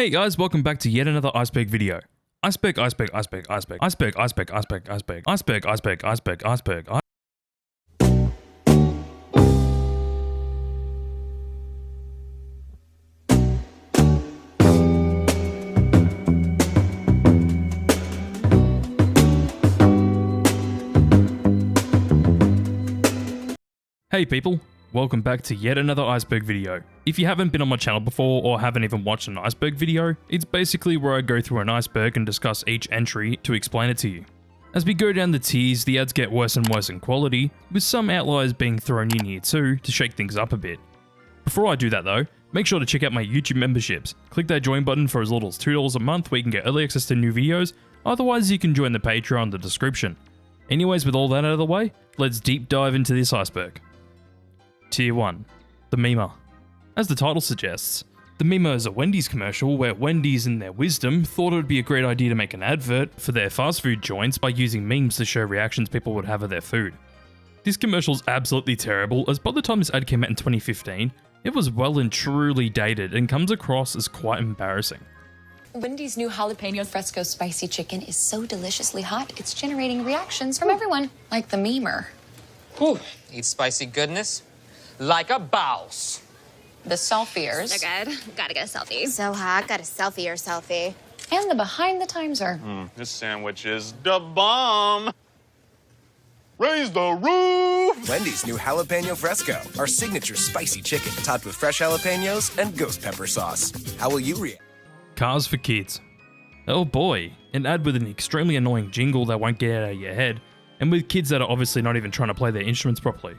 Hey guys, welcome back to yet another Iceberg video. Iceberg, Iceberg, Iceberg, Iceberg, Iceberg, Iceberg, Iceberg, Iceberg, Iceberg, Iceberg, Iceberg, Iceberg. Hey people, welcome back to yet another Iceberg video. If you haven't been on my channel before or haven't even watched an Iceberg video, it's basically where I go through an iceberg and discuss each entry to explain it to you. As we go down the tiers, the ads get worse and worse in quality, with some outliers being thrown in here too to shake things up a bit. Before I do that though, make sure to check out my YouTube memberships. Click that join button for as little as $2 a month where you can get early access to new videos, otherwise you can join the Patreon in the description. Anyways, with all that out of the way, let's deep dive into this iceberg. Tier 1. The Memer. As the title suggests, the Memer is a Wendy's commercial where Wendy's in their wisdom thought it would be a great idea to make an advert for their fast food joints by using memes to show reactions people would have of their food. This commercial is absolutely terrible, as by the time this ad came out in 2015, it was well and truly dated and comes across as quite embarrassing. Wendy's new jalapeno fresco spicy chicken is so deliciously hot, it's generating reactions from everyone, like the memer. Whew. Eat spicy goodness like a boss. The selfiers. They're good. Gotta get a selfie. So hot, got a selfie or selfie. And the behind the timser. This sandwich is the bomb. Raise the roof. Wendy's new jalapeno fresco, our signature spicy chicken topped with fresh jalapenos and ghost pepper sauce. How will you react? Cars for kids. Oh boy, an ad with an extremely annoying jingle that won't get out of your head, and with kids that are obviously not even trying to play their instruments properly.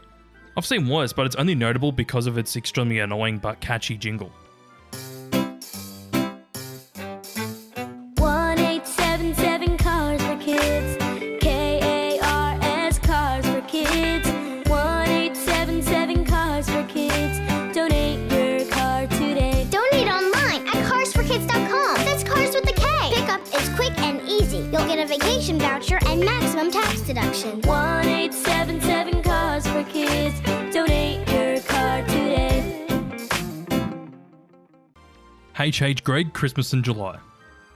I've seen worse, but it's only notable because of its extremely annoying but catchy jingle. 1877 cars for kids. KARS cars for kids. 1877 cars for kids. Donate your car today. Donate online at carsforkids.com. That's cars with a K. Pickup is quick and easy. You'll get a vacation voucher and maximum tax deduction. 1877 cars for kids. Donate your car today. H.H. Gregg, Christmas in July.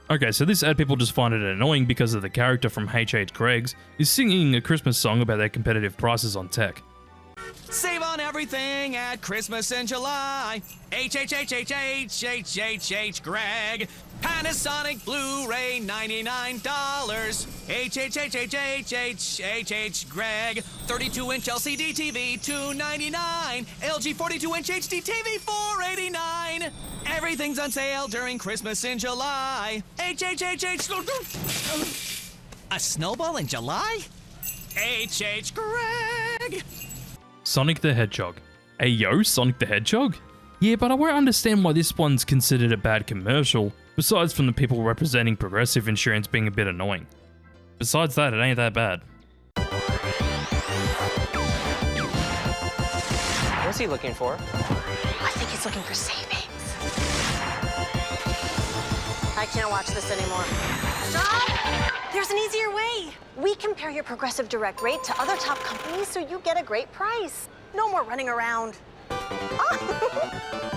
Okay, so this ad people just find it annoying because of the character from H.H. Gregg's is singing a Christmas song about their competitive prices on tech. Save on everything at Christmas in July. H Greg. Panasonic Blu-ray $99. H Greg. 32-inch LCD TV $299. LG 42-inch HD TV $489. Everything's on sale during Christmas in July. A snowball in July? H Greg. Sonic the Hedgehog. Hey yo, Sonic the Hedgehog? Yeah, but I won't understand why this one's considered a bad commercial, besides from the people representing Progressive Insurance being a bit annoying. Besides that, it ain't that bad. What's he looking for? I think he's looking for savings. I can't watch this anymore. Stop! There's an easier way. We compare your Progressive Direct rate to other top companies so you get a great price. No more running around.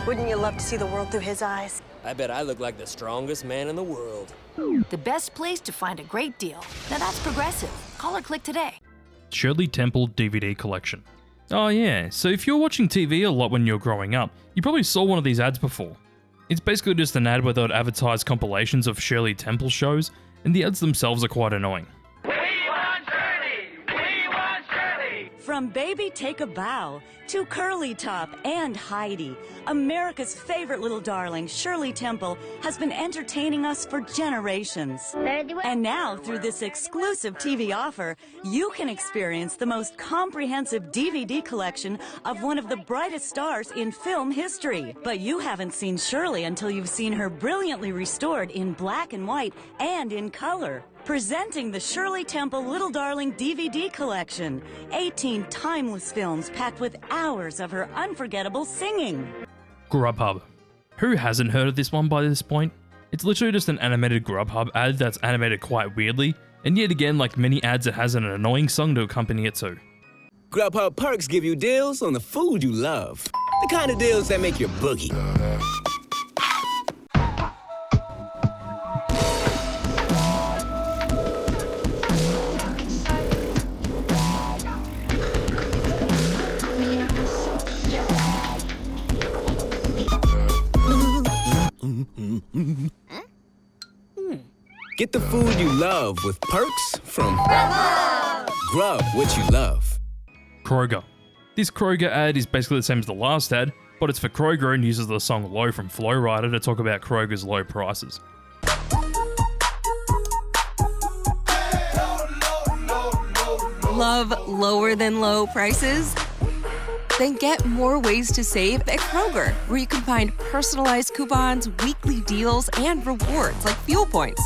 Wouldn't you love to see the world through his eyes? I bet I look like the strongest man in the world. The best place to find a great deal. Now that's Progressive. Call or click today. Shirley Temple DVD Collection. Oh yeah, so if you're watching TV a lot when you're growing up, you probably saw one of these ads before. It's basically just an ad where they would advertise compilations of Shirley Temple shows, and the ads themselves are quite annoying. From Baby Take a Bow to Curly Top and Heidi, America's favorite little darling, Shirley Temple, has been entertaining us for generations. And now, through this exclusive TV offer, you can experience the most comprehensive DVD collection of one of the brightest stars in film history. But you haven't seen Shirley until you've seen her brilliantly restored in black and white and in color. Presenting the Shirley Temple Little Darling DVD collection. 18 timeless films packed with hours of her unforgettable singing. Grubhub. Who hasn't heard of this one by this point? It's literally just an animated Grubhub ad that's animated quite weirdly, and yet again, like many ads, it has an annoying song to accompany it too. Grubhub perks give you deals on the food you love. The kind of deals that make your boogie. Get the food you love with perks from Grub what you love. Kroger. This Kroger ad is basically the same as the last ad, but it's for Kroger and uses the song Low from Flow Rider to talk about Kroger's low prices. Love lower than low prices? Then get more ways to save at Kroger, where you can find personalized coupons, weekly deals, and rewards like fuel points.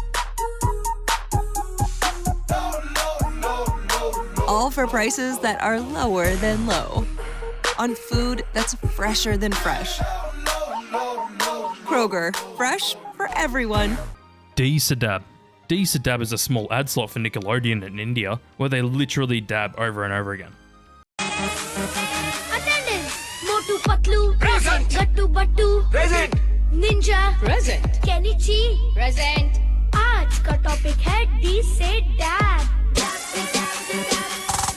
All for prices that are lower than low. On food that's fresher than fresh. Kroger, fresh for everyone. D-Sadab. D-Sadab is a small ad slot for Nickelodeon in India, where they literally dab over and over again. Attendance! Motu Patlu. Present. Gattu Battu. Present. Ninja. Present. Kenichi. Present. आज का topic है D से dab.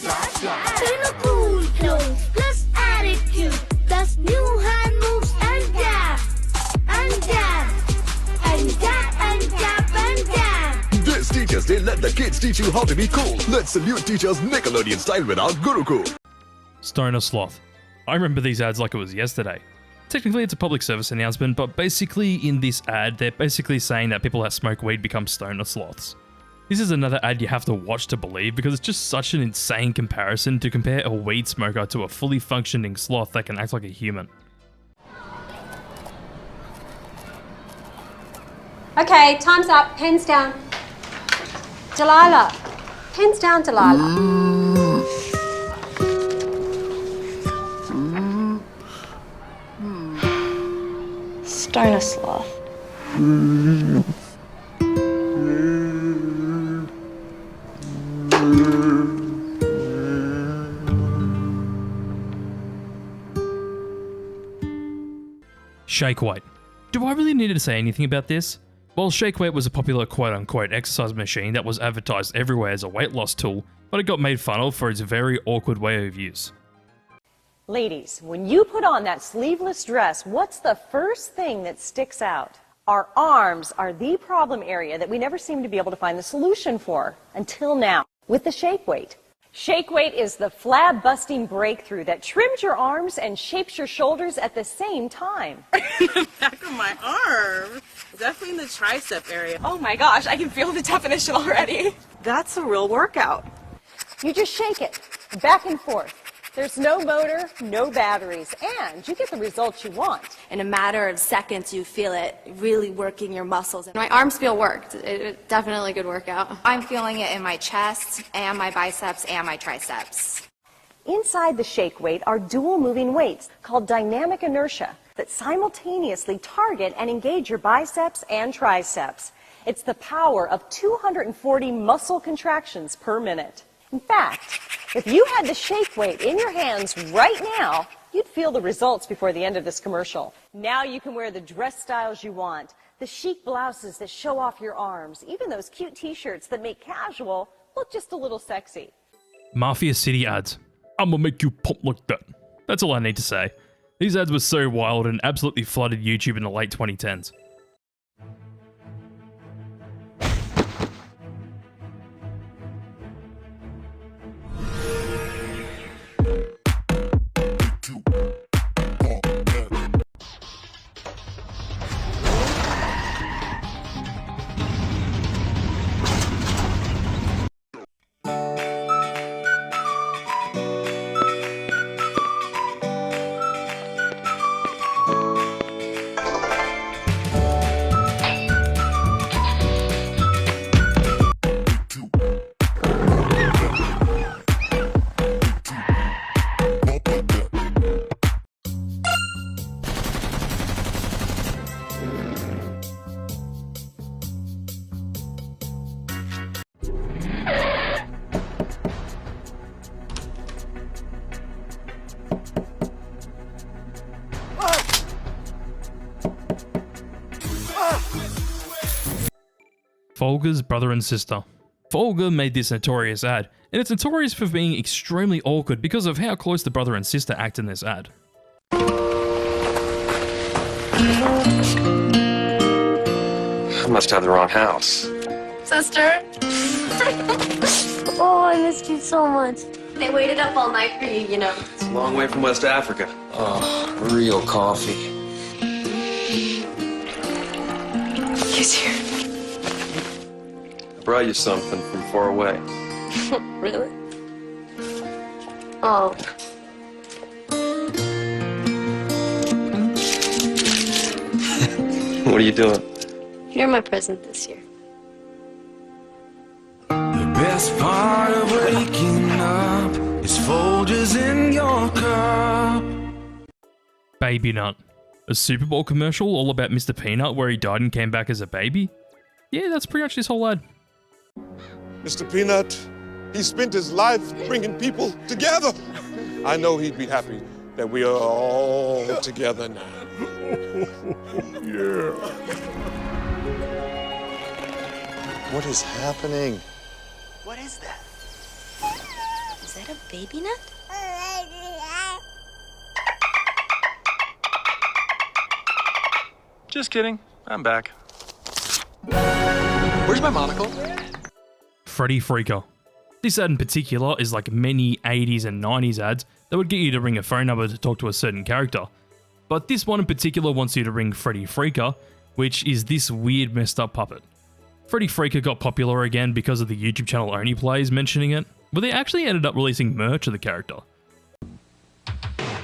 In a cool clothes plus attitude, plus new hand moves and dab, and dab, and dab, and dab, and dab. This teachers, they let the kids teach you how to be cool. Let's salute teachers Nickelodeon style with our Gurukul. Stoner Sloth. I remember these ads like it was yesterday. Technically it's a public service announcement, but basically in this ad they're basically saying that people that smoke weed become stoner sloths. This is another ad you have to watch to believe because it's just such an insane comparison to compare a weed smoker to a fully functioning sloth that can act like a human. Okay, time's up. Pens down. Delilah. Pens down, Delilah. Stoner sloth. Shake weight. Do I really need to say anything about this? Well, shake weight was a popular quote-unquote exercise machine that was advertised everywhere as a weight loss tool, but it got made fun of for its very awkward way of use. Ladies, when you put on that sleeveless dress, what's the first thing that sticks out? Our arms are the problem area that we never seem to be able to find the solution for, until now, with the shake weight. Shake weight is the flab-busting breakthrough that trims your arms and shapes your shoulders at the same time. Back of my arm. Definitely in the tricep area. Oh my gosh, I can feel the definition already. That's a real workout. You just shake it, back and forth. There's no motor, no batteries, and you get the results you want. In a matter of seconds, you feel it really working your muscles. My arms feel worked. It's definitely a good workout. I'm feeling it in my chest and my biceps and my triceps. Inside the shake weight are dual moving weights called dynamic inertia that simultaneously target and engage your biceps and triceps. It's the power of 240 muscle contractions per minute. In fact, if you had the shake weight in your hands right now, you'd feel the results before the end of this commercial. Now you can wear the dress styles you want, the chic blouses that show off your arms, even those cute t-shirts that make casual look just a little sexy. Mafia City ads. I'ma make you pump like that. That's all I need to say. These ads were so wild and absolutely flooded YouTube in the late 2010s. Folger's brother and sister. Folger made this notorious ad, and it's notorious for being extremely awkward because of how close the brother and sister act in this ad. I must have the wrong house. Sister. Oh, I missed you so much. They waited up all night for you, you know. It's a long way from West Africa. Oh, real coffee. He's here. I brought you something from far away. Really? Oh. What are you doing? You're my present this year. The best part of waking up is Folgers in your cup. Baby Nut. A Super Bowl commercial all about Mr. Peanut where he died and came back as a baby? Yeah, that's pretty much this whole ad. Mr. Peanut, he spent his life bringing people together. I know he'd be happy that we are all together now. Yeah. What is happening? What is that? Is that a baby nut? Just kidding. I'm back. Where's my monocle? Freddy Freaker. This ad in particular is like many 80s and 90s ads that would get you to ring a phone number to talk to a certain character. But this one in particular wants you to ring Freddy Freaker, which is this weird messed up puppet. Freddy Freaker got popular again because of the YouTube channel Only Plays mentioning it, but they actually ended up releasing merch of the character.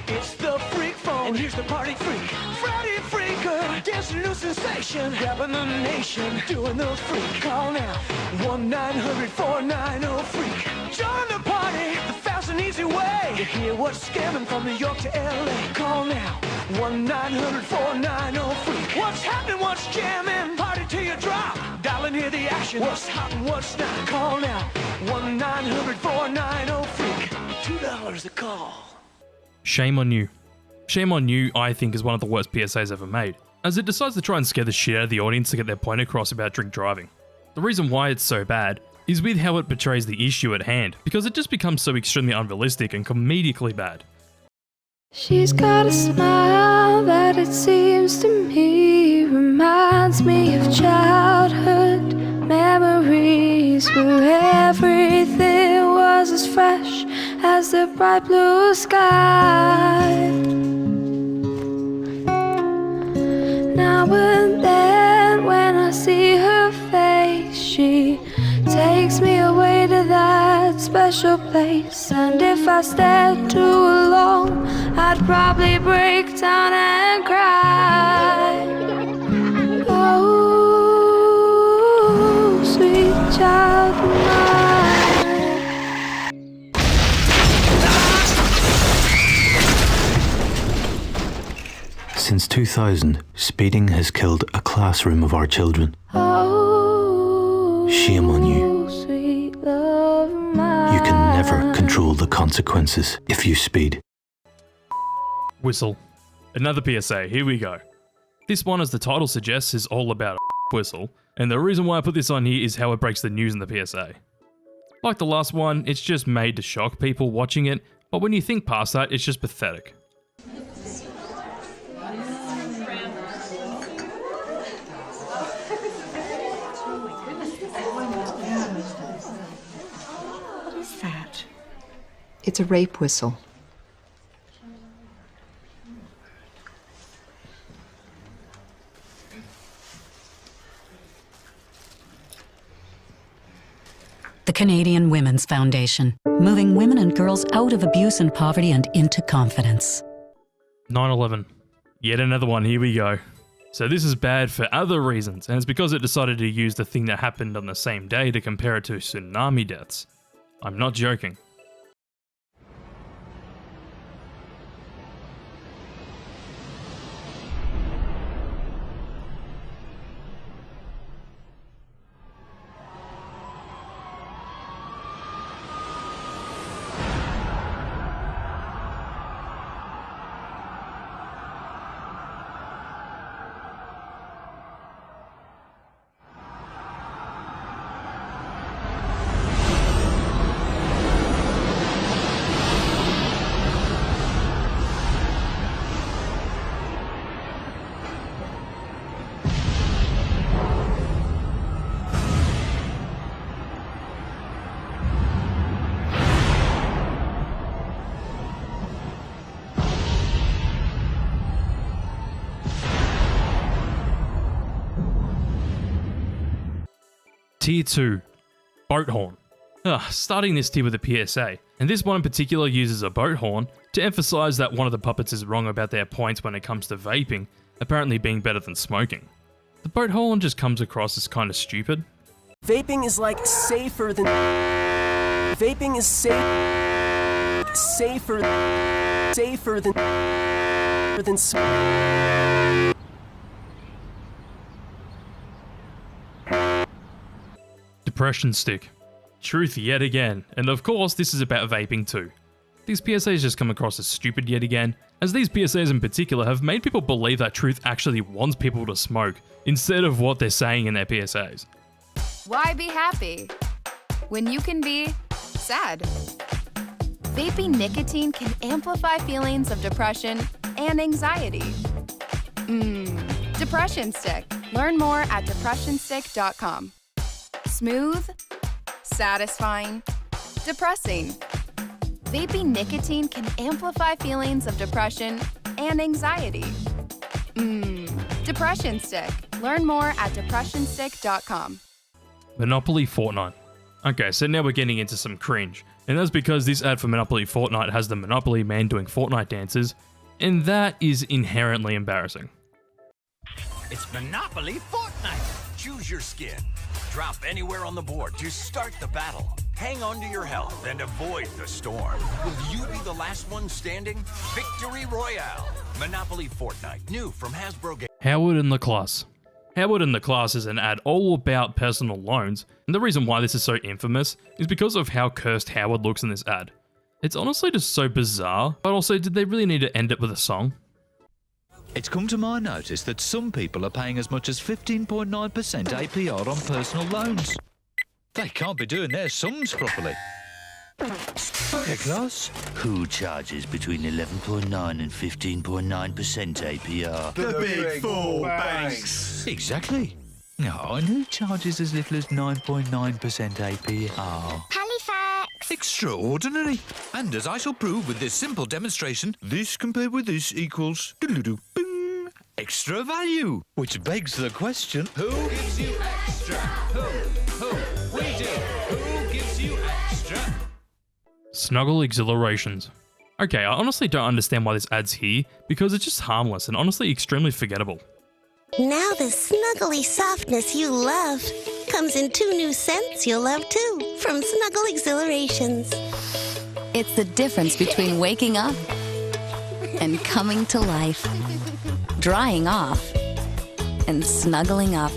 It's the freak phone, and here's the party freak. Freddy Freaker, dancing a new sensation, grabbing the nation, doing the freak. Call now, 1-900-490-FREAK. Join the party, the fast and easy way to hear what's scamming from New York to LA. Call now, 1-900-490-FREAK. What's happening, what's jamming, party till you drop. Dial and hear the action, what's hot and what's not. Call now, 1-900-490-FREAK. $2 a call. Shame on you. Shame on You, I think, is one of the worst PSAs ever made, as it decides to try and scare the shit out of the audience to get their point across about drink driving. The reason why it's so bad is with how it portrays the issue at hand, because it just becomes so extremely unrealistic and comedically bad. She's got a smile that it seems to me reminds me of childhood memories where everything was as fresh as the bright blue sky. Now and then when I see her face, she takes me away to that special place. And if I stayed too long, I'd probably break down and cry. Oh, sweet child of Since 2000, speeding has killed a classroom of our children. Shame on you. You can never control the consequences if you speed. Whistle. Another PSA, here we go. This one, as the title suggests, is all about a whistle, and the reason why I put this on here is how it breaks the news in the PSA. Like the last one, it's just made to shock people watching it, but when you think past that, it's just pathetic. What is that? It's a rape whistle. The Canadian Women's Foundation, moving women and girls out of abuse and poverty and into confidence. 9/11. Yet another one, here we go. So this is bad for other reasons, and it's because it decided to use the thing that happened on the same day to compare it to tsunami deaths. I'm not joking. Tier 2. Boat horn. Starting this tier with a PSA, and this one in particular uses a boat horn to emphasize that one of the puppets is wrong about their points when it comes to vaping, apparently being better than smoking. The boat horn just comes across as kind of stupid. Vaping is like safer than... Vaping is safer than... Depression stick. Truth yet again, and of course this is about vaping too. These PSAs just come across as stupid yet again, as these PSAs in particular have made people believe that Truth actually wants people to smoke, instead of what they're saying in their PSAs. Why be happy when you can be sad? Vaping nicotine can amplify feelings of depression and anxiety. Depression stick. Learn more at depressionstick.com. Smooth, satisfying, depressing. Vaping nicotine can amplify feelings of depression and anxiety. Depression stick. Learn more at depressionstick.com. Monopoly Fortnite. Okay, so now we're getting into some cringe, and that's because this ad for Monopoly Fortnite has the Monopoly man doing Fortnite dances, and that is inherently embarrassing. It's Monopoly Fortnite. Choose your skin. Drop anywhere on the board to start the battle. Hang on to your health and avoid the storm. Will you be the last one standing? Victory Royale. Monopoly Fortnite. New from Hasbro. Howard in the Class. Howard in the Class is an ad all about personal loans, and the reason why this is so infamous is because of how cursed Howard looks in this ad. It's honestly just so bizarre, but also did they really need to end it with a song? It's come to my notice that some people are paying as much as 15.9% APR on personal loans. They can't be doing their sums properly. Okay, class. Who charges between 11.9 and 15.9% APR? The big four banks. Exactly. No, and who charges as little as 9.9% APR? Halifax. Extraordinary. And as I shall prove with this simple demonstration, this compared with this equals bing, extra value. Which begs the question, who gives you extra? Who? We do. Who gives you extra? Snuggle Exhilarations. Okay, I honestly don't understand why this ad's here, because it's just harmless and honestly extremely forgettable. Now the snuggly softness you love comes in 2 new scents you'll love too, from Snuggle Exhilarations. It's the difference between waking up and coming to life, drying off and snuggling up,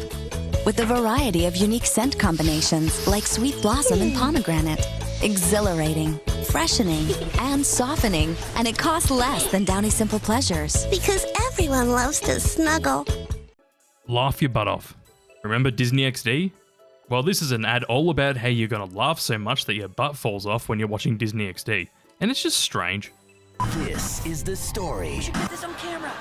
with a variety of unique scent combinations like sweet blossom and pomegranate. Exhilarating, freshening, and softening, and it costs less than Downy Simple Pleasures. Because everyone loves to snuggle. Laugh your butt off. Remember Disney XD? Well, this is an ad all about how you're gonna laugh so much that your butt falls off when you're watching Disney XD, and it's just strange. This is the story We should get this on camera.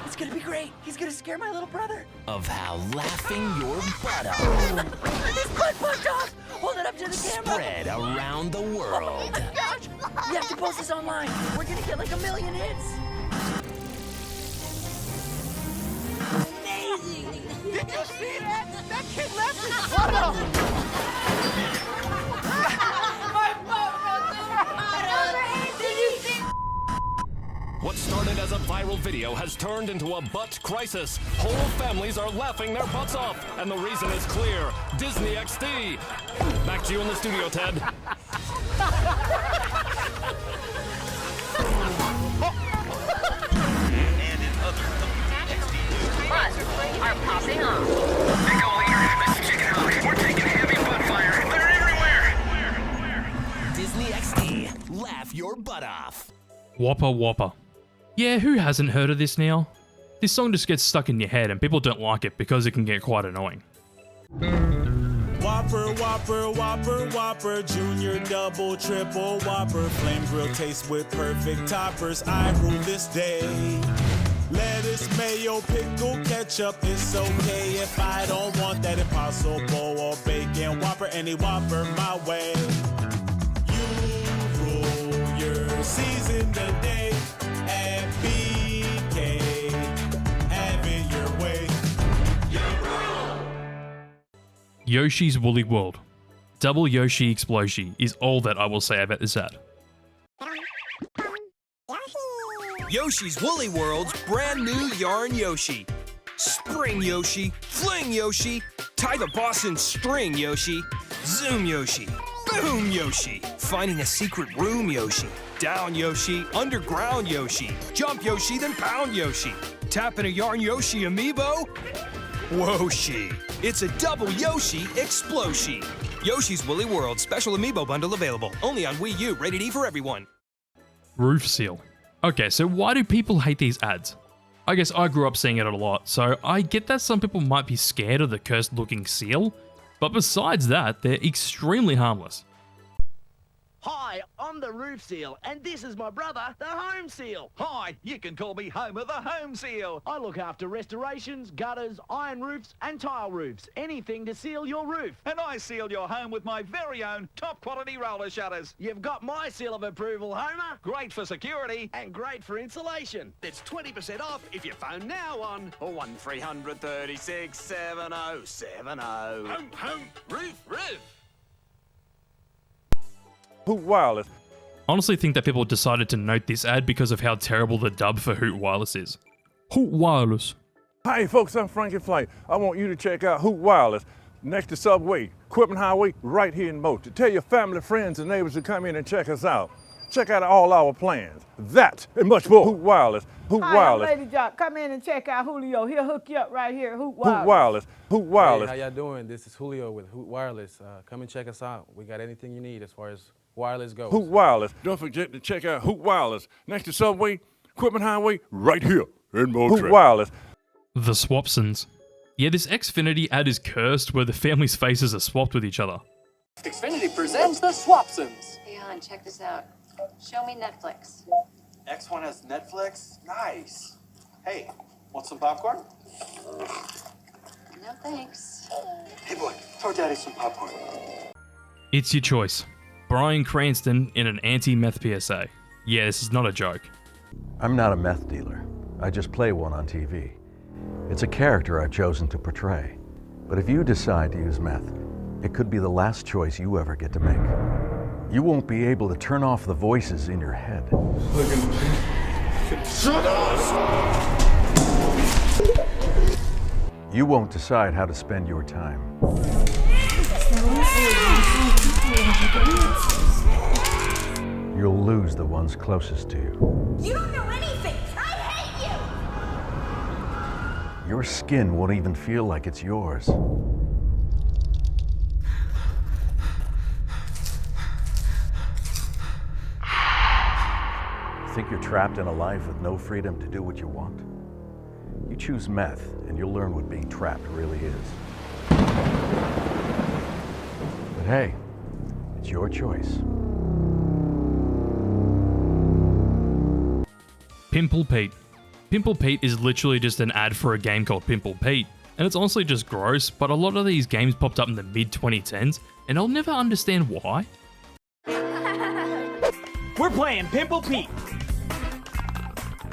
It's gonna be great. He's gonna scare my little brother. of how laughing your butt off His butt fucked off. Hold it up to the camera. spread around the world. Oh my gosh. We have to post this online. We're gonna get like 1 million hits. Amazing. Did you see that? That kid left his butt off. My butt. Did you see? What started as a viral video has turned into a butt crisis. Whole families are laughing their butts off, and the reason is clear. Disney XD. Back to you in the studio, Ted. And in other XD news, butts are popping off. Big ol' ears, Mr. Chicken Hawk. We're taking heavy butt fire. They're everywhere. Disney XD. Laugh your butt off. Whopper Whopper. Yeah, who hasn't heard of this now? This song just gets stuck in your head and people don't like it because it can get quite annoying. Whopper, Whopper, Whopper, Whopper, Junior, Double, Triple, Whopper, Flame Grill taste with perfect toppers. I rule this day. Lettuce, mayo, pickle, ketchup, it's okay if I don't want that Impossible or bacon Whopper, any Whopper my way. You rule your season today at BK. Have it your way. You rule. Yoshi's Woolly World. Double Yoshi Explosion is all that I will say about this ad. Yoshi's Woolly World's brand new Yarn Yoshi. Spring Yoshi, Fling Yoshi, tie the boss in string Yoshi, Zoom Yoshi, Boom Yoshi, finding a secret room Yoshi, Down Yoshi, Underground Yoshi, Jump Yoshi, then Pound Yoshi, tapping a Yarn Yoshi amiibo, Woshi. It's a double Yoshi Explosion. Yoshi's Woolly World special amiibo bundle available, only on Wii U, rated E for everyone. Roof seal. Okay, so why do people hate these ads? I guess I grew up seeing it a lot, so I get that some people might be scared of the cursed looking seal, but besides that, they're extremely harmless. Hi, I'm the Roof Seal, and this is my brother, the Home Seal. Hi, you can call me Homer the Home Seal. I look after restorations, gutters, iron roofs, and tile roofs. Anything to seal your roof. And I seal your home with my very own top quality roller shutters. You've got my seal of approval, Homer. Great for security. And great for insulation. It's 20% off if you phone now on 1300 36 7070. Home, roof. Hoot Wireless. Honestly think that people decided to note this ad because of how terrible the dub for Hoot Wireless is. Hoot Wireless. Hi folks, I'm Frankie Flight. I want you to check out Hoot Wireless next to Subway, Equipment Highway, right here in Motor. Tell your family, friends, and neighbors to come in and check us out. Check out all our plans. That and much more. Hoot Wireless. Hoot Wireless. I'm Lady Jock. Come in and check out Julio. He'll hook you up right here. Hoot Wireless. Hoot Wireless. Hoot Wireless. Hey, how y'all doing? This is Julio with Hoot Wireless. Come and check us out. We got anything you need as far as wireless goes. Hoot Wireless. Don't forget to check out Hoot Wireless next to Subway, Equipment Highway, right here in Motor. Hoot Wireless. The Swapsons. Yeah, this Xfinity ad is cursed where the family's faces are swapped with each other. Xfinity presents the Swapsons. Hey, hon, check this out. Show me Netflix. X1 has Netflix? Nice. Hey, want some popcorn? No thanks. Hey boy, throw daddy some popcorn. It's your choice. Bryan Cranston in an anti-meth PSA. Yeah, this is not a joke. I'm not a meth dealer. I just play one on TV. It's a character I've chosen to portray. But if you decide to use meth, it could be the last choice you ever get to make. You won't be able to turn off the voices in your head. Shut up! You won't decide how to spend your time. You'll lose the ones closest to you. You don't know anything! I hate you! Your skin won't even feel like it's yours. Think you're trapped in a life with no freedom to do what you want? You choose meth, and you'll learn what being trapped really is. But hey, it's your choice. Pimple Pete. Pimple Pete is literally just an ad for a game called Pimple Pete, and it's honestly just gross, but a lot of these games popped up in the mid-2010s, and I'll never understand why. We're playing Pimple Pete.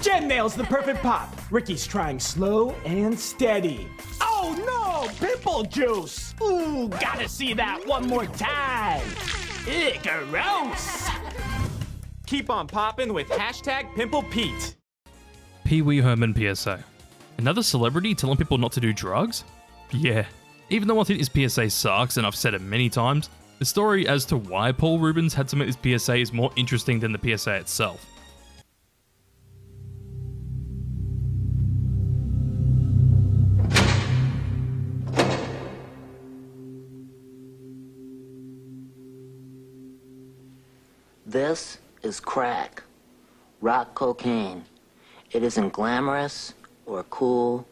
Jen nails the perfect pop. Ricky's trying slow and steady. Oh no, pimple juice. Ooh, gotta see that one more time. Ew, gross. Keep on popping with hashtag Pimple Pete. Pee Wee Herman PSA. Another celebrity telling people not to do drugs? Yeah. Even though I think this PSA sucks and I've said it many times, the story as to why Paul Rubens had to make this PSA is more interesting than the PSA itself. This is crack, rock cocaine. It isn't glamorous or cool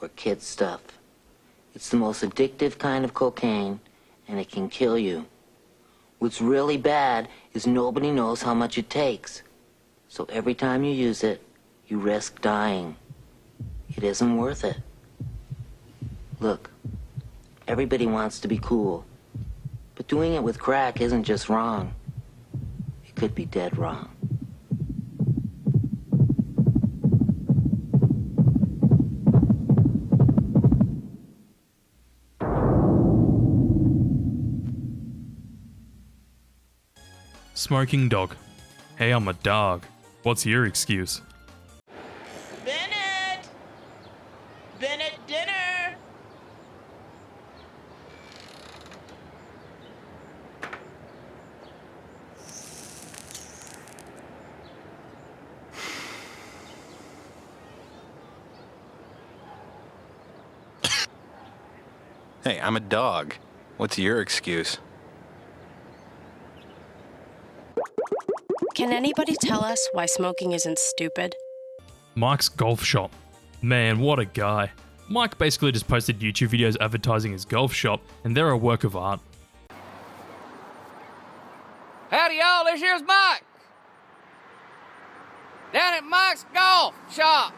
or kid stuff. It's the most addictive kind of cocaine, and it can kill you. What's really bad is nobody knows how much it takes. So every time you use it, you risk dying. It isn't worth it. Look, everybody wants to be cool, but doing it with crack isn't just wrong. It could be dead wrong. Smoking dog. Hey, I'm a dog. What's your excuse? Bennett! Bennett, dinner! Hey, I'm a dog. What's your excuse? Can anybody tell us why smoking isn't stupid? Mike's golf shop. Man, what a guy. Mike basically just posted YouTube videos advertising his golf shop, and they're a work of art. Howdy y'all, this here's Mike. Down at Mike's Golf Shop,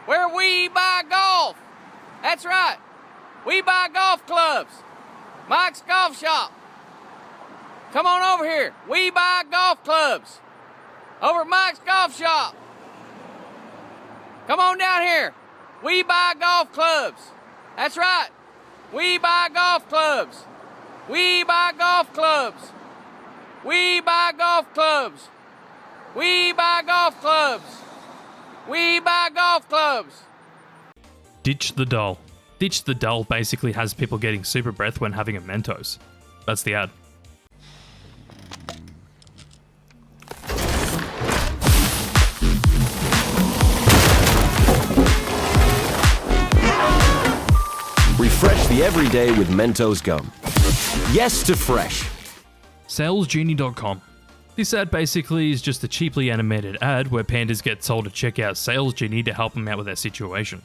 where we buy golf. That's right, we buy golf clubs. Mike's Golf Shop. Come on over here, we buy golf clubs. Over at Mike's Golf Shop. Come on down here, we buy golf clubs. That's right, we buy golf clubs. We buy golf clubs. We buy golf clubs. We buy golf clubs. We buy golf clubs. Ditch the dull. Ditch the dull basically has people getting super breath when having a Mentos. That's the ad. Refresh the everyday with Mentos gum. Yes to fresh. SalesGenie.com. This ad basically is just a cheaply animated ad where pandas get told to check out Sales Genie to help them out with their situation.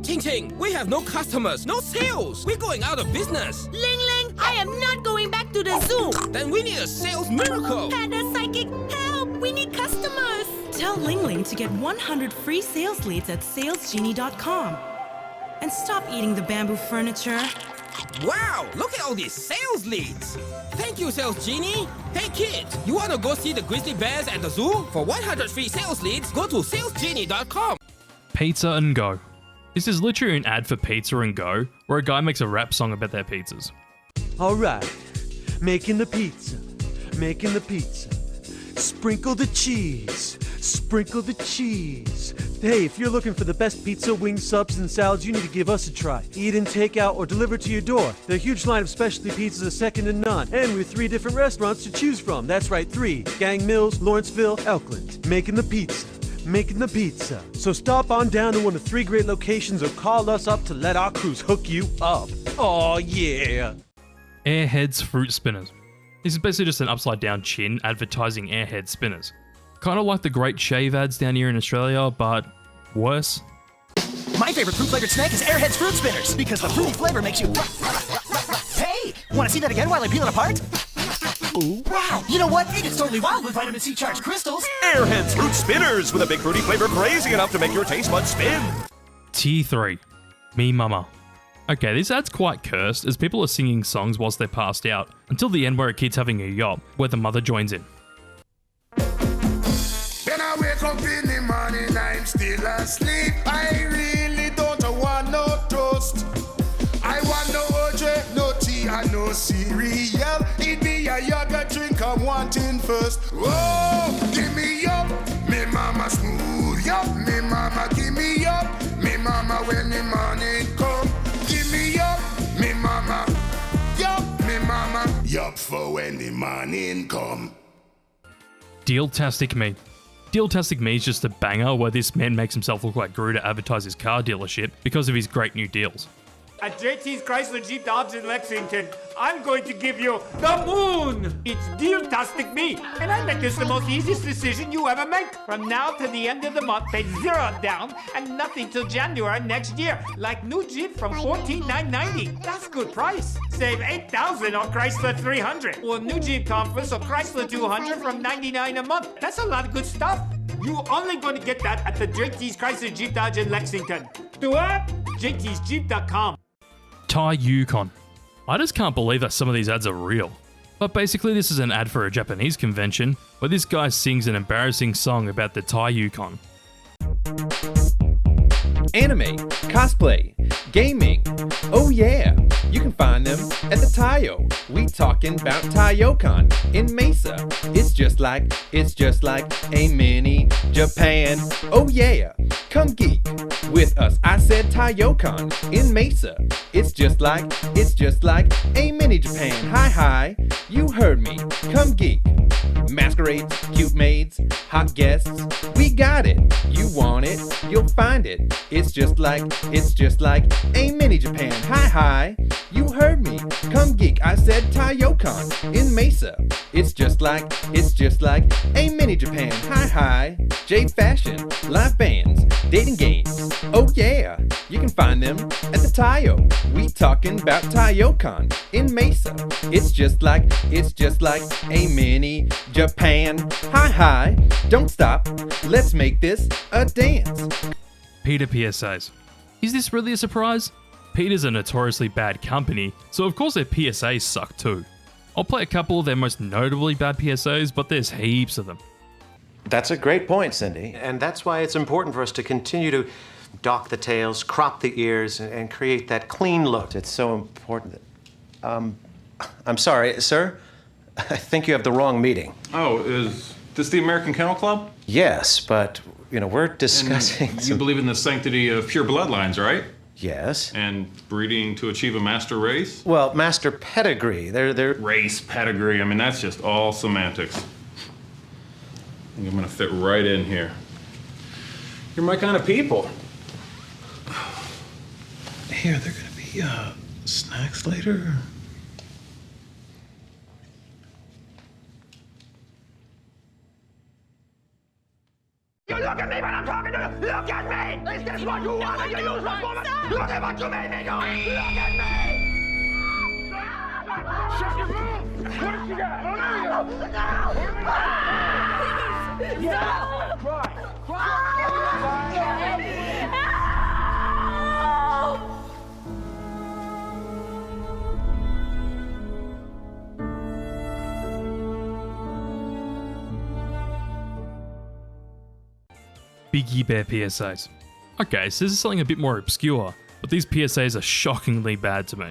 Ting Ting, we have no customers, no sales. We're going out of business. Ling Ling, I am not going back to the zoo. Then we need a sales miracle. Panda Psychic, help! We need customers. Tell Ling Ling to get 100 free sales leads at salesgenie.com. And stop eating the bamboo furniture. Wow, look at all these sales leads. Thank you, Sales Genie. Hey kid, you want to go see the grizzly bears at the zoo? For 100 free sales leads, go to salesgenie.com. Pizza and Go. This is literally an ad for Pizza and Go, where a guy makes a rap song about their pizzas. Alright, making the pizza, making the pizza. Sprinkle the cheese, sprinkle the cheese. Hey, if you're looking for the best pizza, wings, subs, and salads, you need to give us a try. Eat in, take out, or deliver to your door. The huge line of specialty pizzas is second to none. And with 3 different restaurants to choose from. That's right, 3. Gang Mills, Lawrenceville, Elkland. Making the pizza. Making the pizza. So stop on down to one of 3 great locations or call us up to let our crews hook you up. Oh yeah. Airheads Fruit Spinners. This is basically just an upside down chin advertising Airhead spinners. Kind of like the Great Shave ads down here in Australia, but worse. My favorite fruit-flavored snack is Airheads Fruit Spinners because the fruity flavor makes you... Hey! Want to see that again while I peel it apart? Ooh. Wow! You know what? It is totally wild with vitamin C charged crystals. Airheads Fruit Spinners with a big fruity flavor crazy enough to make your taste buds spin. T3. Me Mama. Okay, this ad's quite cursed as people are singing songs whilst they're passed out, until the end where a kid's having a yop, where the mother joins in. When I wake up in the morning, I'm still asleep. I really don't want no toast. I want no OJ, no tea, and no cereal. It be a yogurt drink I'm wanting first. Oh, give me up, me mama smooth up. Me mama give me up, me mama when the morning come. Give me up, me mama, yup for when the morning come. Deal-tastic Me. Deal-tastic Me is just a banger where this man makes himself look like Gru to advertise his car dealership because of his great new deals. At JT's Chrysler Jeep Dodge in Lexington, I'm going to give you the moon! It's Deal-tastic Me, and I make this the most easiest decision you ever make. From now to the end of the month, pay 0 down and nothing till January next year. Like new Jeep from $14,990. That's good price. Save $8,000 on Chrysler 300. Or new Jeep Compass or Chrysler 200 from $99 a month. That's a lot of good stuff. You're only going to get that at the JT's Chrysler Jeep Dodge in Lexington. Do it? JT'sJeep.com. Thai Yukon. I just can't believe that some of these ads are real. But basically this is an ad for a Japanese convention where this guy sings an embarrassing song about the Thai Yukon. Anime, cosplay, gaming. Oh yeah! You can find them at the Tayo. We talking about TayoCon in Mesa. It's just like a mini Japan. Oh yeah, come geek with us. I said TayoCon in Mesa. It's just like a mini Japan. Hi, you heard me. Come geek. Masquerades, cute maids, hot guests. We got it. You want it, you'll find it. It's just like a mini Japan. Hi, you heard me. Come geek. I said TayoCon in Mesa. It's just like a mini Japan. Hi, J Fashion, live bands, dating games. Oh yeah, you can find them at the Tayo. We talking about TayoCon in Mesa. It's just like a mini Japan. Hi, don't stop. Let's make this a dance. PETA PSAs. Is this really a surprise? PETA's a notoriously bad company, so of course their PSAs suck too. I'll play a couple of their most notably bad PSAs, but there's heaps of them. That's a great point, Cindy. And that's why it's important for us to continue to dock the tails, crop the ears, and create that clean look. It's so important that... I'm sorry, sir. I think you have the wrong meeting. Oh, is this the American Kennel Club? Yes, but, we're discussing... And you believe in the sanctity of pure bloodlines, right? Yes. And breeding to achieve a master race? Well, master pedigree. They're... Race, pedigree, I mean, that's just all semantics. I think I'm gonna fit right in here. You're my kind of people. Here, they're gonna be, snacks later. You look at me when I'm talking to you! Look at me! Is this what you want when you use this woman? Look at what you made me do! Look at me! Shut your mouth! What did you got? No! Biggie Bear PSAs. Okay, so this is something a bit more obscure, but these PSAs are shockingly bad to me.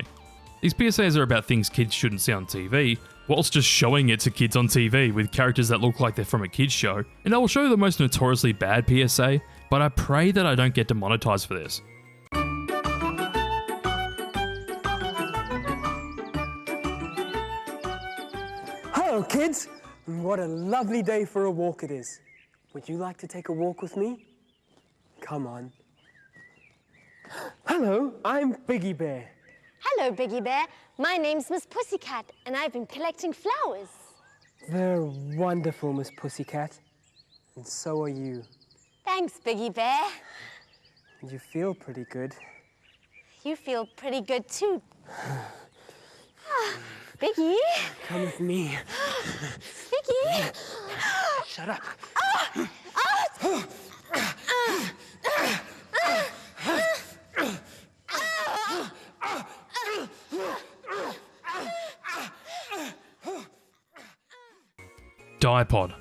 These PSAs are about things kids shouldn't see on TV, whilst just showing it to kids on TV with characters that look like they're from a kids show, and I will show you the most notoriously bad PSA, but I pray that I don't get demonetized for this. Hello, kids! What a lovely day for a walk it is. Would you like to take a walk with me? Come on. Hello, I'm Biggie Bear. Hello, Biggie Bear. My name's Miss Pussycat, and I've been collecting flowers. They're wonderful, Miss Pussycat. And so are you. Thanks, Biggie Bear. You feel pretty good. You feel pretty good, too. Biggie. Come with me. Biggie. Shut up. Dipod.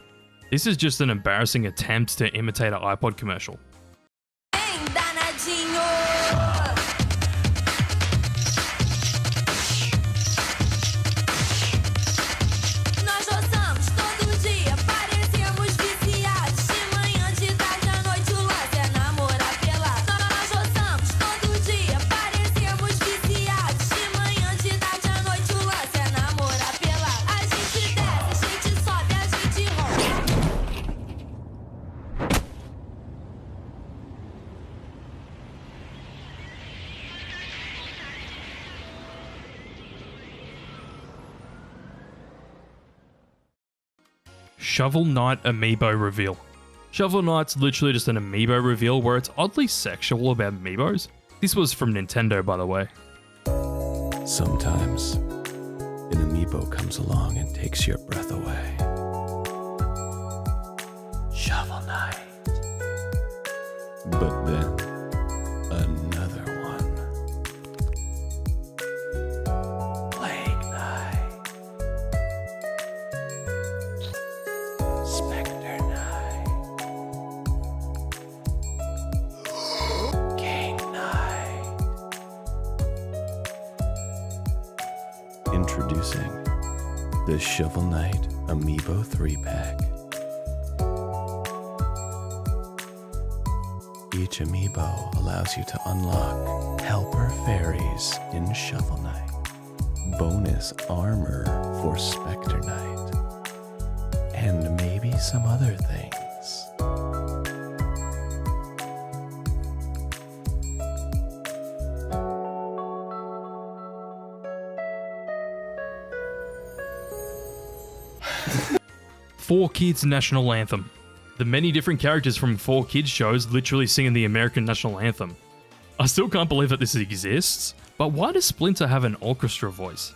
This is just an embarrassing attempt to imitate an iPod commercial. Shovel Knight Amiibo Reveal. Shovel Knight's literally just an amiibo reveal where it's oddly sexual about amiibos. This was from Nintendo, by the way. Sometimes, an amiibo comes along and takes your breath away. Shovel Knight. But then, another one. Plague Knight. Spectre Knight. King Knight. Introducing the Shovel Knight Amiibo 3-pack. Each amiibo allows you to unlock Helper Fairies in Shovel Knight, bonus armor for Spectre Knight, and maybe some other things. Four Kids National Anthem. The many different characters from 4 Kids shows literally singing the American National Anthem. I still can't believe that this exists, but why does Splinter have an orchestra voice?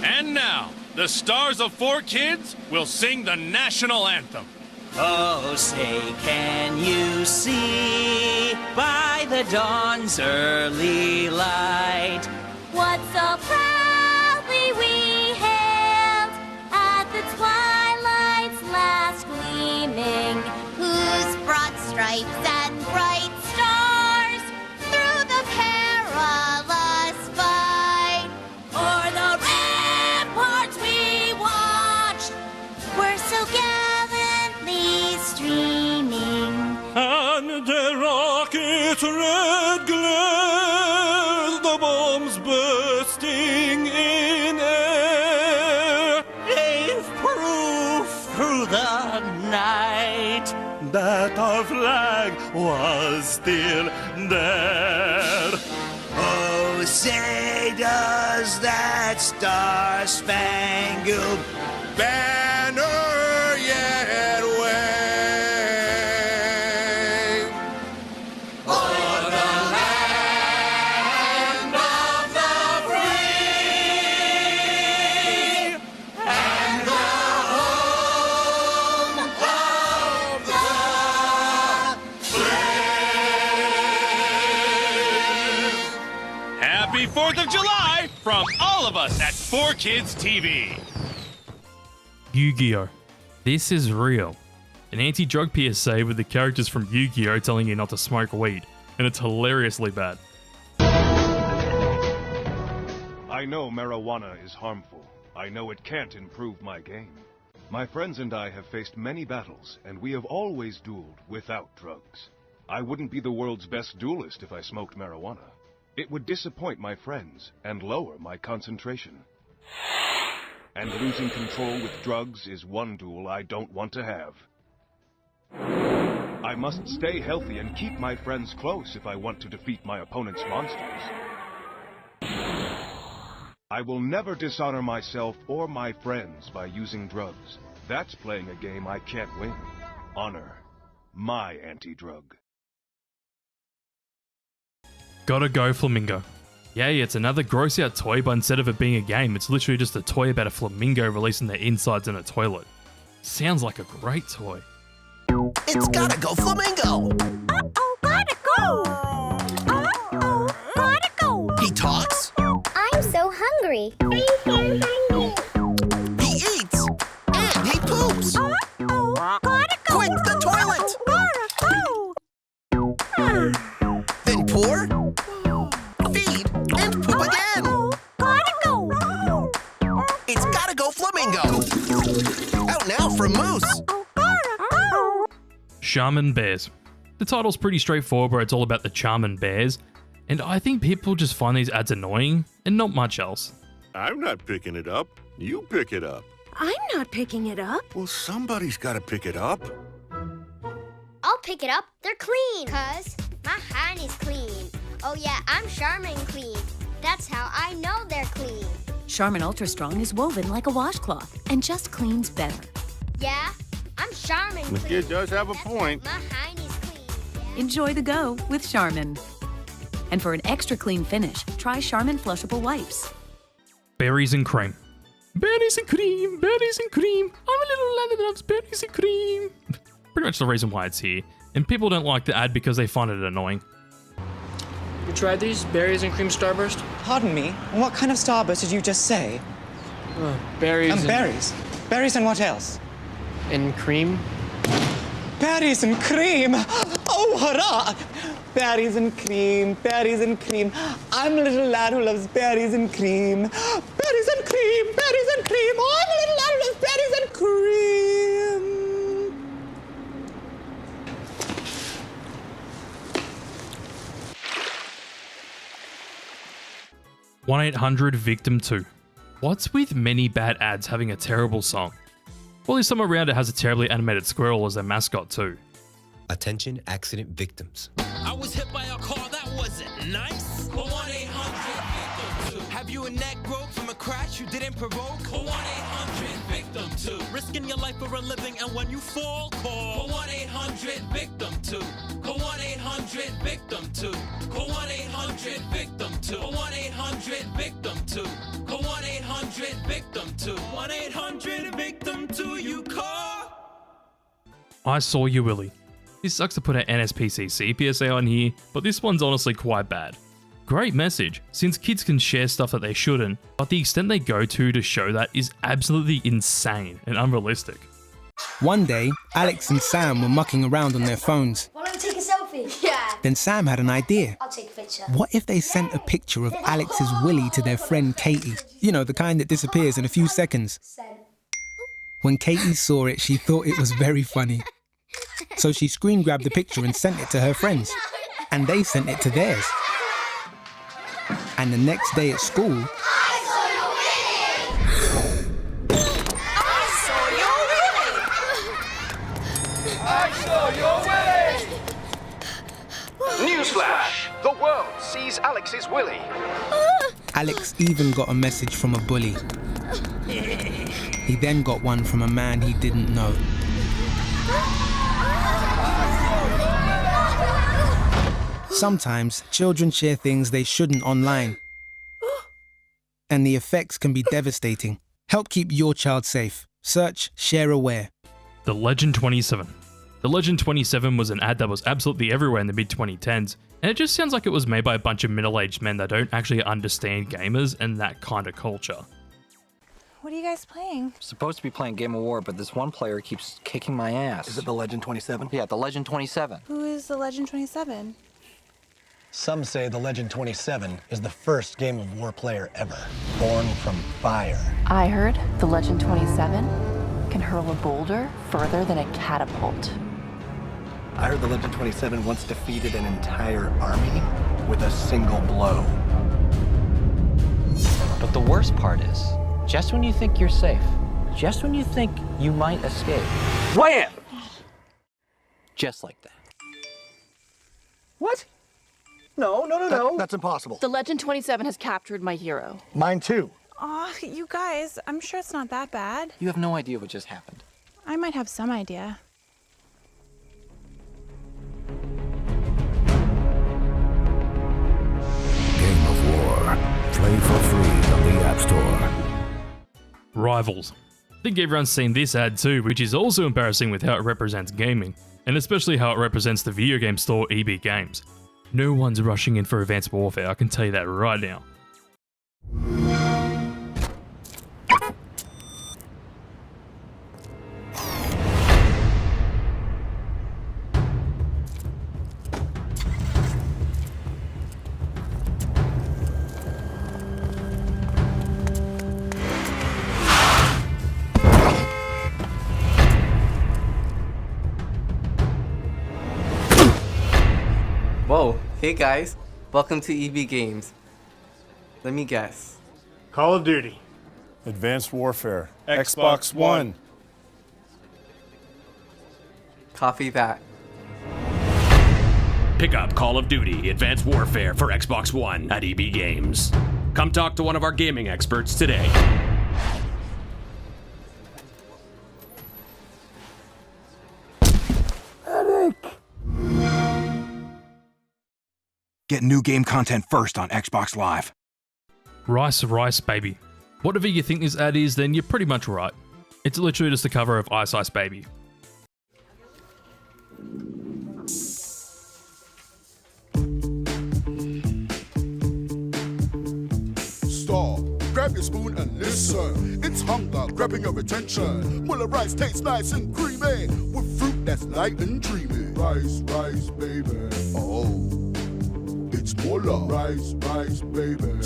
And now, the stars of 4 Kids will sing the national anthem. Oh, say, can you see by the dawn's early light What so proudly we hailed at the twilight's last gleaming, whose broad stripes and bright stars through the perilous fight o'er the ramparts we watched were so gallantly streaming. And the rocket's red glare, the bombs bursting in air, gave proof through the night that our flag was still there. Oh, say does that star-spangled banner yet wave o'er the land of the free and the home of the brave. Happy 4th of July from all of us at 4 Kids TV. Yu-Gi-Oh! This is real. An anti-drug PSA with the characters from Yu-Gi-Oh! Telling you not to smoke weed, and it's hilariously bad. I know marijuana is harmful. I know it can't improve my game. My friends and I have faced many battles, and we have always dueled without drugs. I wouldn't be the world's best duelist if I smoked marijuana. It would disappoint my friends and lower my concentration. And losing control with drugs is one duel I don't want to have. I must stay healthy and keep my friends close if I want to defeat my opponent's monsters. I will never dishonor myself or my friends by using drugs. That's playing a game I can't win. Honor my anti-drug. Gotta go Flamingo. Yay, it's another gross out toy, but instead of it being a game, it's literally just a toy about a flamingo releasing their insides in a toilet. Sounds like a great toy. It's gotta go Flamingo! Uh-oh, gotta go! Uh-oh, gotta go! He talks. I'm so hungry. He eats. And he poops. Uh-oh, gotta go! Quick, the toilet! Gotta go! Then pour, feed, and poop again! Gotta go! It's gotta go Flamingo! Out now from Moose! Charmin Bears. The title's pretty straightforward, where it's all about the Charmin Bears, and I think people just find these ads annoying and not much else. I'm not picking it up. You pick it up. I'm not picking it up. Well, somebody's got to pick it up. I'll pick it up. They're clean. 'Cause my hand is clean. Oh yeah, I'm Charmin clean. That's how I know they're clean. Charmin Ultra Strong is woven like a washcloth and just cleans better. Yeah, I'm Charmin The clean. kid does have a point. My hand is clean. Enjoy the go with Charmin. And for an extra clean finish, try Charmin Flushable Wipes. Berries and cream. Berries and cream, berries and cream. I'm a little lad that loves berries and cream. Pretty much the reason why it's here. And people don't like the ad because they find it annoying. You tried these berries and cream Starburst? Pardon me, what kind of Starburst did you just say? Berries and... berries. Berries and what else? And cream? Berries and cream! Oh, hurrah! Berries and cream, berries and cream. I'm a little lad who loves berries and cream. Berries berries and cream. Oh, I'm a little out of berries and cream. 1-800-VICTIM-2. What's with many bad ads having a terrible song? Well, there's some around it has a terribly animated squirrel as their mascot too. Attention accident victims. I was hit by a car that wasn't nice. Call 1-800-VICTIM-2. Have you a neck broke from a crash you didn't provoke? Call 1-800-VICTIM-2. Risking your life for a living, and when you fall, call 1-800-VICTIM-2. Call 1-800-VICTIM-2. Call 1-800-VICTIM-2. Call 1-800-VICTIM-2. Call 1-800-VICTIM-2. 1-800-VICTIM-2. You call. I Saw You Willie. This sucks to put an NSPCC PSA on here, but this one's honestly quite bad. Great message, since kids can share stuff that they shouldn't, but the extent they go to show that is absolutely insane and unrealistic. One day, Alex and Sam were mucking around on their phones. Why don't we take a selfie? Yeah. Then Sam had an idea. I'll take a picture. What if they sent a picture of Alex's willy to their friend Katie? You know, the kind that disappears in a few seconds. When Katie saw it, she thought it was very funny. So she screen grabbed the picture and sent it to her friends. And they sent it to theirs. And the next day at school, I saw your willy! Newsflash! The world sees Alex's willy. Alex even got a message from a bully. He then got one from a man he didn't know. Sometimes children share things they shouldn't online. And the effects can be devastating. Help keep your child safe. Search Share Aware. The Legend 27. The Legend 27 was an ad that was absolutely everywhere in the mid-2010s, and it just sounds like it was made by a bunch of middle-aged men that don't actually understand gamers and that kind of culture. What are you guys playing? Supposed to be playing Game of War, but this one player keeps kicking my ass. Is it the Legend 27? Yeah, the Legend 27. Who is the Legend 27? Some say the Legend 27 is the first Game of War player ever, born from fire. I heard the Legend 27 can hurl a boulder further than a catapult. I heard the Legend 27 once defeated an entire army with a single blow. But the worst part is, just when you think you're safe, just when you think you might escape, wham! Just like that. What? No. That's impossible. The Legend 27 has captured my hero. Mine too. Aw, you guys, I'm sure it's not that bad. You have no idea what just happened. I might have some idea. Game of War. Play for free on the App Store. Rivals. I think everyone's seen this ad too, which is also embarrassing with how it represents gaming, and especially how it represents the video game store EB Games. No one's rushing in for Advanced Warfare, I can tell you that right now. Whoa, hey guys, welcome to EB Games. Let me guess. Call of Duty. Advanced Warfare. Xbox One. Copy that. Pick up Call of Duty Advanced Warfare for Xbox One at EB Games. Come talk to one of our gaming experts today. Get new game content first on Xbox Live. Rice, baby. Whatever you think this ad is, then you're pretty much right. It's literally just a cover of Ice, Baby. Stop, grab your spoon and listen. It's hunger grabbing your attention. Muller rice tastes nice and creamy with fruit that's light and dreamy. Rice, baby. Oh, it's Muller. Rice, baby.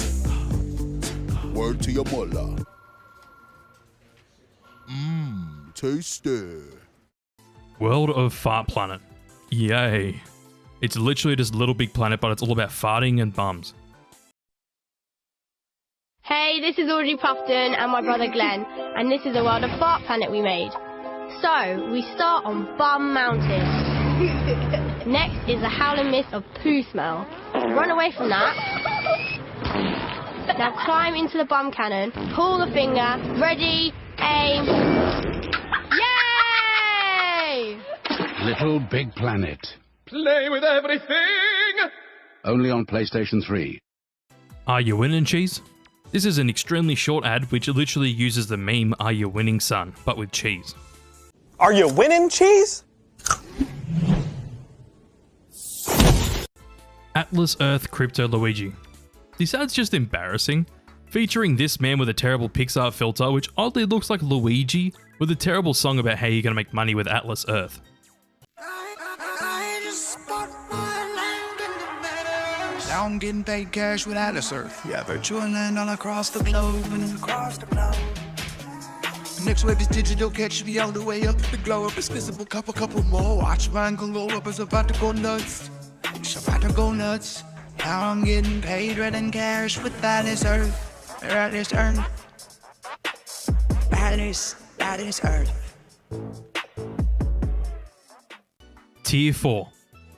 Word to your Muller. tasty. World of Fart Planet. Yay. It's literally just Little Big Planet, but it's all about farting and bums. Hey, this is Audrey Puffton and my brother Glenn, and this is a World of Fart Planet we made. So, we start on Bum Mountain. Next is the howling mist of poo smell. Run away from that. Now climb into the bum cannon, pull the finger, ready, aim. Yay! Little Big Planet. Play with everything! Only on PlayStation 3. Are you winning, cheese? This is an extremely short ad which literally uses the meme "Are you winning, son?" but with cheese. Are you winning, cheese? Atlas Earth Crypto Luigi. This ad's just embarrassing, featuring this man with a terrible Pixar filter which oddly looks like Luigi with a terrible song about how you're gonna make money with Atlas Earth. Now I'm getting paid cash with Atlas Earth. Yeah, virtual land all across the globe and across the globe. Next wave is digital, catch me all the way up the globe. It's visible, couple more. Watch mine go up, it's about to go nuts. It's about to go nuts. Now I'm getting paid red and cash with Atlas Earth. Atlas Earth. Atlas Earth. Tier 4.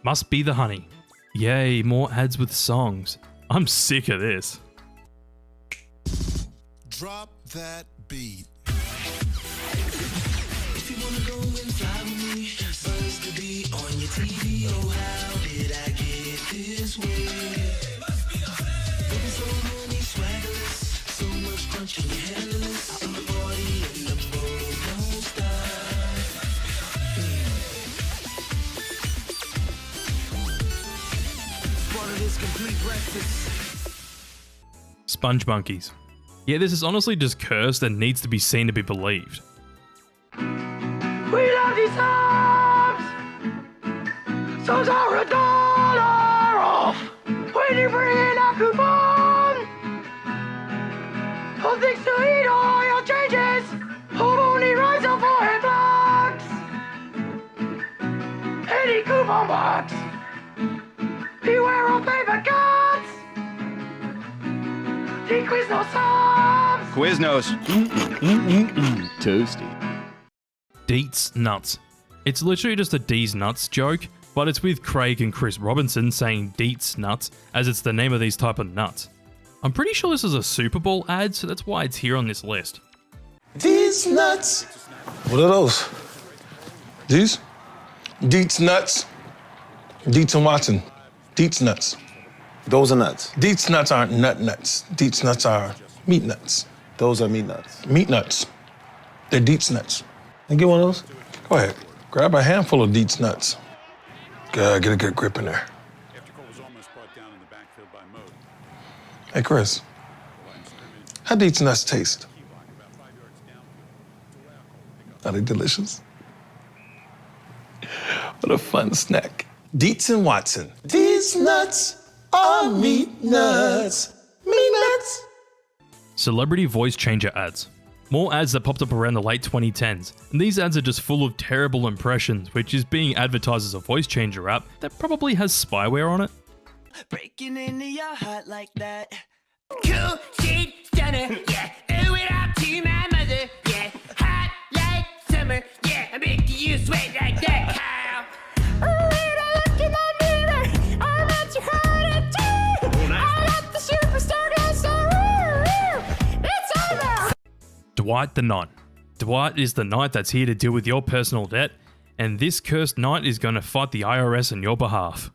Must be the honey. Yay, more ads with songs. I'm sick of this. Drop that beat. If you wanna go and fly with me, buzz the beat on your TV. Oh, how did I get this way? Baby, so many swaggerless, so much crunch in your handleless. In the party and the boat don't stop. Part of this complete breakfast. Sponge monkeys. Yeah, this is honestly just cursed and needs to be seen to be believed. We love these songs! Songs are $1 off when you bring in a coupon. All things to eat, all your changes. Home only rides on 4 blocks. Any coupon box. Beware of paper cuts. The Quiznos subs. Quiznos. Toasty. Deets Nuts. It's literally just a D's Nuts joke, but it's with Craig and Chris Robinson saying Deets Nuts as it's the name of these type of nuts. I'm pretty sure this is a Super Bowl ad, so that's why it's here on this list. These nuts. What are those? These? Deets nuts. Deets and Watson. Deets nuts. Those are nuts. Deets nuts aren't nuts. Deets nuts are meat nuts. Those are meat nuts. Meat nuts. They're Deets nuts. And get one of those. Go ahead. Grab a handful of Deets nuts. Get a good grip in there. Hey, Chris. How Deets nuts taste? Are they delicious? What a fun snack. Deets and Watson. These nuts are meat nuts. Meat nuts. Celebrity voice changer ads. More ads that popped up around the late 2010s, and these ads are just full of terrible impressions, which is being advertised as a voice changer app that probably has spyware on it. Breaking into your heart like that. Cool, shade, stunner, yeah. Owe it out to my mother, yeah. Hot like summer, yeah. I make you sweat like that, Kyle. Dwight the Knight. Dwight is the knight that's here to deal with your personal debt, and this cursed knight is going to fight the IRS on your behalf.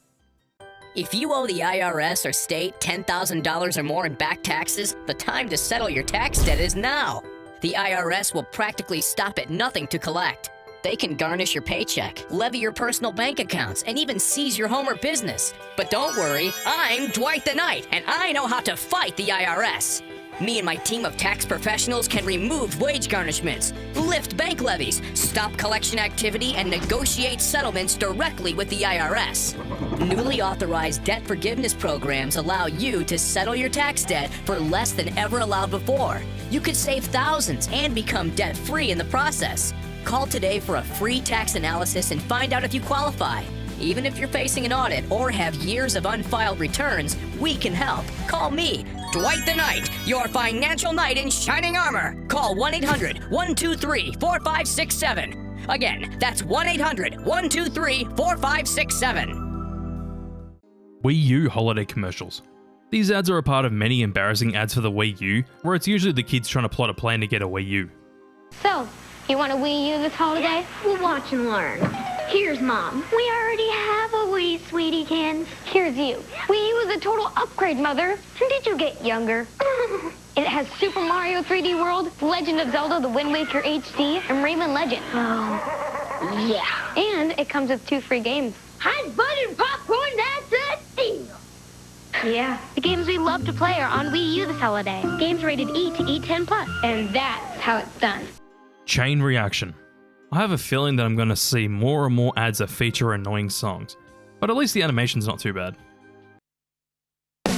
If you owe the IRS or state $10,000 or more in back taxes, the time to settle your tax debt is now. The IRS will practically stop at nothing to collect. They can garnish your paycheck, levy your personal bank accounts, and even seize your home or business. But don't worry, I'm Dwight the Knight, and I know how to fight the IRS. Me and my team of tax professionals can remove wage garnishments, lift bank levies, stop collection activity, and negotiate settlements directly with the IRS. Newly authorized debt forgiveness programs allow you to settle your tax debt for less than ever allowed before. You could save thousands and become debt-free in the process. Call today for a free tax analysis and find out if you qualify. Even if you're facing an audit or have years of unfiled returns, we can help. Call me, Dwight the Knight, your financial knight in shining armor. Call 1-800-123-4567. Again, that's 1-800-123-4567. Wii U holiday commercials. These ads are a part of many embarrassing ads for the Wii U, where it's usually the kids trying to plot a plan to get a Wii U. So, you want a Wii U this holiday? We'll watch and learn. Here's Mom. We already have a Wii, Sweetiekins. Here's you. Wii U is a total upgrade, Mother. And did you get younger? It has Super Mario 3D World, Legend of Zelda, The Wind Waker HD, and Rayman Legend. Oh, yeah. And it comes with 2 free games. Hot button popcorn, that's a deal. Yeah, the games we love to play are on Wii U this holiday. Games rated E to E10+. And that's how it's done. Chain reaction. I have a feeling that I'm going to see more and more ads that feature annoying songs, but at least the animation's not too bad. You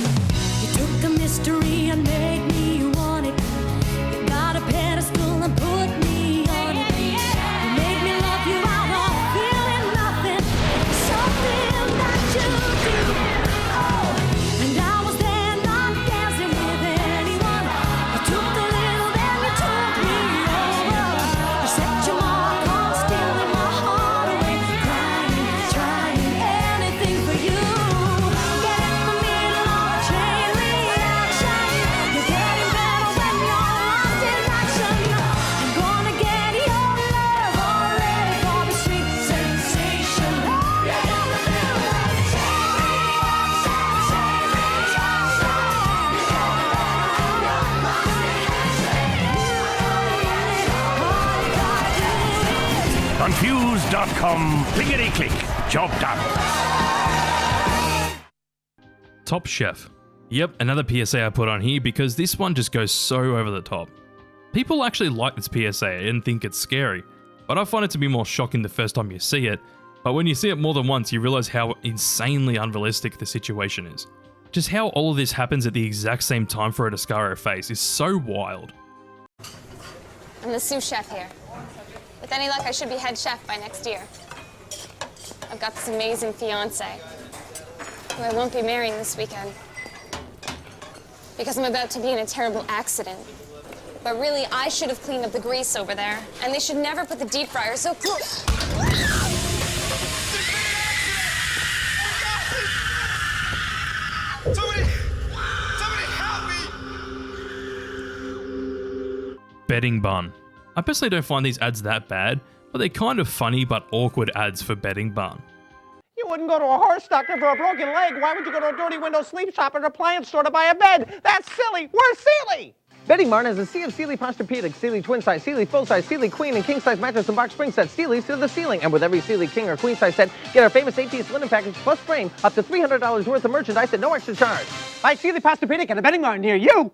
took a mystery and made me want it. You got a pedestal and put me on it. You made me love you out of feeling nothing. Something that you do. Oh, and I was there not dancing with anyone. You took a little, then you took me over. You set your mark on stealing my heart away. Crying, trying anything for you. Get in the middle of a chain reaction. You're getting better when you're lost in action. I'm gonna get your love all ready for the sweet sensation. You're gonna feel that chain Confused.com. Clickety click. Job done. Top Chef. Yep, another PSA I put on here because this one just goes so over the top. People actually like this PSA and think it's scary, but I find it to be more shocking the first time you see it, but when you see it more than once you realize how insanely unrealistic the situation is. Just how all of this happens at the exact same time for a Descaro face is so wild. I'm the sous chef here. With any luck, I should be head chef by next year. I've got this amazing fiance, who I won't be marrying this weekend, because I'm about to be in a terrible accident. But really, I should have cleaned up the grease over there, and they should never put the deep fryer so close. Somebody help me! Betting Barn. I personally don't find these ads that bad, but they're kind of funny but awkward ads for Betting Barn. You wouldn't go to a horse doctor for a broken leg. Why would you go to a dirty window sleep shop or an appliance store to buy a bed? That's silly. We're Sealy. Betting Barn has a sea of Sealy Posturepedic, Sealy Twin Size, Sealy Full Size, Sealy Queen, and King Size mattress and box spring set. Sealy's to the ceiling. And with every Sealy King or Queen Size set, get our famous 8-piece linen package plus frame up to $300 worth of merchandise at no extra charge. Buy Sealy Posturepedic at a Betting Barn near you.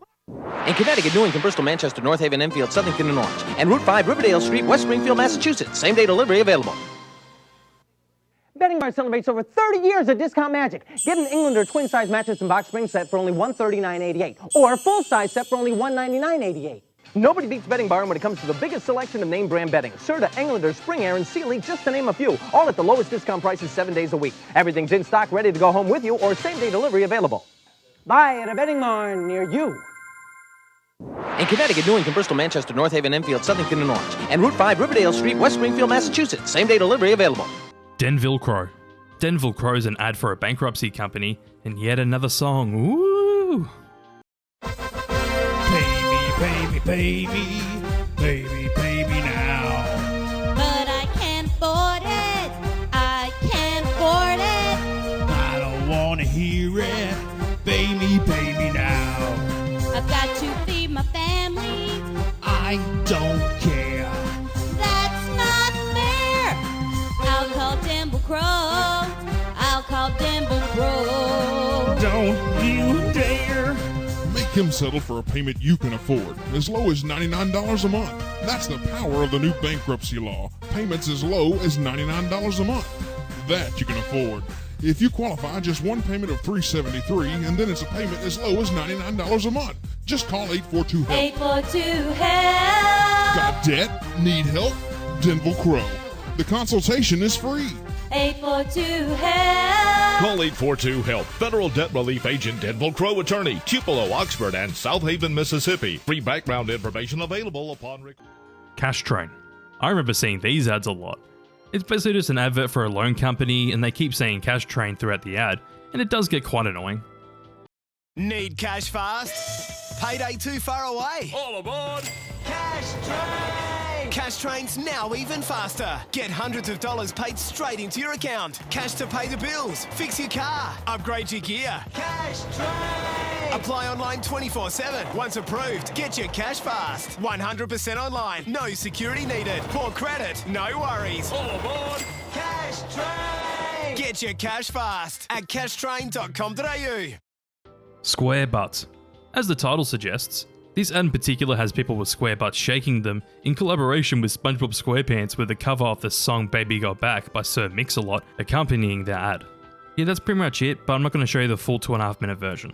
In Connecticut, Newington, Bristol, Manchester, North Haven, Enfield, Southington, and Orange. And Route 5, Riverdale Street, West Springfield, Massachusetts. Same-day delivery available. Betting Barn celebrates over 30 years of discount magic. Get an Englander twin-size mattress and box spring set for only $139.88, or a full-size set for only $199.88. Nobody beats Betting Barn when it comes to the biggest selection of name brand bedding. Serta, Englander, Spring Air, and Sealy, just to name a few. All at the lowest discount prices 7 days a week. Everything's in stock, ready to go home with you, or same-day delivery available. Buy at a Betting Barn near you. In Connecticut, Newington, Bristol, Manchester, North Haven, Enfield, Southington, and Orange. And Route 5, Riverdale Street, West Springfield, Massachusetts. Same-day delivery available. Denville Crow. Denville Crow's an ad for a bankruptcy company, and yet another song. Woo! Pay me, pay me now. But I can't afford it. I can't afford it. I don't want to hear it. Pay me now. I've got to feed my family. I don't care. That's not fair. I'll call Dimple Crow. I'll call Dimple Crow. Don't you dare make him settle for a payment you can afford, as low as $99 a month. That's the power of the new bankruptcy law. Payments as low as $99 a month. That you can afford. If you qualify, just one payment of $373, and then it's a payment as low as $99 a month. Just call 842-HELP. 842-HELP. Got debt? Need help? Denville Crow. The consultation is free. 842-HELP. Call 842-HELP. Federal Debt Relief Agent Denville Crow Attorney, Tupelo, Oxford, and South Haven, Mississippi. Free background information available upon request. Cash Train. I remember seeing these ads a lot. It's basically just an advert for a loan company, and they keep saying Cash Train throughout the ad, and it does get quite annoying. Need cash fast? Payday too far away? All aboard! Cash Train! Cash Train's now even faster. Get hundreds of dollars paid straight into your account. Cash to pay the bills, fix your car, upgrade your gear. Cash Train! Apply online 24/7. Once approved, get your cash fast. 100% online. No security needed. Poor credit. No worries. All aboard! Cash Train! Get your cash fast at cashtrain.com.au. Square butts. As the title suggests, this ad in particular has people with square butts shaking them in collaboration with SpongeBob SquarePants, with the cover of the song Baby Got Back by Sir Mix-a-Lot accompanying their ad. Yeah, that's pretty much it, but I'm not going to show you the full 2.5 minute version.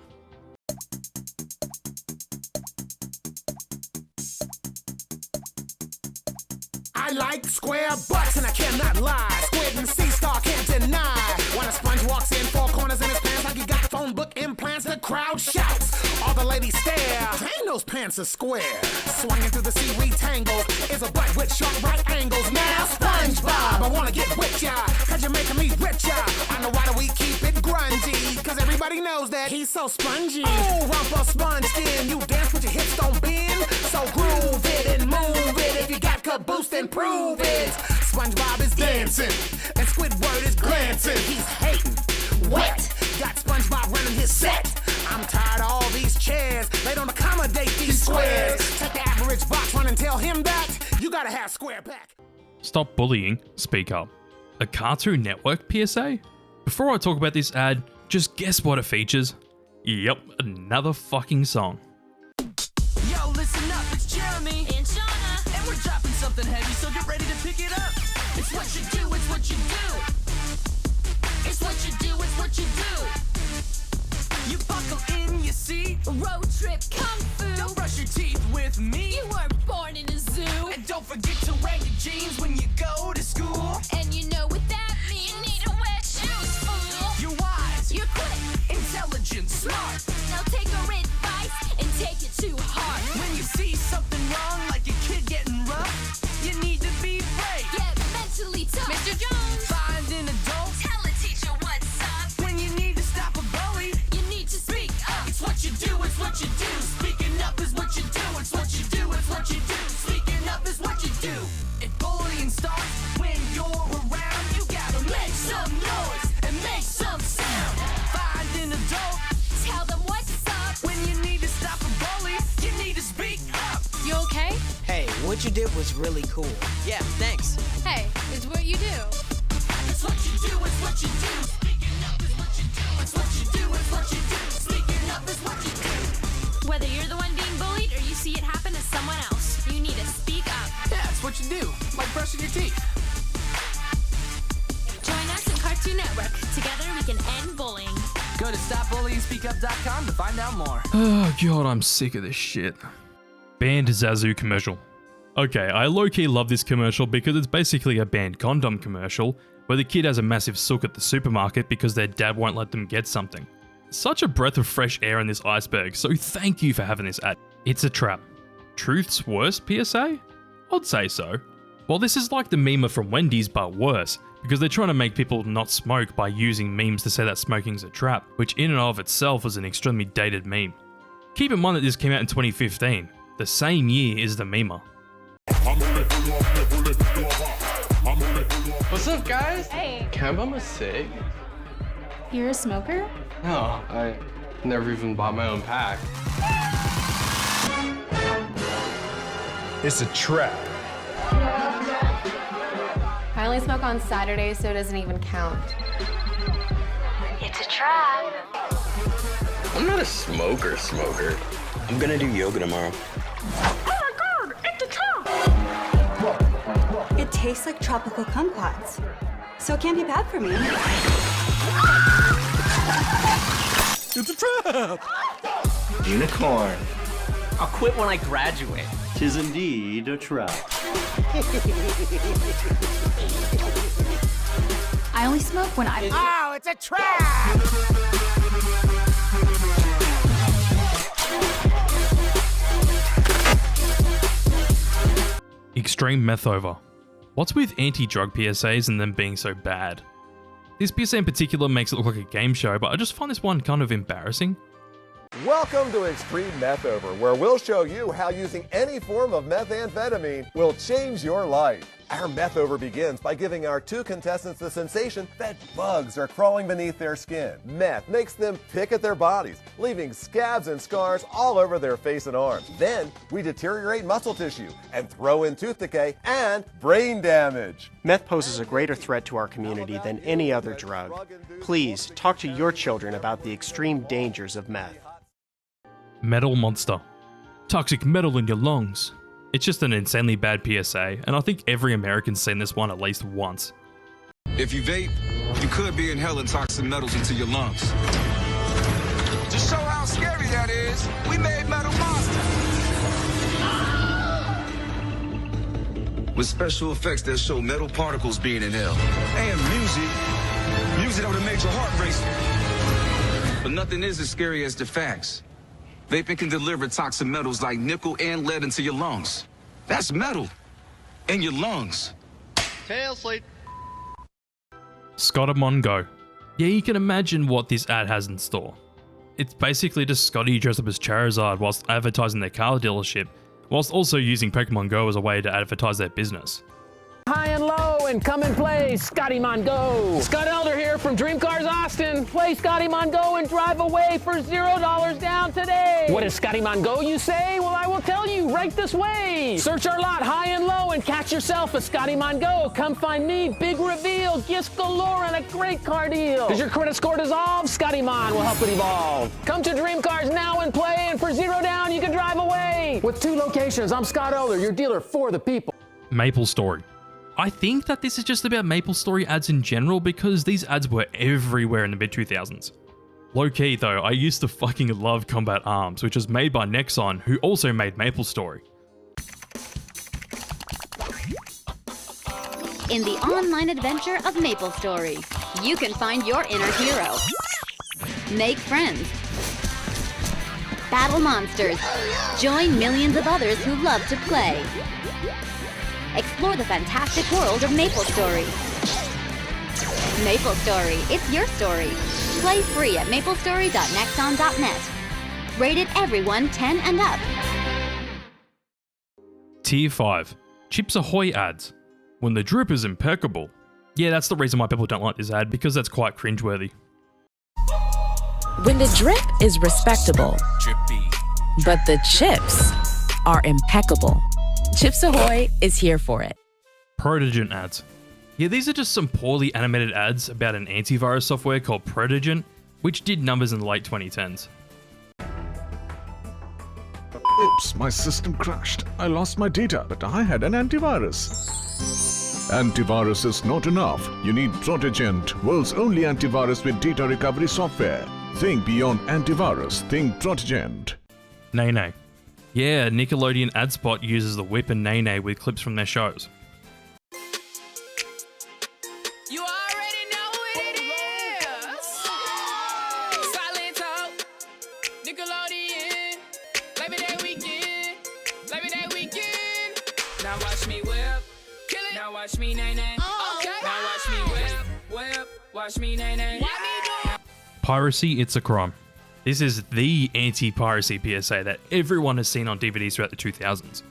I like square butts and I cannot lie. Squid and Sea Star can't deny. When a sponge walks in, 4 corners in his pants like he got phone book implants, the crowd shouts. All the ladies stare. Dang, those pants are square. Swinging through the seaweed tangles is a butt with sharp right angles. Now, SpongeBob, I wanna get with ya, cause you're making me richer. I know why do we keep it grungy, cause everybody knows that he's so spongy. Oh, rumpa sponge skin, you dance with your hips don't bend. So groove it and move it. If you got caboose, then prove it. SpongeBob is dancing, and Squidward is glancing. He's hating, wet. Got SpongeBob running his set. I'm tired of all these chairs. They don't accommodate these squares. Take the average box run and tell him that you gotta have square back. Stop bullying, speak up. A Cartoon Network PSA? Before I talk about this ad, just guess what it features? Yep, another fucking song. Yo, listen up, it's Jeremy and Shauna, and we're dropping something heavy, so get ready to pick it up. It's what you do, it's what you do. It's what you do, it's what you do. You buckle in your seat. Road trip kung fu. Don't brush your teeth with me. You weren't born in a zoo. And don't forget to wear your jeans when you go to school. And you know what that means. You need to wear shoes, fool. You're wise. You're quick. Intelligent. Smart. Now take our advice and take it to heart. When you see something wrong, like a kid getting rough, you need to be brave. Get mentally tough. Mr. Jones. Find an adult. Tell a teacher what's up. When you need to stop a bully, you need to speak up. It's what you do, it's what you do. Speaking up is what you do. It's what you do, it's what you do. Speaking up is what you do. If bullying starts when you're around, you gotta make some noise and make some sound. Find an adult. Tell them what's up. When you need to stop a bully, you need to speak up. You okay? Hey, what you did was really cool. Yeah, thanks. Hey, it's what you do. It's what you do, it's what you do. Speaking up is what you do. It's what you do, it's what you do. Speaking up is what you do. Whether you're the one being bullied or you see it happen to someone else, you need to speak up. Yeah, it's what you do. Like brushing your teeth. Join us in Cartoon Network. Together we can end bullying. Go to stopbullying.speakup.com to find out more. Oh god, I'm sick of this shit. Banned Zazu commercial. Okay, I low-key love this commercial because it's basically a banned condom commercial where the kid has a massive sook at the supermarket because their dad won't let them get something. Such a breath of fresh air in this iceberg, so thank you for having this ad. It's a trap. Truth's worst PSA? I'd say so. Well, this is like the meme from Wendy's but worse, because they're trying to make people not smoke by using memes to say that smoking's a trap, which in and of itself is an extremely dated meme. Keep in mind that this came out in 2015, the same year as the memer. What's up, guys? Hey. Can I bum a cig? You're a smoker? No, I never even bought my own pack. It's a trap. I only smoke on Saturdays, so it doesn't even count. It's a trap. I'm not a smoker. I'm gonna do yoga tomorrow. Oh my god, it's a trap! It tastes like tropical kumquats, so it can't be bad for me. It's a trap! Unicorn. I'll quit when I graduate. 'Tis indeed a trap. I only smoke when I... Oh, it's a trap! Extreme meth over. What's with anti-drug PSAs and them being so bad? This PSA in particular makes it look like a game show, but I just find this one kind of embarrassing. Welcome to Extreme Meth Over, where we'll show you how using any form of methamphetamine will change your life. Our Meth Over begins by giving our two contestants the sensation that bugs are crawling beneath their skin. Meth makes them pick at their bodies, leaving scabs and scars all over their face and arms. Then we deteriorate muscle tissue and throw in tooth decay and brain damage. Meth poses a greater threat to our community than any other drug. Please talk to your children about the extreme dangers of meth. Metal monster. Toxic metal in your lungs. It's just an insanely bad PSA, and I think every American's seen this one at least once. If you vape, you could be inhaling toxic metals into your lungs. To show how scary that is, we made Metal Monster. With special effects that show metal particles being inhaled. And music that would make your heart race. But nothing is as scary as the facts. Vaping can deliver toxic metals like nickel and lead into your lungs. That's metal in your lungs. Tail sleep. Scott Amon Go. Yeah, you can imagine what this ad has in store. It's basically just Scotty dressed up as Charizard whilst advertising their car dealership, whilst also using Pokemon Go as a way to advertise their business. High and low and come and play Scotty Mon Go. Scott Elder here from Dream Cars Austin. Play Scotty Mon Go and drive away for $0 down today. What is Scotty Mon Go, you say? Well, I will tell you right this way. Search our lot high and low and catch yourself a Scotty Mon Go. Come find me, big reveal, gifts galore, and a great car deal. Does your credit score dissolve? Scotty Mon will help it evolve. Come to Dream Cars now and play, and for $0 down, you can drive away. With 2 locations, I'm Scott Elder, your dealer for the people. Maple Story. I think that this is just about MapleStory ads in general because these ads were everywhere in the mid-2000s. Low-key though, I used to fucking love Combat Arms, which was made by Nexon, who also made MapleStory. In the online adventure of MapleStory, you can find your inner hero, make friends, battle monsters, join millions of others who love to play. Explore the fantastic world of MapleStory. MapleStory, it's your story. Play free at maplestory.nexon.net. Rated everyone 10 and up. Tier 5. Chips Ahoy ads. When the drip is impeccable. Yeah, that's the reason why people don't like this ad, because that's quite cringeworthy. When the drip is respectable, but the chips are impeccable. Chips Ahoy is here for it. Protogent ads. Yeah, these are just some poorly animated ads about an antivirus software called Protogent, which did numbers in the late 2010s. Oops, my system crashed. I lost my data, but I had an antivirus. Antivirus is not enough. You need Protogent, world's only antivirus with data recovery software. Think beyond antivirus, think Protogent. Nay. Yeah, Nickelodeon ad spot uses the whip and Nay with clips from their shows. You already know what it is. Silent Talk, Nickelodeon, Labor Day weekend. Now watch me whip, kill it. Now watch me nay. Okay. Now watch me whip, watch me nay. Piracy, it's a crime. This is the anti-piracy PSA that everyone has seen on DVDs throughout the 2000s.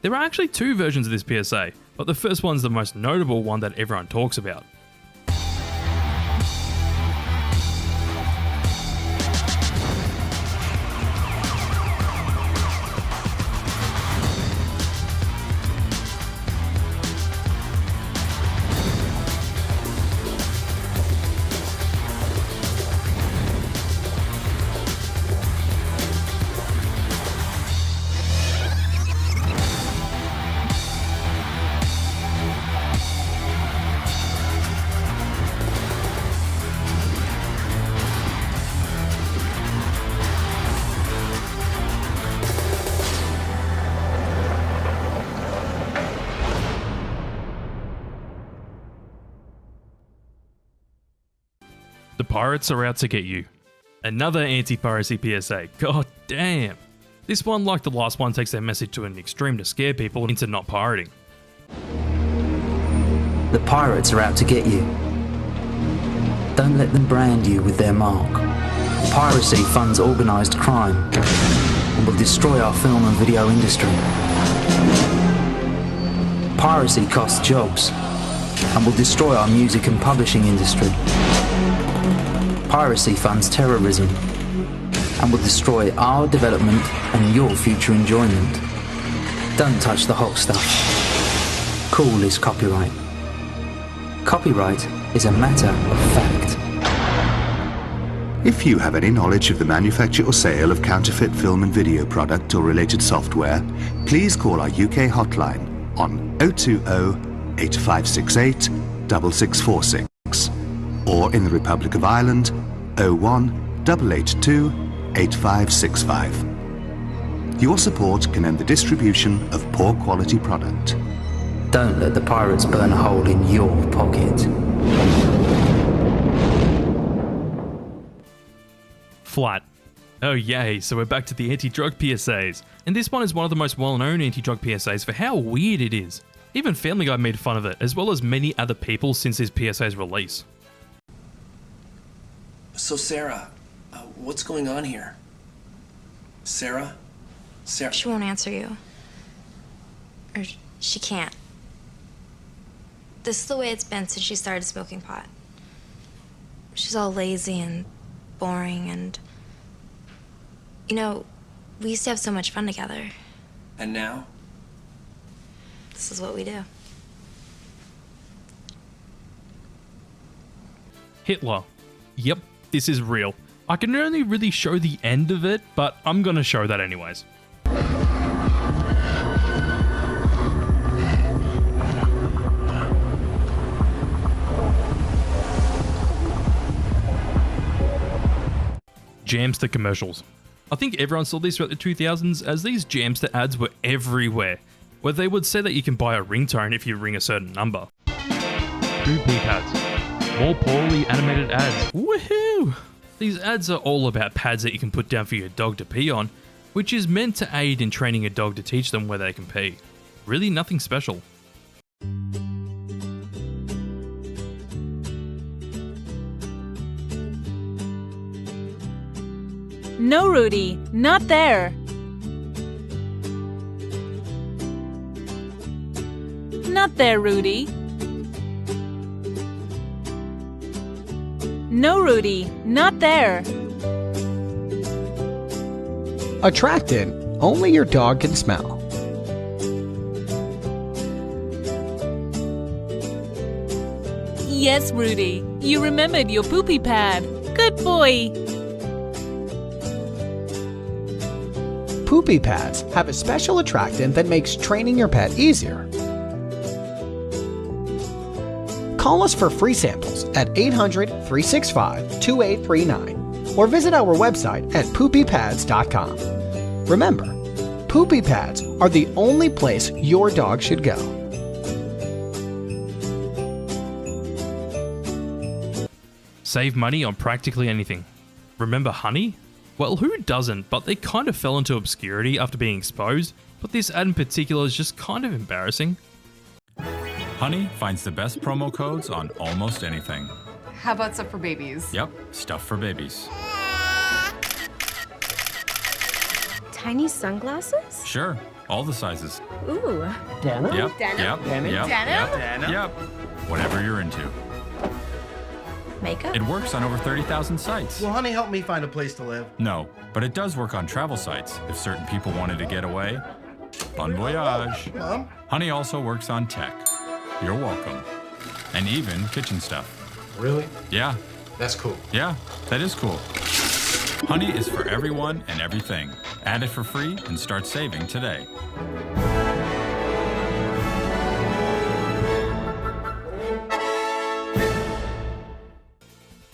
There are actually 2 versions of this PSA, but the first one's the most notable one that everyone talks about. pirates are out to get you. Another anti-piracy PSA. God damn. This one, like the last one, takes their message to an extreme to scare people into not pirating. The pirates are out to get you. Don't let them brand you with their mark. Piracy funds organised crime and will destroy our film and video industry. Piracy costs jobs and will destroy our music and publishing industry. Piracy funds terrorism and will destroy our development and your future enjoyment. Don't touch the hot stuff. Cool is copyright. Copyright is a matter of fact. If you have any knowledge of the manufacture or sale of counterfeit film and video product or related software, please call our UK hotline on 020-8568-6646 or in the Republic of Ireland 01-882-8565. Your support can end the distribution of poor quality product. Don't let the pirates burn a hole in your pocket. Flat. Oh yay, so we're back to the anti-drug PSAs. And this one is one of the most well-known anti-drug PSAs for how weird it is. Even Family Guy made fun of it, as well as many other people since his PSA's release. So Sarah, what's going on here? Sarah? Sarah? She won't answer you. Or she can't. This is the way it's been since she started smoking pot. She's all lazy and boring and... You know, we used to have so much fun together. And now? This is what we do. Hitler. Yep, this is real. I can only really show the end of it, but I'm gonna show that anyways. Jamster commercials. I think everyone saw these throughout the 2000s, as these Jamster ads were everywhere, where they would say that you can buy a ringtone if you ring a certain number. Poo-pee pads. More poorly animated ads. Woohoo! These ads are all about pads that you can put down for your dog to pee on, which is meant to aid in training a dog to teach them where they can pee. Really nothing special. No, Rudy, not there. Not there, Rudy. No, Rudy, not there. Attractant only your dog can smell. Yes, Rudy, you remembered your poopy pad. Good boy. Poopy pads have a special attractant that makes training your pet easier. Call us for free samples at 800-365-2839 or visit our website at poopypads.com. Remember, poopy pads are the only place your dog should go. Save money on practically anything. Remember honey? Well, who doesn't, but they kind of fell into obscurity after being exposed, but this ad in particular is just kind of embarrassing. Honey finds the best promo codes on almost anything. How about stuff for babies? Yep, stuff for babies. Tiny sunglasses? Sure, all the sizes. Ooh. Denim? Yep, Denim? yep, Denim? yep, Denim? yep, yep. Whatever you're into. Makeup? It works on over 30,000 sites. Will honey help me find a place to live? No, but it does work on travel sites if certain people wanted to get away. Bon voyage. Mom? Honey also works on tech. You're welcome. And even kitchen stuff. Really? Yeah. That's cool. Yeah, that is cool. Honey is for everyone and everything. Add it for free and start saving today.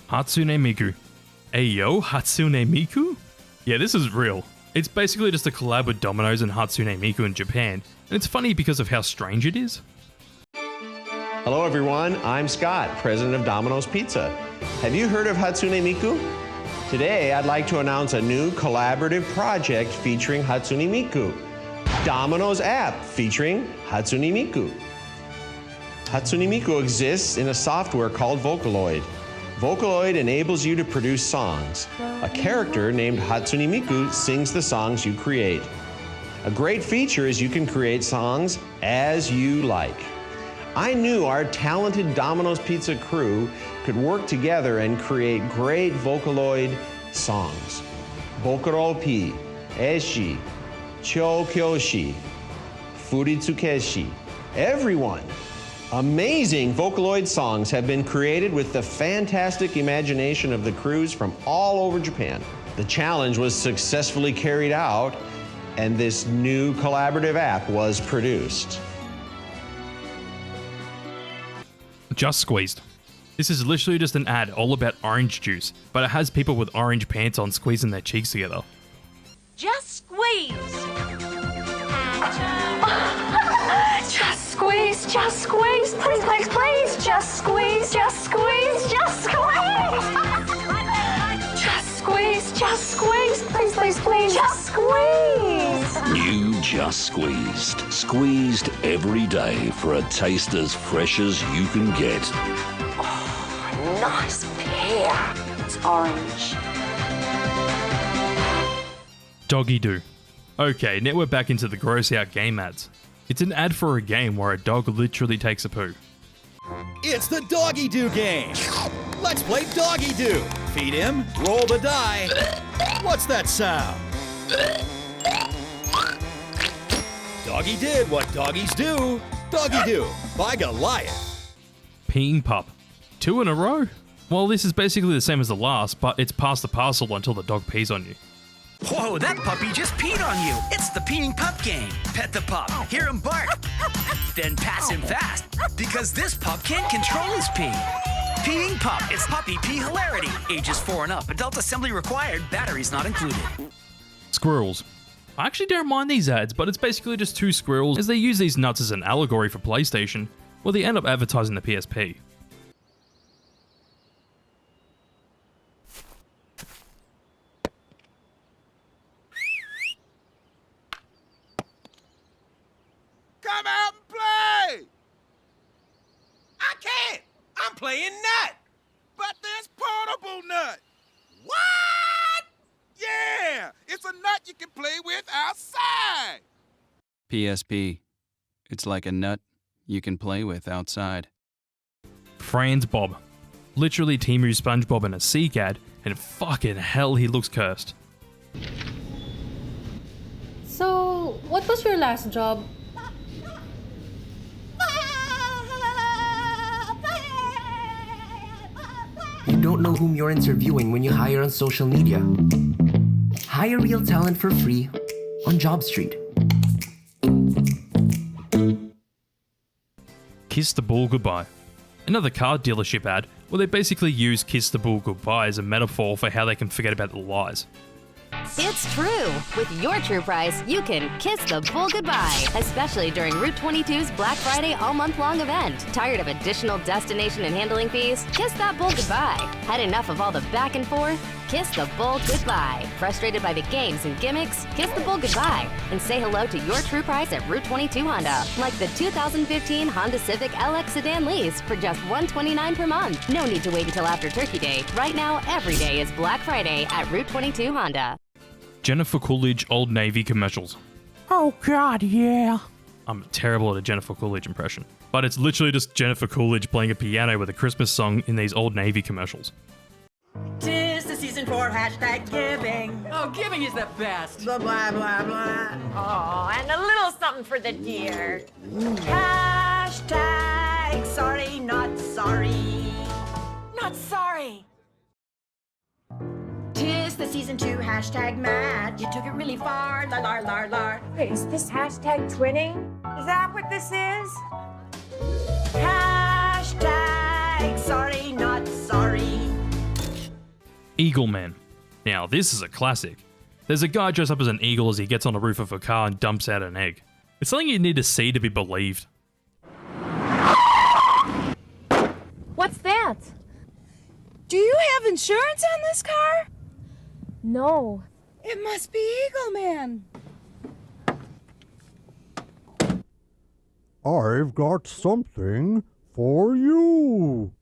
Hatsune Miku. Ayo, Hatsune Miku? Yeah, this is real. It's basically just a collab with Domino's and Hatsune Miku in Japan, and it's funny because of how strange it is. Hello everyone, I'm Scott, president of Domino's Pizza. Have you heard of Hatsune Miku? Today, I'd like to announce a new collaborative project featuring Hatsune Miku. Domino's app featuring Hatsune Miku. Hatsune Miku exists in a software called Vocaloid. Vocaloid enables you to produce songs. A character named Hatsune Miku sings the songs you create. A great feature is you can create songs as you like. I knew our talented Domino's Pizza crew could work together and create great Vocaloid songs. Bokaropi, Eshi, Chokyoshi, Furitsukeshi, everyone. Amazing Vocaloid songs have been created with the fantastic imagination of the crews from all over Japan. The challenge was successfully carried out, and this new collaborative app was produced. Just Squeezed. This is literally just an ad all about orange juice, but it has people with orange pants on squeezing their cheeks together. Just squeeze. Just squeeze, just squeeze. Please, please, please. Just squeeze, just squeeze, just squeeze. Just squeeze, just squeeze. Please, please, please. Just squeeze. New Just Squeezed. Squeezed every day for a taste as fresh as you can get. Nice pear. It's orange. Doggy Doo. Okay, now we're back into the gross out game ads. It's an ad for a game where a dog literally takes a poo. It's the Doggy Doo game. Let's play Doggy Doo. Feed him, roll the die. What's that sound? Doggy did what doggies do. Doggy Doo by Goliath. Peeing pup. 2 in a row? Well, this is basically the same as the last, but it's pass the parcel until the dog pees on you. Whoa, that puppy just peed on you. It's the peeing pup game. Pet the pup, hear him bark, then pass him fast, because this pup can't control his pee. Peeing pup, it's puppy pee hilarity. Ages 4 and up, adult assembly required, batteries not included. Squirrels. I actually don't mind these ads, but it's basically just 2 squirrels as they use these nuts as an allegory for PlayStation, where they end up advertising the PSP. Come out and play! I can't! I'm playing Nut! But there's Portable Nut! What? Yeah! It's a nut you can play with outside! PSP. It's like a nut you can play with outside. Franz Bob. Literally Temu SpongeBob in a Seek ad, and fucking hell he looks cursed. So, what was your last job? You don't know whom you're interviewing when you hire on social media. Hire real talent for free on Job Street. Kiss the Bull Goodbye. Another car dealership ad where they basically use Kiss the Bull Goodbye as a metaphor for how they can forget about the lies. It's true! With your true price, you can kiss the bull goodbye, especially during Route 22's Black Friday all-month-long event. Tired of additional destination and handling fees? Kiss that bull goodbye. Had enough of all the back and forth? Kiss the bull goodbye. Frustrated by the games and gimmicks? Kiss the bull goodbye and say hello to your true price at Route 22 Honda, like the 2015 Honda Civic LX sedan lease for just $129 per month. No need to wait until after Turkey Day. Right now, every day is Black Friday at Route 22 Honda. Jennifer Coolidge Old Navy commercials. Oh god, yeah. I'm terrible at a Jennifer Coolidge impression, but it's literally just Jennifer Coolidge playing a piano with a Christmas song in these Old Navy commercials. Tis the season for hashtag giving. Oh, giving is the best. Blah, blah, blah, blah. Oh, and a little something for the dear. Hashtag sorry, not sorry. Not sorry. Tis the season 2 hashtag mad. You took it really far, la lar lar lar. Wait, is this hashtag twinning? Is that what this is? Hashtag sorry, not sorry. Eagle Man. Now, this is a classic. There's a guy dressed up as an eagle as he gets on the roof of a car and dumps out an egg. It's something you need to see to be believed. What's that? Do you have insurance on this car? No. It must be Eagle Man. I've got something for you.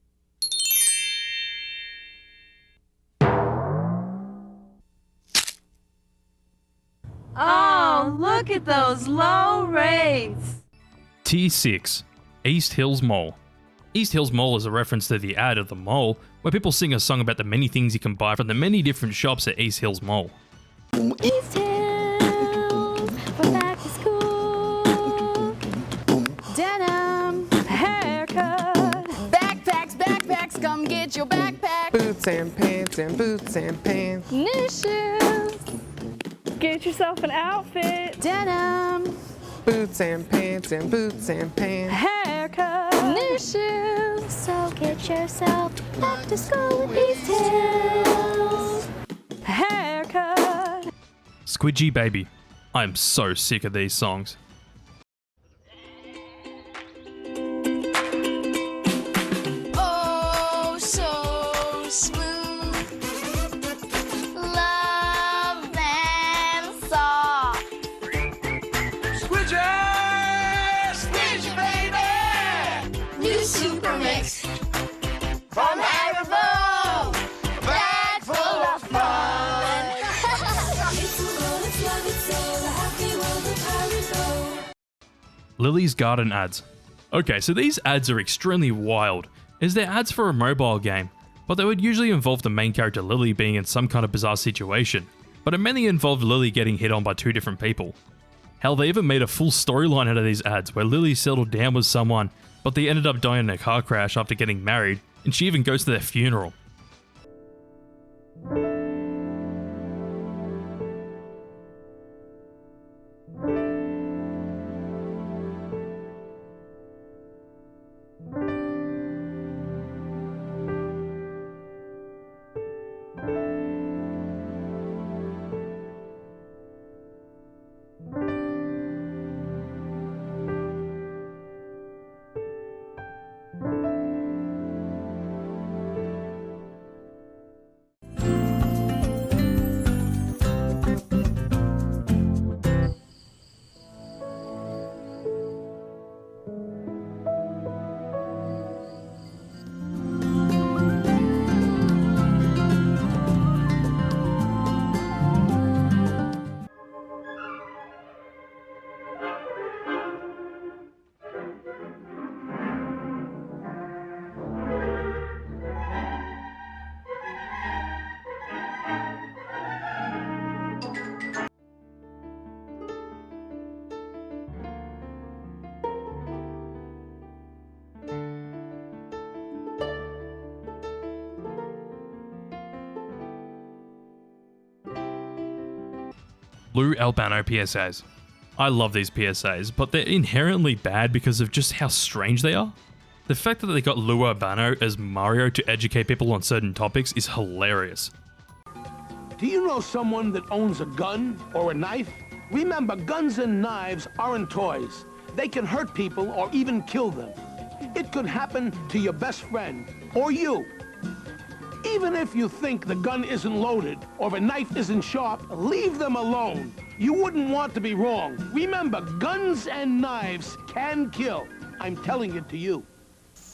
Oh, look at those low rates. T6, East Hills Mall. East Hills Mall is a reference to the ad of the mall, where people sing a song about the many things you can buy from the many different shops at East Hills Mall. East Hills for back to school. Denim, haircut, backpacks, come get your backpack. Boots and pants. New shoes. Get yourself an outfit. Denim, Boots and pants. haircut, new shoes. So get yourself back to school with East Hills. Haircut. Squidgy Baby. I'm so sick of these songs. Oh, so smooth, love and soft. Squidgy, baby! New Super Mix from Haribo, bag full of fun. Lily's Garden ads. Okay, so these ads are extremely wild, as they're ads for a mobile game, but they would usually involve the main character Lily being in some kind of bizarre situation, but it mainly involved Lily getting hit on by two different people. Hell, they even made a full storyline out of these ads where Lily settled down with someone, but they ended up dying in a car crash after getting married, and she even goes to their funeral. Lou Albano PSAs. I love these PSAs, but they're inherently bad because of just how strange they are. The fact that they got Lou Albano as Mario to educate people on certain topics is hilarious. Do you know someone that owns a gun or a knife? Remember, guns and knives aren't toys. They can hurt people or even kill them. It could happen to your best friend or you. Even if you think the gun isn't loaded or the knife isn't sharp, leave them alone. You wouldn't want to be wrong. Remember, guns and knives can kill. I'm telling it to you.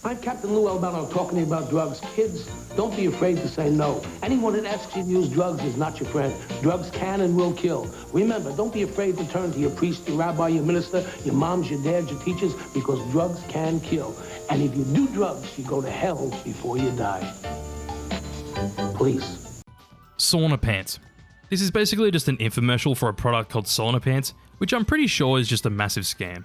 I'm Captain Lou Albano talking to you about drugs. Kids, don't be afraid to say no. Anyone that asks you to use drugs is not your friend. Drugs can and will kill. Remember, don't be afraid to turn to your priest, your rabbi, your minister, your moms, your dads, your teachers, because drugs can kill. And if you do drugs, you go to hell before you die. Please. Sauna Pants. This is basically just an infomercial for a product called Sauna Pants, which I'm pretty sure is just a massive scam.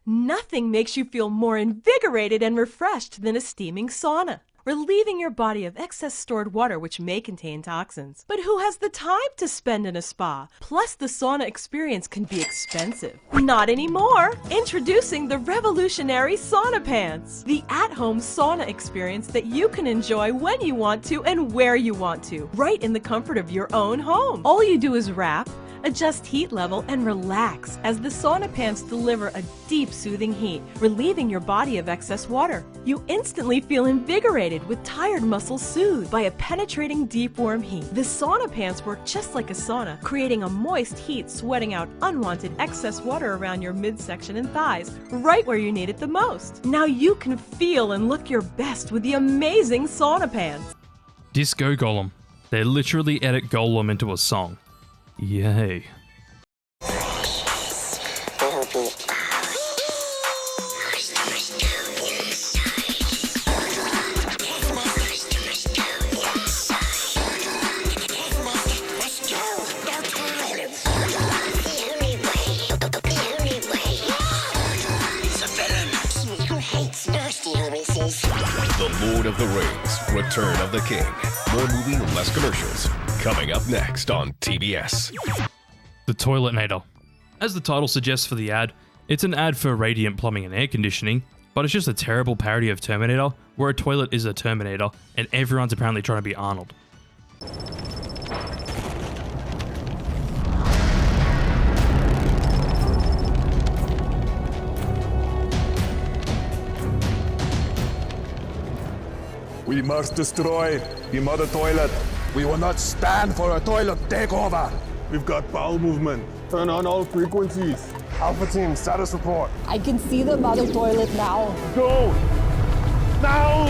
Nothing makes you feel more invigorated and refreshed than a steaming sauna, relieving your body of excess stored water which may contain toxins. But who has the time to spend in a spa? Plus, the sauna experience can be expensive. Not anymore! Introducing the revolutionary Sauna Pants, the at-home sauna experience that you can enjoy when you want to and where you want to, right in the comfort of your own home. All you do is wrap, Adjust heat level and relax as the sauna pants deliver a deep, soothing heat, relieving your body of excess water. You instantly feel invigorated with tired muscles soothed by a penetrating deep, warm heat. The sauna pants work just like a sauna, creating a moist heat sweating out unwanted excess water around your midsection and thighs, right where you need it the most. Now you can feel and look your best with the amazing sauna pants. Disco Golem. They literally edit Golem into a song. Yay. The Lord of the Rings, Return of the King. More movie, less commercials. Coming up next on TBS. The Toiletnator. As the title suggests for the ad, it's an ad for Radiant Plumbing and Air Conditioning, but it's just a terrible parody of Terminator, where a toilet is a Terminator, and everyone's apparently trying to be Arnold. We must destroy the mother toilet. We will not stand for a toilet takeover. We've got bowel movement. Turn on all frequencies. Alpha team, status report. I can see the mother toilet now. Go! Now!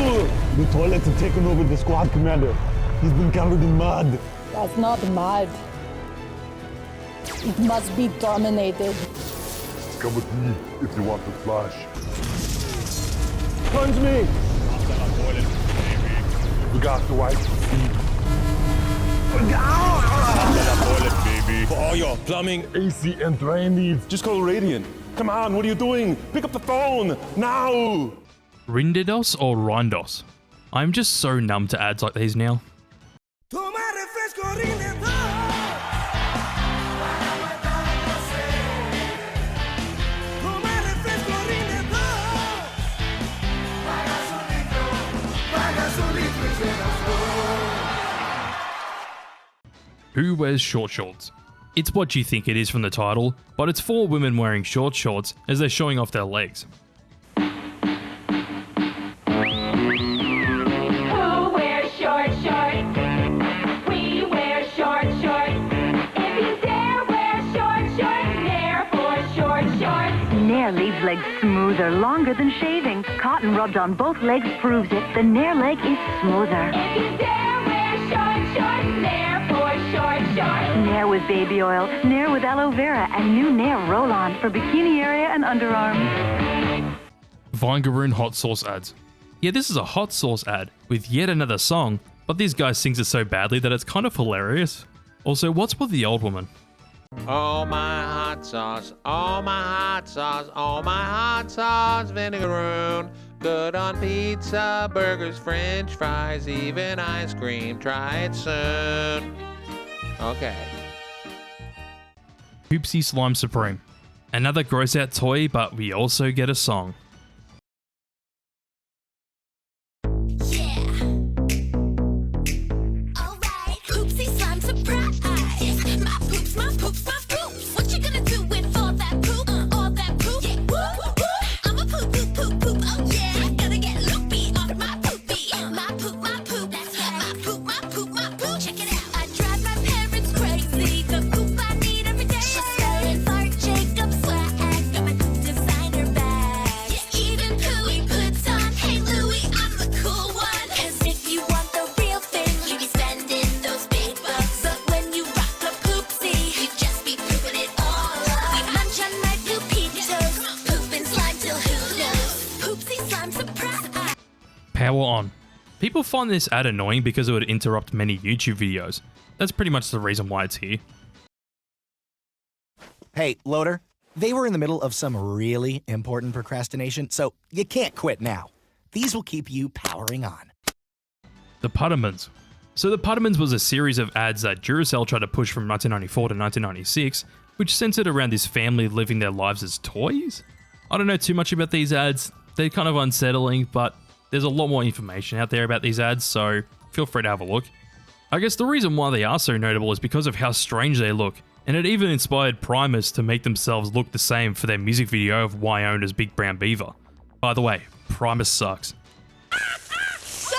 The toilets have taken over the squad commander. He's been covered in mud. That's not mud. It must be dominated. Come with me if you want to flush. Punch me! We got the white seat. For all your plumbing, AC, and drain needs, just call Radiant. Come on, what are you doing? Pick up the phone, now! Rindidos or Rindos? I'm just so numb to ads like these now. Who wears short shorts? It's what you think it is from the title, but it's 4 women wearing short shorts as they're showing off their legs. Who wears short shorts? We wear short shorts. If you dare wear short shorts, Nair for short shorts. Nair leaves legs smoother, longer than shaving. Cotton rubbed on both legs proves it. The Nair leg is smoother. If you dare wear short shorts, Nair for short shorts. Nair with baby oil, Nair with aloe vera, and new Nair roll-on for bikini area and underarms. Vinegaroon hot sauce ads. Yeah, this is a hot sauce ad with yet another song, but this guy sings it so badly that it's kind of hilarious. Also, what's with the old woman? Oh my hot sauce, oh my hot sauce, oh my hot sauce, vinegaroon. Good on pizza, burgers, french fries, even ice cream. Try it soon. Okay. Poopsie Slime Supreme. Another gross out toy, but we also get a song. Power on. People find this ad annoying because it would interrupt many YouTube videos. That's pretty much the reason why it's here. Hey, Loader, they were in the middle of some really important procrastination, so you can't quit now. These will keep you powering on. The Puttermans. So the Puttermans was a series of ads that Duracell tried to push from 1994 to 1996, which centered around this family living their lives as toys? I don't know too much about these ads. They're kind of unsettling, but there's a lot more information out there about these ads, so feel free to have a look. I guess the reason why they are so notable is because of how strange they look, And it even inspired Primus to make themselves look the same for their music video of Wyona's Big Brown Beaver. By the way, Primus sucks. So,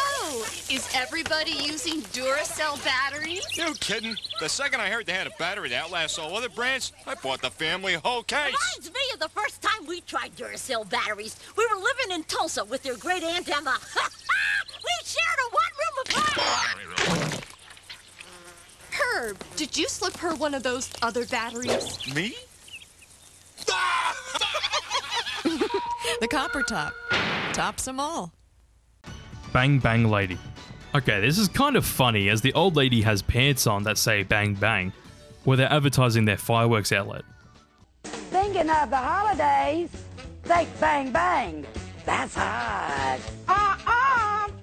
is everybody using Duracell batteries? You kidding? The second I heard they had a battery that outlasts all other brands, I bought the family a whole case. Reminds me of the first time we tried Duracell batteries. We were living in Tulsa with your great Aunt Emma. We shared a one-room apartment. Herb, did you slip her one of those other batteries? Me? The copper top. Tops them all. Bang Bang Lady. Okay, this is kind of funny as the old lady has pants on that say Bang Bang, where they're advertising their fireworks outlet. Thinking of the holidays, think bang bang. That's hot.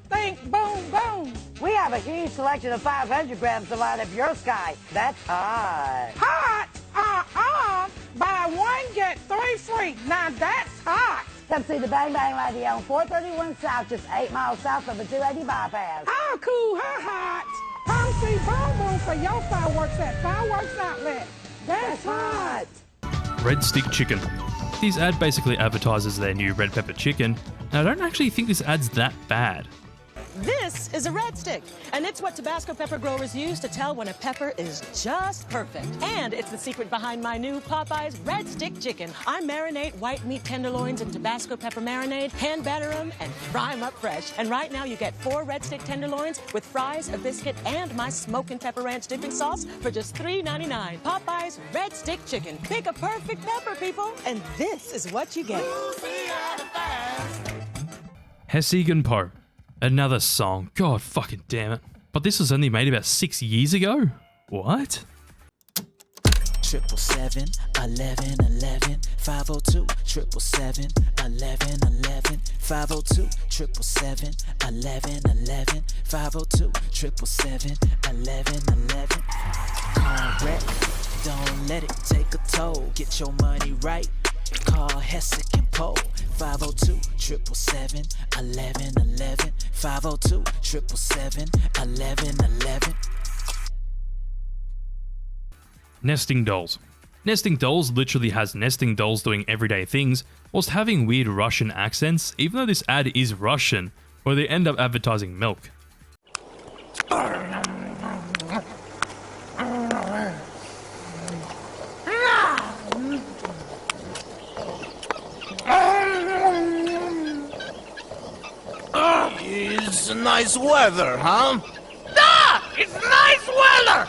Think boom boom. We have a huge selection of 500 grams to light up your sky. That's hot. Hot? Buy one, get 3 free. Now that's hot. Come see the Bang Bang Lady on 431 South, just 8 miles south of the 280 bypass. How cool, how hot. Come see Boom Boom for your fireworks at Fireworks Outlet. That's hot. Red Stick Chicken. This ad basically advertises their new red pepper chicken, and I don't actually think this ad's that bad. This is a red stick, and it's what Tabasco pepper growers use to tell when a pepper is just perfect. And it's the secret behind my new Popeyes Red Stick Chicken. I marinate white meat tenderloins in Tabasco pepper marinade, hand batter them, and fry them up fresh. And right now you get 4 red stick tenderloins with fries, a biscuit, and my smoking pepper ranch dipping sauce for just $3.99. Popeyes Red Stick Chicken. Pick a perfect pepper, people, and this is what you get. Hessigan Poe. Another song. God fucking damn it. But this was only made about 6 years ago? What? 777 11 11 502 777 11 11 502 777 11 11 502 777 11 11. Call Brett, don't let it take a toll. Get your money right. Call Hessigan Poe. 502 777 11 11 502 777 11 11. Nesting dolls. Nesting dolls literally has nesting dolls doing everyday things, whilst having weird Russian accents, even though this ad is Russian, where they end up advertising milk. It's nice weather, huh? Yeah, it's nice weather!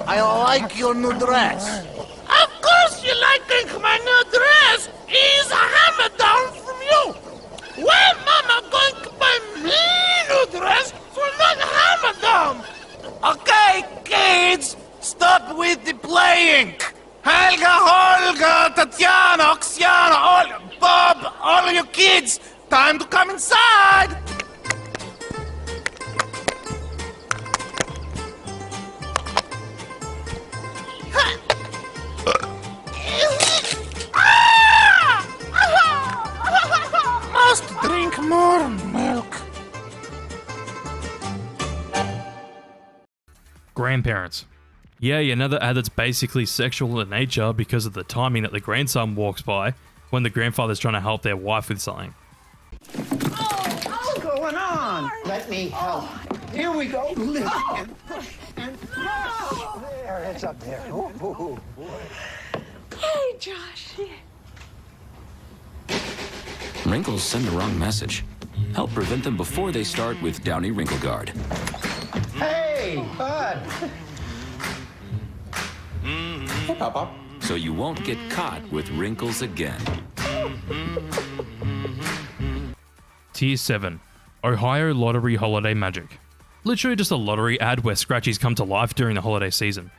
I like your new dress. Of course you like my new dress! It's a hammer down from you! When Mama going to buy me new dress for not hammer down? Okay, kids, stop with the playing! Helga, Holga, Tatiana, Oksana, Bob, all of you kids, time to come inside! Must drink more milk. Grandparents. Yay, another ad that's basically sexual in nature because of the timing that the grandson walks by when the grandfather's trying to help their wife with something. What's going on? Let me help. Here we go. Lift and push and press. There, it's up there. Ooh. Hey, Josh. Wrinkles send the wrong message. Help prevent them before they start with Downy Wrinkle Guard. Hey, bud. Hey, Papa. So you won't get caught with wrinkles again. Tier 7. Ohio Lottery Holiday Magic. Literally just a lottery ad where scratchies come to life during the holiday season.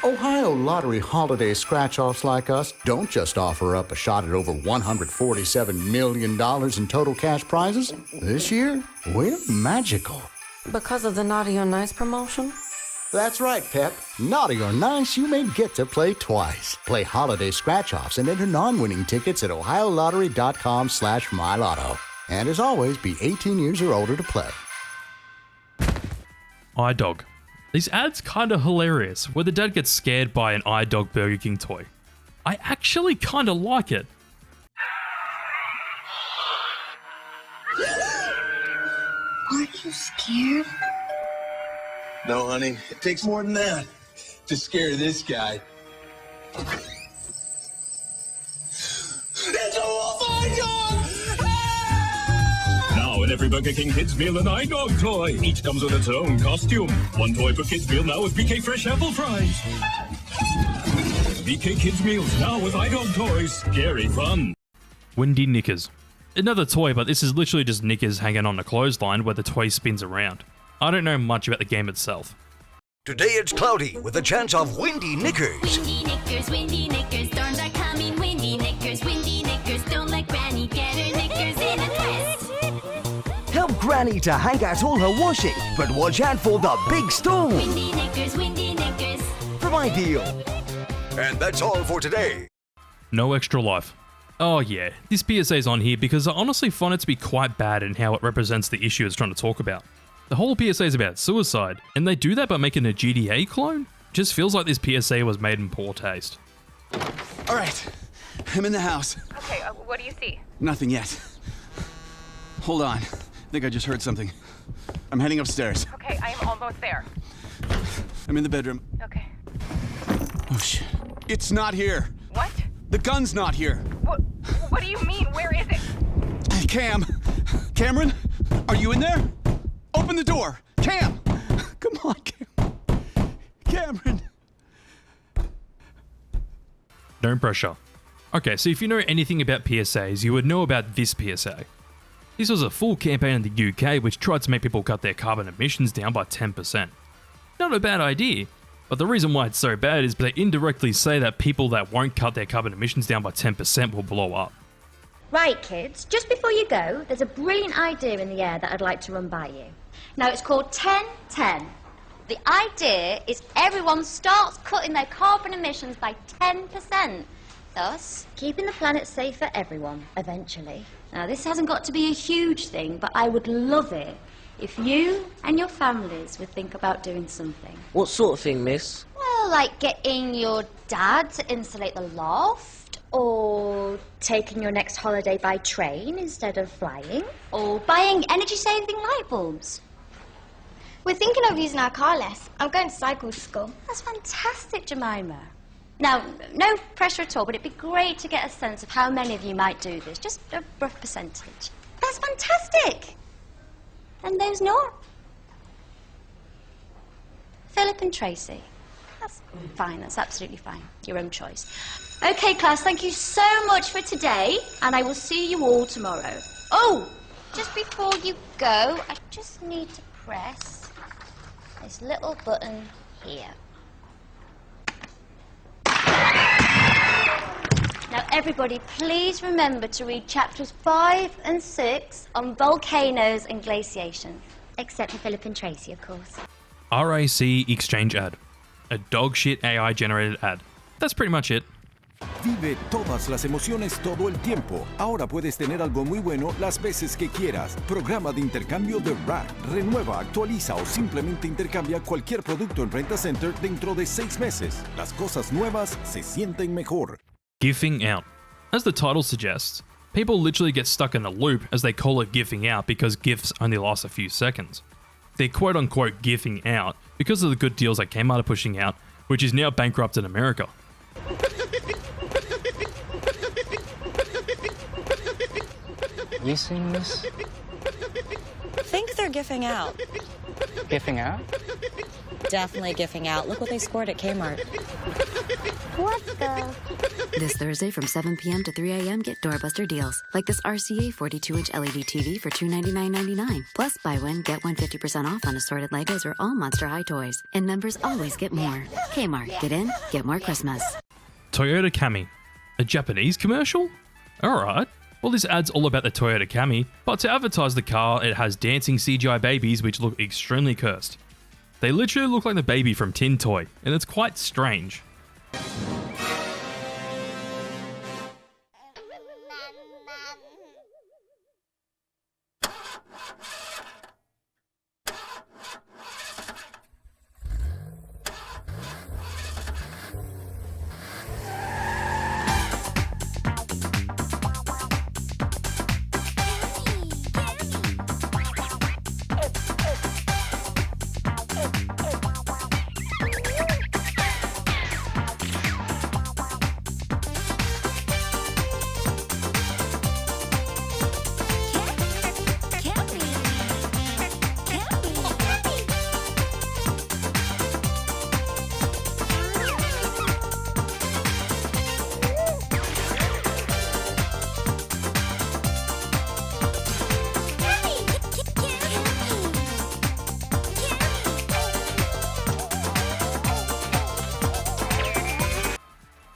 Ohio Lottery holiday scratch-offs like us don't just offer up a shot at over $147 million in total cash prizes. This year, we're magical. Because of the Naughty or Nice promotion? That's right, Pep. Naughty or nice, you may get to play twice. Play holiday scratch-offs and enter non-winning tickets at ohiolottery.com/mylotto. And as always, be 18 years or older to play. iDog. These ads kinda hilarious, where the dad gets scared by an iDog Burger King toy. I actually kinda like it. Aren't you scared? No, honey. It takes more than that to scare this guy. It's a wolf iDog! Now in every Burger King Kids Meal, an iDog toy. Each comes with its own costume. One toy per Kids Meal now with BK Fresh Apple Fries. BK Kids Meals now with iDog toys. Scary fun. Windy Knickers. Another toy, but this is literally just knickers hanging on a clothesline where the toy spins around. I don't know much about the game itself. Today it's cloudy with a chance of windy knickers. Windy knickers, storms are coming. Windy knickers, don't let Granny get her knickers in a twist. Help Granny to hang out all her washing, but watch out for the big storm. Windy knickers. From Ideal. And that's all for today. No Extra Life. Oh yeah, this PSA is on here because I honestly find it to be quite bad in how it represents the issue it's trying to talk about. The whole PSA is about suicide, and they do that by making a GTA clone? Just feels like this PSA was made in poor taste. All right, I'm in the house. Okay, what do you see? Nothing yet. Hold on, I think I just heard something. I'm heading upstairs. Okay, I am almost there. I'm in the bedroom. Okay. Oh shit, it's not here. What? The gun's not here. What do you mean? Where is it? Cameron, are you in there? Open the door. Come on, Cameron. No pressure. Okay, so if you know anything about PSAs, you would know about this PSA. This was a full campaign in the UK which tried to make people cut their carbon emissions down by 10%. Not a bad idea, but the reason why it's so bad is they indirectly say that people that won't cut their carbon emissions down by 10% will blow up. Right, kids, just before you go, there's a brilliant idea in the air that I'd like to run by you. Now, it's called 10-10. The idea is everyone starts cutting their carbon emissions by 10%, thus keeping the planet safe for everyone, eventually. Now, this hasn't got to be a huge thing, but I would love it if you and your families would think about doing something. What sort of thing, miss? Well, like getting your dad to insulate the loft, or taking your next holiday by train instead of flying, or buying energy-saving light bulbs. We're thinking of using our car less. I'm going to cycle to school. That's fantastic, Jemima. Now, no pressure at all, but it'd be great to get a sense of how many of you might do this. Just a rough percentage. That's fantastic! And those not? Philip and Tracy. That's fine, that's absolutely fine. Your own choice. Okay, class, thank you so much for today, and I will see you all tomorrow. Oh, just before you go, I just need to press this little button here. Now, everybody, please remember to read chapters 5 and 6 on volcanoes and glaciation. Except for Philip and Tracy, of course. RAC Exchange ad. A dog shit AI generated ad. That's pretty much it. Vive todas las emociones todo el tiempo. Ahora puedes tener algo muy bueno las veces que quieras. Programa de intercambio de Rack. Renueva, actualiza o simplemente intercambia cualquier producto en Renta Center dentro de 6 meses. Las cosas nuevas se sienten mejor. Gifting out. As the title suggests, people literally get stuck in a loop as they call it gifting out because gifts only last a few seconds. They're quote unquote gifting out because of the good deals that Kmart are pushing out, which is now bankrupt in America. You seen this? Think they're gifting out. Gifting out? Definitely gifting out. Look what they scored at Kmart. What the? This Thursday from 7 p.m. to 3 a.m. get doorbuster deals. Like this RCA 42-inch LED TV for $299.99. Plus, buy one, get one 50% off on assorted Legos or all Monster High toys. And members always get more. Kmart. Get in, get more Christmas. Toyota Camry. A Japanese commercial? Alright. Well, this ad's all about the Toyota Camry, but to advertise the car, it has dancing CGI babies which look extremely cursed. They literally look like the baby from Tin Toy, and it's quite strange.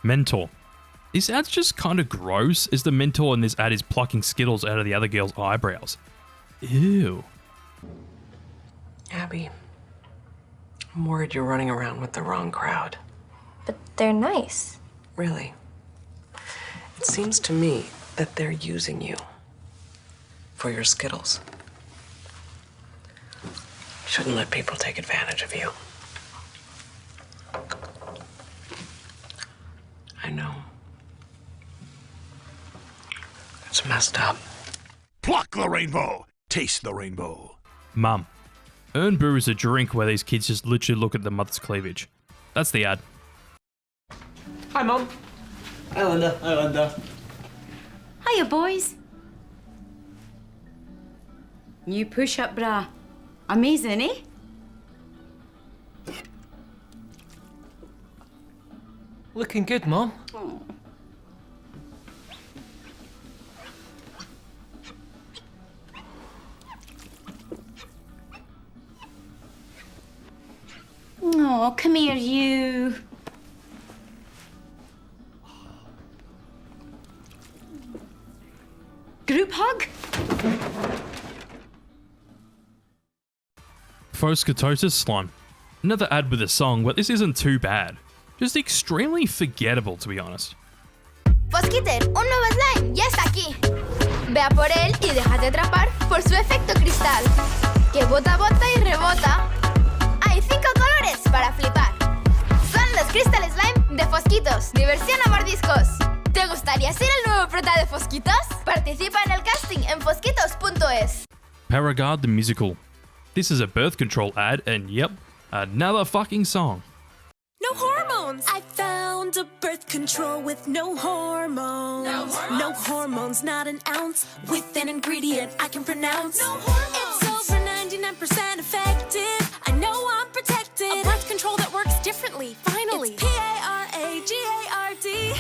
Mentor. This ad's just kind of gross, as the mentor in this ad is plucking Skittles out of the other girl's eyebrows. Ew. Abby, I'm worried you're running around with the wrong crowd. But they're nice. Really? It seems to me that they're using you for your Skittles. Shouldn't let people take advantage of you. I know. It's messed up. Pluck the rainbow. Taste the rainbow. Mum. Earn Brew is a drink where these kids just literally look at the mother's cleavage. That's the ad. Hi, Mum. Hi, Linda. Hi, Linda. Hiya, boys. New push-up bra. Amazing, eh? Looking good, Mum. Oh, come here, you. Group hug? Forgettable slime. Another ad with a song, but this isn't too bad. Just extremely forgettable, to be honest. Fosquitter, un nuevo slime, ya está aquí. Ve a por él y déjate atrapar por su efecto cristal. Que bota, bota y rebota. Hay 5 colores para flipar. Son los cristales slime de Fosquitos. Diversión a mordiscos. ¿Te gustaría ser el nuevo prota de Fosquitos? Participa en el casting en fosquitos.es. Paragard the Musical. This is a birth control ad, and yep, another fucking song. No hormones! I found a birth control with no hormones. No hormones, not an ounce. With an ingredient I can pronounce. No hormones! It's over 99% effective. I know I'm protected. A birth control that works differently, finally. It's P-A-R-A-G-A-R-D.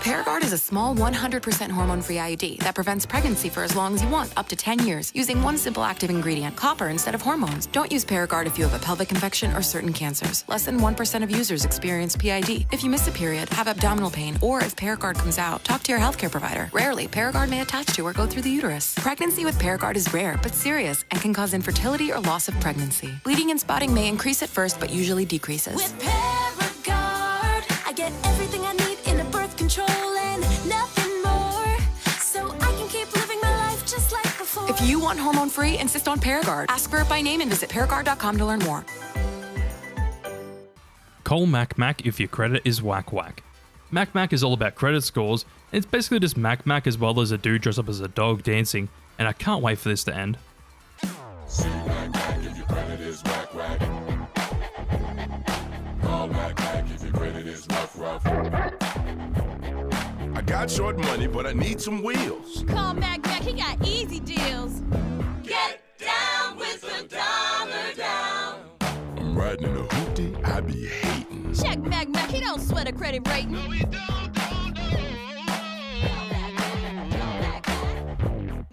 Paragard is a small 100% hormone-free IUD that prevents pregnancy for as long as you want, up to 10 years, using one simple active ingredient, copper instead of hormones. Don't use Paragard if you have a pelvic infection or certain cancers. Less than 1% of users experience PID. If you miss a period, have abdominal pain, or if Paragard comes out, talk to your healthcare provider. Rarely, Paragard may attach to or go through the uterus. Pregnancy with Paragard is rare, but serious, and can cause infertility or loss of pregnancy. Bleeding and spotting may increase at first, but usually decreases. With Paragard, I get everything I need in a birth control and nothing more. So I can keep living my life just like before. If you want hormone-free, insist on Paragard. Ask for it by name and visit Paragard.com to learn more. Call Mac Mac if your credit is whack whack. Mac Mac is all about credit scores, and it's basically just Mac Mac as well as a dude dressed up as a dog dancing, and I can't wait for this to end. Mac Mac if your credit is whack whack. Call Mac Mac if your credit is rough rough. I got short money, but I need some wheels. Call Mac Mac, he got easy deals. Get down with the dollar down. I'm riding in a hoopty, I be hating. Check Mac Mac, he don't sweat a credit rating. No, he don't.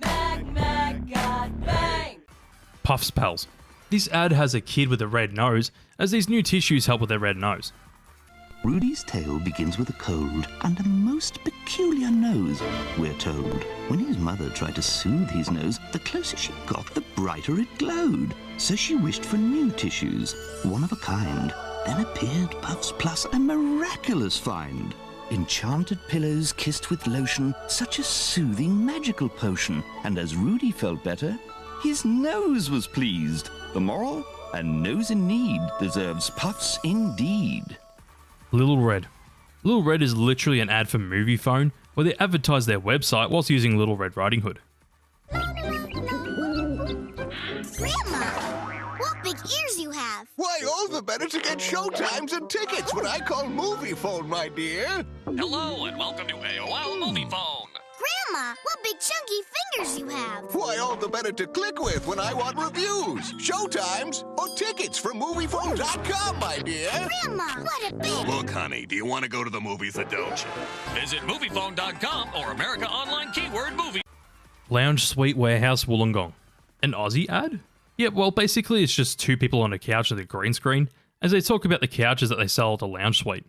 Mac Mac got bang. Puff Spells. This ad has a kid with a red nose, as these new tissues help with their red nose. Rudy's tale begins with a cold and a most peculiar nose, we're told. When his mother tried to soothe his nose, the closer she got, the brighter it glowed. So she wished for new tissues, one of a kind. Then appeared Puffs Plus, a miraculous find. Enchanted pillows kissed with lotion, such a soothing magical potion. And as Rudy felt better, his nose was pleased. The moral? A nose in need deserves Puffs indeed. Little Red. Little Red is literally an ad for Movie Phone, where they advertise their website whilst using Little Red Riding Hood. Grandma, what big ears you have. Why, all the better to get showtimes and tickets when I call Movie Phone, my dear. Hello and welcome to AOL Movie Phone. Grandma, what big chunky fingers you have. Why, all the better to click with when I want reviews, showtimes, or tickets from MoviePhone.com, my dear. Grandma, what a big... Look, honey, do you want to go to the movies or don't you? Visit MoviePhone.com or America Online Keyword Movie. Lounge Suite Warehouse Wollongong. An Aussie ad? Yeah, well, basically it's just two people on a couch with a green screen, as they talk about the couches that they sell at the Lounge Suite.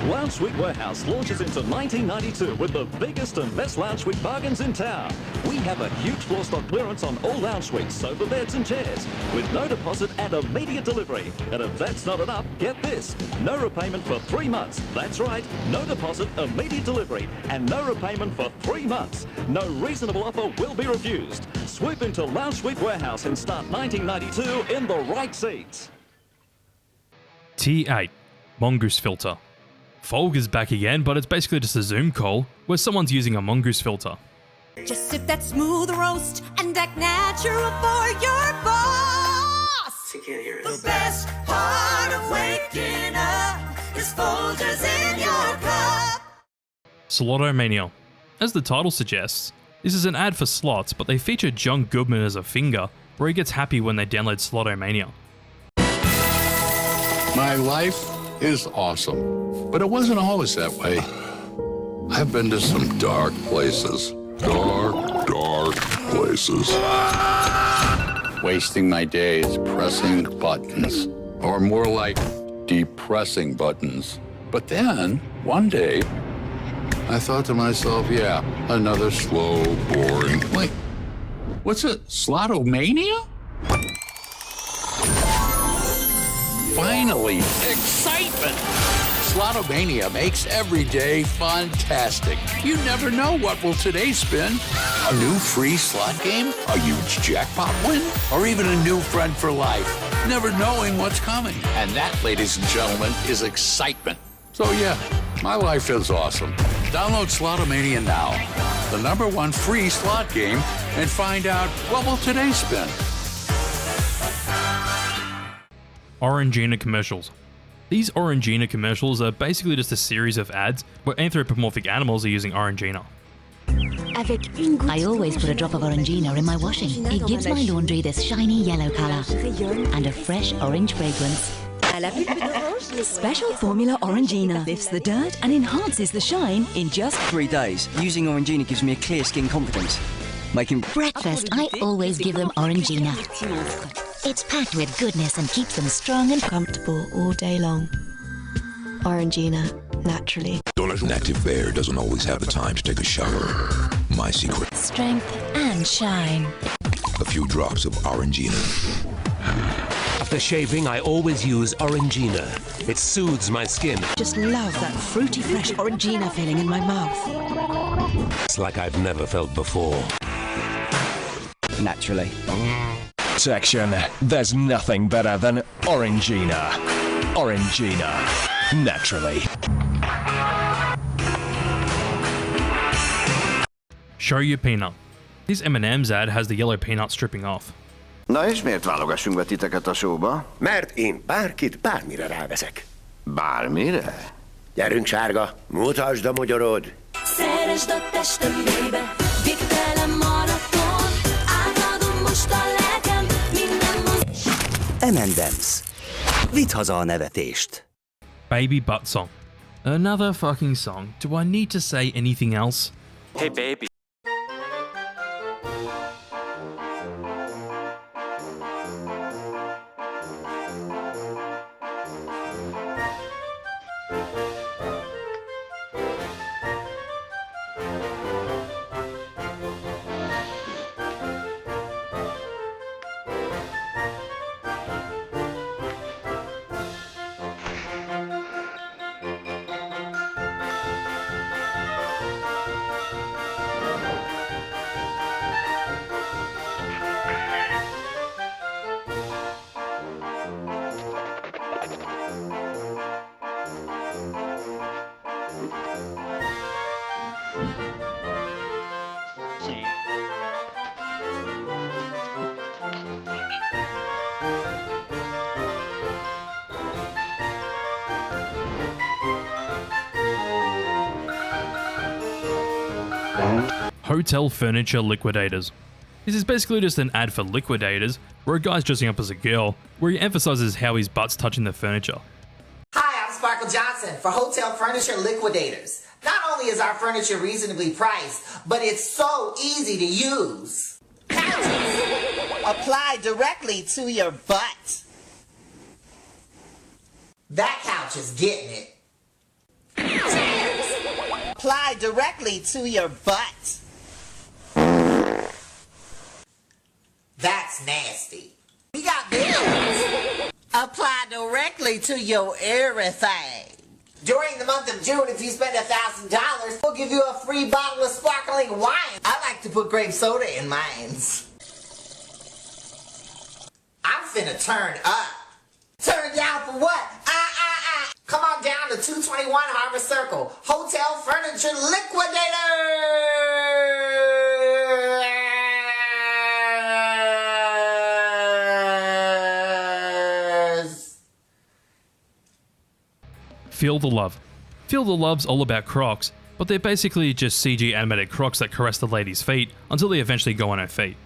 Lounge Suite Warehouse launches into 1992 with the biggest and best lounge suite bargains in town. We have a huge floor stock clearance on all lounge suites, sofa beds and chairs, with no deposit and immediate delivery. And if that's not enough, get this. No repayment for 3 months. That's right, no deposit, immediate delivery, and no repayment for 3 months. No reasonable offer will be refused. Swoop into Lounge Suite Warehouse and start 1992 in the right seats. T8, Mongoose Filter. Folg is back again, but it's basically just a Zoom call where someone's using a Mongoose filter. Just sip that smooth roast and act natural for your boss. I can't hear it. The best part of waking up is Folgers in your cup. Slotomania. As the title suggests, this is an ad for slots, but they feature John Goodman as a finger, where he gets happy when they download Slotomania. My life is awesome, but it wasn't always that way. I've been to some dark places. Dark places. Wasting my days pressing buttons, or more like depressing buttons. But then, one day, I thought to myself, yeah, another slow, boring... Wait, what's it? Slotomania? Finally, excitement! Slotomania makes every day fantastic. You never know what will today spin. A new free slot game, a huge jackpot win, or even a new friend for life. Never knowing what's coming. And that, ladies and gentlemen, is excitement. So yeah, my life is awesome. Download Slotomania now, the #1 free slot game, and find out what will today spin. Orangina commercials. These Orangina commercials are basically just a series of ads where anthropomorphic animals are using Orangina. I always put a drop of Orangina in my washing. It gives my laundry this shiny yellow colour and a fresh orange fragrance. Special formula Orangina lifts the dirt and enhances the shine in just 3 days. Using Orangina gives me a clear skin confidence. Making breakfast, I always give them Orangina. It's packed with goodness and keeps them strong and comfortable all day long. Orangina, naturally. An active bear doesn't always have the time to take a shower. My secret. Strength and shine. A few drops of Orangina. After shaving, I always use Orangina. It soothes my skin. Just love that fruity, fresh Orangina feeling in my mouth. It's like I've never felt before. Naturally. Section. There's nothing better than Orangina. Orangina. Naturally. Show your peanut. This M&M's ad has the yellow peanut stripping off. Na és miért válogassunk be titeket a showba? Mert én bárkit bármire ráveszek. Bármire? Gyerünk, sárga, mutasd a magyarod. Szeresd a testembe, végtelen maraton, átadom most a lelkem, minden M&M's. Vidd haza a nevetést. Baby butt song. Another fucking song. Do I need to say anything else? Hey baby. Hotel Furniture Liquidators. This is basically just an ad for liquidators, where a guy's dressing up as a girl, where he emphasizes how his butt's touching the furniture. Hi, I'm Sparkle Johnson for Hotel Furniture Liquidators. Not only is our furniture reasonably priced, but it's so easy to use. Apply directly to your butt. That couch is getting it. Apply directly to your butt. That's nasty. We got bills. Apply directly to your everything. During the month of June, if you spend $1,000, we'll give you a free bottle of sparkling wine. I like to put grape soda in mine. I'm finna turn up. Turn down for what? Come on down to 221 Harbor Circle. Hotel Furniture Liquidators. Feel the Love. Feel the Love's all about crocs, but they're basically just CG animated crocs that caress the lady's feet until they eventually go on her feet.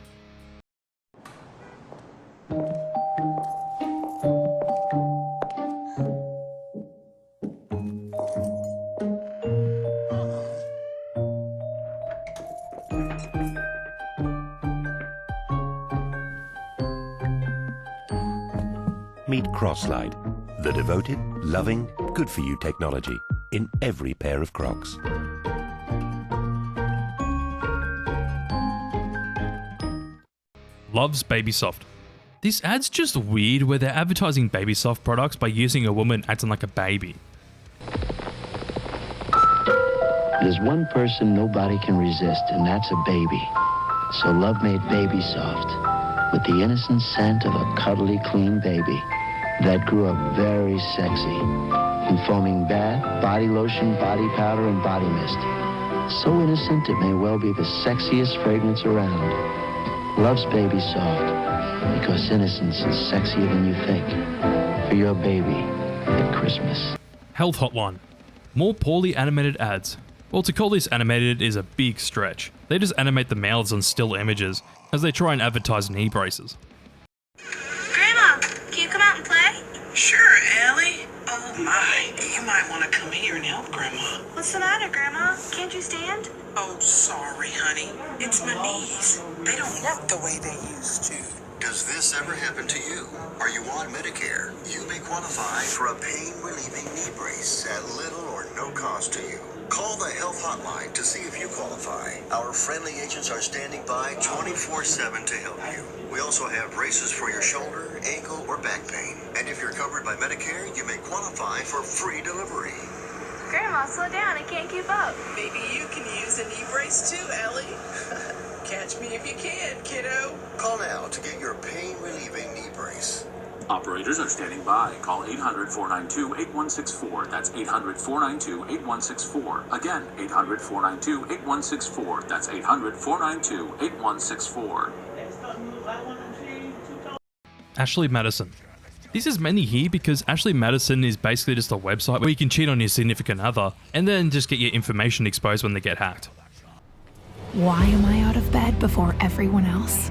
Meet Crosslide, the devoted, loving, good-for-you technology in every pair of Crocs. Love's Baby Soft. This ad's just weird where they're advertising Baby Soft products by using a woman acting like a baby. There's one person nobody can resist, and that's a baby. So Love made Baby Soft with the innocent scent of a cuddly, clean baby that grew up very sexy in foaming bath, body lotion, body powder, and body mist. So innocent it may well be the sexiest fragrance around. Love's Baby Soft, because innocence is sexier than you think. For your baby at Christmas. Health Hotline. More poorly animated ads. Well, to call this animated is a big stretch. They just animate the mouths on still images as they try and advertise knee braces. Grandma, can you come out and play? Sure, Ellie. Oh my, you might want to come here and help Grandma. What's the matter, Grandma? Can't you stand? Oh, sorry, honey. It's my knees. They don't work the way they used to. Does this ever happen to you? Are you on Medicare? You may qualify for a pain-relieving knee brace at little or no cost to you. Call the health hotline to see if you qualify. Our friendly agents are standing by 24/7 to help you. We also have braces for your shoulder, ankle, or back pain. And if you're covered by Medicare, you may qualify for free delivery. Grandma, slow down. I can't keep up. Maybe you can use a knee brace too, Ellie. Catch me if you can, kiddo. Call now to get your pain-relieving knee brace. Operators are standing by. Call 800-492-8164. That's 800-492-8164. Again, 800-492-8164. That's 800-492-8164. Ashley Madison. This is mainly here because Ashley Madison is basically just a website where you can cheat on your significant other and then just get your information exposed when they get hacked. Why am I out of bed before everyone else?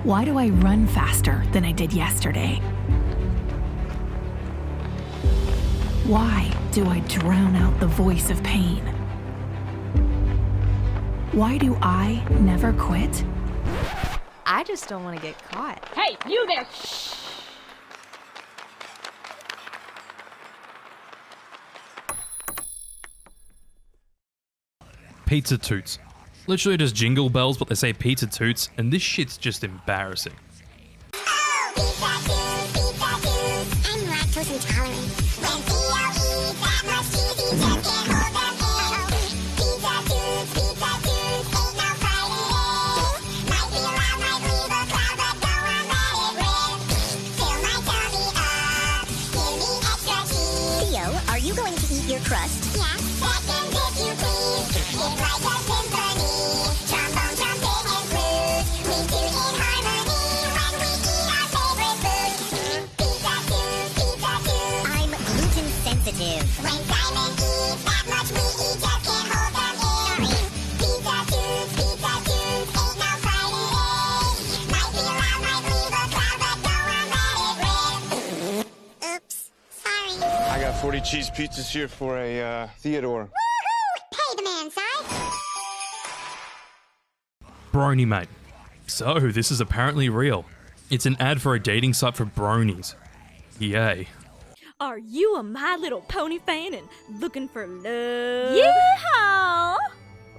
Why do I run faster than I did yesterday? Why do I drown out the voice of pain? Why do I never quit? I just don't want to get caught. Hey, you there! Shh. Pizza Toots. Literally just jingle bells, but they say Pizza Toots, and this shit's just embarrassing. Theo, are you going to eat your crust? Yeah. Seconds if you please. It's like a symphony. Trombone, trumpet, and flute. We tune in harmony when we eat our favorite food. Pizza Tooth. I'm gluten sensitive. When Simon eats that much, we eat just can't hold them in. Pizza Tooth. Ain't no Friday. Might be loud, might leave a cloud, but don't let it rip. Oops. Sorry. I got 40 cheese pizzas here for a Theodore. Woohoo! Pay the man, Si. Brony Mate. So, this is apparently real. It's an ad for a dating site for bronies. Yay. Are you a My Little Pony fan and looking for love? Yeehaw!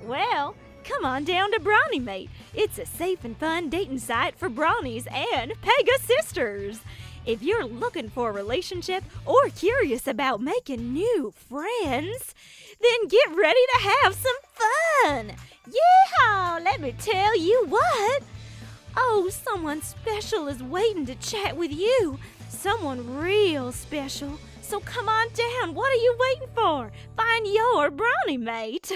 Well, come on down to Brawny Mate. It's a safe and fun dating site for brownies and Pega sisters. If you're looking for a relationship or curious about making new friends, then get ready to have some fun. Yeehaw! Let me tell you what. Oh, someone special is waiting to chat with you. Someone real special. So come on down. What are you waiting for? Find your Brawny Mate.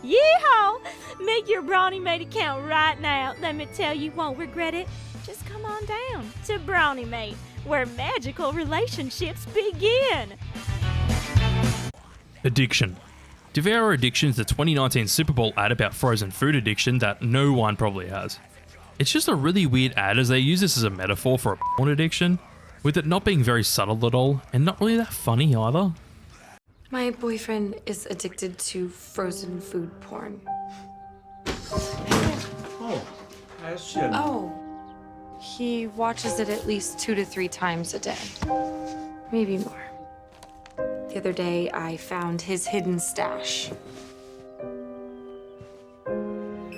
Yeehaw! Make your Brawny Mate account right now. Let me tell you, you won't regret it. Just come on down to Brawny Mate, where magical relationships begin. Addiction. Devour Addiction is the 2019 Super Bowl ad about frozen food addiction that no one probably has. It's just a really weird ad as they use this as a metaphor for a porn addiction, with it not being very subtle at all, and not really that funny either. My boyfriend is addicted to frozen food porn. Oh, he watches it at least 2 to 3 times a day, maybe more. The other day, I found his hidden stash.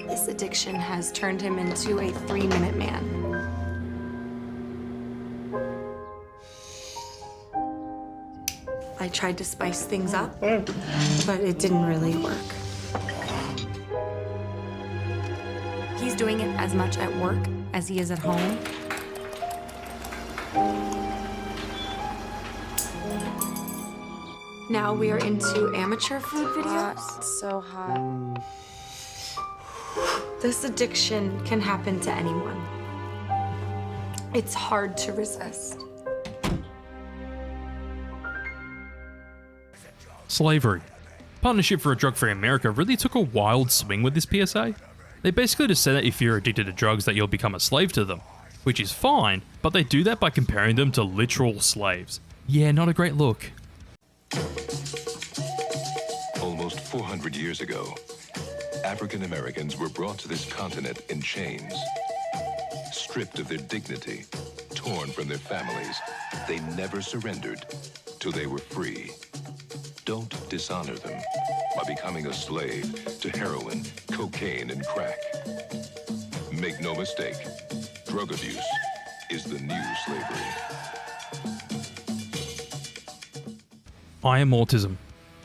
This addiction has turned him into a 3-minute man. I tried to spice things up, but it didn't really work. He's doing it as much at work as he is at home. Now we are into amateur food videos. It's so hot. This addiction can happen to anyone. It's hard to resist. Slavery. Partnership for a Drug-Free America really took a wild swing with this PSA. They basically just said that if you're addicted to drugs that you'll become a slave to them, which is fine, but they do that by comparing them to literal slaves. Yeah, not a great look. Almost 400 years ago, African Americans were brought to this continent in chains. Stripped of their dignity, torn from their families, they never surrendered till they were free. Don't dishonor them by becoming a slave to heroin, cocaine, and crack. Make no mistake, drug abuse is the new slavery. I am autism.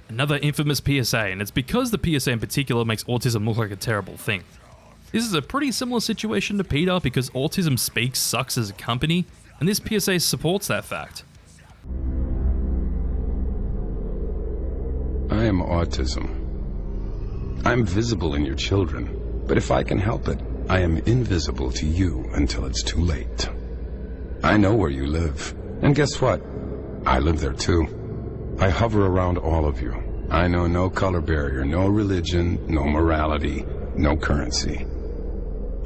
Another infamous PSA, and it's because the PSA in particular makes autism look like a terrible thing. This is a pretty similar situation to Peter because Autism Speaks sucks as a company, and this PSA supports that fact. I am autism. I'm visible in your children, but if I can help it, I am invisible to you until it's too late. I know where you live, and guess what? I live there too. I hover around all of you. I know no color barrier, no religion, no morality, no currency.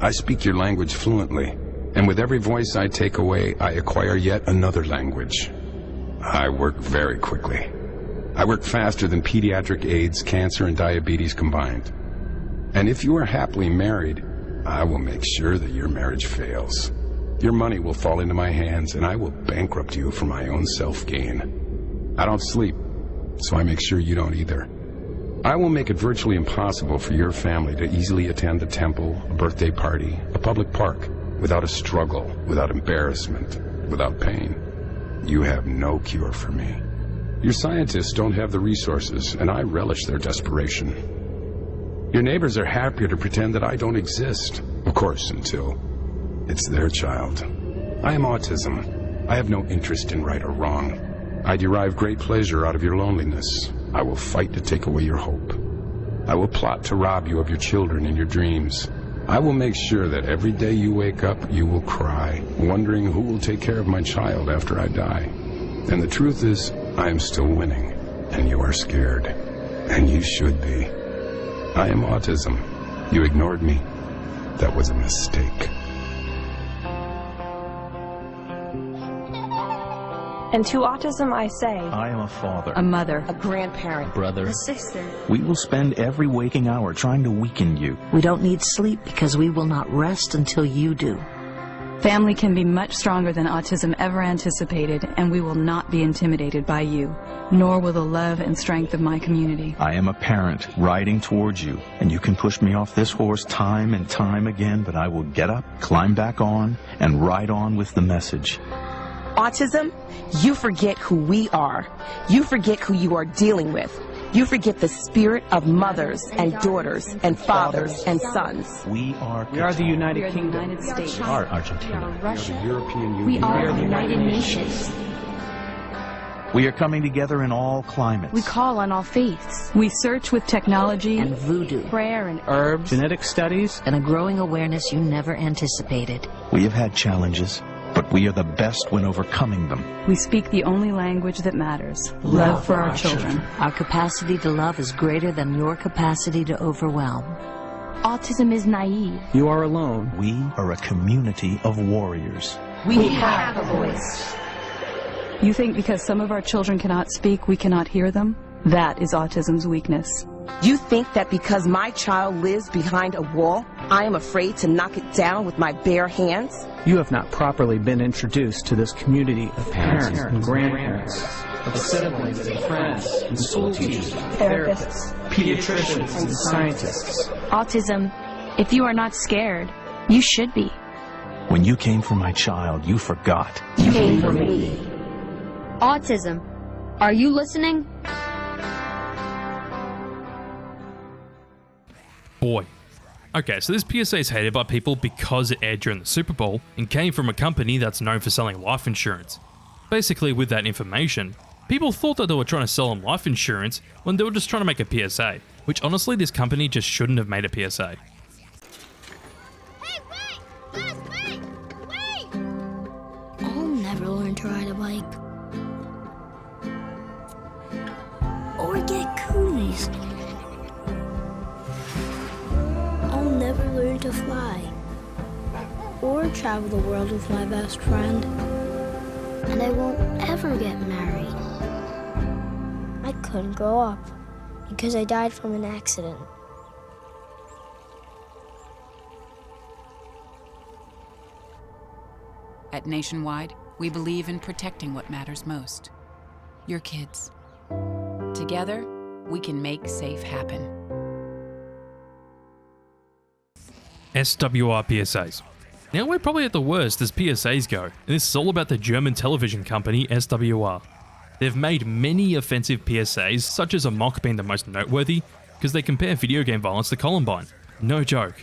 I speak your language fluently, and with every voice I take away, I acquire yet another language. I work very quickly. I work faster than pediatric AIDS, cancer, and diabetes combined. And if you are happily married, I will make sure that your marriage fails. Your money will fall into my hands, and I will bankrupt you for my own self-gain. I don't sleep, so I make sure you don't either. I will make it virtually impossible for your family to easily attend a temple, a birthday party, a public park, without a struggle, without embarrassment, without pain. You have no cure for me. Your scientists don't have the resources, and I relish their desperation. Your neighbors are happier to pretend that I don't exist, of course, until it's their child. I am autism. I have no interest in right or wrong. I derive great pleasure out of your loneliness. I will fight to take away your hope. I will plot to rob you of your children and your dreams. I will make sure that every day you wake up, you will cry, wondering who will take care of my child after I die. And the truth is, I am still winning, and you are scared, and you should be. I am autism. You ignored me. That was a mistake. And to autism I say, I am a father, a mother, a grandparent, a brother, a sister. We will spend every waking hour trying to weaken you. We don't need sleep because we will not rest until you do. Family can be much stronger than autism ever anticipated, and we will not be intimidated by you, nor will the love and strength of my community. I am a parent riding towards you, and you can push me off this horse time and time again, but I will get up, climb back on, and ride on with the message. Autism, you forget who we are. You forget who you are dealing with. You forget the spirit of mothers and daughters and fathers and sons. We are the United Kingdom. United States. We are Argentina. We are Russia. We are the European Union. We are the United Nations. We are coming together in all climates. We call on all faiths. We search with technology and voodoo, prayer and herbs, genetic studies, and a growing awareness you never anticipated. We have had challenges, but we are the best when overcoming them. We speak the only language that matters, love for our children. Our capacity to love is greater than your capacity to overwhelm. Autism is naive. You are alone. We are a community of warriors. We have a voice. You think because some of our children cannot speak, we cannot hear them? That is autism's weakness. You think that because my child lives behind a wall, I am afraid to knock it down with my bare hands? You have not properly been introduced to this community of parents and grandparents, of siblings and friends and school teachers, therapists, pediatricians and scientists. Autism, if you are not scared, you should be. When you came for my child, you forgot. You came for me. Autism, are you listening? Boy. Okay, so this PSA is hated by people because it aired during the Super Bowl and came from a company that's known for selling life insurance. Basically, with that information, people thought that they were trying to sell them life insurance when they were just trying to make a PSA, which honestly this company just shouldn't have made a PSA. Hey, wait! Gus, wait! Wait! I'll never learn to ride a bike. Or get coolies. I'll never learn to fly. Or travel the world with my best friend. And I won't ever get married. I couldn't grow up because I died from an accident. At Nationwide, we believe in protecting what matters most. Your kids. Together, we can make safe happen. SWR PSAs. Now we're probably at the worst as PSAs go, and this is all about the German television company SWR. They've made many offensive PSAs, such as a mock being the most noteworthy, because they compare video game violence to Columbine. No joke.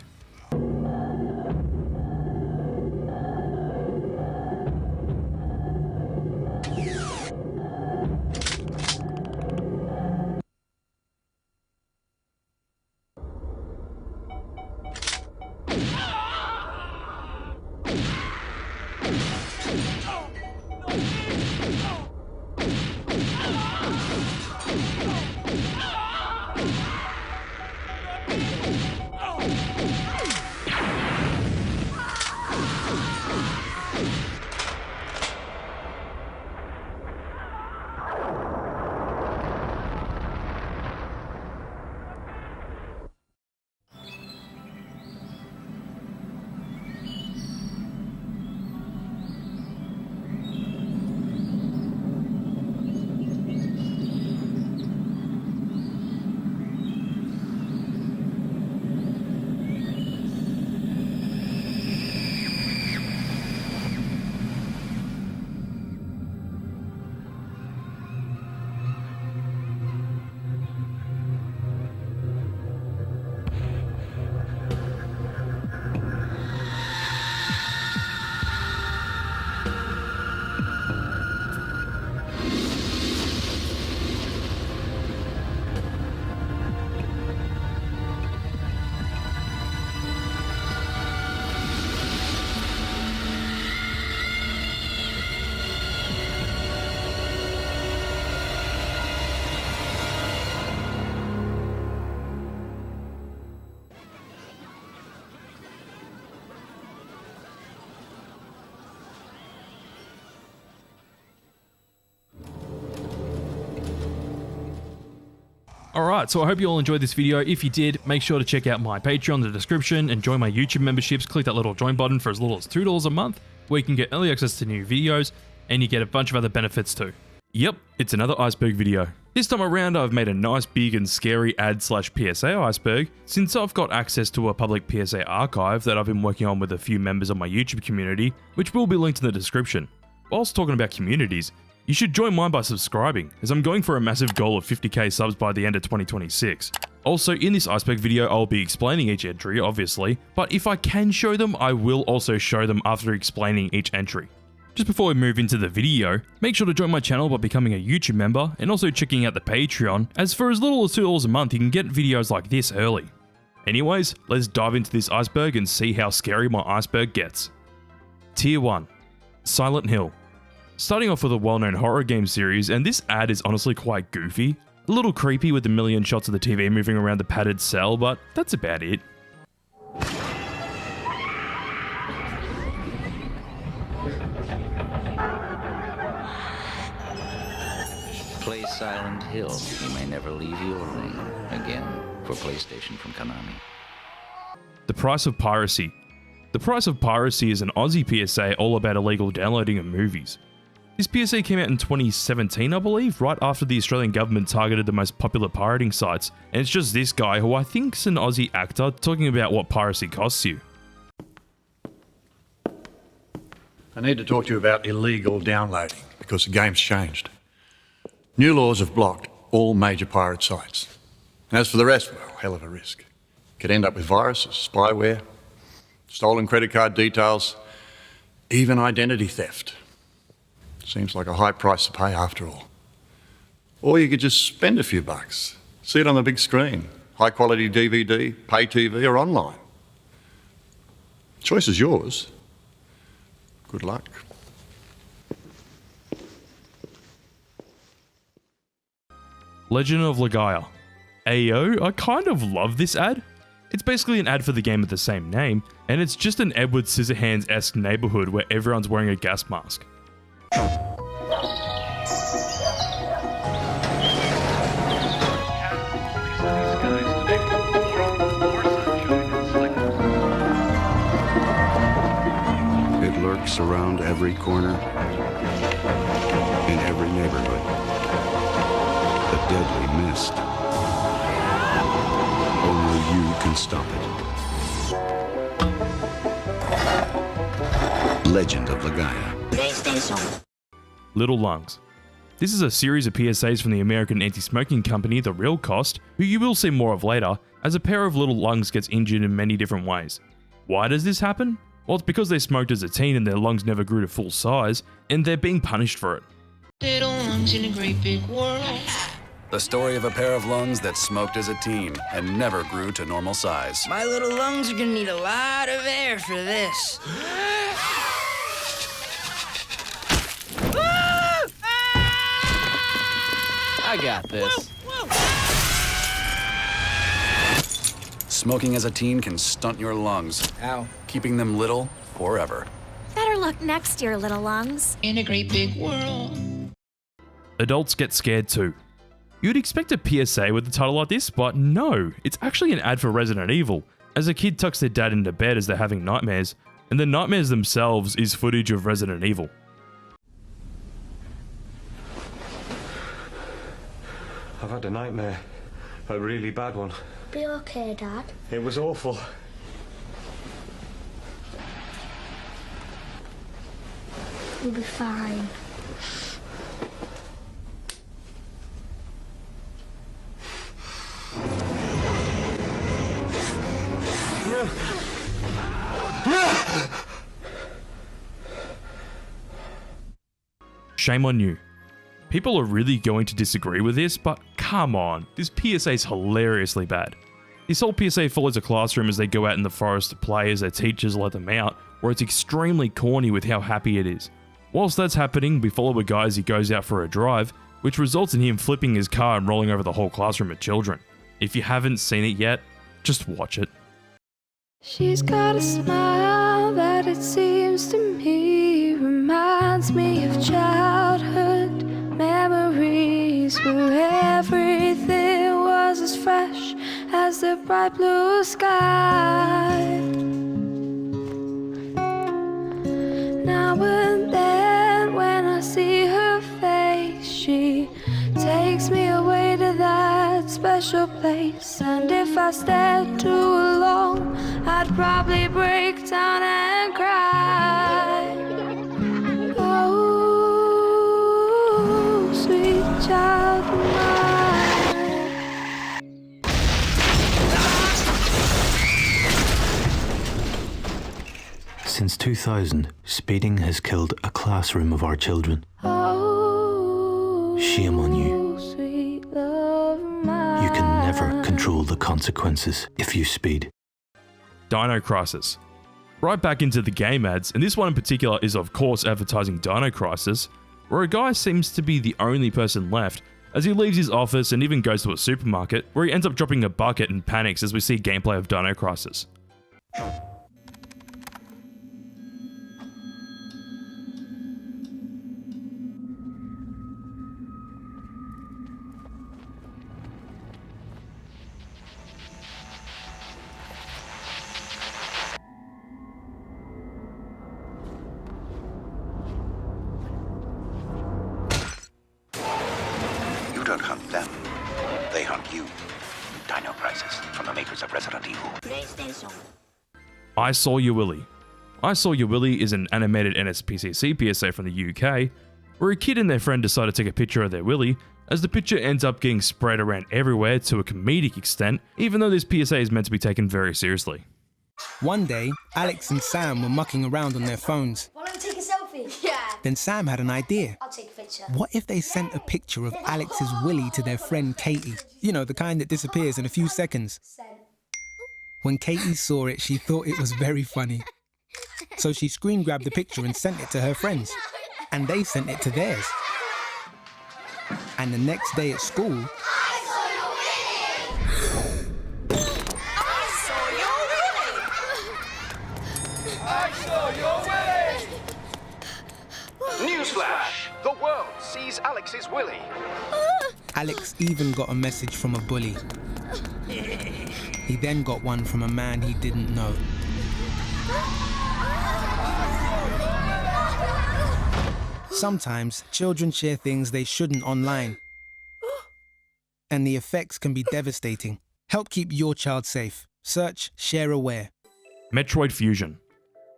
Alright, so I hope you all enjoyed this video. If you did, make sure to check out my Patreon in the description and join my YouTube memberships. Click that little join button for as little as $2 a month, where you can get early access to new videos, and you get a bunch of other benefits too. Yep, it's another Iceberg video. This time around I've made a nice big and scary ad/PSA iceberg, since I've got access to a public PSA archive that I've been working on with a few members of my YouTube community, which will be linked in the description. Whilst talking about communities, you should join mine by subscribing, as I'm going for a massive goal of 50k subs by the end of 2026. Also, in this Iceberg video, I'll be explaining each entry, obviously, but if I can show them, I will also show them after explaining each entry. Just before we move into the video, make sure to join my channel by becoming a YouTube member and also checking out the Patreon, as for as little as $2 a month, you can get videos like this early. Anyways, let's dive into this iceberg and see how scary my iceberg gets. Tier 1. Silent Hill. Starting off with a well-known horror game series, and this ad is honestly quite goofy. A little creepy with a million shots of the TV moving around the padded cell, but that's about it. Play Silent Hill. You may never leave your ring again for PlayStation from Konami. The Price of Piracy. The Price of Piracy is an Aussie PSA all about illegal downloading of movies. This PSA came out in 2017, I believe, right after the Australian government targeted the most popular pirating sites, and it's just this guy, who I think's an Aussie actor, talking about what piracy costs you. I need to talk to you about illegal downloading, because the game's changed. New laws have blocked all major pirate sites. As for the rest, well, hell of a risk. Could end up with viruses, spyware, stolen credit card details, even identity theft. Seems like a high price to pay after all. Or you could just spend a few bucks, see it on the big screen, high quality DVD, pay TV or online. Choice is yours. Good luck. Legend of Legaia. Ayo, I kind of love this ad. It's basically an ad for the game with the same name, and it's just an Edward Scissorhands-esque neighborhood where everyone's wearing a gas mask. It lurks around every corner, in every neighborhood. The deadly mist. Only you can stop it. Legend of Legaia. Little Lungs. This is a series of PSAs from the American anti-smoking company, The Real Cost, who you will see more of later, as a pair of little lungs gets injured in many different ways. Why does this happen? Well, it's because they smoked as a teen and their lungs never grew to full size, and they're being punished for it. Little lungs in a great big world. The story of a pair of lungs that smoked as a teen and never grew to normal size. My little lungs are gonna need a lot of air for this. I got this. Smoking as a teen can stunt your lungs. Ow. Keeping them little forever. Better look next year, little lungs. In a great big world. Adults get scared too. You'd expect a PSA with a title like this, but no, it's actually an ad for Resident Evil, as a kid tucks their dad into bed as they're having nightmares, and the nightmares themselves is footage of Resident Evil. I've had a nightmare. A really bad one. Be okay, Dad. It was awful. You'll be fine. Shame on you. People are really going to disagree with this, but come on, this PSA is hilariously bad. This whole PSA follows a classroom as they go out in the forest to play as their teachers let them out, where it's extremely corny with how happy it is. Whilst that's happening, we follow a guy as he goes out for a drive, which results in him flipping his car and rolling over the whole classroom of children. If you haven't seen it yet, just watch it. She's got a smile that it seems to me reminds me of childhood memories where everything was across the bright blue sky. Now and then when I see her face, she takes me away to that special place. And if I stayed too long, I'd probably break down and cry. Oh, sweet child of mine. Since 2000, speeding has killed a classroom of our children. Shame on you. Sweet love of mine. You can never control the consequences if you speed. Dino Crisis. Right back into the game ads, and this one in particular is of course advertising Dino Crisis, where a guy seems to be the only person left as he leaves his office and even goes to a supermarket where he ends up dropping a bucket and panics as we see gameplay of Dino Crisis. You don't hunt them. They hunt you. Dino Crisis, from the makers of Resident Evil. PlayStation. I Saw Your Willy. I Saw Your Willy is an animated NSPCC PSA from the UK, where a kid and their friend decide to take a picture of their willy, as the picture ends up getting spread around everywhere to a comedic extent, even though this PSA is meant to be taken very seriously. One day, Alex and Sam were mucking around on their phones. Why don't we take a selfie? Yeah. Then Sam had an idea. I'll take a picture. What if they sent a picture of Alex's willy to their friend Katie? You know, the kind that disappears in a few seconds. When Katie saw it, she thought it was very funny. So she screen grabbed the picture and sent it to her friends. And they sent it to theirs. And the next day at school, Newsflash! The world sees Alex's willy. Alex even got a message from a bully. He then got one from a man he didn't know. Sometimes children share things they shouldn't online. And the effects can be devastating. Help keep your child safe. Search Share Aware. Metroid Fusion.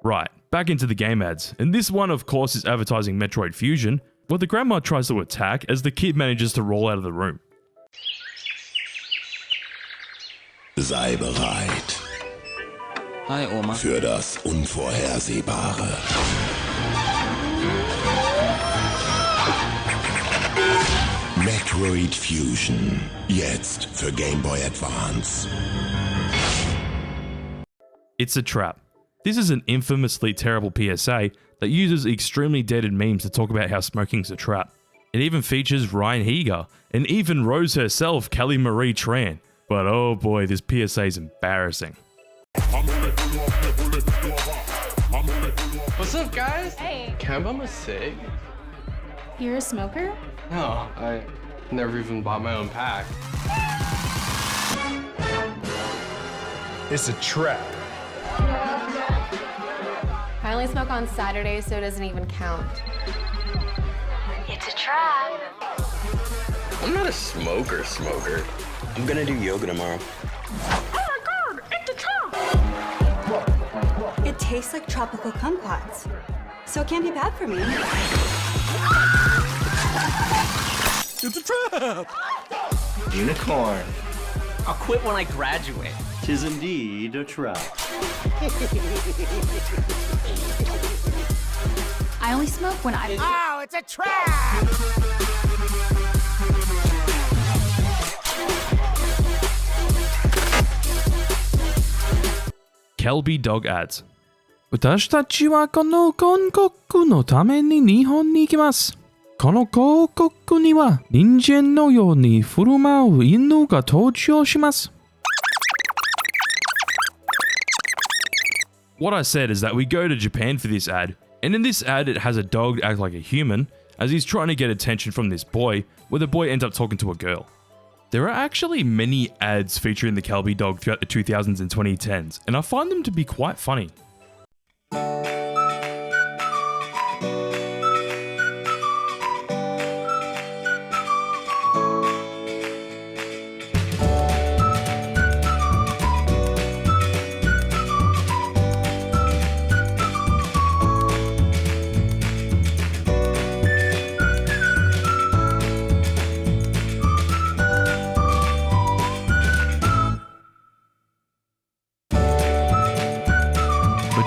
Right, back into the game ads, and this one of course is advertising Metroid Fusion, where the grandma tries to attack as the kid manages to roll out of the room. Sei bereit. Hi, Oma. Für das Unvorhersehbare. Metroid Fusion. Jetzt für Game Boy Advance. It's a trap. This is an infamously terrible PSA that uses extremely dated memes to talk about how smoking's a trap. It even features Ryan Heger, and even Rose herself, Kelly Marie Tran. But oh boy, this PSA is embarrassing. What's up, guys? Hey. Can I bum a cig? You're a smoker? No, I never even bought my own pack. It's a trap. I only smoke on Saturdays, so it doesn't even count. It's a trap. I'm not a smoker. I'm gonna do yoga tomorrow. Oh my god, it's a trap! It tastes like tropical kumquats, so it can't be bad for me. It's a trap! Unicorn. I'll quit when I graduate. 'Tis indeed a trap. I only smoke when I... Oh, it's a trap! Kelby Dog Ads. 私たちはこの広告のために日本に行きます。この広告には人間のように振る舞う犬が登場します。What I said is that we go to Japan for this ad, and in this ad it has a dog act like a human as he's trying to get attention from this boy, where the boy ends up talking to a girl. There are actually many ads featuring the Calby dog throughout the 2000s and 2010s, and I find them to be quite funny.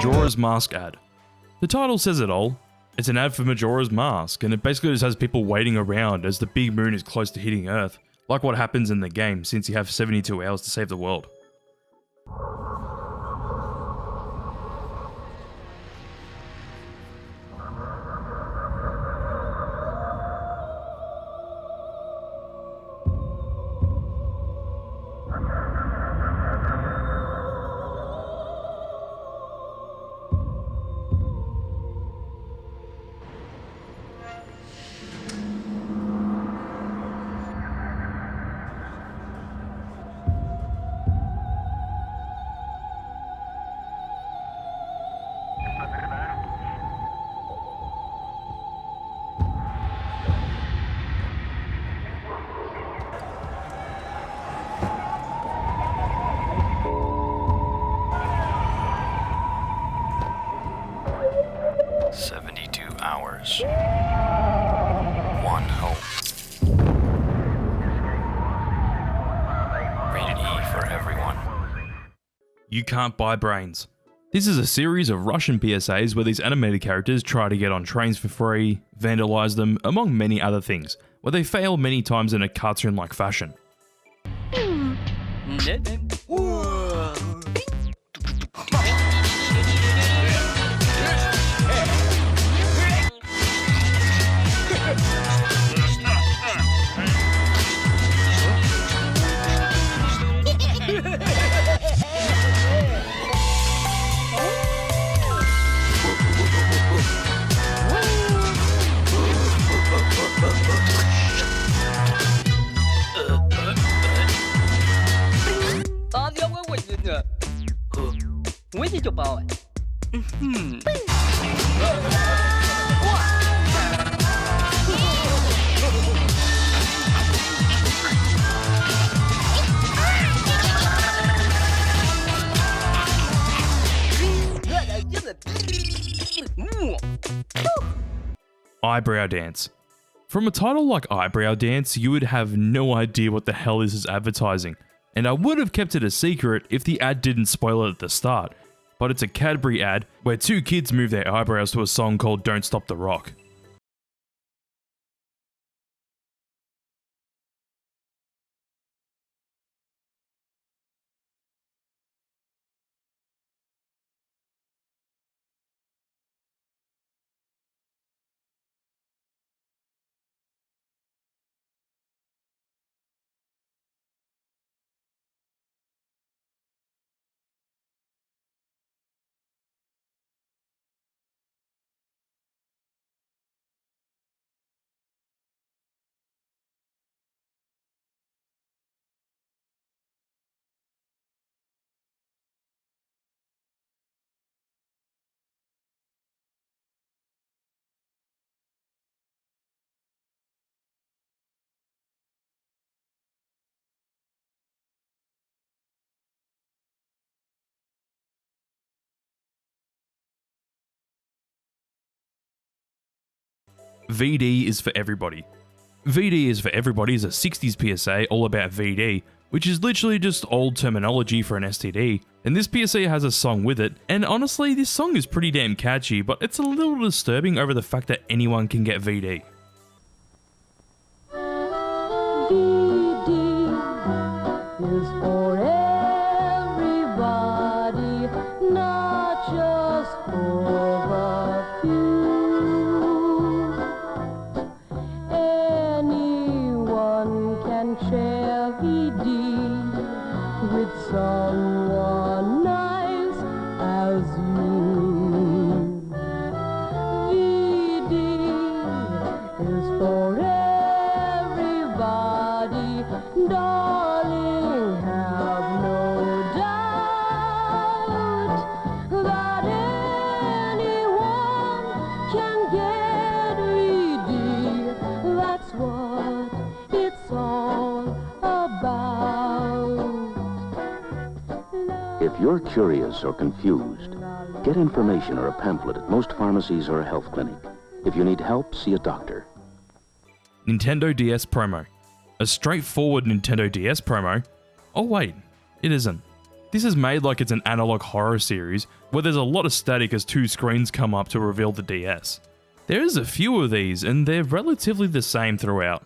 Majora's Mask ad. The title says it all. It's an ad for Majora's Mask, and it basically just has people waiting around as the big moon is close to hitting Earth, like what happens in the game since you have 72 hours to save the world. One home. Rated E for everyone. You Can't Buy Brains. This is a series of Russian PSAs where these animated characters try to get on trains for free, vandalize them, among many other things, where they fail many times in a cartoon-like fashion. Eyebrow Dance. From a title like Eyebrow Dance, you would have no idea what the hell this is advertising, and I would have kept it a secret if the ad didn't spoil it at the start, but it's a Cadbury ad where two kids move their eyebrows to a song called Don't Stop the Rock. VD is for everybody. VD is for everybody is a 60s PSA all about VD, which is literally just old terminology for an STD, and this PSA has a song with it, and honestly this song is pretty damn catchy, but it's a little disturbing over the fact that anyone can get VD. VD is for everybody, not just for the few. Anyone can share VD with someone nice as you. VD is for everybody, Darling, have no doubt that anyone can get ready. That's what it's all about. If you're curious or confused, get information or a pamphlet at most pharmacies or a health clinic. If you need help, see a doctor. Nintendo DS promo. A straightforward Nintendo DS promo? Oh wait, it isn't. This is made like it's an analog horror series where there's a lot of static as two screens come up to reveal the DS. There is a few of these and they're relatively the same throughout.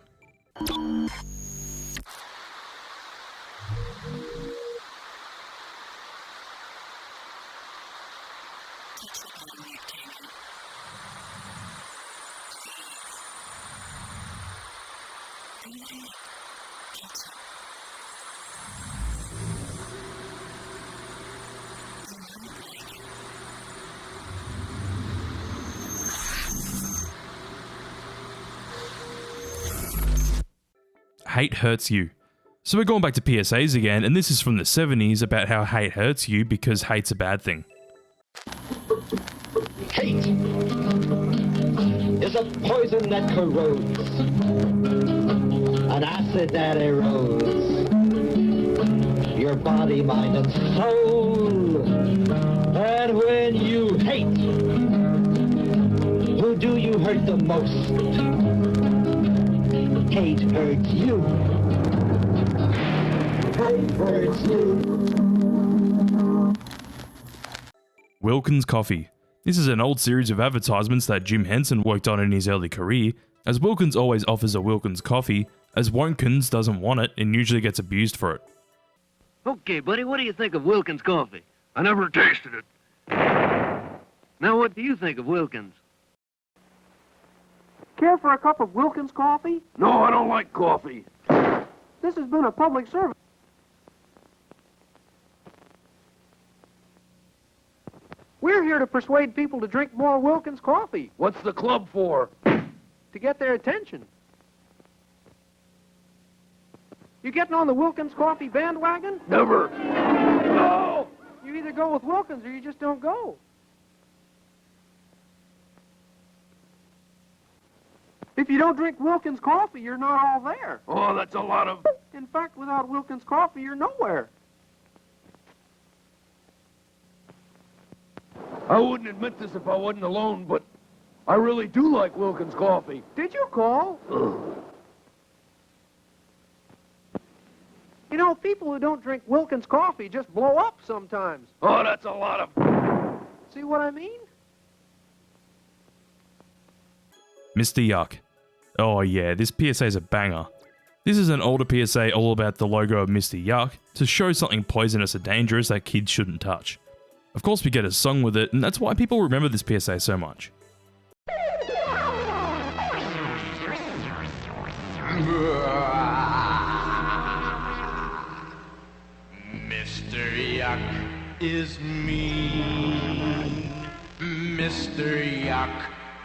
Hate hurts you. So we're going back to PSAs again, and this is from the 70s about how hate hurts you because hate's a bad thing. Hate is a poison that corrodes, an acid that erodes your body, mind, and soul. And when you hate, who do you hurt the most? Hate hurts you. Hate hurts you. Wilkins Coffee. This is an old series of advertisements that Jim Henson worked on in his early career, as Wilkins always offers a Wilkins coffee, as Wonkins doesn't want it and usually gets abused for it. Okay, buddy, what do you think of Wilkins coffee? I never tasted it. Now, what do you think of Wilkins? Care for a cup of Wilkins coffee? No, I don't like coffee. This has been a public service. We're here to persuade people to drink more Wilkins coffee. What's the club for? To get their attention. You getting on the Wilkins coffee bandwagon? Never. No! You either go with Wilkins or you just don't go. If you don't drink Wilkins coffee, you're not all there. Oh, that's a lot of... In fact, without Wilkins coffee, you're nowhere. I wouldn't admit this if I wasn't alone, but I really do like Wilkins coffee. Did you call? You know, people who don't drink Wilkins coffee just blow up sometimes. Oh, that's a lot of... See what I mean? Mr. Yuck. Oh yeah, this PSA is a banger. This is an older PSA all about the logo of Mr. Yuck to show something poisonous or dangerous that kids shouldn't touch. Of course we get a song with it, and that's why people remember this PSA so much. Mr. Yuck is mean. Mr. Yuck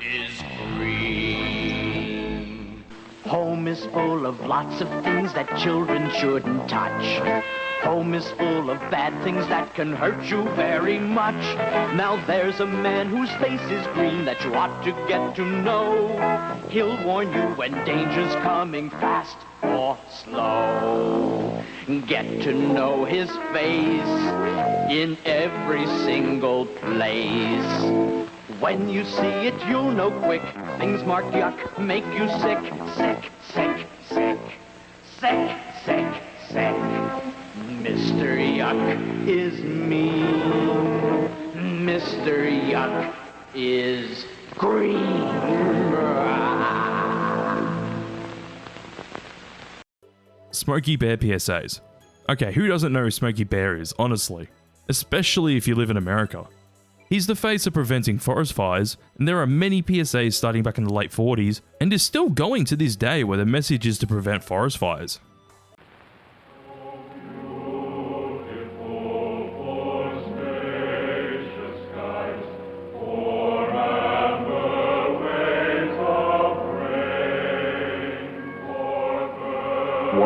is green. Home is full of lots of things that children shouldn't touch. Home is full of bad things that can hurt you very much. Now there's a man whose face is green that you ought to get to know. He'll warn you when danger's coming fast or slow. Get to know his face in every single place. When you see it, you'll know quick. Things marked yuck make you sick, sick, sick, sick, sick, sick, sick. Mr. Yuck is mean. Mr. Yuck is green. Smokey Bear PSAs. Okay, who doesn't know who Smokey Bear is, honestly? Especially if you live in America. He's the face of preventing forest fires, and there are many PSAs starting back in the late 40s, and is still going to this day where the message is to prevent forest fires.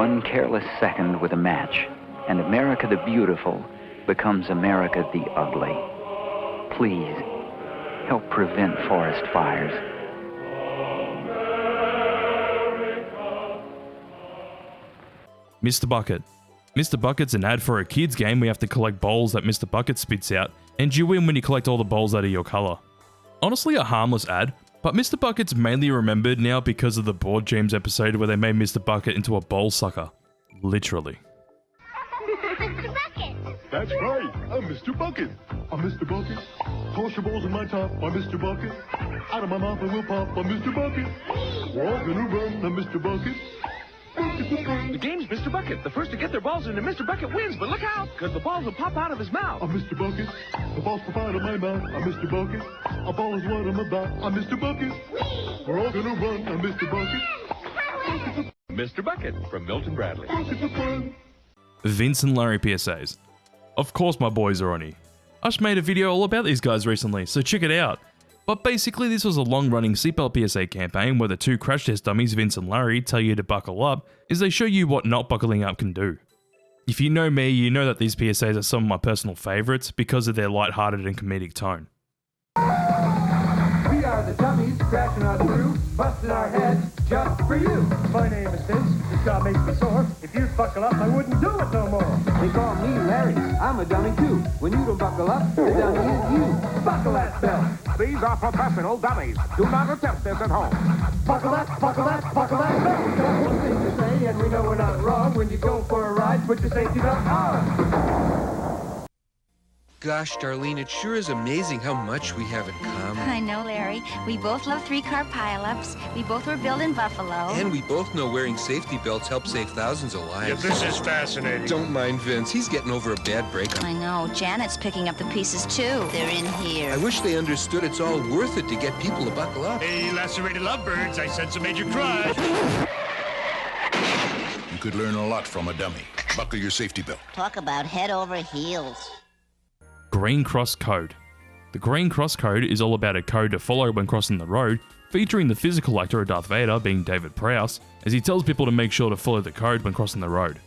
One careless second with a match, and America the Beautiful becomes America the Ugly. Please, help prevent forest fires. Mr. Bucket. Mr. Bucket's an ad for a kids game where you have to collect bowls that Mr. Bucket spits out, and you win when you collect all the bowls that are your colour. Honestly a harmless ad, but Mr. Bucket's mainly remembered now because of the Board Games episode where they made Mr. Bucket into a bowl sucker. Literally. Mr. Bucket! That's right, I'm Mr. Bucket. I'm Mr. Bucket. Toss your balls in my top, I'm Mr. Bucket. Out of my mouth and we'll pop, I'm Mr. Bucket. We're all gonna run, I'm Mr. Bucket. The game's Mr. Bucket. The first to get their balls into Mr. Bucket wins, but look out, because the balls will pop out of his mouth. I'm Mr. Bucket. The balls pop out of my mouth, I'm Mr. Bucket. A ball is what I'm about, I'm Mr. Bucket. We're all gonna run, I'm Mr. Bucket. Mr. Bucket from Milton Bradley. Vince and Larry PSAs. Of course my boys are on here. I just made a video all about these guys recently, so check it out. But basically this was a long-running seatbelt PSA campaign where the two crash test dummies Vince and Larry tell you to buckle up as they show you what not buckling up can do. If you know me, you know that these PSAs are some of my personal favourites because of their light-hearted and comedic tone. We are the dummies crashing on through, busting our heads just for you. My name is Vince. This job makes me sore. If you'd buckle up, I wouldn't do it no more. They call me Larry. I'm a dummy too. When you don't buckle up, the dummy is you. Buckle that belt. These are professional dummies. Do not attempt this at home. Buckle that belt. Got one thing to say, and we know we're not wrong. When you go for a ride, put your safety belt on. Gosh, Darlene, it sure is amazing how much we have in common. I know, Larry. We both love three-car pileups. We both were built in Buffalo. And we both know wearing safety belts help save thousands of lives. Yeah, this is fascinating. Don't mind Vince. He's getting over a bad breakup. I know. Janet's picking up the pieces, too. They're in here. I wish they understood it's all worth it to get people to buckle up. Hey, lacerated lovebirds, I sense a major crush. You could learn a lot from a dummy. Buckle your safety belt. Talk about head over heels. Green Cross Code. The Green Cross Code is all about a code to follow when crossing the road, featuring the physical actor of Darth Vader being David Prowse, as he tells people to make sure to follow the code when crossing the road.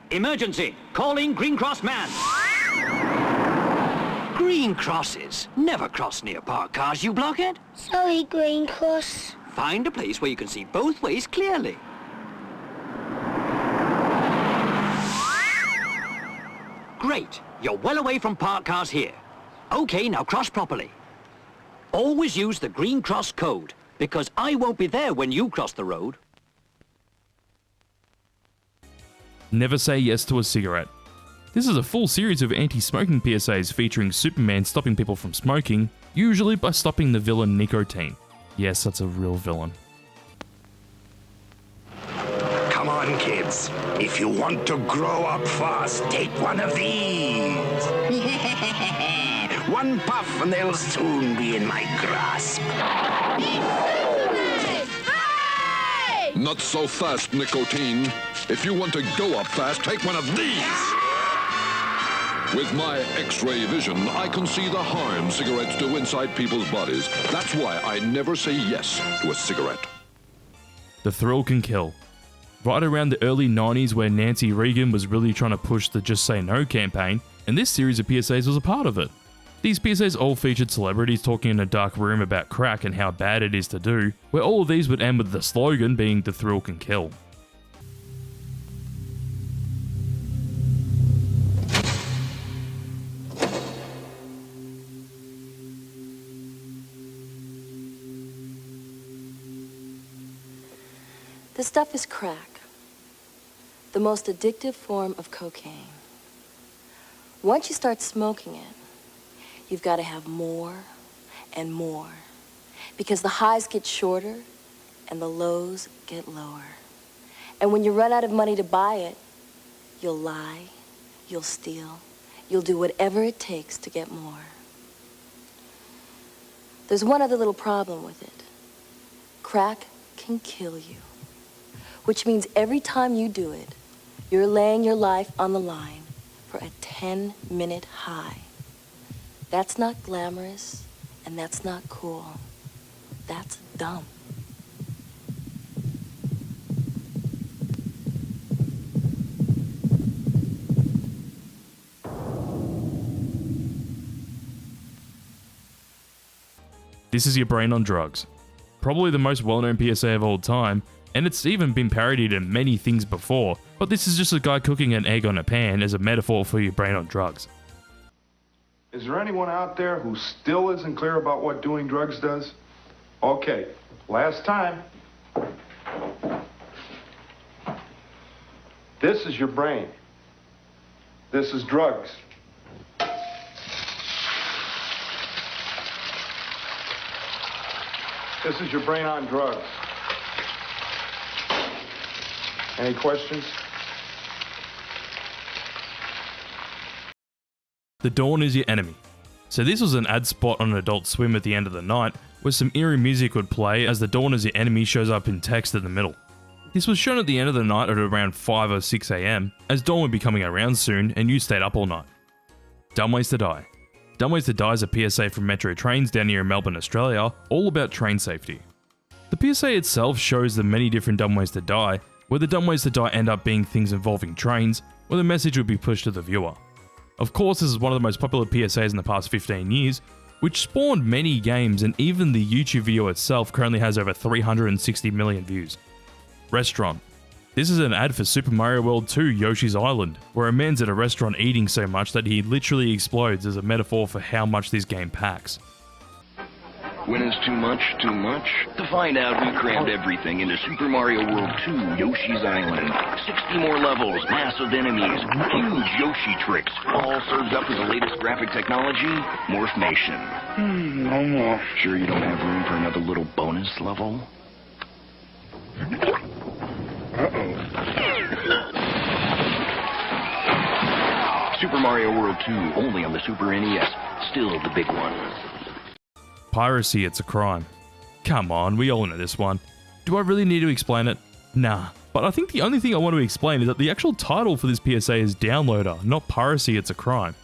Emergency! Calling Green Cross Man! Green crosses never cross near parked cars, you blockhead! Sorry, Green Cross. Find a place where you can see both ways clearly. Great, you're well away from parked cars here. Okay, now cross properly. Always use the Green Cross code, because I won't be there when you cross the road. Never say yes to a cigarette. This is a full series of anti-smoking PSAs featuring Superman stopping people from smoking, usually by stopping the villain nicotine. Yes, that's a real villain. Come on, kids. If you want to grow up fast, take one of these. One puff and they'll soon be in my grasp. Not so fast, nicotine. If you want to go up fast, take one of these. With my X-ray vision, I can see the harm cigarettes do inside people's bodies. That's why I never say yes to a cigarette. The thrill can kill. Right around the early 90s where Nancy Reagan was really trying to push the Just Say No campaign, and this series of PSAs was a part of it. These PSAs all featured celebrities talking in a dark room about crack and how bad it is to do, where all of these would end with the slogan being "The thrill can kill." The stuff is crack, the most addictive form of cocaine. Once you start smoking it, you've got to have more and more, because the highs get shorter and the lows get lower. And when you run out of money to buy it, you'll lie, you'll steal, you'll do whatever it takes to get more. There's one other little problem with it. Crack can kill you. Which means every time you do it, you're laying your life on the line for a 10-minute high. That's not glamorous, and that's not cool. That's dumb. This is your brain on drugs. Probably the most well-known PSA of all time, and it's even been parodied in many things before, but this is just a guy cooking an egg on a pan as a metaphor for your brain on drugs. Is there anyone out there who still isn't clear about what doing drugs does? Okay, last time. This is your brain. This is drugs. This is your brain on drugs. Any questions? The dawn is your enemy. So this was an ad spot on Adult Swim at the end of the night, where some eerie music would play as the dawn is your enemy shows up in text in the middle. This was shown at the end of the night at around 5 or 6 AM, as dawn would be coming around soon and you stayed up all night. Dumb Ways to Die. Dumb Ways to Die is a PSA from Metro Trains down here in Melbourne, Australia, all about train safety. The PSA itself shows the many different dumb ways to die, where the dumb ways to die end up being things involving trains, where the message would be pushed to the viewer. Of course, this is one of the most popular PSAs in the past 15 years, which spawned many games, and even the YouTube video itself currently has over 360 million views. Restaurant. This is an ad for Super Mario World 2 Yoshi's Island, where a man's at a restaurant eating so much that he literally explodes as a metaphor for how much this game packs. When is too much too much? To find out, we crammed everything into Super Mario World 2 Yoshi's Island. 60 more levels, massive enemies, huge Yoshi tricks, all served up with the latest graphic technology, Morphmation. No more. Sure you don't have room for another little bonus level? Super Mario World 2, only on the Super NES. Still the big one. Piracy, it's a crime. Come on, we all know this one. Do I really need to explain it? Nah. But I think the only thing I want to explain is that the actual title for this PSA is Downloader, not Piracy, it's a crime.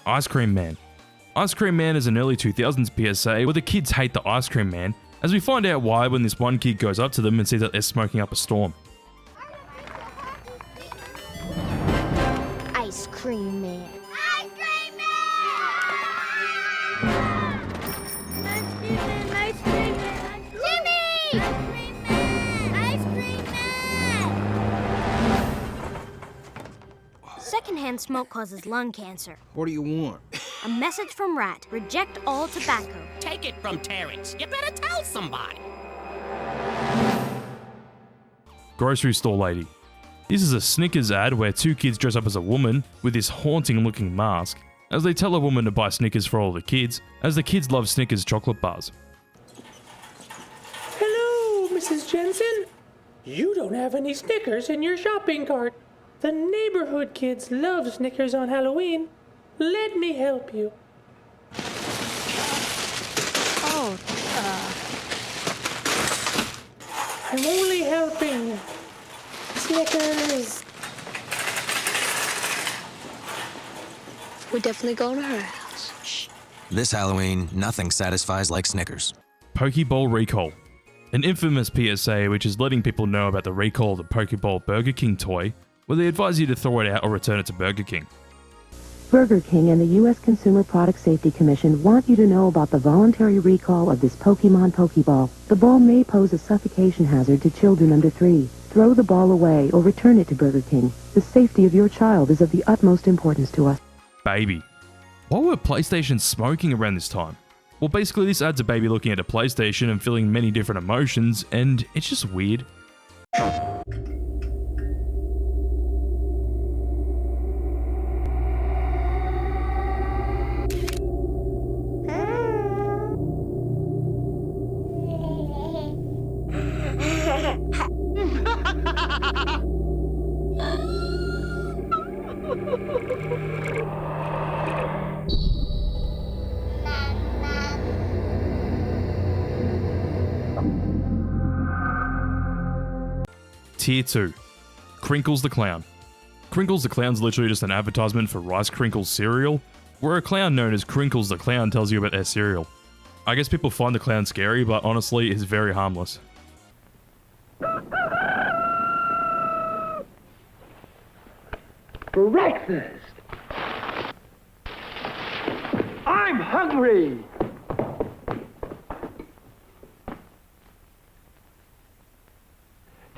Ice Cream Man. Ice Cream Man is an early 2000s PSA where the kids hate the Ice Cream Man, as we find out why when this one kid goes up to them and sees that they're smoking up a storm. Ice Cream Man. Ice Cream Man! Ice Cream Man! Jimmy! Ice Cream Man! Secondhand smoke causes lung cancer. What do you want? A message from Rat. Reject all tobacco. Take it from Terrence. You better tell somebody. Grocery Store Lady. This is a Snickers ad where two kids dress up as a woman with this haunting looking mask, as they tell a woman to buy Snickers for all the kids, as the kids love Snickers chocolate bars. Hello, Mrs. Jensen. You don't have any Snickers in your shopping cart. The neighborhood kids love Snickers on Halloween. Let me help you. Oh, I'm only helping. Snickers. We're definitely going to her house. Shh. This Halloween, nothing satisfies like Snickers. Pokeball Recall. An infamous PSA which is letting people know about the recall of the Pokeball Burger King toy, where they advise you to throw it out or return it to Burger King. Burger King and the U.S. Consumer Product Safety Commission want you to know about the voluntary recall of this Pokemon Pokeball. The ball may pose a suffocation hazard to children under 3. Throw the ball away or return it to Burger King. The safety of your child is of the utmost importance to us. Baby. Why were PlayStation smoking around this time? Well, basically this ad's a baby looking at a PlayStation and feeling many different emotions, and it's just weird. Tier 2. Crinkles the Clown. Crinkles the Clown's literally just an advertisement for Rice Crinkles cereal, where a clown known as Crinkles the Clown tells you about their cereal. I guess people find the clown scary, but honestly, it's very harmless. Breakfast! I'm hungry!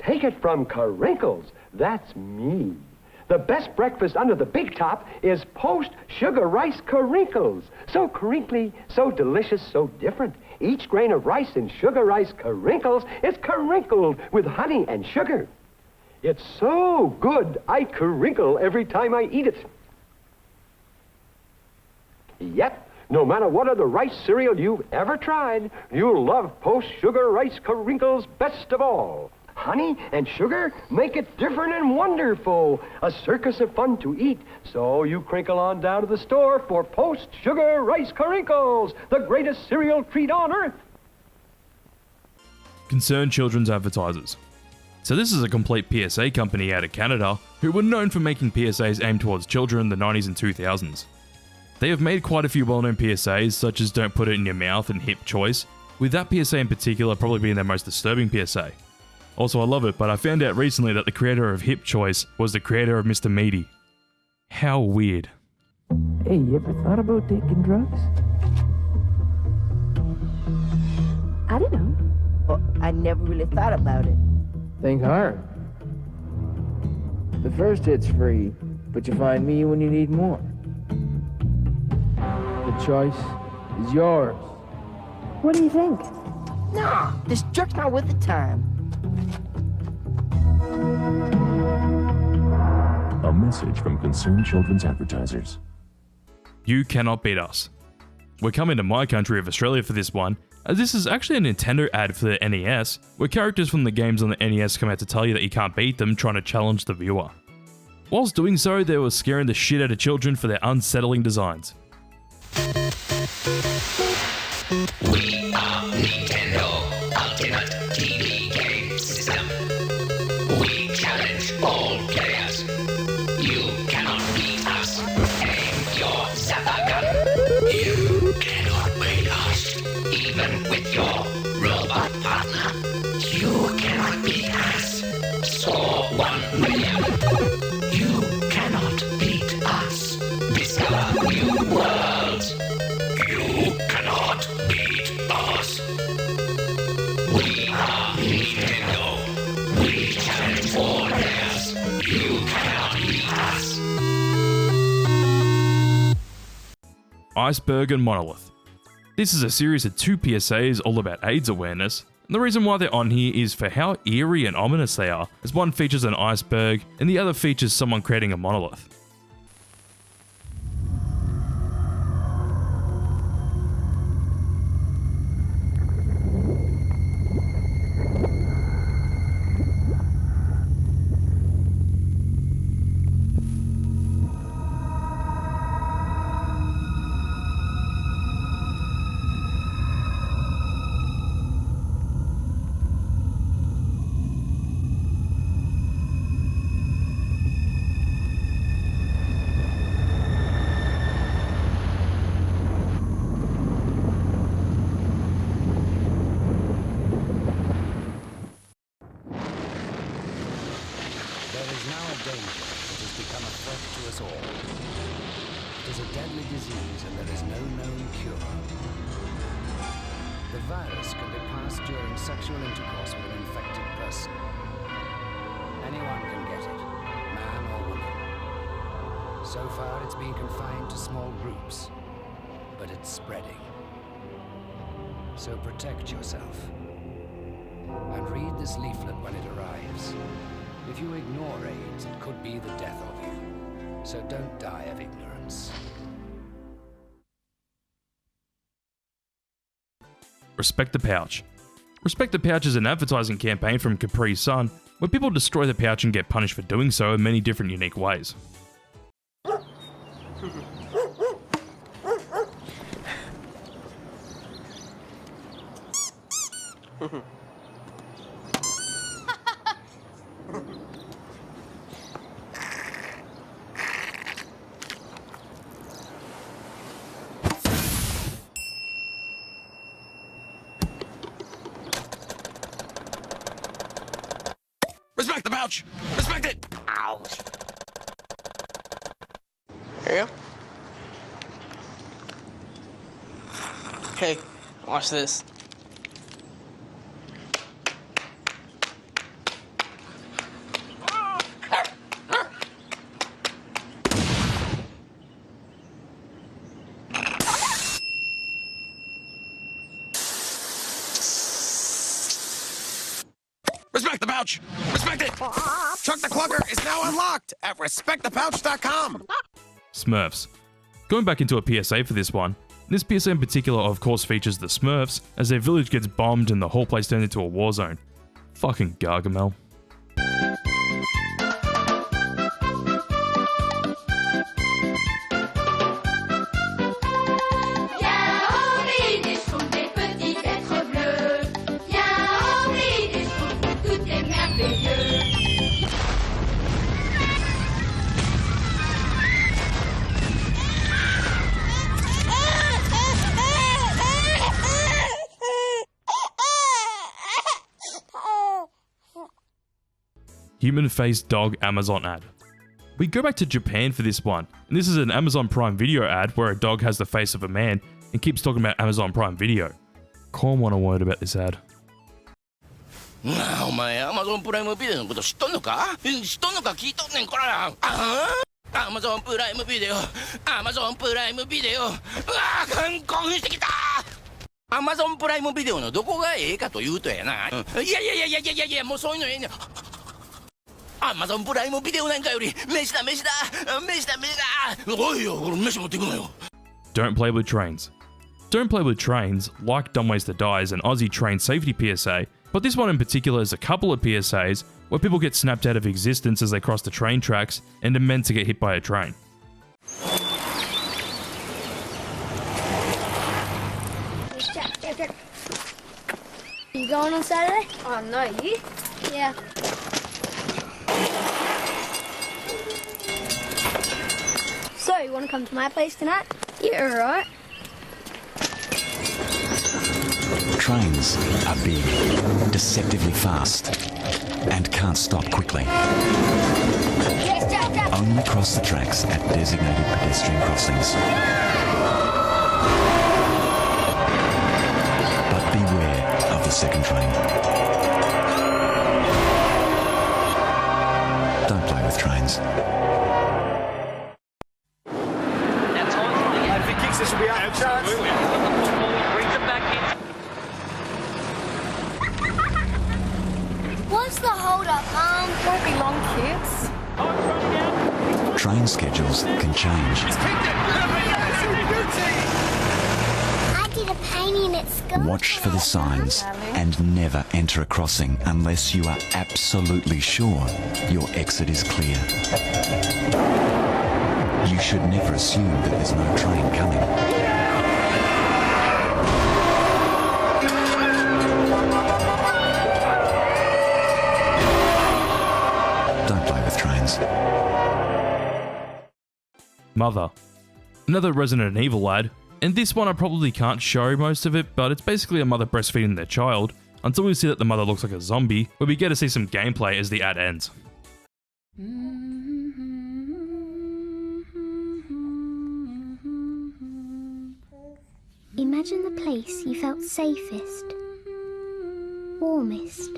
Take it from Crinkles. That's me. The best breakfast under the big top is post-sugar rice Crinkles. So crinkly, so delicious, so different. Each grain of rice in sugar rice Crinkles is crinkled with honey and sugar. It's so good, I crinkle every time I eat it. Yep, no matter what other rice cereal you've ever tried, you'll love post-sugar rice Crinkles best of all. Honey and sugar make it different and wonderful. A circus of fun to eat. So you crinkle on down to the store for post-sugar rice Crinkles, the greatest cereal treat on earth. Concerned Children's Advertisers. So this is a complete PSA company out of Canada who were known for making PSAs aimed towards children in the 90s and 2000s. They have made quite a few well-known PSAs such as Don't Put It in Your Mouth and Hip Choice, with that PSA in particular probably being their most disturbing PSA. Also, I love it, but I found out recently that the creator of Hip Choice was the creator of Mr. Meaty. How weird. Hey, you ever thought about taking drugs? I don't know. Well, I never really thought about it. Think hard. The first hit's free, but you find me when you need more. The choice is yours. What do you think? Nah, this jerk's not worth the time. A message from Concerned Children's Advertisers. You cannot beat us. We're coming to my country of Australia for this one, as this is actually a Nintendo ad for the NES, where characters from the games on the NES come out to tell you that you can't beat them, trying to challenge the viewer. Whilst doing so, they were scaring the shit out of children for their unsettling designs. We are Nintendo Ultimate TV Game System. We challenge all players. You cannot beat us. Aim your zapper gun. You cannot beat us. Even with your robot partner. You cannot beat us. Score 1 million. You cannot beat us. Discover new worlds. You cannot beat us. We are Nintendo. We challenge all players. You cannot beat us. Iceberg and Monolith. This is a series of 2 PSAs all about AIDS awareness, and the reason why they're on here is for how eerie and ominous they are, as one features an iceberg and the other features someone creating a monolith. So far, it's been confined to small groups, but it's spreading. So protect yourself. And read this leaflet when it arrives. If you ignore AIDS, it could be the death of you. So don't die of ignorance. Respect the Pouch. Respect the Pouch is an advertising campaign from Capri Sun, where people destroy the pouch and get punished for doing so in many different unique ways. Respect the pouch! Respect it! Ouch! Here you go. Okay, watch this. Respect the pouch! Respect it! Chuck the Clucker is now unlocked at respectthepouch.com. Smurfs. Going back into a PSA for this one. This PSA in particular of course features the Smurfs, as their village gets bombed and the whole place turned into a war zone. Fucking Gargamel. Human-faced dog Amazon ad. We go back to Japan for this one, and this is an Amazon Prime Video ad where a dog has the face of a man and keeps talking about Amazon Prime Video. Corn want a word about this ad. お前 Amazon プライムビデオのこと知っとんのか聞いとんねんこらAmazon プライムビデオ Amazon プライムビデオ興奮してきたAmazon プライムビデオのどこがええかというとやないやもうそういうのええねんAmazon プライムビデオなんかより飯だおいよこれ飯持ってくのよ Don't play with trains. Don't play with trains, like Dumb Ways to Die, is an Aussie train safety PSA, but this one in particular is a couple of PSAs where people get snapped out of existence as they cross the train tracks and are meant to get hit by a train. You going on Saturday? Oh, no, you? Yeah. So, you want to come to my place tonight? Yeah, alright. Trains are big, deceptively fast, and can't stop quickly. Only cross the tracks at designated pedestrian crossings. But beware of the second train. Don't play with trains. If he kicks, this will be out. Absolutely. Brings it back in. What's the hold-up, Won't be long, kids. Train schedules can change. I did a painting at school. Watch for the signs and never enter a crossing unless you are absolutely sure your exit is clear. You should never assume that there's no train coming. Don't play with trains. Mother. Another Resident Evil ad, and this one I probably can't show most of it, but it's basically a mother breastfeeding their child, until we see that the mother looks like a zombie, where we get to see some gameplay as the ad ends. Imagine the place you felt safest, warmest,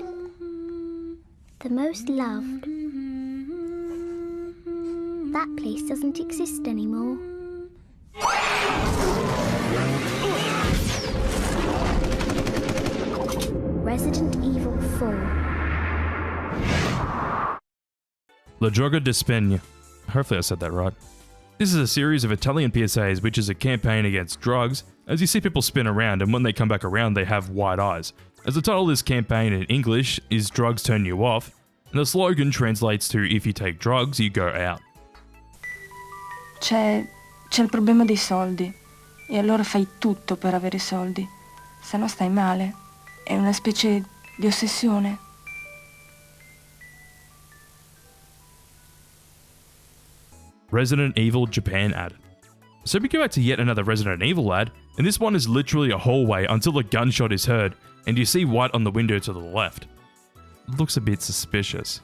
the most loved. That place doesn't exist anymore. Resident Evil 4. La Droga di Spagna. Hopefully I said that right. This is a series of Italian PSAs which is a campaign against drugs, as you see people spin around and when they come back around they have wide eyes. As the title of this campaign in English is Drugs Turn You Off, and the slogan translates to if you take drugs, you go out. C'è il problema dei soldi e allora fai tutto per avere soldi, se no stai male. È una specie di ossessione. Resident Evil Japan ad. So we go back to yet another Resident Evil ad, and this one is literally a hallway until a gunshot is heard, and you see white on the window to the left. Looks a bit suspicious.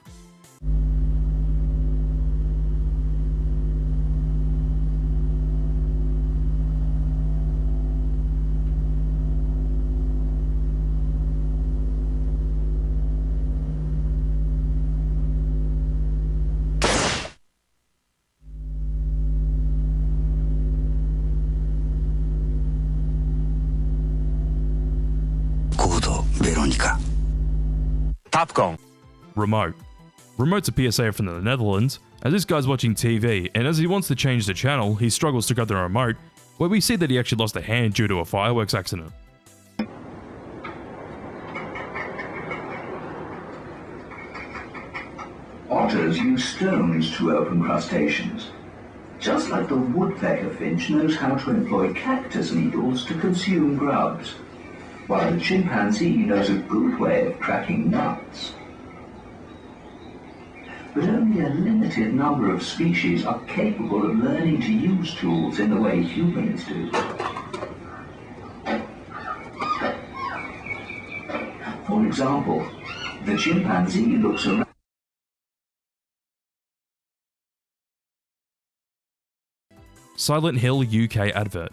Popcorn. Remote. Remote's a PSA from the Netherlands, as this guy's watching TV, and as he wants to change the channel, he struggles to grab the remote, where we see that he actually lost a hand due to a fireworks accident. Otters use stones to open crustaceans, just like the woodpecker finch knows how to employ cactus needles to consume grubs, while the chimpanzee knows a good way of cracking nuts. But only a limited number of species are capable of learning to use tools in the way humans do. For example, the chimpanzee looks around. Silent Hill UK advert.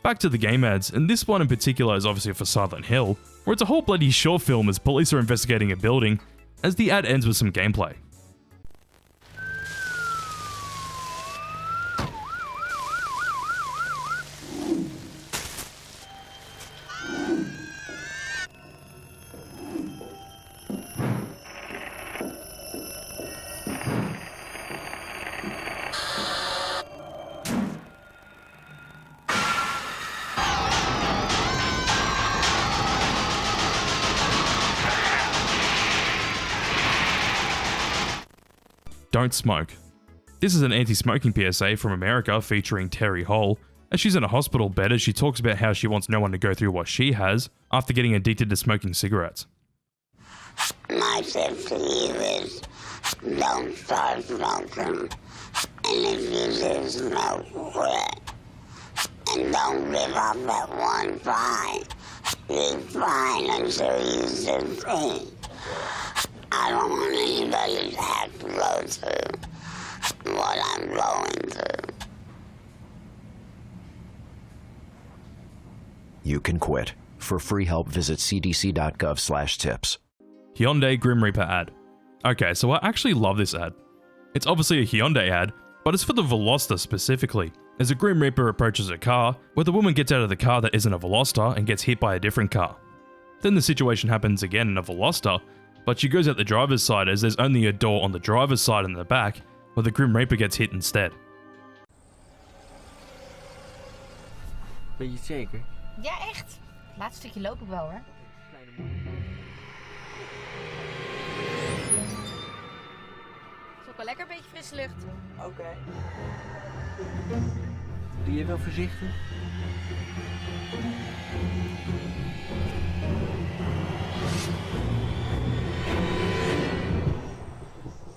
Back to the game ads, and this one in particular is obviously for Silent Hill, where it's a whole bloody short film as police are investigating a building, as the ad ends with some gameplay. Don't smoke. This is an anti-smoking PSA from America featuring Terry Hall, as she's in a hospital bed as she talks about how she wants no one to go through what she has after getting addicted to smoking cigarettes. My tip to you is don't start smoking, and if you do smoke, quit. And don't give up at one fine. Be fine until you succeed. I don't want anybody to have to go through what I'm going through. You can quit. For free help, visit cdc.gov/tips. Hyundai Grim Reaper ad. Okay, so I actually love this ad. It's obviously a Hyundai ad, but it's for the Veloster specifically, as a Grim Reaper approaches a car, where the woman gets out of the car that isn't a Veloster and gets hit by a different car. Then the situation happens again in a Veloster, but she goes out the driver's side as there's only a door on the driver's side in the back, where the Grim Reaper gets hit instead. Ben je het zeker? Ja, echt. Het laatste stukje loop ik wel hoor. Het is ook wel lekker, een beetje frisse lucht. Oké. Doe je wel voorzichtig?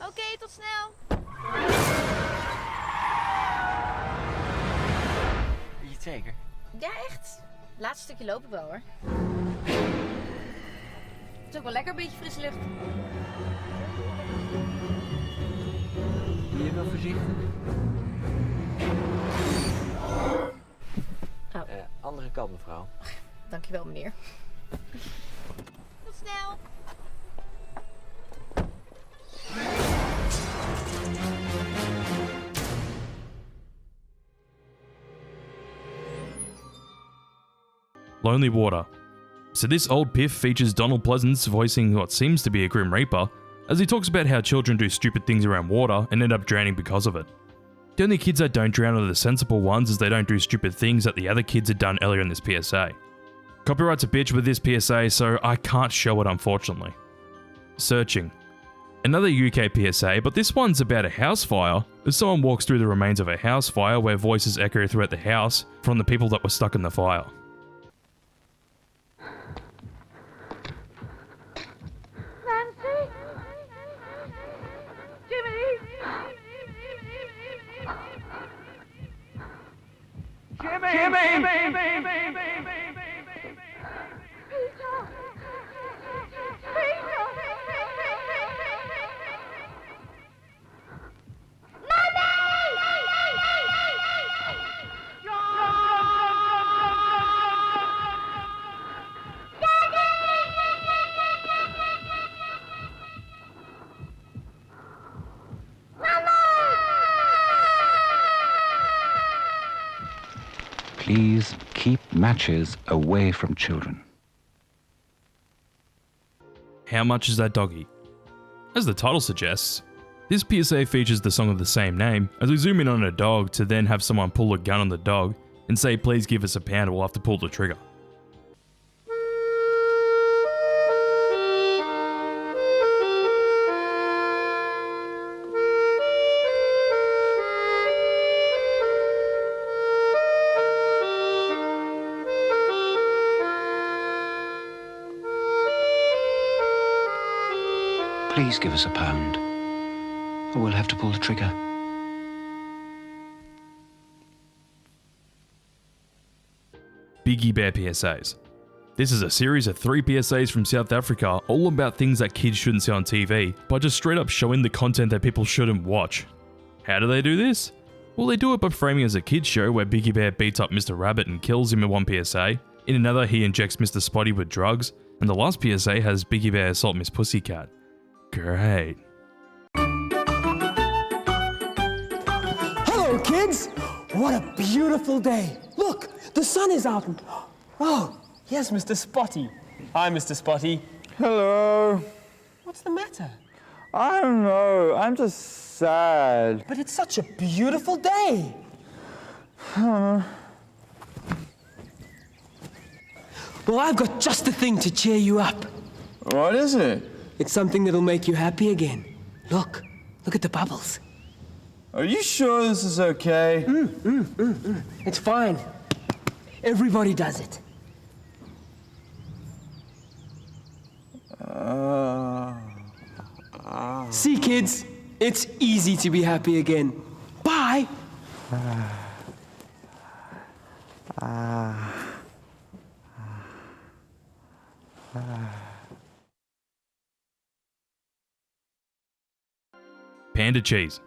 Oké, tot snel. Ben je het zeker? Ja, echt. Het laatste stukje loop ik wel hoor. Het is ook wel lekker, een beetje frisse lucht. Doe je wel voorzichtig? Oh. Andere kant, mevrouw. Dankjewel, meneer. Tot snel. Lonely Water. So this old piff features Donald Pleasance voicing what seems to be a Grim Reaper, as he talks about how children do stupid things around water and end up drowning because of it. The only kids that don't drown are the sensible ones, as they don't do stupid things that the other kids had done earlier in this PSA. Copyright's a bitch with this PSA, so I can't show it unfortunately. Searching. Another UK PSA, but this one's about a house fire, as someone walks through the remains of a house fire where voices echo throughout the house from the people that were stuck in the fire. Please keep matches away from children. How much is that doggy? As the title suggests, this PSA features the song of the same name as we zoom in on a dog to then have someone pull a gun on the dog and say please give us a pound or we'll have to pull the trigger. Please give us a pound, or we'll have to pull the trigger. Biggie Bear PSAs. This is a series of 3 PSAs from South Africa, all about things that kids shouldn't see on TV, by just straight up showing the content that people shouldn't watch. How do they do this? Well, they do it by framing it as a kids show where Biggie Bear beats up Mr. Rabbit and kills him in one PSA, in another he injects Mr. Spotty with drugs, and the last PSA has Biggie Bear assault Miss Pussycat. Great. Hello, kids! What a beautiful day. Look, the sun is out. Oh, yes, Mr. Spotty. Hi, Mr. Spotty. Hello. What's the matter? I don't know. I'm just sad. But it's such a beautiful day. Well, I've got just the thing to cheer you up. What is it? It's something that'll make you happy again. Look at the bubbles. Are you sure this is okay? It's fine. Everybody does it. See, kids, it's easy to be happy again. Bye. Panda Cheese.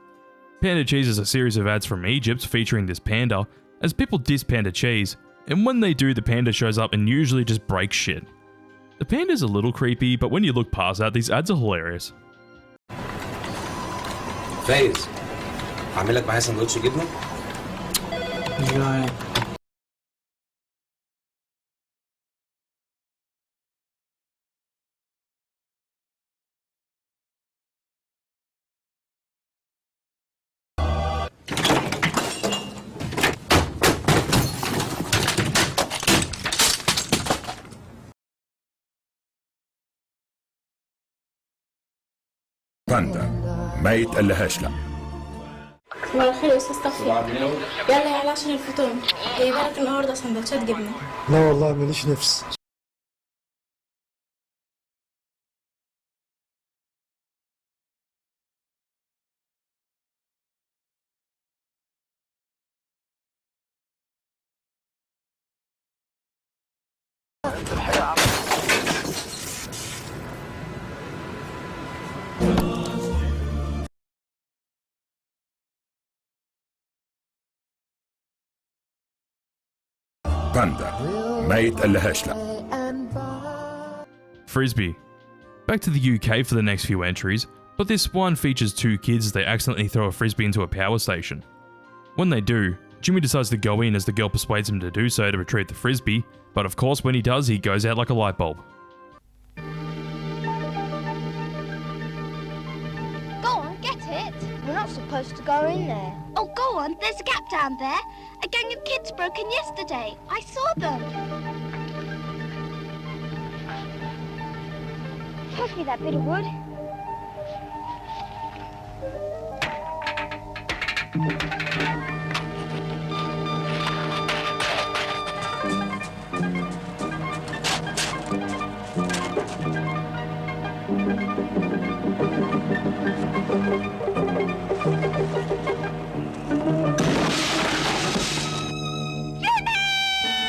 Panda Cheese is a series of ads from Egypt featuring this panda, as people diss Panda Cheese, and when they do, the panda shows up and usually just breaks shit. The panda's a little creepy, but when you look past that, these ads are hilarious. فايز اعمل لك معايا سندوتش جبنه؟ Yeah. باندا ما يتقلهاش لا. صباح الخير يا استاذ توفيق. يلا يلا عشان الفطور. جايبه لك النهارده سندوتشات جبنه. لا والله ماليش نفس. باندا ما يتقلهاش لا. Frisbee. Back to the UK for the next few entries, but this one features 2 kids as they accidentally throw a frisbee into a power station. When they do, Jimmy decides to go in as the girl persuades him to do so to retrieve the frisbee, but of course when he does, he goes out like a light bulb. Go on, get it. We're not supposed to go in there. Oh, go on. There's a gap down there. A gang of kids broke in yesterday. I saw them. Pass me that bit of wood.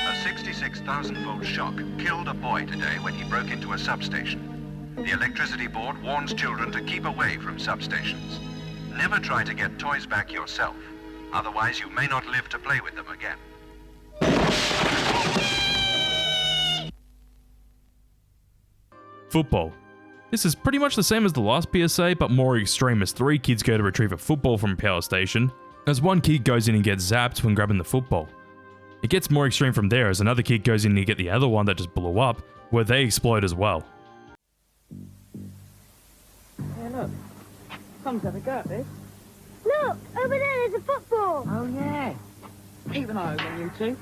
A 66,000-volt shock killed a boy today when he broke into a substation. The electricity board warns children to keep away from substations. Never try to get toys back yourself, otherwise you may not live to play with them again. Football. This is pretty much the same as the last PSA, but more extreme as 3 kids go to retrieve a football from a power station, as one kid goes in and gets zapped when grabbing the football. It gets more extreme from there as another kid goes in to get the other one that just blew up, where they explode as well. Hey, look. Someone's having a go at this. Look, over there, there's a football. Oh, yeah. Keep an eye on you two.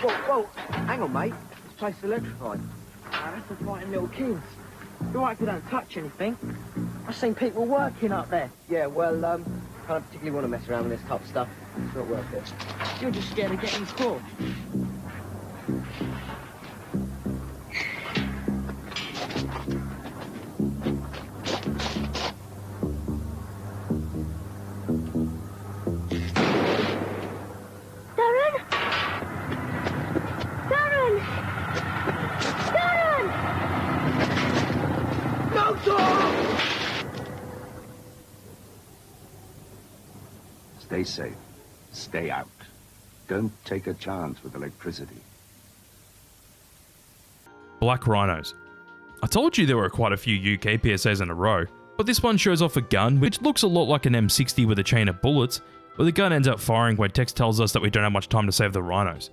Whoa, hang on, mate. This place is electrified. That's for fighting little kids. You're right if you don't touch anything. I've seen people working up there. Yeah, well, I don't particularly want to mess around with this type of stuff. It's not worth it. You're just scared of getting caught. Stay safe. Stay out. Don't take a chance with electricity. Black rhinos. I told you there were quite a few UK PSAs in a row, but this one shows off a gun which looks a lot like an M60 with a chain of bullets, where the gun ends up firing when text tells us that we don't have much time to save the rhinos.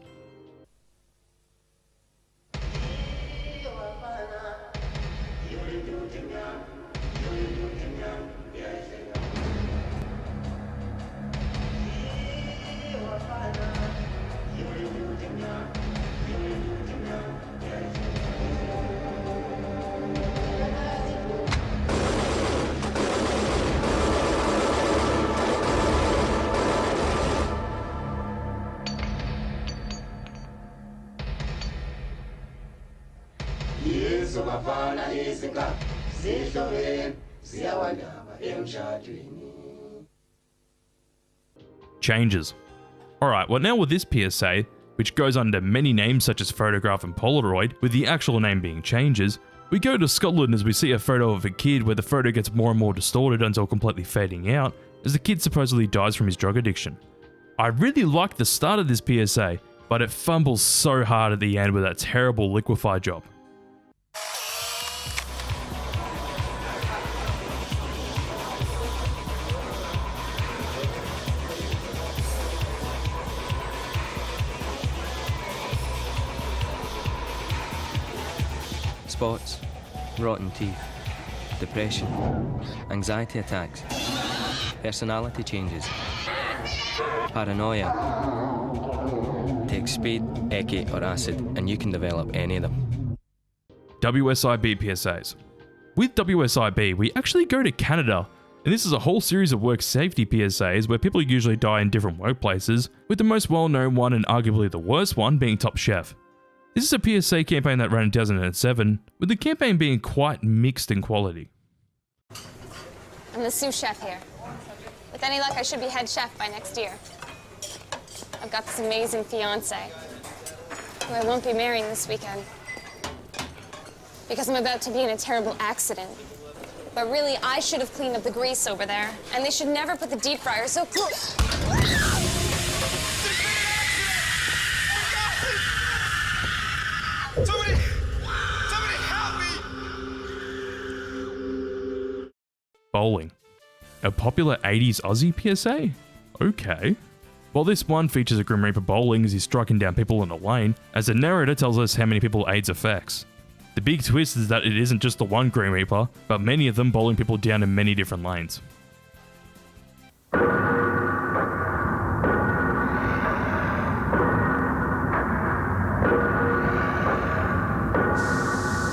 Changes. Alright, well now with this PSA, which goes under many names such as photograph and Polaroid, with the actual name being changes, we go to Scotland as we see a photo of a kid where the photo gets more and more distorted until completely fading out, as the kid supposedly dies from his drug addiction. I really like the start of this PSA, but it fumbles so hard at the end with that terrible liquefy job. Spots, rotten teeth, depression, anxiety attacks, personality changes, paranoia. Take speed, ecce or acid and you can develop any of them. WSIB PSAs. With WSIB, we actually go to Canada, and this is a whole series of work safety PSAs where people usually die in different workplaces, with the most well-known one and arguably the worst one being Top Chef. This is a PSA campaign that ran in 2007, with the campaign being quite mixed in quality. I'm the sous chef here. With any luck, I should be head chef by next year. I've got this amazing fiance, who I won't be marrying this weekend, because I'm about to be in a terrible accident. But really, I should have cleaned up the grease over there, and they should never put the deep fryer so close. Somebody help me! Bowling. A popular 80s Aussie PSA? Okay. While this one features a Grim Reaper bowling as he's striking down people in a lane, as the narrator tells us how many people AIDS affects. The big twist is that it isn't just the one Grim Reaper, but many of them bowling people down in many different lanes.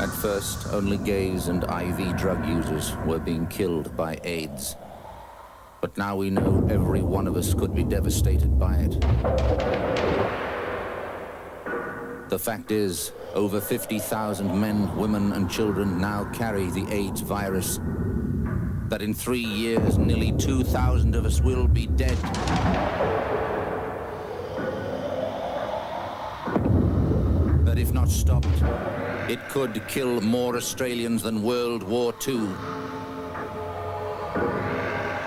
At first, only gays and IV drug users were being killed by AIDS. But now we know every one of us could be devastated by it. The fact is, over 50,000 men, women, and children now carry the AIDS virus. That in 3 years, nearly 2,000 of us will be dead. That if not stopped, it could kill more Australians than World War II.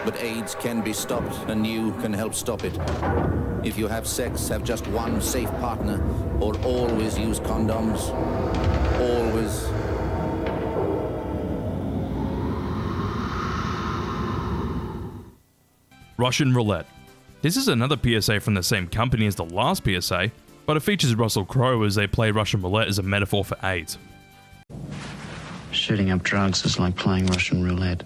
But AIDS can be stopped, and you can help stop it. If you have sex, have just one safe partner, or always use condoms. Always. Russian roulette. This is another PSA from the same company as the last PSA, but it features Russell Crowe as they play Russian roulette as a metaphor for AIDS. Shooting up drugs is like playing Russian roulette.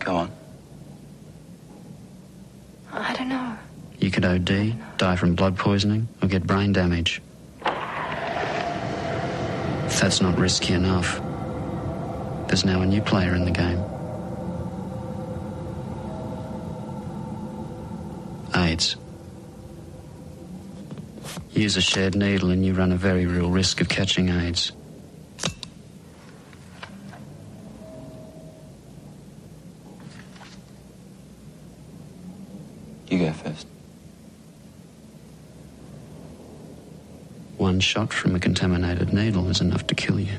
Go on. I don't know. You could OD, die from blood poisoning, or get brain damage. If that's not risky enough, there's now a new player in the game. AIDS. Use a shared needle and you run a very real risk of catching AIDS. You go first. One shot from a contaminated needle is enough to kill you.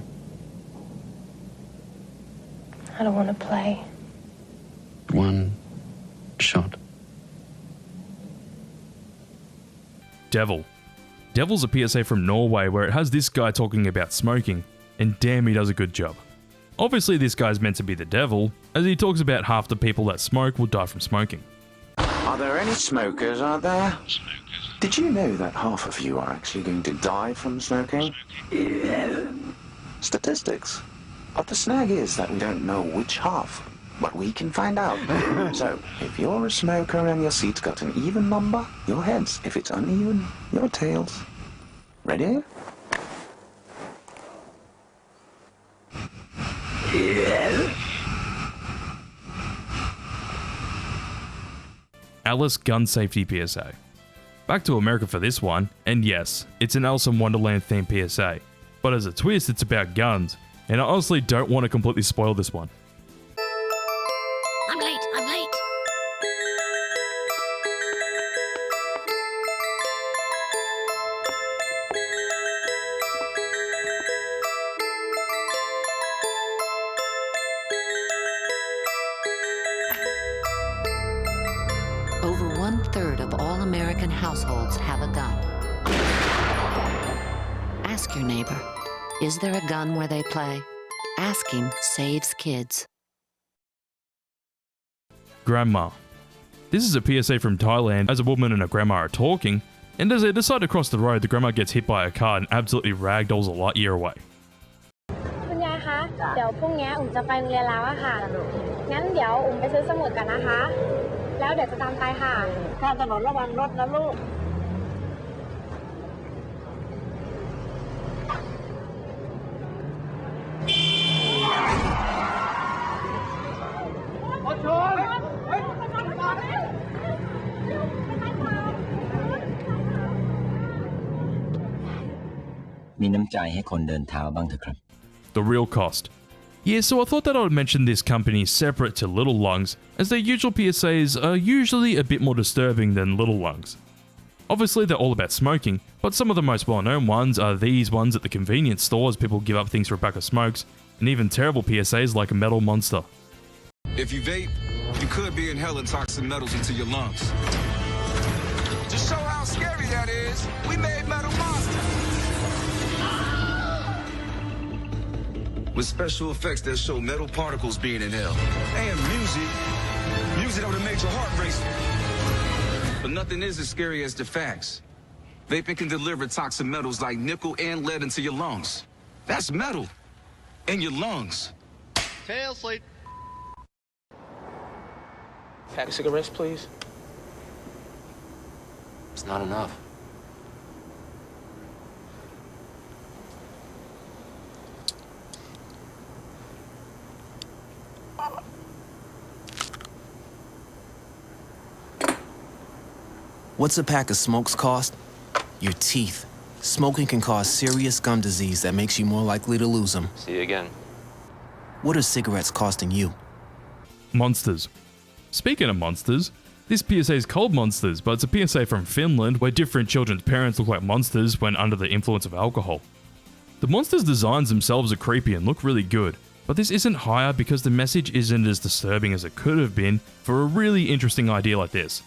I don't want to play. One shot. Devil. Devil's a PSA from Norway where it has this guy talking about smoking, and damn he does a good job. Obviously this guy's meant to be the devil, as he talks about half the people that smoke will die from smoking. Are there any smokers out there? Did you know that half of you are actually going to die from smoking? Statistics. But the snag is that we don't know which half, but we can find out. So, if you're a smoker and your seat's got an even number, your heads. If it's uneven, your tails. Ready? Alice Gun Safety PSA. Back to America for this one, and yes, it's an Alice in Wonderland themed PSA, but as a twist it's about guns, and I honestly don't want to completely spoil this one. I'm late. Over 1/3 of all American households have a gun. Ask your neighbor, is there a gun where they play? Asking saves kids. Grandma. This is a PSA from Thailand as a woman and a grandma are talking, and as they decide to cross the road, the grandma gets hit by a car and absolutely ragdolls a light year away. คุณยายคะ เดี๋ยวพรุ่งนี้อุ่มจะไปโรงเรียนแล้วอะค่ะ งั้นเดี๋ยวอุ่มไปซื้อสมุดกันนะคะ แล้วเดี๋ยวจะตามไปค่ะ ข้ามถนนระวังรถนะลูก มีน้ำใจให้คนเดินเท้าบ้างเถอะครับ The real cost. Yeah, so I thought that I would mention this company separate to Little Lungs, as their usual PSAs are usually a bit more disturbing than Little Lungs. Obviously they're all about smoking, but some of the most well-known ones are these ones at the convenience stores people give up things for a pack of smokes, and even terrible PSAs like a Metal Monster. If you vape, you could be inhaling toxic metals into your lungs. To show how scary that is, we made Metal Monster. With special effects that show metal particles being inhaled. And music that would have made your heart race. But nothing is as scary as the facts. Vaping can deliver toxic metals like nickel and lead into your lungs. That's metal in your lungs. Tail sleep. Pack of cigarettes, please. It's not enough. What's a pack of smokes cost? Your teeth. Smoking can cause serious gum disease that makes you more likely to lose them. See you again. What are cigarettes costing you? Monsters. Speaking of monsters, this PSA is called Monsters, but it's a PSA from Finland where different children's parents look like monsters when under the influence of alcohol. The monsters' designs themselves are creepy and look really good, but this isn't higher because the message isn't as disturbing as it could have been for a really interesting idea like this.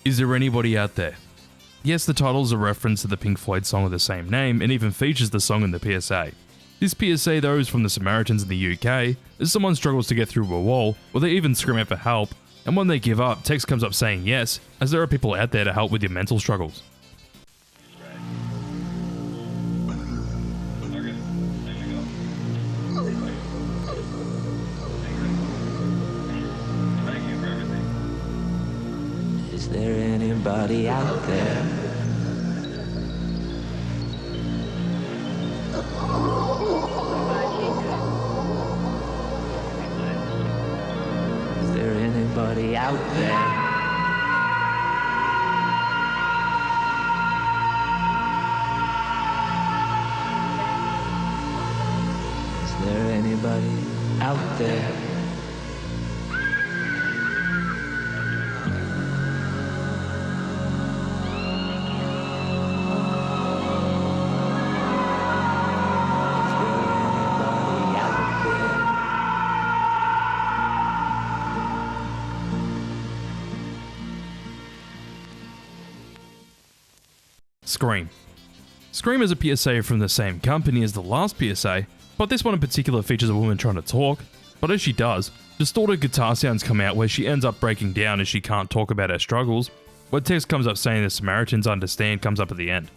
Is there anybody out there? Yes, the title is a reference to the Pink Floyd song of the same name and even features the song in the PSA. This PSA though is from the Samaritans in the UK, as someone struggles to get through a wall, or they even scream out for help, and when they give up, text comes up saying yes, as there are people out there to help with your mental struggles. Is there anybody out there? Is there anybody out there? Is there anybody out there? Scream. Scream is a PSA from the same company as the last PSA, but this one in particular features a woman trying to talk, but as she does, distorted guitar sounds come out where she ends up breaking down as she can't talk about her struggles, where text comes up saying the Samaritans understand comes up at the end.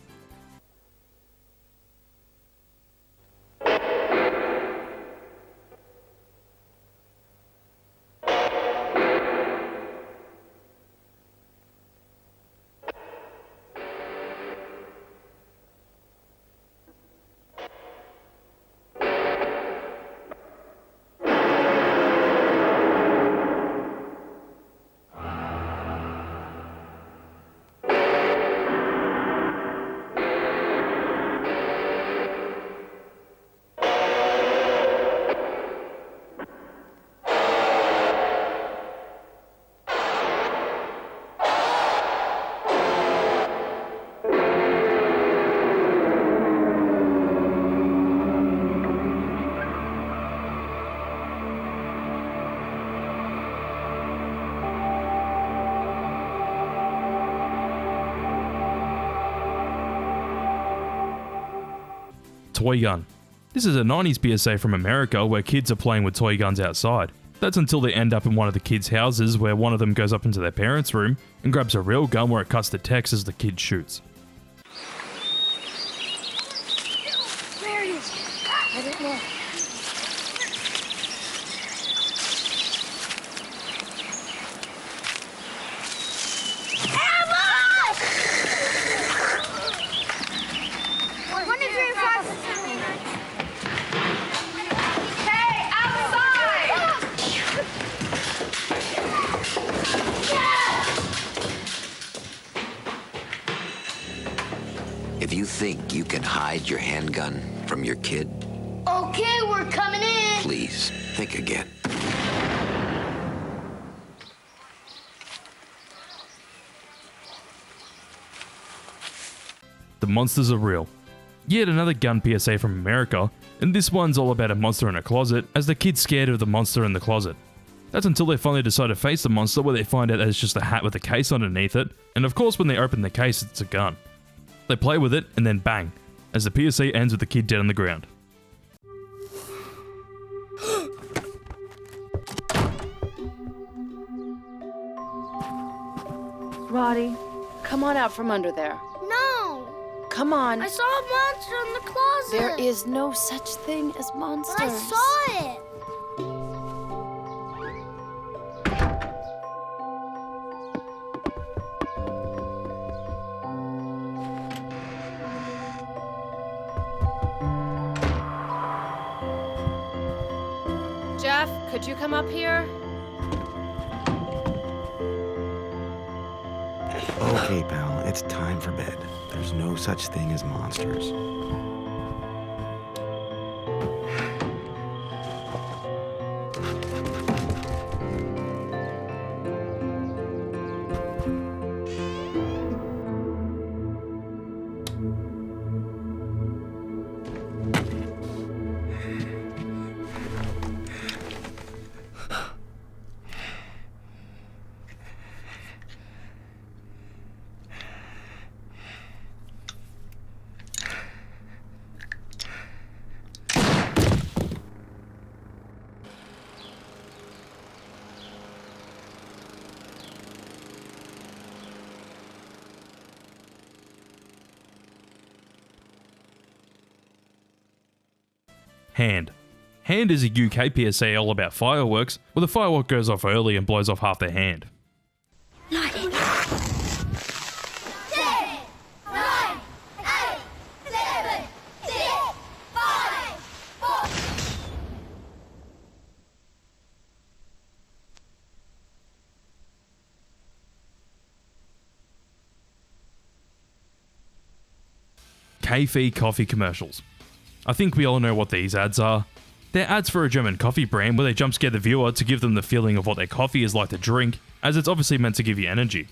Toy gun. This is a 90s PSA from America where kids are playing with toy guns outside. That's until they end up in one of the kids' houses where one of them goes up into their parents' room and grabs a real gun where it cuts the text as the kid shoots. Where is it? I don't know. If you think you can hide your handgun from your kid, Okay, we're coming in. please think again. The monsters are real. Yet another gun PSA from America, and this one's all about a monster in a closet, as the kid's scared of the monster in the closet. That's until they finally decide to face the monster where they find out that it's just a hat with a case underneath it, and of course when they open the case it's a gun. They play with it and then bang, as the PSA ends with the kid dead on the ground. Roddy, come on out from under there. No. Come on. I saw a monster in the closet. There is no such thing as monsters. But I saw it. Jeff, could you come up here? Okay, pal, it's time for bed. There's no such thing as monsters. Hand. Hand is a UK PSA all about fireworks, where the firework goes off early and blows off half their hand. Cafe coffee commercials. I think we all know what these ads are. They're ads for a German coffee brand where they jump scare the viewer to give them the feeling of what their coffee is like to drink, as it's obviously meant to give you energy.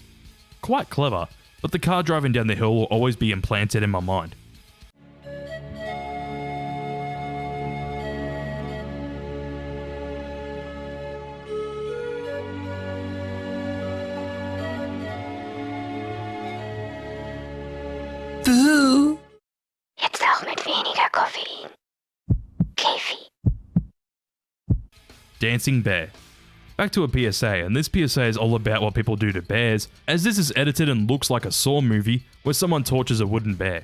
Quite clever, but the car driving down the hill will always be implanted in my mind. Boo! Jetzt auch mit weniger Koffein. Kaffee. Dancing Bear. Back to a PSA, and this PSA is all about what people do to bears, as this is edited and looks like a Saw movie where someone tortures a wooden bear.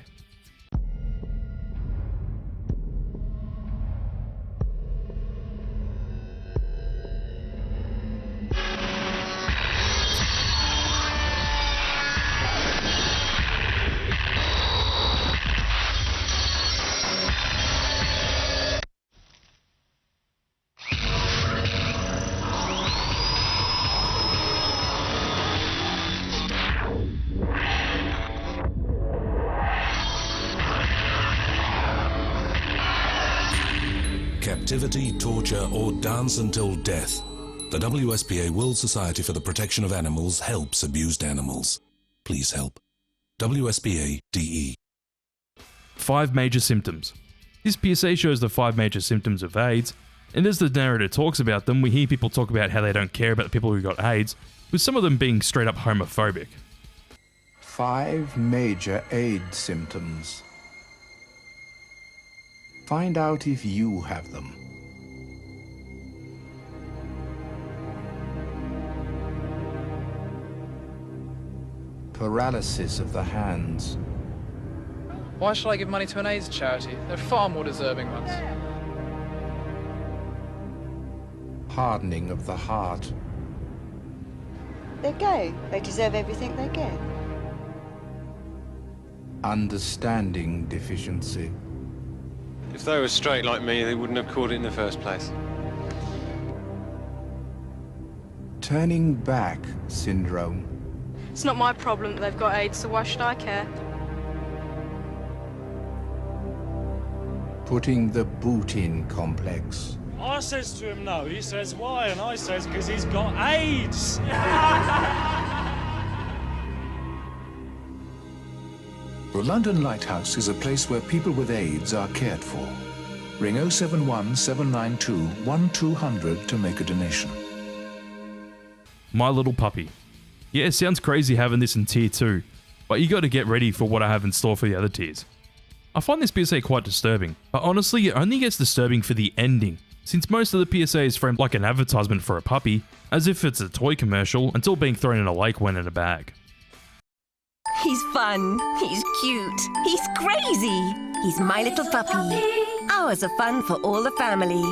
Captivity, torture, or dance until death. The WSPA World Society for the Protection of Animals helps abused animals. Please help. WSPA DE. 5 major symptoms. This PSA shows the 5 major symptoms of AIDS, and as the narrator talks about them, we hear people talk about how they don't care about the people who got AIDS, with some of them being straight up homophobic. 5 major AIDS symptoms. Find out if you have them. Paralysis of the hands. Why should I give money to an AIDS charity? There are far more deserving ones. Hardening of the heart. They're gay. They deserve everything they get. Understanding deficiency. If they were straight like me, they wouldn't have caught it in the first place. Turning back syndrome. It's not my problem that they've got AIDS, so why should I care? Putting the boot in complex. I says to him no, he says why, and I says because he's got AIDS. The London Lighthouse is a place where people with AIDS are cared for. Ring 071 792 1200 to make a donation. My Little Puppy. Yeah, it sounds crazy having this in tier 2, but you gotta get ready for what I have in store for the other tiers. I find this PSA quite disturbing, but honestly it only gets disturbing for the ending, since most of the PSA is framed like an advertisement for a puppy, as if it's a toy commercial until being thrown in a lake when in a bag. He's fun, he's cute, he's crazy. He's My Little Puppy. Hours of fun for all the family.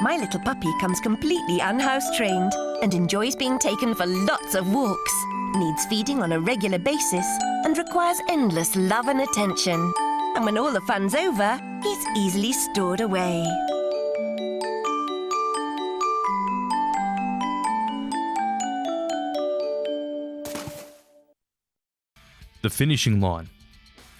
My Little Puppy comes completely unhouse trained and enjoys being taken for lots of walks, needs feeding on a regular basis, and requires endless love and attention. And when all the fun's over, he's easily stored away. The finishing line.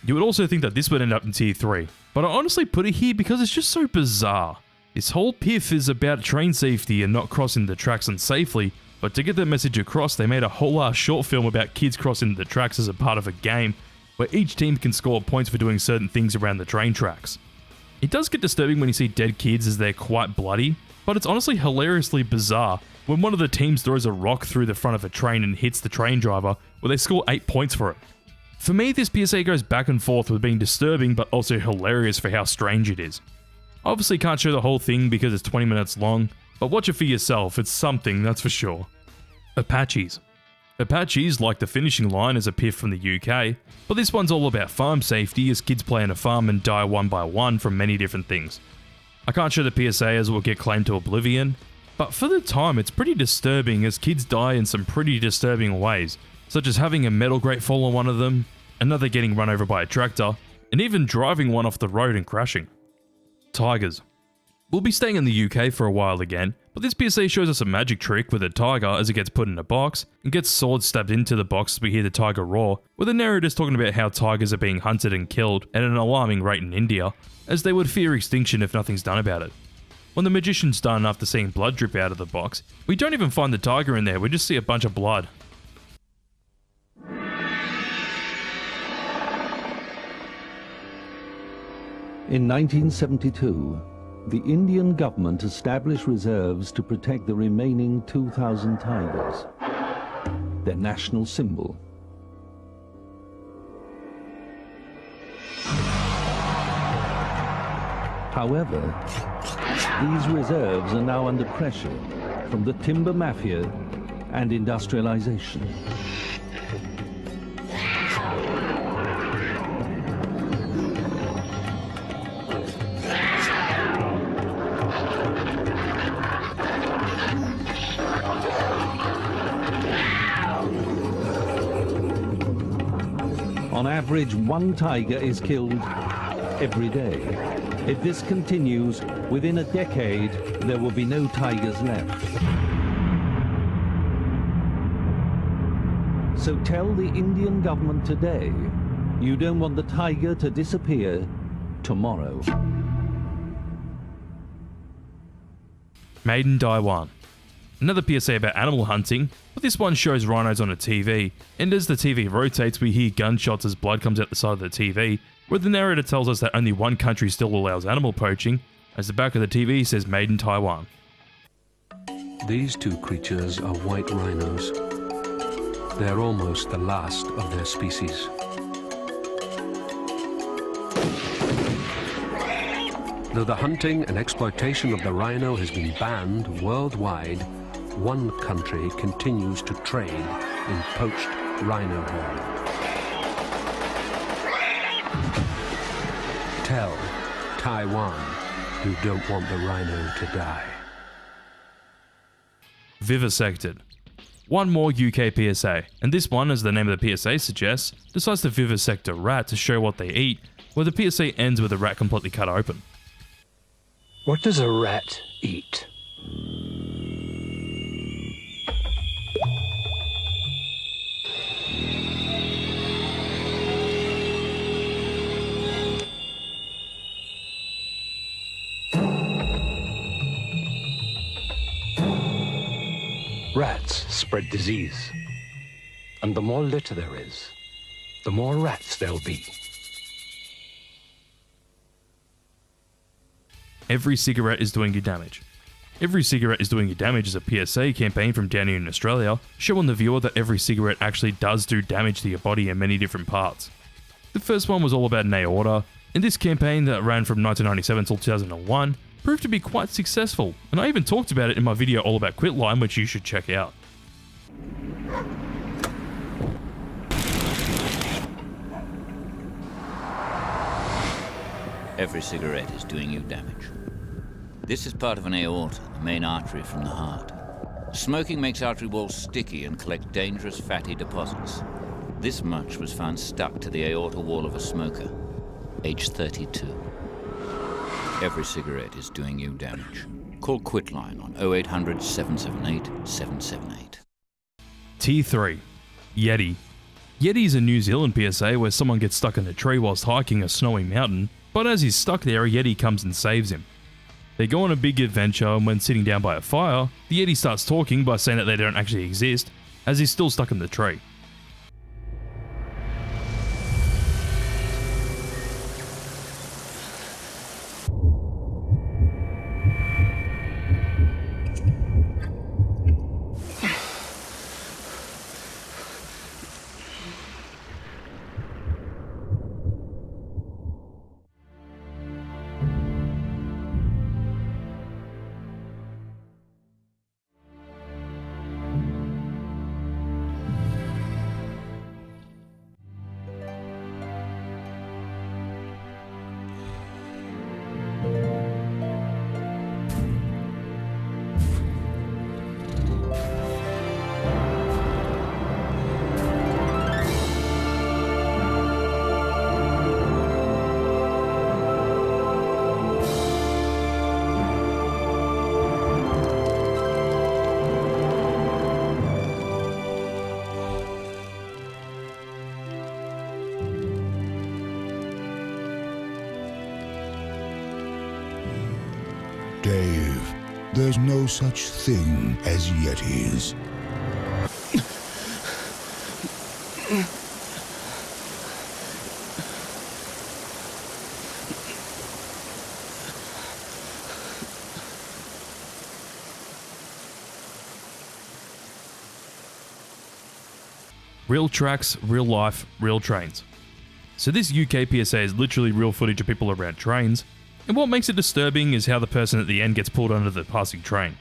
You would also think that this would end up in tier 3, but I honestly put it here because it's just so bizarre. This whole piff is about train safety and not crossing the tracks unsafely, but to get that message across, they made a whole ass short film about kids crossing the tracks as a part of a game, where each team can score points for doing certain things around the train tracks. It does get disturbing when you see dead kids as they're quite bloody, but it's honestly hilariously bizarre when one of the teams throws a rock through the front of a train and hits the train driver, where they score 8 points for it. For me, this PSA goes back and forth with being disturbing but also hilarious for how strange it is. Obviously can't show the whole thing because it's 20 minutes long, but watch it for yourself, it's something, that's for sure. Apaches. Apaches, like the finishing line, is a piff from the UK, but this one's all about farm safety as kids play on a farm and die one by one from many different things. I can't show the PSA as it will get claimed to oblivion, but for the time it's pretty disturbing as kids die in some pretty disturbing ways, such as having a metal grate fall on one of them, another getting run over by a tractor, and even driving one off the road and crashing. Tigers. We'll be staying in the UK for a while again, but this PSA shows us a magic trick with a tiger as it gets put in a box and gets swords stabbed into the box as we hear the tiger roar, where the narrator's talking about how tigers are being hunted and killed at an alarming rate in India, as they would fear extinction if nothing's done about it. When the magician's done after seeing blood drip out of the box, we don't even find the tiger in there, we just see a bunch of blood. In 1972, the Indian government established reserves to protect the remaining 2,000 tigers, their national symbol. However, these reserves are now under pressure from the timber mafia and industrialization. On average, one tiger is killed every day. If this continues, within a decade, there will be no tigers left. So tell the Indian government today, you don't want the tiger to disappear tomorrow. Made in Taiwan. Another PSA about animal hunting, but this one shows rhinos on a TV, and as the TV rotates we hear gunshots as blood comes out the side of the TV, where the narrator tells us that only one country still allows animal poaching, as the back of the TV says Made in Taiwan. These two creatures are white rhinos. They're almost the last of their species. Though the hunting and exploitation of the rhino has been banned worldwide, one country continues to trade in poached rhino horn. Tell Taiwan you don't want the rhino to die. Vivisected. One more UK PSA, and this one, as the name of the PSA suggests, decides to vivisect a rat to show what they eat, where the PSA ends with a rat completely cut open. What does a rat eat? Rats spread disease. And the more litter there is, the more rats there'll be. Every cigarette is doing you damage. Every cigarette is doing you damage is a PSA campaign from down here in Australia, showing the viewer that every cigarette actually does do damage to your body in many different parts. The first one was all about an aorta, and this campaign that ran from 1997 till 2001 proved to be quite successful, and I even talked about it in my video all about quitline, which you should check out. Every cigarette is doing you damage. This is part of an aorta, the main artery from the heart. Smoking makes artery walls sticky and collect dangerous fatty deposits. This much was found stuck to the aorta wall of a smoker, age 32. Every cigarette is doing you damage. Call Quitline on 0800 778 778. T3. Yeti. Yeti is a New Zealand PSA where someone gets stuck in a tree whilst hiking a snowy mountain, but as he's stuck there, a Yeti comes and saves him. They go on a big adventure, and when sitting down by a fire, the Yeti starts talking by saying that they don't actually exist, as he's still stuck in the tree. Dave, there's no such thing as Yetis. Real tracks, real life, real trains. So this UK PSA is literally real footage of people around trains, and what makes it disturbing is how the person at the end gets pulled under the passing train.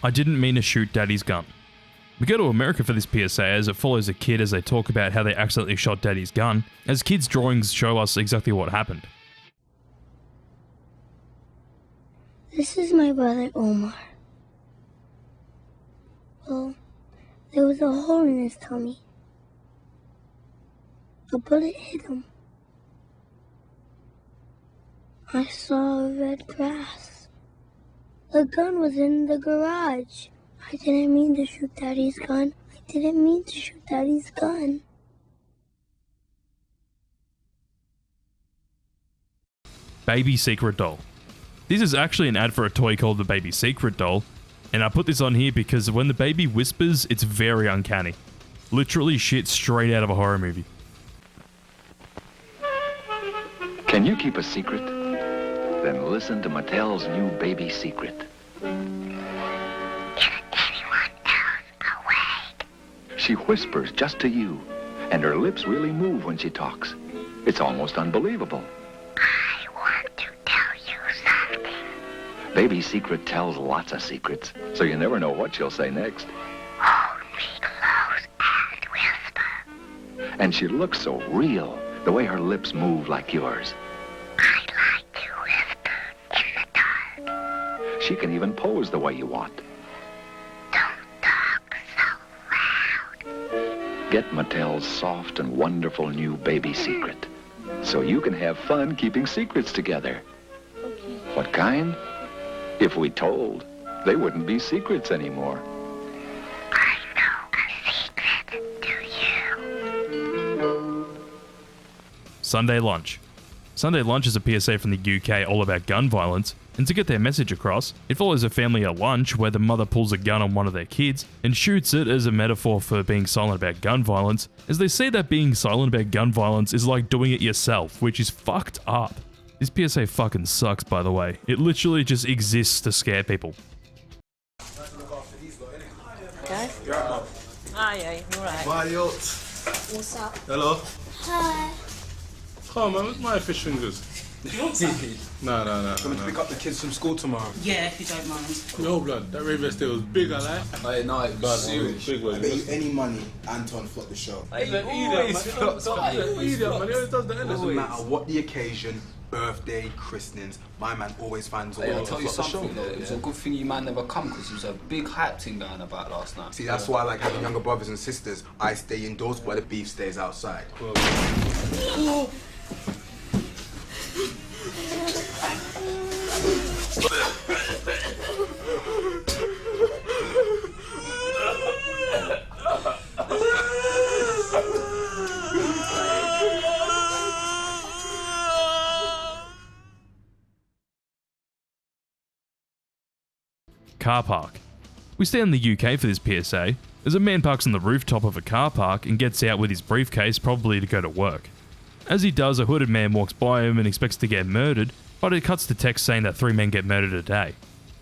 I didn't mean to shoot Daddy's gun. We go to America for this PSA as it follows a kid as they talk about how they accidentally shot Daddy's gun, as kids' drawings show us exactly what happened. This is my brother Omar. Well, there was a hole in his tummy. A bullet hit him. I saw red grass. The gun was in the garage. I didn't mean to shoot Daddy's gun. I didn't mean to shoot Daddy's gun. Baby Secret Doll. This is actually an ad for a toy called the Baby Secret Doll, and I put this on here because when the baby whispers, it's very uncanny. Literally shit straight out of a horror movie. Can you keep a secret? Then listen to Mattel's new Baby Secret. She whispers just to you, and her lips really move when she talks. It's almost unbelievable. I want to tell you something. Baby Secret tells lots of secrets, so you never know what she'll say next. Hold me close and whisper. And she looks so real, the way her lips move like yours. I like to whisper in the dark. She can even pose the way you want. Get Mattel's soft and wonderful new Baby Secret, so you can have fun keeping secrets together. Okay. What kind? If we told, they wouldn't be secrets anymore. I know a secret, do you? Sunday Lunch. Sunday Lunch is a PSA from the UK all about gun violence, and to get their message across, it follows a family at lunch where the mother pulls a gun on one of their kids and shoots it as a metaphor for being silent about gun violence, as they say that being silent about gun violence is like doing it yourself, which is fucked up. This PSA fucking sucks, by the way. It literally just exists to scare people. Okay. You're right, Mum. Hi, you alright? Bye, yo. What's up? Hello. Hi. Oh, man, where's my fish fingers? You want some? No. Coming to pick up the kids from school tomorrow. Yeah, if you don't mind. No, blood. That Raven still was big, I like. Hey, no, it was serious. Big one. I bet you any money, Anton flopped the show. He always flops. He always does that. Doesn't matter what the occasion, birthday, christenings, my man always finds a way I'll to tell you flop the something show. though, it was a good thing you man never come because it was a big hype thing going about last night. See, that's why I like having younger brothers and sisters. I stay indoors while the beef stays outside. Car park. We stay in the UK for this PSA, as a man parks on the rooftop of a car park and gets out with his briefcase, probably to go to work. As he does, a hooded man walks by him and expects to get murdered, but it cuts to text saying that 3 men get murdered a day.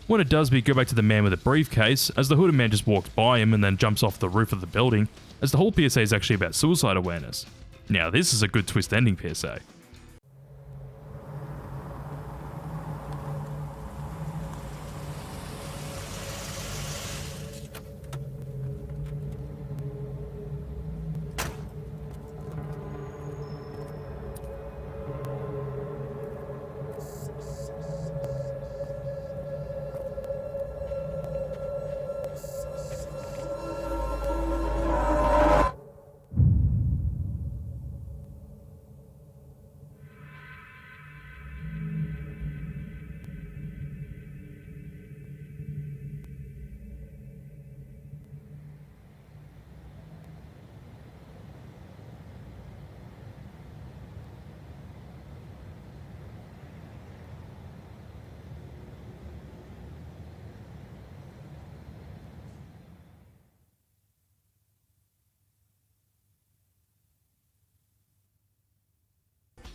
When it does, we go back to the man with a briefcase, as the hooded man just walks by him and then jumps off the roof of the building, as the whole PSA is actually about suicide awareness. Now this is a good twist ending PSA.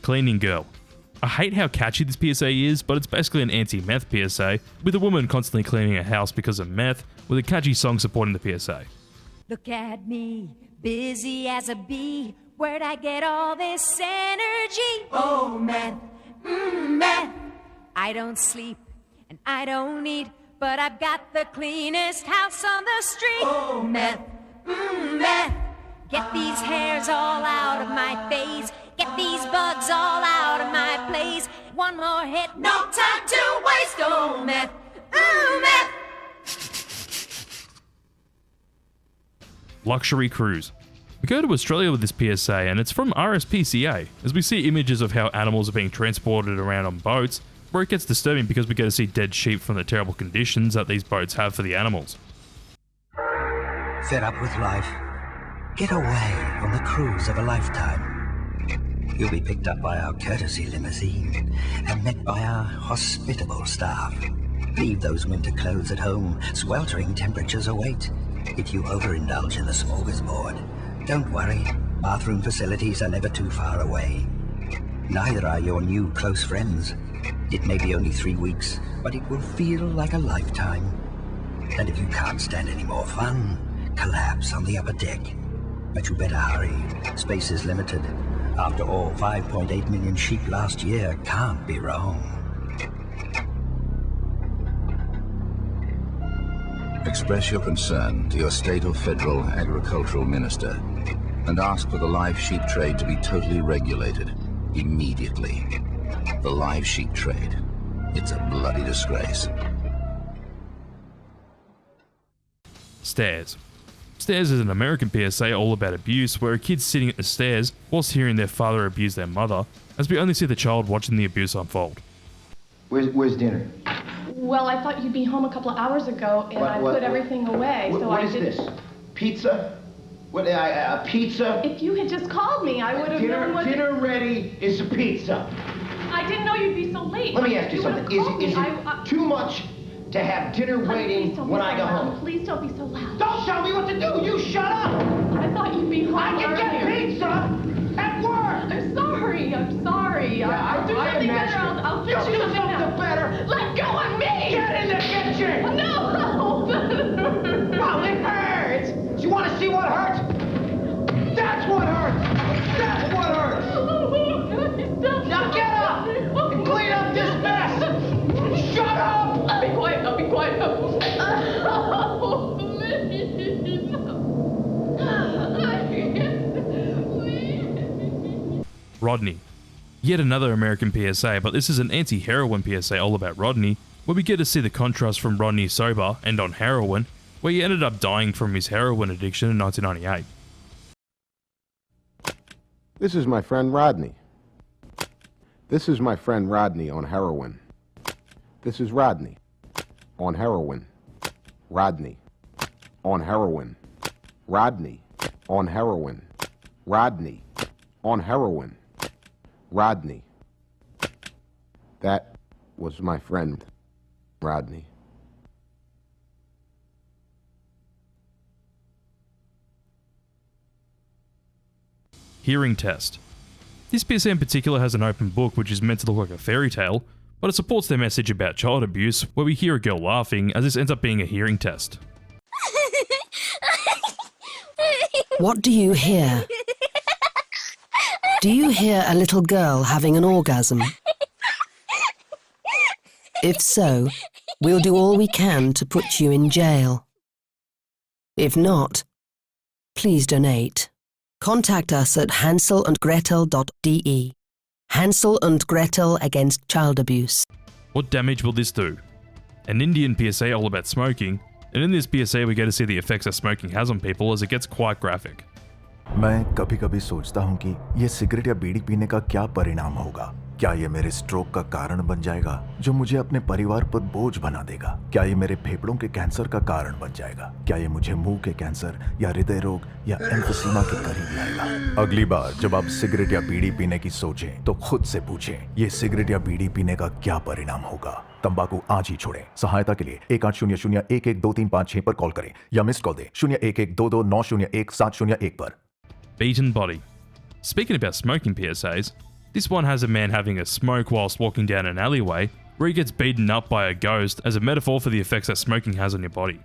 Cleaning girl. I hate how catchy this PSA is, but it's basically an anti-meth PSA, with a woman constantly cleaning a house because of meth, with a catchy song supporting the PSA. Look at me, busy as a bee. Where'd I get all this energy? Oh, meth, meth. I don't sleep and I don't eat, but I've got the cleanest house on the street. Oh, meth, meth. Get these hairs all out of my face. Get these bugs all out of my place. One more hit, no time to waste. Oh, meth, meth. Luxury cruise. We go to Australia with this PSA, and it's from RSPCA, as we see images of how animals are being transported around on boats, where it gets disturbing because we get to see dead sheep from the terrible conditions that these boats have for the animals. Fed up with life? Get away on the cruise of a lifetime. You'll be picked up by our courtesy limousine and met by our hospitable staff. Leave those winter clothes at home. Sweltering temperatures await if you overindulge in the smorgasbord. Don't worry, bathroom facilities are never too far away. Neither are your new close friends. It may be only 3 weeks, but it will feel like a lifetime. And if you can't stand any more fun, collapse on the upper deck. But you better hurry. Space is limited. After all, 5.8 million sheep last year can't be wrong. Express your concern to your state or federal agricultural minister and ask for the live sheep trade to be totally regulated immediately. The live sheep trade. It's a bloody disgrace. Stairs. Stairs is an American PSA all about abuse, where a kid's sitting at the stairs whilst hearing their father abuse their mother, as we only see the child watching the abuse unfold. Where's dinner? Well, I thought you'd be home a couple of hours ago, and I put everything away, so what I is didn't... this? Pizza? What, a pizza? If you had just called me, I would have known what... Dinner ready is a pizza. I didn't know you'd be so late. Let me ask you something. Is it too much to have dinner waiting when I go home? Please don't be so loud. Don't tell me what to do! You shut up! I thought you'd be home I can get pizza at work! I'm sorry. Yeah, I'll do something better. I'll fix you something better. Let go of me! Get in the kitchen! No! Well, it hurts! Do you want to see what hurts? That's what hurts! That's what hurts! Now get up and clean up this mess! Shut up! I'll be quiet. Oh, please. Rodney. Yet another American PSA, but this is an anti-heroin PSA all about Rodney, where we get to see the contrast from Rodney sober and on heroin, where he ended up dying from his heroin addiction in 1998. This is my friend Rodney. This is my friend Rodney on heroin. This is Rodney on heroin. Rodney on heroin. Rodney on heroin. Rodney on heroin. Rodney. That was my friend Rodney. Hearing test. This PSA in particular has an open book which is meant to look like a fairy tale, but it supports their message about child abuse, where we hear a girl laughing as this ends up being a hearing test. What do you hear? Do you hear a little girl having an orgasm? If so, we'll do all we can to put you in jail. If not, please donate. Contact us at hanselandgretel.de. Hansel and Gretel against child abuse. What damage will this do? An Indian PSA all about smoking, and in this PSA we get to see the effects that smoking has on people as it gets quite graphic. मैं कभी-कभी सोचता हूँ कि ये cigarette या बीड़ी पीने का क्या परिणाम होगा। क्या ये मेरे स्ट्रोक का कारण बन जाएगा, जो मुझे अपने परिवार पर बोझ बना देगा? क्या ये मेरे फेफड़ों के कैंसर का कारण बन जाएगा? क्या ये मुझे मुंह के कैंसर या हृदय रोग या एम्फीसीमा के करीब लाएगा? अगली बार जब आप सिगरेट या बीड़ी पीने की सोचें, तो खुद से पूछें, ये सिगरेट या बीड़ी पीने का क्या परिणाम होगा? तंबाकू आज ही छोड़ें। सहायता के लिए 1800-112356 पर कॉल करें या मिस्ड कॉल दें 01122901-701 पर। Beaten body. Speaking about smoking PSAs, this one has a man having a smoke whilst walking down an alleyway where he gets beaten up by a ghost as a metaphor for the effects that smoking has on your body.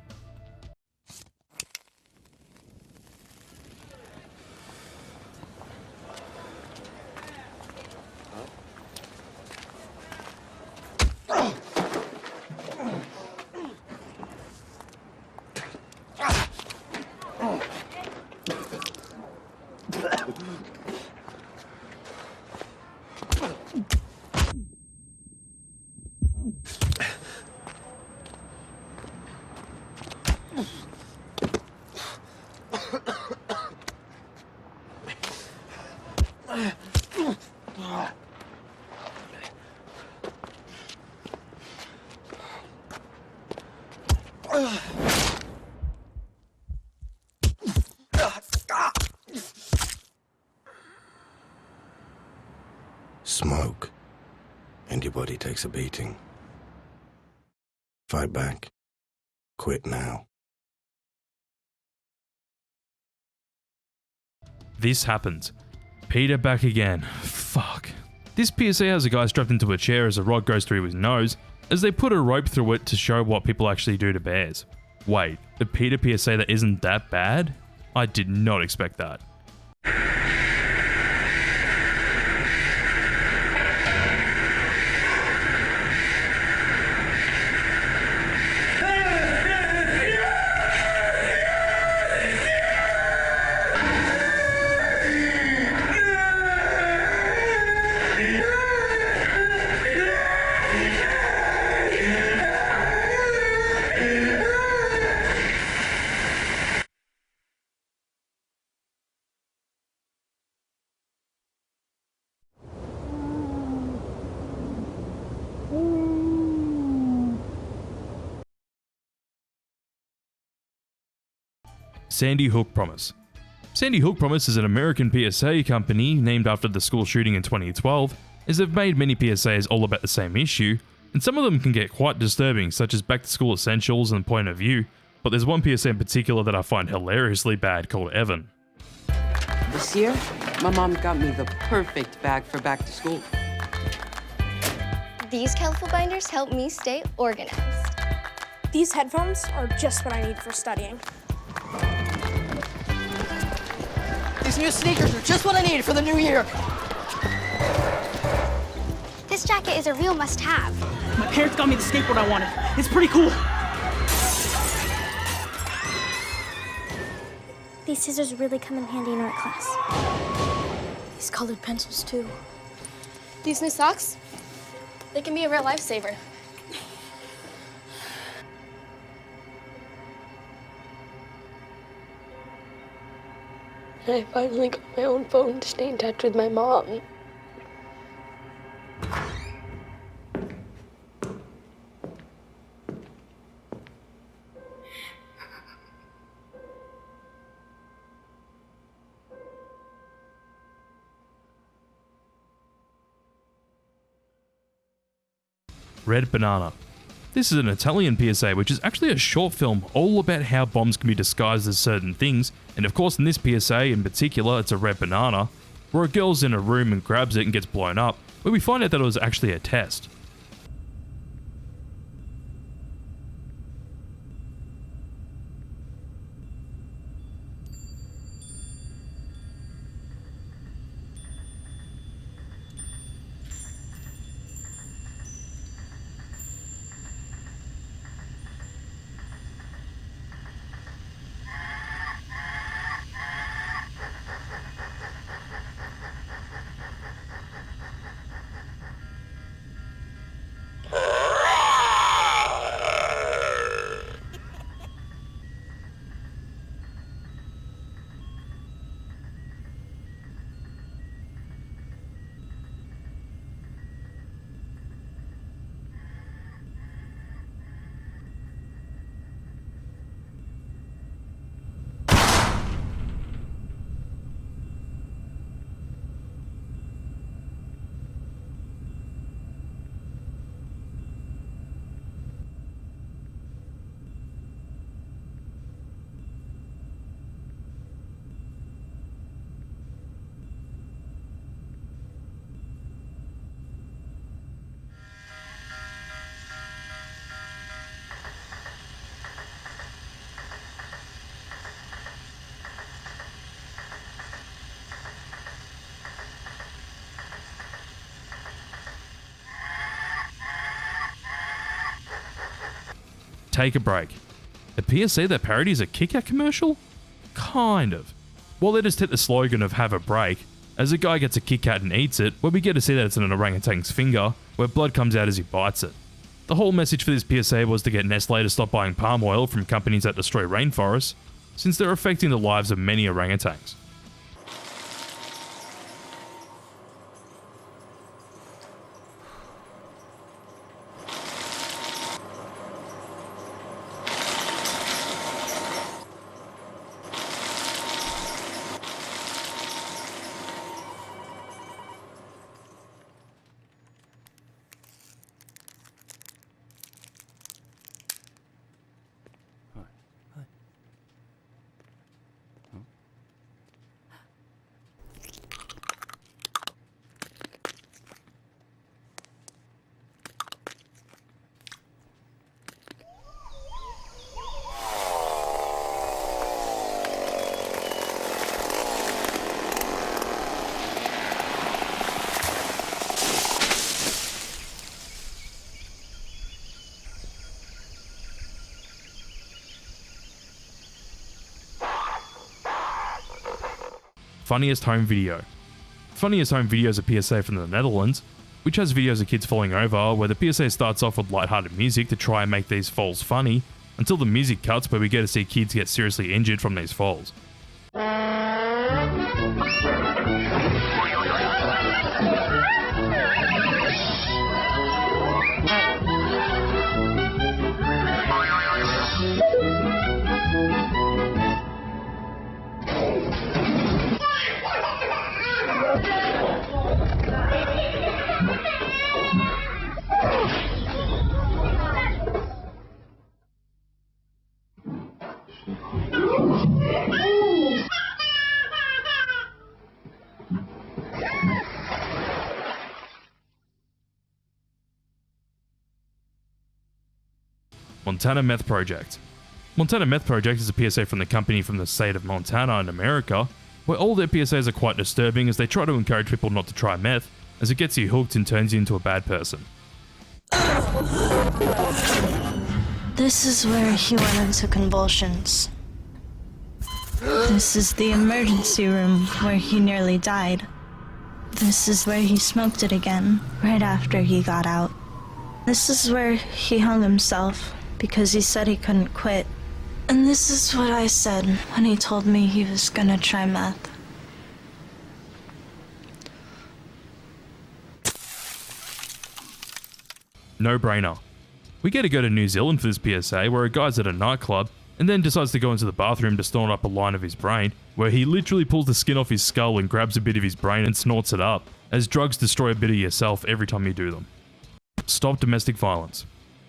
Smoke, and your body takes a beating. Fight back. Quit now. This happens. Peter back again. Fuck. This PSA has a guy strapped into a chair as a rod goes through his nose, as they put a rope through it to show what people actually do to bears. Wait, a Peter PSA that isn't that bad? I did not expect that. Sandy Hook Promise. Sandy Hook Promise is an American PSA company named after the school shooting in 2012, as they've made many PSAs all about the same issue, and some of them can get quite disturbing, such as Back to School Essentials and Point of View, but there's one PSA in particular that I find hilariously bad called Evan. This year, my mom got me the perfect bag for back to school. These colorful binders help me stay organized. These headphones are just what I need for studying. These new sneakers are just what I need for the new year. This jacket is a real must-have. My parents got me the skateboard I wanted. It's pretty cool. These scissors really come in handy in art class. These colored pencils, too. These new socks, they can be a real lifesaver. I finally got my own phone to stay in touch with my mom. Red Banana. This is an Italian PSA, which is actually a short film all about how bombs can be disguised as certain things, and of course in this PSA in particular it's a red banana, where a girl's in a room and grabs it and gets blown up, where we find out that it was actually a test. Take a break. A PSA that parodies a Kit Kat commercial? Kind of. Well, they just hit the slogan of have a break, as a guy gets a Kit Kat and eats it, where we get to see that it's in an orangutan's finger, where blood comes out as he bites it. The whole message for this PSA was to get Nestle to stop buying palm oil from companies that destroy rainforests, since they're affecting the lives of many orangutans. Funniest home video. Funniest home video is a PSA from the Netherlands, which has videos of kids falling over, where the PSA starts off with lighthearted music to try and make these falls funny, until the music cuts where we get to see kids get seriously injured from these falls. Montana Meth Project. Montana Meth Project is a PSA from the company from the state of Montana in America, where all their PSAs are quite disturbing as they try to encourage people not to try meth, as it gets you hooked and turns you into a bad person. This is where he went into convulsions. This is the emergency room where he nearly died. This is where he smoked it again, right after he got out. This is where he hung himself, because he said he couldn't quit. And this is what I said when he told me he was gonna try meth. No brainer. We get to go to New Zealand for this PSA, where a guy's at a nightclub and then decides to go into the bathroom to snort up a line of his brain, where he literally pulls the skin off his skull and grabs a bit of his brain and snorts it up, as drugs destroy a bit of yourself every time you do them. Stop domestic violence.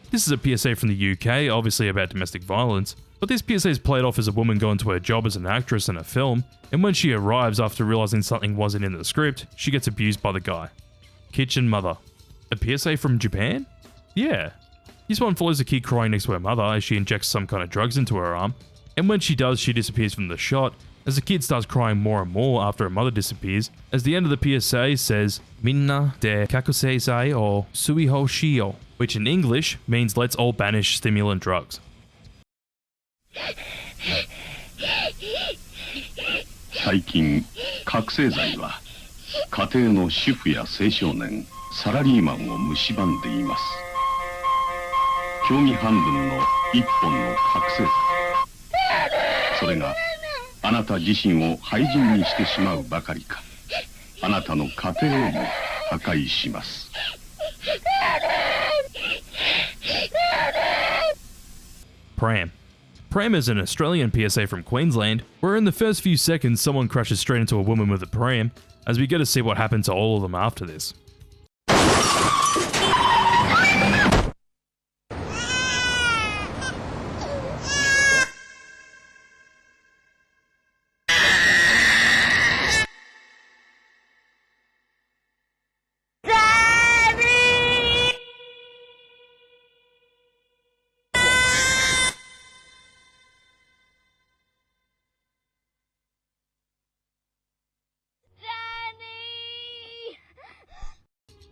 This is a PSA from the UK, obviously about domestic violence, but this PSA is played off as a woman going to her job as an actress in a film, and when she arrives after realizing something wasn't in the script, she gets abused by the guy. Kitchen mother. A PSA from Japan? Yeah. This one follows a kid crying next to her mother as she injects some kind of drugs into her arm, and when she does, she disappears from the shot, as the kid starts crying more and more after her mother disappears, as the end of the PSA says, Minna de kakusei or suiho shio, which in English means let's all banish stimulant drugs. 最近、覚醒剤は家庭の主婦や青少年、サラリーマンを蝕んでいます。興味半分の一本の覚醒剤。それがあなた自身を廃人にしてしまうばかりか、あなたの家庭をも破壊します。Pram. Pram is an Australian PSA from Queensland, where in the first few seconds someone crashes straight into a woman with a pram, as we get to see what happened to all of them after this.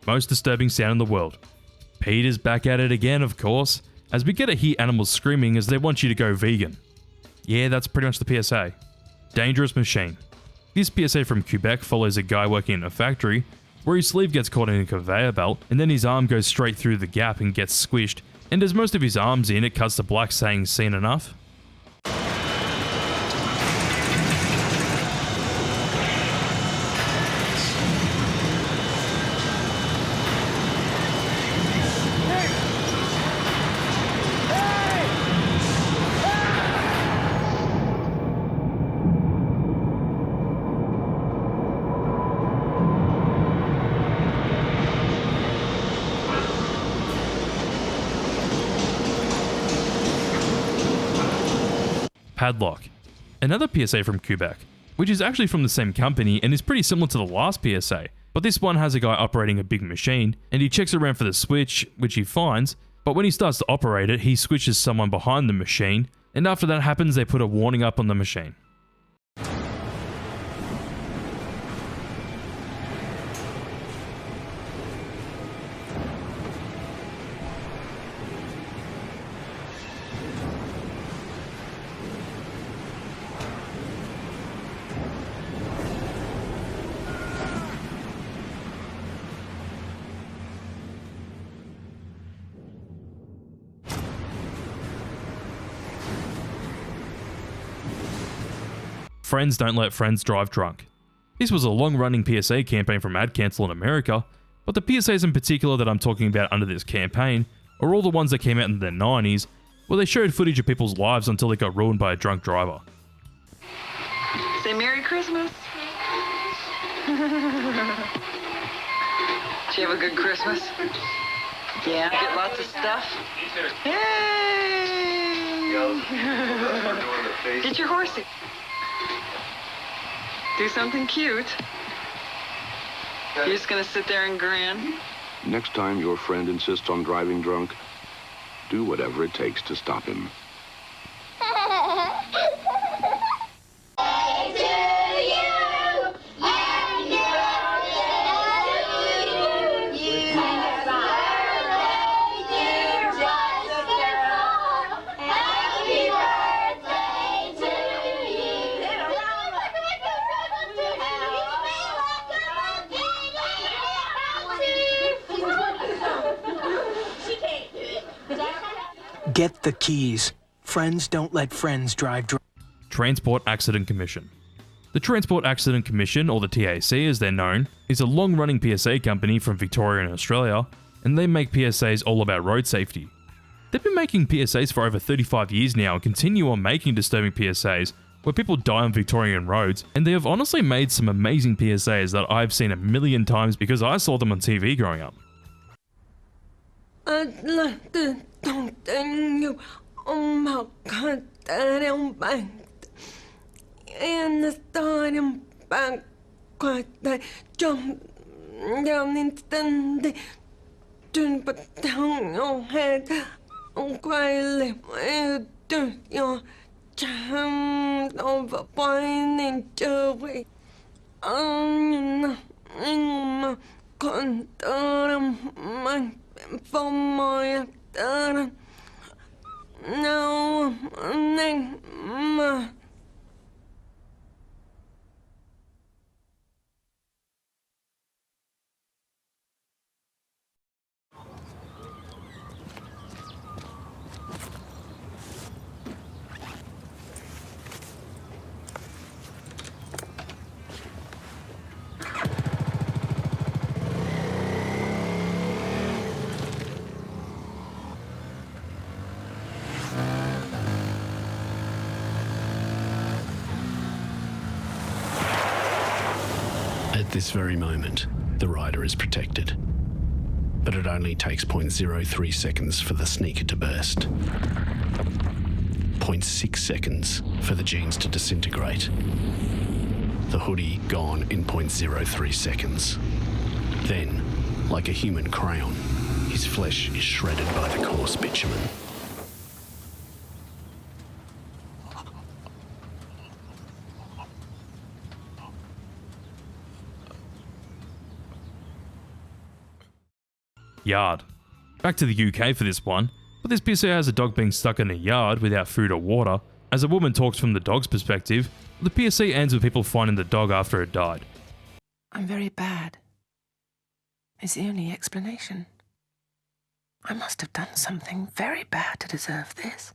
Most disturbing sound in the world. Peter's back at it again, of course, as we get to hear animals screaming as they want you to go vegan. Yeah, that's pretty much the PSA. Dangerous machine. This PSA from Quebec follows a guy working in a factory where his sleeve gets caught in a conveyor belt and then his arm goes straight through the gap and gets squished, and as most of his arm's in, it cuts to black saying "seen enough." Padlock. Another PSA from Quebec, which is actually from the same company and is pretty similar to the last PSA, but this one has a guy operating a big machine, and he checks around for the switch, which he finds, but when he starts to operate it, he switches someone behind the machine, and after that happens, they put a warning up on the machine. Friends don't let friends drive drunk. This was a long-running PSA campaign from Ad Cancel in America, but the PSAs in particular that I'm talking about under this campaign are all the ones that came out in the 90s, where they showed footage of people's lives until they got ruined by a drunk driver. Say Merry Christmas. Did you have a good Christmas? Yeah, get lots of stuff. Hey! Get your horsey. Do something cute. You're just gonna sit there and grin. Next time your friend insists on driving drunk, do whatever it takes to stop him. Get the keys. Friends don't let friends drive drunk. Transport Accident Commission. The Transport Accident Commission, or the TAC as they're known, is a long-running PSA company from Victoria in Australia, and they make PSAs all about road safety. They've been making PSAs for over 35 years now and continue on making disturbing PSAs where people die on Victorian roads, and they have honestly made some amazing PSAs that I've seen a million times because I saw them on TV growing up. I'd like to talk to you about cutting back and the starting back quite the jump down into the turn but down your head quietly do your child over binding joy on my control my for my daughter. No, my At this very moment, the rider is protected. But it only takes 0.03 seconds for the sneaker to burst. 0.6 seconds for the jeans to disintegrate. The hoodie gone in 0.03 seconds. Then, like a human crayon, his flesh is shredded by the coarse bitumen. Yard. Back to the UK for this one. But this PSA has a dog being stuck in a yard without food or water. As a woman talks from the dog's perspective, the PSA ends with people finding the dog after it died. I'm very bad. Is the only explanation. I must have done something very bad to deserve this.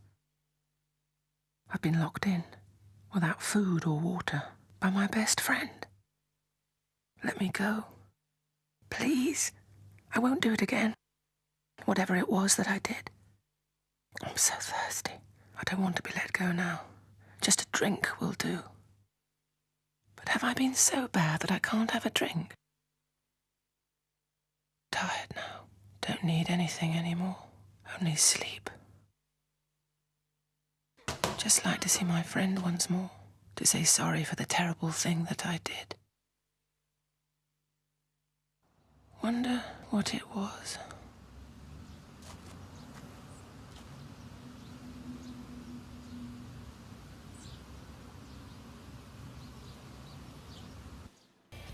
I've been locked in, without food or water, by my best friend. Let me go. Please. I won't do it again. Whatever it was that I did. I'm so thirsty. I don't want to be let go now. Just a drink will do. But have I been so bad that I can't have a drink? Tired now. Don't need anything anymore. Only sleep. Just like to see my friend once more. To say sorry for the terrible thing that I did. Wonder what it was.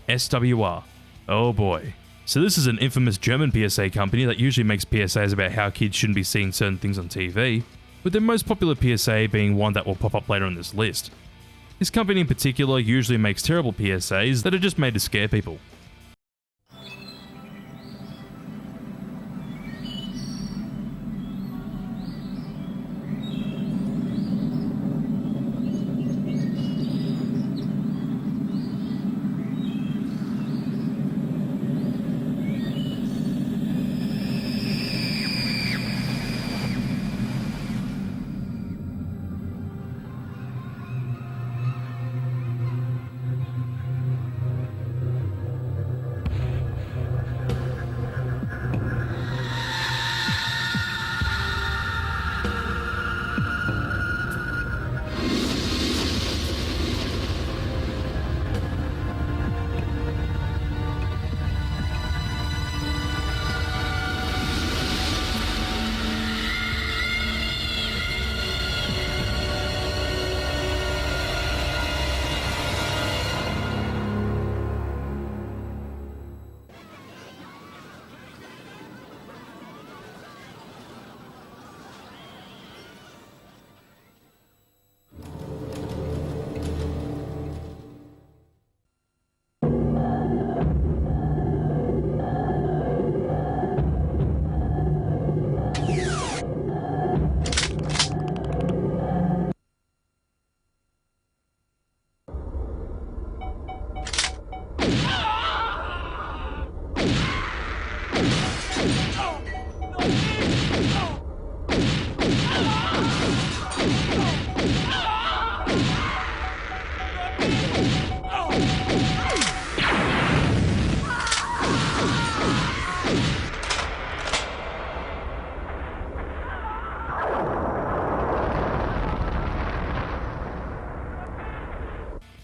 SWR. Oh boy. So this is an infamous German PSA company that usually makes PSAs about how kids shouldn't be seeing certain things on TV, with their most popular PSA being one that will pop up later on this list. This company in particular usually makes terrible PSAs that are just made to scare people.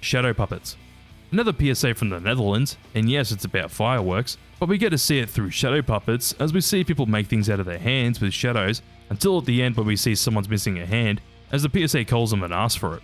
Shadow puppets. Another PSA from the Netherlands, and yes, it's about fireworks, but we get to see it through shadow puppets as we see people make things out of their hands with shadows, until at the end where we see someone's missing a hand, as the PSA calls them and asks for it.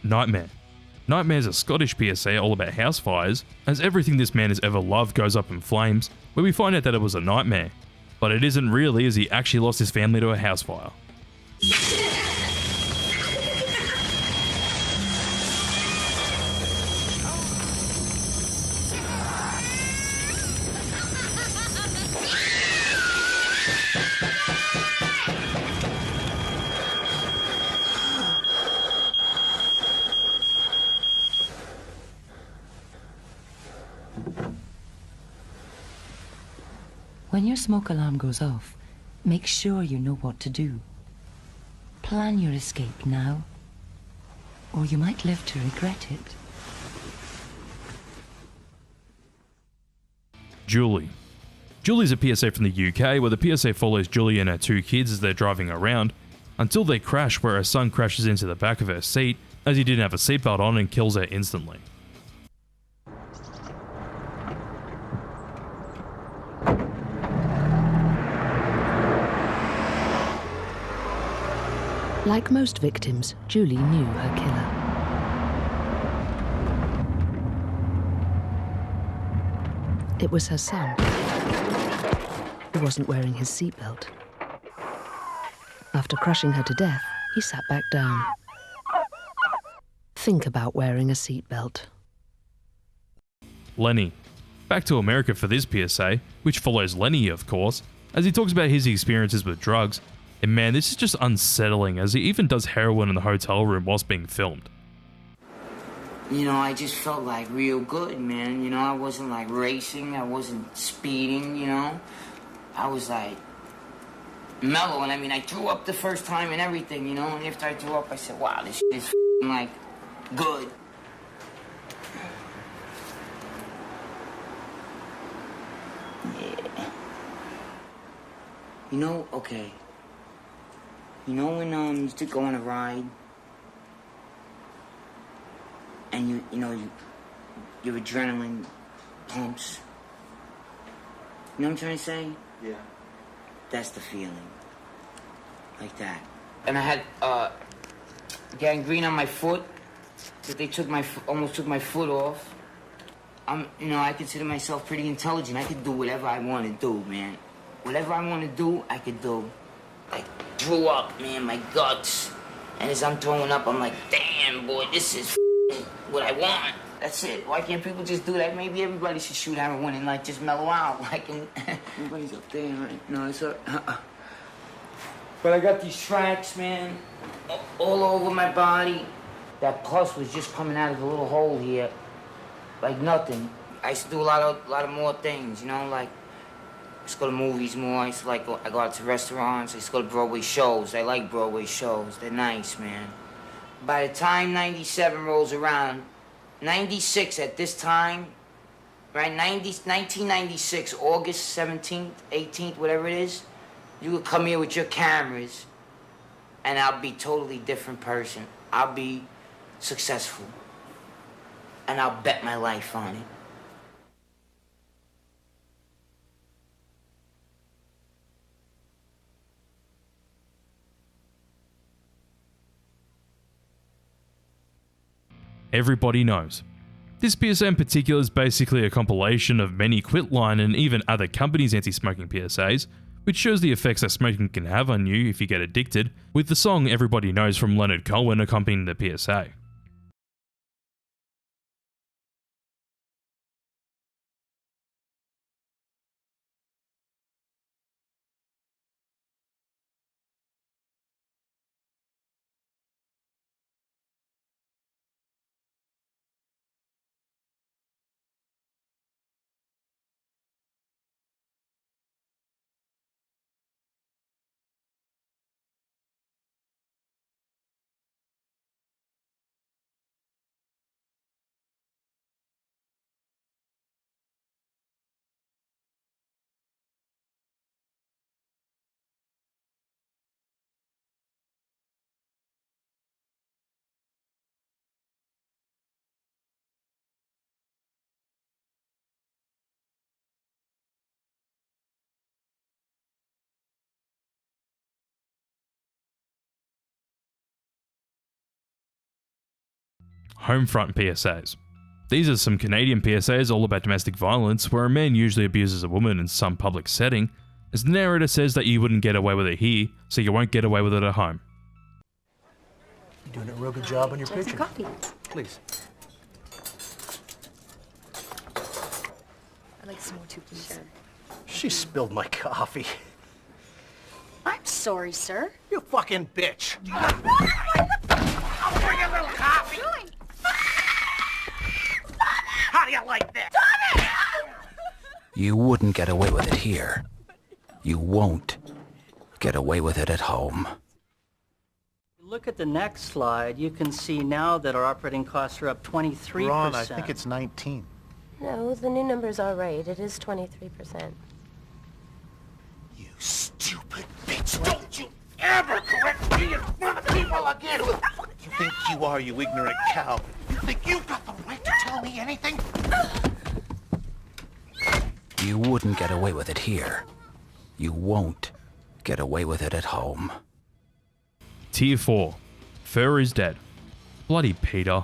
Nightmare. Nightmare is a Scottish PSA all about house fires, as everything this man has ever loved goes up in flames, where we find out that it was a nightmare. But it isn't really, as he actually lost his family to a house fire. When your smoke alarm goes off, Make sure you know what to do. Plan your escape now, or you might live to regret it. Julie. Julie's a PSA from the UK, where the PSA follows Julie and her 2 kids as they're driving around, until they crash where her son crashes into the back of her seat as he didn't have a seatbelt on and kills her instantly. Like most victims, Julie knew her killer. It was her son. He wasn't wearing his seatbelt. After crushing her to death, he sat back down. Think about wearing a seatbelt. Lenny. Back to America for this PSA, which follows Lenny, of course, as he talks about his experiences with drugs. And man, this is just unsettling, as he even does heroin in the hotel room whilst being filmed. You know, I just felt like real good, man. You know, I wasn't like racing, I wasn't speeding, you know. I was like mellow, and I mean, I threw up the first time and everything, you know. And after I threw up, I said, wow, this shit is like good. Yeah. You know, okay. You know when you used to go on a ride and your adrenaline pumps? You know what I'm trying to say? Yeah. That's the feeling. Like that. And I had gangrene on my foot, that they almost took my foot off. I consider myself pretty intelligent. I could do whatever I want to do, man. Whatever I want to do, I could do. I threw up, man, my guts. And as I'm throwing up, I'm like, damn, boy, this is what I want. That's it. Why can't people just do that? Maybe everybody should shoot heroin and, like, just mellow out. Like, everybody's up there, right? No, it's But I got these tracks, man, all over my body. That pus was just coming out of the little hole here, like nothing. I used to do a lot of more things, you know, like, I used to go to movies more. I used to I go out to restaurants. I used to go to Broadway shows. I like Broadway shows. They're nice, man. By the time 97 rolls around, 96 at this time, right, 1996, August 17th, 18th, whatever it is, you would come here with your cameras, and I'll be a totally different person. I'll be successful, and I'll bet my life on it. Everybody knows. This PSA in particular is basically a compilation of many Quitline and even other companies' anti-smoking PSAs, which shows the effects that smoking can have on you if you get addicted, with the song Everybody Knows from Leonard Cohen accompanying the PSA. Homefront PSAs. These are some Canadian PSAs all about domestic violence, where a man usually abuses a woman in some public setting, as the narrator says that you wouldn't get away with it here, so you won't get away with it at home. You're doing a real good job on your picture. Coffee. Please. I'd like some more too, please. Sure. She spilled my coffee. I'm sorry, sir. You fucking bitch. I'll bring a little coffee. How do you like that? You wouldn't get away with it here. You won't. get away with it at home. Look at the next slide. You can see now that our operating costs are up 23%. Ron, I think it's 19. No, the new numbers are right. It is 23%. You stupid bitch! Don't you ever correct me in front of people again! Who you think you are, you ignorant cow? You think you've got the right to tell me anything? You wouldn't get away with it here. You won't get away with it at home. Tier 4. Fur is dead. Bloody Peter.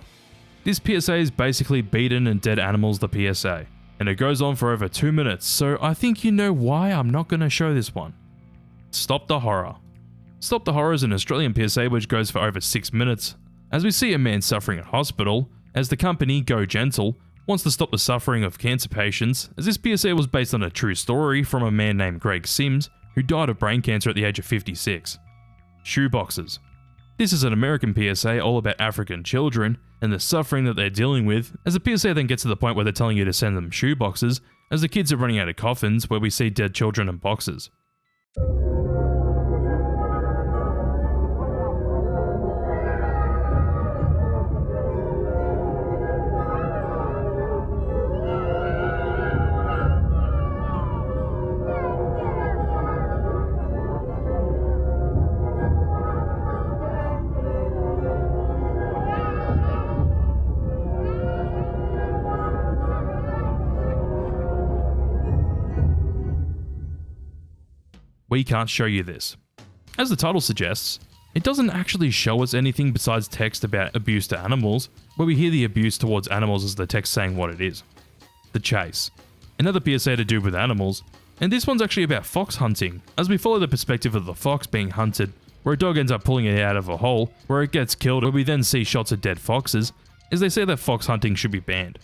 This PSA is basically beaten and dead animals the PSA, and it goes on for over 2 minutes, so I think you know why I'm not going to show this one. Stop the Horror. Stop the Horror is an Australian PSA which goes for over 6 minutes, as we see a man suffering at hospital, as the company Go Gentle wants to stop the suffering of cancer patients, as this PSA was based on a true story from a man named Greg Sims, who died of brain cancer at the age of 56. Shoeboxes. This is an American PSA all about African children and the suffering that they're dealing with, as the PSA then gets to the point where they're telling you to send them shoeboxes, as the kids are running out of coffins where we see dead children in boxes. We can't show you this. As the title suggests, it doesn't actually show us anything besides text about abuse to animals, where we hear the abuse towards animals as the text saying what it is. The Chase. Another PSA to do with animals, and this one's actually about fox hunting, as we follow the perspective of the fox being hunted, where a dog ends up pulling it out of a hole, where it gets killed, where we then see shots of dead foxes, as they say that fox hunting should be banned.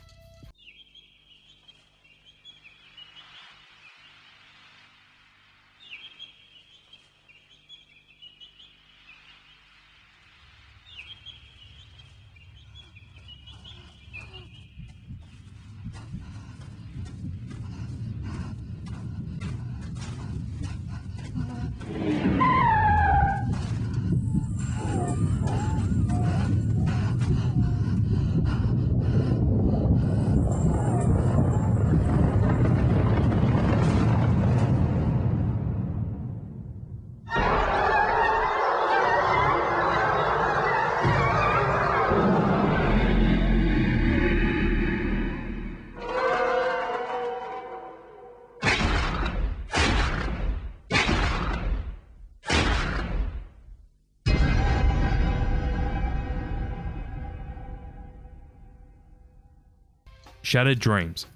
Shattered Dreams.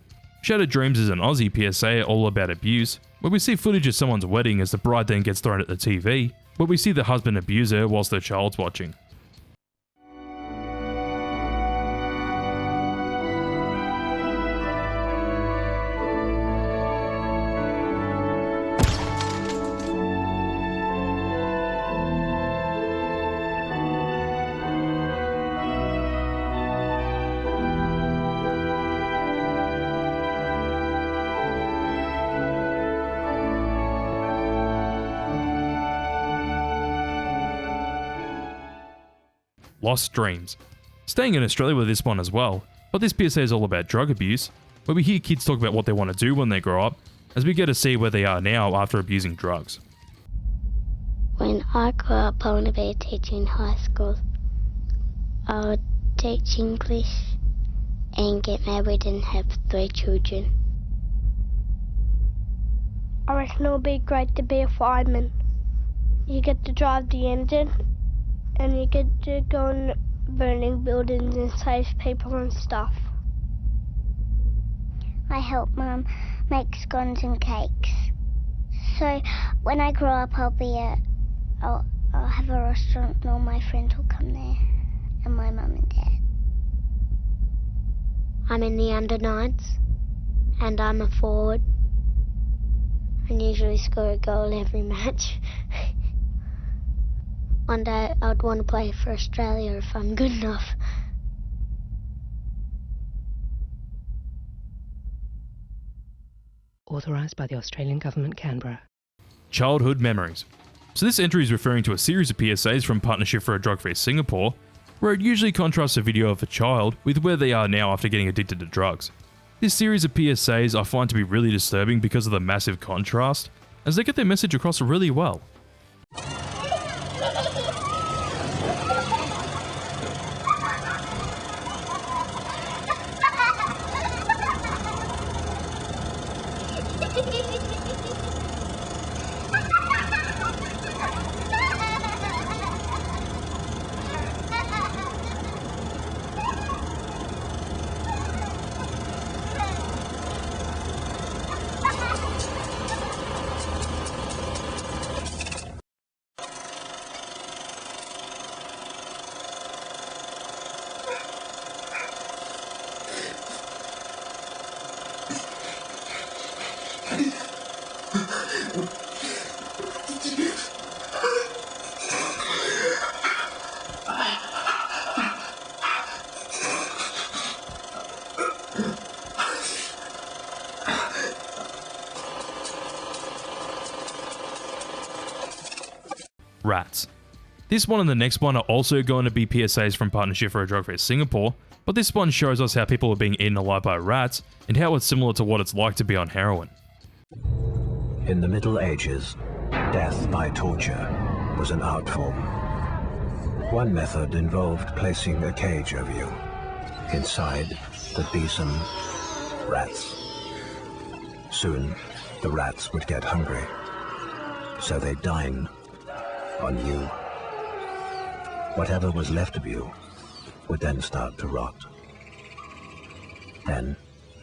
Shattered Dreams is an Aussie PSA all about abuse, where we see footage of someone's wedding as the bride then gets thrown at the TV, where we see the husband abuse her whilst the child's watching. Lost Dreams. Staying in Australia with this one as well, but this PSA is all about drug abuse, where we hear kids talk about what they want to do when they grow up, as we get to see where they are now after abusing drugs. When I grow up, I want to be a teacher in high school. I would teach English and get married and have 3 children. I reckon it would be great to be a fireman. You get to drive the engine, and you get to go in burning buildings and save people and stuff. I help Mum make scones and cakes. So when I grow up, I'll have a restaurant and all my friends will come there, and my mum and dad. I'm in the under-9s, and I'm a forward. I usually score a goal every match. One day I'd want to play for Australia if I'm good enough. Authorised by the Australian Government, Canberra. Childhood Memories. So this entry is referring to a series of PSAs from Partnership for a Drug-Free Singapore, where it usually contrasts a video of a child with where they are now after getting addicted to drugs. This series of PSAs I find to be really disturbing because of the massive contrast, as they get their message across really well. Rats. This one and the next one are also going to be PSAs from Partnership for a Drug-Free Singapore, but this one shows us how people are being eaten alive by rats and how it's similar to what it's like to be on heroin. In the Middle Ages, death by torture was an art form. One method involved placing a cage over you. Inside would be some rats. Soon, the rats would get hungry, so they'd dine on you. Whatever was left of you would then start to rot. Then,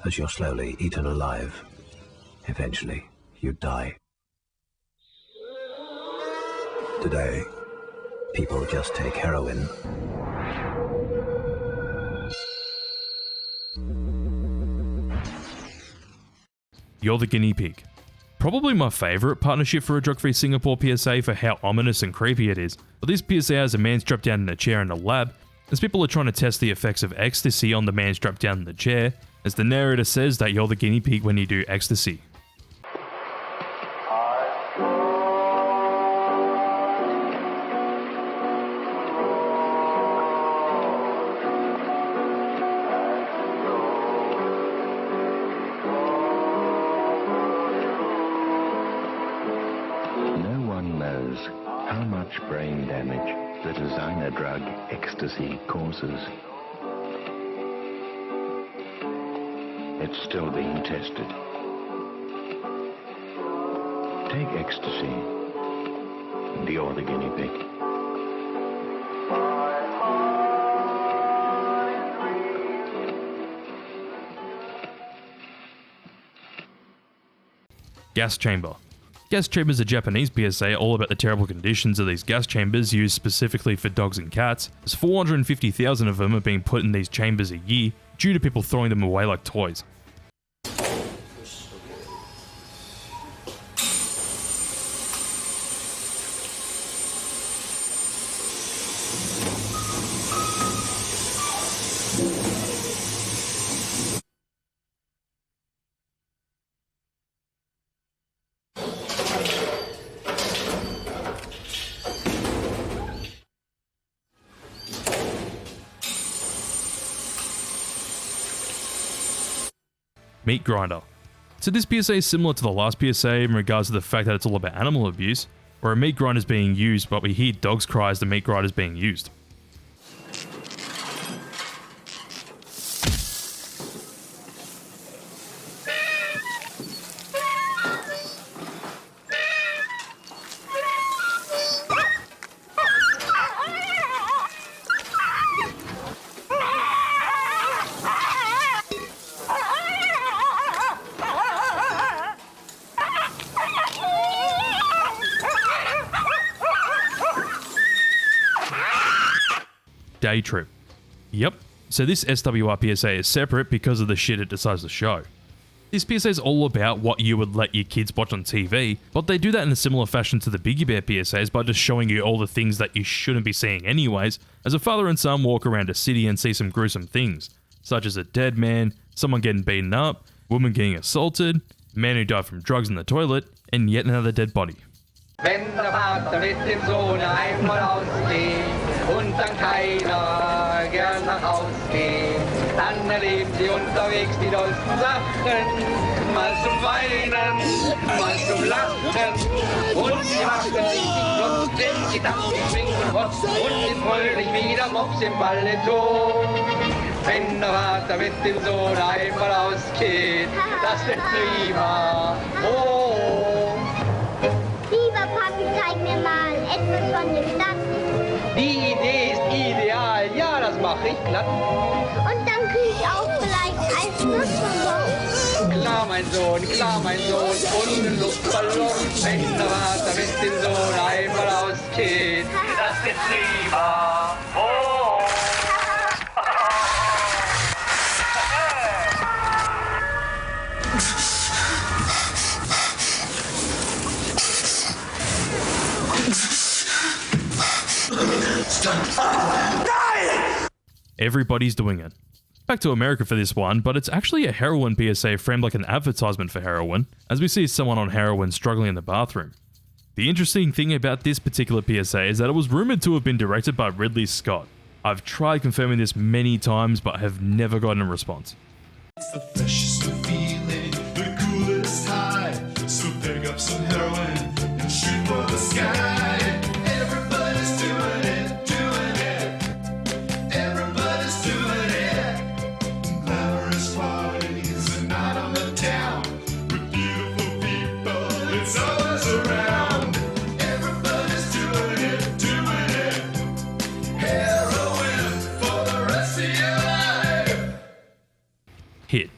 as you're slowly eaten alive, eventually you'd die. Today, people just take heroin. You're the guinea pig. Probably my favourite Partnership for a Drug-Free Singapore PSA for how ominous and creepy it is, but this PSA has a man strapped down in a chair in a lab, as people are trying to test the effects of ecstasy on the man strapped down in the chair, as the narrator says that you're the guinea pig when you do ecstasy. How much brain damage the designer drug ecstasy causes. It's still being tested. Take ecstasy, and you're the guinea pig. Gas chamber. Gas chambers are Japanese PSA all about the terrible conditions of these gas chambers used specifically for dogs and cats, as 450,000 of them are being put in these chambers a year due to people throwing them away like toys. Meat grinder. So this PSA is similar to the last PSA in regards to the fact that it's all about animal abuse, where a meat grinder is being used, but we hear dogs cry as the meat grinder is being used. Day trip. Yep, so this SWR PSA is separate because of the shit it decides to show. This PSA is all about what you would let your kids watch on TV, but they do that in a similar fashion to the Biggie Bear PSAs by just showing you all the things that you shouldn't be seeing anyways, as a father and son walk around a city and see some gruesome things, such as a dead man, someone getting beaten up, woman getting assaulted, man who died from drugs in the toilet, and yet another dead body. Wenn der Vater mit dem Sohn einmal ausgeht und dann keiner gern nach Haus geht, dann erleben sie unterwegs die dollsten Sachen, mal zum Weinen, mal zum Lachen. Und sie machen richtig Lust, wenn sie tanzen, schwingen Rotz und sind fröhlich wie der Mops im Ballett-Tor. Wenn der Vater mit dem Sohn einmal ausgeht, das wird prima. Oh. Lieber Papi, zeig mir mal etwas von der Stadt. Die Idee ist ideal, ja, das mache ich glatt. Und dann krieg ich auch vielleicht ein Luftballon. Klar, mein Sohn, und ein Luftballon. Wenn der Vater mit dem Sohn einmal ausgeht, das wird prima. Oh. 'Nein! Everybody's doing it. Back to America for this one, but it's actually a heroin PSA framed like an advertisement for heroin, as we see someone on heroin struggling in the bathroom. The interesting thing about this particular PSA is that it was rumoured to have been directed by Ridley Scott. I've tried confirming this many times, but have never gotten a response. It's the freshest feeling, the coolest high. So pick up some heroin and shoot for the sky. Everybody's doing it, doing it. Everybody's doing it. Glamorous parties, a night on the town with beautiful people. It's always around. Everybody's doing it, heroin for the rest of your life. Hit.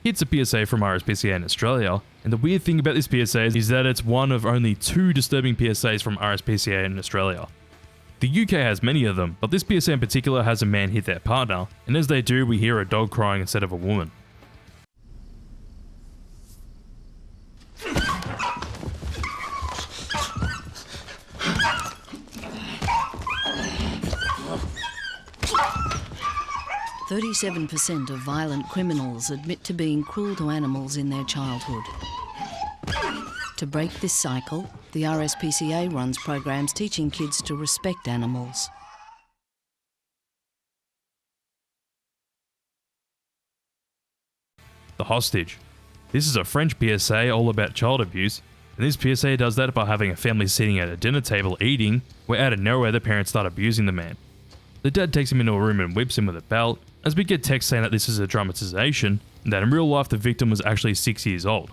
Hit's a PSA from RSPCA in Australia, and the weird thing about this PSA is that it's one of only 2 disturbing PSAs from RSPCA in Australia. The UK has many of them, but this PSA in particular has a man hit their partner, and as they do, we hear a dog crying instead of a woman. "37% of violent criminals admit to being cruel to animals in their childhood. To break this cycle, the RSPCA runs programs teaching kids to respect animals. The hostage. This is a French PSA all about child abuse, and this PSA does that by having a family sitting at a dinner table eating, where out of nowhere the parents start abusing the man. The dad takes him into a room and whips him with a belt, as we get text saying that this is a dramatization, and that in real life the victim was actually 6 years old.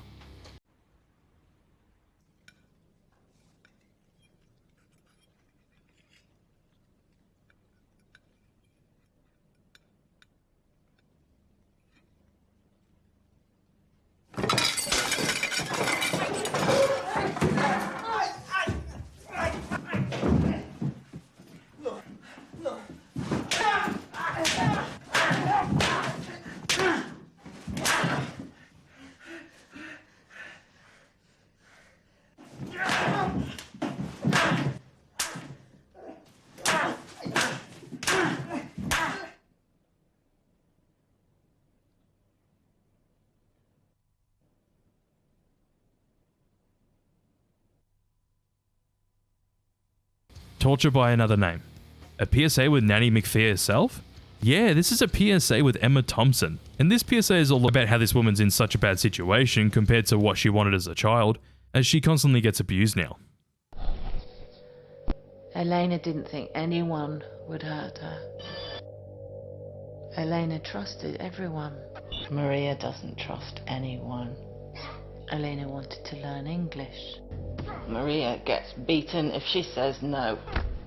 Torture by another name. A PSA with Nanny McPhee herself? Yeah, this is a PSA with Emma Thompson, and this PSA is all about how this woman's in such a bad situation compared to what she wanted as a child, as she constantly gets abused now. Elena didn't think anyone would hurt her. Elena trusted everyone. Maria doesn't trust anyone. Elena wanted to learn English. Maria gets beaten if she says no.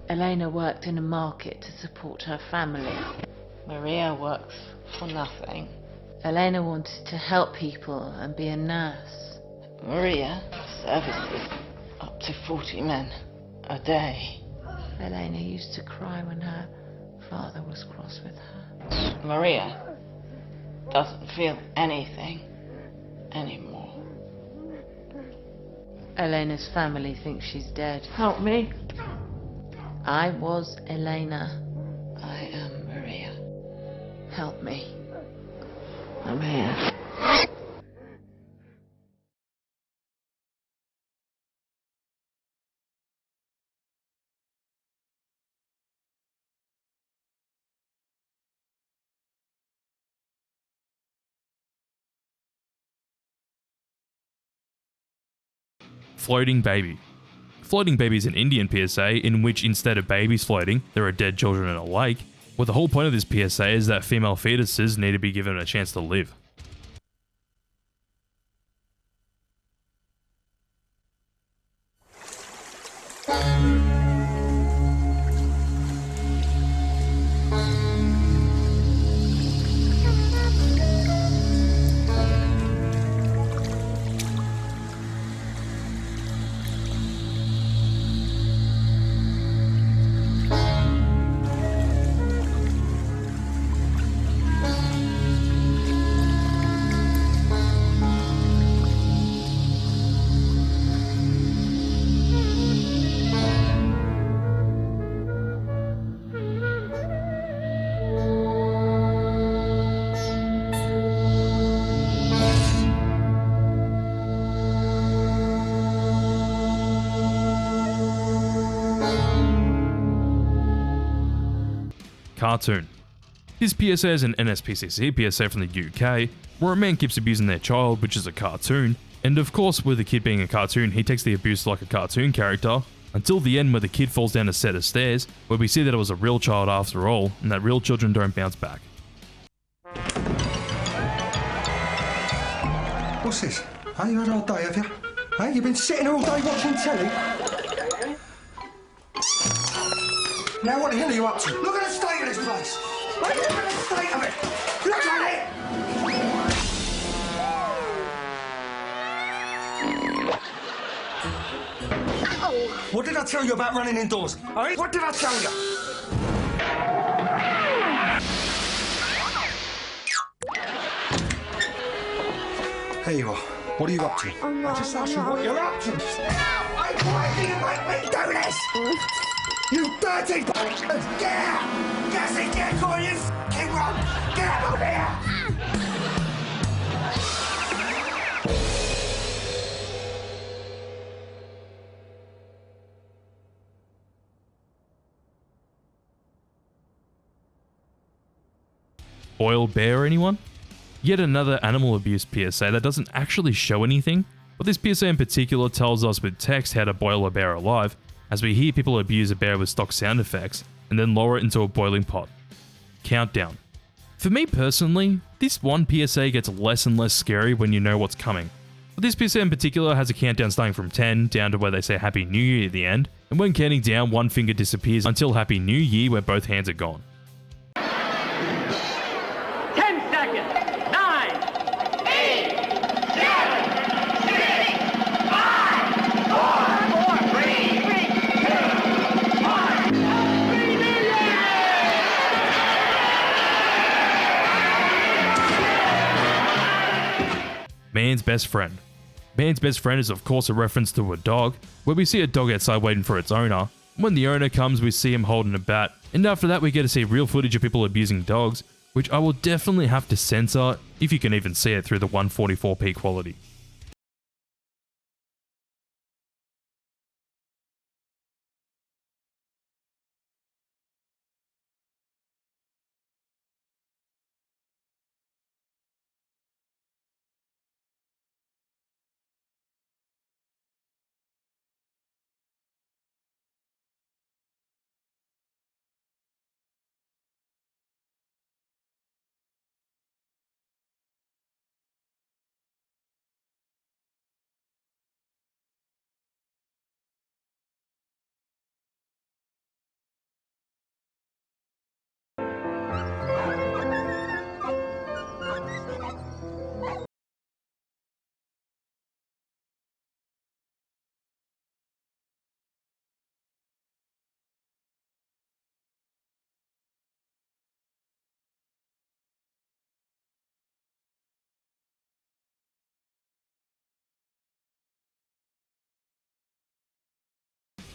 Elena worked in a market to support her family. Maria works for nothing. Elena wanted to help people and be a nurse. Maria services up to 40 men a day. Elena used to cry when her father was cross with her. Maria doesn't feel anything anymore. Elena's family thinks she's dead. Help me. I was Elena. I am Maria. Help me. I'm here. Floating baby. Floating baby is an Indian PSA in which instead of babies floating, there are dead children in a lake. Well, the whole point of this PSA is that female fetuses need to be given a chance to live. Cartoon. This PSA is an NSPCC PSA from the UK, where a man keeps abusing their child, which is a cartoon, and of course with the kid being a cartoon, he takes the abuse like a cartoon character, until the end where the kid falls down a set of stairs, where we see that it was a real child after all, and that real children don't bounce back. What's this? Hey, you had all day, have you? Hey, you've been sitting all day watching telly? Now what the hell are you up to? Look at the state of this place! Look at the state of it! Look at it! What did I tell you about running indoors? Hey, what did I tell you? Here you are. What are you up to? I just asked you what you're up to. Hey, why do you make me do this? You dirty bastard! Get out! Get in, get caught, you f***ing run! Get out of here! Boiled bear, anyone? Yet another animal abuse PSA that doesn't actually show anything, but this PSA in particular tells us with text how to boil a bear alive, as we hear people abuse a bear with stock sound effects, and then lower it into a boiling pot. Countdown. For me personally, this one PSA gets less and less scary when you know what's coming. But this PSA in particular has a countdown starting from 10 down to where they say Happy New Year at the end, and when counting down, one finger disappears until Happy New Year where both hands are gone. 10 seconds. 9, 8, 7, 6, 5, 4, 3, 2, 1. Happy New Year! Man's best friend. Man's best friend is of course a reference to a dog, where we see a dog outside waiting for its owner. When the owner comes, we see him holding a bat, and after that we get to see real footage of people abusing dogs, which I will definitely have to censor if you can even see it through the 144p quality.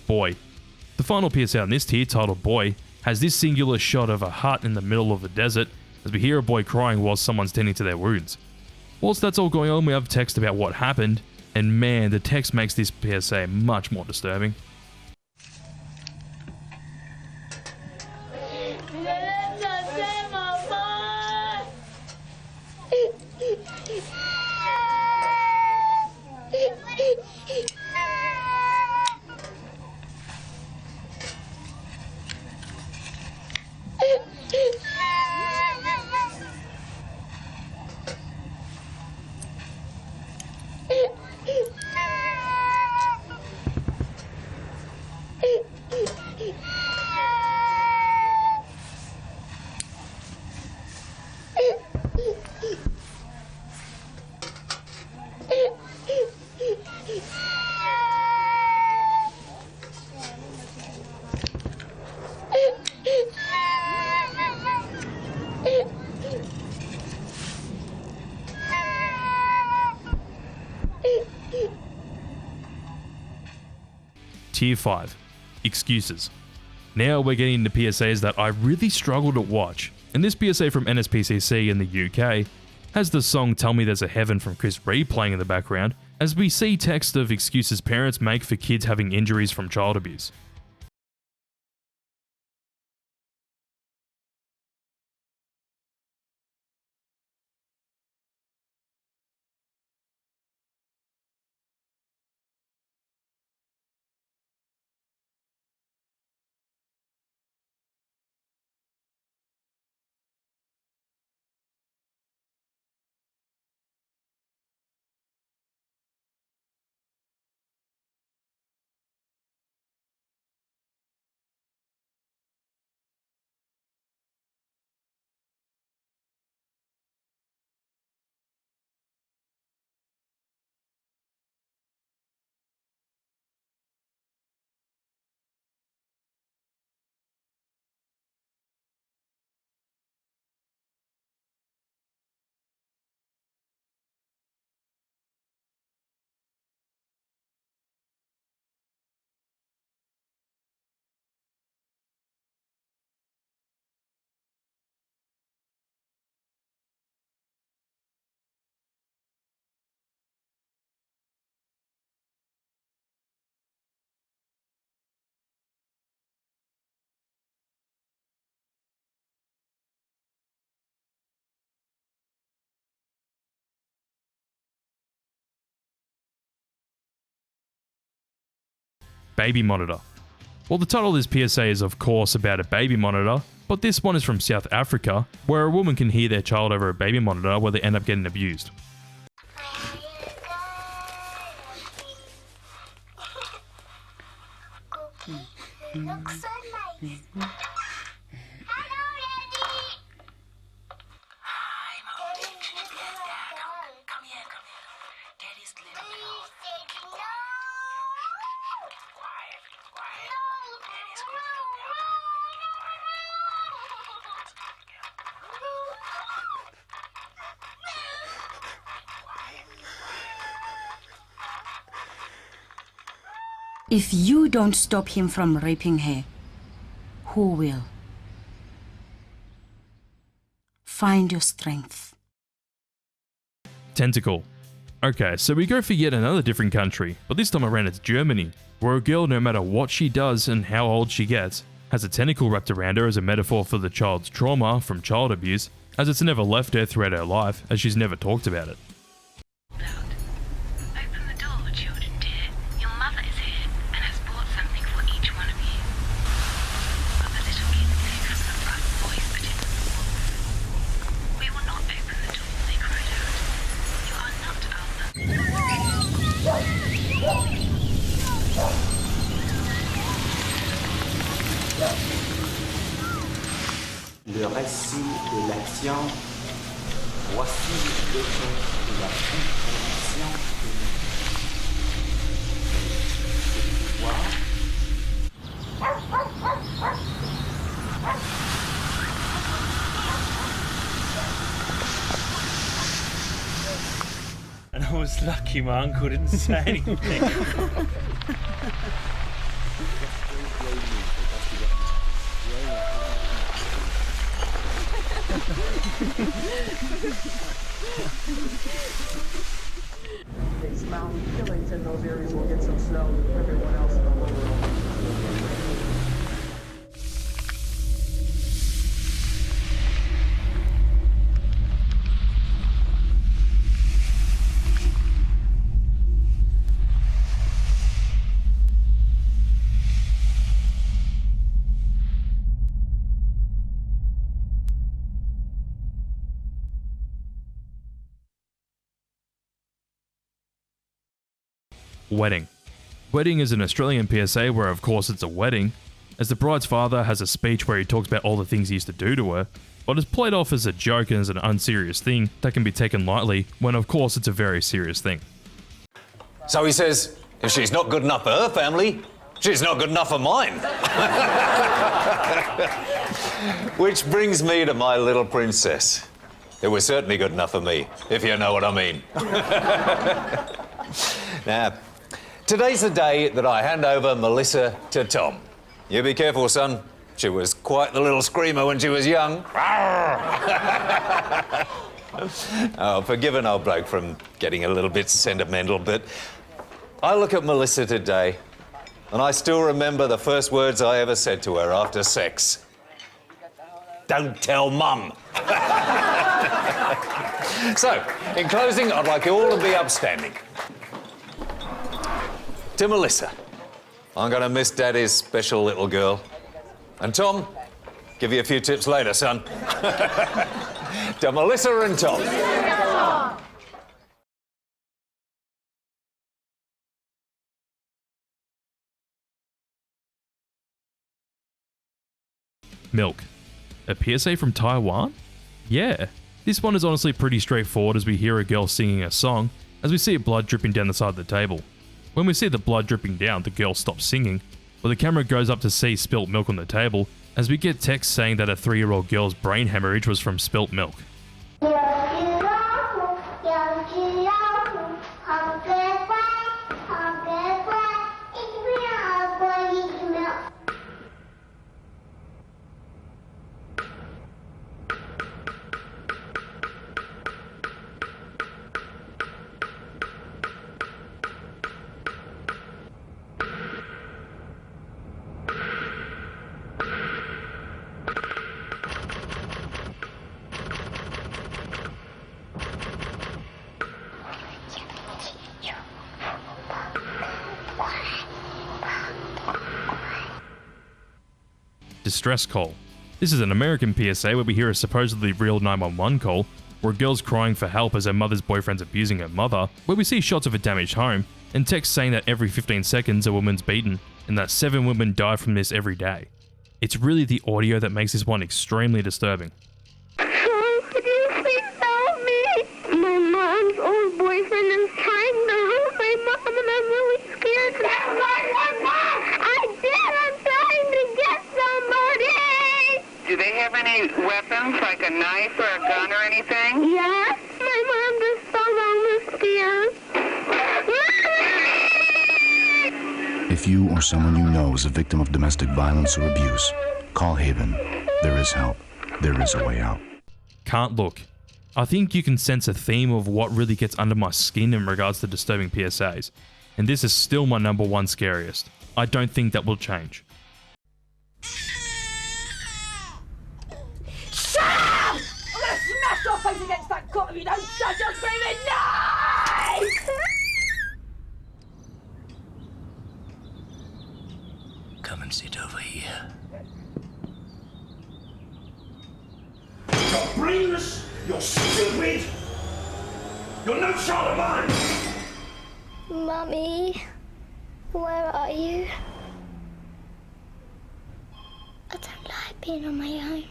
Boy. The final PSA on this tier, titled Boy, has this singular shot of a hut in the middle of the desert as we hear a boy crying while someone's tending to their wounds. Whilst that's all going on, we have text about what happened, and man, the text makes this PSA much more disturbing. Tier 5, Excuses. Now we're getting into PSAs that I really struggle to watch, and this PSA from NSPCC in the UK has the song Tell Me There's a Heaven from Chris Reed playing in the background, as we see text of excuses parents make for kids having injuries from child abuse. Baby monitor. Well, the title of this PSA is of course about a baby monitor, but this one is from South Africa, where a woman can hear their child over a baby monitor where they end up getting abused. Looks so nice. If you don't stop him from raping her, who will? Find your strength. Tentacle. Okay, so we go for yet another different country, but this time around it's Germany, where a girl, no matter what she does and how old she gets, has a tentacle wrapped around her as a metaphor for the child's trauma from child abuse, as it's never left her throughout her life, as she's never talked about it. Le récit de l'action, voici le texte de la compréhension And I was lucky my uncle didn't say anything. These mountain killings in those areas will get some snow. Everyone else in the world. Wedding. Wedding is an Australian PSA where of course it's a wedding, as the bride's father has a speech where he talks about all the things he used to do to her, but it's played off as a joke and as an unserious thing that can be taken lightly, when of course it's a very serious thing. So he says, if she's not good enough for her family, she's not good enough for mine. Which brings me to my little princess. It was certainly good enough for me, if you know what I mean. Now, Today's the day that I hand over Melissa to Tom. You be careful, son. She was quite the little screamer when she was young. Oh, forgive an old bloke from getting a little bit sentimental, but I look at Melissa today and I still remember the first words I ever said to her after sex. Don't tell Mum. So, in closing, I'd like you all to be upstanding. To Melissa, I'm going to miss Daddy's special little girl. And Tom, give you a few tips later, son. To Melissa and Tom. Milk. A PSA from Taiwan? Yeah. This one is honestly pretty straightforward as we hear a girl singing a song, as we see blood dripping down the side of the table. When we see the blood dripping down, the girl stops singing, but the camera goes up to see spilt milk on the table, as we get text saying that a 3-year-old girl's brain hemorrhage was from spilt milk. Distress call. This is an American PSA where we hear a supposedly real 911 call, where a girl's crying for help as her mother's boyfriend's abusing her mother, where we see shots of a damaged home, and text saying that every 15 seconds a woman's beaten, and that 7 women die from this every day. It's really the audio that makes this one extremely disturbing. Oh, could you please help me? My mom's old boyfriend is trying to hurt my mom and I'm really scared. I did! I'm trying to get somebody! Do they have any weapons, like a knife or a gun or anything? Yes, my mom just fell down the stairs. If you or someone you know is a victim of domestic violence or abuse, call Haven. There is help. There is a way out. Can't look. I think you can sense a theme of what really gets under my skin in regards to disturbing PSAs, and this is still my #1 scariest. I don't think that will change. Shut up! I'm gonna smash your face against that cot if you don't shut your screaming noise! Come and sit over here. You're brainless, you're stupid, you're no child of mine! Mummy, where are you? I don't like being on my own.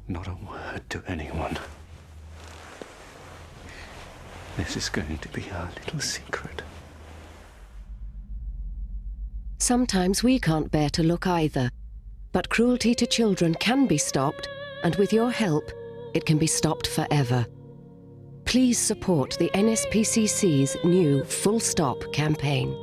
Not a word to anyone. This is going to be our little secret. Sometimes we can't bear to look either, but cruelty to children can be stopped, and with your help, it can be stopped forever. Please support the NSPCC's new Full Stop campaign.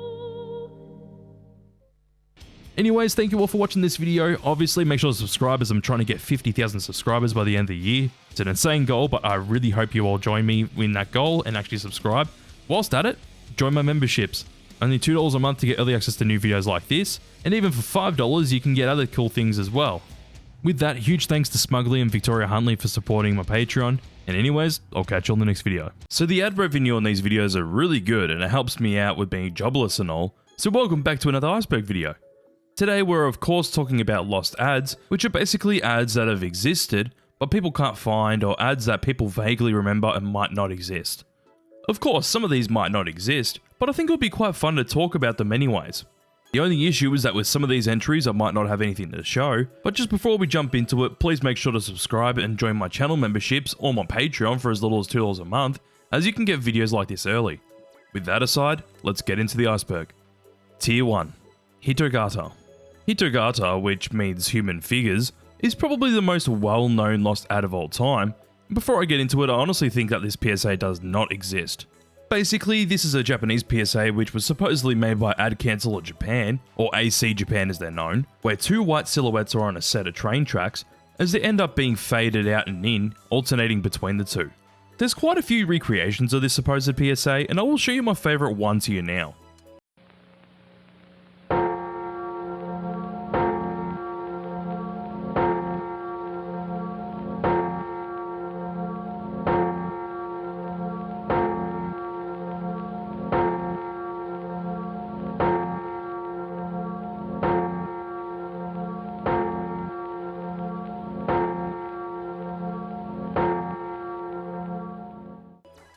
Anyways, thank you all for watching this video. Obviously, make sure to subscribe as I'm trying to get 50,000 subscribers by the end of the year. It's an insane goal, but I really hope you all join me in that goal and actually subscribe. Whilst at it, join my memberships. Only $2 a month to get early access to new videos like this, and even for $5 you can get other cool things as well. With that, huge thanks to Smugly and Victoria Huntley for supporting my Patreon, and anyways, I'll catch you on the next video. So the ad revenue on these videos are really good and it helps me out with being jobless and all, so welcome back to another Iceberg video. Today we're of course talking about lost ads, which are basically ads that have existed, but people can't find, or ads that people vaguely remember and might not exist. Of course, some of these might not exist, but I think it would be quite fun to talk about them anyways. The only issue is that with some of these entries I might not have anything to show, but just before we jump into it, please make sure to subscribe and join my channel memberships or my Patreon for as little as $2 a month, as you can get videos like this early. With that aside, let's get into the iceberg. Tier 1. Hitogata. Hitogata, which means human figures, is probably the most well-known lost ad of all time. Before I get into it, I honestly think that this PSA does not exist. Basically, this is a Japanese PSA which was supposedly made by Ad Canceller Japan, or AC Japan as they're known, where two white silhouettes are on a set of train tracks, as they end up being faded out and in, alternating between the two. There's quite a few recreations of this supposed PSA, and I will show you my favourite one to you now.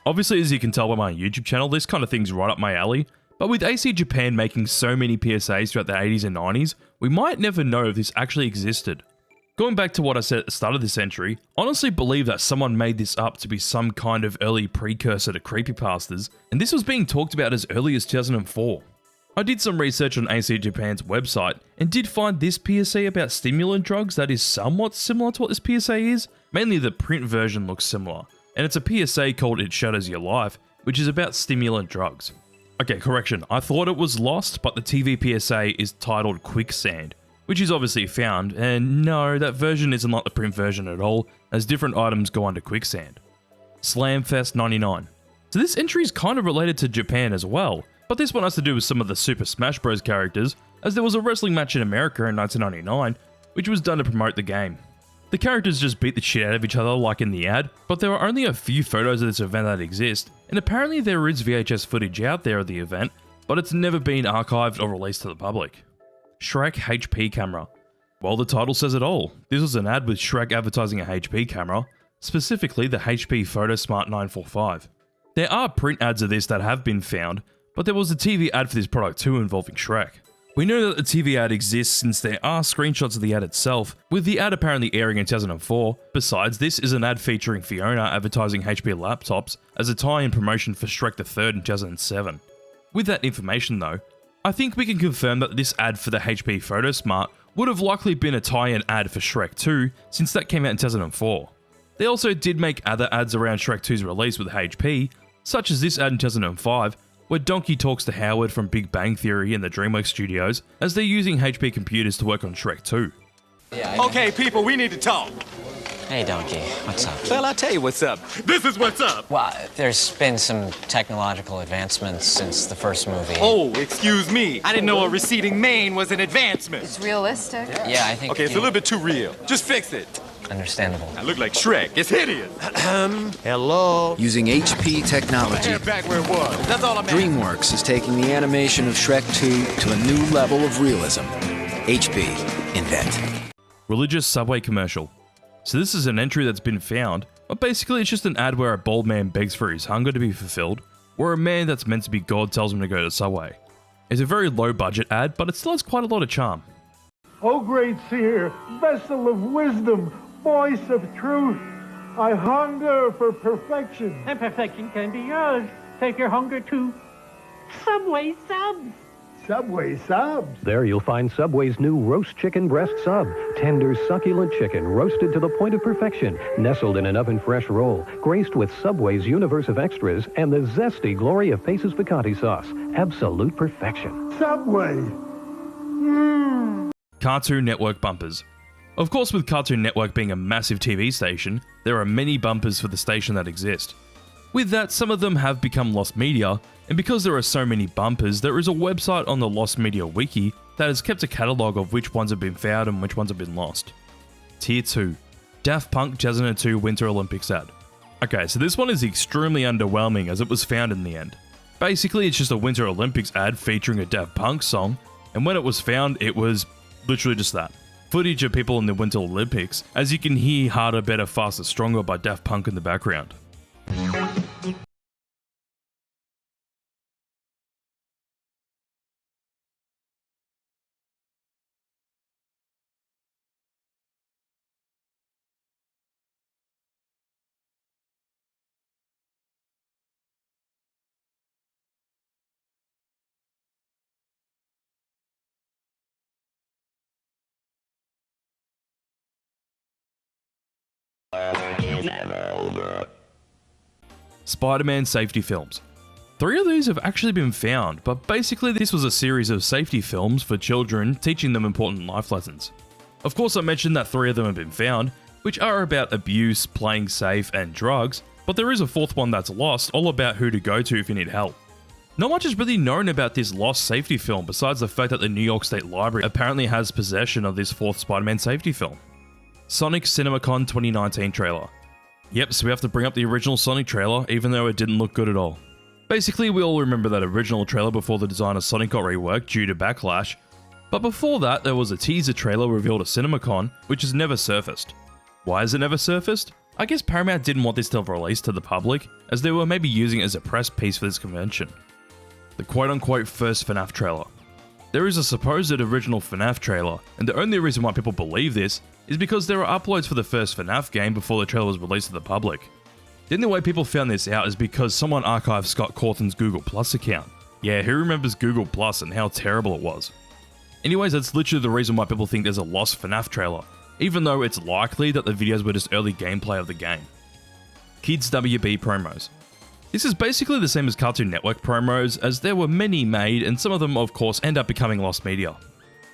Obviously, as you can tell by my YouTube channel, this kind of thing's right up my alley, but with AC Japan making so many PSAs throughout the 80s and 90s, we might never know if this actually existed. Going back to what I said at the start of this entry, I honestly believe that someone made this up to be some kind of early precursor to creepypastas, and this was being talked about as early as 2004. I did some research on AC Japan's website, and did find this PSA about stimulant drugs that is somewhat similar to what this PSA is, mainly the print version looks similar. And it's a PSA called It Shatters Your Life, which is about stimulant drugs. Okay, correction, I thought it was Lost, but the TV PSA is titled Quicksand, which is obviously found, and no, that version isn't like the print version at all, as different items go under Quicksand. Slamfest 99. So this entry is kind of related to Japan as well, but this one has to do with some of the Super Smash Bros. Characters, as there was a wrestling match in America in 1999, which was done to promote the game. The characters just beat the shit out of each other like in the ad, but there are only a few photos of this event that exist, and apparently there is VHS footage out there of the event, but it's never been archived or released to the public. Shrek HP camera. Well, the title says it all. This was an ad with Shrek advertising a HP camera, specifically the HP PhotoSmart 945. There are print ads of this that have been found, but there was a TV ad for this product too involving Shrek. We know that the TV ad exists since there are screenshots of the ad itself, with the ad apparently airing in 2004. Besides, this is an ad featuring Fiona advertising HP laptops as a tie-in promotion for Shrek the Third in 2007. With that information though, I think we can confirm that this ad for the HP PhotoSmart would have likely been a tie-in ad for Shrek 2, since that came out in 2004. They also did make other ads around Shrek 2's release with HP, such as this ad in 2005, where Donkey talks to Howard from Big Bang Theory in the DreamWorks studios, as they're using HP computers to work on Shrek 2. Okay, people, we need to talk. Hey, Donkey, what's up? Well, I'll tell you what's up. This is what's up. Well, there's been some technological advancements since the first movie. Oh, excuse me. I didn't know a receding mane was an advancement. It's realistic. Yeah, I think... Okay, it's a little bit too real. Just fix it. Understandable. I look like Shrek. It's hideous. Hello? Using HP technology, Back where it was. That's all I'm DreamWorks is taking the animation of Shrek 2 to a new level of realism. HP, invent. Religious subway commercial. So this is an entry that's been found, but basically it's just an ad where a bald man begs for his hunger to be fulfilled, where a man that's meant to be God tells him to go to Subway. It's a very low budget ad, but it still has quite a lot of charm. O great seer, vessel of wisdom, voice of truth, I hunger for perfection. And perfection can be yours. Take your hunger to Subway subs. Subway subs? There you'll find Subway's new roast chicken breast sub. Tender, succulent chicken roasted to the point of perfection, nestled in an oven-fresh roll, graced with Subway's universe of extras and the zesty glory of Pace's picante sauce. Absolute perfection. Subway. Cartoon Network bumpers. Of course, with Cartoon Network being a massive TV station, there are many bumpers for the station that exist. With that, some of them have become lost media, and because there are so many bumpers, there is a website on the Lost Media Wiki that has kept a catalogue of which ones have been found and which ones have been lost. Tier 2. Daft Punk 2002 Winter Olympics ad. Okay, so this one is extremely underwhelming as it was found in the end. Basically, it's just a Winter Olympics ad featuring a Daft Punk song, and when it was found, it was literally just that. Footage of people in the Winter Olympics, as you can hear Harder, Better, Faster, Stronger by Daft Punk in the background. Spider-Man safety films. 3 of these have actually been found, but basically this was a series of safety films for children teaching them important life lessons. Of course I mentioned that 3 of them have been found, which are about abuse, playing safe, and drugs, but there is a 4th one that's lost, all about who to go to if you need help. Not much is really known about this lost safety film besides the fact that the New York State Library apparently has possession of this 4th Spider-Man safety film. Sonic CinemaCon 2019 trailer. Yep, so we have to bring up the original Sonic trailer, even though it didn't look good at all. Basically, we all remember that original trailer before the design of Sonic got reworked due to backlash, but before that there was a teaser trailer revealed at CinemaCon, which has never surfaced. Why has it never surfaced? I guess Paramount didn't want this to release to the public, as they were maybe using it as a press piece for this convention. The quote-unquote first FNAF trailer. There is a supposed original FNAF trailer, and the only reason why people believe this is because there are uploads for the first FNAF game before the trailer was released to the public. The only way people found this out is because someone archived Scott Cawthon's Google Plus account. Yeah, who remembers Google Plus and how terrible it was? Anyways, that's literally the reason why people think there's a lost FNAF trailer, even though it's likely that the videos were just early gameplay of the game. Kids WB promos. This is basically the same as Cartoon Network promos, as there were many made and some of them of course end up becoming lost media.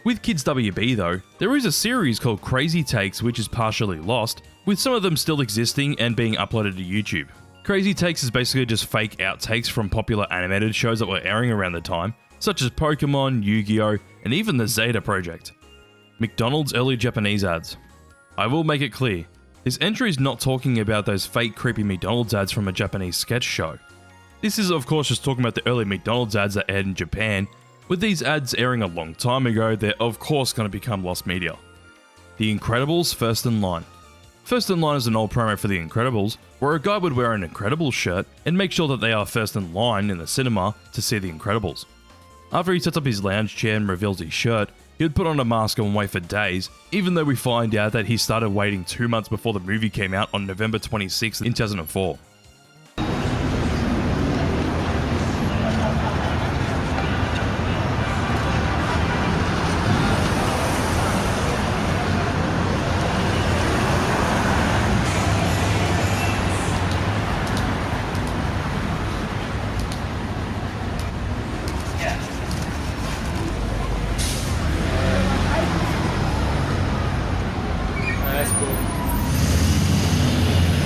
With Kids WB though, there is a series called Crazy Takes which is partially lost, with some of them still existing and being uploaded to YouTube. Crazy Takes is basically just fake outtakes from popular animated shows that were airing around the time, such as Pokemon, Yu-Gi-Oh, and even the Zeta Project. McDonald's early Japanese ads. I will make it clear, this entry is not talking about those fake creepy McDonald's ads from a Japanese sketch show. This is of course just talking about the early McDonald's ads that aired in Japan. With these ads airing a long time ago, they're of course going to become lost media. The Incredibles First in Line. First in Line is an old promo for The Incredibles, where a guy would wear an Incredibles shirt and make sure that they are first in line in the cinema to see The Incredibles. After he sets up his lounge chair and reveals his shirt, he would put on a mask and wait for days, even though we find out that he started waiting 2 months before the movie came out on November 26 in 2004.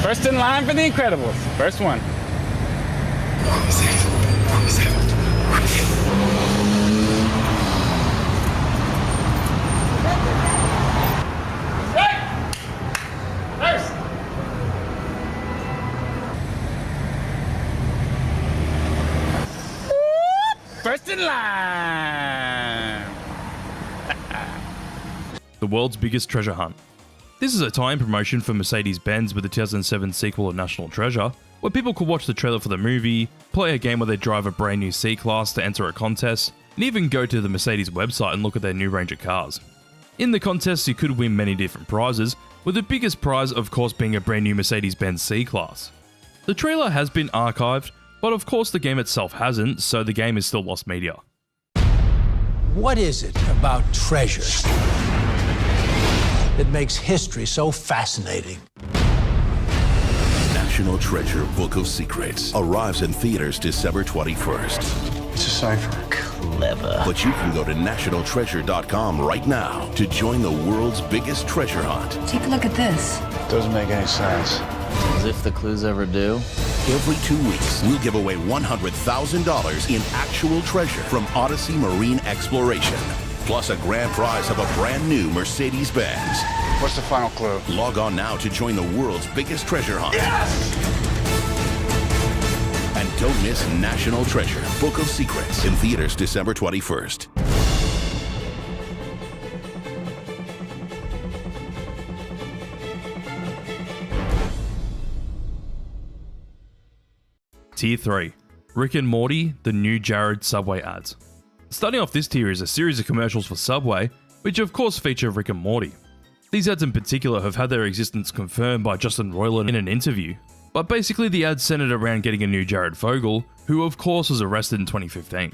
First in line for The Incredibles. First one. First in line. The world's biggest treasure hunt. This is a tie-in promotion for Mercedes-Benz with the 2007 sequel of National Treasure, where people could watch the trailer for the movie, play a game where they drive a brand new C-Class to enter a contest, and even go to the Mercedes website and look at their new range of cars. In the contest, you could win many different prizes, with the biggest prize of course being a brand new Mercedes-Benz C-Class. The trailer has been archived, but of course the game itself hasn't, so the game is still lost media. What is it about treasure that makes history so fascinating? National Treasure Book of Secrets arrives in theaters December 21st. It's a cipher. Clever. But you can go to nationaltreasure.com right now to join the world's biggest treasure hunt. Take a look at this. Doesn't make any sense. As if the clues ever do. Every 2 weeks, we'll give away $100,000 in actual treasure from Odyssey Marine Exploration. Plus a grand prize of a brand new Mercedes-Benz. What's the final clue? Log on now to join the world's biggest treasure hunt. Yes! And don't miss National Treasure Book of Secrets in theaters December 21st. Tier 3. Rick and Morty, the new Jared Subway ads. Starting off this tier is a series of commercials for Subway, which of course feature Rick and Morty. These ads in particular have had their existence confirmed by Justin Roiland in an interview, but basically the ads centered around getting a new Jared Fogle, who of course was arrested in 2015.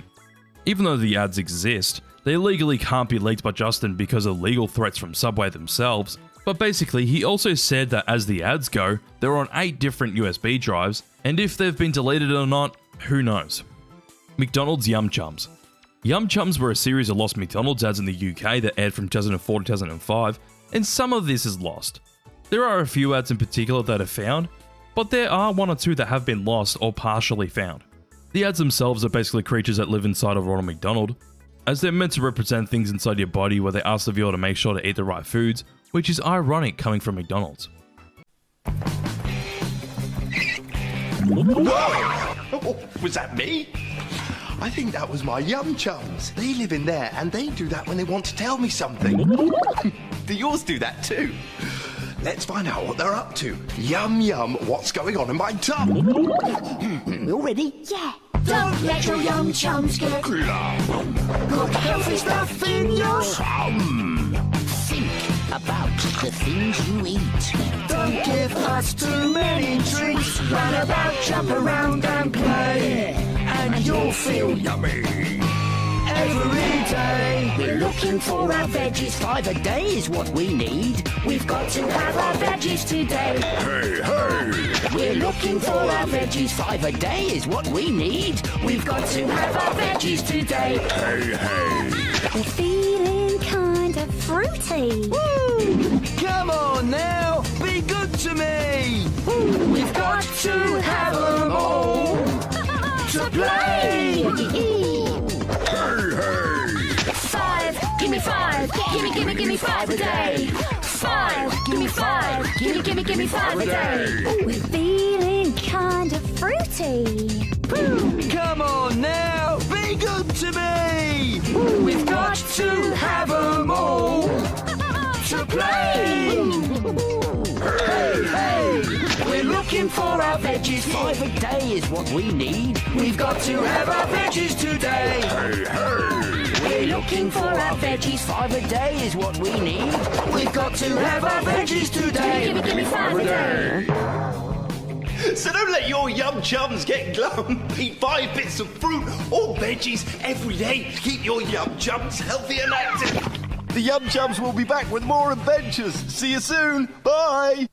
Even though the ads exist, they legally can't be leaked by Justin because of legal threats from Subway themselves, but basically he also said that as the ads go, they're on 8 different USB drives, and if they've been deleted or not, who knows. McDonald's Yum Chums. Yum Chums were a series of lost McDonald's ads in the UK that aired from 2004 to 2005, and some of this is lost. There are a few ads in particular that are found, but there are one or two that have been lost or partially found. The ads themselves are basically creatures that live inside of Ronald McDonald, as they're meant to represent things inside your body where they ask the viewer to make sure to eat the right foods, which is ironic coming from McDonald's. Whoa! Was that me? I think that was my Yum Chums. They live in there and they do that when they want to tell me something. Do yours do that too? Let's find out what they're up to. Yum yum, what's going on in my tum? You ready? Yeah. Don't let your Yum Chums get good healthy stuff in your tum. Think about the things you eat. Don't give us too many treats. Run about, jump around and play, and you'll feel yummy every day. We're looking for our veggies. 5 a day is what we need. We've got to have our veggies today. Hey, hey! We're looking for our veggies. 5 a day is what we need. We've got to have our veggies today. Hey, hey! We're feeling kind of fruity. Woo! Come on now, be good to me. Woo! We've got to have them all to play. Hey, hey! 5, give me 5, give me 5 a day. 5, give me 5, give me 5 a day. We're feeling kind of fruity. Woo! Come on now, be good to me. Woo! We've got to have them all to play. Hey, hey! We're looking for our veggies. 5 a day is what we need. We've got to have our veggies today. Hey, hey! We're looking for our veggies. 5 a day is what we need. We've got to have our veggies today. Give me 5 a day. So don't let your Yum Chums get glum. Eat 5 bits of fruit or veggies every day. Keep your Yum Chums healthy and active. The Yum Chums will be back with more adventures. See you soon. Bye.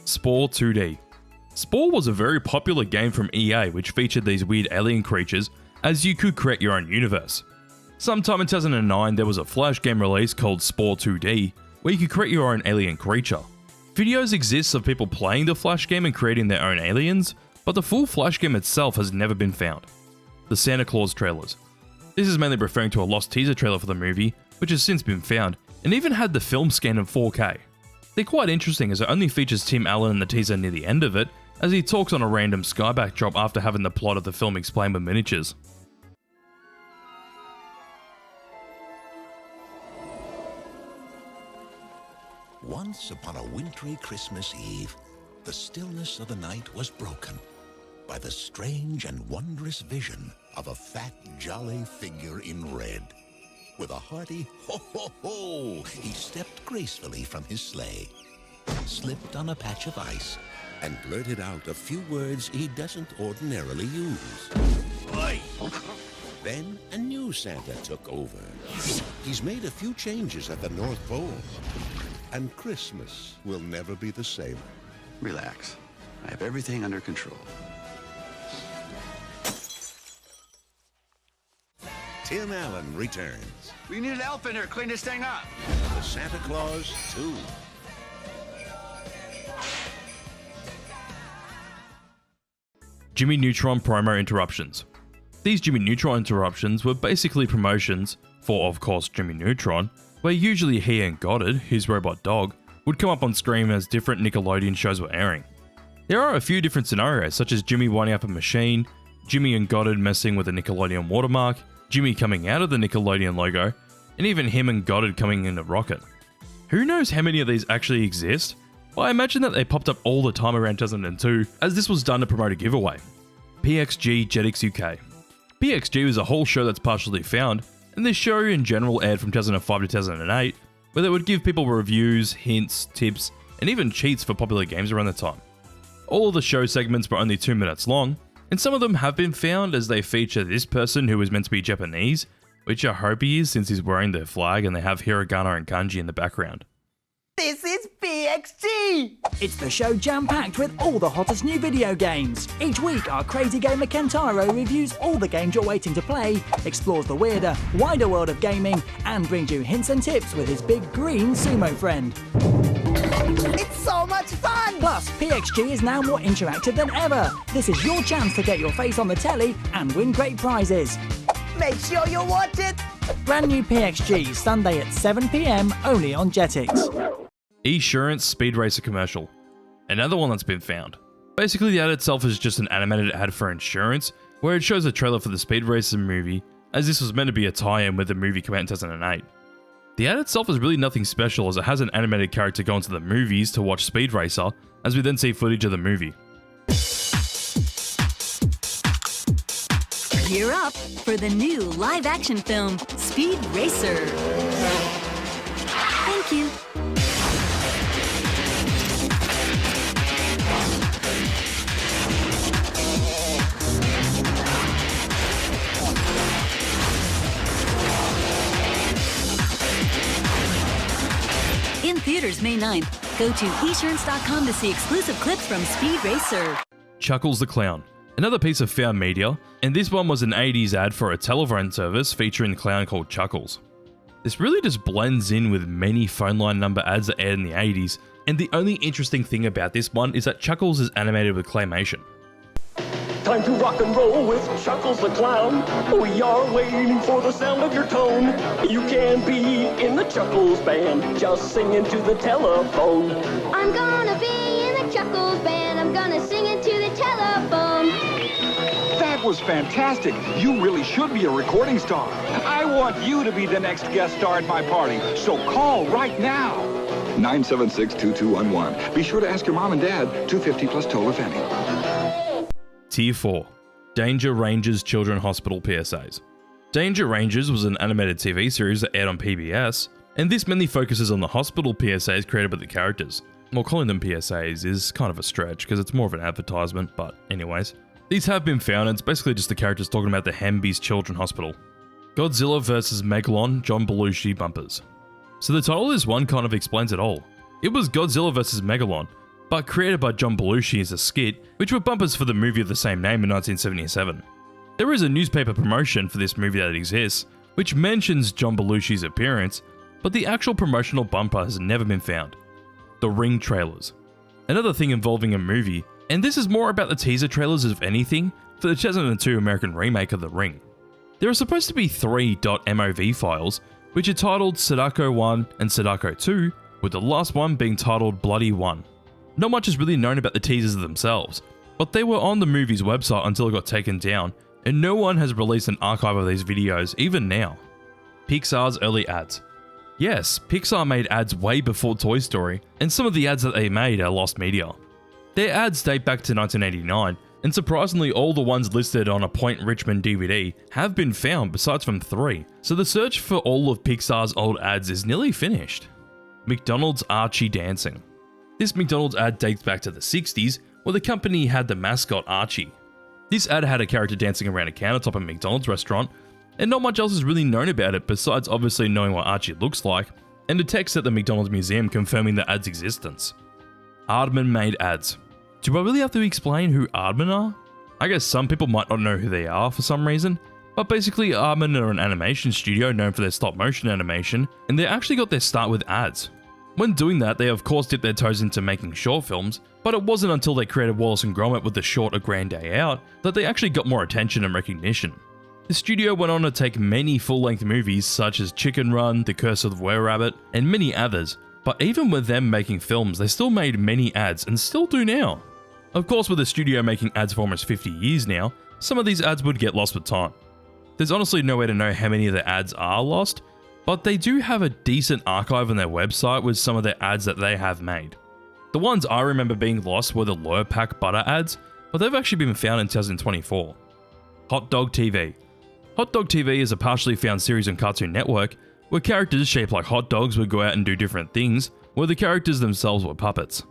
Spore 2D. Spore was a very popular game from EA which featured these weird alien creatures as you could create your own universe. Sometime in 2009 there was a Flash game release called Spore 2D where you could create your own alien creature. Videos exist of people playing the Flash game and creating their own aliens, but the full Flash game itself has never been found. The Santa Claus trailers. This is mainly referring to a lost teaser trailer for the movie, which has since been found, and even had the film scanned in 4K. They're quite interesting as it only features Tim Allen in the teaser near the end of it, as he talks on a random sky backdrop after having the plot of the film explained with miniatures. Once upon a wintry Christmas Eve, the stillness of the night was broken by the strange and wondrous vision of a fat, jolly figure in red. With a hearty ho-ho-ho, he stepped gracefully from his sleigh, slipped on a patch of ice, and blurted out a few words he doesn't ordinarily use. Oi! Then a new Santa took over. He's made a few changes at the North Pole, and Christmas will never be the same. Relax. I have everything under control. Tim Allen returns. We need an elf in here. Clean this thing up. The Santa Claus 2. Jimmy Neutron promo interruptions. These Jimmy Neutron interruptions were basically promotions for, of course, Jimmy Neutron, where usually he and Goddard, his robot dog, would come up on screen as different Nickelodeon shows were airing. There are a few different scenarios, such as Jimmy winding up a machine, Jimmy and Goddard messing with a Nickelodeon watermark, Jimmy coming out of the Nickelodeon logo, and even him and Goddard coming in a rocket. Who knows how many of these actually exist? Well, I imagine that they popped up all the time around 2002, as this was done to promote a giveaway. PXG Jetix UK. PXG was a whole show that's partially found, and this show in general aired from 2005 to 2008, where they would give people reviews, hints, tips, and even cheats for popular games around the time. All of the show segments were only 2 minutes long, and some of them have been found as they feature this person who is meant to be Japanese, which I hope he is since he's wearing their flag and they have hiragana and kanji in the background. This is PXG. PXG! It's the show jam-packed with all the hottest new video games. Each week, our crazy gamer Kentaro reviews all the games you're waiting to play, explores the weirder, wider world of gaming, and brings you hints and tips with his big green sumo friend. It's so much fun! Plus, PXG is now more interactive than ever. This is your chance to get your face on the telly and win great prizes. Make sure you watch it! Brand new PXG, Sunday at 7 PM, only on Jetix. Esurance Speed Racer commercial. Another one that's been found. Basically, the ad itself is just an animated ad for insurance, where it shows a trailer for the Speed Racer movie, as this was meant to be a tie-in with the movie came out in 2008. The ad itself is really nothing special, as it has an animated character go into the movies to watch Speed Racer, as we then see footage of the movie. Gear up for the new live-action film, Speed Racer. Thank you. In theaters May 9th. Go to esurance.com to see exclusive clips from Speed Racer. Chuckles the Clown. Another piece of found media, and this one was an 80s ad for a telephone service featuring a clown called Chuckles. This really just blends in with many phone line number ads that aired in the 80s, and the only interesting thing about this one is that Chuckles is animated with claymation. Time to rock and roll with Chuckles the Clown. We are waiting for the sound of your tone. You can be in the Chuckles band, just sing into the telephone. I'm gonna be in the Chuckles band. I'm gonna sing into the telephone. That was fantastic. You really should be a recording star. I want you to be the next guest star at my party, so call right now. 976-2211. Be sure to ask your mom and dad. $250 plus toll if any. Tier 4. Danger Rangers Children Hospital PSAs. Danger Rangers was an animated TV series that aired on PBS, and this mainly focuses on the hospital PSAs created by the characters. Well, calling them PSAs is kind of a stretch because it's more of an advertisement, but anyways. These have been found, and it's basically just the characters talking about the Hemby's Children Hospital. Godzilla vs. Megalon John Belushi bumpers. So the title of this one kind of explains it all. It was Godzilla vs. Megalon, but created by John Belushi as a skit, which were bumpers for the movie of the same name in 1977. There is a newspaper promotion for this movie that exists, which mentions John Belushi's appearance, but the actual promotional bumper has never been found. The Ring trailers. Another thing involving a movie, and this is more about the teaser trailers if anything, for the 2002 American remake of The Ring. There are supposed to be 3 .mov files, which are titled Sadako 1 and Sadako 2, with the last one being titled Bloody 1. Not much is really known about the teasers themselves, but they were on the movie's website until it got taken down, and no one has released an archive of these videos even now. Pixar's early ads. Yes, Pixar made ads way before Toy Story, and some of the ads that they made are lost media. Their ads date back to 1989, and surprisingly all the ones listed on a Point Richmond DVD have been found besides from 3, so the search for all of Pixar's old ads is nearly finished. McDonald's Archie dancing. This McDonald's ad dates back to the 60s, where the company had the mascot Archie. This ad had a character dancing around a countertop at a McDonald's restaurant, and not much else is really known about it besides obviously knowing what Archie looks like, and a text at the McDonald's museum confirming the ad's existence. Aardman made ads. Do I really have to explain who Aardman are? I guess some people might not know who they are for some reason, but basically Aardman are an animation studio known for their stop motion animation, and they actually got their start with ads. When doing that, they of course dipped their toes into making short films, but it wasn't until they created Wallace and Gromit with the short A Grand Day Out that they actually got more attention and recognition. The studio went on to take many full-length movies such as Chicken Run, The Curse of the Were-Rabbit, and many others, but even with them making films, they still made many ads and still do now. Of course, with the studio making ads for almost 50 years now, some of these ads would get lost with time. There's honestly no way to know how many of the ads are lost, but they do have a decent archive on their website with some of the ads that they have made. The ones I remember being lost were the Lurpak butter ads, but they've actually been found in 2024. Hot Dog TV. Hot Dog TV is a partially found series on Cartoon Network where characters shaped like hot dogs would go out and do different things, where the characters themselves were puppets.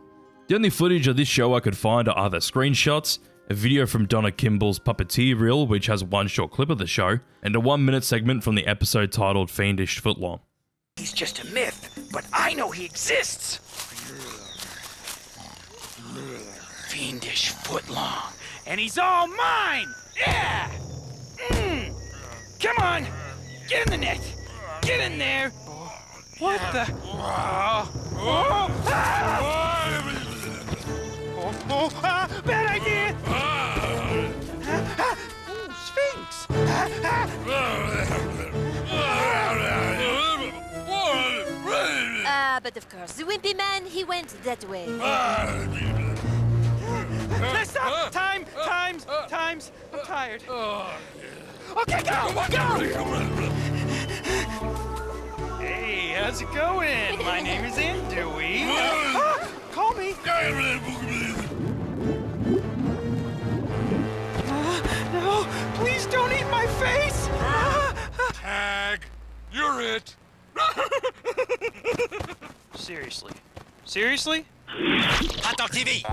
The only footage of this show I could find are either screenshots, a video from Donna Kimball's Puppeteer Reel, which has one short clip of the show, and a 1-minute segment from the episode titled Fiendish Footlong. He's just a myth, but I know he exists. Fiendish footlong, and he's all mine! Yeah! Come on! Get in the net! Get in there! What the? Bad idea! Sphinx! But of course, the wimpy man, he went that way. Stop! Times! I'm tired. Okay, go! Hey, how's it going? My name is Andrewy. Call me. No, please don't eat my face. Tag, you're it. Seriously? Hot Dog TV.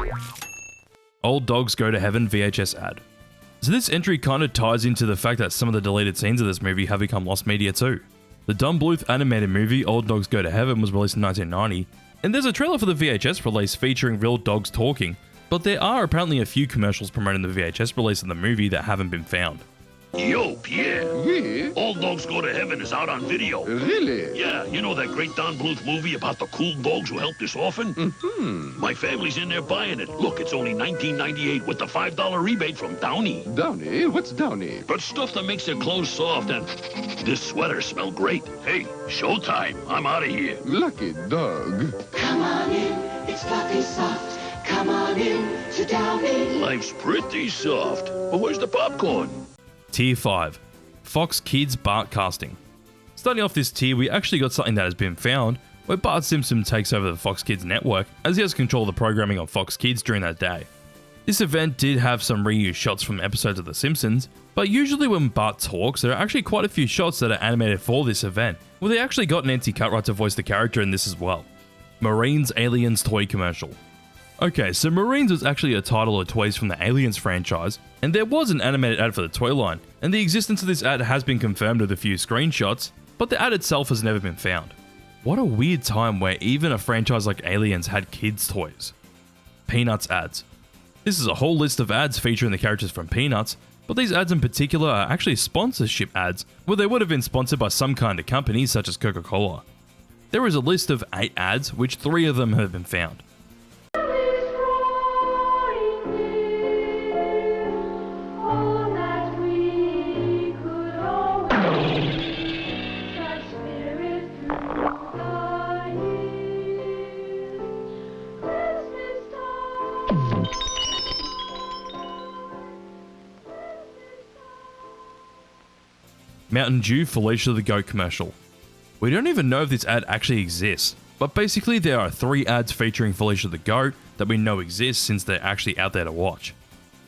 Old Dogs Go to Heaven VHS ad. So this entry kind of ties into the fact that some of the deleted scenes of this movie have become lost media too. The Don Bluth animated movie Old Dogs Go to Heaven was released in 1990, and there's a trailer for the VHS release featuring real dogs talking, but there are apparently a few commercials promoting the VHS release of the movie that haven't been found. Yo, Pierre. Oui? Old Dogs Go to Heaven is out on video. Really? Yeah, you know that great Don Bluth movie about the cool dogs who helped this orphan? Mm-hmm. My family's in there buying it. Look, it's only $19.98 with the $5 rebate from Downy. Downy? What's Downy? But stuff that makes their clothes soft, and this sweater smell great. Hey, showtime. I'm out of here. Lucky dog. Come on in, it's fluffy soft. Come on in to Downy. Life's pretty soft. But where's the popcorn? Tier 5. Fox Kids Bart Casting. Starting off this tier, we actually got something that has been found, where Bart Simpson takes over the Fox Kids network, as he has control of the programming on Fox Kids during that day. This event did have some reused shots from episodes of The Simpsons, but usually when Bart talks, there are actually quite a few shots that are animated for this event, where they actually got Nancy Cartwright to voice the character in this as well. Marines Aliens Toy Commercial. Okay, so Marines was actually a title of toys from the Aliens franchise, and there was an animated ad for the toy line, and the existence of this ad has been confirmed with a few screenshots, but the ad itself has never been found. What a weird time where even a franchise like Aliens had kids' toys. Peanuts ads. This is a whole list of ads featuring the characters from Peanuts, but these ads in particular are actually sponsorship ads, where they would have been sponsored by some kind of company such as Coca-Cola. There is a list of 8 ads, which 3 of them have been found. Mountain Dew Felicia the Goat commercial. We don't even know if this ad actually exists, but basically there are 3 ads featuring Felicia the Goat that we know exist since they're actually out there to watch.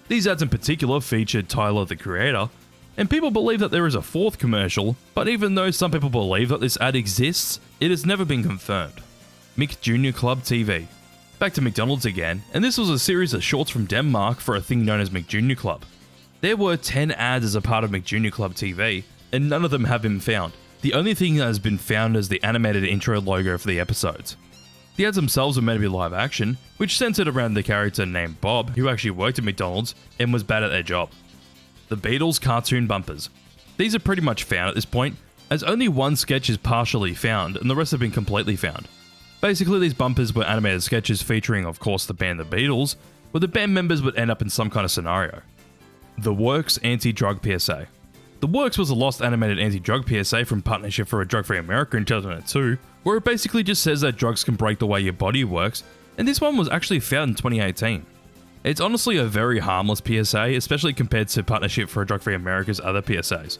These ads in particular featured Tyler the Creator, and people believe that there is a 4th commercial, but even though some people believe that this ad exists, it has never been confirmed. Mick Jr. Club TV. Back to McDonald's again, and this was a series of shorts from Denmark for a thing known as Mick Jr. Club. There were 10 ads as a part of Mick Jr. Club TV, and none of them have been found. The only thing that has been found is the animated intro logo for the episodes. The ads themselves were meant to be live action, which centered around the character named Bob, who actually worked at McDonald's and was bad at their job. The Beatles cartoon bumpers. These are pretty much found at this point, as only one sketch is partially found and the rest have been completely found. Basically, these bumpers were animated sketches featuring, of course, the band The Beatles, where the band members would end up in some kind of scenario. The Works Anti-Drug PSA. The Works was a lost animated anti-drug PSA from Partnership for a Drug-Free America in 2002, where it basically just says that drugs can break the way your body works, and this one was actually found in 2018. It's honestly a very harmless PSA, especially compared to Partnership for a Drug-Free America's other PSAs.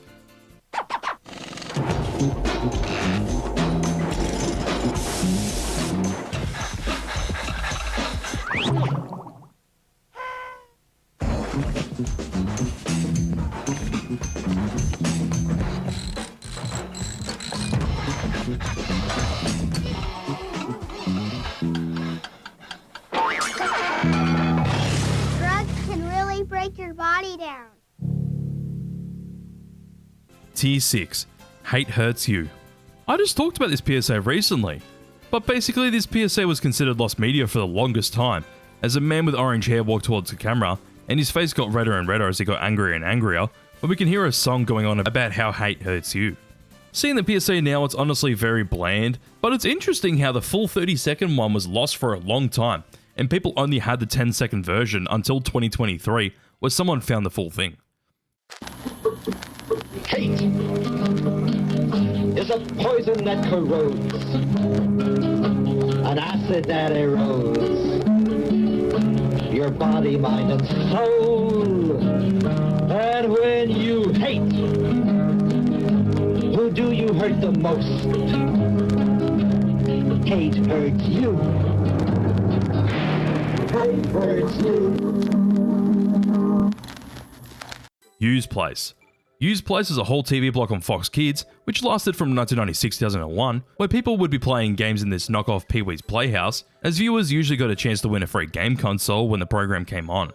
Your body down. Tier 6. Hate Hurts You. I just talked about this PSA recently. But basically this PSA was considered lost media for the longest time, as a man with orange hair walked towards the camera, and his face got redder and redder as he got angrier and angrier, but we can hear a song going on about how hate hurts you. Seeing the PSA now, it's honestly very bland, but it's interesting how the full 30-second one was lost for a long time, and people only had the 10-second version until 2023, where someone found the full thing. Hate is a poison that corrodes, an acid that erodes your body, mind, and soul. And when you hate, who do you hurt the most? Hate hurts you. Hate hurts you. Use Place. Use Place is a whole TV block on Fox Kids, which lasted from 1996 to 2001, where people would be playing games in this knockoff Pee-wee's Playhouse, as viewers usually got a chance to win a free game console when the program came on.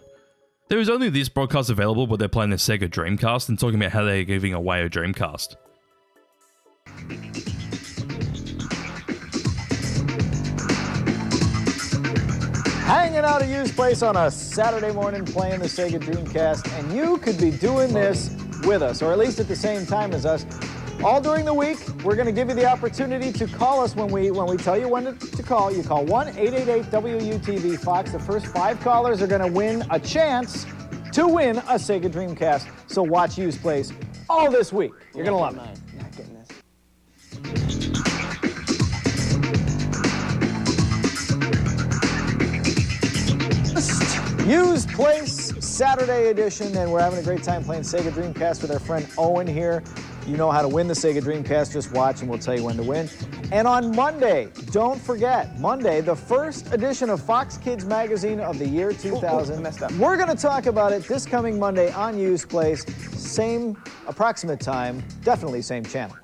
There is only this broadcast available where they're playing the Sega Dreamcast and talking about how they're giving away a Dreamcast. Hanging out at Use Place on a Saturday morning playing the Sega Dreamcast, and you could be doing this with us, or at least at the same time as us. All during the week, we're going to give you the opportunity to call us when we tell you when to call. You call 1-888-WUTV-FOX. The first 5 callers are going to win a chance to win a Sega Dreamcast. So watch Use Place all this week. You're going to love it. Not getting this. Use Place Saturday edition, and we're having a great time playing Sega Dreamcast with our friend Owen here. You know how to win the Sega Dreamcast, just watch and we'll tell you when to win. And on Monday, don't forget, Monday, the first edition of Fox Kids magazine of the year 2000. Messed up. We're going to talk about it this coming Monday on Use Place. Same approximate time, definitely same channel.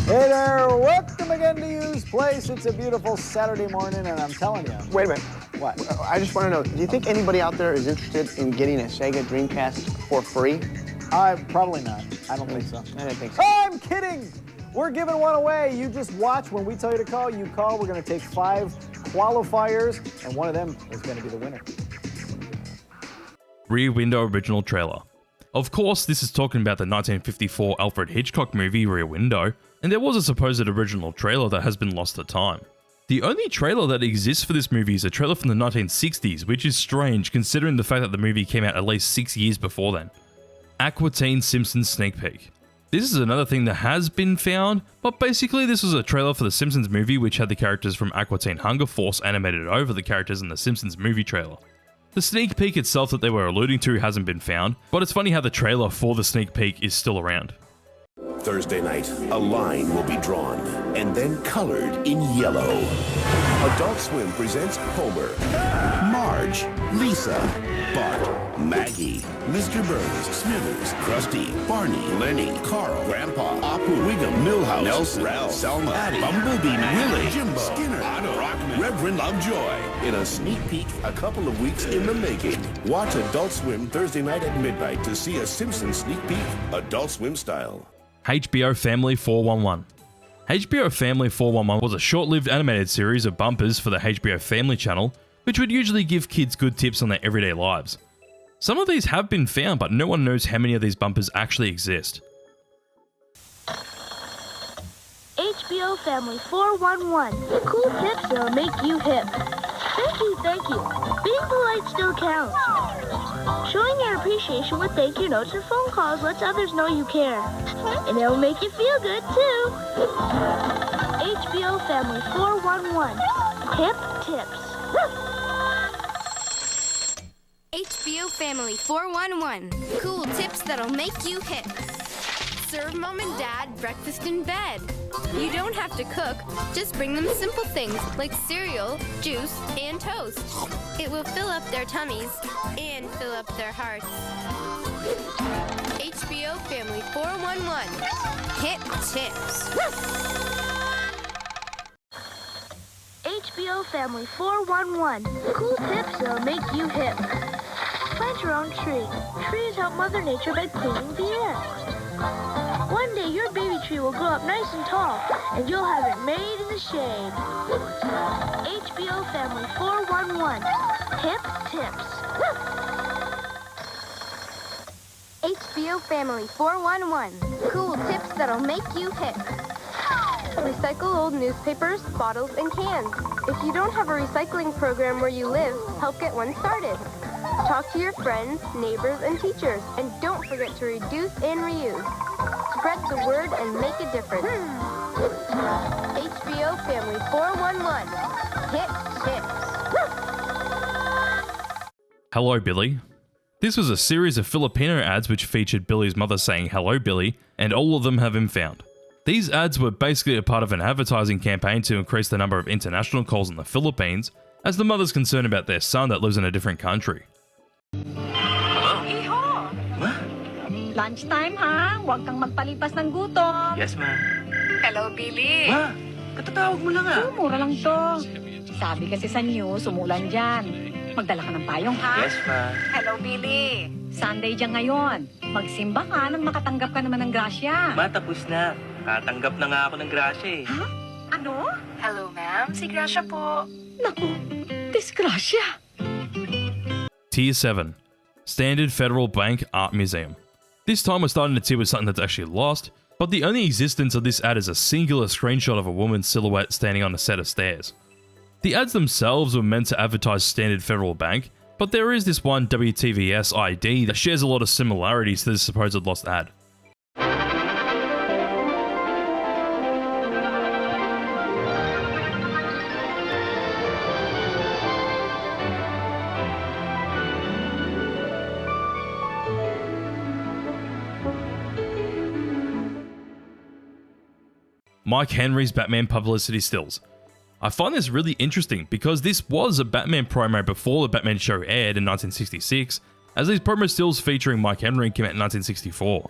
Hey there, welcome again to Use Place. It's a beautiful Saturday morning, and I'm telling you. Wait a minute. What? I just want to know, do you think anybody out there is interested in getting a Sega Dreamcast for free? Probably not. I don't think so. I didn't think so. Oh, I'm kidding! We're giving one away. You just watch. When we tell you to call, you call. We're going to take 5 qualifiers, and one of them is going to be the winner. Rear Window original trailer. Of course, this is talking about the 1954 Alfred Hitchcock movie Rear Window, and there was a supposed original trailer that has been lost to time. The only trailer that exists for this movie is a trailer from the 1960s, which is strange considering the fact that the movie came out at least 6 years before then. Aqua Teen Simpsons sneak peek. This is another thing that has been found, but basically this was a trailer for the Simpsons movie which had the characters from Aqua Teen Hunger Force animated over the characters in the Simpsons movie trailer. The sneak peek itself that they were alluding to hasn't been found, but it's funny how the trailer for the sneak peek is still around. Thursday night, a line will be drawn and then colored in yellow. Adult Swim presents Homer, Marge, Lisa, Bart, Maggie, Mr. Burns, Smithers, Krusty, Barney, Lenny, Carl, Grandpa, Apu, Wiggum, Milhouse, Nelson, Ralph, Selma, Patty, Bumblebee, Willie, Jimbo, Skinner, Otto, Rockman, Reverend Lovejoy. In a sneak peek, a couple of weeks in the making. Watch Adult Swim Thursday night at midnight to see a Simpsons sneak peek, Adult Swim style. HBO Family 411. HBO Family 411 was a short-lived animated series of bumpers for the HBO Family channel, which would usually give kids good tips on their everyday lives. Some of these have been found, but no one knows how many of these bumpers actually exist. HBO Family 411. Cool tips that'll make you hip. Thank you. Being polite still counts. Showing your appreciation with thank you notes or phone calls lets others know you care. And it'll make you feel good, too. HBO Family 411. Hip tips. HBO Family 411. Cool tips that'll make you hip. Serve Mom and Dad breakfast in bed. You don't have to cook, just bring them simple things like cereal, juice, and toast. It will fill up their tummies and fill up their hearts. HBO Family 411. Hip tips. HBO Family 411. Cool tips that'll make you hip. Plan plant your own tree. Trees help Mother Nature by cleaning the air. One day your baby tree will grow up nice and tall, and you'll have it made in the shade. HBO Family 411. Hip tips. HBO Family 411. Cool tips that'll make you hip. Recycle old newspapers, bottles, and cans. If you don't have a recycling program where you live, help get one started. Talk to your friends, neighbors, and teachers, and don't forget to reduce and reuse. Spread the word and make a difference. HBO Family 411. Hip tips. Hello, Billy. This was a series of Filipino ads which featured Billy's mother saying hello, Billy, and all of them have been found. These ads were basically a part of an advertising campaign to increase the number of international calls in the Philippines, as the mother's concerned about their son that lives in a different country. Iho! Lunchtime ha? Huwag kang magpalipas ng gutom. Yes, ma. Hello, Billy. Ma, katatawag mo lang ah. Mura lang to. Sabi kasi sa news, umulan dyan. Magdala ka ng payong ha? Yes, ma. Hello, Billy. Sunday dyan ngayon. Magsimba ka nang makatanggap ka naman ng grasya. Ma, tapos na. Katanggap na nga ako ng grasya eh. Ha? Ano? Hello, ma'am. Si Gracia po. Naku, disgrasya. Tier 7. Standard Federal Bank Art Museum. This time we're starting to tier with something that's actually lost, but the only existence of this ad is a singular screenshot of a woman's silhouette standing on a set of stairs. The ads themselves were meant to advertise Standard Federal Bank, but there is this one WTVS ID that shares a lot of similarities to this supposed lost ad. Mike Henry's Batman publicity stills. I find this really interesting because this was a Batman promo before the Batman show aired in 1966, as these promo stills featuring Mike Henry came out in 1964.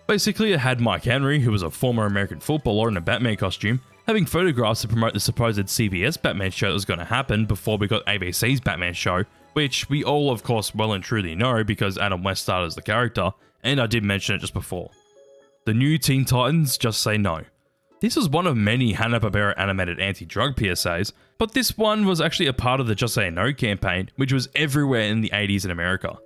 Basically, it had Mike Henry, who was a former American footballer in a Batman costume, having photographs to promote the supposed CBS Batman show that was going to happen before we got ABC's Batman show, which we all of course well and truly know because Adam West starred as the character, and I did mention it just before. The new Teen Titans Just Say No. This was one of many Hanna-Barbera animated anti-drug PSAs, but this one was actually a part of the Just Say No campaign, which was everywhere in the 80s in America.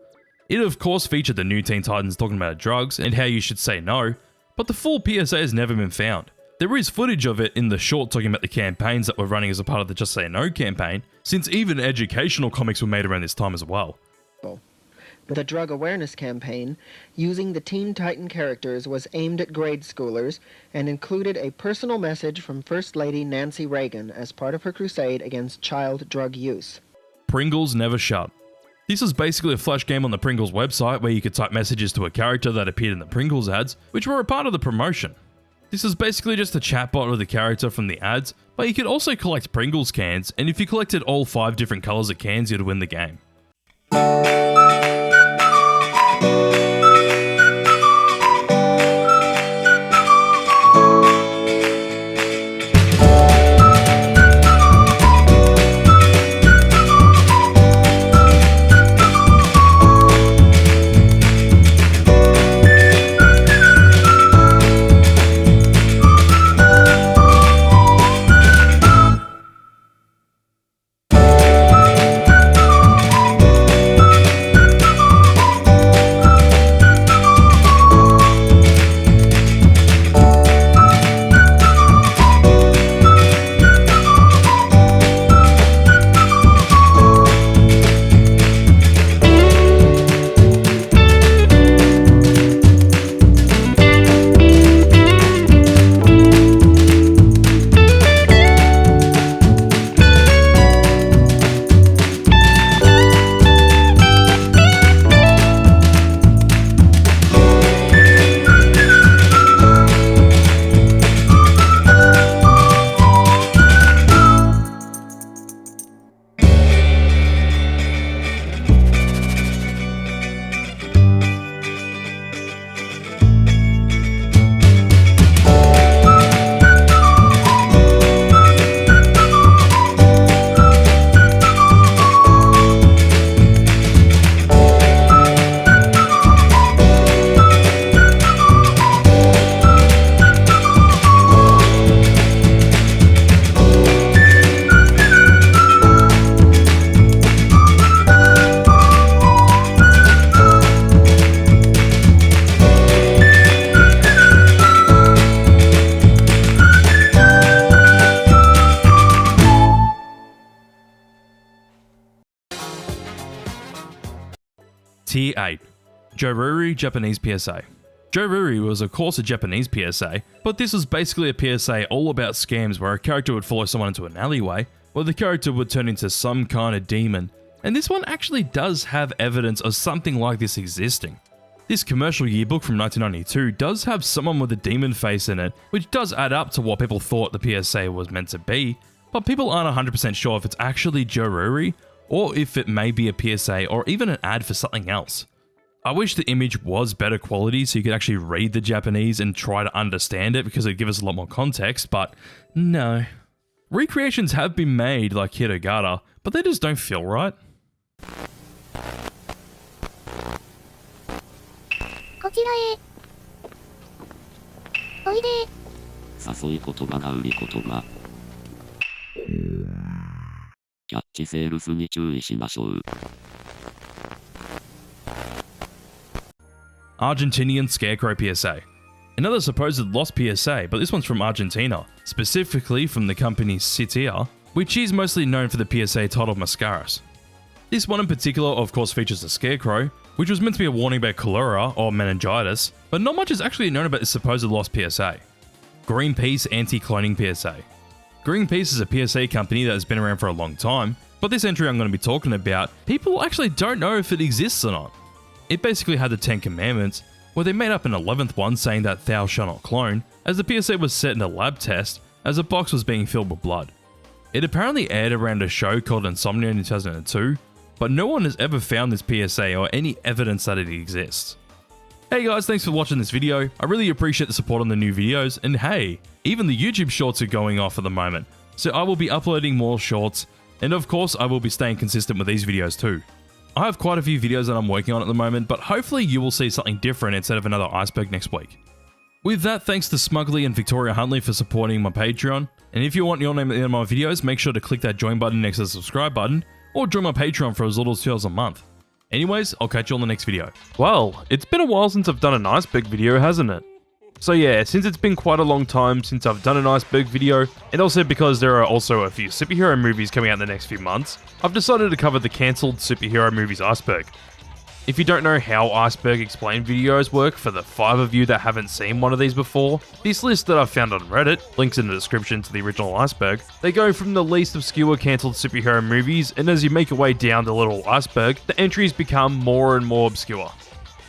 It of course featured the new Teen Titans talking about drugs and how you should say no, but the full PSA has never been found. There is footage of it in the short talking about the campaigns that were running as a part of the Just Say No campaign, since even educational comics were made around this time as well. The drug awareness campaign, using the Teen Titan characters, was aimed at grade schoolers and included a personal message from First Lady Nancy Reagan as part of her crusade against child drug use. Pringles Never Shut. This was basically a flash game on the Pringles website where you could type messages to a character that appeared in the Pringles ads, which were a part of the promotion. This is basically just a chatbot of the character from the ads, but you could also collect Pringles cans, and if you collected all 5 different colours of cans, you'd win the game. 8. Joruri Japanese PSA. Joruri was of course a Japanese PSA, but this was basically a PSA all about scams where a character would follow someone into an alleyway, where the character would turn into some kind of demon, and this one actually does have evidence of something like this existing. This commercial yearbook from 1992 does have someone with a demon face in it, which does add up to what people thought the PSA was meant to be, but people aren't 100% sure if it's actually Joruri, or if it may be a PSA or even an ad for something else. I wish the image was better quality so you could actually read the Japanese and try to understand it because it'd give us a lot more context, but no. Recreations have been made like Hiragana, but they just don't feel right. Argentinian Scarecrow PSA. Another supposed lost PSA, but this one's from Argentina, specifically from the company Citia, which is mostly known for the PSA titled Mascaras. This one in particular of course features a scarecrow, which was meant to be a warning about cholera or meningitis, but not much is actually known about this supposed lost PSA. Greenpeace Anti-Cloning PSA. Greenpeace is a PSA company that has been around for a long time, but this entry I'm going to be talking about, people actually don't know if it exists or not. It basically had the 10 Commandments, where they made up an 11th one saying that thou shalt not clone, as the PSA was set in a lab test, as a box was being filled with blood. It apparently aired around a show called Insomnia in 2002, but no one has ever found this PSA or any evidence that it exists. Hey guys, thanks for watching this video. I really appreciate the support on the new videos, and hey, even the YouTube shorts are going off at the moment, so I will be uploading more shorts, and of course I will be staying consistent with these videos too. I have quite a few videos that I'm working on at the moment, but hopefully you will see something different instead of another iceberg next week. With that, thanks to Smugly and Victoria Huntley for supporting my Patreon, and if you want your name at the end of my videos, make sure to click that join button next to the subscribe button, or join my Patreon for as little as $2 a month. Anyways, I'll catch you on the next video. Well, it's been a while since I've done an iceberg video, hasn't it? So yeah, since it's been quite a long time since I've done an iceberg video, and also because there are also a few superhero movies coming out in the next few months, I've decided to cover the cancelled superhero movies Iceberg. If you don't know how Iceberg Explained videos work, for the 5 of you that haven't seen one of these before, this list that I've found on Reddit, links in the description to the original Iceberg, they go from the least obscure cancelled superhero movies, and as you make your way down the little iceberg, the entries become more and more obscure.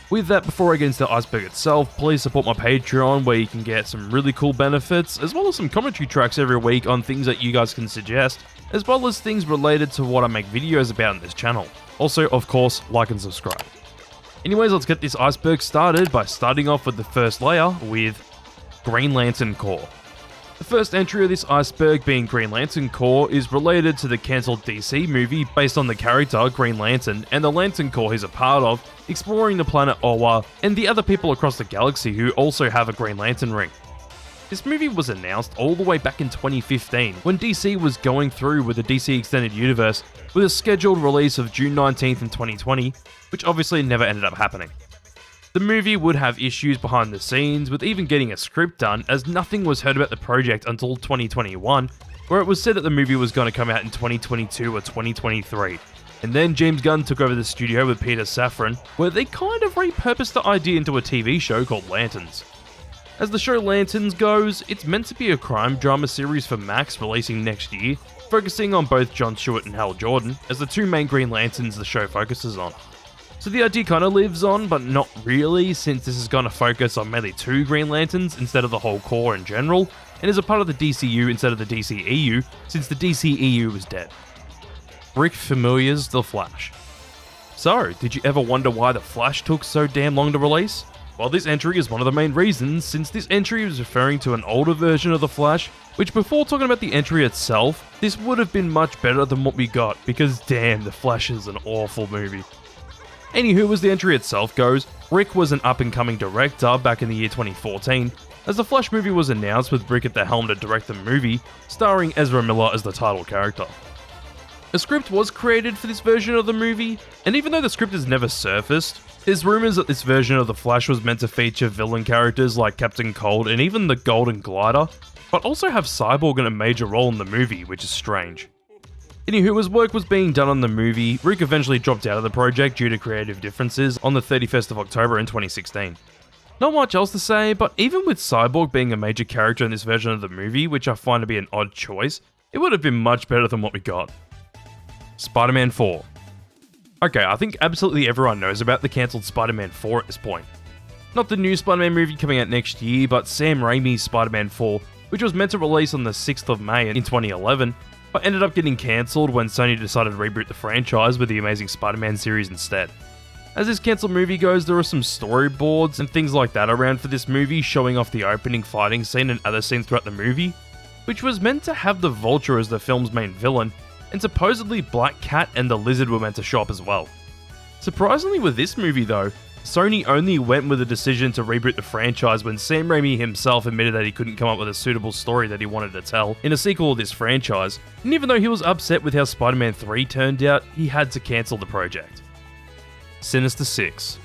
With that, before I get into the iceberg itself, please support my Patreon where you can get some really cool benefits, as well as some commentary tracks every week on things that you guys can suggest, as well as things related to what I make videos about on this channel. Also, of course, like and subscribe. Anyways, let's get this iceberg started by starting off with the first layer with Green Lantern Corps. The first entry of this iceberg, being Green Lantern Corps, is related to the cancelled DC movie based on the character Green Lantern and the Lantern Corps he's a part of, exploring the planet Owa and the other people across the galaxy who also have a Green Lantern ring. This movie was announced all the way back in 2015 when DC was going through with the DC Extended Universe with a scheduled release of June 19th in 2020, which obviously never ended up happening. The movie would have issues behind the scenes with even getting a script done, as nothing was heard about the project until 2021, where it was said that the movie was going to come out in 2022 or 2023. And then James Gunn took over the studio with Peter Safran, where they kind of repurposed the idea into a TV show called Lanterns. As the show Lanterns goes, it's meant to be a crime drama series for Max releasing next year, focusing on both Jon Stewart and Hal Jordan as the two main Green Lanterns the show focuses on. So the idea kind of lives on, but not really, since this is going to focus on mainly 2 Green Lanterns instead of the whole Corps in general, and is a part of the DCU instead of the DCEU, since the DCEU is dead. Rick Familiar's The Flash. So, did you ever wonder why The Flash took so damn long to release? Well, this entry is one of the main reasons, since this entry is referring to an older version of The Flash, which before talking about the entry itself, this would have been much better than what we got, because damn, The Flash is an awful movie. Anywho, as the entry itself goes, Rick was an up-and-coming director back in the year 2014, as the Flash movie was announced with Rick at the helm to direct the movie, starring Ezra Miller as the title character. A script was created for this version of the movie, and even though the script has never surfaced, there's rumors that this version of the Flash was meant to feature villain characters like Captain Cold and even the Golden Glider, but also have Cyborg in a major role in the movie, which is strange. Anywho, as work was being done on the movie, Rick eventually dropped out of the project due to creative differences on the 31st of October in 2016. Not much else to say, but even with Cyborg being a major character in this version of the movie, which I find to be an odd choice, it would have been much better than what we got. Spider-Man 4. Okay, I think absolutely everyone knows about the cancelled Spider-Man 4 at this point. Not the new Spider-Man movie coming out next year, but Sam Raimi's Spider-Man 4, which was meant to release on the 6th of May in 2011, but ended up getting cancelled when Sony decided to reboot the franchise with the Amazing Spider-Man series instead. As this cancelled movie goes, there are some storyboards and things like that around for this movie, showing off the opening fighting scene and other scenes throughout the movie, which was meant to have the Vulture as the film's main villain, and supposedly Black Cat and the Lizard were meant to show up as well. Surprisingly with this movie though, Sony only went with the decision to reboot the franchise when Sam Raimi himself admitted that he couldn't come up with a suitable story that he wanted to tell in a sequel of this franchise, and even though he was upset with how Spider-Man 3 turned out, he had to cancel the project. Sinister Six.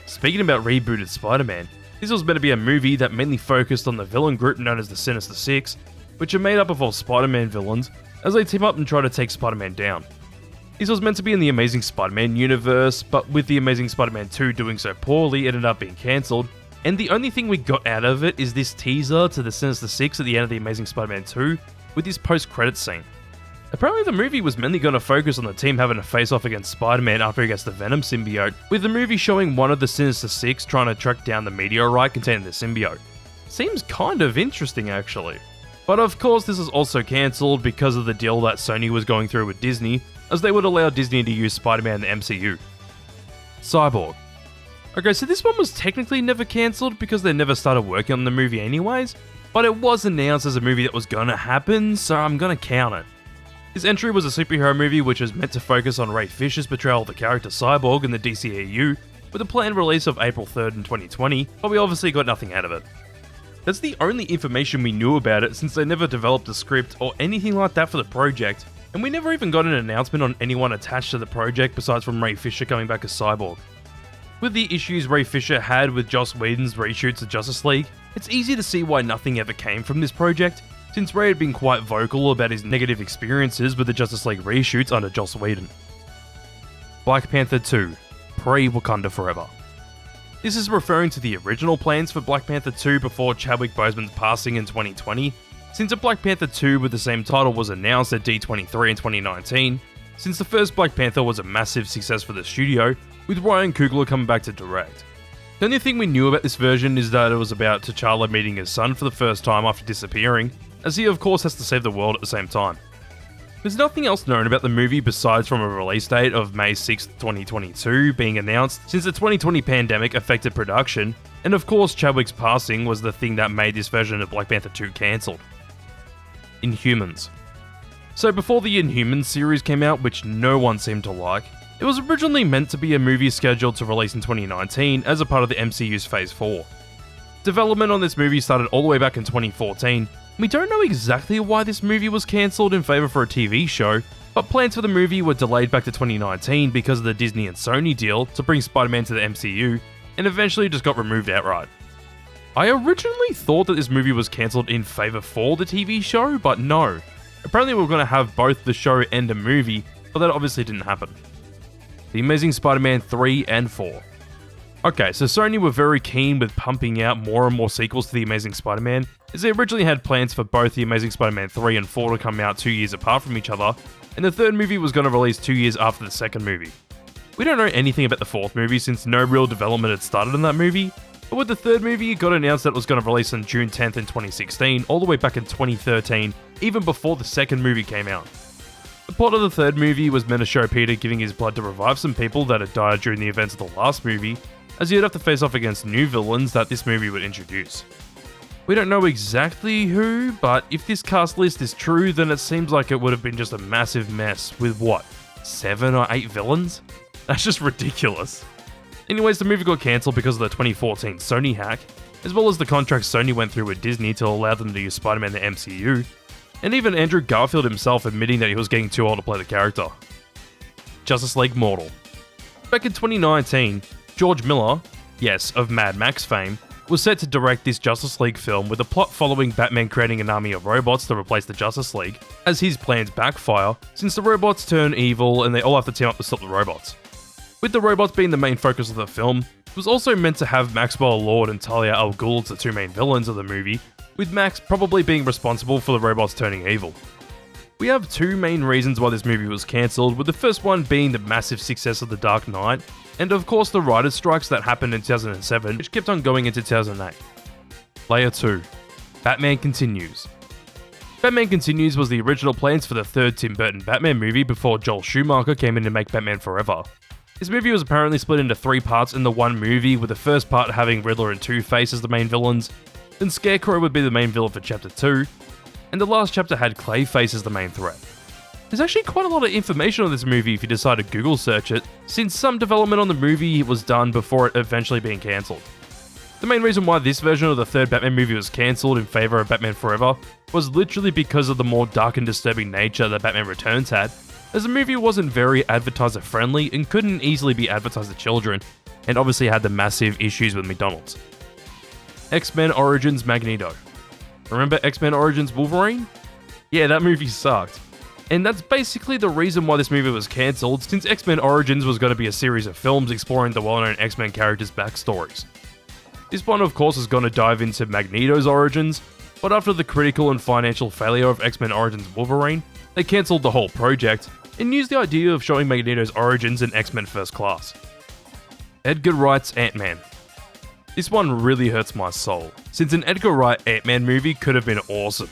Speaking about rebooted Spider-Man, this was meant to be a movie that mainly focused on the villain group known as the Sinister Six, which are made up of all Spider-Man villains, as they team up and try to take Spider-Man down. This was meant to be in the Amazing Spider-Man universe, but with the Amazing Spider-Man 2 doing so poorly, it ended up being cancelled, and the only thing we got out of it is this teaser to the Sinister Six at the end of the Amazing Spider-Man 2, with this post-credits scene. Apparently the movie was mainly going to focus on the team having a face-off against Spider-Man after he gets the Venom symbiote, with the movie showing one of the Sinister Six trying to track down the meteorite containing the symbiote. Seems kind of interesting actually. But of course this is also cancelled because of the deal that Sony was going through with Disney, as they would allow Disney to use Spider-Man in the MCU. Cyborg. Okay, so this one was technically never cancelled because they never started working on the movie anyways, but it was announced as a movie that was gonna happen, so I'm gonna count it. This entry was a superhero movie which was meant to focus on Ray Fisher's portrayal of the character Cyborg in the DCEU, with a planned release of April 3rd in 2020, but we obviously got nothing out of it. That's the only information we knew about it since they never developed a script or anything like that for the project, and we never even got an announcement on anyone attached to the project besides from Ray Fisher coming back as Cyborg. With the issues Ray Fisher had with Joss Whedon's reshoots of Justice League, it's easy to see why nothing ever came from this project, since Ray had been quite vocal about his negative experiences with the Justice League reshoots under Joss Whedon. Black Panther 2, pre-Wakanda Forever. This is referring to the original plans for Black Panther 2 before Chadwick Boseman's passing in 2020, since a Black Panther 2 with the same title was announced at D23 in 2019, since the first Black Panther was a massive success for the studio, with Ryan Coogler coming back to direct. The only thing we knew about this version is that it was about T'Challa meeting his son for the first time after disappearing, as he of course has to save the world at the same time. There's nothing else known about the movie besides from a release date of May 6, 2022 being announced, since the 2020 pandemic affected production, and of course Chadwick's passing was the thing that made this version of Black Panther 2 cancelled. Inhumans. So before the Inhumans series came out, which no one seemed to like, it was originally meant to be a movie scheduled to release in 2019 as a part of the MCU's Phase 4. Development on this movie started all the way back in 2014. We don't know exactly why this movie was cancelled in favour for a TV show, but plans for the movie were delayed back to 2019 because of the Disney and Sony deal to bring Spider-Man to the MCU, and eventually just got removed outright. I originally thought that this movie was cancelled in favour for the TV show, but no. Apparently we were going to have both the show and a movie, but that obviously didn't happen. The Amazing Spider-Man 3 and 4. Okay, so Sony were very keen with pumping out more and more sequels to The Amazing Spider-Man, as they originally had plans for both The Amazing Spider-Man 3 and 4 to come out 2 years apart from each other, and the third movie was going to release 2 years after the second movie. We don't know anything about the fourth movie since no real development had started in that movie, but with the third movie it got announced that it was going to release on June 10th in 2016, all the way back in 2013, even before the second movie came out. The plot of the third movie was meant to show Peter giving his blood to revive some people that had died during the events of the last movie, as he'd have to face off against new villains that this movie would introduce. We don't know exactly who, but if this cast list is true, then it seems like it would have been just a massive mess with what, 7 or 8 villains? That's just ridiculous. Anyways, the movie got cancelled because of the 2014 Sony hack, as well as the contract Sony went through with Disney to allow them to use Spider-Man in the MCU, and even Andrew Garfield himself admitting that he was getting too old to play the character. Justice League Mortal. Back in 2019, George Miller, yes, of Mad Max fame, was set to direct this Justice League film, with the plot following Batman creating an army of robots to replace the Justice League, as his plans backfire, since the robots turn evil and they all have to team up to stop the robots. With the robots being the main focus of the film, it was also meant to have Maxwell Lord and Talia al Ghul as the two main villains of the movie, with Max probably being responsible for the robots turning evil. We have two main reasons why this movie was cancelled, with the first one being the massive success of The Dark Knight, and of course the writers' strikes that happened in 2007, which kept on going into 2008. Layer 2. Batman Continues. Batman Continues was the original plans for the third Tim Burton Batman movie before Joel Schumacher came in to make Batman Forever. This movie was apparently split into 3 parts in the one movie, with the first part having Riddler and Two-Face as the main villains, then Scarecrow would be the main villain for Chapter 2, and the last chapter had Clayface as the main threat. There's actually quite a lot of information on this movie if you decide to Google search it, since some development on the movie was done before it eventually being cancelled. The main reason why this version of the third Batman movie was cancelled in favour of Batman Forever was literally because of the more dark and disturbing nature that Batman Returns had, as the movie wasn't very advertiser friendly and couldn't easily be advertised to children, and obviously had the massive issues with McDonald's. X-Men Origins Magneto. Remember X-Men Origins Wolverine? Yeah, that movie sucked. And that's basically the reason why this movie was cancelled, since X-Men Origins was going to be a series of films exploring the well-known X-Men characters' backstories. This one, of course, is going to dive into Magneto's origins, but after the critical and financial failure of X-Men Origins Wolverine, they cancelled the whole project, and used the idea of showing Magneto's origins in X-Men First Class. Edgar Wright's Ant-Man. This one really hurts my soul, since an Edgar Wright Ant-Man movie could have been awesome.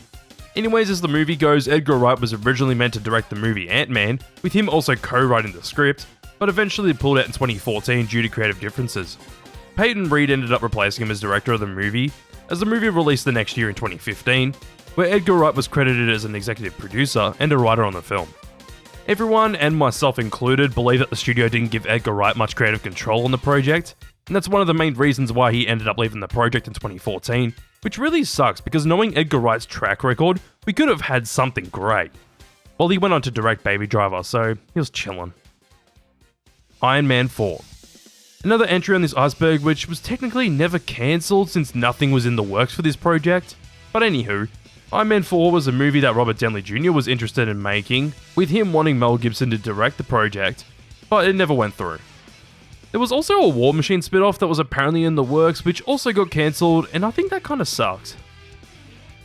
Anyways, as the movie goes, Edgar Wright was originally meant to direct the movie Ant-Man, with him also co-writing the script, but eventually pulled out in 2014 due to creative differences. Peyton Reed ended up replacing him as director of the movie, as the movie released the next year in 2015, where Edgar Wright was credited as an executive producer and a writer on the film. Everyone, and myself included, believe that the studio didn't give Edgar Wright much creative control on the project, and that's one of the main reasons why he ended up leaving the project in 2014, which really sucks because knowing Edgar Wright's track record, we could have had something great. Well, he went on to direct Baby Driver, so he was chillin'. Iron Man 4. Another entry on this iceberg which was technically never cancelled since nothing was in the works for this project, but anywho, Iron Man 4 was a movie that Robert Downey Jr. was interested in making, with him wanting Mel Gibson to direct the project, but it never went through. There was also a War Machine spin-off that was apparently in the works, which also got cancelled, and I think that kinda sucked.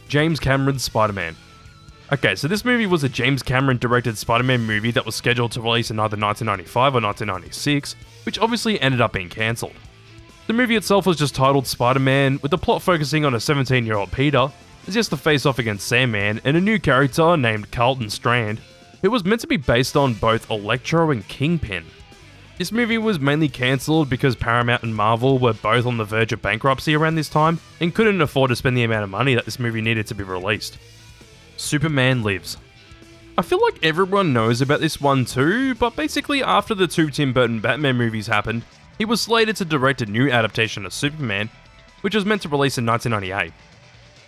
James Cameron's Spider-Man. Okay, so this movie was a James Cameron directed Spider-Man movie that was scheduled to release in either 1995 or 1996, which obviously ended up being cancelled. The movie itself was just titled Spider-Man, with the plot focusing on a 17-year-old Peter, as he has to face off against Sandman and a new character named Carlton Strand, who was meant to be based on both Electro and Kingpin. This movie was mainly cancelled because Paramount and Marvel were both on the verge of bankruptcy around this time and couldn't afford to spend the amount of money that this movie needed to be released. Superman Lives. I feel like everyone knows about this one too, but basically after the 2 Tim Burton Batman movies happened, he was slated to direct a new adaptation of Superman, which was meant to release in 1998.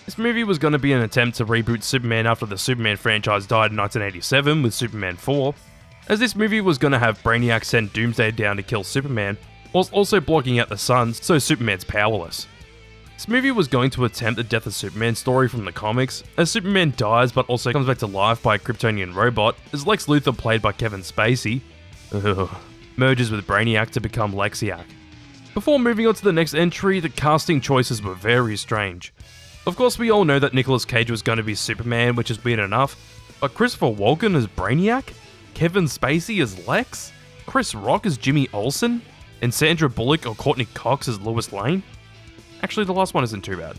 This movie was going to be an attempt to reboot Superman after the Superman franchise died in 1987 with Superman 4, as this movie was going to have Brainiac send Doomsday down to kill Superman, whilst also blocking out the sun so Superman's powerless. This movie was going to attempt the death of Superman story from the comics, as Superman dies but also comes back to life by a Kryptonian robot, as Lex Luthor, played by Kevin Spacey, merges with Brainiac to become Lexiac. Before moving on to the next entry, the casting choices were very strange. Of course, we all know that Nicolas Cage was going to be Superman, which is weird enough, but Christopher Walken as Brainiac? Kevin Spacey as Lex? Chris Rock as Jimmy Olsen? And Sandra Bullock or Courtney Cox as Lois Lane? Actually, the last one isn't too bad.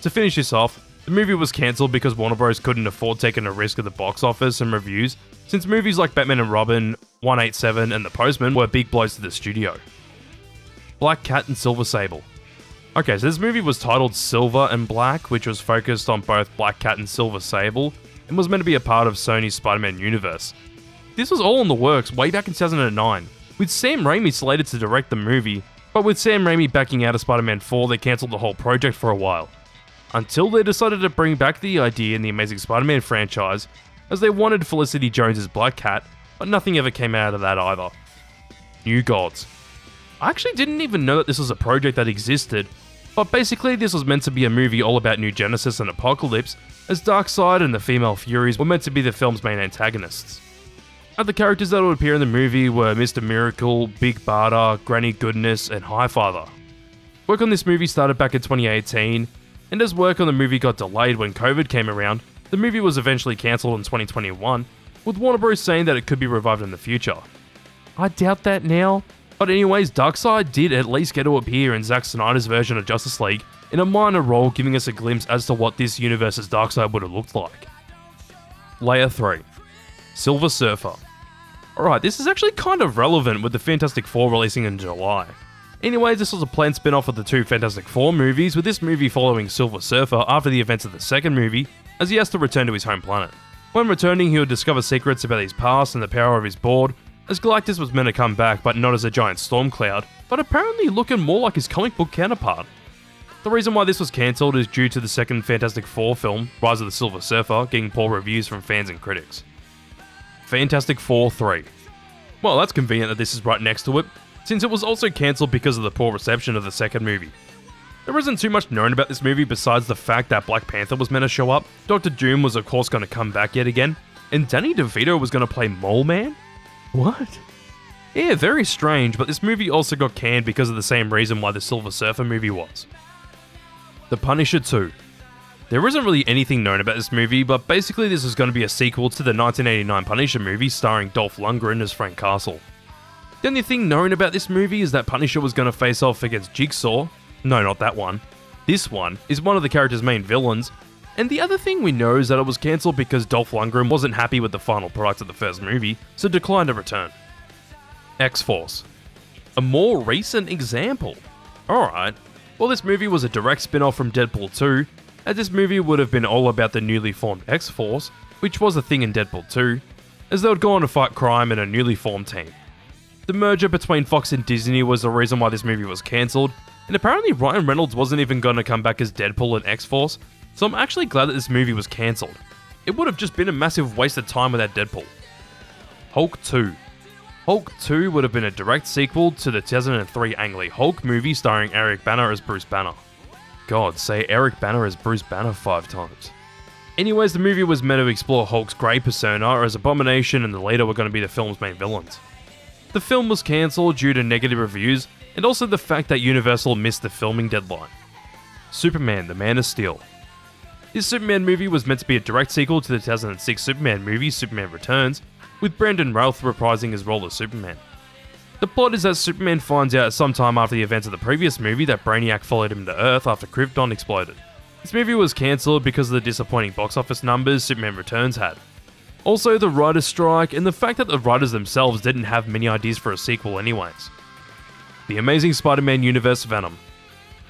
To finish this off, the movie was cancelled because Warner Bros. Couldn't afford taking a risk at the box office and reviews, since movies like Batman and Robin, 187 and The Postman were big blows to the studio. Black Cat and Silver Sable. Okay, so this movie was titled Silver and Black, which was focused on both Black Cat and Silver Sable, and was meant to be a part of Sony's Spider-Man universe. This was all in the works way back in 2009, with Sam Raimi slated to direct the movie, but with Sam Raimi backing out of Spider-Man 4, they cancelled the whole project for a while. Until they decided to bring back the idea in the Amazing Spider-Man franchise, as they wanted Felicity Jones as Black Cat, but nothing ever came out of that either. New Gods. I actually didn't even know that this was a project that existed, But basically, this was meant to be a movie all about New Genesis and Apocalypse, as Darkseid and the female Furies were meant to be the film's main antagonists. And the characters that would appear in the movie were Mr. Miracle, Big Barda, Granny Goodness, and Highfather. Work on this movie started back in 2018, and as work on the movie got delayed when COVID came around, the movie was eventually cancelled in 2021, with Warner Bros. Saying that it could be revived in the future. I doubt that now, but anyways, Darkseid did at least get to appear in Zack Snyder's version of Justice League in a minor role, giving us a glimpse as to what this universe's Darkseid would have looked like. Layer 3. Silver Surfer. Alright, this is actually kind of relevant with the Fantastic Four releasing in July. Anyways, this was a planned spin-off of the two Fantastic Four movies, with this movie following Silver Surfer after the events of the second movie, as he has to return to his home planet. When returning, he would discover secrets about his past and the power of his board, as Galactus was meant to come back but not as a giant storm cloud, but apparently looking more like his comic book counterpart. The reason why this was cancelled is due to the second Fantastic Four film, Rise of the Silver Surfer, getting poor reviews from fans and critics. Fantastic Four 3. Well, that's convenient that this is right next to it, since it was also cancelled because of the poor reception of the second movie. There isn't too much known about this movie besides the fact that Black Panther was meant to show up, Dr. Doom was of course going to come back yet again, and Danny DeVito was going to play Mole Man? What? Yeah, very strange, but this movie also got canned because of the same reason why the Silver Surfer movie was. The Punisher 2. There isn't really anything known about this movie, but basically this is going to be a sequel to the 1989 Punisher movie starring Dolph Lundgren as Frank Castle. The only thing known about this movie is that Punisher was going to face off against Jigsaw. No, not that one. This one is one of the character's main villains, and the other thing we know is that it was cancelled because Dolph Lundgren wasn't happy with the final product of the first movie, so declined to return. X-Force. A more recent example. Alright, well this movie was a direct spin-off from Deadpool 2, as this movie would have been all about the newly formed X-Force, which was a thing in Deadpool 2, as they would go on to fight crime in a newly formed team. The merger between Fox and Disney was the reason why this movie was cancelled, and apparently Ryan Reynolds wasn't even going to come back as Deadpool in X-Force, so I'm actually glad that this movie was cancelled. It would have just been a massive waste of time without Deadpool. Hulk 2. Hulk 2 would have been a direct sequel to the 2003 Ang Lee Hulk movie starring Eric Bana as Bruce Banner. God, say Eric Bana as Bruce Banner 5 times. Anyways, the movie was meant to explore Hulk's grey persona as Abomination and the Leader were going to be the film's main villains. The film was cancelled due to negative reviews, and also the fact that Universal missed the filming deadline. Superman, the Man of Steel. This Superman movie was meant to be a direct sequel to the 2006 Superman movie Superman Returns, with Brandon Routh reprising his role as Superman. The plot is that Superman finds out sometime after the events of the previous movie that Brainiac followed him to Earth after Krypton exploded. This movie was cancelled because of the disappointing box office numbers Superman Returns had. Also, the writer's strike, and the fact that the writers themselves didn't have many ideas for a sequel anyways. The Amazing Spider-Man Universe Venom.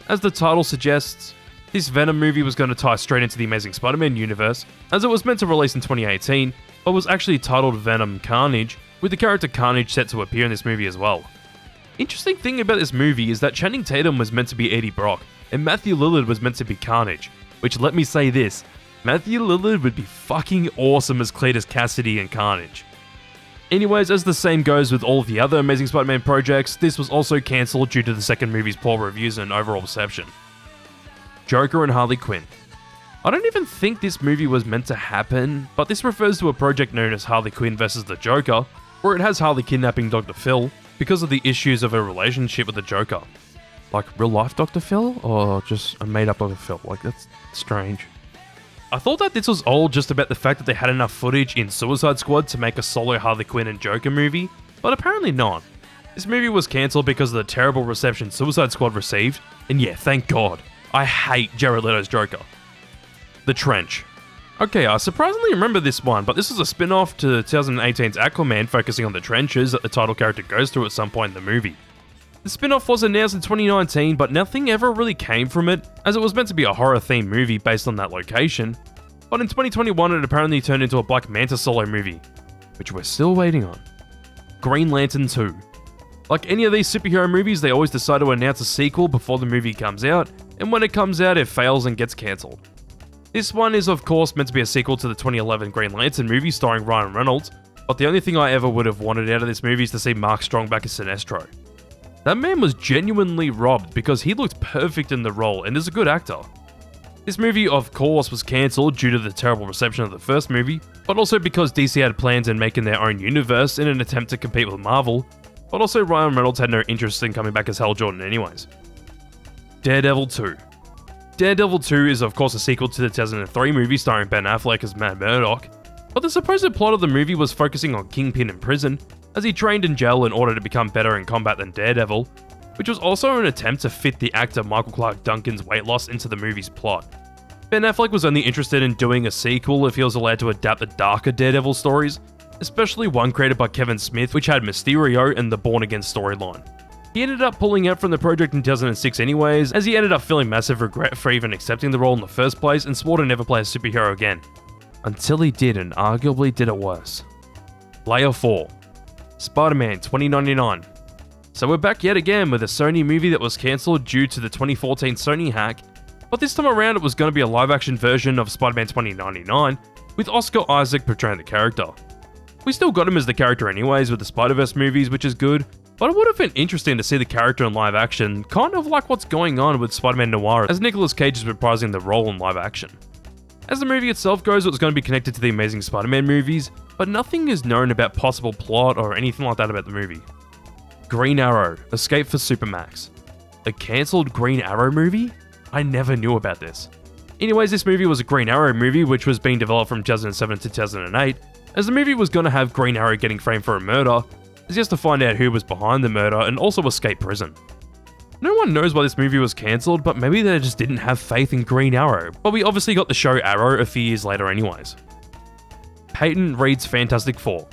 As the title suggests, this Venom movie was going to tie straight into the Amazing Spider-Man universe, as it was meant to release in 2018, but was actually titled Venom Carnage, with the character Carnage set to appear in this movie as well. Interesting thing about this movie is that Channing Tatum was meant to be Eddie Brock, and Matthew Lillard was meant to be Carnage, which let me say this, Matthew Lillard would be fucking awesome as Cletus Cassidy and Carnage. Anyways, as the same goes with all of the other Amazing Spider-Man projects, this was also cancelled due to the second movie's poor reviews and overall reception. Joker and Harley Quinn. I don't even think this movie was meant to happen, but this refers to a project known as Harley Quinn vs. the Joker, where it has Harley kidnapping Dr. Phil because of the issues of her relationship with the Joker. Like real life Dr. Phil, or just a made up of a Phil? Like, that's strange. I thought that this was all just about the fact that they had enough footage in Suicide Squad to make a solo Harley Quinn and Joker movie, but apparently not. This movie was cancelled because of the terrible reception Suicide Squad received, and yeah, thank God. I hate Jared Leto's Joker. The Trench. Okay, I surprisingly remember this one, but this is a spin-off to 2018's Aquaman focusing on the trenches that the title character goes through at some point in the movie. The spin-off was announced in 2019, but nothing ever really came from it, as it was meant to be a horror-themed movie based on that location. But in 2021, it apparently turned into a Black Manta solo movie, which we're still waiting on. Green Lantern 2. Like any of these superhero movies, they always decide to announce a sequel before the movie comes out, and when it comes out, it fails and gets cancelled. This one is of course meant to be a sequel to the 2011 Green Lantern movie starring Ryan Reynolds, but the only thing I ever would have wanted out of this movie is to see Mark Strong back as Sinestro. That man was genuinely robbed because he looked perfect in the role and is a good actor. This movie, of course, was cancelled due to the terrible reception of the first movie, but also because DC had plans in making their own universe in an attempt to compete with Marvel, but also Ryan Reynolds had no interest in coming back as Hal Jordan anyways. Daredevil 2. Daredevil 2 is of course a sequel to the 2003 movie starring Ben Affleck as Matt Murdock, but the supposed plot of the movie was focusing on Kingpin in prison, as he trained in jail in order to become better in combat than Daredevil, which was also an attempt to fit the actor Michael Clarke Duncan's weight loss into the movie's plot. Ben Affleck was only interested in doing a sequel if he was allowed to adapt the darker Daredevil stories, especially one created by Kevin Smith which had Mysterio and the Born Again storyline. He ended up pulling out from the project in 2006 anyways, as he ended up feeling massive regret for even accepting the role in the first place and swore to never play a superhero again. Until he did, and arguably did it worse. Layer 4. Spider-Man 2099. So we're back yet again with a Sony movie that was cancelled due to the 2014 Sony hack, but this time around it was going to be a live-action version of Spider-Man 2099, with Oscar Isaac portraying the character. We still got him as the character anyways with the Spider-Verse movies, which is good, but it would have been interesting to see the character in live action, kind of like what's going on with Spider-Man Noir, as Nicolas Cage is reprising the role in live action. As the movie itself goes, it was going to be connected to the Amazing Spider-Man movies, but nothing is known about possible plot or anything like that about the movie. Green Arrow, Escape for Supermax. A cancelled Green Arrow movie? I never knew about this. Anyways, this movie was a Green Arrow movie which was being developed from 2007 to 2008, as the movie was going to have Green Arrow getting framed for a murder, as he has to find out who was behind the murder and also escape prison. No one knows why this movie was cancelled, but maybe they just didn't have faith in Green Arrow, but we obviously got the show Arrow a few years later anyways. Peyton Reed's Fantastic Four.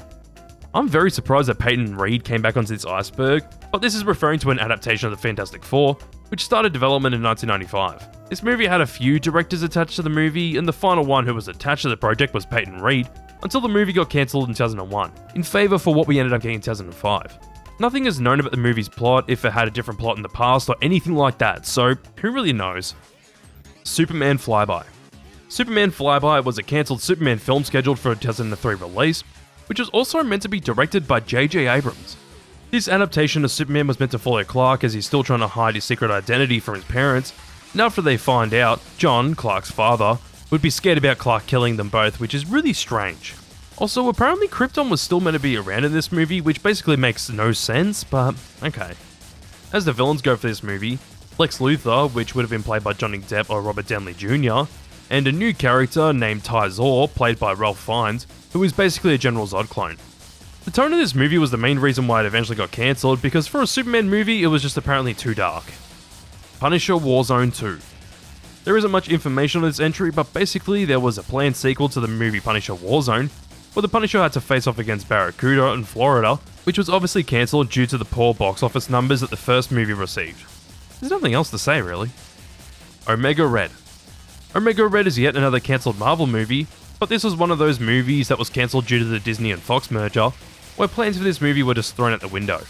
I'm very surprised that Peyton Reed came back onto this iceberg, but this is referring to an adaptation of the Fantastic Four, which started development in 1995. This movie had a few directors attached to the movie, and the final one who was attached to the project was Peyton Reed, until the movie got cancelled in 2001, in favour for what we ended up getting in 2005. Nothing is known about the movie's plot, if it had a different plot in the past or anything like that, so who really knows? Superman Flyby. Superman Flyby was a cancelled Superman film scheduled for a 2003 release, which was also meant to be directed by J.J. Abrams. This adaptation of Superman was meant to follow Clark as he's still trying to hide his secret identity from his parents, and after they find out, John, Clark's father, would be scared about Clark killing them both, which is really strange. Also, apparently Krypton was still meant to be around in this movie, which basically makes no sense, but okay. As the villains go for this movie, Lex Luthor, which would have been played by Johnny Depp or Robert Downey Jr., and a new character named Ty Zor, played by Ralph Fiennes, who is basically a General Zod clone. The tone of this movie was the main reason why it eventually got cancelled, because for a Superman movie, it was just apparently too dark. Punisher Warzone 2. There isn't much information on this entry, but basically there was a planned sequel to the movie Punisher Warzone, where the Punisher had to face off against Barracuda in Florida, which was obviously cancelled due to the poor box office numbers that the first movie received. There's nothing else to say really. Omega Red. Omega Red is yet another cancelled Marvel movie, but this was one of those movies that was cancelled due to the Disney and Fox merger, where plans for this movie were just thrown out the window.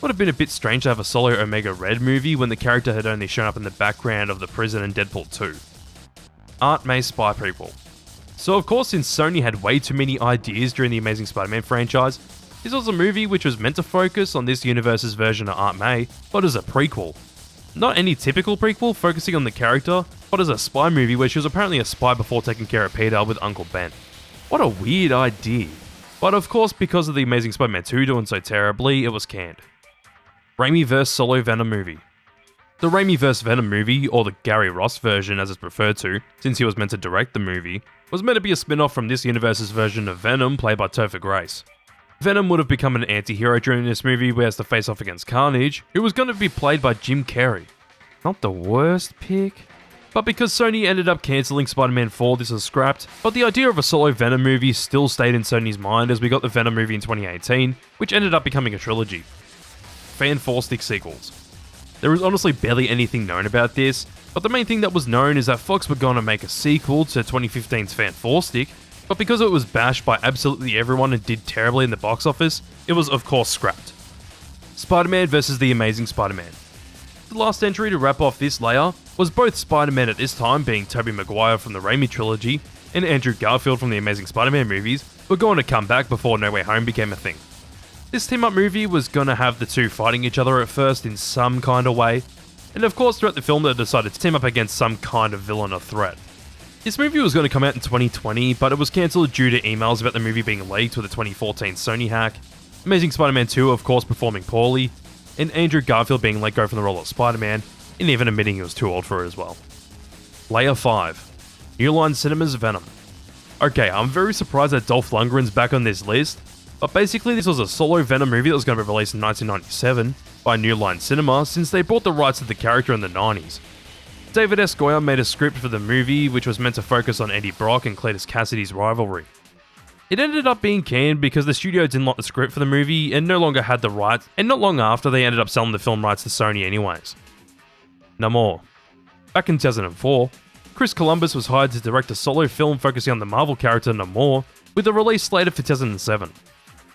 Would have been a bit strange to have a solo Omega Red movie when the character had only shown up in the background of the prison in Deadpool 2. Aunt May's Spy prequel. So of course, since Sony had way too many ideas during the Amazing Spider-Man franchise, this was a movie which was meant to focus on this universe's version of Aunt May, but as a prequel. Not any typical prequel focusing on the character, but as a spy movie where she was apparently a spy before taking care of Peter with Uncle Ben. What a weird idea. But of course, because of the Amazing Spider-Man 2 doing so terribly, it was canned. Raimi vs. Solo Venom movie. The Raimi vs. Venom movie, or the Gary Ross version as it's referred to, since he was meant to direct the movie, was meant to be a spin-off from this universe's version of Venom played by Topher Grace. Venom would have become an anti-hero during this movie where he has to face off against Carnage, who was going to be played by Jim Carrey. Not the worst pick, but because Sony ended up cancelling Spider-Man 4, this was scrapped, but the idea of a solo Venom movie still stayed in Sony's mind as we got the Venom movie in 2018, which ended up becoming a trilogy. Fan 4-stick sequels. There is honestly barely anything known about this, but the main thing that was known is that Fox were going to make a sequel to 2015's Fan 4-stick, but because it was bashed by absolutely everyone and did terribly in the box office, it was of course scrapped. Spider-Man vs. The Amazing Spider-Man. The last entry to wrap off this layer was both Spider-Man at this time being Tobey Maguire from the Raimi trilogy and Andrew Garfield from the Amazing Spider-Man movies were going to come back before No Way Home became a thing. This team-up movie was gonna have the two fighting each other at first in some kind of way, and of course throughout the film they decided to team up against some kind of villain or threat. This movie was going to come out in 2020, but it was cancelled due to emails about the movie being leaked with a 2014 Sony hack, Amazing Spider-Man 2 of course performing poorly, and Andrew Garfield being let go from the role of Spider-Man, and even admitting he was too old for it as well. Layer 5. New Line Cinema's Venom. Okay, I'm very surprised that Dolph Lundgren's back on this list, but basically this was a solo Venom movie that was going to be released in 1997 by New Line Cinema since they bought the rights to the character in the 90s. David S. Goyer made a script for the movie which was meant to focus on Eddie Brock and Cletus Cassidy's rivalry. It ended up being canned because the studio didn't like the script for the movie and no longer had the rights, and not long after they ended up selling the film rights to Sony anyways. Namor. Back in 2004, Chris Columbus was hired to direct a solo film focusing on the Marvel character Namor, with a release slated for 2007.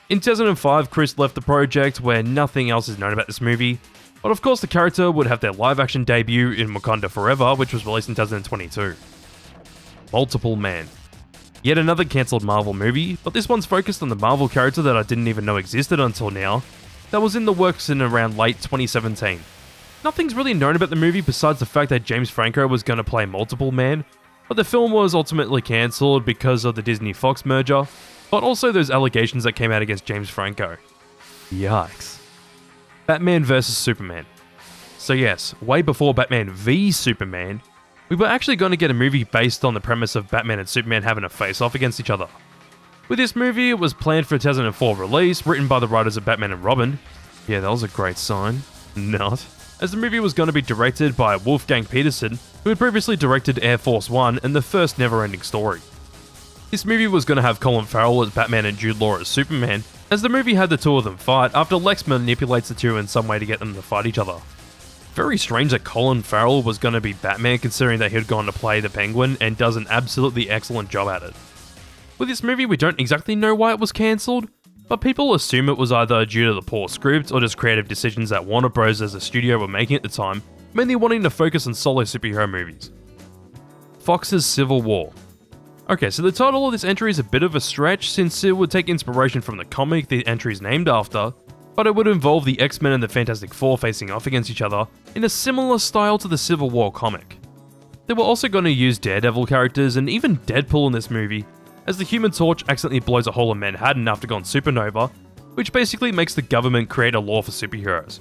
In 2005, Chris left the project where nothing else is known about this movie, but of course the character would have their live-action debut in Wakanda Forever, which was released in 2022. Multiple Man. Yet another cancelled Marvel movie, but this one's focused on the Marvel character that I didn't even know existed until now, that was in the works in around late 2017. Nothing's really known about the movie besides the fact that James Franco was going to play Multiple Man, but the film was ultimately cancelled because of the Disney-Fox merger, but also those allegations that came out against James Franco. Yikes. Batman vs Superman. So yes, way before Batman v Superman, we were actually going to get a movie based on the premise of Batman and Superman having a face-off against each other. With this movie, it was planned for a 2004 release, written by the writers of Batman and Robin. Yeah, that was a great sign. Not. As the movie was going to be directed by Wolfgang Peterson, who had previously directed Air Force One and The First Never-Ending Story. This movie was going to have Colin Farrell as Batman and Jude Law as Superman, as the movie had the two of them fight after Lex manipulates the two in some way to get them to fight each other. Very strange that Colin Farrell was going to be Batman considering that he had gone to play the Penguin and does an absolutely excellent job at it. With this movie we don't exactly know why it was cancelled, but people assume it was either due to the poor script or just creative decisions that Warner Bros. As a studio were making at the time, mainly wanting to focus on solo superhero movies. Fox's Civil War. Okay, so the title of this entry is a bit of a stretch since it would take inspiration from the comic the entry is named after, but it would involve the X-Men and the Fantastic Four facing off against each other in a similar style to the Civil War comic. They were also going to use Daredevil characters and even Deadpool in this movie, as the Human Torch accidentally blows a hole in Manhattan after going supernova, which basically makes the government create a law for superheroes.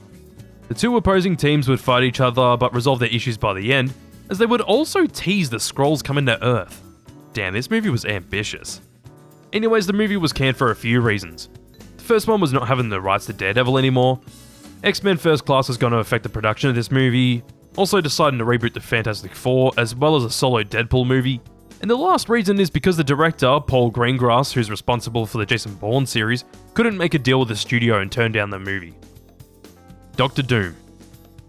The two opposing teams would fight each other but resolve their issues by the end, as they would also tease the Skrulls coming to Earth. Damn, this movie was ambitious. Anyways, the movie was canned for a few reasons. The first one was not having the rights to Daredevil anymore. X-Men First Class was going to affect the production of this movie, also deciding to reboot the Fantastic Four, as well as a solo Deadpool movie. And the last reason is because the director, Paul Greengrass, who's responsible for the Jason Bourne series, couldn't make a deal with the studio and turn down the movie. Doctor Doom.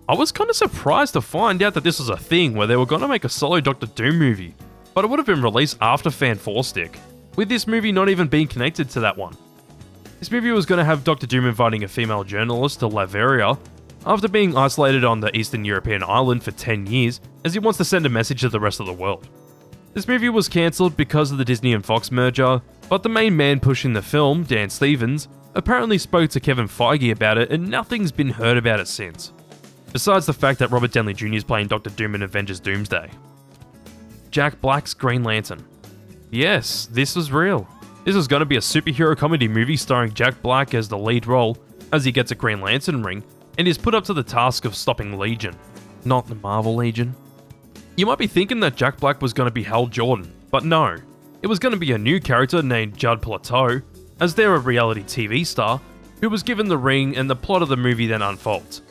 I was kind of surprised to find out that this was a thing where they were going to make a solo Doctor Doom movie, but it would have been released after Fan 4 Stick, with this movie not even being connected to that one. This movie was going to have Doctor Doom inviting a female journalist to Latveria after being isolated on the Eastern European island for 10 years, as he wants to send a message to the rest of the world. This movie was cancelled because of the Disney and Fox merger, but the main man pushing the film, Dan Stevens, apparently spoke to Kevin Feige about it and nothing's been heard about it since. Besides the fact that Robert Downey Jr. is playing Doctor Doom in Avengers Doomsday. Jack Black's Green Lantern. Yes, this was real. This was going to be a superhero comedy movie starring Jack Black as the lead role, as he gets a Green Lantern ring, and is put up to the task of stopping Legion. Not the Marvel Legion. You might be thinking that Jack Black was going to be Hal Jordan, but no. It was going to be a new character named Judd Plateau, as they're a reality TV star, who was given the ring and the plot of the movie then unfolds.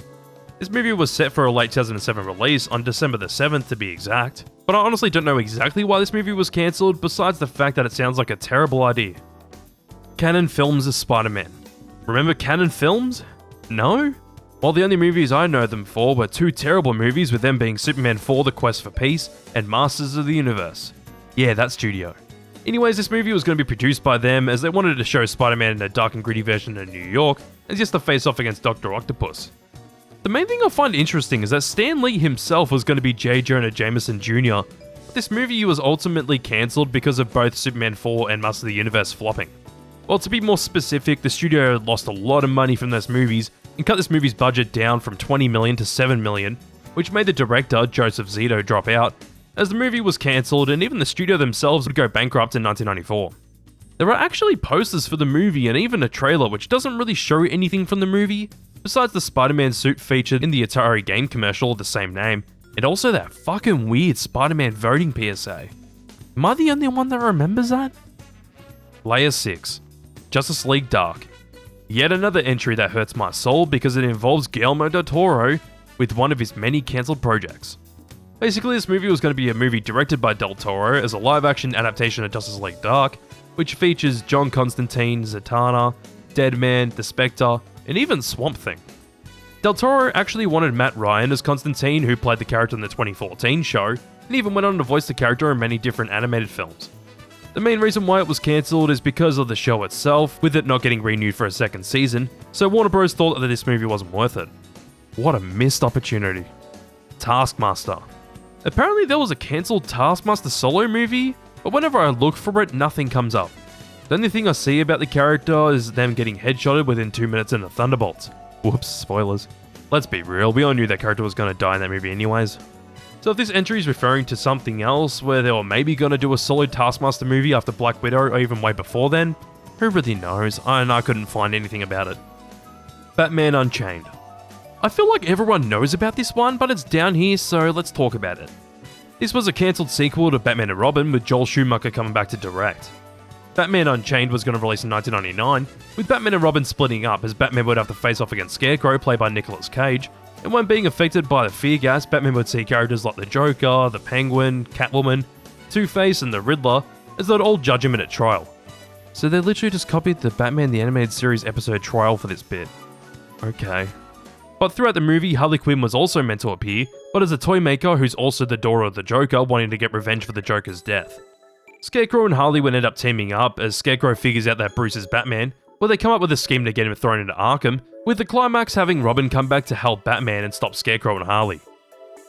This movie was set for a late 2007 release on December the 7th to be exact, but I honestly don't know exactly why this movie was cancelled besides the fact that it sounds like a terrible idea. Canon Films' Spider-Man. Remember Canon Films? No? Well, the only movies I know them for were two terrible movies, with them being Superman 4: The Quest for Peace and Masters of the Universe. Yeah, that studio. Anyways, this movie was going to be produced by them as they wanted to show Spider-Man in a dark and gritty version of New York as just to face off against Dr. Octopus. The main thing I find interesting is that Stan Lee himself was going to be J. Jonah Jameson Jr., but this movie was ultimately cancelled because of both Superman 4 and Masters of the Universe flopping. Well, to be more specific, the studio lost a lot of money from those movies and cut this movie's budget down from $20 million to $7 million, which made the director, Joseph Zito, drop out, as the movie was cancelled and even the studio themselves would go bankrupt in 1994. There are actually posters for the movie and even a trailer which doesn't really show anything from the movie, besides the Spider-Man suit featured in the Atari game commercial of the same name, and also that fucking weird Spider-Man voting PSA. Am I the only one that remembers that? Layer 6. Justice League Dark. Yet another entry that hurts my soul because it involves Guillermo del Toro with one of his many cancelled projects. Basically, this movie was going to be a movie directed by del Toro as a live-action adaptation of Justice League Dark, which features John Constantine, Zatanna, Deadman, the Spectre, and even Swamp Thing. Del Toro actually wanted Matt Ryan as Constantine, who played the character in the 2014 show, and even went on to voice the character in many different animated films. The main reason why it was cancelled is because of the show itself, with it not getting renewed for a second season, so Warner Bros. Thought that this movie wasn't worth it. What a missed opportunity. Taskmaster. Apparently there was a cancelled Taskmaster solo movie, but whenever I look for it, nothing comes up. The only thing I see about the character is them getting headshotted within 2 minutes in a Thunderbolts. Whoops, spoilers. Let's be real, we all knew that character was going to die in that movie anyways. So if this entry is referring to something else, where they were maybe going to do a solid Taskmaster movie after Black Widow or even way before then, who really knows, and I couldn't find anything about it. Batman Unchained. I feel like everyone knows about this one, but it's down here, so let's talk about it. This was a cancelled sequel to Batman and Robin, with Joel Schumacher coming back to direct. Batman Unchained was going to release in 1999, with Batman and Robin splitting up as Batman would have to face off against Scarecrow, played by Nicolas Cage, and when being affected by the fear gas, Batman would see characters like the Joker, the Penguin, Catwoman, Two-Face, and the Riddler, as they'd all judge him in a trial. So they literally just copied the Batman the Animated Series episode trial for this bit. Okay. But throughout the movie, Harley Quinn was also meant to appear, but as a toy maker who's also the daughter of the Joker, wanting to get revenge for the Joker's death. Scarecrow and Harley would end up teaming up as Scarecrow figures out that Bruce is Batman, where they come up with a scheme to get him thrown into Arkham, with the climax having Robin come back to help Batman and stop Scarecrow and Harley.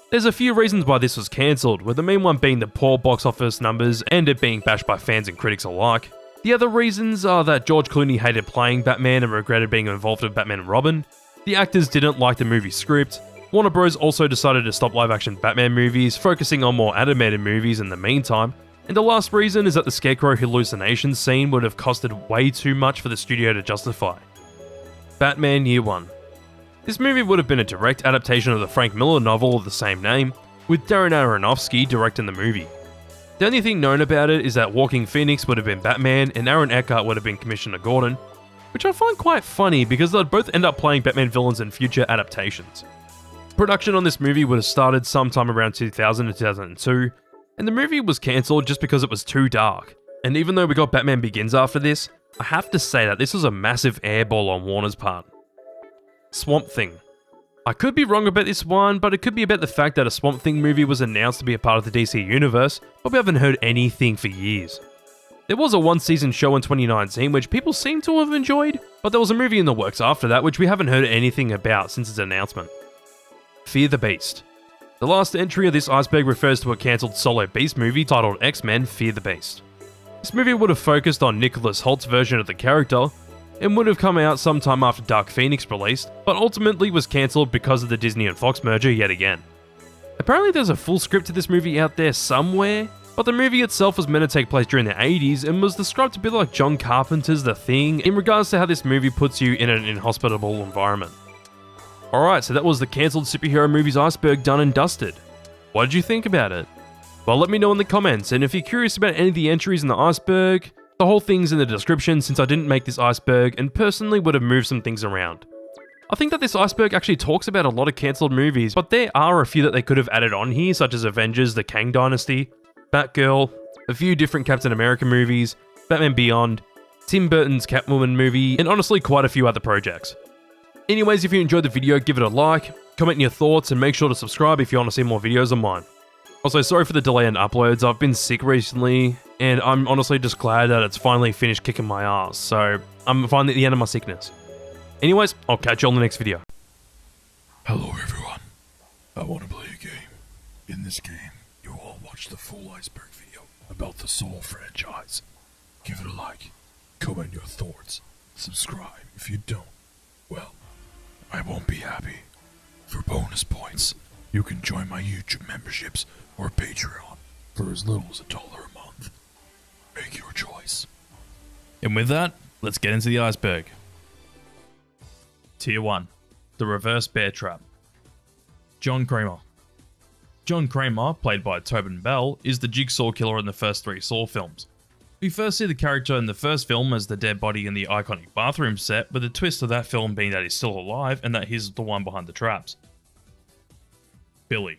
There's a few reasons why this was cancelled, with the main one being the poor box office numbers and it being bashed by fans and critics alike. The other reasons are that George Clooney hated playing Batman and regretted being involved with Batman and Robin, the actors didn't like the movie script, Warner Bros. Also decided to stop live-action Batman movies, focusing on more animated movies in the meantime, and the last reason is that the Scarecrow hallucinations scene would have costed way too much for the studio to justify. Batman Year One. This movie would have been a direct adaptation of the Frank Miller novel of the same name, with Darren Aronofsky directing the movie. The only thing known about it is that Walking Phoenix would have been Batman and Aaron Eckhart would have been Commissioner Gordon, which I find quite funny because they'd both end up playing Batman villains in future adaptations. Production on this movie would have started sometime around 2000 to 2002, and the movie was cancelled just because it was too dark. And even though we got Batman Begins after this, I have to say that this was a massive airball on Warner's part. Swamp Thing. I could be wrong about this one, but it could be about the fact that a Swamp Thing movie was announced to be a part of the DC universe, but we haven't heard anything for years. There was a one-season show in 2019 which people seem to have enjoyed, but there was a movie in the works after that which we haven't heard anything about since its announcement. Fear the Beast. The last entry of this iceberg refers to a cancelled solo Beast movie titled X-Men Fear the Beast. This movie would have focused on Nicholas Holt's version of the character, and would have come out sometime after Dark Phoenix released, but ultimately was cancelled because of the Disney and Fox merger yet again. Apparently there's a full script to this movie out there somewhere, but the movie itself was meant to take place during the 80s and was described to be like John Carpenter's The Thing in regards to how this movie puts you in an inhospitable environment. Alright, so that was the cancelled superhero movies iceberg done and dusted. What did you think about it? Well, let me know in the comments, and if you're curious about any of the entries in the iceberg, the whole thing's in the description since I didn't make this iceberg and personally would have moved some things around. I think that this iceberg actually talks about a lot of cancelled movies, but there are a few that they could have added on here, such as Avengers, The Kang Dynasty, Batgirl, a few different Captain America movies, Batman Beyond, Tim Burton's Catwoman movie, and honestly quite a few other projects. Anyways, if you enjoyed the video, give it a like, comment your thoughts, and make sure to subscribe if you want to see more videos of mine. Also, sorry for the delay in uploads, I've been sick recently, and I'm honestly just glad that it's finally finished kicking my ass, so I'm finally at the end of my sickness. Anyways, I'll catch you on the next video. Hello everyone, I want to play a game. In this game, you all watch the full Iceberg video about the Soul franchise. Give it a like, comment your thoughts. Subscribe. If you don't, well, I won't be happy. For bonus points, you can join my YouTube memberships or Patreon for as little as $1 a month. Make your choice. And with that, let's get into the iceberg. Tier 1. The Reverse Bear Trap. John Kramer. John Kramer, played by Tobin Bell, is the Jigsaw killer in the first 3 Saw films. We first see the character in the first film as the dead body in the iconic bathroom set, with the twist of that film being that he's still alive and that he's the one behind the traps. Billy.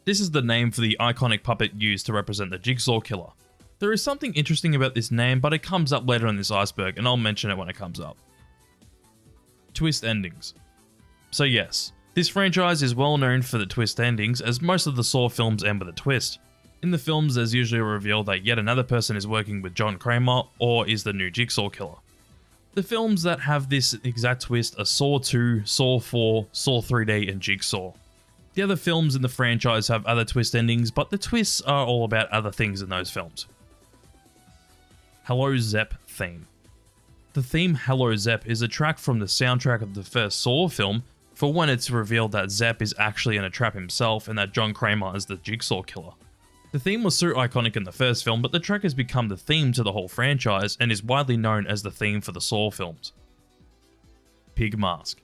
This is the name for the iconic puppet used to represent the Jigsaw killer. There is something interesting about this name, but it comes up later in this iceberg, and I'll mention it when it comes up. Twist endings. So yes, this franchise is well known for the twist endings, as most of the Saw films end with a twist. In the films, there's usually a reveal that yet another person is working with John Kramer, or is the new Jigsaw killer. The films that have this exact twist are Saw 2, Saw 4, Saw 3D, and Jigsaw. The other films in the franchise have other twist endings, but the twists are all about other things in those films. Hello Zep theme. The theme Hello Zep is a track from the soundtrack of the first Saw film for when it's revealed that Zep is actually in a trap himself and that John Kramer is the Jigsaw killer. The theme was so iconic in the first film, but the track has become the theme to the whole franchise and is widely known as the theme for the Saw films. Pig mask.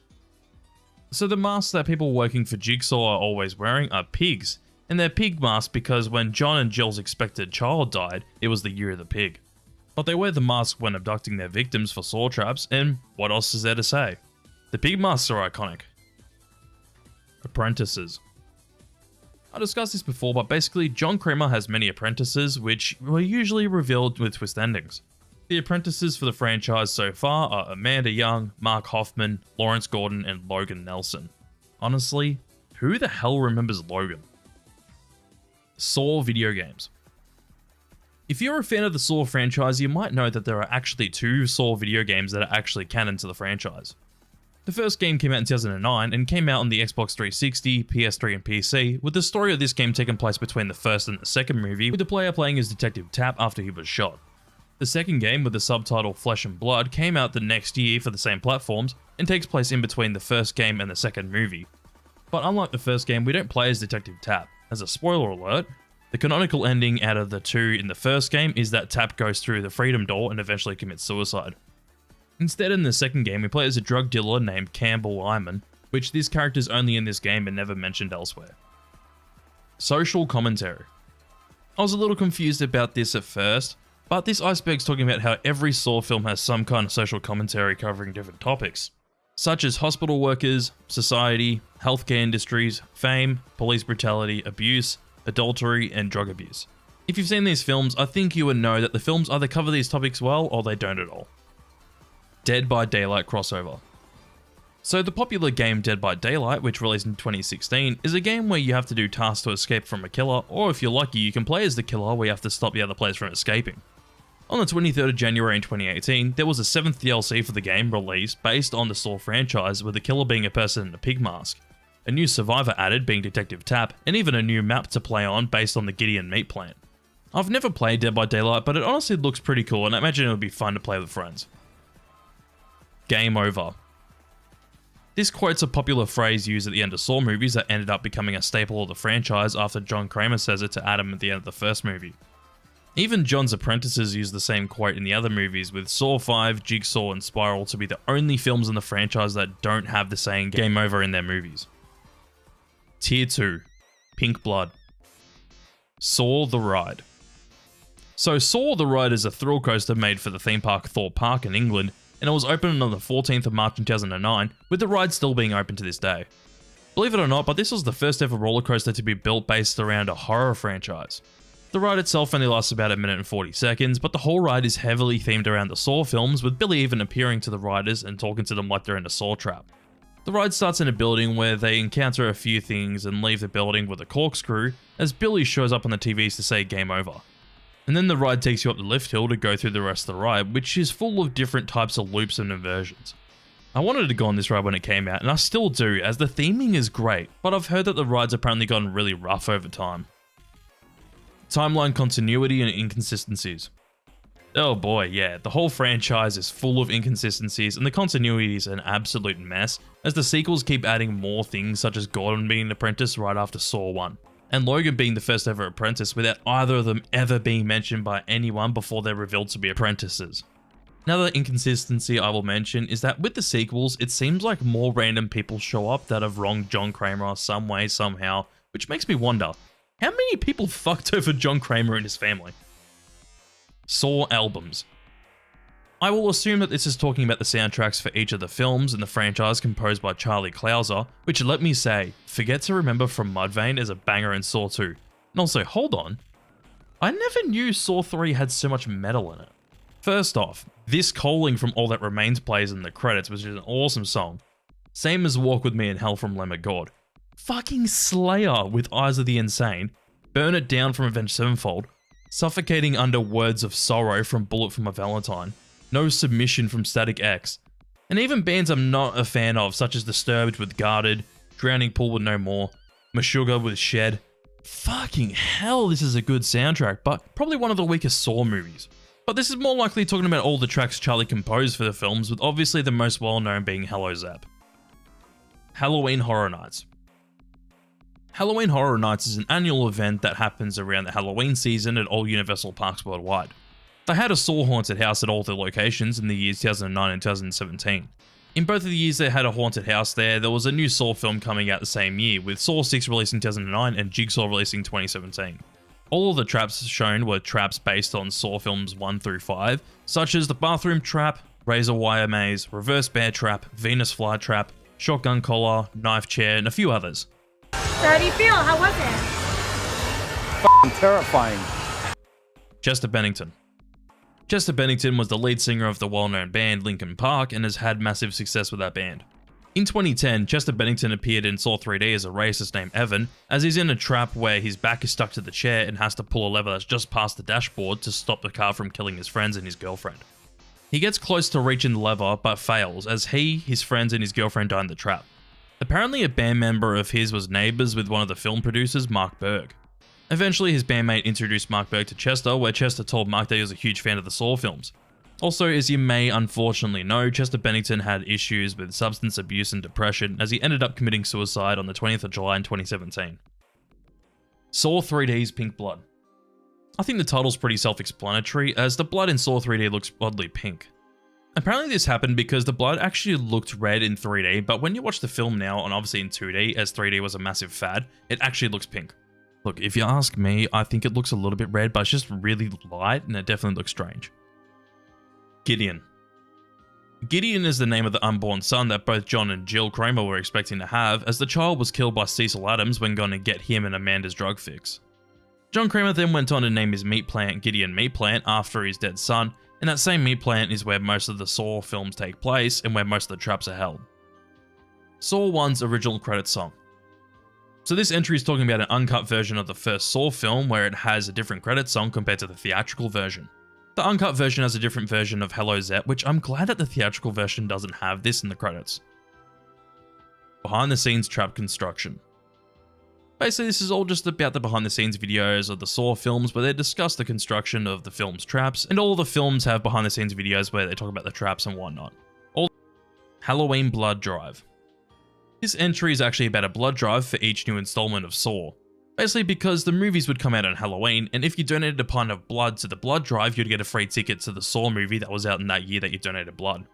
So the masks that people working for Jigsaw are always wearing are pigs, and they're pig masks because when John and Jill's expected child died, it was the year of the pig. But they wear the mask when abducting their victims for Saw traps, and what else is there to say? The pig masks are iconic. Apprentices. I discussed this before, but basically John Kramer has many apprentices, which were usually revealed with twist endings. The apprentices for the franchise so far are Amanda Young, Mark Hoffman, Lawrence Gordon, and Logan Nelson. Honestly, who the hell remembers Logan? Saw video games. If you're a fan of the Saw franchise, you might know that there are actually 2 Saw video games that are actually canon to the franchise. The first game came out in 2009 and came out on the Xbox 360, PS3 and PC, with the story of this game taking place between the first and the second movie, with the player playing as Detective Tapp after he was shot. The second game, with the subtitle Flesh and Blood, came out the next year for the same platforms, and takes place in between the first game and the second movie. But unlike the first game, we don't play as Detective Tapp. As a spoiler alert, the canonical ending out of the 2 in the first game is that Tapp goes through the Freedom Door and eventually commits suicide. Instead, in the second game, we play as a drug dealer named Campbell Lyman, which this character is only in this game and never mentioned elsewhere. Social commentary. I was a little confused about this at first, but this iceberg's talking about how every Saw film has some kind of social commentary covering different topics, such as hospital workers, society, healthcare industries, fame, police brutality, abuse, adultery, and drug abuse. If you've seen these films, I think you would know that the films either cover these topics well or they don't at all. Dead by Daylight crossover. So the popular game Dead by Daylight, which released in 2016, is a game where you have to do tasks to escape from a killer, or if you're lucky you can play as the killer where you have to stop the other players from escaping. On the 23rd of January in 2018, there was a 7th DLC for the game released based on the Saw franchise, with the killer being a person in a pig mask, a new survivor added being Detective Tapp, and even a new map to play on based on the Gideon meat plant. I've never played Dead by Daylight, but it honestly looks pretty cool and I imagine it would be fun to play with friends. Game over. This quote's a popular phrase used at the end of Saw movies that ended up becoming a staple of the franchise after John Kramer says it to Adam at the end of the first movie. Even John's apprentices use the same quote in the other movies, with Saw 5, Jigsaw, and Spiral to be the only films in the franchise that don't have the saying game over in their movies. Tier 2. Pink Blood. Saw the Ride. So Saw the Ride is a thrill coaster made for the theme park Thorpe Park in England, and it was opened on the 14th of March 2009, with the ride still being open to this day. Believe it or not, but this was the first ever roller coaster to be built based around a horror franchise. The ride itself only lasts about 1 minute and 40 seconds, but the whole ride is heavily themed around the Saw films, with Billy even appearing to the riders and talking to them like they're in a Saw trap. The ride starts in a building where they encounter a few things and leave the building with a corkscrew, as Billy shows up on the TVs to say game over. And then the ride takes you up the lift hill to go through the rest of the ride, which is full of different types of loops and inversions. I wanted to go on this ride when it came out, and I still do, as the theming is great, but I've heard that the ride's apparently gotten really rough over time. Timeline continuity and inconsistencies. Oh boy, yeah, the whole franchise is full of inconsistencies and the continuity is an absolute mess, as the sequels keep adding more things such as Gordon being an apprentice right after Saw 1, and Logan being the first ever apprentice without either of them ever being mentioned by anyone before they're revealed to be apprentices. Another inconsistency I will mention is that with the sequels, it seems like more random people show up that have wronged John Kramer some way, somehow, which makes me wonder, how many people fucked over John Kramer and his family? Saw albums. I will assume that this is talking about the soundtracks for each of the films in the franchise composed by Charlie Clouser, which let me say, Forget to Remember from Mudvayne is a banger in Saw 2. And also, hold on, I never knew Saw 3 had so much metal in it. First off, this calling from All That Remains plays in the credits, which is an awesome song. Same as Walk With Me in Hell from Lamb of God. Fucking Slayer with Eyes of the Insane, Burn It Down from Avenged Sevenfold, Suffocating Under Words of Sorrow from Bullet for My Valentine, No Submission from Static X, and even bands I'm not a fan of such as Disturbed with Guarded, Drowning Pool with No More, Meshuggah with Shed. Fucking hell, this is a good soundtrack, but probably one of the weakest Saw movies. But this is more likely talking about all the tracks Charlie composed for the films, with obviously the most well known being Hello Zap. Halloween Horror Nights. Halloween Horror Nights is an annual event that happens around the Halloween season at all Universal parks worldwide. They had a Saw haunted house at all their locations in the years 2009 and 2017. In both of the years they had a haunted house there was a new Saw film coming out the same year, with Saw 6 releasing 2009 and Jigsaw releasing 2017. All of the traps shown were traps based on Saw films 1 through 5, such as the bathroom trap, razor wire maze, reverse bear trap, Venus fly trap, shotgun collar, knife chair, and a few others. So how do you feel? How was it? F***ing terrifying. Chester Bennington. Chester Bennington was the lead singer of the well-known band Linkin Park and has had massive success with that band. In 2010, Chester Bennington appeared in Saw 3D as a racist named Evan, as he's in a trap where his back is stuck to the chair and has to pull a lever that's just past the dashboard to stop the car from killing his friends and his girlfriend. He gets close to reaching the lever but fails, as he, his friends, and his girlfriend die in the trap. Apparently a band member of his was neighbours with one of the film producers, Mark Berg. Eventually his bandmate introduced Mark Berg to Chester, where Chester told Mark that he was a huge fan of the Saw films. Also, as you may unfortunately know, Chester Bennington had issues with substance abuse and depression, as he ended up committing suicide on the 20th of July in 2017. Saw 3D's Pink Blood. I think the title's pretty self-explanatory, as the blood in Saw 3D looks oddly pink. Apparently this happened because the blood actually looked red in 3D, but when you watch the film now, and obviously in 2D, as 3D was a massive fad, it actually looks pink. Look, if you ask me, I think it looks a little bit red, but it's just really light, and it definitely looks strange. Gideon. Gideon is the name of the unborn son that both John and Jill Kramer were expecting to have, as the child was killed by Cecil Adams when going to get him and Amanda's drug fix. John Kramer then went on to name his meat plant Gideon Meat Plant after his dead son, and that same meat plant is where most of the Saw films take place and where most of the traps are held. Saw 1's original credits song. So this entry is talking about an uncut version of the first Saw film where it has a different credits song compared to the theatrical version. The uncut version has a different version of Hello Zep, which I'm glad that the theatrical version doesn't have this in the credits. Behind the scenes trap construction. Basically, this is all just about the behind the scenes videos of the Saw films where they discuss the construction of the film's traps, and all the films have behind the scenes videos where they talk about the traps and whatnot. Halloween blood drive. This entry is actually about a blood drive for each new installment of Saw. Basically because the movies would come out on Halloween, and if you donated a pint of blood to the blood drive, you'd get a free ticket to the Saw movie that was out in that year that you donated blood.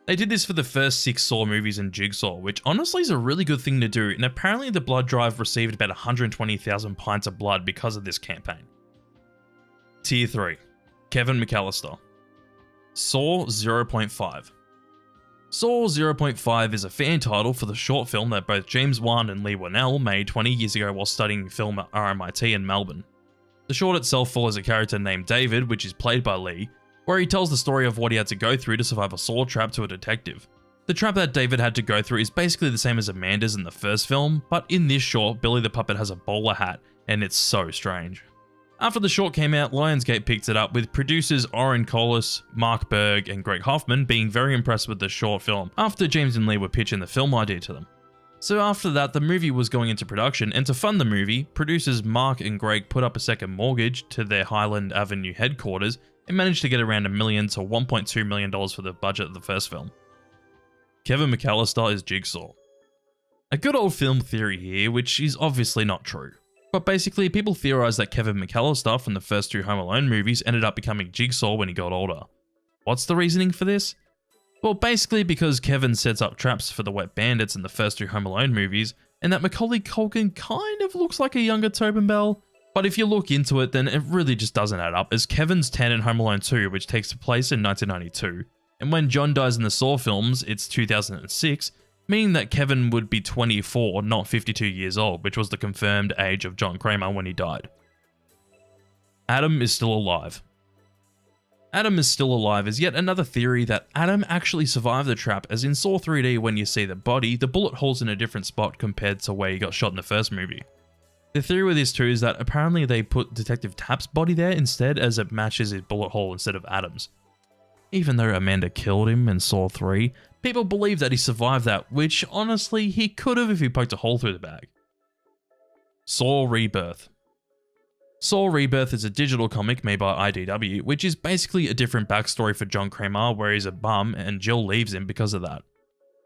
They did this for the first 6 Saw movies and Jigsaw, which honestly is a really good thing to do, and apparently the blood drive received about 120,000 pints of blood because of this campaign. Tier 3. Kevin McAllister. Saw 0.5. Saw 0.5 is a fan title for the short film that both James Wan and Lee Winnell made 20 years ago while studying film at RMIT in Melbourne. The short itself follows a character named David, which is played by Lee, where he tells the story of what he had to go through to survive a Saw trap to a detective. The trap that David had to go through is basically the same as Amanda's in the first film, but in this short, Billy the Puppet has a bowler hat, and it's so strange. After the short came out, Lionsgate picked it up, with producers Oren Collis, Mark Berg, and Greg Hoffman being very impressed with the short film after James and Lee were pitching the film idea to them. So after that, the movie was going into production, and to fund the movie, producers Mark and Greg put up a second mortgage to their Highland Avenue headquarters It managed to get around $1 million to $1.2 million for the budget of the first film. Kevin McAllister is Jigsaw. A good old film theory here, which is obviously not true. But basically, people theorize that Kevin McAllister from the first 2 Home Alone movies ended up becoming Jigsaw when he got older. What's the reasoning for this? Well, basically because Kevin sets up traps for the Wet Bandits in the first 2 Home Alone movies, and that Macaulay Culkin kind of looks like a younger Tobin Bell. But if you look into it, then it really just doesn't add up, as Kevin's 10 in Home Alone 2, which takes place in 1992, and when John dies in the Saw films, it's 2006, meaning that Kevin would be 24, not 52 years old, which was the confirmed age of John Kramer when he died. Adam is still alive. Adam is still alive is yet another theory that Adam actually survived the trap, as in Saw 3D when you see the body, the bullet hole's in a different spot compared to where he got shot in the first movie. The theory with this too is that apparently they put Detective Tapp's body there instead, as it matches his bullet hole instead of Adam's. Even though Amanda killed him in Saw 3, people believe that he survived that, which honestly he could have if he poked a hole through the bag. Saw Rebirth. Saw Rebirth is a digital comic made by IDW, which is basically a different backstory for John Kramer, where he's a bum and Jill leaves him because of that.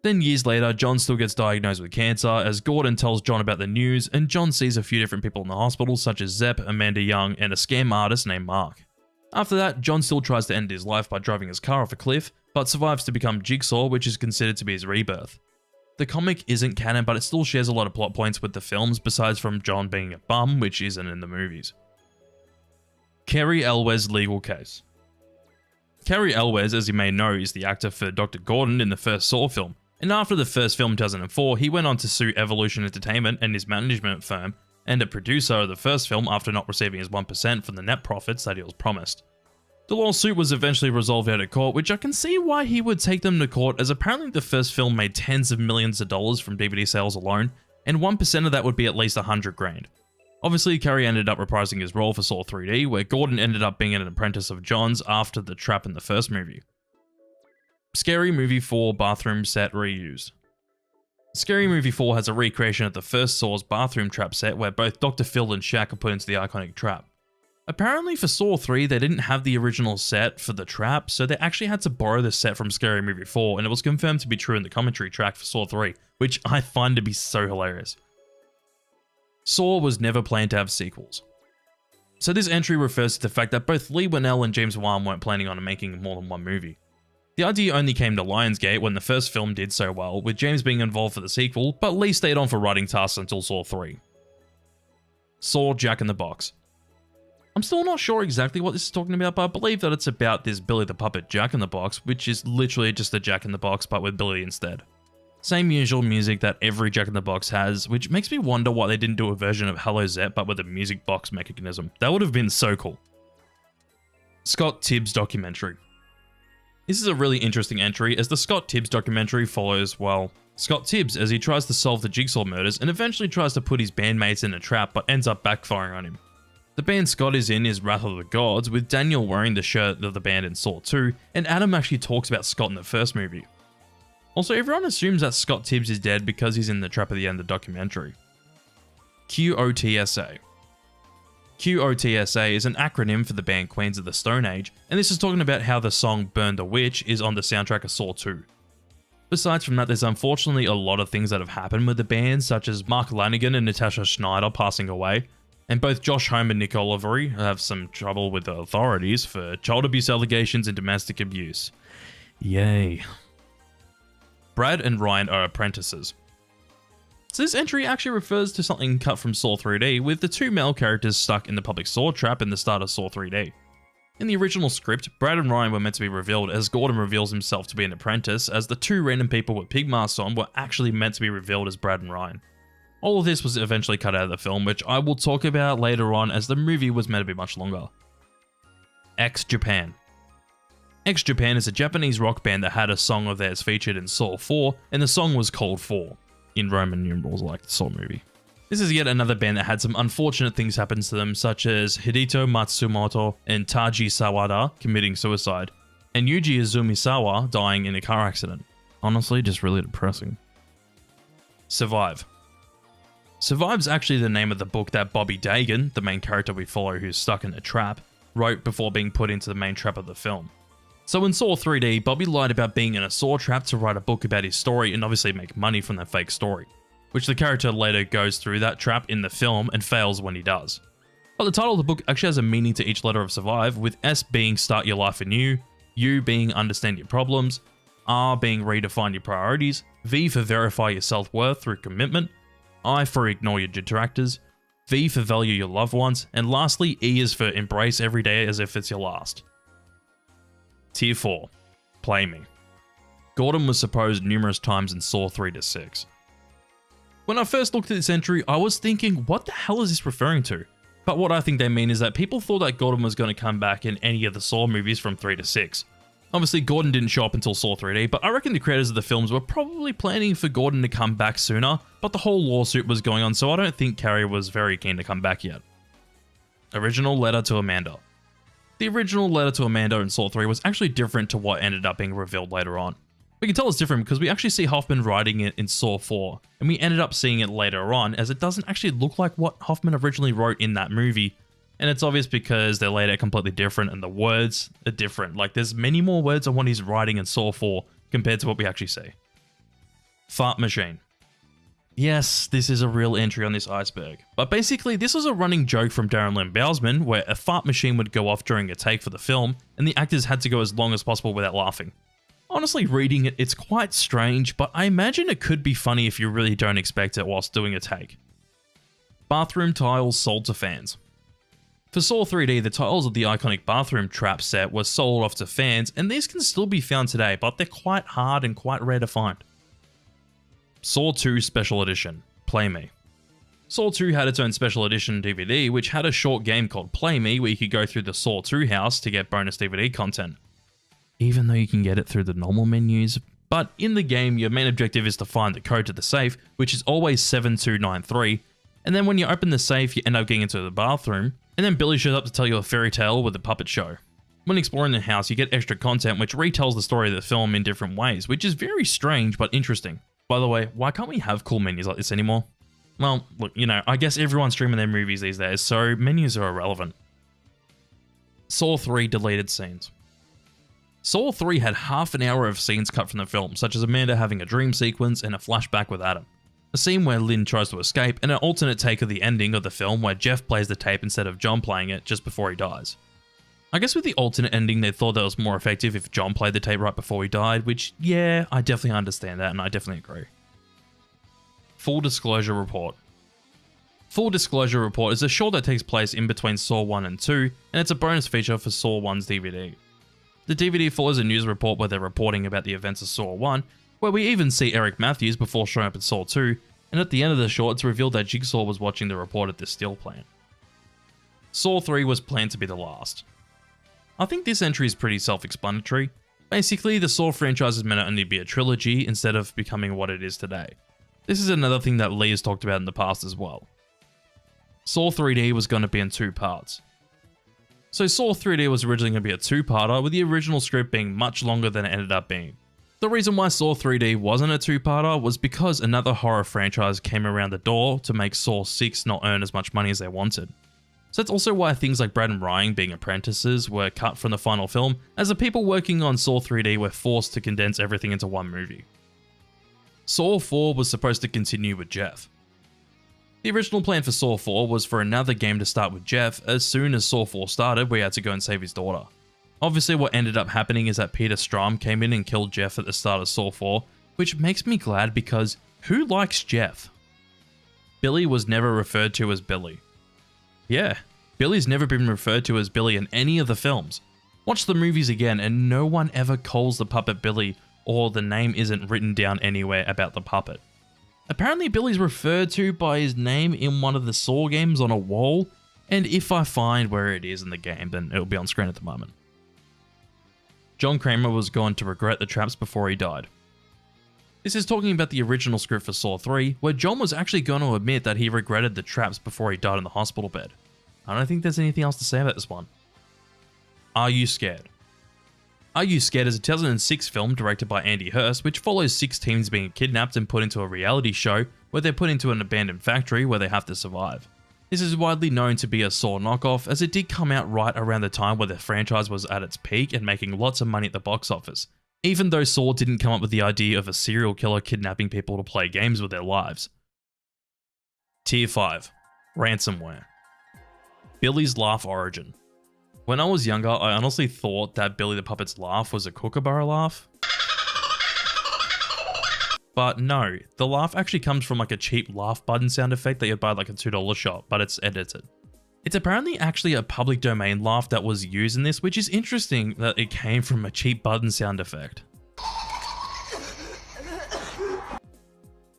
Then years later, John still gets diagnosed with cancer, as Gordon tells John about the news, and John sees a few different people in the hospital, such as Zepp, Amanda Young, and a scam artist named Mark. After that, John still tries to end his life by driving his car off a cliff, but survives to become Jigsaw, which is considered to be his rebirth. The comic isn't canon, but it still shares a lot of plot points with the films, besides from John being a bum, which isn't in the movies. Cary Elwes' legal case. Cary Elwes, as you may know, is the actor for Dr. Gordon in the first Saw film, and after the first film in 2004, he went on to sue Evolution Entertainment and his management firm, and a producer of the first film after not receiving his 1% from the net profits that he was promised. The lawsuit was eventually resolved out of court, which I can see why he would take them to court, as apparently the first film made tens of millions of dollars from DVD sales alone, and 1% of that would be at least $100 grand. Obviously, Cary ended up reprising his role for Saw 3D, where Gordon ended up being an apprentice of John's after the trap in the first movie. Scary Movie 4 bathroom set reused. Scary Movie 4 has a recreation of the first Saw's bathroom trap set, where both Dr. Phil and Shaq are put into the iconic trap. Apparently for Saw 3, they didn't have the original set for the trap, so they actually had to borrow the set from Scary Movie 4, and it was confirmed to be true in the commentary track for Saw 3, which I find to be so hilarious. Saw was never planned to have sequels. So this entry refers to the fact that both Leigh Whannell and James Wan weren't planning on making more than one movie. The idea only came to Lionsgate when the first film did so well, with James being involved for the sequel, but Leigh stayed on for writing tasks until Saw 3. Saw Jack in the Box. I'm still not sure exactly what this is talking about, but I believe that it's about this Billy the Puppet Jack in the Box, which is literally just a Jack in the Box but with Billy instead. Same usual music that every Jack in the Box has, which makes me wonder why they didn't do a version of Hello Zepp but with a music box mechanism. That would have been so cool. Scott Tibbs documentary. This is a really interesting entry, as the Scott Tibbs documentary follows, well, Scott Tibbs as he tries to solve the Jigsaw murders and eventually tries to put his bandmates in a trap but ends up backfiring on him. The band Scott is in is Wrath of the Gods, with Daniel wearing the shirt of the band in Saw 2, and Adam actually talks about Scott in the first movie. Also, everyone assumes that Scott Tibbs is dead because he's in the trap at the end of the documentary. QOTSA. QOTSA is an acronym for the band Queens of the Stone Age, and this is talking about how the song Burn the Witch is on the soundtrack of Saw 2. Besides from that, there's unfortunately a lot of things that have happened with the band, such as Mark Lanigan and Natasha Schneider passing away, and both Josh Homme and Nick Oliveri have some trouble with the authorities for child abuse allegations and domestic abuse. Yay. Brad and Ryan are apprentices. So this entry actually refers to something cut from Saw 3D, with the two male characters stuck in the public Saw trap in the start of Saw 3D. In the original script, Brad and Ryan were meant to be revealed as Gordon reveals himself to be an apprentice, as the two random people with pig masks on were actually meant to be revealed as Brad and Ryan. All of this was eventually cut out of the film, which I will talk about later on, as the movie was meant to be much longer. X Japan. X Japan is a Japanese rock band that had a song of theirs featured in Saw 4, and the song was called 4, in Roman numerals like the Saw movie. This is yet another band that had some unfortunate things happen to them, such as Hideo Matsumoto and Taji Sawada committing suicide, and Yuji Izumisawa dying in a car accident. Honestly, just really depressing. Survive. Survive's actually the name of the book that Bobby Dagan, the main character we follow who's stuck in a trap, wrote before being put into the main trap of the film. So in Saw 3D, Bobby lied about being in a Saw trap to write a book about his story and obviously make money from that fake story, which the character later goes through that trap in the film and fails when he does. But the title of the book actually has a meaning to each letter of Survive, with S being start your life anew, U being understand your problems, R being redefine your priorities, V for verify your self-worth through commitment, I for ignore your detractors, V for value your loved ones, and lastly E is for embrace every day as if it's your last. Tier 4. Play Me. Gordon was supposed numerous times in Saw 3-6. When I first looked at this entry, I was thinking, what the hell is this referring to? But what I think they mean is that people thought that Gordon was going to come back in any of the Saw movies from 3 to 6. Obviously, Gordon didn't show up until Saw 3D, but I reckon the creators of the films were probably planning for Gordon to come back sooner, but the whole lawsuit was going on, so I don't think Carrie was very keen to come back yet. Original letter to Amanda. The original letter to Amanda in Saw 3 was actually different to what ended up being revealed later on. We can tell it's different because we actually see Hoffman writing it in Saw 4, and we ended up seeing it later on as it doesn't actually look like what Hoffman originally wrote in that movie, and it's obvious because they're laid out completely different and the words are different. Like, there's many more words on what he's writing in Saw 4 compared to what we actually see. Fart machine. Yes, this is a real entry on this iceberg, but basically this was a running joke from Darren Lynn Bousman where a fart machine would go off during a take for the film and the actors had to go as long as possible without laughing. Honestly, reading it, it's quite strange, but I imagine it could be funny if you really don't expect it whilst doing a take. Bathroom tiles sold to fans. For Saw 3D, the tiles of the iconic bathroom trap set were sold off to fans, and these can still be found today, but they're quite hard and quite rare to find. Saw 2 Special Edition, Play Me. Saw 2 had its own Special Edition DVD, which had a short game called Play Me, where you could go through the Saw 2 house to get bonus DVD content. Even though you can get it through the normal menus, but in the game, your main objective is to find the code to the safe, which is always 7293, and then when you open the safe, you end up getting into the bathroom, and then Billy shows up to tell you a fairy tale with a puppet show. When exploring the house, you get extra content which retells the story of the film in different ways, which is very strange but interesting. By the way, why can't we have cool menus like this anymore? Well, look, you know, I guess everyone's streaming their movies these days, so menus are irrelevant. Saw 3 deleted scenes. Saw 3 had half an hour of scenes cut from the film, such as Amanda having a dream sequence and a flashback with Adam. A scene where Lynn tries to escape, and an alternate take of the ending of the film where Jeff plays the tape instead of John playing it just before he dies. I guess with the alternate ending, they thought that was more effective if John played the tape right before he died, which, yeah, I definitely understand that, and I definitely agree. Full Disclosure Report. Full Disclosure Report is a short that takes place in between Saw 1 and 2, and it's a bonus feature for Saw 1's DVD. The DVD follows a news report where they're reporting about the events of Saw 1, where we even see Eric Matthews before showing up in Saw 2, and at the end of the short it's revealed that Jigsaw was watching the report at the steel plant. Saw 3 was planned to be the last. I think this entry is pretty self-explanatory. Basically, the Saw franchise is meant to only be a trilogy instead of becoming what it is today. This is another thing that Lee has talked about in the past as well. Saw 3D was going to be in 2 parts. So Saw 3D was originally going to be a 2-parter, with the original script being much longer than it ended up being. The reason why Saw 3D wasn't a 2-parter was because another horror franchise came around the door to make Saw 6 not earn as much money as they wanted. So that's also why things like Brad and Ryan being apprentices were cut from the final film, as the people working on Saw 3D were forced to condense everything into one movie. Saw 4 was supposed to continue with Jeff. The original plan for Saw 4 was for another game to start with Jeff as soon as Saw 4 started, where he had to go and save his daughter. Obviously what ended up happening is that Peter Strahm came in and killed Jeff at the start of Saw 4, which makes me glad because who likes Jeff? Billy was never referred to as Billy. Yeah, Billy's never been referred to as Billy in any of the films. Watch the movies again and no one ever calls the puppet Billy, or the name isn't written down anywhere about the puppet. Apparently Billy's referred to by his name in one of the Saw games on a wall, and if I find where it is in the game, then it'll be on screen at the moment. John Kramer was going to regret the traps before he died. This is talking about the original script for Saw 3, where John was actually going to admit that he regretted the traps before he died in the hospital bed. I don't think there's anything else to say about this one. Are You Scared? Are You Scared is a 2006 film directed by Andy Hurst, which follows 6 teens being kidnapped and put into a reality show where they're put into an abandoned factory where they have to survive. This is widely known to be a Saw knockoff, as it did come out right around the time where the franchise was at its peak and making lots of money at the box office, even though Saw didn't come up with the idea of a serial killer kidnapping people to play games with their lives. Tier 5. Ransomware. Billy's laugh origin. When I was younger, I honestly thought that Billy the Puppet's laugh was a kookaburra laugh. But no, the laugh actually comes from like a cheap laugh button sound effect that you'd buy at like a $2 shop, but it's edited. It's apparently actually a public domain laugh that was used in this, which is interesting that it came from a cheap button sound effect.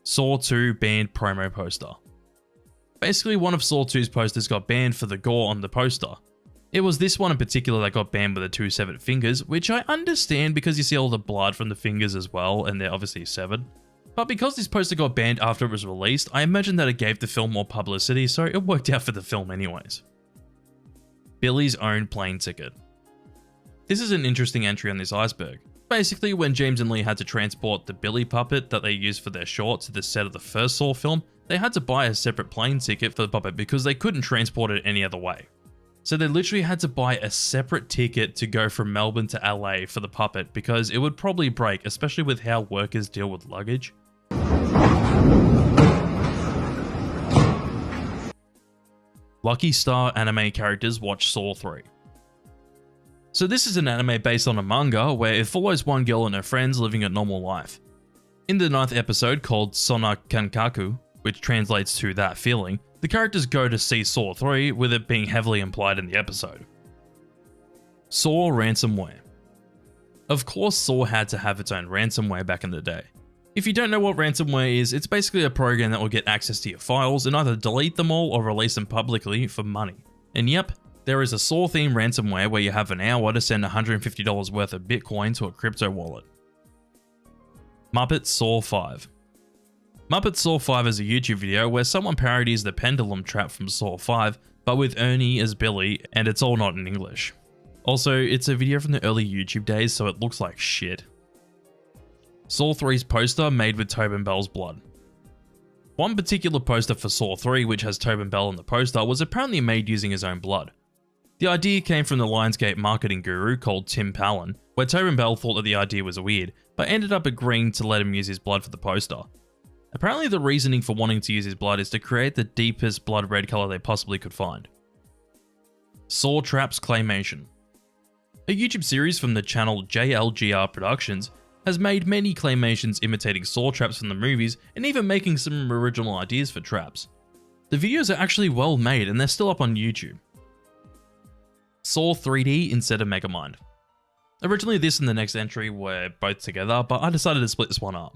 Saw 2 banned promo poster. Basically, one of Saw 2's posters got banned for the gore on the poster. It was this one in particular that got banned with the 2 severed fingers, which I understand because you see all the blood from the fingers as well, and they're obviously severed. But because this poster got banned after it was released, I imagine that it gave the film more publicity, so it worked out for the film anyways. Billy's own plane ticket. This is an interesting entry on this iceberg. Basically, when James and Lee had to transport the Billy puppet that they used for their short to the set of the first Saw film, they had to buy a separate plane ticket for the puppet because they couldn't transport it any other way. So they literally had to buy a separate ticket to go from Melbourne to LA for the puppet because it would probably break, especially with how workers deal with luggage. Lucky Star anime characters watch Saw 3. So this is an anime based on a manga where it follows one girl and her friends living a normal life. In the 9th episode called Sona Kankaku, which translates to That Feeling, the characters go to see Saw 3, with it being heavily implied in the episode. Saw ransomware. Of course, Saw had to have its own ransomware back in the day. If you don't know what ransomware is, it's basically a program that will get access to your files and either delete them all or release them publicly for money. And yep, there is a Saw-themed ransomware where you have an hour to send $150 worth of Bitcoin to a crypto wallet. Muppet Saw 5. Muppet Saw 5 is a YouTube video where someone parodies the pendulum trap from Saw 5, but with Ernie as Billy, and it's all not in English. Also, it's a video from the early YouTube days, so it looks like shit. Saw 3's poster made with Tobin Bell's blood. One particular poster for Saw 3, which has Tobin Bell in the poster, was apparently made using his own blood. The idea came from the Lionsgate marketing guru called Tim Pallin, where Tobin Bell thought that the idea was weird, but ended up agreeing to let him use his blood for the poster. Apparently the reasoning for wanting to use his blood is to create the deepest blood red color they possibly could find. Saw Traps Claymation. A YouTube series from the channel JLGR Productions has made many claymations imitating Saw traps from the movies and even making some original ideas for traps. The videos are actually well made and they're still up on YouTube. Saw 3D instead of Megamind. Originally this and the next entry were both together, but I decided to split this one up.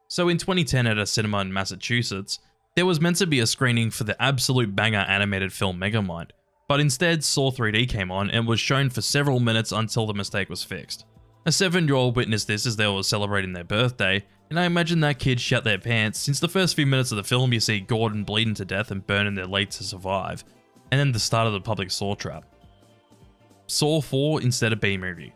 So in 2010 at a cinema in Massachusetts, there was meant to be a screening for the absolute banger animated film Megamind, but instead Saw 3D came on and was shown for several minutes until the mistake was fixed. A 7-year-old witnessed this as they were celebrating their birthday, and I imagine that kid shat their pants since the first few minutes of the film you see Gordon bleeding to death and burning their leg to survive, and then the start of the public Saw trap. Saw 4 instead of B-movie.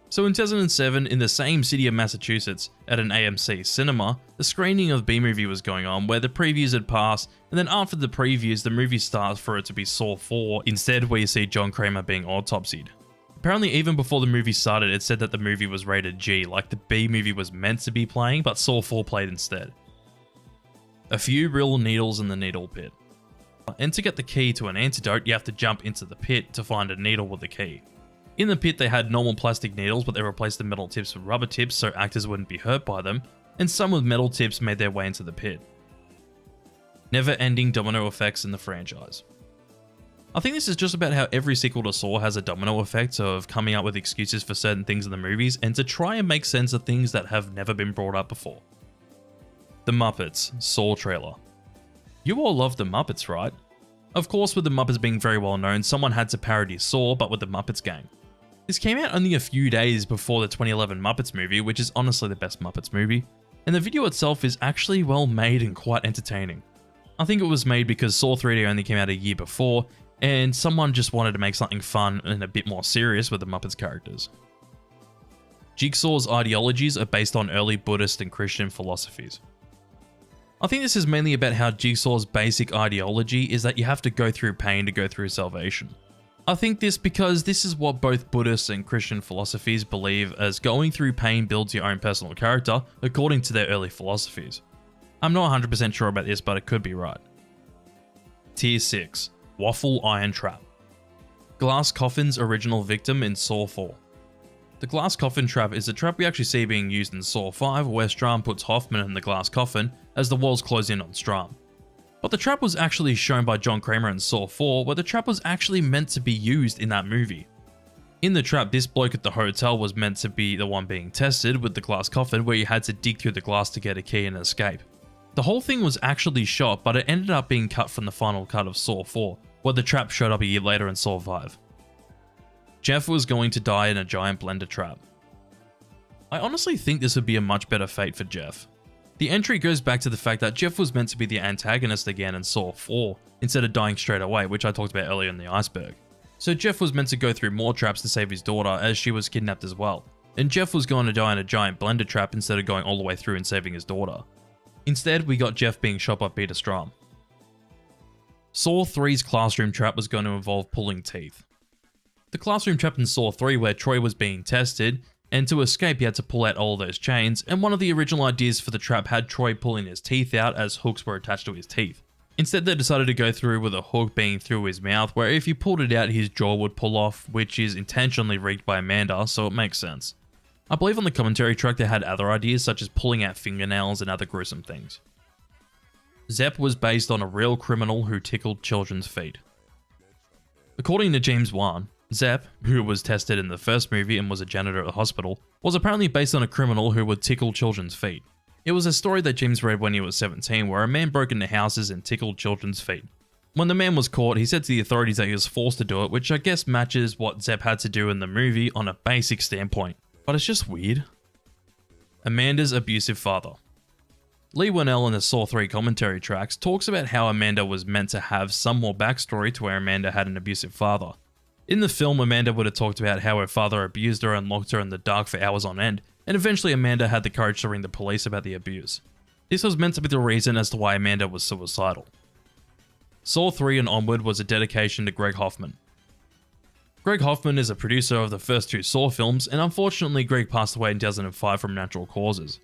So in 2007, in the same city of Massachusetts, at an AMC cinema, a screening of B-movie was going on where the previews had passed, and then after the previews, the movie starts for it to be Saw 4, instead where you see John Kramer being autopsied. Apparently even before the movie started, it said that the movie was rated G, like the B-movie was meant to be playing, but Saw 4 played instead. A few real needles in the needle pit. And to get the key to an antidote, you have to jump into the pit to find a needle with the key. In the pit, they had normal plastic needles, but they replaced the metal tips with rubber tips so actors wouldn't be hurt by them, and some with metal tips made their way into the pit. Never-ending domino effects in the franchise. I think this is just about how every sequel to Saw has a domino effect of coming up with excuses for certain things in the movies and to try and make sense of things that have never been brought up before. The Muppets Saw trailer. You all love the Muppets, right? Of course, with the Muppets being very well known, someone had to parody Saw, but with the Muppets gang. This came out only a few days before the 2011 Muppets movie, which is honestly the best Muppets movie, and the video itself is actually well made and quite entertaining. I think it was made because Saw 3D only came out a year before, and someone just wanted to make something fun and a bit more serious with the Muppets characters. Jigsaw's ideologies are based on early Buddhist and Christian philosophies. I think this is mainly about how Jigsaw's basic ideology is that you have to go through pain to go through salvation. I think this because this is what both Buddhist and Christian philosophies believe, as going through pain builds your own personal character, according to their early philosophies. I'm not 100% sure about this, but it could be right. Tier 6. Waffle Iron Trap. Glass Coffin's original victim in Saw 4. The glass coffin trap is a trap we actually see being used in Saw 5, where Strahm puts Hoffman in the glass coffin as the walls close in on Strahm. But the trap was actually shown by John Kramer in Saw 4, where the trap was actually meant to be used in that movie. In the trap, this bloke at the hotel was meant to be the one being tested with the glass coffin, where you had to dig through the glass to get a key and escape. The whole thing was actually shot, but it ended up being cut from the final cut of Saw 4, where the trap showed up a year later in Saw 5. Jeff was going to die in a giant blender trap. I honestly think this would be a much better fate for Jeff. The entry goes back to the fact that Jeff was meant to be the antagonist again in Saw 4, instead of dying straight away, which I talked about earlier in the Iceberg. So Jeff was meant to go through more traps to save his daughter, as she was kidnapped as well, and Jeff was going to die in a giant blender trap instead of going all the way through and saving his daughter. Instead, we got Jeff being shot by Peter Strahm. Saw 3's classroom trap was going to involve pulling teeth. The classroom trap in Saw 3 where Troy was being tested, and to escape he had to pull out all those chains, and one of the original ideas for the trap had Troy pulling his teeth out as hooks were attached to his teeth. Instead they decided to go through with a hook being through his mouth, where if you pulled it out his jaw would pull off, which is intentionally rigged by Amanda, so it makes sense. I believe on the commentary track they had other ideas such as pulling out fingernails and other gruesome things. Zepp was based on a real criminal who tickled children's feet. According to James Wan, Zepp, who was tested in the first movie and was a janitor at the hospital, was apparently based on a criminal who would tickle children's feet. It was a story that James read when he was 17 where a man broke into houses and tickled children's feet. When the man was caught, he said to the authorities that he was forced to do it, which I guess matches what Zepp had to do in the movie on a basic standpoint. But it's just weird. Amanda's abusive father. Lee Winnell in the Saw 3 commentary tracks talks about how Amanda was meant to have some more backstory to where Amanda had an abusive father. In the film, Amanda would have talked about how her father abused her and locked her in the dark for hours on end, and eventually Amanda had the courage to ring the police about the abuse. This was meant to be the reason as to why Amanda was suicidal. Saw 3 and onward was a dedication to Greg Hoffman. Greg Hoffman is a producer of the first 2 Saw films, and unfortunately Greg passed away in 2005 from natural causes.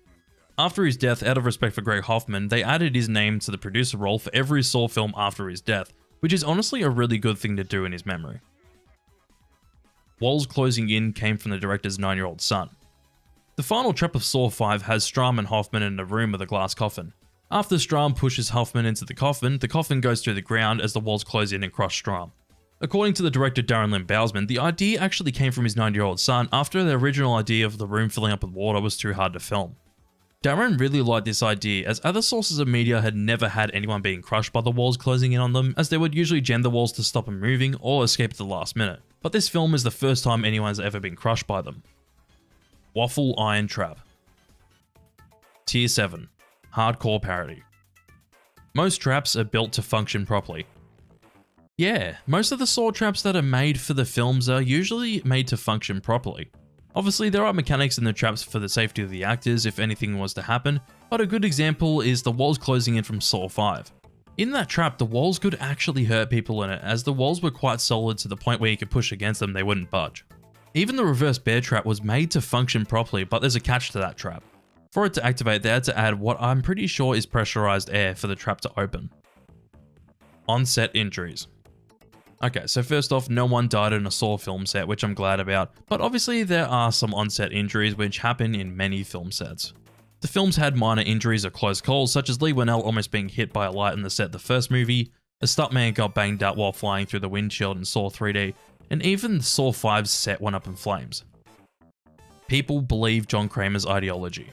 After his death, out of respect for Greg Hoffman, they added his name to the producer role for every Saw film after his death, which is honestly a really good thing to do in his memory. Walls closing in came from the director's 9-year-old son. The final trap of Saw 5 has Strahm and Hoffman in a room with a glass coffin. After Strahm pushes Hoffman into the coffin goes through the ground as the walls close in and crush Strahm. According to the director Darren Lynn Bousman, the idea actually came from his 9-year-old son after the original idea of the room filling up with water was too hard to film. Darren really liked this idea, as other sources of media had never had anyone being crushed by the walls closing in on them, as they would usually jam the walls to stop them moving or escape at the last minute. But this film is the first time anyone's ever been crushed by them. Waffle Iron Trap. Tier 7. Hardcore Parody. Most traps are built to function properly. Yeah, most of the Saw traps that are made for the films are usually made to function properly. Obviously, there are mechanics in the traps for the safety of the actors if anything was to happen, but a good example is the walls closing in from Saw 5. In that trap, the walls could actually hurt people in it, as the walls were quite solid to the point where you could push against them, they wouldn't budge. Even the reverse bear trap was made to function properly, but there's a catch to that trap. For it to activate, they had to add what I'm pretty sure is pressurized air for the trap to open. On-set injuries. Okay, so first off, no one died in a Saw film set, which I'm glad about, but obviously there are some on-set injuries which happen in many film sets. The films had minor injuries or close calls, such as Lee Winnell almost being hit by a light in the set the first movie, a stuntman got banged up while flying through the windshield in Saw 3D, and even Saw 5's set went up in flames. People believe John Kramer's ideology.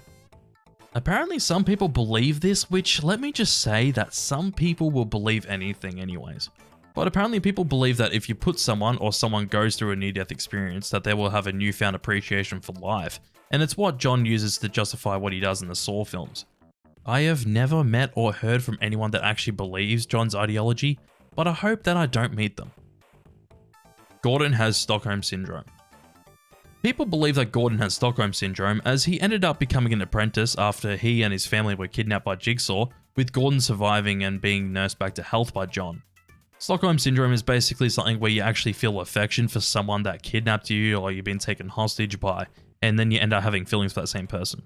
Apparently some people believe this, which let me just say that some people will believe anything anyways. But apparently people believe that if you put someone or someone goes through a near-death experience that they will have a newfound appreciation for life, and it's what John uses to justify what he does in the Saw films. I have never met or heard from anyone that actually believes John's ideology, but I hope that I don't meet them. Gordon has Stockholm Syndrome. People believe that Gordon has Stockholm Syndrome as he ended up becoming an apprentice after he and his family were kidnapped by Jigsaw, with Gordon surviving and being nursed back to health by John. Stockholm Syndrome is basically something where you actually feel affection for someone that kidnapped you or you've been taken hostage by, and then you end up having feelings for that same person.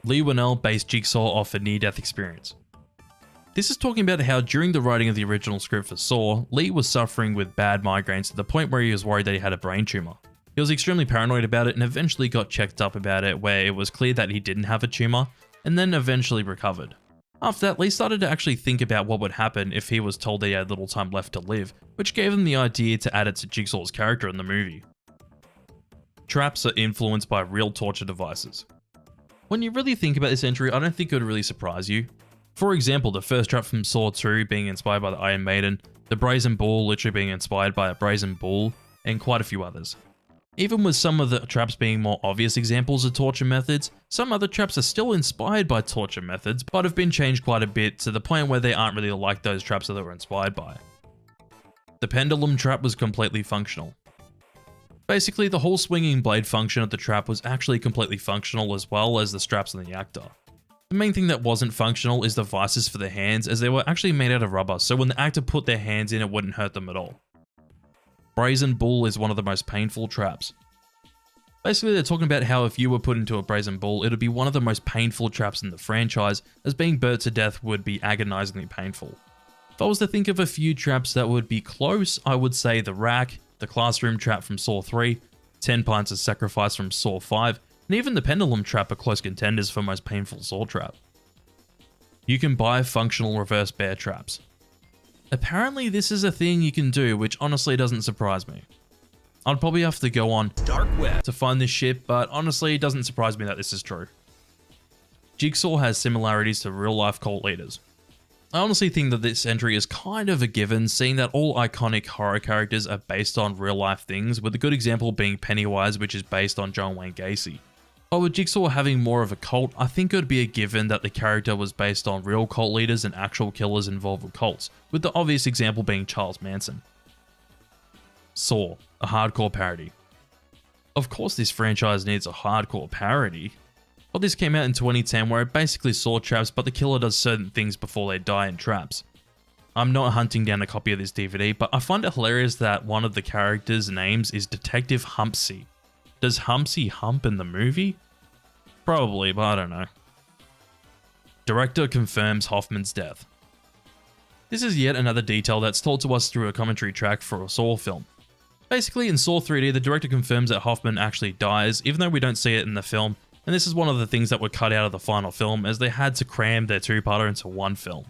Lee Winnell based Jigsaw off a near-death experience. This is talking about how during the writing of the original script for Saw, Lee was suffering with bad migraines to the point where he was worried that he had a brain tumor. He was extremely paranoid about it and eventually got checked up about it, where it was clear that he didn't have a tumor, and then eventually recovered. After that, Lee started to actually think about what would happen if he was told that he had little time left to live, which gave him the idea to add it to Jigsaw's character in the movie. Traps are influenced by real torture devices. When you really think about this entry, I don't think it would really surprise you. For example, the first trap from Saw 2 being inspired by the Iron Maiden, the Brazen Bull literally being inspired by a Brazen Bull, and quite a few others. Even with some of the traps being more obvious examples of torture methods, some other traps are still inspired by torture methods, but have been changed quite a bit to the point where they aren't really like those traps that they were inspired by. The pendulum trap was completely functional. Basically, the whole swinging blade function of the trap was actually completely functional, as well as the straps on the actor. The main thing that wasn't functional is the vices for the hands, as they were actually made out of rubber, so when the actor put their hands in, it wouldn't hurt them at all. Brazen Bull is one of the most painful traps. Basically, they're talking about how if you were put into a Brazen Bull, it would be one of the most painful traps in the franchise, as being burnt to death would be agonizingly painful. If I was to think of a few traps that would be close, I would say the rack, the classroom trap from Saw 3, 10 pints of sacrifice from Saw 5, and even the pendulum trap are close contenders for most painful Saw trap. You can buy functional reverse bear traps. Apparently this is a thing you can do, which honestly doesn't surprise me. I'd probably have to go on dark web to find this shit, but honestly it doesn't surprise me that this is true. Jigsaw has similarities to real life cult leaders. I honestly think that this entry is kind of a given, seeing that all iconic horror characters are based on real life things, with a good example being Pennywise, which is based on John Wayne Gacy. But with Jigsaw having more of a cult, I think it would be a given that the character was based on real cult leaders and actual killers involved with cults, with the obvious example being Charles Manson. Saw, a hardcore parody. Of course this franchise needs a hardcore parody, but this came out in 2010 where it basically saw traps, but the killer does certain things before they die in traps. I'm not hunting down a copy of this DVD, but I find it hilarious that one of the characters' names is Detective Humpsy. Does Humpsy hump in the movie? Probably, but I don't know. Director confirms Hoffman's death. This is yet another detail that's told to us through a commentary track for a Saw film. Basically, in Saw 3D, the director confirms that Hoffman actually dies, even though we don't see it in the film, and this is one of the things that were cut out of the final film, as they had to cram their two-parter into one film.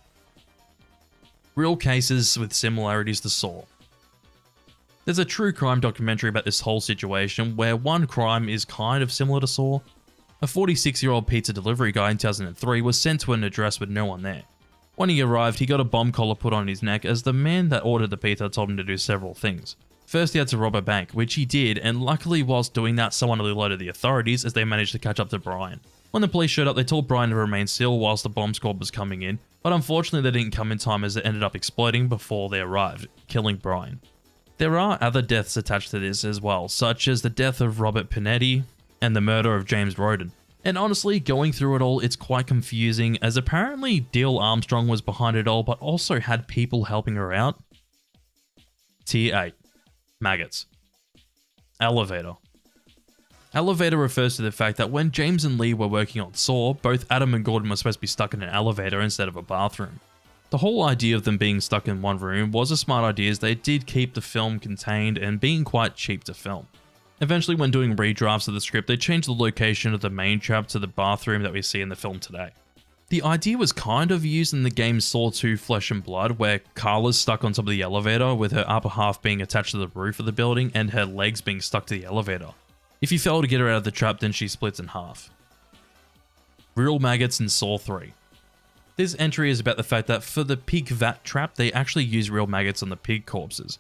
Real cases with similarities to Saw. There's a true crime documentary about this whole situation, where one crime is kind of similar to Saw. A 46-year-old pizza delivery guy in 2003 was sent to an address with no one there. When he arrived, he got a bomb collar put on his neck, as the man that ordered the pizza told him to do several things. First, he had to rob a bank, which he did, and luckily whilst doing that, someone alerted the authorities as they managed to catch up to Brian. When the police showed up, they told Brian to remain still whilst the bomb squad was coming in, but unfortunately they didn't come in time as it ended up exploding before they arrived, killing Brian. There are other deaths attached to this as well, such as the death of Robert Pinetti and the murder of James Roden. And honestly, going through it all, it's quite confusing, as apparently Dale Armstrong was behind it all, but also had people helping her out. Tier 8. Maggots. Elevator. Elevator refers to the fact that when James and Lee were working on Saw, both Adam and Gordon were supposed to be stuck in an elevator instead of a bathroom. The whole idea of them being stuck in one room was a smart idea, as they did keep the film contained and being quite cheap to film. Eventually, when doing redrafts of the script, they changed the location of the main trap to the bathroom that we see in the film today. The idea was kind of used in the game Saw 2 Flesh and Blood, where Carla's stuck on top of the elevator with her upper half being attached to the roof of the building and her legs being stuck to the elevator. If you fail to get her out of the trap, then she splits in half. Real maggots in Saw 3. This entry is about the fact that for the pig vat trap, they actually use real maggots on the pig corpses.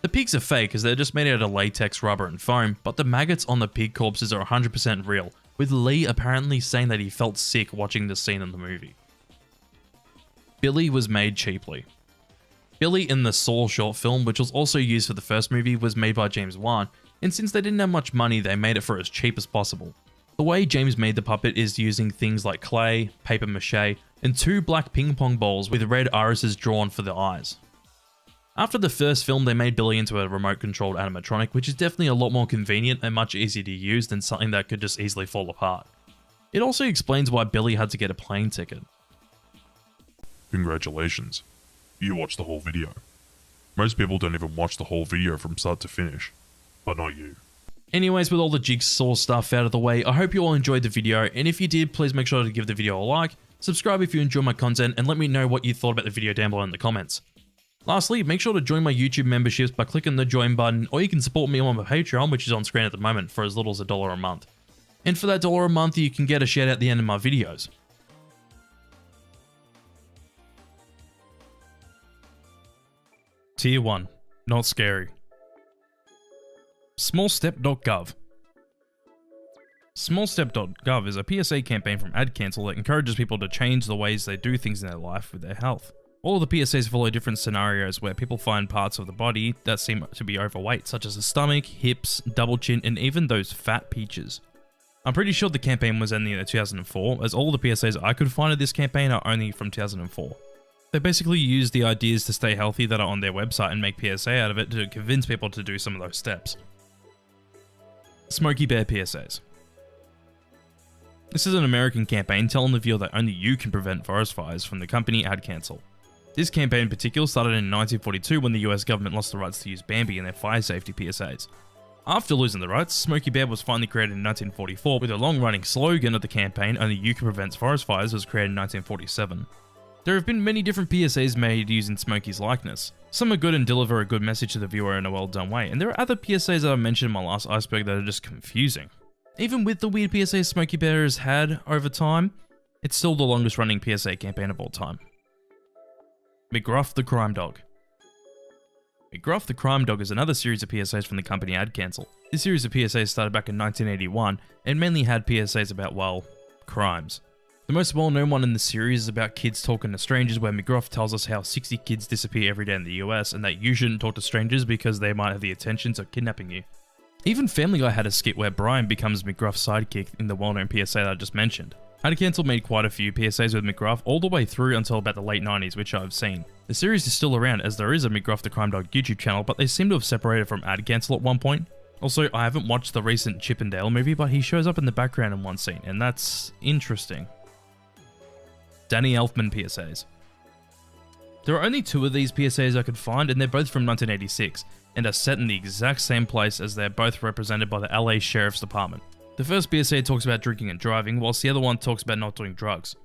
The pigs are fake, as they're just made out of latex, rubber and foam, but the maggots on the pig corpses are 100% real, with Lee apparently saying that he felt sick watching the scene in the movie. Billy was made cheaply. Billy in the Saw short film, which was also used for the first movie, was made by James Wan, and since they didn't have much money, they made it for as cheap as possible. The way James made the puppet is using things like clay, paper mache, and 2 black ping pong balls with red irises drawn for the eyes. After the first film, they made Billy into a remote-controlled animatronic, which is definitely a lot more convenient and much easier to use than something that could just easily fall apart. It also explains why Billy had to get a plane ticket. Congratulations. You watched the whole video. Most people don't even watch the whole video from start to finish. But not you. Anyways, with all the jigsaw stuff out of the way, I hope you all enjoyed the video, and if you did, please make sure to give the video a like, subscribe if you enjoy my content, and let me know what you thought about the video down below in the comments. Lastly, make sure to join my YouTube memberships by clicking the join button, or you can support me on my Patreon, which is on screen at the moment, for as little as $1 a month. And for that $1 a month, you can get a shout out at the end of my videos. Tier 1. Not scary. Smallstep.gov. Smallstep.gov is a PSA campaign from AdCancel that encourages people to change the ways they do things in their life with their health. All of the PSAs follow different scenarios where people find parts of the body that seem to be overweight, such as the stomach, hips, double chin, and even those fat peaches. I'm pretty sure the campaign was ending in 2004, as all the PSAs I could find of this campaign are only from 2004. They basically use the ideas to stay healthy that are on their website and make PSA out of it to convince people to do some of those steps. Smokey Bear PSAs. This is an American campaign telling the viewer that only you can prevent forest fires from the company AdCancel. This campaign in particular started in 1942 when the US government lost the rights to use Bambi in their fire safety PSAs. After losing the rights, Smokey Bear was finally created in 1944 with a long-running slogan of the campaign, "Only you can prevent forest fires," was created in 1947. There have been many different PSAs made using Smokey's likeness. Some are good and deliver a good message to the viewer in a well-done way, and there are other PSAs that I mentioned in my last Iceberg that are just confusing. Even with the weird PSAs Smokey Bear has had over time, it's still the longest running PSA campaign of all time. McGruff the Crime Dog. McGruff the Crime Dog is another series of PSAs from the company AdCancel. This series of PSAs started back in 1981 and mainly had PSAs about, well, crimes. The most well-known one in the series is about kids talking to strangers, where McGruff tells us how 60 kids disappear every day in the US and that you shouldn't talk to strangers because they might have the intentions of kidnapping you. Even Family Guy had a skit where Brian becomes McGruff's sidekick in the well-known PSA that I just mentioned. AdCancel made quite a few PSAs with McGruff all the way through until about the late 90s, which I've seen. The series is still around as there is a McGruff the Crime Dog YouTube channel, but they seem to have separated from AdCancel at one point. Also, I haven't watched the recent Chip and Dale movie, but he shows up in the background in one scene, and that's interesting. Danny Elfman PSAs. There are only 2 of these PSAs I could find, and they're both from 1986, and are set in the exact same place as they're both represented by the LA Sheriff's Department. The first PSA talks about drinking and driving, whilst the other one talks about not doing drugs.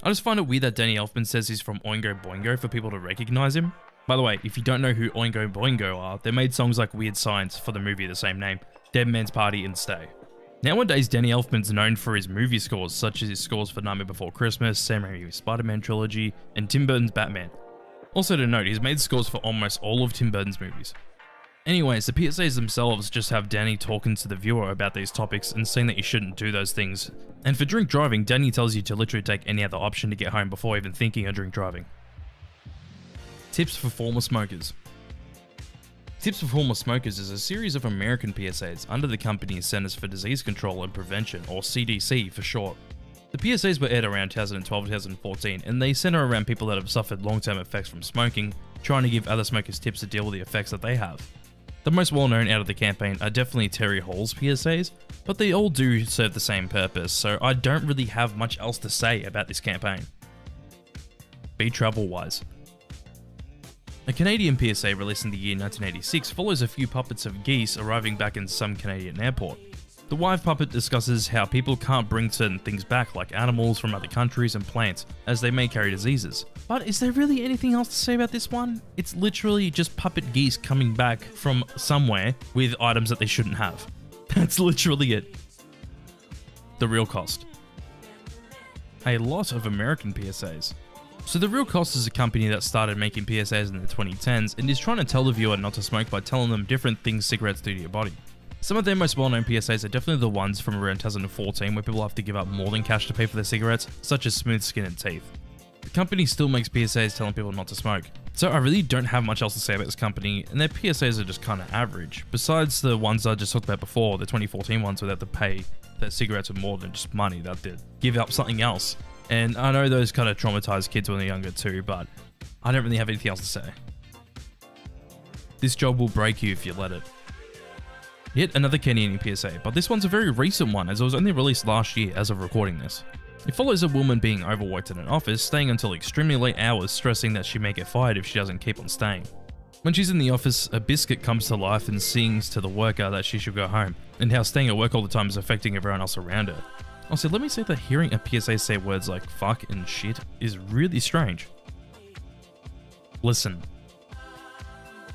I just find it weird that Danny Elfman says he's from Oingo Boingo for people to recognize him. By the way, if you don't know who Oingo Boingo are, they made songs like Weird Science for the movie of the same name, Dead Man's Party, and Stay. Nowadays, Danny Elfman's known for his movie scores, such as his scores for Nightmare Before Christmas, Sam Raimi's Spider-Man trilogy, and Tim Burton's Batman. Also to note, he's made scores for almost all of Tim Burton's movies. Anyways, the PSAs themselves just have Danny talking to the viewer about these topics and saying that you shouldn't do those things. And for drink driving, Danny tells you to literally take any other option to get home before even thinking of drink driving. Tips for former smokers. Tips for Former Smokers is a series of American PSAs under the company's Centers for Disease Control and Prevention, or CDC for short. The PSAs were aired around 2012-2014, and they center around people that have suffered long-term effects from smoking, trying to give other smokers tips to deal with the effects that they have. The most well-known out of the campaign are definitely Terry Hall's PSAs, but they all do serve the same purpose, so I don't really have much else to say about this campaign. Be travel-wise. A Canadian PSA released in the year 1986 follows a few puppets of geese arriving back in some Canadian airport. The wife puppet discusses how people can't bring certain things back, like animals from other countries and plants, as they may carry diseases. But is there really anything else to say about this one? It's literally just puppet geese coming back from somewhere with items that they shouldn't have. That's literally it. The Real Cost. A lot of American PSAs. So The Real Cost is a company that started making PSAs in the 2010s and is trying to tell the viewer not to smoke by telling them different things cigarettes do to your body. Some of their most well-known PSAs are definitely the ones from around 2014 where people have to give up more than cash to pay for their cigarettes, such as Smooth Skin and Teeth. The company still makes PSAs telling people not to smoke, so I really don't have much else to say about this company, and their PSAs are just kinda average, besides the ones I just talked about before, the 2014 ones where they have to pay their cigarettes with more than just money, that they give up something else. And I know those kind of traumatized kids when they're younger too, but I don't really have anything else to say. This job will break you if you let it. Yet another Canadian PSA, but this one's a very recent one as it was only released last year as of recording this. It follows a woman being overworked in an office, staying until extremely late hours, stressing that she may get fired if she doesn't keep on staying. When she's in the office, a biscuit comes to life and sings to the worker that she should go home, and how staying at work all the time is affecting everyone else around her. Also, let me say that hearing a PSA say words like fuck and shit is really strange. Listen.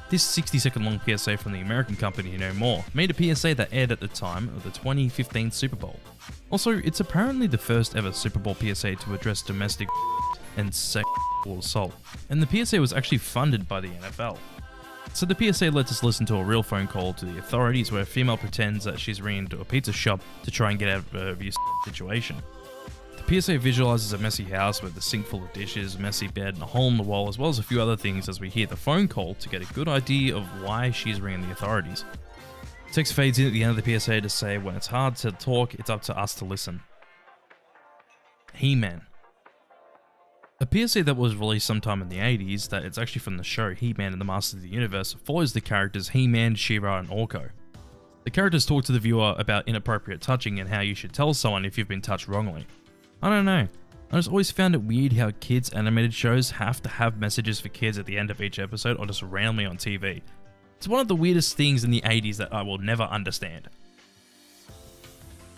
This 60-second long PSA from the American company No More made a PSA that aired at the time of the 2015 Super Bowl. Also, it's apparently the first ever Super Bowl PSA to address domestic and sexual assault, and the PSA was actually funded by the NFL. So the PSA lets us listen to a real phone call to the authorities where a female pretends that she's ringing to a pizza shop to try and get out of a abusive situation. The PSA visualizes a messy house with a sink full of dishes, messy bed, and a hole in the wall, as well as a few other things as we hear the phone call to get a good idea of why she's ringing the authorities. Text fades in at the end of the PSA to say, when it's hard to talk, it's up to us to listen. He-Man. A PSA that was released sometime in the 80s, that it's actually from the show He-Man and the Masters of the Universe, follows the characters He-Man, She-Ra, and Orko. The characters talk to the viewer about inappropriate touching and how you should tell someone if you've been touched wrongly. I don't know, I just always found it weird how kids' animated shows have to have messages for kids at the end of each episode or just randomly on TV. It's one of the weirdest things in the 80s that I will never understand.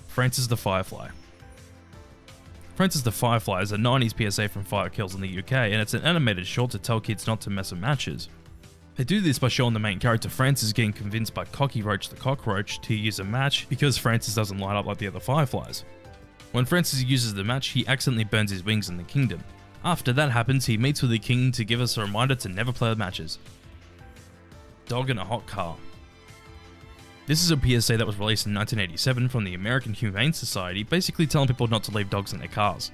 Francis the Firefly. Francis the Firefly is a 90s PSA from Fire Kills in the UK, and it's an animated short to tell kids not to mess with matches. They do this by showing the main character Francis getting convinced by Cocky Roach the Cockroach to use a match because Francis doesn't light up like the other Fireflies. When Francis uses the match, he accidentally burns his wings in the kingdom. After that happens, he meets with the king to give us a reminder to never play with matches. Dog in a hot car. This is a PSA that was released in 1987 from the American Humane Society, basically telling people not to leave dogs in their cars.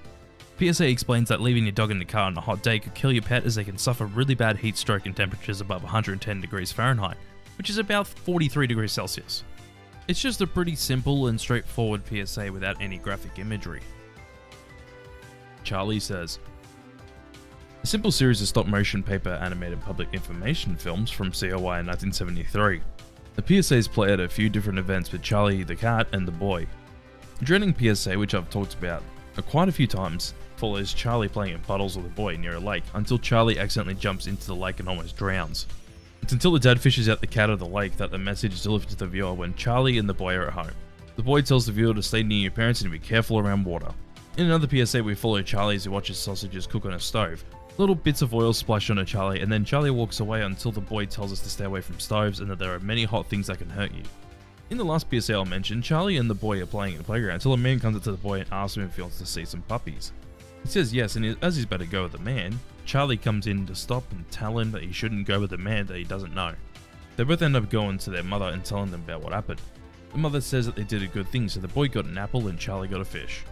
PSA explains that leaving your dog in the car on a hot day could kill your pet as they can suffer really bad heat stroke in temperatures above 110 degrees Fahrenheit, which is about 43 degrees Celsius. It's just a pretty simple and straightforward PSA without any graphic imagery. Charlie says, a simple series of stop-motion paper animated public information films from COI in 1973. The PSAs play at a few different events with Charlie the cat and the boy. The Dreading PSA, which I've talked about quite a few times, follows Charlie playing in puddles with a boy near a lake until Charlie accidentally jumps into the lake and almost drowns. It's until the dad fishes out the cat of the lake that the message is delivered to the viewer when Charlie and the boy are at home. The boy tells the viewer to stay near your parents and to be careful around water. In another PSA, we follow Charlie as he watches sausages cook on a stove. Little bits of oil splash onto Charlie, and then Charlie walks away until the boy tells us to stay away from stoves and that there are many hot things that can hurt you. In the last PSA I'll mention, Charlie and the boy are playing in the playground until a man comes up to the boy and asks him if he wants to see some puppies. He says yes, and as he's about to go with the man, Charlie comes in to stop and tell him that he shouldn't go with the man that he doesn't know. They both end up going to their mother and telling them about what happened. The mother says that they did a good thing, so the boy got an apple and Charlie got a fish.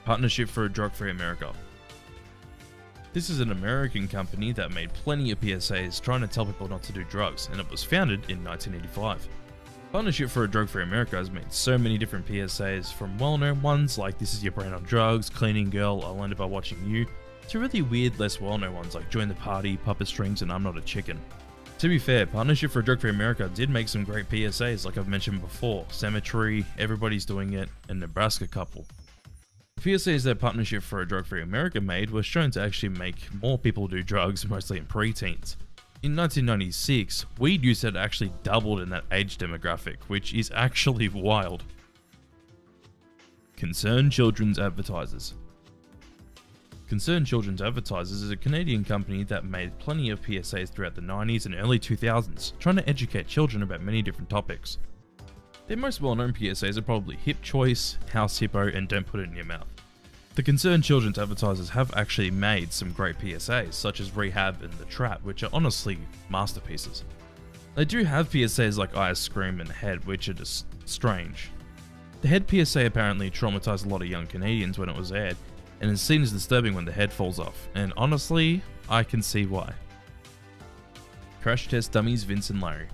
Partnership for a Drug-Free America. This is an American company that made plenty of PSAs trying to tell people not to do drugs, and it was founded in 1985. Partnership for a Drug-Free America has made so many different PSAs, from well-known ones like This Is Your Brain on Drugs, Cleaning Girl, I Learned About Watching You, to really weird, less well-known ones like Join the Party, Puppet Strings, and I'm Not a Chicken. To be fair, Partnership for a Drug-Free America did make some great PSAs like I've mentioned before, Cemetery, Everybody's Doing It, and Nebraska Couple. The PSAs that Partnership for a Drug-Free America made were shown to actually make more people do drugs, mostly in preteens. In 1996, weed use had actually doubled in that age demographic, which is actually wild. Concerned Children's Advertisers. Concerned Children's Advertisers is a Canadian company that made plenty of PSAs throughout the 90s and early 2000s, trying to educate children about many different topics. Their most well-known PSAs are probably Hip Choice, House Hippo, and Don't Put It in Your Mouth. The Concerned Children's Advertisers have actually made some great PSAs, such as Rehab and The Trap, which are honestly masterpieces. They do have PSAs like Ice Cream and Head, which are just strange. The Head PSA apparently traumatized a lot of young Canadians when it was aired, and is seen as disturbing when the head falls off, and honestly, I can see why. Crash Test Dummies Vince and Larry.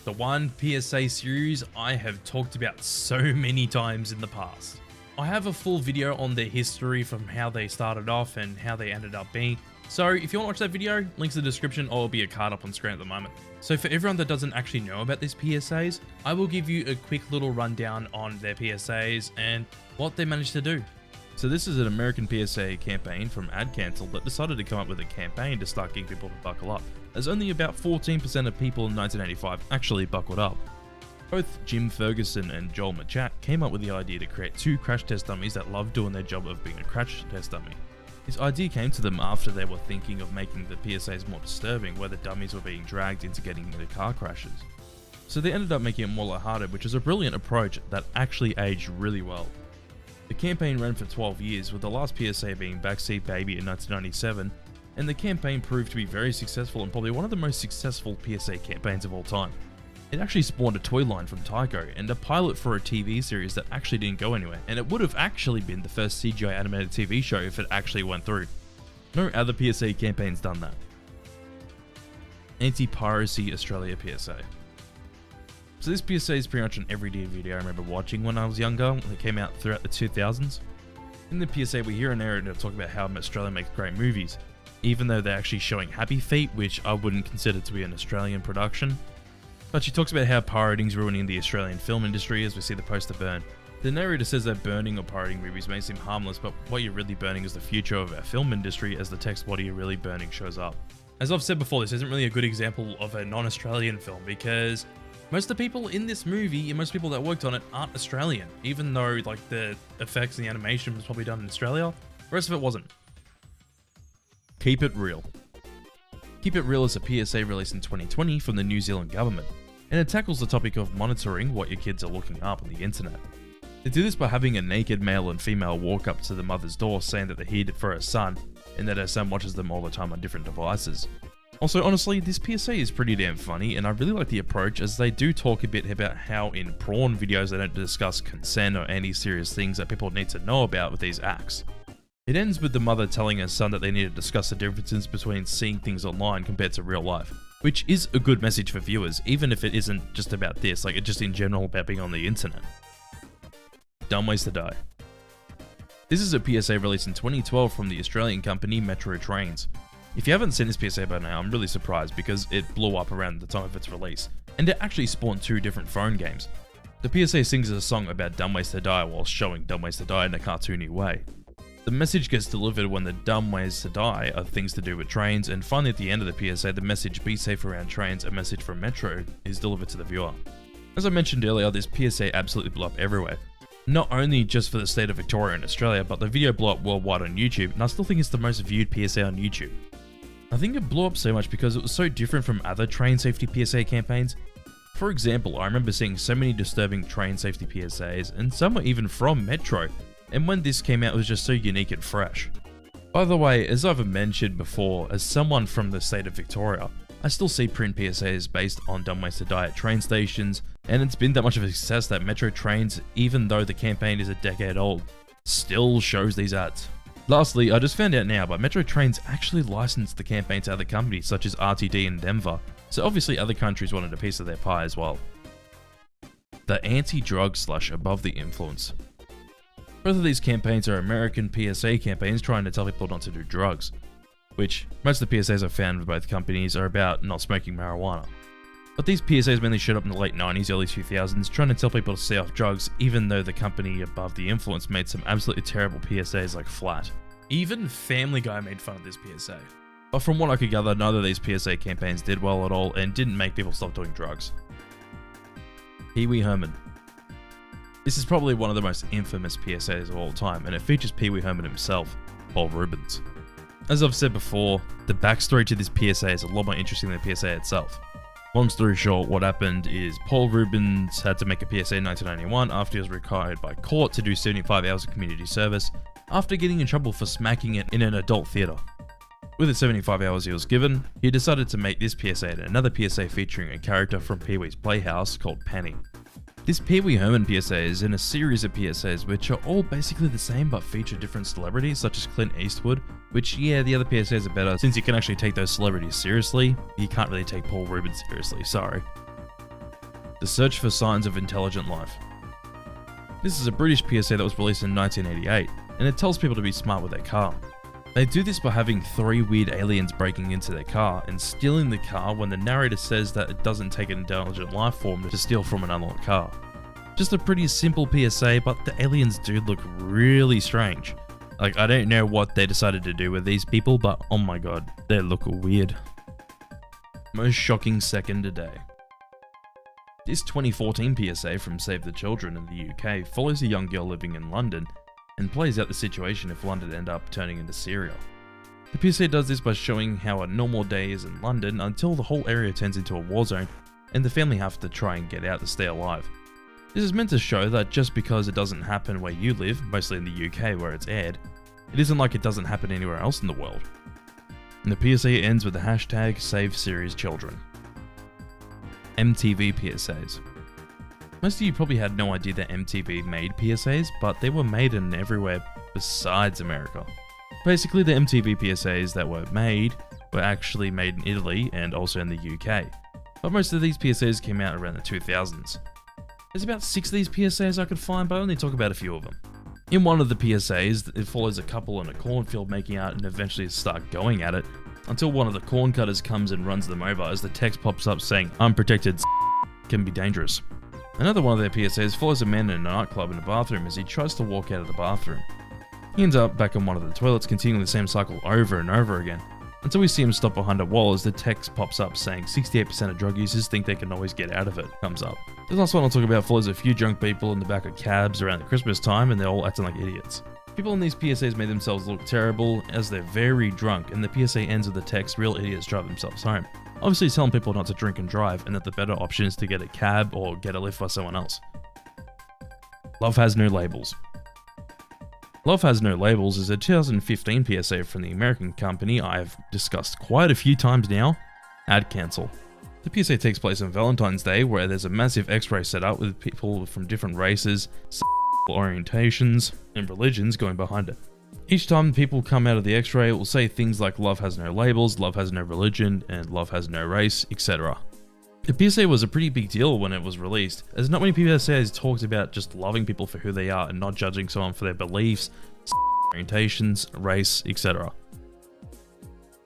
The one PSA series I have talked about so many times in the past. I have a full video on their history from how they started off and how they ended up being. So if you want to watch that video, links in the description, or will be a card up on screen at the moment. So for everyone that doesn't actually know about these PSAs, I will give you a quick little rundown on their PSAs and what they managed to do. So this is an American PSA campaign from AdCancel that decided to come up with a campaign to start getting people to buckle up, as only about 14% of people in 1985 actually buckled up. Both Jim Ferguson and Joel Machak came up with the idea to create 2 crash test dummies that loved doing their job of being a crash test dummy. This idea came to them after they were thinking of making the PSAs more disturbing, where the dummies were being dragged into getting into car crashes. So they ended up making it more lighthearted, which is a brilliant approach that actually aged really well. The campaign ran for 12 years, with the last PSA being Backseat Baby in 1997, and the campaign proved to be very successful and probably one of the most successful PSA campaigns of all time. It actually spawned a toy line from Tyco and a pilot for a TV series that actually didn't go anywhere, and it would have actually been the first CGI animated TV show if it actually went through. No other PSA campaign's done that. Anti-Piracy Australia PSA. So this PSA is pretty much an everyday video I remember watching when I was younger. It came out throughout the 2000s. In the PSA we hear a narrator talk about how Australia makes great movies, even though they're actually showing Happy Feet, which I wouldn't consider to be an Australian production. But she talks about how pirating's ruining the Australian film industry as we see the poster burn. The narrator says that burning or pirating movies may seem harmless, but what you're really burning is the future of our film industry, as the text "what are you really burning" shows up. As I've said before, this isn't really a good example of a non-Australian film because most of the people in this movie and most people that worked on it aren't Australian, even though like the effects and the animation was probably done in Australia. The rest of it wasn't. Keep It Real. Keep It Real is a PSA released in 2020 from the New Zealand government, and it tackles the topic of monitoring what your kids are looking up on the internet. They do this by having a naked male and female walk up to the mother's door saying that they're here for her son, and that her son watches them all the time on different devices. Also, honestly, this PSA is pretty damn funny, and I really like the approach, as they do talk a bit about how in porn videos they don't discuss consent or any serious things that people need to know about with these acts. It ends with the mother telling her son that they need to discuss the differences between seeing things online compared to real life, which is a good message for viewers, even if it isn't just about this, like just in general about being on the internet. Dumb Ways to Die. This is a PSA released in 2012 from the Australian company Metro Trains. If you haven't seen this PSA by now, I'm really surprised because it blew up around the time of its release, and it actually spawned 2 different phone games. The PSA sings a song about dumb ways to die while showing dumb ways to die in a cartoony way. The message gets delivered when the dumb ways to die are things to do with trains, and finally at the end of the PSA, the message "Be safe around trains, a message from Metro" is delivered to the viewer. As I mentioned earlier, this PSA absolutely blew up everywhere. Not only just for the state of Victoria and Australia, but the video blew up worldwide on YouTube, and I still think it's the most viewed PSA on YouTube. I think it blew up so much because it was so different from other train safety PSA campaigns. For example, I remember seeing so many disturbing train safety PSAs, and some were even from Metro, and when this came out it was just so unique and fresh. By the way, as I've mentioned before, as someone from the state of Victoria, I still see print PSAs based on dumb ways to die at train stations, and it's been that much of a success that Metro Trains, even though the campaign is a decade old, still shows these ads. Lastly, I just found out now, but Metro Trains actually licensed the campaign to other companies such as RTD and Denver, so obviously other countries wanted a piece of their pie as well. The anti-drug / above the influence. Both of these campaigns are American PSA campaigns trying to tell people not to do drugs, which most of the PSAs I've found with both companies are about not smoking marijuana. But these PSAs mainly showed up in the late 90s, early 2000s, trying to tell people to stay off drugs, even though the company Above the Influence made some absolutely terrible PSAs like Flat. Even Family Guy made fun of this PSA. But from what I could gather, neither of these PSA campaigns did well at all and didn't make people stop doing drugs. Pee Wee Herman. This is probably one of the most infamous PSAs of all time, and it features Pee Wee Herman himself, Paul Rubens. As I've said before, the backstory to this PSA is a lot more interesting than the PSA itself. Long story short, what happened is Paul Rubens had to make a PSA in 1991 after he was required by court to do 75 hours of community service after getting in trouble for smacking it in an adult theatre. With the 75 hours he was given, he decided to make this PSA and another PSA featuring a character from Pee-wee's Playhouse called Penny. This Pee Wee Herman PSA is in a series of PSAs which are all basically the same but feature different celebrities such as Clint Eastwood, which yeah, the other PSAs are better since you can actually take those celebrities seriously. You can't really take Paul Rubens seriously, sorry. The search for signs of intelligent life. This is a British PSA that was released in 1988, and it tells people to be smart with their car. They do this by having 3 weird aliens breaking into their car and stealing the car when the narrator says that it doesn't take an intelligent life form to steal from an unlocked car. Just a pretty simple PSA, but the aliens do look really strange. Like, I don't know what they decided to do with these people, but oh my god, they look weird. Most shocking second a day. This 2014 PSA from Save the Children in the UK follows a young girl living in London and plays out the situation if London end up turning into Syria. The PSA does this by showing how a normal day is in London until the whole area turns into a war zone and the family have to try and get out to stay alive. This is meant to show that just because it doesn't happen where you live, mostly in the UK where it's aired, it isn't like it doesn't happen anywhere else in the world. And the PSA ends with the hashtag Save Series Children. MTV PSAs. Most of you probably had no idea that MTV made PSAs, but they were made in everywhere besides America. Basically, the MTV PSAs that were actually made in Italy and also in the UK. But most of these PSAs came out around the 2000s. There's about 6 of these PSAs I could find, but I only talk about a few of them. In one of the PSAs, it follows a couple in a cornfield making out and eventually start going at it, until one of the corn cutters comes and runs them over as the text pops up saying, "Unprotected can be dangerous." Another one of their PSAs follows a man in a nightclub in a bathroom as he tries to walk out of the bathroom. He ends up back in one of the toilets, continuing the same cycle over and over again, until we see him stop behind a wall as the text pops up saying 68% of drug users think they can always get out of it comes up. The last one I'll talk about follows a few drunk people in the back of cabs around the Christmas time and they're all acting like idiots. People in these PSAs made themselves look terrible as they're very drunk, and the PSA ends with the text, "Real idiots drive themselves home." Obviously telling people not to drink and drive, and that the better option is to get a cab or get a lift by someone else. Love Has No Labels. Love Has No Labels is a 2015 PSA from the American company I've discussed quite a few times now, Ad Cancel. The PSA takes place on Valentine's Day, where there's a massive X-ray set up with people from different races, orientations, and religions going behind it. Each time people come out of the X-ray, it will say things like "Love has no labels," "Love has no religion," and "Love has no race," etc. The PSA was a pretty big deal when it was released, as not many PSAs talked about just loving people for who they are and not judging someone for their beliefs, orientations, race, etc.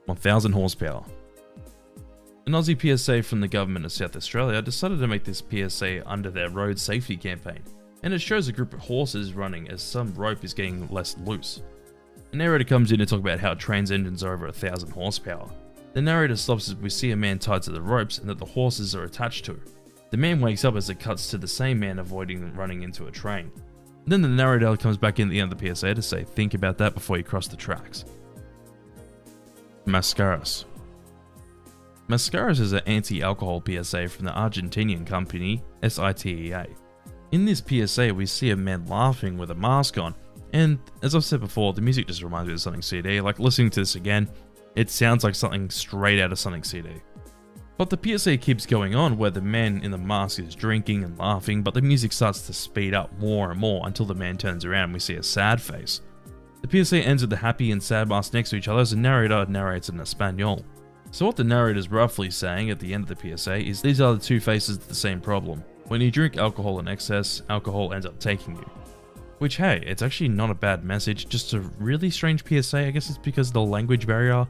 1000 horsepower. An Aussie PSA from the government of South Australia decided to make this PSA under their road safety campaign, and it shows a group of horses running as some rope is getting less loose. The narrator comes in to talk about how a train's engines are over 1000 horsepower. The narrator stops as we see a man tied to the ropes and that the horses are attached to. The man wakes up as it cuts to the same man avoiding running into a train. Then the narrator comes back in at the end of the PSA to say, "Think about that before you cross the tracks." Mascaras. Mascaras is an anti-alcohol PSA from the Argentinian company SITEA. In this PSA, we see a man laughing with a mask on, and as I've said before, the music just reminds me of Sonic CD. Like, listening to this again, it sounds like something straight out of Sonic CD. But the PSA keeps going on where the man in the mask is drinking and laughing, but the music starts to speed up more and more until the man turns around and we see a sad face. The PSA ends with the happy and sad masks next to each other as the narrator narrates in Espanol. So what the narrator is roughly saying at the end of the PSA is these are the two faces of the same problem. When you drink alcohol in excess, alcohol ends up taking you. Which, hey, it's actually not a bad message, just a really strange PSA. I guess it's because of the language barrier,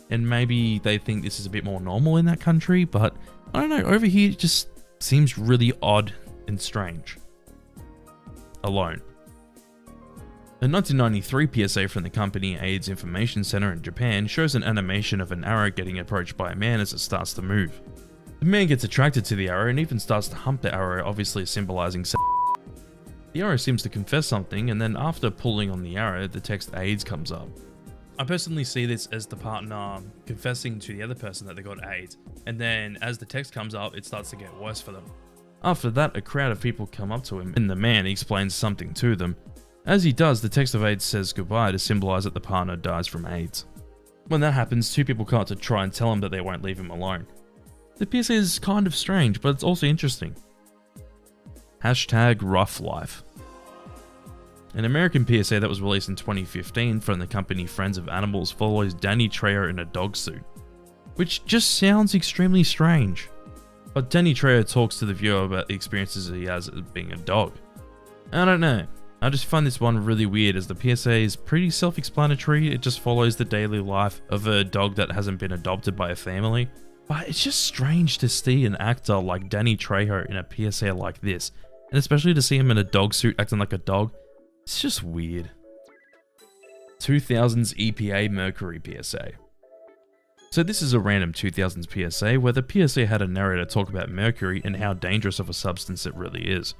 and maybe they think this is a bit more normal in that country, but I don't know, over here it just seems really odd and strange. Alone. A 1993 PSA from the company AIDS Information Center in Japan shows an animation of an arrow getting approached by a man as it starts to move. The man gets attracted to the arrow and even starts to hump the arrow, obviously symbolizing sex. The arrow seems to confess something, and then after pulling on the arrow, the text AIDS comes up. I personally see this as the partner confessing to the other person that they got AIDS, and then as the text comes up, it starts to get worse for them. After that, a crowd of people come up to him, and the man explains something to them. As he does, the text of AIDS says goodbye to symbolize that the partner dies from AIDS. When that happens, two people come up to try and tell him that they won't leave him alone. The PSA is kind of strange, but it's also interesting. Hashtag rough life. An American PSA that was released in 2015 from the company Friends of Animals follows Danny Trejo in a dog suit, which just sounds extremely strange. But Danny Trejo talks to the viewer about the experiences he has as being a dog. I don't know. I just find this one really weird as the PSA is pretty self-explanatory. It just follows the daily life of a dog that hasn't been adopted by a family. But it's just strange to see an actor like Danny Trejo in a PSA like this. And especially to see him in a dog suit acting like a dog. It's just weird. 2000s EPA Mercury PSA. So this is a random 2000s PSA where the PSA had a narrator talk about mercury and how dangerous of a substance it really is.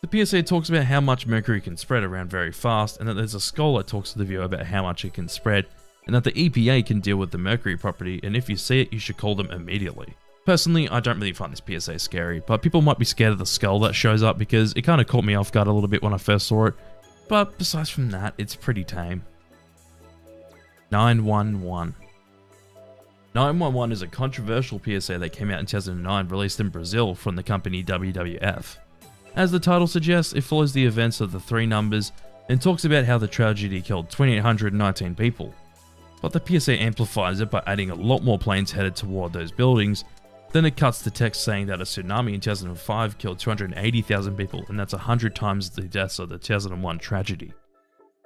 The PSA talks about how much mercury can spread around very fast, and that there's a skull that talks to the viewer about how much it can spread, and that the EPA can deal with the mercury property, and if you see it, you should call them immediately. Personally, I don't really find this PSA scary, but people might be scared of the skull that shows up because it kind of caught me off guard a little bit when I first saw it, but besides from that, it's pretty tame. 911. 911 is a controversial PSA that came out in 2009 released in Brazil from the company WWF. As the title suggests, it follows the events of the three numbers and talks about how the tragedy killed 2,819 people. But the PSA amplifies it by adding a lot more planes headed toward those buildings. Then it cuts to text saying that a tsunami in 2005 killed 280,000 people, and that's 100 times the deaths of the 2001 tragedy.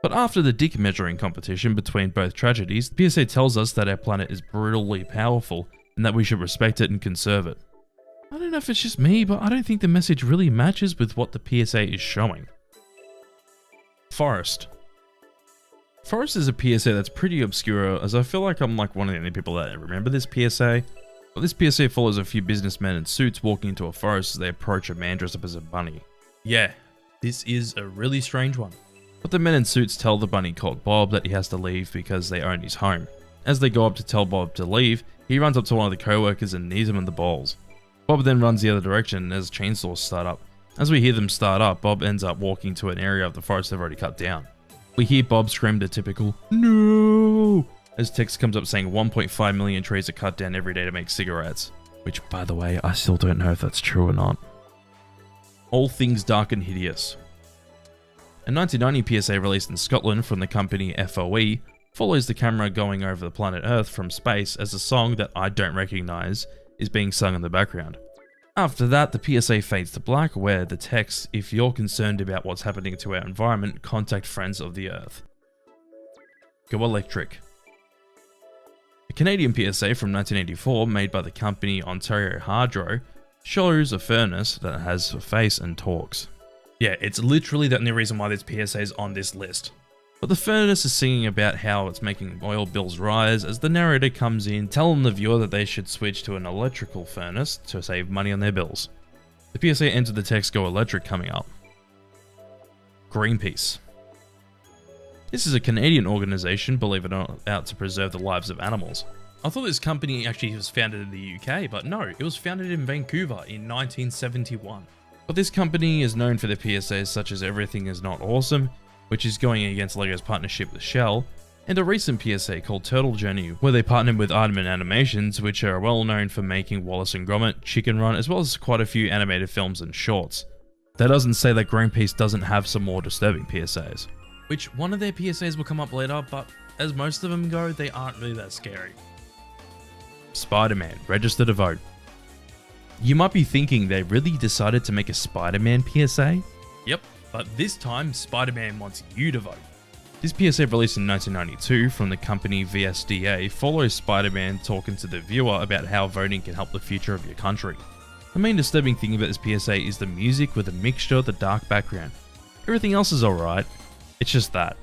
But after the dick measuring competition between both tragedies, the PSA tells us that our planet is brutally powerful and that we should respect it and conserve it. I don't know if it's just me, but I don't think the message really matches with what the PSA is showing. Forest. Forest is a PSA that's pretty obscure, as I feel like I'm like one of the only people that remember this PSA. But this PSA follows a few businessmen in suits walking into a forest as they approach a man dressed up as a bunny. Yeah, this is a really strange one. But the men in suits tell the bunny called Bob that he has to leave because they own his home. As they go up to tell Bob to leave, he runs up to one of the co-workers and knees him in the balls. Bob then runs the other direction as chainsaws start up. As we hear them start up, Bob ends up walking to an area of the forest they've already cut down. We hear Bob scream the typical, "No!" as text comes up saying 1.5 million trees are cut down every day to make cigarettes. Which, by the way, I still don't know if that's true or not. All Things Dark and Hideous. A 1990 PSA released in Scotland from the company FOE follows the camera going over the planet Earth from space as a song that I don't recognise is being sung in the background. After that, the PSA fades to black where the text, "If you're concerned about what's happening to our environment, contact Friends of the Earth." Go Electric. A Canadian PSA from 1984 made by the company Ontario Hydro shows a furnace that has a face and talks. Yeah, it's literally the only reason why this PSA is on this list. But the furnace is singing about how it's making oil bills rise as the narrator comes in telling the viewer that they should switch to an electrical furnace to save money on their bills. The PSA ends with the text "Go Electric" coming up. Greenpeace. This is a Canadian organisation, believe it or not, out to preserve the lives of animals. I thought this company actually was founded in the UK, but no, it was founded in Vancouver in 1971. But this company is known for their PSAs such as "Everything is not awesome," which is going against LEGO's partnership with Shell, and a recent PSA called Turtle Journey, where they partnered with Aardman Animations, which are well known for making Wallace and Gromit, Chicken Run, as well as quite a few animated films and shorts. That doesn't say that Greenpeace doesn't have some more disturbing PSAs. Which one of their PSAs will come up later, but as most of them go, they aren't really that scary. Spider-Man, register to vote. You might be thinking they really decided to make a Spider-Man PSA? Yep. But this time, Spider-Man wants you to vote. This PSA released in 1992 from the company VSDA follows Spider-Man talking to the viewer about how voting can help the future of your country. The main disturbing thing about this PSA is the music with a mixture of the dark background. Everything else is alright, it's just that.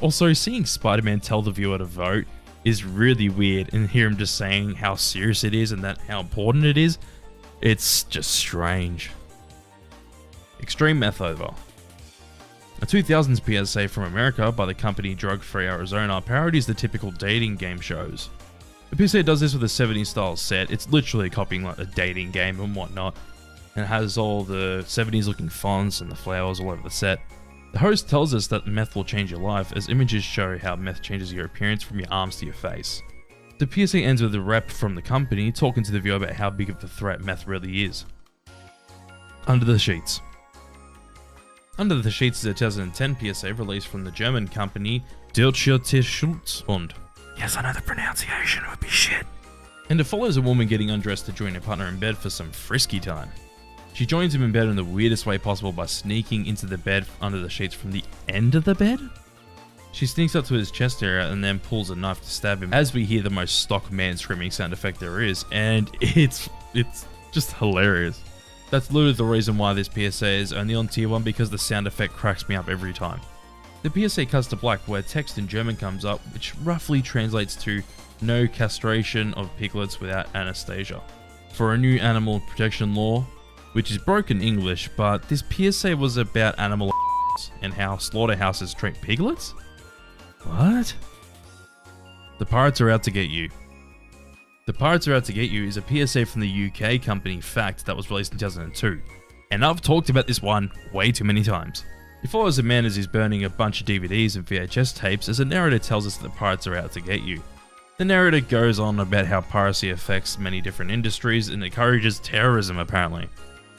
Also, seeing Spider-Man tell the viewer to vote is really weird, and hear him just saying how serious it is and that how important it is, it's just strange. Extreme Meth Over. A 2000s PSA from America by the company Drug Free Arizona parodies the typical dating game shows. The PSA does this with a 70s style set. It's literally copying like a dating game and whatnot, and it has all the 70s looking fonts and the flowers all over the set. The host tells us that meth will change your life as images show how meth changes your appearance from your arms to your face. The PSA ends with a rep from the company talking to the viewer about how big of a threat meth really is. Under the Sheets. Under the Sheets is a 2010 PSA released from the German company Deutscher Tierschutzbund. Yes, I know the pronunciation would be shit. And it follows a woman getting undressed to join her partner in bed for some frisky time. She joins him in bed in the weirdest way possible by sneaking into the bed under the sheets from the end of the bed. She sneaks up to his chest area and then pulls a knife to stab him, as we hear the most stock man screaming sound effect there is, and it's just hilarious. That's literally the reason why this PSA is only on tier 1, because the sound effect cracks me up every time. The PSA cuts to black where text in German comes up, which roughly translates to no castration of piglets without anesthesia. For a new animal protection law, which is broken English, but this PSA was about animal and how slaughterhouses treat piglets? What? The Pirates Are Out to Get You. The Pirates Are Out to Get You is a PSA from the UK company Fact that was released in 2002. And I've talked about this one way too many times. It follows a man as he's burning a bunch of DVDs and VHS tapes as a narrator tells us that the pirates are out to get you. The narrator goes on about how piracy affects many different industries and encourages terrorism apparently.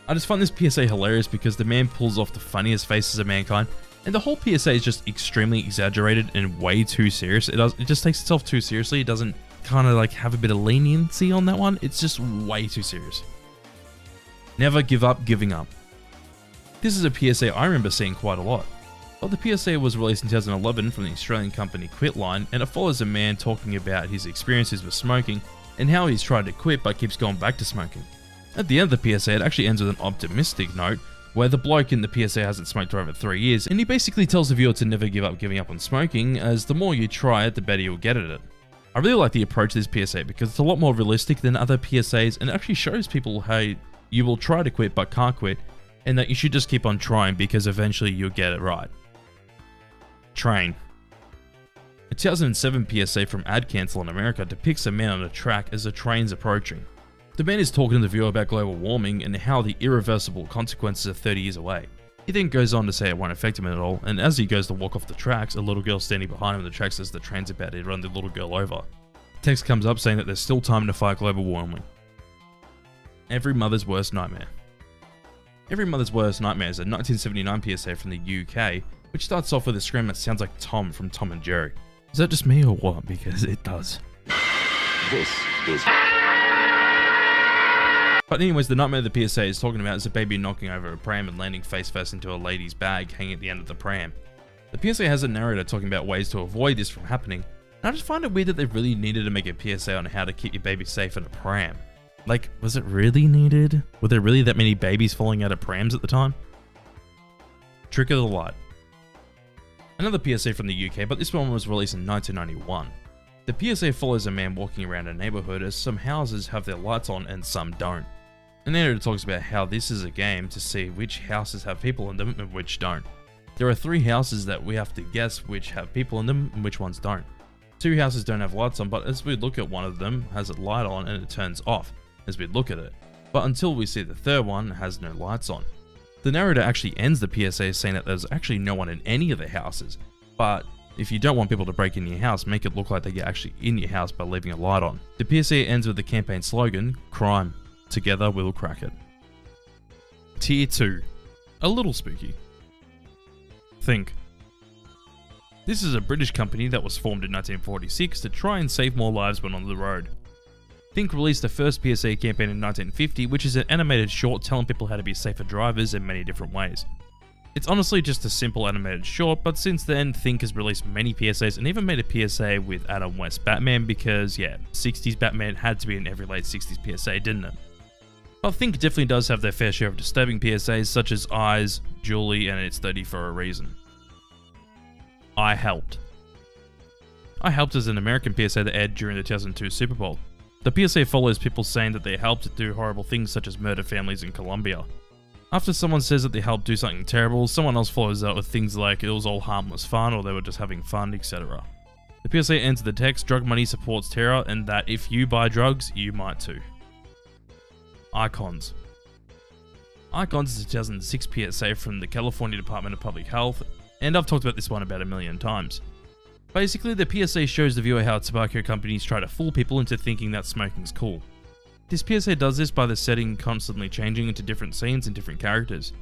I just find this PSA hilarious because the man pulls off the funniest faces of mankind, and the whole PSA is just extremely exaggerated and way too serious. It just takes itself too seriously. It doesn't kind of like have a bit of leniency on that one. It's just way too serious. Never give up giving up. This is a PSA I remember seeing quite a lot. Well, the PSA was released in 2011 from the Australian company Quitline, and it follows a man talking about his experiences with smoking and how he's tried to quit but keeps going back to smoking. At the end of the PSA, it actually ends with an optimistic note where the bloke in the PSA hasn't smoked for over 3 years, and he basically tells the viewer to never give up giving up on smoking, as the more you try it, the better you'll get at it. I really like the approach to this PSA because it's a lot more realistic than other PSAs, and it actually shows people how you will try to quit but can't quit, and that you should just keep on trying because eventually you'll get it right. Train. A 2007 PSA from Ad Cancel in America depicts a man on a track as the train's approaching. The man is talking to the viewer about global warming and how the irreversible consequences are 30 years away. He then goes on to say it won't affect him at all, and as he goes to walk off the tracks, a little girl standing behind him on the tracks says the train's about to run the little girl over. Text comes up saying that there's still time to fight global warming. Every Mother's Worst Nightmare. Every Mother's Worst Nightmare is a 1979 PSA from the UK, which starts off with a scream that sounds like Tom from Tom and Jerry. Is that just me or what? Because it does. This is... But anyways, the nightmare the PSA is talking about is a baby knocking over a pram and landing face first into a lady's bag hanging at the end of the pram. The PSA has a narrator talking about ways to avoid this from happening, and I just find it weird that they really needed to make a PSA on how to keep your baby safe in a pram. Like, was it really needed? Were there really that many babies falling out of prams at the time? Trick of the Light. Another PSA from the UK, but this one was released in 1991. The PSA follows a man walking around a neighborhood as some houses have their lights on and some don't. The narrator talks about how this is a game to see which houses have people in them and which don't. There are 3 houses that we have to guess which have people in them and which ones don't. 2 houses don't have lights on, but as we look at one of them, has a light on and it turns off as we look at it. But until we see the third one, it has no lights on. The narrator actually ends the PSA saying that there's actually no one in any of the houses, but if you don't want people to break in your house, make it look like they're actually in your house by leaving a light on. The PSA ends with the campaign slogan, crime, together we'll crack it. Tier 2. A little spooky. Think. This is a British company that was formed in 1946 to try and save more lives when on the road. Think released the first PSA campaign in 1950, which is an animated short telling people how to be safer drivers in many different ways. It's honestly just a simple animated short, but since then, Think has released many PSAs and even made a PSA with Adam West Batman because, yeah, 60s Batman had to be in every late 60s PSA, didn't it? But Think definitely does have their fair share of disturbing PSAs such as Eyes, Julie, and It's 30 for a Reason. I Helped. I Helped is an American PSA that aired during the 2002 Super Bowl. The PSA follows people saying that they helped do horrible things such as murder families in Colombia. After someone says that they helped do something terrible, someone else follows out with things like it was all harmless fun or they were just having fun, etc. The PSA ends with the text, drug money supports terror, and that if you buy drugs, you might too. Icons. Icons is a 2006 PSA from the California Department of Public Health, and I've talked about this one about 1 million times. Basically, the PSA shows the viewer how tobacco companies try to fool people into thinking that smoking's cool. This PSA does this by the setting constantly changing into different scenes and different characters.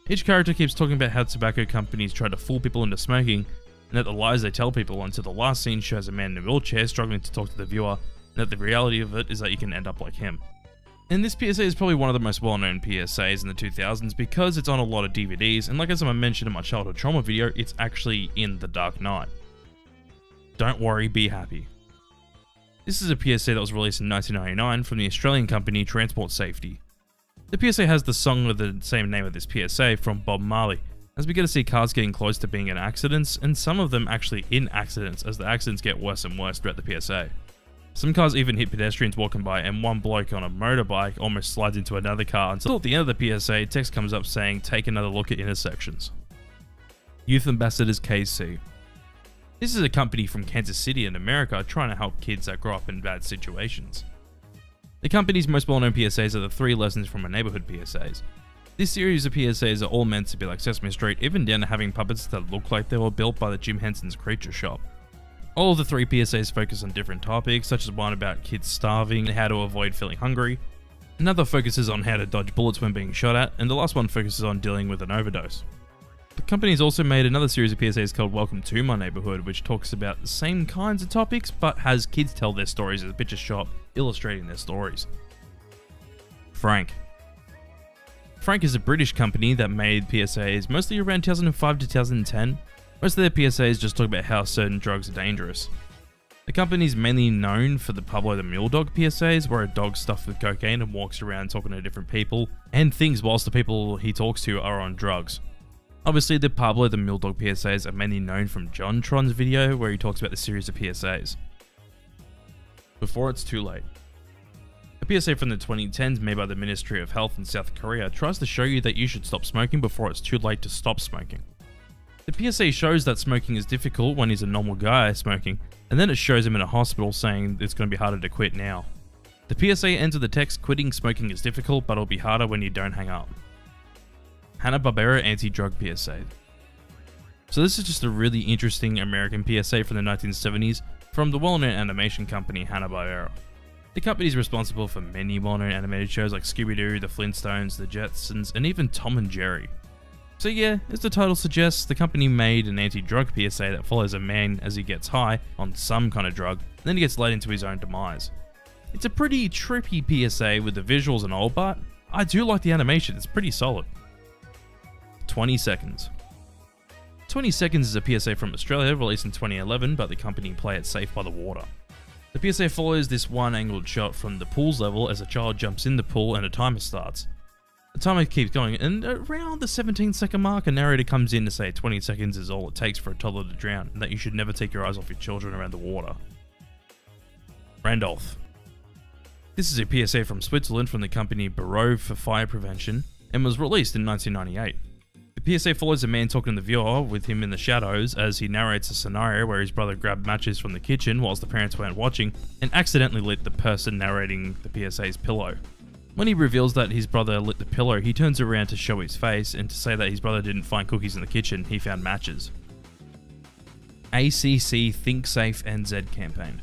Each character keeps talking about how tobacco companies try to fool people into smoking, and that the lies they tell people until the last scene shows a man in a wheelchair struggling to talk to the viewer, and that the reality of it is that you can end up like him. And this PSA is probably one of the most well-known PSAs in the 2000s because it's on a lot of DVDs, and like as I mentioned in my childhood trauma video, it's actually in The Dark Knight. Don't worry, be happy. This is a PSA that was released in 1999 from the Australian company Transport Safety. The PSA has the song with the same name of this PSA from Bob Marley, as we get to see cars getting close to being in accidents, and some of them actually in accidents as the accidents get worse and worse throughout the PSA. Some cars even hit pedestrians walking by, and one bloke on a motorbike almost slides into another car until at the end of the PSA, text comes up saying, "Take another look at intersections." Youth Ambassadors KC. This is a company from Kansas City in America trying to help kids that grow up in bad situations. The company's most well-known PSAs are the 3 Lessons from a Neighborhood PSAs. This series of PSAs are all meant to be like Sesame Street, even down to having puppets that look like they were built by the Jim Henson's Creature Shop. All of the 3 PSAs focus on different topics, such as one about kids starving and how to avoid feeling hungry. Another focuses on how to dodge bullets when being shot at, and the last one focuses on dealing with an overdose. The company's also made another series of PSAs called Welcome to My Neighborhood, which talks about the same kinds of topics, but has kids tell their stories at the picture shop, illustrating their stories. Frank. Frank is a British company that made PSAs mostly around 2005 to 2010. Most of their PSAs just talk about how certain drugs are dangerous. The company is mainly known for the Pablo the Mule Dog PSAs, where a dog stuffed with cocaine and walks around talking to different people, and things whilst the people he talks to are on drugs. Obviously, the Pablo the Mule Dog PSAs are mainly known from JonTron's video, where he talks about the series of PSAs. Before it's too late. A PSA from the 2010s made by the Ministry of Health in South Korea tries to show you that you should stop smoking before it's too late to stop smoking. The PSA shows that smoking is difficult when he's a normal guy smoking, and then it shows him in a hospital saying it's going to be harder to quit now. The PSA ends with the text, "Quitting smoking is difficult, but it'll be harder when you don't hang up." Hanna-Barbera Anti-Drug PSA. So this is just a really interesting American PSA from the 1970s from the well-known animation company Hanna-Barbera. The company is responsible for many well-known animated shows like Scooby-Doo, The Flintstones, The Jetsons, and even Tom and Jerry. So yeah, as the title suggests, the company made an anti-drug PSA that follows a man as he gets high on some kind of drug, and then he gets led into his own demise. It's a pretty trippy PSA with the visuals and all, but I do like the animation, it's pretty solid. 20 Seconds. 20 Seconds is a PSA from Australia released in 2011 by the company Play It Safe by the Water. The PSA follows this one-angled shot from the pool's level as a child jumps in the pool and a timer starts. The timer keeps going, and around the 17-second mark, a narrator comes in to say 20 seconds is all it takes for a toddler to drown, and that you should never take your eyes off your children around the water. Randolph. This is a PSA from Switzerland from the company Bureau for Fire Prevention, and was released in 1998. The PSA follows a man talking to the viewer with him in the shadows as he narrates a scenario where his brother grabbed matches from the kitchen whilst the parents weren't watching, and accidentally lit the person narrating the PSA's pillow. When he reveals that his brother lit the pillow, he turns around to show his face and to say that his brother didn't find cookies in the kitchen, he found matches. ACC Think Safe NZ campaign.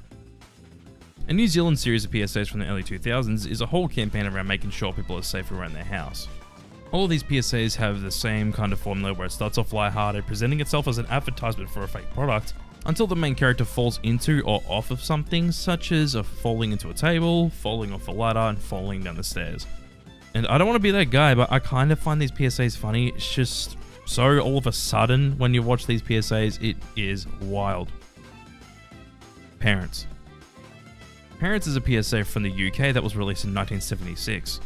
A New Zealand series of PSAs from the early 2000s is a whole campaign around making sure people are safe around their house. All of these PSAs have the same kind of formula where it starts off lighthearted, presenting itself as an advertisement for a fake product, until the main character falls into or off of something, such as falling into a table, falling off a ladder, and falling down the stairs. And I don't want to be that guy, but I kind of find these PSAs funny. It's just so all of a sudden when you watch these PSAs, it is wild. Parents. Parents is a PSA from the UK that was released in 1976.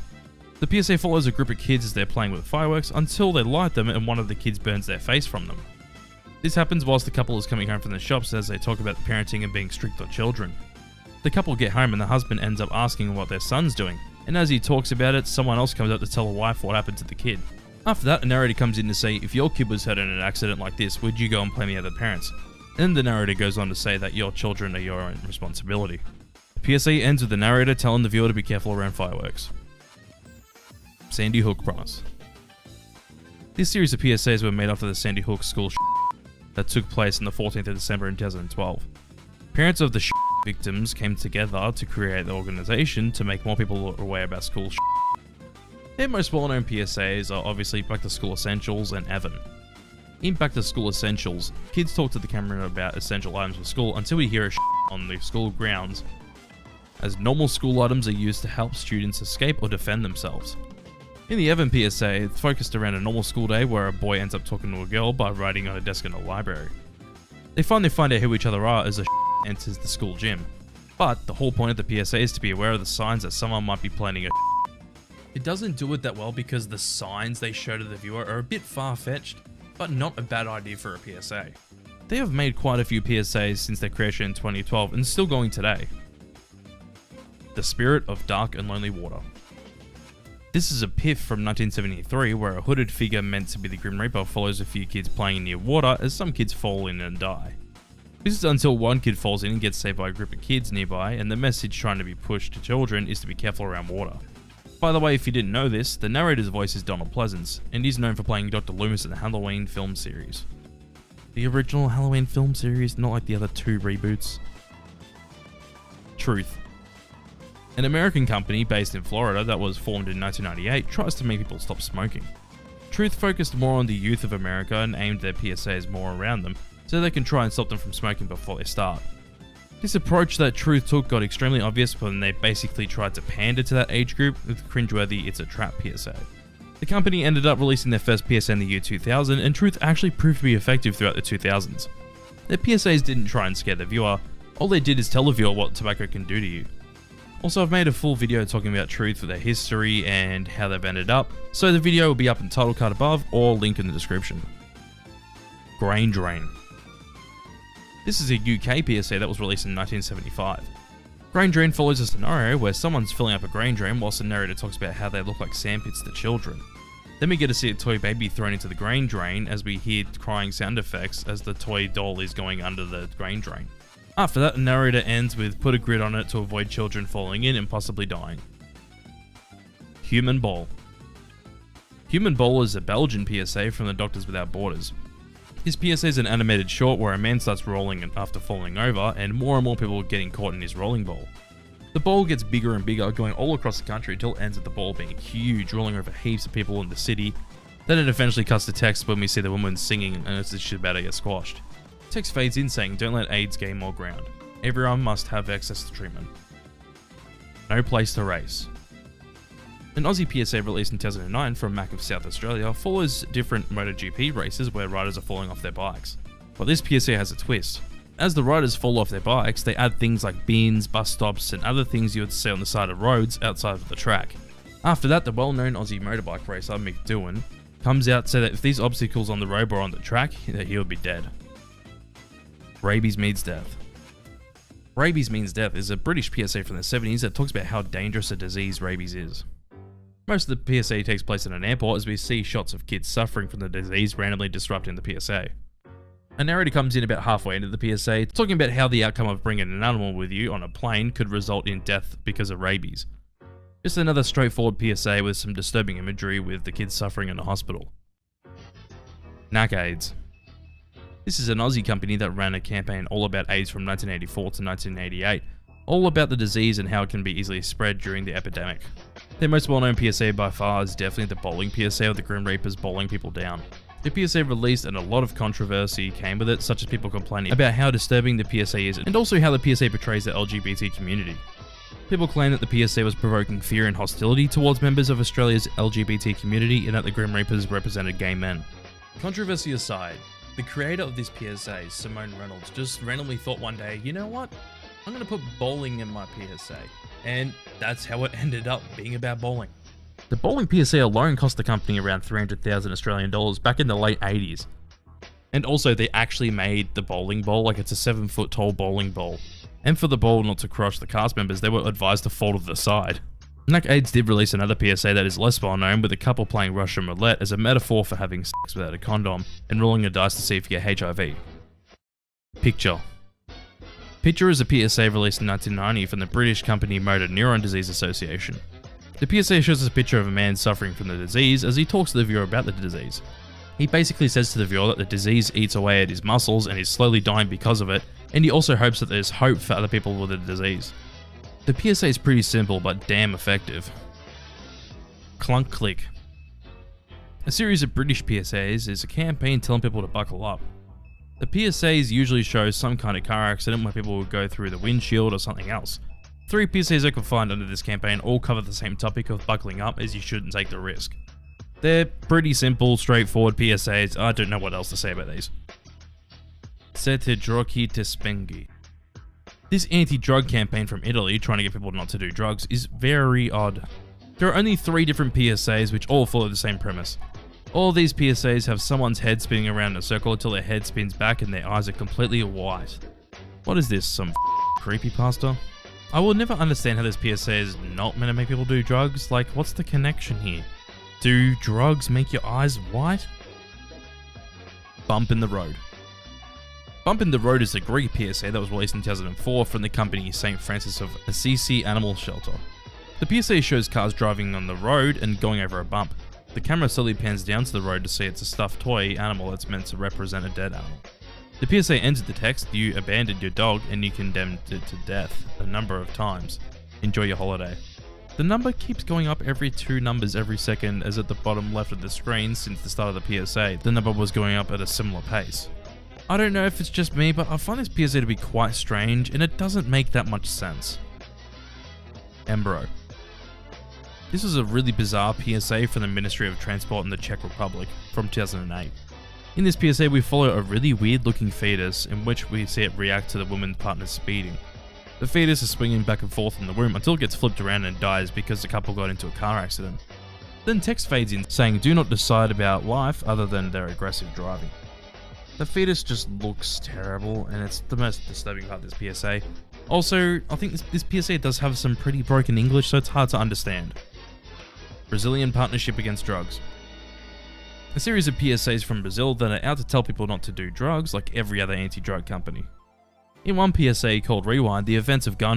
The PSA follows a group of kids as they're playing with fireworks until they light them and one of the kids burns their face from them. This happens whilst the couple is coming home from the shops as they talk about parenting and being strict on children. The couple get home and the husband ends up asking what their son's doing, and as he talks about it, someone else comes up to tell the wife what happened to the kid. After that, a narrator comes in to say, if your kid was hurt in an accident like this, would you go and blame the other parents? And the narrator goes on to say that your children are your own responsibility. The PSA ends with the narrator telling the viewer to be careful around fireworks. Sandy Hook Promise. This series of PSAs were made after the Sandy Hook school that took place on the 14th of December in 2012. Parents of the victims came together to create the organization to make more people aware about school. Their most well-known PSAs are obviously Back to School Essentials and Evan. In Back to School Essentials, kids talk to the camera about essential items for school until we hear a on the school grounds. as normal school items are used to help students escape or defend themselves. In the Evan PSA, it's focused around a normal school day where a boy ends up talking to a girl by writing on a desk in a library. They finally find out who each other are as a enters the school gym. But the whole point of the PSA is to be aware of the signs that someone might be planning a It doesn't do it that well because the signs they show to the viewer are a bit far-fetched, but not a bad idea for a PSA. They have made quite a few PSAs since their creation in 2012 and still going today. The Spirit of Dark and Lonely Water. This is a piff from 1973 where a hooded figure meant to be the Grim Reaper follows a few kids playing near water as some kids fall in and die. This is until one kid falls in and gets saved by a group of kids nearby, and the message trying to be pushed to children is to be careful around water. By the way, if you didn't know this, the narrator's voice is Donald Pleasance, and he's known for playing Dr. Loomis in the Halloween film series. The original Halloween film series, not like the other two reboots. Truth. An American company based in Florida that was formed in 1998 tries to make people stop smoking. Truth focused more on the youth of America and aimed their PSAs more around them, so they can try and stop them from smoking before they start. This approach that Truth took got extremely obvious when they basically tried to pander to that age group with cringeworthy It's a Trap PSA. The company ended up releasing their first PSA in the year 2000, and Truth actually proved to be effective throughout the 2000s. Their PSAs didn't try and scare the viewer, all they did is tell the viewer what tobacco can do to you. Also, I've made a full video talking about Truth, their history, and how they've ended up, so the video will be up in the title card above or link in the description. Grain Drain. This is a UK PSA that was released in 1975. Grain Drain follows a scenario where someone's filling up a grain drain whilst the narrator talks about how they look like sandpits to children. Then we get to see a toy baby thrown into the grain drain as we hear crying sound effects as the toy doll is going under the grain drain. After that, the narrator ends with put a grid on it to avoid children falling in and possibly dying. Human Ball. Human Ball is a Belgian PSA from the Doctors Without Borders. His PSA is an animated short where a man starts rolling after falling over and more people are getting caught in his rolling ball. The ball gets bigger and bigger, going all across the country until it ends with the ball being huge, rolling over heaps of people in the city. Then it eventually cuts to text when we see the woman singing and it's just about to get squashed. Text fades in saying, "Don't let AIDS gain more ground. Everyone must have access to treatment." No Place to Race. An Aussie PSA released in 2009 from Mac of South Australia follows different MotoGP races where riders are falling off their bikes. But this PSA has a twist. As the riders fall off their bikes, they add things like bins, bus stops, and other things you would see on the side of roads outside of the track. After that, the well-known Aussie motorbike racer Mick Doohan comes out so that if these obstacles on the road were on the track, that he would be dead. Rabies Means Death. Rabies Means Death is a British PSA from the 70s that talks about how dangerous a disease rabies is. Most of the PSA takes place in an airport as we see shots of kids suffering from the disease randomly disrupting the PSA. A narrator comes in about halfway into the PSA, talking about how the outcome of bringing an animal with you on a plane could result in death because of rabies. Just another straightforward PSA with some disturbing imagery with the kids suffering in a hospital. Knack AIDS. This is an Aussie company that ran a campaign all about AIDS from 1984 to 1988, all about the disease and how it can be easily spread during the epidemic. Their most well-known PSA by far is definitely the bowling PSA of the Grim Reapers bowling people down. The PSA released and a lot of controversy came with it, such as people complaining about how disturbing the PSA is and also how the PSA portrays the LGBT community. People claim that the PSA was provoking fear and hostility towards members of Australia's LGBT community and that the Grim Reapers represented gay men. Controversy aside, the creator of this PSA, Simone Reynolds, just randomly thought one day, you know what? I'm going to put bowling in my PSA. And that's how it ended up being about bowling. The bowling PSA alone cost the company around 300,000 Australian dollars back in the late 80s. And also they actually made the bowling ball, like it's a 7-foot tall bowling ball. And for the ball not to crush the cast members, they were advised to fall to the side. Knack AIDS did release another PSA that is less well known, with a couple playing Russian roulette as a metaphor for having sex without a condom and rolling a dice to see if you get HIV. Picture. Picture is a PSA released in 1990 from the British company Motor Neuron Disease Association. The PSA shows us a picture of a man suffering from the disease as he talks to the viewer about the disease. He basically says to the viewer that the disease eats away at his muscles and he's slowly dying because of it, and he also hopes that there's hope for other people with the disease. The PSA is pretty simple but damn effective. Clunk Click. A series of British PSAs is a campaign telling people to buckle up. The PSAs usually show some kind of car accident where people will go through the windshield or something else. 3 PSAs I could find under this campaign all cover the same topic of buckling up as you shouldn't take the risk. They're pretty simple, straightforward PSAs. I don't know what else to say about these. Sette drogi te spengi. This anti-drug campaign from Italy, trying to get people not to do drugs, is very odd. There are only 3 different PSAs which all follow the same premise. All these PSAs have someone's head spinning around in a circle until their head spins back and their eyes are completely white. What is this, some creepypasta? I will never understand how this PSA is not meant to make people do drugs. Like, what's the connection here? Do drugs make your eyes white? Bump in the Road. Bump in the Road is a Greek PSA that was released in 2004 from the company St. Francis of Assisi Animal Shelter. The PSA shows cars driving on the road and going over a bump. The camera slowly pans down to the road to see it's a stuffed toy animal that's meant to represent a dead animal. The PSA ends with the text, "You abandoned your dog and you condemned it to death a number of times. Enjoy your holiday." The number keeps going up every 2 numbers every second, as at the bottom left of the screen since the start of the PSA, the number was going up at a similar pace. I don't know if it's just me, but I find this PSA to be quite strange and it doesn't make that much sense. Embro. This was a really bizarre PSA from the Ministry of Transport in the Czech Republic from 2008. In this PSA we follow a really weird looking fetus in which we see it react to the woman's partner's speeding. The fetus is swinging back and forth in the womb until it gets flipped around and dies because the couple got into a car accident. Then text fades in saying do not decide about life other than their aggressive driving. The fetus just looks terrible and it's the most disturbing part of this PSA. Also, I think this PSA does have some pretty broken English, so it's hard to understand. Brazilian Partnership Against Drugs. A series of PSAs from Brazil that are out to tell people not to do drugs like every other anti-drug company. In one PSA called Rewind, the events of gun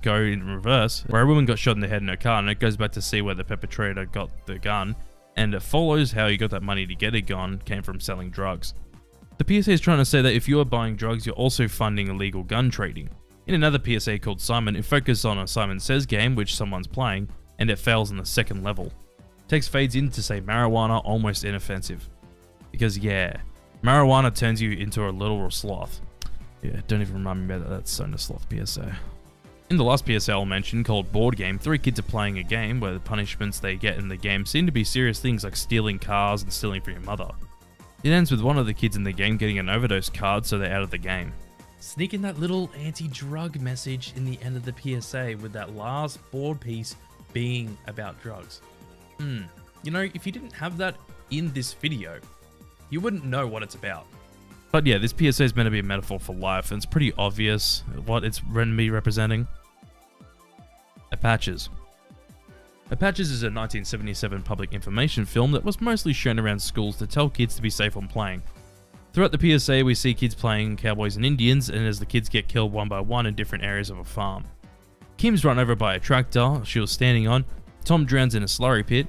go in reverse, where a woman got shot in the head in her car and it goes back to see where the perpetrator got the gun, and it follows how he got that money to get a gun came from selling drugs. The PSA is trying to say that if you are buying drugs, you're also funding illegal gun trading. In another PSA called Simon, it focuses on a Simon Says game which someone's playing, and it fails on the 2nd level. Text fades in to say marijuana almost inoffensive. Because yeah, marijuana turns you into a literal sloth. Yeah, don't even remind me about that, that's Sona Sloth PSA. In the last PSA I'll mention, called Board Game, 3 kids are playing a game where the punishments they get in the game seem to be serious things like stealing cars and stealing from your mother. It ends with one of the kids in the game getting an overdose card so they're out of the game. Sneak in that little anti-drug message in the end of the PSA with that last board piece being about drugs. You know, if you didn't have that in this video, you wouldn't know what it's about. But yeah, this PSA is meant to be a metaphor for life, and it's pretty obvious what it's meant to be representing. Apaches. Apaches is a 1977 public information film that was mostly shown around schools to tell kids to be safe on playing. Throughout the PSA, we see kids playing cowboys and Indians, and as the kids get killed one by one in different areas of a farm. Kim's run over by a tractor she was standing on, Tom drowns in a slurry pit,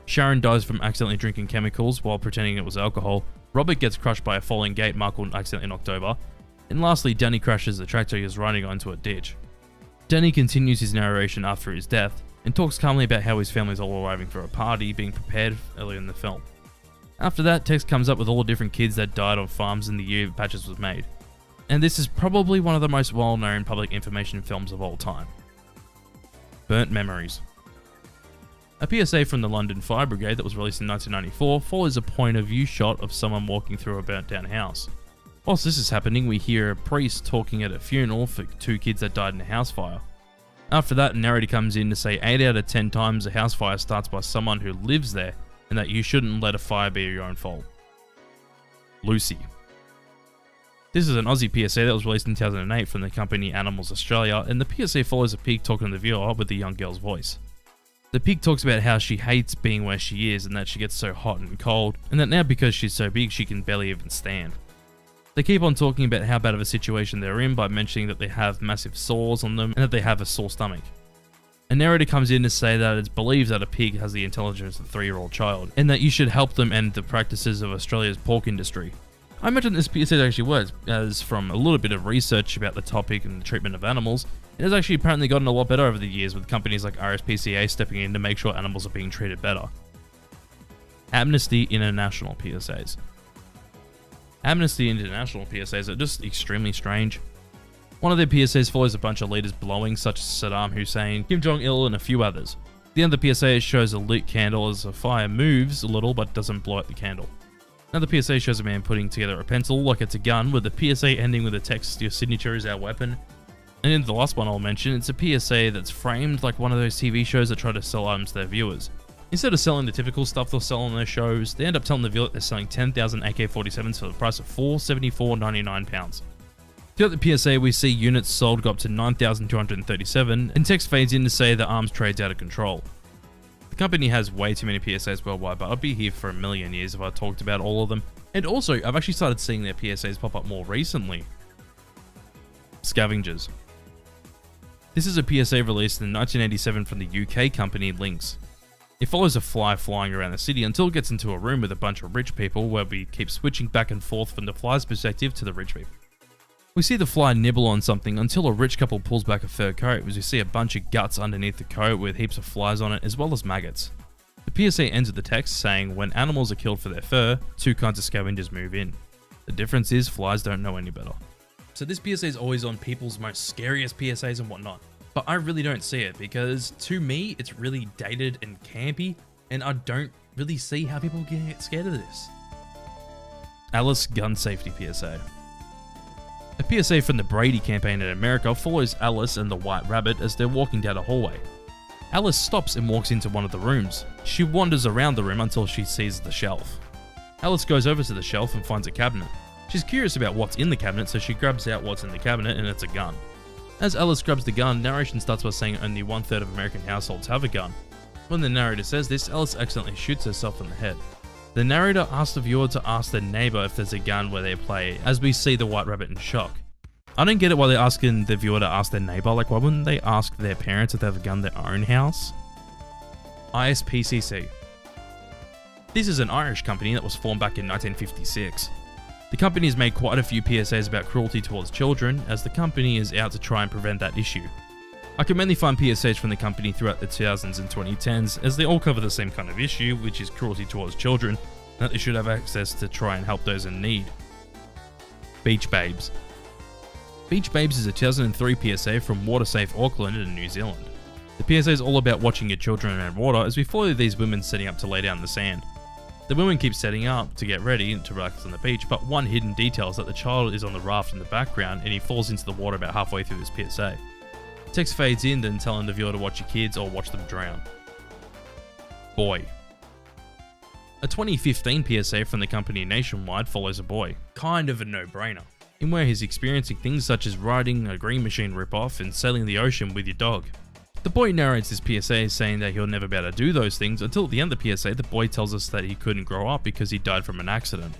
Sharon dies from accidentally drinking chemicals while pretending it was alcohol, Robert gets crushed by a falling gate marked accidentally in October, and lastly Danny crashes the tractor he was riding onto a ditch. Danny continues his narration after his death, and talks calmly about how his family is all arriving for a party being prepared earlier in the film. After that, text comes up with all the different kids that died on farms in the year Apaches was made. And this is probably one of the most well-known public information films of all time. Burnt Memories. A PSA from the London Fire Brigade that was released in 1994 follows a point of view shot of someone walking through a burnt down house. Whilst this is happening, we hear a priest talking at a funeral for 2 kids that died in a house fire. After that, a narrator comes in to say 8 out of 10 times a house fire starts by someone who lives there, and that you shouldn't let a fire be your own fault. Lucy. This is an Aussie PSA that was released in 2008 from the company Animals Australia, and the PSA follows a pig talking to the viewer with a young girl's voice. The pig talks about how she hates being where she is and that she gets so hot and cold, and that now because she's so big she can barely even stand. They keep on talking about how bad of a situation they're in by mentioning that they have massive sores on them and that they have a sore stomach. A narrator comes in to say that it's believed that a pig has the intelligence of a 3-year-old child, and that you should help them end the practices of Australia's pork industry. I imagine this PSA actually works, as from a little bit of research about the topic and the treatment of animals, it has actually apparently gotten a lot better over the years with companies like RSPCA stepping in to make sure animals are being treated better. Amnesty International PSAs. Amnesty International PSAs are just extremely strange. One of their PSAs follows a bunch of leaders blowing, such as Saddam Hussein, Kim Jong-il, and a few others. At the end of the PSA, it shows a lit candle as the fire moves a little but doesn't blow out the candle. Another PSA shows a man putting together a pencil like it's a gun, with the PSA ending with the text, "Your signature is our weapon." And in the last one I'll mention, it's a PSA that's framed like one of those TV shows that try to sell items to their viewers. Instead of selling the typical stuff they'll sell on their shows, they end up telling the viewer that they're selling 10,000 AK-47s for the price of £474.99. Throughout the PSA, we see units sold go up to 9,237, and text fades in to say the arms trade's out of control. The company has way too many PSAs worldwide, but I'd be here for a million years if I talked about all of them. And also, I've actually started seeing their PSAs pop up more recently. Scavengers. This is a PSA released in 1987 from the UK company Lynx. It follows a fly flying around the city until it gets into a room with a bunch of rich people where we keep switching back and forth from the fly's perspective to the rich people. We see the fly nibble on something until a rich couple pulls back a fur coat, as we see a bunch of guts underneath the coat with heaps of flies on it, as well as maggots. The PSA ends with the text saying, "When animals are killed for their fur, two kinds of scavengers move in. The difference is flies don't know any better." So this PSA is always on people's most scariest PSAs and whatnot, but I really don't see it because to me it's really dated and campy, and I don't really see how people get scared of this. Alice Gun Safety PSA. A PSA from the Brady campaign in America follows Alice and the White Rabbit as they're walking down a hallway. Alice stops and walks into one of the rooms. She wanders around the room until she sees the shelf. Alice goes over to the shelf and finds a cabinet. She's curious about what's in the cabinet, so she grabs out what's in the cabinet, and it's a gun. As Alice grabs the gun, narration starts by saying only 1/3 of American households have a gun. When the narrator says this, Alice accidentally shoots herself in the head. The narrator asks the viewer to ask their neighbor if there's a gun where they play, as we see the White Rabbit in shock. I don't get it why they're asking the viewer to ask their neighbor, like why wouldn't they ask their parents if they have a gun in their own house? ISPCC. This is an Irish company that was formed back in 1956. The company has made quite a few PSAs about cruelty towards children, as the company is out to try and prevent that issue. I can mainly find PSAs from the company throughout the 2000s and 2010s, as they all cover the same kind of issue, which is cruelty towards children, and that they should have access to try and help those in need. Beach Babes. Beach Babes is a 2003 PSA from WaterSafe Auckland in New Zealand. The PSA is all about watching your children around water, as we follow these women setting up to lay down in the sand. The women keep setting up to get ready to relax on the beach, but one hidden detail is that the child is on the raft in the background and he falls into the water about halfway through this PSA. Text fades in, then telling the viewer to watch your kids or watch them drown. Boy. A 2015 PSA from the company Nationwide follows a boy, kind of a no-brainer, in where he's experiencing things such as riding a Green Machine ripoff and sailing the ocean with your dog. The boy narrates this PSA saying that he'll never be able to do those things until at the end of the PSA the boy tells us that he couldn't grow up because he died from an accident.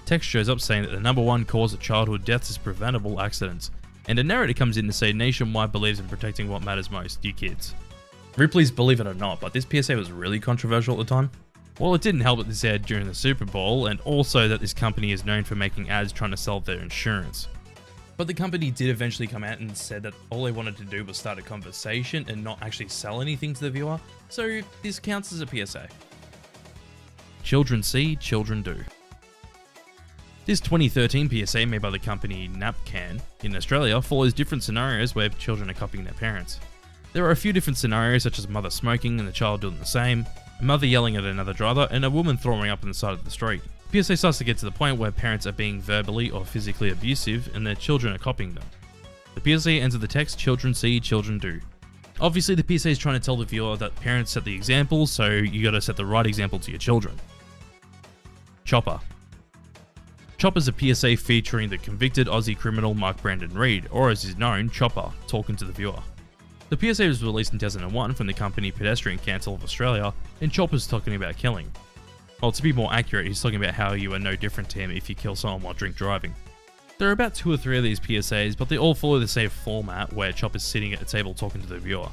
Text shows up saying that the #1 cause of childhood deaths is preventable accidents, and a narrator comes in to say Nationwide believes in protecting what matters most, you kids. Ripley's believe it or not, but this PSA was really controversial at the time. Well, it didn't help that this aired during the Super Bowl, and also that this company is known for making ads trying to sell their insurance. But the company did eventually come out and said that all they wanted to do was start a conversation and not actually sell anything to the viewer, so this counts as a PSA. Children see, children do. This 2013 PSA made by the company Napcan in Australia follows different scenarios where children are copying their parents. There are a few different scenarios such as a mother smoking and the child doing the same, a mother yelling at another driver, and a woman throwing up on the side of the street. PSA starts to get to the point where parents are being verbally or physically abusive and their children are copying them. The PSA ends with the text, "Children see, children do." Obviously the PSA is trying to tell the viewer that parents set the example, so you gotta set the right example to your children. Chopper. Chopper's a PSA featuring the convicted Aussie criminal Mark Brandon Reed, or as he's known, Chopper, talking to the viewer. The PSA was released in 2001 from the company Pedestrian Council of Australia, and Chopper's talking about killing. Well, to be more accurate, he's talking about how you are no different to him if you kill someone while drink driving. There are about 2 or 3 of these PSAs, but they all follow the same format where Chopper's sitting at a table talking to the viewer.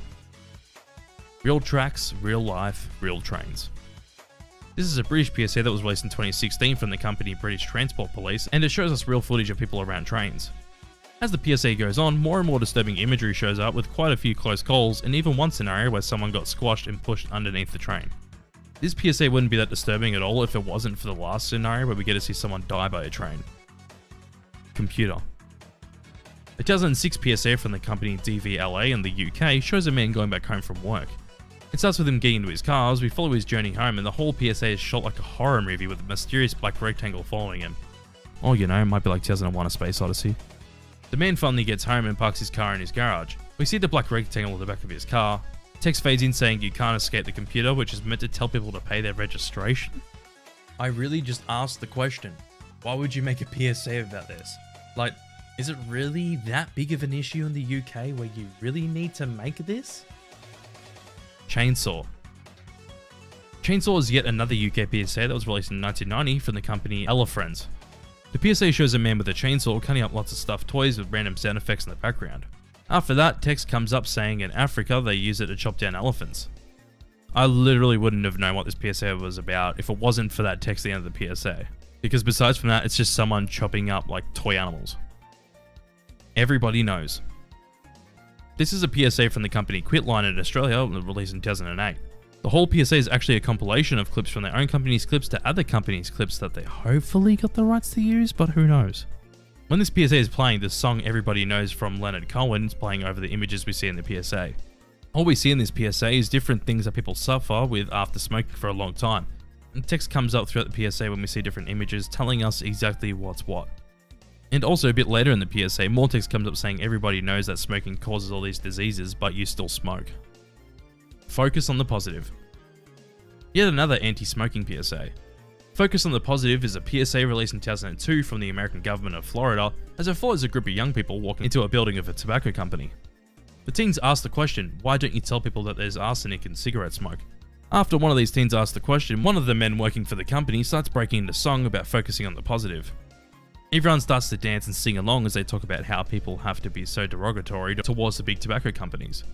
Real tracks, real life, real trains. This is a British PSA that was released in 2016 from the company British Transport Police, and it shows us real footage of people around trains. As the PSA goes on, more and more disturbing imagery shows up with quite a few close calls, and even one scenario where someone got squashed and pushed underneath the train. This PSA wouldn't be that disturbing at all if it wasn't for the last scenario where we get to see someone die by a train. Computer. A 2006 PSA from the company DVLA in the UK shows a man going back home from work. It starts with him getting into his car as we follow his journey home, and the whole PSA is shot like a horror movie with a mysterious black rectangle following him. Or, you know, it might be like 2001: A Space Odyssey. The man finally gets home and parks his car in his garage. We see the black rectangle at the back of his car. Text fades in saying you can't escape the computer, which is meant to tell people to pay their registration. I really just asked the question, why would you make a PSA about this? Like, is it really that big of an issue in the UK where you really need to make this? Chainsaw. Chainsaw is yet another UK PSA that was released in 1990 from the company Ella Friends. The PSA shows a man with a chainsaw cutting up lots of stuffed toys with random sound effects in the background. After that, text comes up saying in Africa they use it to chop down elephants. I literally wouldn't have known what this PSA was about if it wasn't for that text at the end of the PSA. Because besides from that, it's just someone chopping up like toy animals. Everybody knows. This is a PSA from the company Quitline in Australia, released in 2008. The whole PSA is actually a compilation of clips from their own company's clips to other companies' clips that they hopefully got the rights to use, but who knows. When this PSA is playing, the song Everybody Knows from Leonard Cohen is playing over the images we see in the PSA. All we see in this PSA is different things that people suffer with after smoking for a long time. And text comes up throughout the PSA when we see different images telling us exactly what's what. And also a bit later in the PSA, more text comes up saying everybody knows that smoking causes all these diseases, but you still smoke. Focus on the positive. Yet another anti-smoking PSA. Focus on the Positive is a PSA released in 2002 from the American government of Florida as it follows a group of young people walking into a building of a tobacco company. The teens ask the question, why don't you tell people that there's arsenic in cigarette smoke? After one of these teens asks the question, one of the men working for the company starts breaking into song about focusing on the positive. Everyone starts to dance and sing along as they talk about how people have to be so derogatory towards the big tobacco companies.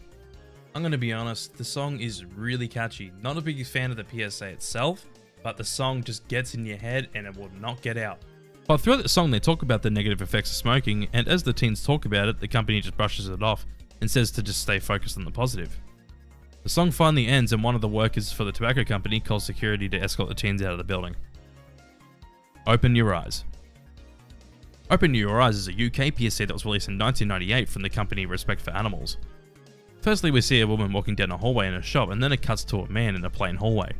I'm gonna be honest, the song is really catchy. Not a big fan of the PSA itself, but the song just gets in your head and it will not get out. But throughout the song they talk about the negative effects of smoking, and as the teens talk about it, the company just brushes it off and says to just stay focused on the positive. The song finally ends and one of the workers for the tobacco company calls security to escort the teens out of the building. Open Your Eyes. Open Your Eyes is a UK PSA that was released in 1998 from the company Respect for Animals. Firstly, we see a woman walking down a hallway in a shop, and then it cuts to a man in a plain hallway.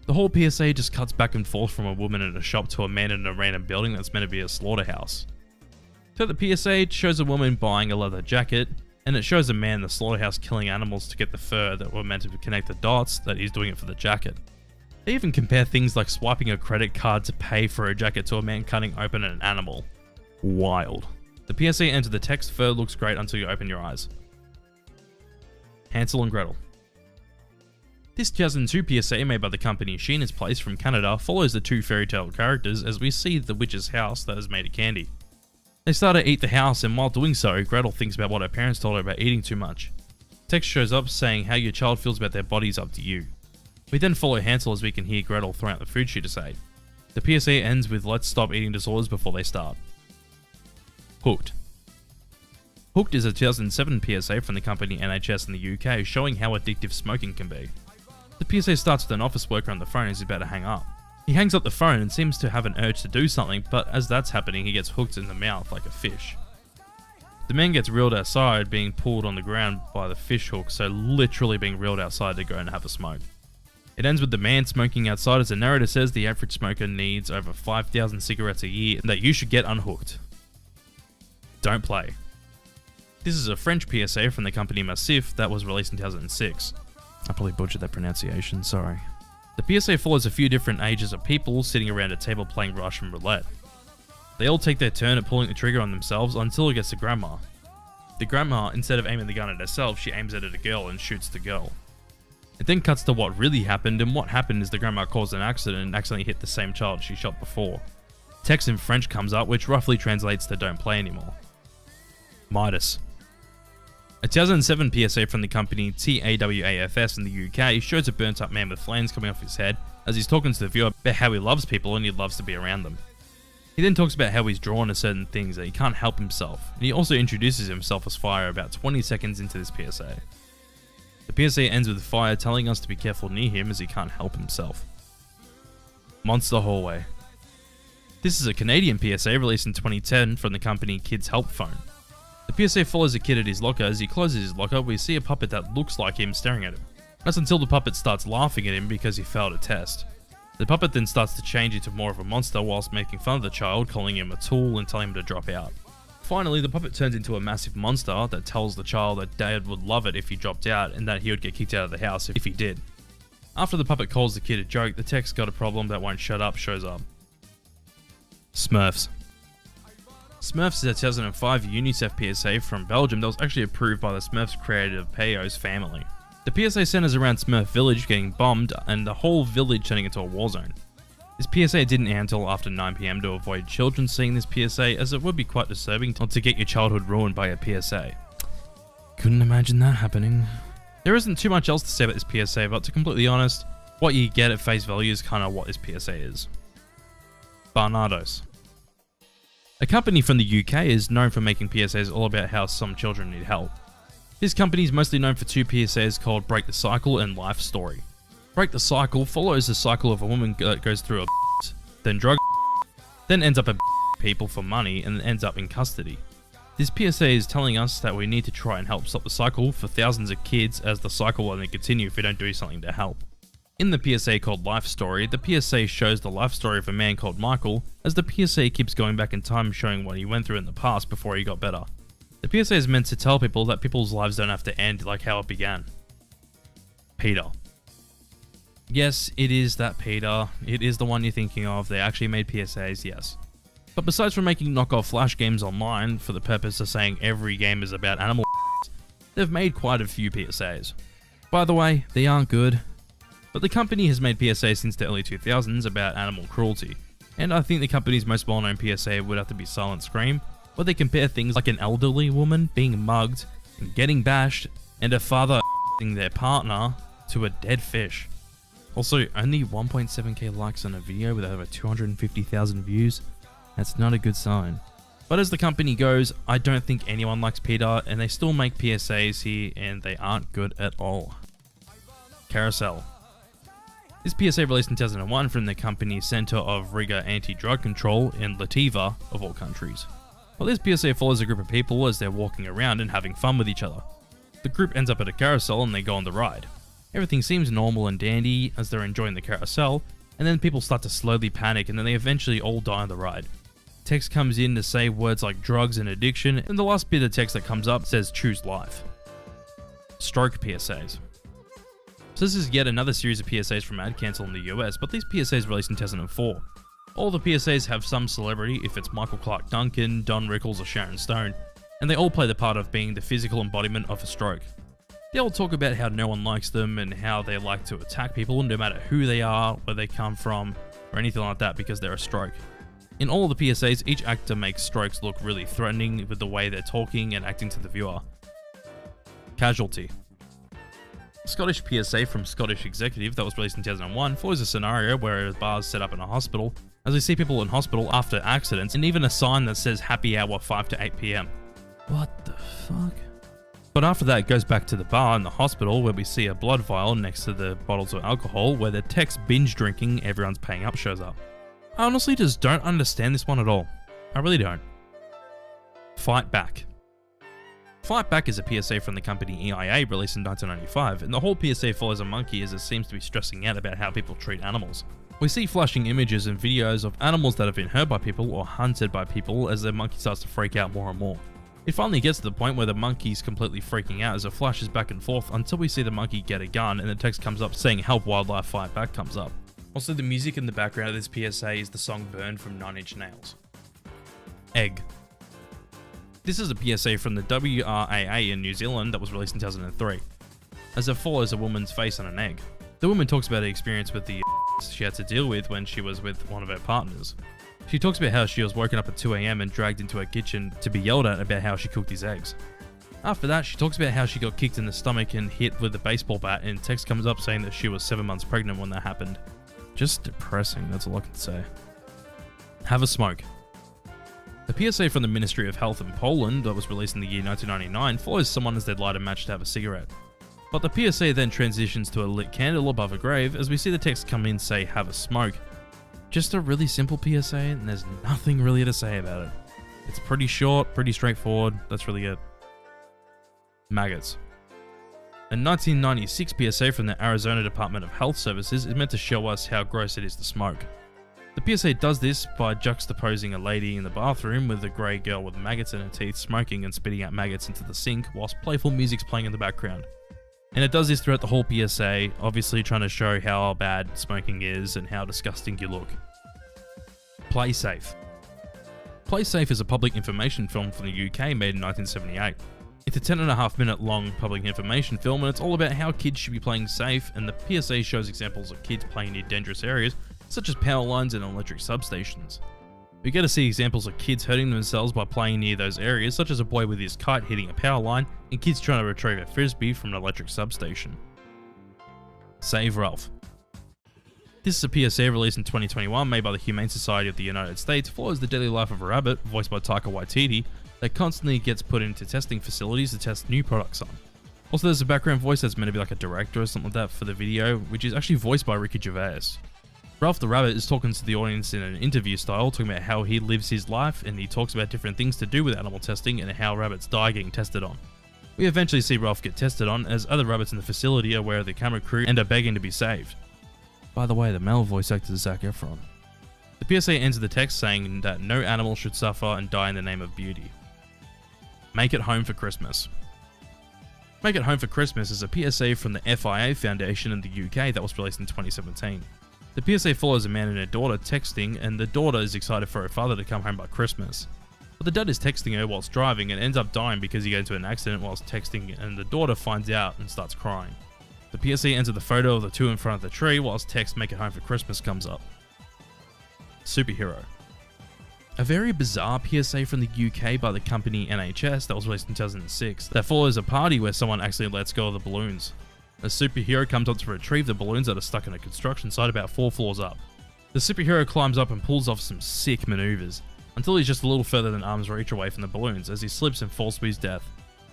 The whole PSA just cuts back and forth from a woman in a shop to a man in a random building that's meant to be a slaughterhouse. So the PSA shows a woman buying a leather jacket, and it shows a man in the slaughterhouse killing animals to get the fur that were meant to connect the dots that he's doing it for the jacket. They even compare things like swiping a credit card to pay for a jacket to a man cutting open an animal. Wild. The PSA ends with the text, fur looks great until you open your eyes. Hansel and Gretel. This 2002 PSA made by the company Sheena's Place from Canada follows the two fairy tale characters as we see the witch's house that is made of candy. They start to eat the house, and while doing so, Gretel thinks about what her parents told her about eating too much. Text shows up saying how your child feels about their body is up to you. We then follow Hansel as we can hear Gretel throw out the food she to say. The PSA ends with let's stop eating disorders before they start. Hooked. Hooked is a 2007 PSA from the company NHS in the UK showing how addictive smoking can be. The PSA starts with an office worker on the phone as he's about to hang up. He hangs up the phone and seems to have an urge to do something, but as that's happening he gets hooked in the mouth like a fish. The man gets reeled outside, being pulled on the ground by the fish hook, so literally being reeled outside to go and have a smoke. It ends with the man smoking outside as the narrator says the average smoker needs over 5,000 cigarettes a year and that you should get unhooked. Don't play. This is a French PSA from the company Massif that was released in 2006. I probably butchered that pronunciation, sorry. The PSA follows a few different ages of people sitting around a table playing Russian roulette. They all take their turn at pulling the trigger on themselves until it gets to Grandma. The Grandma, instead of aiming the gun at herself, she aims it at a girl and shoots the girl. It then cuts to what really happened, and what happened is the Grandma caused an accident and accidentally hit the same child she shot before. Text in French comes up, which roughly translates to don't play anymore. Midas. A 2007 PSA from the company TAWAFS in the UK shows a burnt up man with flames coming off his head as he's talking to the viewer about how he loves people and he loves to be around them. He then talks about how he's drawn to certain things that he can't help himself, and he also introduces himself as Fire about 20 seconds into this PSA. The PSA ends with Fire telling us to be careful near him as he can't help himself. Monster Hallway. This is a Canadian PSA released in 2010 from the company Kids Help Phone. The PSA follows a kid at his locker. As he closes his locker, we see a puppet that looks like him staring at him. That's until the puppet starts laughing at him because he failed a test. The puppet then starts to change into more of a monster whilst making fun of the child, calling him a tool and telling him to drop out. Finally, the puppet turns into a massive monster that tells the child that Dad would love it if he dropped out and that he would get kicked out of the house if he did. After the puppet calls the kid a joke, the text "got a problem that won't shut up" shows up. Smurfs. Smurfs is a 2005 UNICEF PSA from Belgium that was actually approved by the Smurfs creator Peyo's family. The PSA centers around Smurf Village getting bombed and the whole village turning into a war zone. This PSA didn't air until after 9 PM to avoid children seeing this PSA, as it would be quite disturbing to get your childhood ruined by a PSA. Couldn't imagine that happening. There isn't too much else to say about this PSA, but to be completely honest, what you get at face value is kind of what this PSA is. Barnardos. A company from the UK is known for making PSAs all about how some children need help. This company is mostly known for two PSAs called Break the Cycle and Life Story. Break the Cycle follows the cycle of a woman that goes through a then drug then ends up at people for money and ends up in custody. This PSA is telling us that we need to try and help stop the cycle for thousands of kids, as the cycle will only continue if we don't do something to help. In the PSA called Life Story, the PSA shows the life story of a man called Michael, as the PSA keeps going back in time showing what he went through in the past before he got better. The PSA is meant to tell people that people's lives don't have to end like how it began. Peter. Yes, it is that Peter. It is the one you're thinking of. They actually made PSAs, yes. But besides from making knockoff Flash games online for the purpose of saying every game is about animal they've made quite a few PSAs. By the way, they aren't good. But the company has made PSAs since the early 2000s about animal cruelty. And I think the company's most well-known PSA would have to be Silent Scream, where they compare things like an elderly woman being mugged and getting bashed, and a father their partner to a dead fish. Also, only 1.7k likes on a video with over 250,000 views. That's not a good sign. But as the company goes, I don't think anyone likes Peter, and they still make PSAs here, and they aren't good at all. Carousel. This PSA released in 2001 from the company's Center of Rigor Anti-Drug Control in Latvia, of all countries. Well, this PSA follows a group of people as they're walking around and having fun with each other. The group ends up at a carousel and they go on the ride. Everything seems normal and dandy as they're enjoying the carousel, and then people start to slowly panic and then they eventually all die on the ride. Text comes in to say words like drugs and addiction, and the last bit of text that comes up says choose life. Stroke PSAs. So this is yet another series of PSAs from AdCancel in the US, but these PSAs released in 2004. All the PSAs have some celebrity, if it's Michael Clark Duncan, Don Rickles or Sharon Stone, and they all play the part of being the physical embodiment of a stroke. They all talk about how no one likes them and how they like to attack people no matter who they are, where they come from, or anything like that because they're a stroke. In all of the PSAs, each actor makes strokes look really threatening with the way they're talking and acting to the viewer. Casualty. Scottish PSA from Scottish Executive that was released in 2001 follows a scenario where a bar is set up in a hospital, as we see people in hospital after accidents, and even a sign that says happy hour 5 to 8 PM. What the fuck? But after that it goes back to the bar in the hospital where we see a blood vial next to the bottles of alcohol where the text binge drinking everyone's paying up shows up. I honestly just don't understand this one at all. I really don't. Fight Back. Fight Back is a PSA from the company EIA released in 1995, and the whole PSA follows a monkey as it seems to be stressing out about how people treat animals. We see flashing images and videos of animals that have been hurt by people or hunted by people as the monkey starts to freak out more and more. It finally gets to the point where the monkey's completely freaking out as it flashes back and forth until we see the monkey get a gun and the text comes up saying "Help Wildlife Fight Back" comes up. Also, the music in the background of this PSA is the song Burn from 9 Inch Nails. Egg. This is a PSA from the WRAA in New Zealand that was released in 2003, as it follows a woman's face on an egg. The woman talks about her experience with the she had to deal with when she was with one of her partners. She talks about how she was woken up at 2 AM and dragged into her kitchen to be yelled at about how she cooked his eggs. After that, she talks about how she got kicked in the stomach and hit with a baseball bat, and text comes up saying that she was 7 months pregnant when that happened. Just depressing, that's all I can say. Have a smoke. The PSA from the Ministry of Health in Poland that was released in the year 1999 follows someone as they light a match to have a cigarette. But the PSA then transitions to a lit candle above a grave as we see the text come in say "have a smoke." Just a really simple PSA and there's nothing really to say about it. It's pretty short, pretty straightforward. That's really it. Maggots. A 1996 PSA from the Arizona Department of Health Services is meant to show us how gross it is to smoke. The PSA does this by juxtaposing a lady in the bathroom with a grey girl with maggots in her teeth smoking and spitting out maggots into the sink whilst playful music's playing in the background. And it does this throughout the whole PSA, obviously trying to show how bad smoking is and how disgusting you look. Play Safe. Play Safe is a public information film from the UK made in 1978. It's a 10.5 minute long public information film, and it's all about how kids should be playing safe, and the PSA shows examples of kids playing near dangerous areas such as power lines and electric substations. We get to see examples of kids hurting themselves by playing near those areas, such as a boy with his kite hitting a power line and kids trying to retrieve a frisbee from an electric substation. Save Ralph. This is a PSA released in 2021 made by the Humane Society of the United States, follows the daily life of a rabbit, voiced by Taika Waititi, that constantly gets put into testing facilities to test new products on. Also, there's a background voice that's meant to be like a director or something like that for the video, which is actually voiced by Ricky Gervais. Ralph the rabbit is talking to the audience in an interview style, talking about how he lives his life, and he talks about different things to do with animal testing and how rabbits die getting tested on. We eventually see Ralph get tested on, as other rabbits in the facility are aware of the camera crew and are begging to be saved. By the way, the male voice actor is Zac Efron. The PSA ends with the text saying that no animal should suffer and die in the name of beauty. Make It Home for Christmas. Make It Home for Christmas is a PSA from the FIA Foundation in the UK that was released in 2017. The PSA follows a man and a daughter texting, and the daughter is excited for her father to come home by Christmas. But the dad is texting her whilst driving and ends up dying because he got into an accident whilst texting, and the daughter finds out and starts crying. The PSA ends with a photo of the two in front of the tree whilst text "Make It Home for Christmas" comes up. Superhero. A very bizarre PSA from the UK by the company NHS that was released in 2006 that follows a party where someone actually lets go of the balloons. A superhero comes up to retrieve the balloons that are stuck in a construction site about 4 floors up. The superhero climbs up and pulls off some sick maneuvers, until he's just a little further than arm's reach away from the balloons as he slips and falls to his death.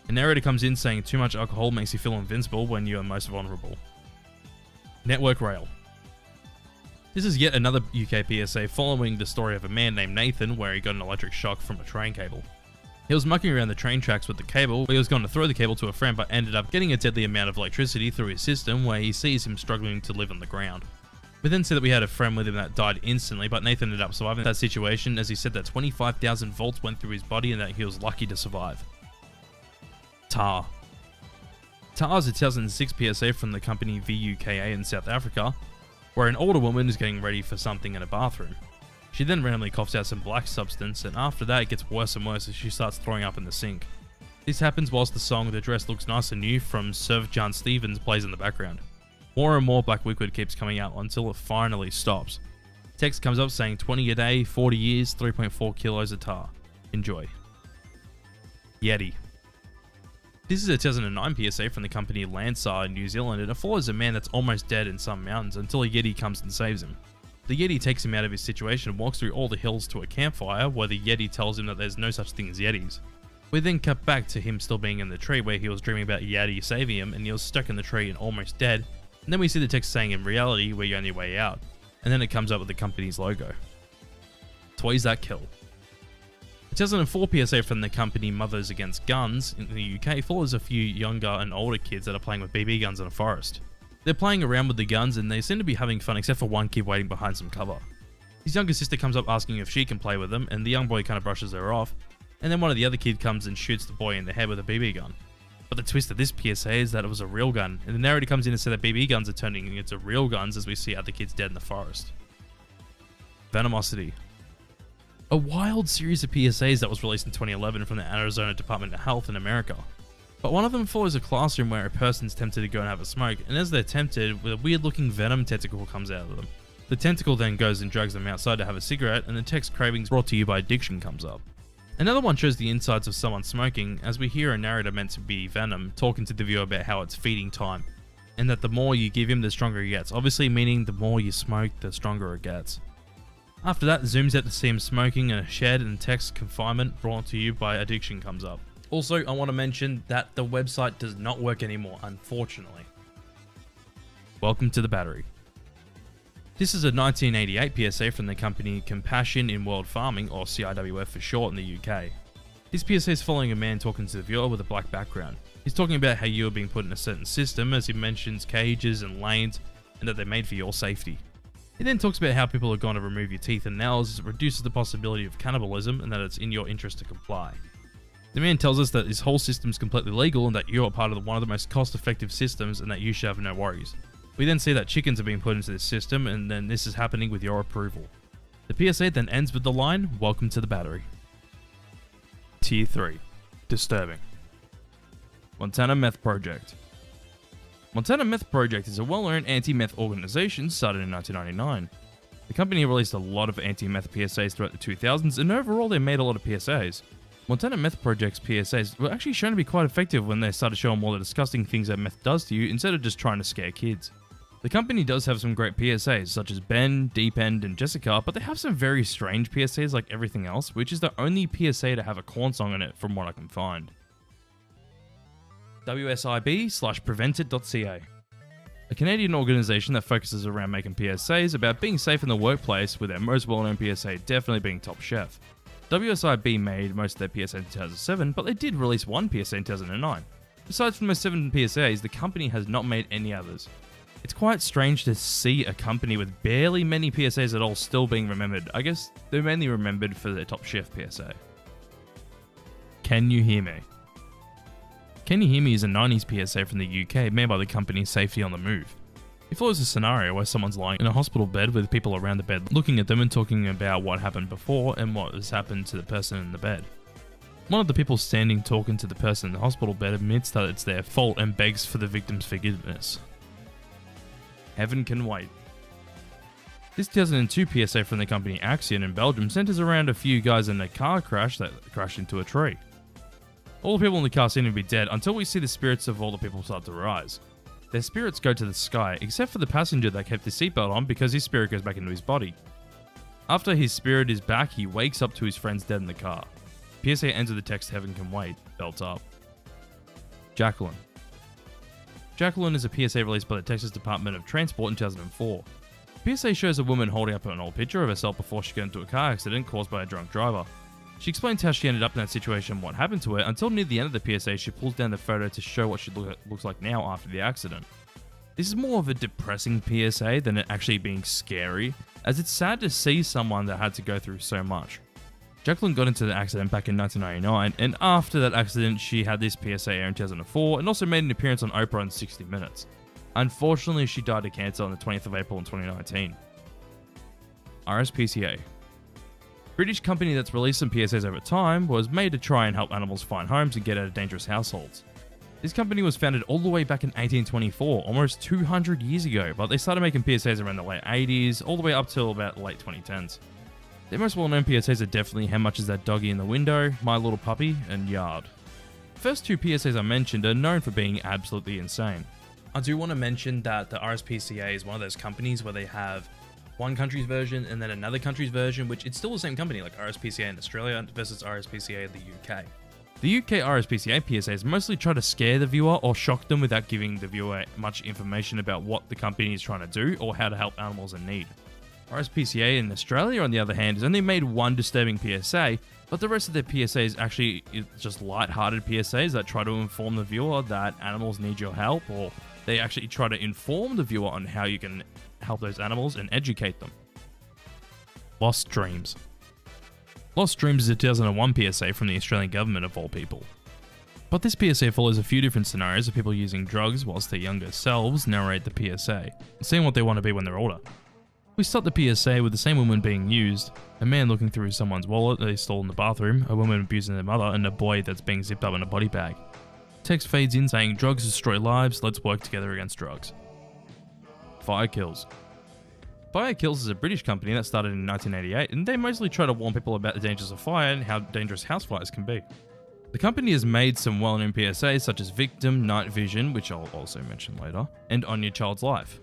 A narrator comes in saying too much alcohol makes you feel invincible when you are most vulnerable. Network Rail. This is yet another UK PSA following the story of a man named Nathan where he got an electric shock from a train cable. He was mucking around the train tracks with the cable where he was going to throw the cable to a friend but ended up getting a deadly amount of electricity through his system where he sees him struggling to live on the ground. We then see that we had a friend with him that died instantly, but Nathan ended up surviving that situation as he said that 25,000 volts went through his body and that he was lucky to survive. Tar. Tar is a 2006 PSA from the company VUKA in South Africa, where an older woman is getting ready for something in a bathroom. She then randomly coughs out some black substance, and after that it gets worse and worse as she starts throwing up in the sink. This happens whilst the song "The Dress Looks Nice on You" from Sir John Stevens plays in the background. More and more black liquid keeps coming out until it finally stops. Text comes up saying 20 a day, 40 years, 3.4 kilos of tar. Enjoy. Yeti. This is a 2009 PSA from the company Lansar in New Zealand, and it follows a man that's almost dead in some mountains until a Yeti comes and saves him. The Yeti takes him out of his situation and walks through all the hills to a campfire where the Yeti tells him that there's no such thing as Yetis. We then cut back to him still being in the tree where he was dreaming about Yeti saving him and he was stuck in the tree and almost dead, and then we see the text saying in reality we're your only way out, and then it comes up with the company's logo. Toys That Kill. The 2004 PSA from the company Mothers Against Guns in the UK follows a few younger and older kids that are playing with BB guns in a forest. They're playing around with the guns and they seem to be having fun except for one kid waiting behind some cover. His younger sister comes up asking if she can play with them, and the young boy kind of brushes her off, and then one of the other kids comes and shoots the boy in the head with a BB gun. But the twist of this PSA is that it was a real gun, and the narrator comes in and says that BB guns are turning into real guns as we see other kids dead in the forest. Venomosity. A wild series of PSAs that was released in 2011 from the Arizona Department of Health in America. But one of them follows a classroom where a person's tempted to go and have a smoke, and as they're tempted, a weird looking venom tentacle comes out of them. The tentacle then goes and drags them outside to have a cigarette, and the text "Cravings brought to you by addiction" comes up. Another one shows the insides of someone smoking, as we hear a narrator meant to be Venom talking to the viewer about how it's feeding time, and that the more you give him, the stronger he gets, obviously meaning the more you smoke, the stronger it gets. After that, zooms out to see him smoking in a shed, and text "Confinement brought to you by addiction" comes up. Also, I want to mention that the website does not work anymore, unfortunately. Welcome to the battery. This is a 1988 PSA from the company Compassion in World Farming, or CIWF for short, in the UK. This PSA is following a man talking to the viewer with a black background. He's talking about how you are being put in a certain system, as he mentions cages and lanes, and that they're made for your safety. He then talks about how people are going to remove your teeth and nails, as it reduces the possibility of cannibalism and that it's in your interest to comply. The man tells us that this whole system is completely legal and that you are part of one of the most cost-effective systems and that you should have no worries. We then see that chickens are being put into this system, and then this is happening with your approval. The PSA then ends with the line, "Welcome to the battery." Tier 3. Disturbing. Montana Meth Project. Montana Meth Project is a well-known anti-meth organization started in 1999. The company released a lot of anti-meth PSAs throughout the 2000s, and overall they made a lot of PSAs. Montana Meth Project's PSAs were actually shown to be quite effective when they started showing all the disgusting things that meth does to you instead of just trying to scare kids. The company does have some great PSAs, such as Ben, Deep End, and Jessica, but they have some very strange PSAs like everything else, which is the only PSA to have a corn song in it from what I can find. WSIB/preventit.ca. A Canadian organisation that focuses around making PSAs about being safe in the workplace, with their most well-known PSA definitely being Top Chef. WSIB made most of their PSA in 2007, but they did release one PSA in 2009. Besides from those 7 PSAs, the company has not made any others. It's quite strange to see a company with barely many PSAs at all still being remembered. I guess they're mainly remembered for their Top Chef PSA. Can You Hear Me? Can You Hear Me is a 90s PSA from the UK made by the company Safety on the Move. It follows a scenario where someone's lying in a hospital bed with people around the bed looking at them and talking about what happened before and what has happened to the person in the bed. One of the people standing talking to the person in the hospital bed admits that it's their fault and begs for the victim's forgiveness. Heaven Can Wait. This 2002 PSA from the company Axion in Belgium centers around a few guys in a car crash that crashed into a tree. All the people in the car seem to be dead until we see the spirits of all the people start to rise. Their spirits go to the sky, except for the passenger that kept his seatbelt on because his spirit goes back into his body. After his spirit is back, he wakes up to his friends dead in the car. PSA ends with the text "Heaven Can Wait," belts up. Jacqueline. Jacqueline is a PSA released by the Texas Department of Transport in 2004. PSA shows a woman holding up an old picture of herself before she got into a car accident caused by a drunk driver. She explains how she ended up in that situation and what happened to her until near the end of the PSA she pulls down the photo to show what she looks like now after the accident. This is more of a depressing PSA than it actually being scary, as it's sad to see someone that had to go through so much. Jacqueline got into the accident back in 1999, and after that accident she had this PSA air in 2004 and also made an appearance on Oprah in 60 Minutes. Unfortunately, she died of cancer on the 20th of April in 2019. RSPCA. British company that's released some PSAs over time was made to try and help animals find homes and get out of dangerous households. This company was founded all the way back in 1824, almost 200 years ago, but they started making PSAs around the late 80s, all the way up till about the late 2010s. Their most well-known PSAs are definitely How Much Is That Doggy in the Window, My Little Puppy, and Yard. The first 2 PSAs I mentioned are known for being absolutely insane. I do want to mention that the RSPCA is one of those companies where they have one country's version and then another country's version, which it's still the same company, like RSPCA in Australia versus RSPCA in the UK. The UK RSPCA PSAs mostly try to scare the viewer or shock them without giving the viewer much information about what the company is trying to do or how to help animals in need. RSPCA in Australia, on the other hand, has only made one disturbing PSA, but the rest of their PSAs actually is just light-hearted PSAs that try to inform the viewer that animals need your help, or they actually try to inform the viewer on how you can help those animals and educate them. Lost Dreams. Lost Dreams is a 2001 PSA from the Australian government of all people. But this PSA follows a few different scenarios of people using drugs whilst their younger selves narrate the PSA, saying what they want to be when they're older. We start the PSA with the same woman being used, a man looking through someone's wallet they stole in the bathroom, a woman abusing their mother, and a boy that's being zipped up in a body bag. Text fades in saying, "Drugs destroy lives, let's work together against drugs." Fire Kills. Fire Kills is a British company that started in 1988, and they mostly try to warn people about the dangers of fire and how dangerous house fires can be. The company has made some well-known PSAs such as Victim, Night Vision, which I'll also mention later, and On Your Child's Life.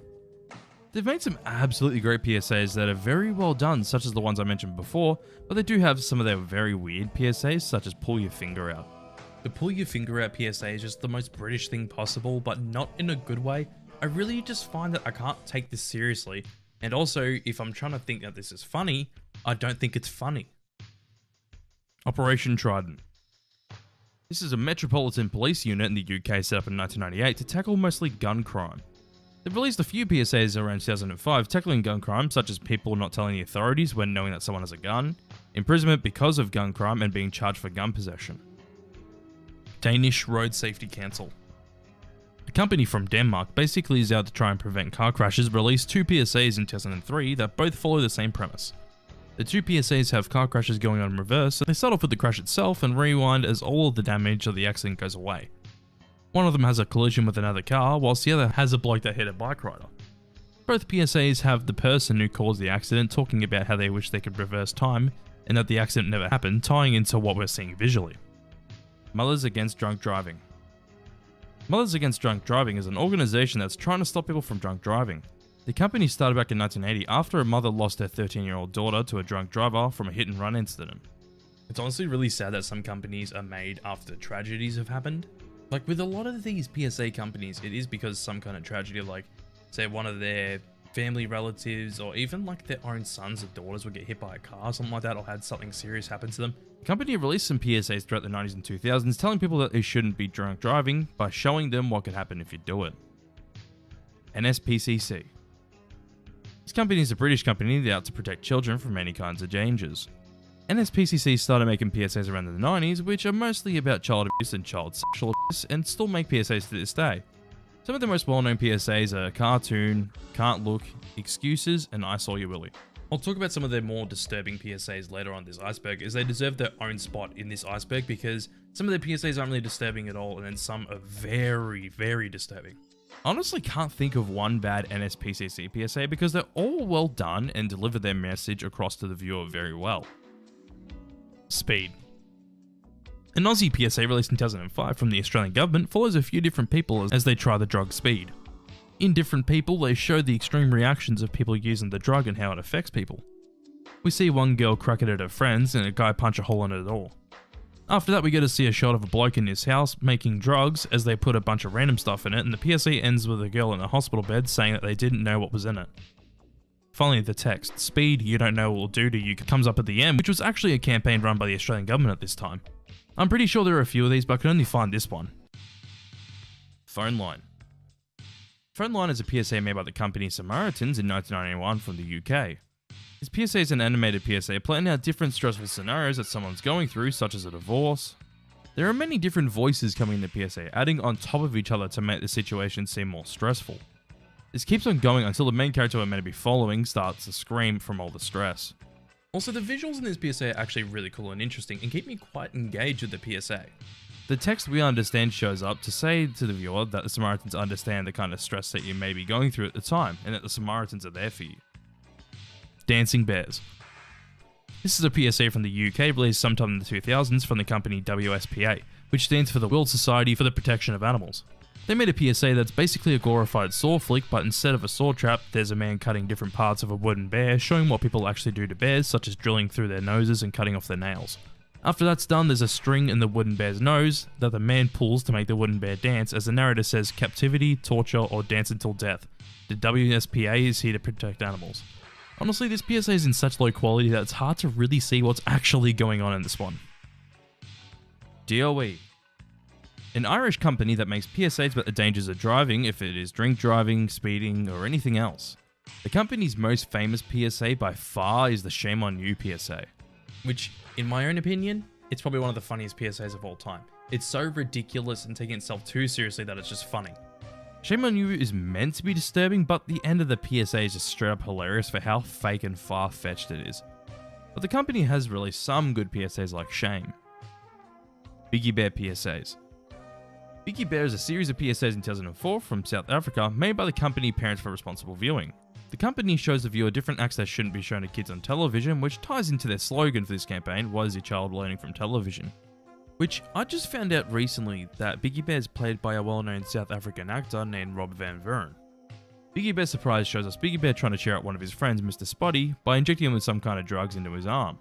They've made some absolutely great PSAs that are very well done, such as the ones I mentioned before, but they do have some of their very weird PSAs, such as Pull Your Finger Out. The Pull Your Finger Out PSA is just the most British thing possible, but not in a good way. I really just find that I can't take this seriously, And also, if I'm trying to think that this is funny, I don't think it's funny. Operation Trident. This is a metropolitan police unit in the UK set up in 1998 to tackle mostly gun crime. They've released a few PSAs around 2005 tackling gun crime, such as people not telling the authorities when knowing that someone has a gun, imprisonment because of gun crime, and being charged for gun possession. Danish Road Safety Council. A company from Denmark basically is out to try and prevent car crashes, released 2 PSAs in 2003 that both follow the same premise. The 2 PSAs have car crashes going on in reverse, so they start off with the crash itself and rewind as all of the damage of the accident goes away. One of them has a collision with another car, whilst the other has a bloke that hit a bike rider. Both PSAs have the person who caused the accident talking about how they wish they could reverse time, and that the accident never happened, tying into what we're seeing visually. Mothers Against Drunk Driving. Mothers Against Drunk Driving is an organisation that's trying to stop people from drunk driving. The company started back in 1980 after a mother lost her 13-year-old daughter to a drunk driver from a hit-and-run incident. It's honestly really sad that some companies are made after tragedies have happened. Like with a lot of these PSA companies, it is because some kind of tragedy, like say one of their family relatives or even like their own sons or daughters would get hit by a car or something like that, or had something serious happen to them. The company released some PSAs throughout the 90s and 2000s telling people that they shouldn't be drunk driving by showing them what could happen if you do it. NSPCC. This company is a British company that's out to protect children from any kinds of dangers. NSPCC started making PSAs around the 90s, which are mostly about child abuse and child sexual abuse, and still make PSAs to this day. Some of the most well-known PSAs are Cartoon, Can't Look, Excuses, and I Saw You Willie. I'll talk about some of their more disturbing PSAs later on this iceberg, as they deserve their own spot in this iceberg because some of their PSAs aren't really disturbing at all, and then some are very, very disturbing. I honestly can't think of one bad NSPCC PSA because they're all well done and deliver their message across to the viewer very well. Speed. An Aussie PSA released in 2005 from the Australian government follows a few different people as they try the drug speed. In different people, they show the extreme reactions of people using the drug and how it affects people. We see one girl crack it at her friends and a guy punch a hole in her door. After that, we get to see a shot of a bloke in his house making drugs as they put a bunch of random stuff in it, and the PSA ends with a girl in a hospital bed saying that they didn't know what was in it. Finally, the text, "Speed, you don't know what will do to you," comes up at the end, which was actually a campaign run by the Australian government at this time. I'm pretty sure there are a few of these, but I can only find this one. Phone Line. Phone Line is a PSA made by the company Samaritans in 1991 from the UK. This PSA is an animated PSA playing out different stressful scenarios that someone's going through, such as a divorce. There are many different voices coming in the PSA, adding on top of each other to make the situation seem more stressful. This keeps on going until the main character we're meant to be following starts to scream from all the stress. Also, the visuals in this PSA are actually really cool and interesting and keep me quite engaged with the PSA. The text "we understand" shows up to say to the viewer that the Samaritans understand the kind of stress that you may be going through at the time, and that the Samaritans are there for you. Dancing Bears. This is a PSA from the UK released sometime in the 2000s from the company WSPA, which stands for the World Society for the Protection of Animals. They made a PSA that's basically a glorified saw flick, but instead of a saw trap, there's a man cutting different parts of a wooden bear, showing what people actually do to bears, such as drilling through their noses and cutting off their nails. After that's done, there's a string in the wooden bear's nose that the man pulls to make the wooden bear dance, as the narrator says captivity, torture, or dance until death. The WSPA is here to protect animals. Honestly, this PSA is in such low quality that it's hard to really see what's actually going on in this one. DOE. An Irish company that makes PSAs about the dangers of driving, if it is drink driving, speeding, or anything else. The company's most famous PSA by far is the Shame on You PSA, which, in my own opinion, it's probably one of the funniest PSAs of all time. It's so ridiculous and taking itself too seriously that it's just funny. Shame on You is meant to be disturbing, but the end of the PSA is just straight up hilarious for how fake and far-fetched it is. But the company has released some good PSAs like Shame. Biggie Bear PSAs. Biggie Bear is a series of PSAs in 2004 from South Africa made by the company Parents for Responsible Viewing. The company shows the viewer different acts that shouldn't be shown to kids on television, which ties into their slogan for this campaign, "What is your child learning from television?" Which I just found out recently that Biggie Bear is played by a well-known South African actor named Rob Van Vuren. Biggie Bear's surprise shows us Biggie Bear trying to cheer up one of his friends, Mr. Spotty, by injecting him with some kind of drugs into his arm.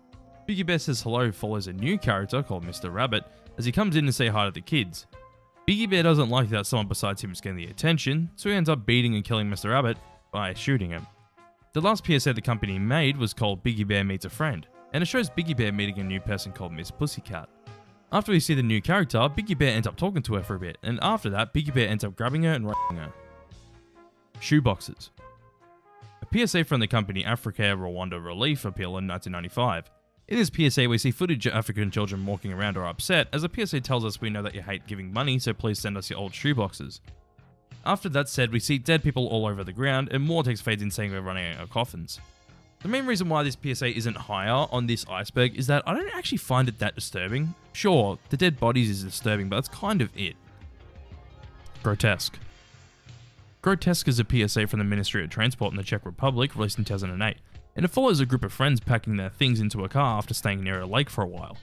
Biggie Bear says hello follows a new character called Mr. Rabbit as he comes in to say hi to the kids. Biggie Bear doesn't like that someone besides him is getting the attention, so he ends up beating and killing Mr. Rabbit by shooting him. The last PSA the company made was called Biggie Bear Meets a Friend, and it shows Biggie Bear meeting a new person called Miss Pussycat. After we see the new character, Biggie Bear ends up talking to her for a bit, and after that, Biggie Bear ends up grabbing her and raping her. Shoeboxes. A PSA from the company Africa Rwanda Relief Appeal in 1995. In this PSA, we see footage of African children walking around or upset, as the PSA tells us we know that you hate giving money, so please send us your old shoeboxes. After that said, we see dead people all over the ground, and more text fades in saying we're running out of coffins. The main reason why this PSA isn't higher on this iceberg is that I don't actually find it that disturbing. Sure, the dead bodies is disturbing, but that's kind of it. Grotesque. Grotesque is a PSA from the Ministry of Transport in the Czech Republic, released in 2008, and it follows a group of friends packing their things into a car after staying near a lake for a while.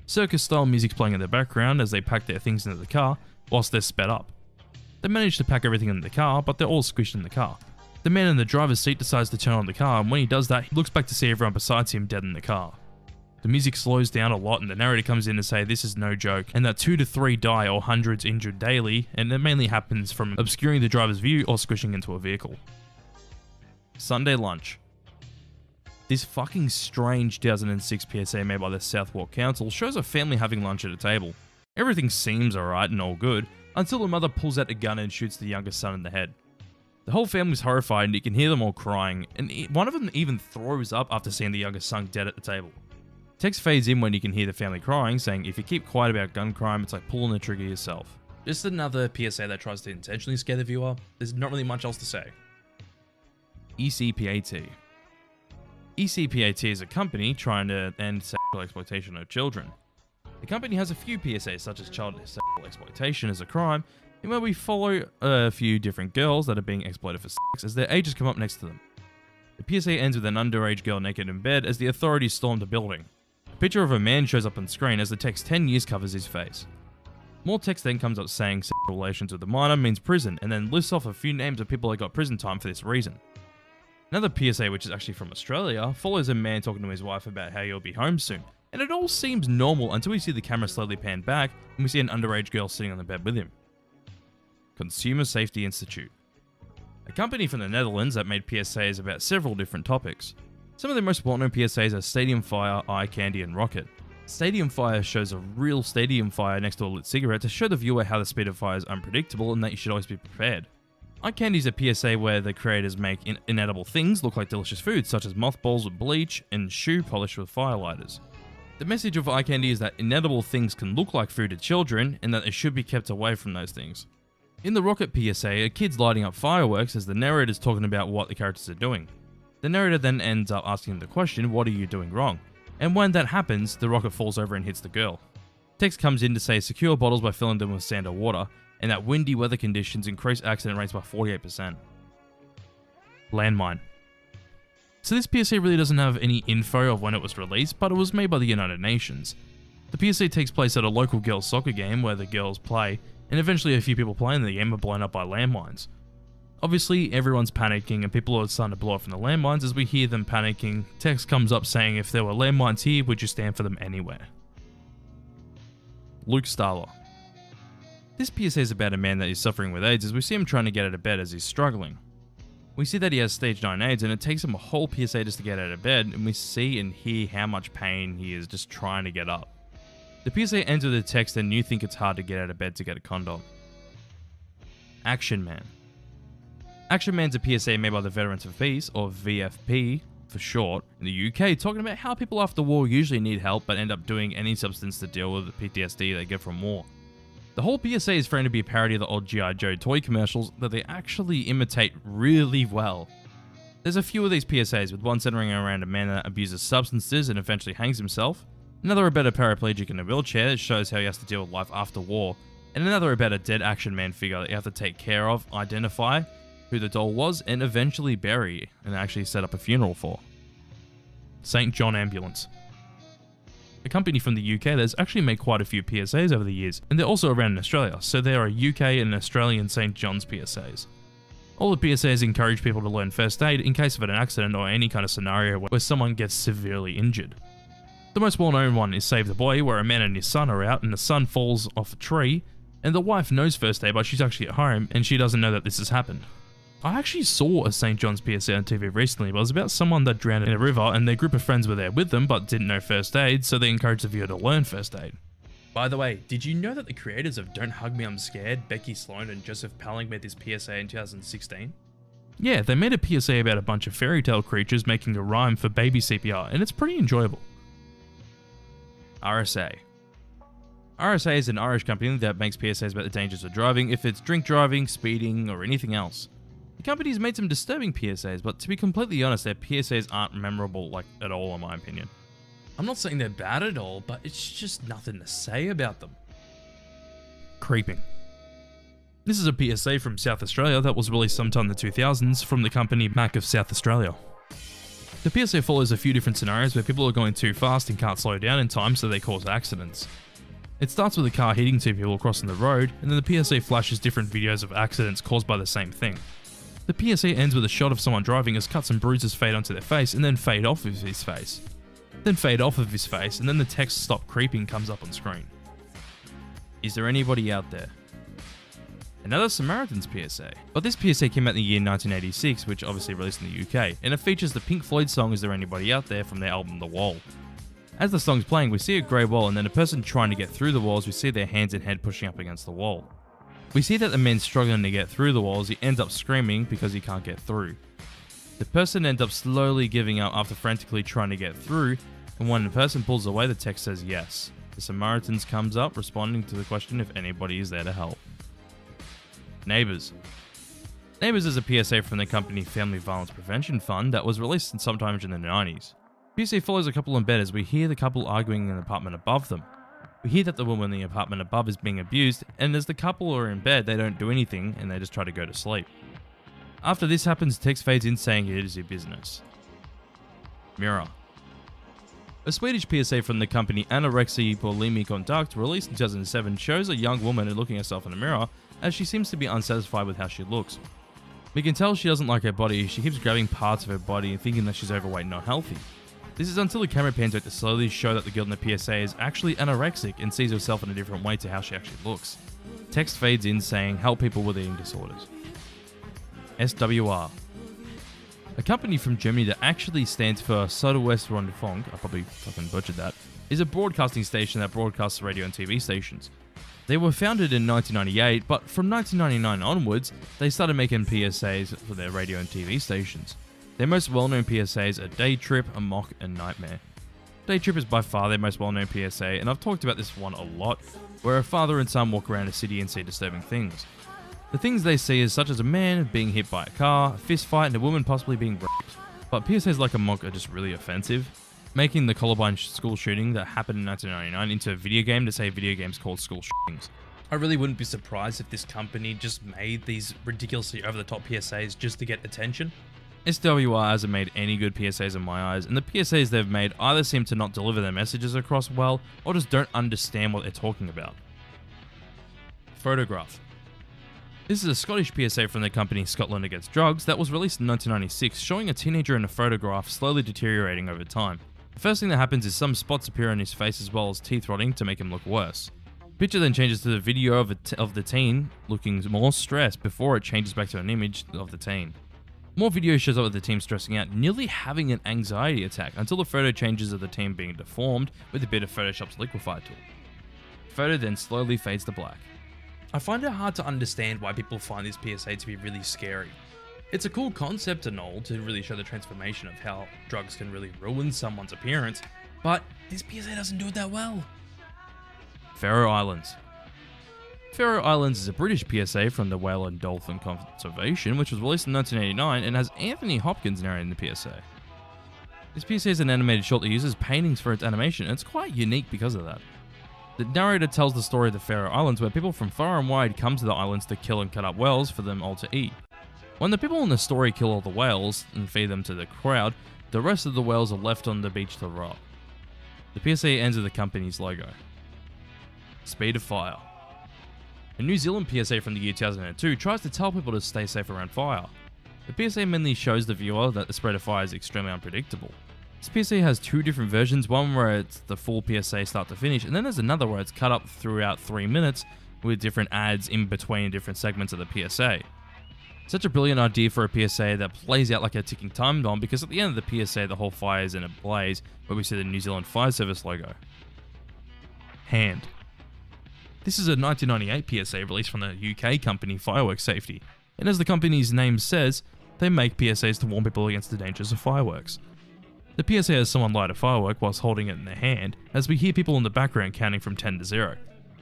Circus-style music's playing in the background as they pack their things into the car, whilst they're sped up. They manage to pack everything in the car, but they're all squished in the car. The man in the driver's seat decides to turn on the car, and when he does that, he looks back to see everyone besides him dead in the car. The music slows down a lot, and the narrator comes in to say this is no joke, and that 2 to 3 die or hundreds injured daily, and it mainly happens from obscuring the driver's view or squishing into a vehicle. Sunday lunch. This fucking strange 2006 PSA made by the Southwark Council shows a family having lunch at a table. Everything seems alright and all good, until the mother pulls out a gun and shoots the youngest son in the head. The whole family's horrified and you can hear them all crying, and one of them even throws up after seeing the youngest son dead at the table. Text fades in when you can hear the family crying, saying if you keep quiet about gun crime, it's like pulling the trigger yourself. Just another PSA that tries to intentionally scare the viewer. There's not really much else to say. ECPAT. ECPAT is a company trying to end sexual exploitation of children. The company has a few PSAs such as child sexual exploitation as a crime, in where we follow a few different girls that are being exploited for sex as their ages come up next to them. The PSA ends with an underage girl naked in bed as the authorities storm the building. A picture of a man shows up on screen as the text 10 years covers his face. More text then comes up saying sexual relations with a minor means prison, and then lists off a few names of people that got prison time for this reason. Another PSA, which is actually from Australia, follows a man talking to his wife about how he'll be home soon, and it all seems normal until we see the camera slowly pan back and we see an underage girl sitting on the bed with him. Consumer Safety Institute. A company from the Netherlands that made PSAs about several different topics. Some of the most well-known PSAs are Stadium Fire, Eye Candy, and Rocket. Stadium Fire shows a real stadium fire next to a lit cigarette to show the viewer how the speed of fire is unpredictable and that you should always be prepared. Eye Candy is a PSA where the creators make inedible things look like delicious foods, such as mothballs with bleach and shoe polish with firelighters. The message of Eye Candy is that inedible things can look like food to children and that they should be kept away from those things. In the Rocket PSA, a kid's lighting up fireworks as the narrator is talking about what the characters are doing. The narrator then ends up asking the question, what are you doing wrong? And when that happens, the rocket falls over and hits the girl. Text comes in to say secure bottles by filling them with sand or water, and that windy weather conditions increase accident rates by 48%. Landmine. So this PSA really doesn't have any info of when it was released, but it was made by the United Nations. The PSA takes place at a local girls' soccer game where the girls play, and eventually a few people playing the game are blown up by landmines. Obviously, everyone's panicking and people are starting to blow up from the landmines. As we hear them panicking, text comes up saying if there were landmines here, would you stand for them anywhere? Luke Starler. This PSA is about a man that is suffering with AIDS as we see him trying to get out of bed as he's struggling. We see that he has stage 9 AIDS and it takes him a whole PSA just to get out of bed, and we see and hear how much pain he is just trying to get up. The PSA ends with a text and you think it's hard to get out of bed to get a condom. Action Man. Action Man's a PSA made by the Veterans for Peace, or VFP for short, in the UK, talking about how people after war usually need help but end up doing any substance to deal with the PTSD they get from war. The whole PSA is framed to be a parody of the old G.I. Joe toy commercials that they actually imitate really well. There's a few of these PSAs, with one centering around a man that abuses substances and eventually hangs himself, another about a paraplegic in a wheelchair that shows how he has to deal with life after war, and another about a dead Action Man figure that you have to take care of, identify who the doll was, and eventually bury and actually set up a funeral for. St. John Ambulance. A company from the UK that's actually made quite a few PSAs over the years, and they're also around in Australia, so there are UK and Australian St. John's PSAs. All the PSAs encourage people to learn first aid in case of an accident or any kind of scenario where someone gets severely injured. The most well-known one is Save the Boy, where a man and his son are out and the son falls off a tree, and the wife knows first aid but she's actually at home and she doesn't know that this has happened. I actually saw a St. John's PSA on TV recently, but it was about someone that drowned in a river and their group of friends were there with them but didn't know first aid, so they encouraged the viewer to learn first aid. By the way, did you know that the creators of Don't Hug Me I'm Scared, Becky Sloan and Joseph Palling made this PSA in 2016? Yeah, they made a PSA about a bunch of fairy tale creatures making a rhyme for baby CPR, and it's pretty enjoyable. RSA. RSA is an Irish company that makes PSAs about the dangers of driving, if it's drink driving, speeding, or anything else. The company's made some disturbing PSAs, but to be completely honest, their PSAs aren't memorable at all in my opinion. I'm not saying they're bad at all, but it's just nothing to say about them. Creeping. This is a PSA from South Australia that was released sometime in the 2000s from the company Mac of South Australia. The PSA follows a few different scenarios where people are going too fast and can't slow down in time, so they cause accidents. It starts with a car hitting two people crossing the road, and then the PSA flashes different videos of accidents caused by the same thing. The PSA ends with a shot of someone driving as cuts and bruises fade onto their face and then fade off of his face. Then fade off of his face, and then the text "Stop Creeping" comes up on screen. Is there anybody out there? Another Samaritans PSA, but this PSA came out in the year 1986, which obviously released in the UK, and it features the Pink Floyd song "Is There Anybody Out There" from their album The Wall. As the song's playing, we see a grey wall and then a person trying to get through the walls. We see their hands and head pushing up against the wall. We see that the man's struggling to get through the walls. He ends up screaming because he can't get through. The person ends up slowly giving up after frantically trying to get through, and when the person pulls away, the text says yes. The Samaritans comes up responding to the question if anybody is there to help. Neighbours. Neighbours is a PSA from the company Family Violence Prevention Fund that was released sometime in the 90s. PSA follows a couple in bed as we hear the couple arguing in the apartment above them. We hear that the woman in the apartment above is being abused, and as the couple are in bed, they don't do anything and they just try to go to sleep. After this happens, the text fades in saying it is your business. Mirror. A Swedish PSA from the company Anorexia Bulimi Conduct, released in 2007, shows a young woman looking at herself in a mirror as she seems to be unsatisfied with how she looks. We can tell she doesn't like her body. She keeps grabbing parts of her body and thinking that she's overweight and not healthy. This is until the camera pans out to slowly show that the girl in the PSA is actually anorexic and sees herself in a different way to how she actually looks. Text fades in saying, "Help people with eating disorders." SWR. A company from Germany that actually stands for Südwestrundfunk, I probably fucking butchered that, is a broadcasting station that broadcasts radio and TV stations. They were founded in 1998, but from 1999 onwards, they started making PSAs for their radio and TV stations. Their most well-known PSAs are Day Trip, Amok, and Nightmare. Day Trip is by far their most well-known PSA, and I've talked about this one a lot, where a father and son walk around a city and see disturbing things. The things they see is such as a man being hit by a car, a fist fight, and a woman possibly being raped. But PSAs like Amok are just really offensive, making the Columbine school shooting that happened in 1999 into a video game to say video games called school shootings. I really wouldn't be surprised if this company just made these ridiculously over-the-top PSAs just to get attention. SWR hasn't made any good PSAs in my eyes, and the PSAs they've made either seem to not deliver their messages across well, or just don't understand what they're talking about. Photograph. This is a Scottish PSA from the company Scotland Against Drugs that was released in 1996, showing a teenager in a photograph slowly deteriorating over time. The first thing that happens is some spots appear on his face as well as teeth rotting to make him look worse. The picture then changes to the video of the teen looking more stressed before it changes back to an image of the teen. More video shows up with the team stressing out, nearly having an anxiety attack, until the photo changes of the team being deformed with a bit of Photoshop's liquify tool. The photo then slowly fades to black. I find it hard to understand why people find this PSA to be really scary. It's a cool concept and all to really show the transformation of how drugs can really ruin someone's appearance, but this PSA doesn't do it that well. Faroe Islands. Faroe Islands is a British PSA from the Whale and Dolphin Conservation, which was released in 1989 and has Anthony Hopkins narrating the PSA. This PSA is an animated short that uses paintings for its animation, and it's quite unique because of that. The narrator tells the story of the Faroe Islands, where people from far and wide come to the islands to kill and cut up whales for them all to eat. When the people in the story kill all the whales and feed them to the crowd, the rest of the whales are left on the beach to rot. The PSA ends with the company's logo. Speed of fire. A New Zealand PSA from the year 2002 tries to tell people to stay safe around fire. The PSA mainly shows the viewer that the spread of fire is extremely unpredictable. This PSA has two different versions, one where it's the full PSA start to finish, and then there's another where it's cut up throughout 3 minutes with different ads in between different segments of the PSA. Such a brilliant idea for a PSA that plays out like a ticking time bomb, because at the end of the PSA the whole fire is in a blaze where we see the New Zealand Fire Service logo. Hand. This is a 1998 PSA released from the UK company Fireworks Safety, and as the company's name says, they make PSAs to warn people against the dangers of fireworks. The PSA has someone light a firework whilst holding it in their hand, as we hear people in the background counting from 10 to 0.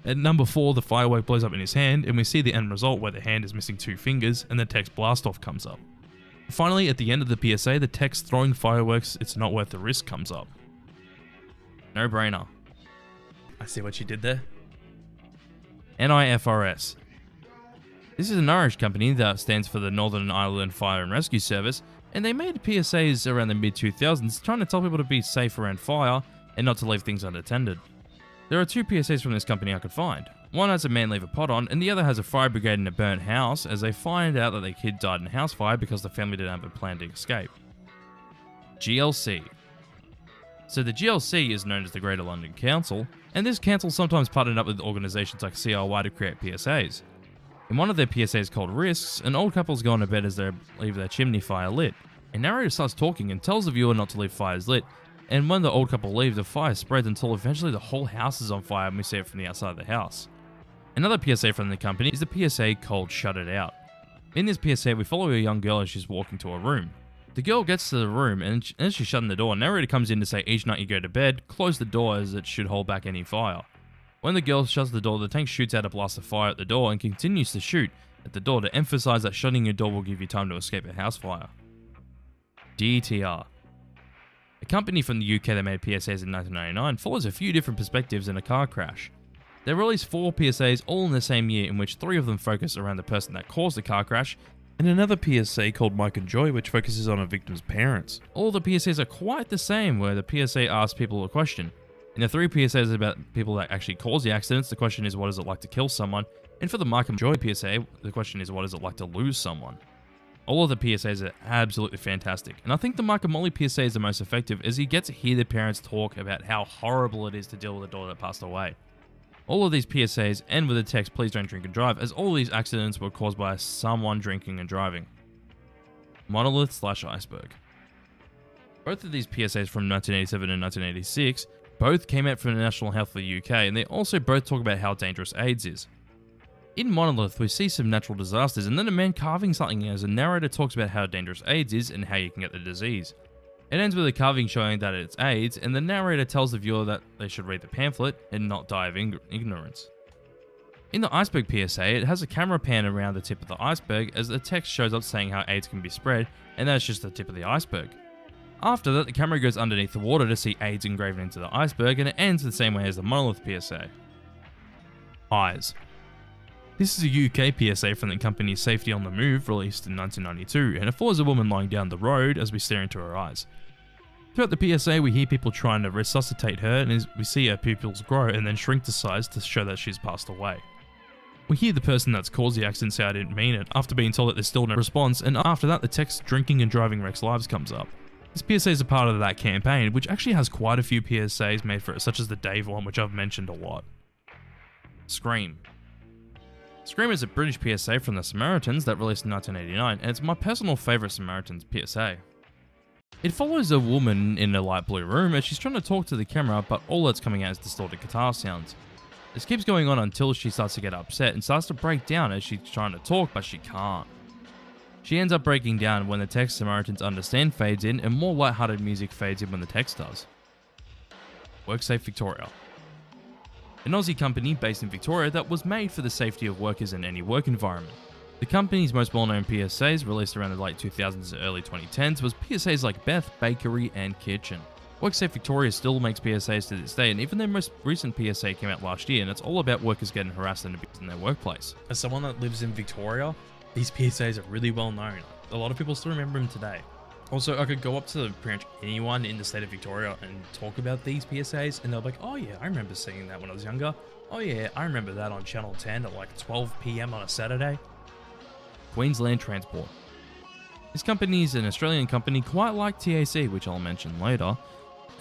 At number 4, the firework blows up in his hand, and we see the end result where the hand is missing 2 fingers, and the text blast off comes up. Finally, at the end of the PSA, the text throwing fireworks, it's not worth the risk comes up. No brainer. I see what you did there. NIFRS. This is an Irish company that stands for the Northern Ireland Fire and Rescue Service, and they made PSAs around the mid-2000s trying to tell people to be safe around fire and not to leave things unattended. There are 2 PSAs from this company I could find. One has a man leave a pot on, and the other has a fire brigade in a burnt house as they find out that their kid died in a house fire because the family didn't have a plan to escape. GLC. So the GLC is known as the Greater London Council, and this council sometimes partnered up with organisations like CRY to create PSAs. In one of their PSAs called Risks, an old couple's gone to bed as they leave their chimney fire lit. A narrator starts talking and tells the viewer not to leave fires lit, and when the old couple leave, the fire spreads until eventually the whole house is on fire and we see it from the outside of the house. Another PSA from the company is the PSA called Shut It Out. In this PSA, we follow a young girl as she's walking to a room. The girl gets to the room, and as she's shutting the door, a narrator comes in to say each night you go to bed, close the door as it should hold back any fire. When the girl shuts the door, the tank shoots out a blast of fire at the door and continues to shoot at the door to emphasize that shutting your door will give you time to escape a house fire. DTR. A company from the UK that made PSAs in 1999 follows a few different perspectives in a car crash. They released 4 PSAs all in the same year, in which 3 of them focus around the person that caused the car crash, and another PSA called Mike and Joy which focuses on a victim's parents. All the PSAs are quite the same, where the PSA asks people a question. In the 3 PSAs about people that actually caused the accidents, the question is what is it like to kill someone, and for the Mike and Joy PSA, the question is what is it like to lose someone. All of the PSAs are absolutely fantastic, and I think the Mike and Molly PSA is the most effective as you get to hear the parents talk about how horrible it is to deal with a daughter that passed away. All of these PSAs end with the text, please don't drink and drive, as all of these accidents were caused by someone drinking and driving. Monolith/Iceberg. Both of these PSAs from 1987 and 1986 both came out from the National Health for the UK, and they also both talk about how dangerous AIDS is. In Monolith, we see some natural disasters and then a man carving something as a narrator talks about how dangerous AIDS is and how you can get the disease. It ends with a carving showing that it's AIDS, and the narrator tells the viewer that they should read the pamphlet and not die of ignorance. In the Iceberg PSA, it has a camera pan around the tip of the iceberg as the text shows up saying how AIDS can be spread, and that's just the tip of the iceberg. After that, the camera goes underneath the water to see AIDS engraven into the iceberg, and it ends the same way as the Monolith PSA. Eyes. This is a UK PSA from the company Safety on the Move, released in 1992, and it follows a woman lying down the road as we stare into her eyes. Throughout the PSA, we hear people trying to resuscitate her, and we see her pupils grow and then shrink to size to show that she's passed away. We hear the person that's caused the accident say I didn't mean it, after being told that there's still no response, and after that the text drinking and driving wrecks lives comes up. This PSA is a part of that campaign, which actually has quite a few PSAs made for it, such as the Dave one, which I've mentioned a lot. Scream. Scream is a British PSA from the Samaritans that released in 1989, and it's my personal favourite Samaritans PSA. It follows a woman in a light blue room as she's trying to talk to the camera, but all that's coming out is distorted guitar sounds. This keeps going on until she starts to get upset and starts to break down as she's trying to talk, but she can't. She ends up breaking down when the text Samaritans understand fades in, and more lighthearted music fades in when the text does. WorkSafe Victoria. An Aussie company based in Victoria that was made for the safety of workers in any work environment. The company's most well-known PSAs, released around the late 2000s and early 2010s, was PSAs like Beth, Bakery, and Kitchen. WorkSafe Victoria still makes PSAs to this day, and even their most recent PSA came out last year, and it's all about workers getting harassed and abused in their workplace. As someone that lives in Victoria, these PSAs are really well known. A lot of people still remember them today. Also, I could go up to pretty much anyone in the state of Victoria and talk about these PSAs, and they'll be like, oh yeah, I remember seeing that when I was younger. Oh yeah, I remember that on Channel 10 at like 12 PM on a Saturday. Queensland Transport. This company is an Australian company quite like TAC, which I'll mention later,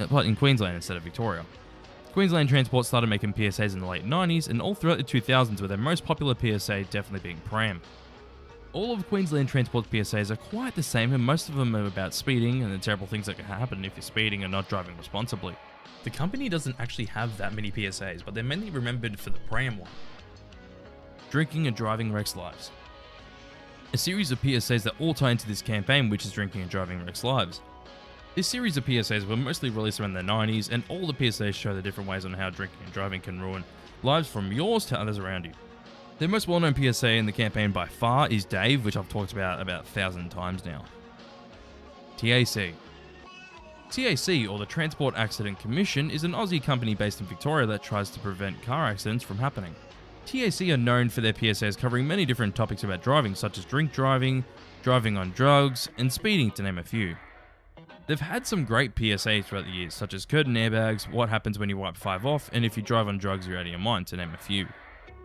but in Queensland instead of Victoria. Queensland Transport started making PSAs in the late 90s, and all throughout the 2000s, with their most popular PSA definitely being Pram. All of Queensland Transport's PSAs are quite the same, and most of them are about speeding and the terrible things that can happen if you're speeding and not driving responsibly. The company doesn't actually have that many PSAs, but they're mainly remembered for the Pram one. Drinking and driving wrecks lives. A series of PSAs that all tie into this campaign, which is drinking and driving wrecks lives. This series of PSAs were mostly released around the 90s, and all the PSAs show the different ways on how drinking and driving can ruin lives from yours to others around you. The most well-known PSA in the campaign by far is Dave, which I've talked about 1,000 times now. TAC. TAC, or the Transport Accident Commission, is an Aussie company based in Victoria that tries to prevent car accidents from happening. TAC are known for their PSAs covering many different topics about driving, such as drink driving, driving on drugs, and speeding, to name a few. They've had some great PSAs throughout the years, such as curtain airbags, what happens when you wipe 5 off, and if you drive on drugs you're out of your mind, to name a few.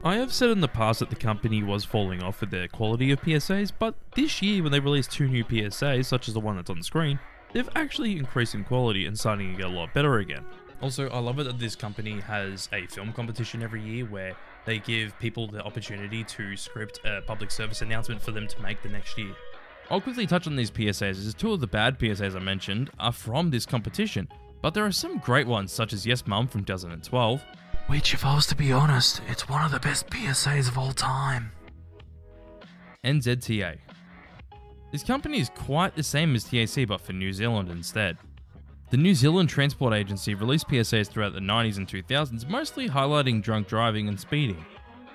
I have said in the past that the company was falling off with their quality of PSAs, but this year when they released 2 new PSAs, such as the one that's on the screen, they've actually increased in quality and starting to get a lot better again. Also, I love it that this company has a film competition every year where they give people the opportunity to script a public service announcement for them to make the next year. I'll quickly touch on these PSAs, as 2 of the bad PSAs I mentioned are from this competition, but there are some great ones such as Yes Mum from 2012, which, if I was to be honest, it's one of the best PSAs of all time. and ZTA. This company is quite the same as TAC but for New Zealand instead. The New Zealand Transport Agency released PSAs throughout the 90s and 2000s, mostly highlighting drunk driving and speeding.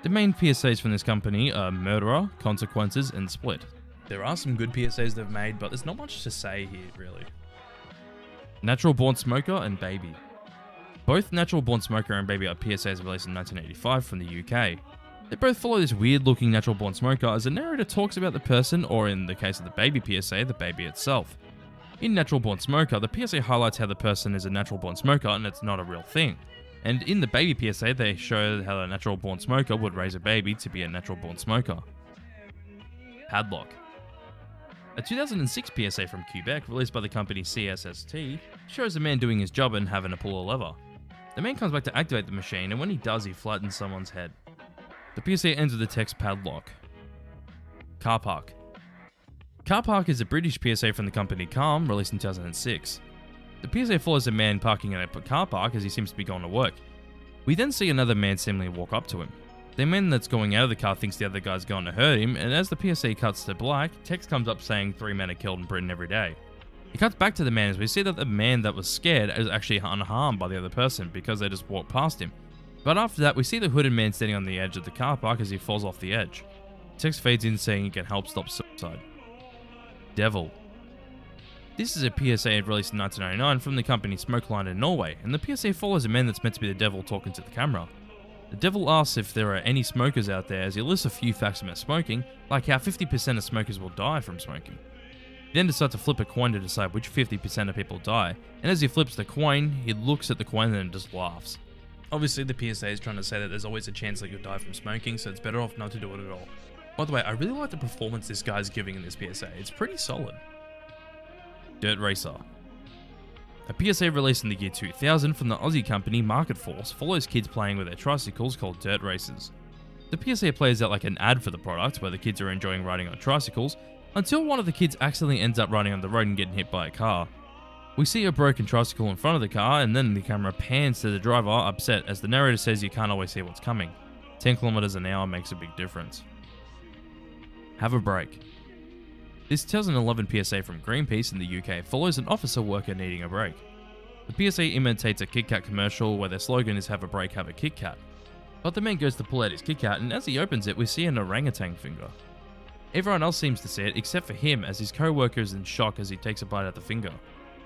The main PSAs from this company are Murderer, Consequences, and Split. There are some good PSAs they've made, but there's not much to say here, really. Natural Born Smoker and Baby. Both Natural Born Smoker and Baby are PSAs released in 1985 from the UK. They both follow this weird-looking Natural Born Smoker as the narrator talks about the person, or in the case of the Baby PSA, the baby itself. In Natural Born Smoker, the PSA highlights how the person is a natural born smoker and it's not a real thing. And in the Baby PSA, they show how a natural born smoker would raise a baby to be a natural born smoker. Padlock. A 2006 PSA from Quebec, released by the company CSST, shows a man doing his job and having to pull a lever. The man comes back to activate the machine, and when he does, he flattens someone's head. The PSA ends with the text Padlock. Car Park. Car Park is a British PSA from the company Calm, released in 2006. The PSA follows a man parking at a car park as he seems to be going to work. We then see another man seemingly walk up to him. The man that's going out of the car thinks the other guy's going to hurt him, and as the PSA cuts to black, text comes up saying 3 men are killed in Britain every day. It cuts back to the man as we see that the man that was scared is actually unharmed by the other person because they just walked past him. But after that, we see the hooded man standing on the edge of the car park as he falls off the edge. Text fades in saying he can help stop suicide. Devil. This is a PSA released in 1999 from the company Smokeline in Norway, and the PSA follows a man that's meant to be the devil talking to the camera. The devil asks if there are any smokers out there as he lists a few facts about smoking, like how 50% of smokers will die from smoking. He then decides to flip a coin to decide which 50% of people die, and as he flips the coin, he looks at the coin and then just laughs. Obviously the PSA is trying to say that there's always a chance that you'll die from smoking, so it's better off not to do it at all. By the way, I really like the performance this guy's giving in this PSA, it's pretty solid. Dirt Racer. A PSA released in the year 2000 from the Aussie company Market Force follows kids playing with their tricycles called dirt races. The PSA plays out like an ad for the product where the kids are enjoying riding on tricycles until one of the kids accidentally ends up riding on the road and getting hit by a car. We see a broken tricycle in front of the car and then the camera pans to the driver upset as the narrator says you can't always see what's coming. 10 kilometers an hour makes a big difference. Have a break. This 2011 PSA from Greenpeace in the UK follows an officer worker needing a break. The PSA imitates a Kit Kat commercial where their slogan is have a break, have a Kit Kat. But the man goes to pull out his Kit Kat and as he opens it we see an orangutan finger. Everyone else seems to see it except for him as his co-worker is in shock as he takes a bite at the finger.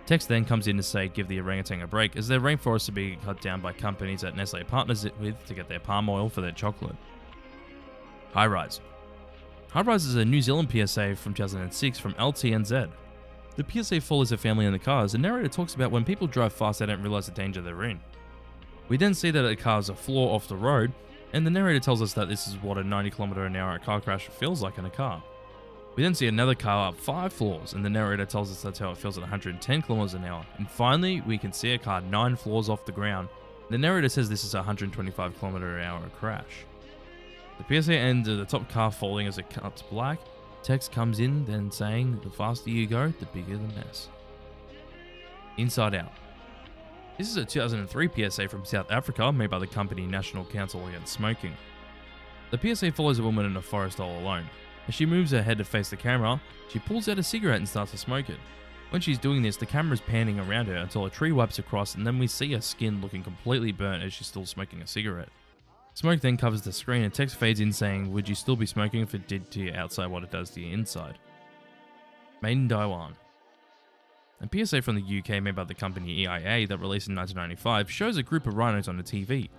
Text then comes in to say give the orangutan a break as their rainforests are being cut down by companies that Nestle partners it with to get their palm oil for their chocolate. High Rise. High Rise is a New Zealand PSA from 2006 from LTNZ. The PSA follows a family in the car as the narrator talks about when people drive fast they don't realise the danger they're in. We then see that a car is a floor off the road, and the narrator tells us that this is what a 90 km/h car crash feels like in a car. We then see another car up 5 floors, and the narrator tells us that's how it feels at 110 km/h. And finally, we can see a car 9 floors off the ground. The narrator says this is a 125 km/h crash. The PSA ends at the top car falling as it cuts black, Text comes in then saying, the faster you go, the bigger the mess. Inside Out. This is a 2003 PSA from South Africa made by the company National Council Against Smoking. The PSA follows a woman in a forest all alone. As she moves her head to face the camera, she pulls out a cigarette and starts to smoke it. When she's doing this, the camera is panning around her until a tree wipes across, and then we see her skin looking completely burnt as she's still smoking a cigarette. Smoke then covers the screen and text fades in saying, would you still be smoking if it did to your outside what it does to your inside? Made in Taiwan. A PSA from the UK made by the company EIA that released in 1995 shows a group of rhinos on a TV.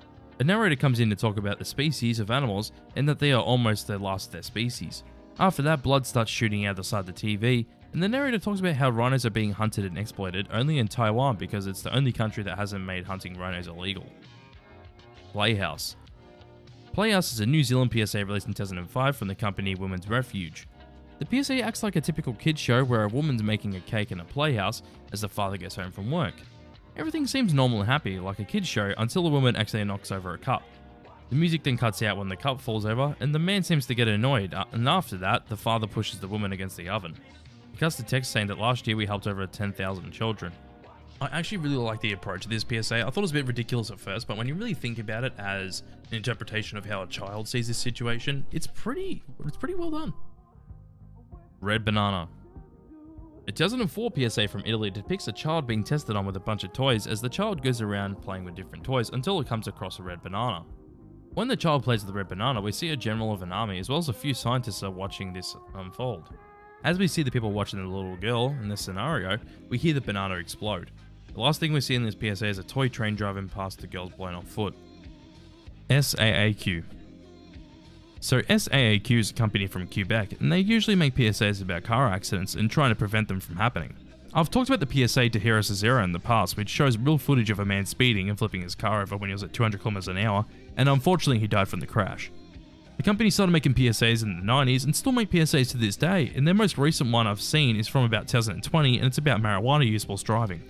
A narrator comes in to talk about the species of animals and that they are almost the last of their species. After that, blood starts shooting out the side of the TV, and the narrator talks about how rhinos are being hunted and exploited only in Taiwan because it's the only country that hasn't made hunting rhinos illegal. Playhouse. Playhouse is a New Zealand PSA released in 2005 from the company Women's Refuge. The PSA acts like a typical kids show where a woman's making a cake in a playhouse as the father gets home from work. Everything seems normal and happy, like a kids show, until a woman accidentally knocks over a cup. The music then cuts out when the cup falls over, and the man seems to get annoyed, and after that, the father pushes the woman against the oven. It cuts the text saying that last year we helped over 10,000 children. I actually really like the approach of this PSA. I thought it was a bit ridiculous at first, but when you really think about it as an interpretation of how a child sees this situation, it's pretty well done. Red Banana. A 2004 PSA from Italy depicts a child being tested on with a bunch of toys as the child goes around playing with different toys until it comes across a red banana. When the child plays with the red banana, we see a general of an army as well as a few scientists are watching this unfold. As we see the people watching the little girl in this scenario, we hear the banana explode. The last thing we see in this PSA is a toy train driving past the girl's blown off foot. SAAQ. So SAAQ is a company from Quebec, and they usually make PSAs about car accidents and trying to prevent them from happening. I've talked about the PSA to Hero Zero in the past, which shows real footage of a man speeding and flipping his car over when he was at 200 km an hour, and unfortunately he died from the crash. The company started making PSAs in the 90s and still make PSAs to this day, and their most recent one I've seen is from about 2020 and it's about marijuana use whilst driving.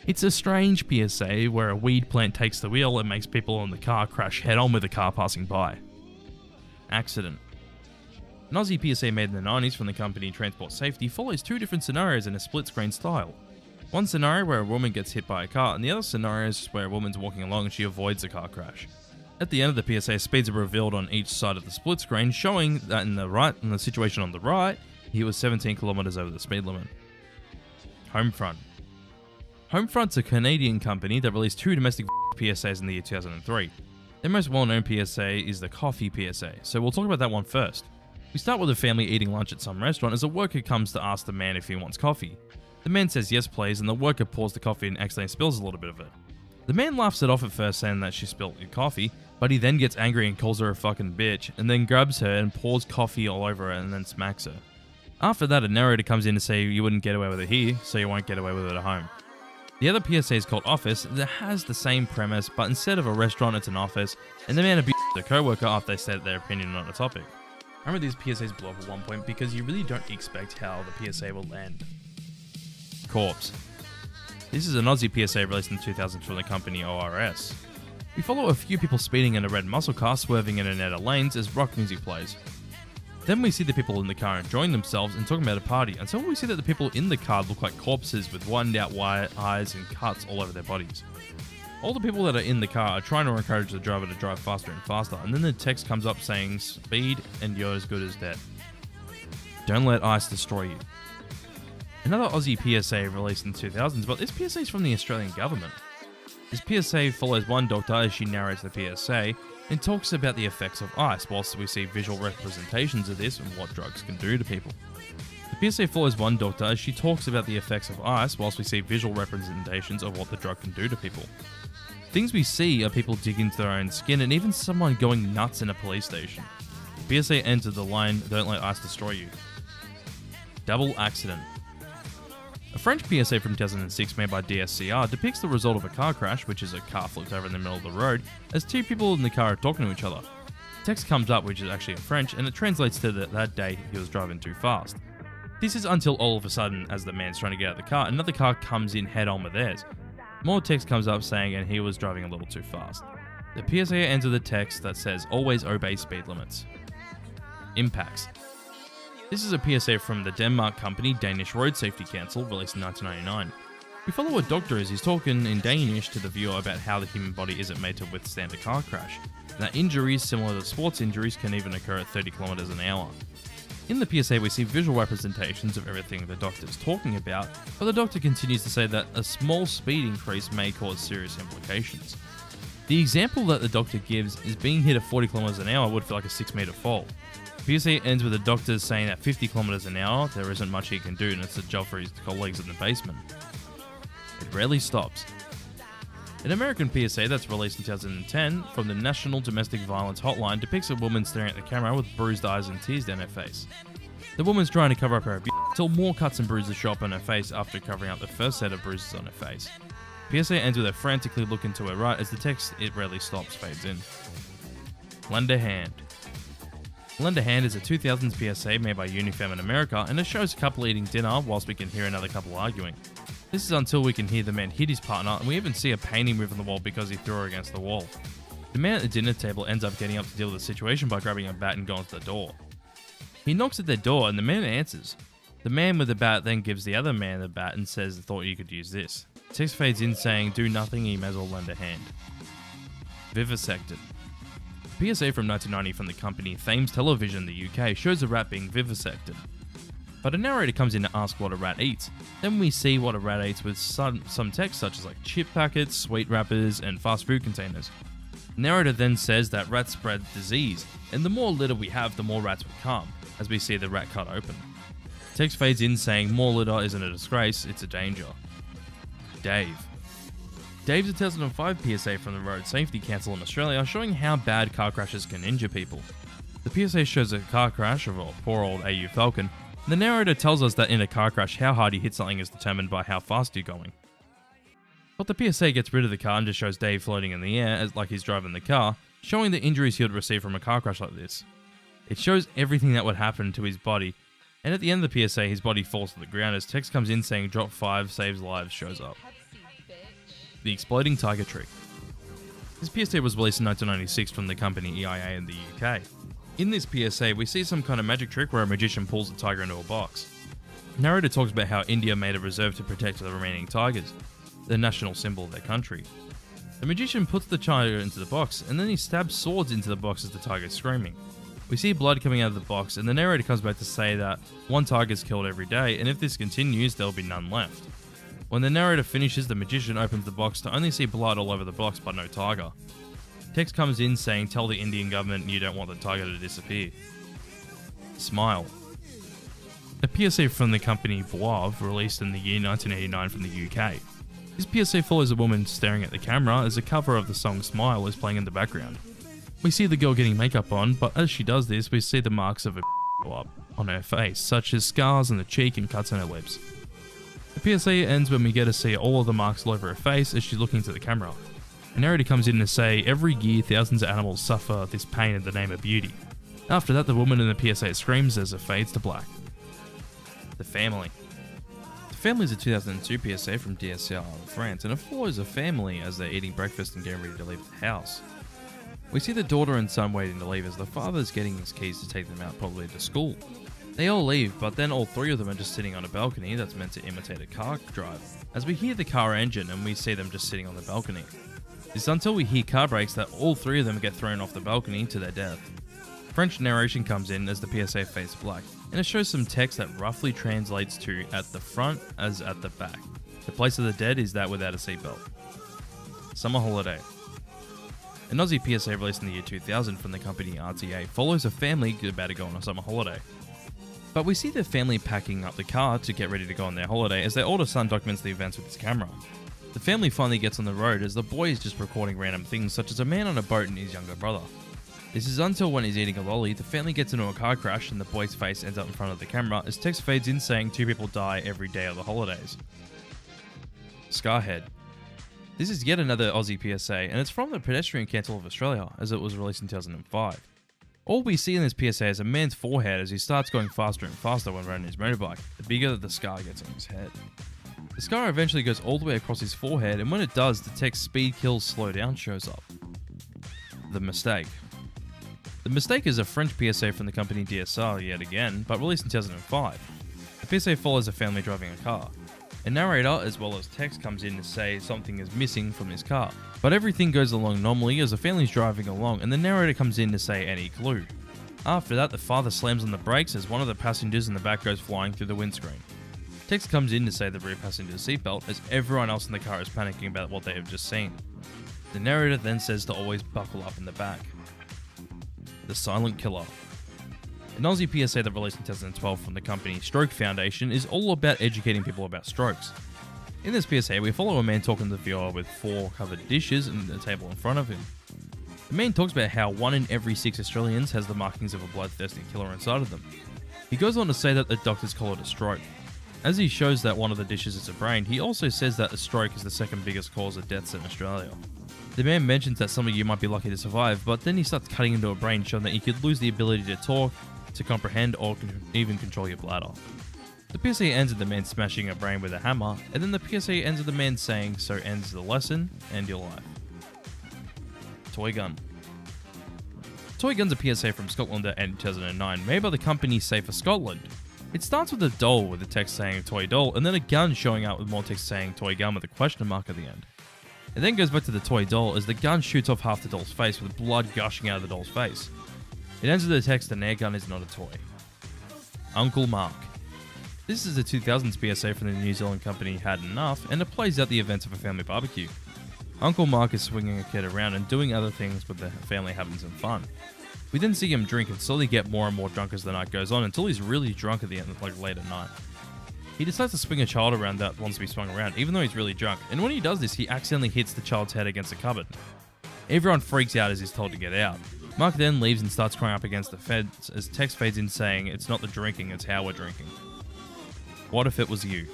It's a strange PSA where a weed plant takes the wheel and makes people in the car crash head on with a car passing by. Accident. An Aussie PSA made in the 90s from the company Transport Safety follows two different scenarios in a split screen style. One scenario where a woman gets hit by a car, and the other scenario is where a woman's walking along and she avoids a car crash. At the end of the PSA, speeds are revealed on each side of the split screen, showing that in the situation on the right, he was 17 kilometers over the speed limit. Homefront. Homefront's a Canadian company that released two domestic PSAs in the year 2003. Their most well-known PSA is the coffee PSA, so we'll talk about that one first. We start with a family eating lunch at some restaurant as a worker comes to ask the man if he wants coffee. The man says yes please, and the worker pours the coffee and accidentally spills a little bit of it. The man laughs it off at first saying that she spilled your coffee, but he then gets angry and calls her a fucking bitch, and then grabs her and pours coffee all over her and then smacks her. After that, a narrator comes in to say you wouldn't get away with it here, so you won't get away with it at home. The other PSA is called Office that has the same premise, but instead of a restaurant, it's an office, and the man abused the co-worker after they said their opinion on a topic. I remember these PSAs blow up at one point because you really don't expect how the PSA will end. Corpse. This is an Aussie PSA released in 2000 from the company ORS. We follow a few people speeding in a red muscle car swerving in and out of lanes as rock music plays. Then we see the people in the car enjoying themselves and talking about a party, until we see that the people in the car look like corpses with widened out eyes and cuts all over their bodies. All the people that are in the car are trying to encourage the driver to drive faster and faster, and then the text comes up saying, speed and you're as good as dead. Don't let ice destroy you. Another Aussie PSA released in the 2000s, but this PSA is from the Australian government. This PSA follows one doctor as she narrates the PSA and talks about the effects of ice, whilst we see visual representations of this and what drugs can do to people. The PSA follows one doctor as she talks about the effects of ice, whilst we see visual representations of what the drug can do to people. Things we see are people dig into their own skin and even someone going nuts in a police station. The PSA ends with the line, "Don't let ice destroy you." Double accident. A French PSA from 2006 made by DSCR depicts the result of a car crash, which is a car flipped over in the middle of the road, as two people in the car are talking to each other. Text comes up which is actually in French, and it translates to that day he was driving too fast. This is until all of a sudden, as the man's trying to get out of the car, another car comes in head on with theirs. More text comes up saying and he was driving a little too fast. The PSA ends with a text that says always obey speed limits. Impacts. This is a PSA from the Denmark company Danish Road Safety Council, released in 1999. We follow a doctor as he's talking in Danish to the viewer about how the human body isn't made to withstand a car crash, and that injuries similar to sports injuries can even occur at 30 kilometers an hour. In the PSA, we see visual representations of everything the doctor's talking about, but the doctor continues to say that a small speed increase may cause serious implications. The example that the doctor gives is being hit at 40 kilometers an hour would feel like a 6-meter fall. The PSA ends with the doctor saying at 50 kilometers an hour, there isn't much he can do and it's a job for his colleagues in the basement. It rarely stops. An American PSA that's released in 2010 from the National Domestic Violence Hotline depicts a woman staring at the camera with bruised eyes and tears down her face. The woman's trying to cover up her abuse until more cuts and bruises show up on her face after covering up the first set of bruises on her face. PSA ends with her frantically looking to her right as the text "It rarely stops" fades in. Lend a Hand. Lend a Hand is a 2000s PSA made by Unifem in America, and it shows a couple eating dinner whilst we can hear another couple arguing. This is until we can hear the man hit his partner, and we even see a painting move on the wall because he threw her against the wall. The man at the dinner table ends up getting up to deal with the situation by grabbing a bat and going to the door. He knocks at their door and the man answers. The man with the bat then gives the other man the bat and says, "Thought you could use this." Text fades in saying, "Do nothing, you may as well lend a hand." Vivisected. PSA from 1990 from the company Thames Television in the UK shows a rat being vivisected. But a narrator comes in to ask what a rat eats. Then we see what a rat eats with some text such as like chip packets, sweet wrappers, and fast food containers. The narrator then says that rats spread disease, and the more litter we have, the more rats will come, as we see the rat cut open. Text fades in saying, "More litter isn't a disgrace, it's a danger." Dave. Dave's a 2005 PSA from the Road Safety Council in Australia showing how bad car crashes can injure people. The PSA shows a car crash of a poor old AU Falcon. The narrator tells us that in a car crash, how hard you hit something is determined by how fast you're going. But the PSA gets rid of the car and just shows Dave floating in the air as like he's driving the car, showing the injuries he would receive from a car crash like this. It shows everything that would happen to his body, and at the end of the PSA, his body falls to the ground as text comes in saying "Drop 5 saves lives" shows up. The Exploding Tiger Tree. This PSA was released in 1996 from the company EIA in the UK. In this PSA, we see some kind of magic trick where a magician pulls a tiger into a box. The narrator talks about how India made a reserve to protect the remaining tigers, the national symbol of their country. The magician puts the tiger into the box, and then he stabs swords into the box as the tiger is screaming. We see blood coming out of the box, and the narrator comes back to say that one tiger is killed every day, and if this continues, there will be none left. When the narrator finishes, the magician opens the box to only see blood all over the box but no tiger. Text comes in saying, "Tell the Indian government you don't want the tiger to disappear." Smile. A PSA from the company Boave, released in the year 1989 from the UK. This PSA follows a woman staring at the camera as a cover of the song Smile is playing in the background. We see the girl getting makeup on, but as she does this, we see the marks of a go up on her face, such as scars on the cheek and cuts on her lips. The PSA ends when we get to see all of the marks all over her face as she's looking to the camera. A narrator comes in to say, "Every year thousands of animals suffer this pain in the name of beauty." After that, the woman in the PSA screams as it fades to black. The Family. The Family is a 2002 PSA from DSR in France, and it follows a family as they're eating breakfast and getting ready to leave the house. We see the daughter and son waiting to leave as the father is getting his keys to take them out, probably to school. They all leave, but then all three of them are just sitting on a balcony that's meant to imitate a car drive, as we hear the car engine and we see them just sitting on the balcony. It's until we hear car brakes that all three of them get thrown off the balcony to their death. French narration comes in as the PSA fades black, and it shows some text that roughly translates to "at the front as at the back. The place of the dead is that without a seatbelt." Summer Holiday. An Aussie PSA released in the year 2000 from the company RTA follows a family about to go on a summer holiday. But we see the family packing up the car to get ready to go on their holiday as their older son documents the events with his camera. The family finally gets on the road as the boy is just recording random things such as a man on a boat and his younger brother. This is until when he's eating a lolly, the family gets into a car crash and the boy's face ends up in front of the camera as text fades in saying 2 people die every day of the holidays. Scarhead. This is yet another Aussie PSA, and it's from the Pedestrian Council of Australia as it was released in 2005. All we see in this PSA is a man's forehead as he starts going faster and faster when riding his motorbike, the bigger the scar gets on his head. The scar eventually goes all the way across his forehead, and when it does, the text "Speed kills, slow down" shows up. The Mistake. The mistake is a French PSA from the company DSR yet again, but released in 2005. The PSA follows a family driving a car. A narrator as well as text comes in to say something is missing from his car. But everything goes along normally as the family's driving along and the narrator comes in to say any clue. After that, the father slams on the brakes as one of the passengers in the back goes flying through the windscreen. Text comes in to say the rear passenger's seatbelt as everyone else in the car is panicking about what they have just seen. The narrator then says to always buckle up in the back. The Silent Killer. An Aussie PSA that released in 2012 from the company Stroke Foundation is all about educating people about strokes. In this PSA, we follow a man talking to the viewer with 4 covered dishes and a table in front of him. The man talks about how 1 in every 6 Australians has the markings of a bloodthirsty killer inside of them. He goes on to say that the doctors call it a stroke. As he shows that one of the dishes is a brain, he also says that a stroke is the second biggest cause of deaths in Australia. The man mentions that some of you might be lucky to survive, but then he starts cutting into a brain showing that you could lose the ability to talk, to comprehend, or even control your bladder. The PSA ends with the man smashing a brain with a hammer, and then the PSA ends with the man saying, "So ends the lesson and your life." Toy gun. Toy gun's a PSA from Scotland in 2009, made by the company Safer Scotland. It starts with a doll with the text saying toy doll, and then a gun showing up with more text saying toy gun with a question mark at the end. It then goes back to the toy doll as the gun shoots off half the doll's face with blood gushing out of the doll's face. It ends with the text, "An air gun is not a toy." Uncle Mark. This is a 2000s PSA from the New Zealand company Had Enough, and it plays out the events of a family barbecue. Uncle Mark is swinging a kid around and doing other things with the family having some fun. We then see him drink and slowly get more and more drunk as the night goes on until he's really drunk at the end, like late at night. He decides to swing a child around that wants to be swung around, even though he's really drunk, and when he does this, he accidentally hits the child's head against the cupboard. Everyone freaks out as he's told to get out. Mark then leaves and starts crying up against the fence as text fades in saying, "It's not the drinking, it's how we're drinking." What if it was you?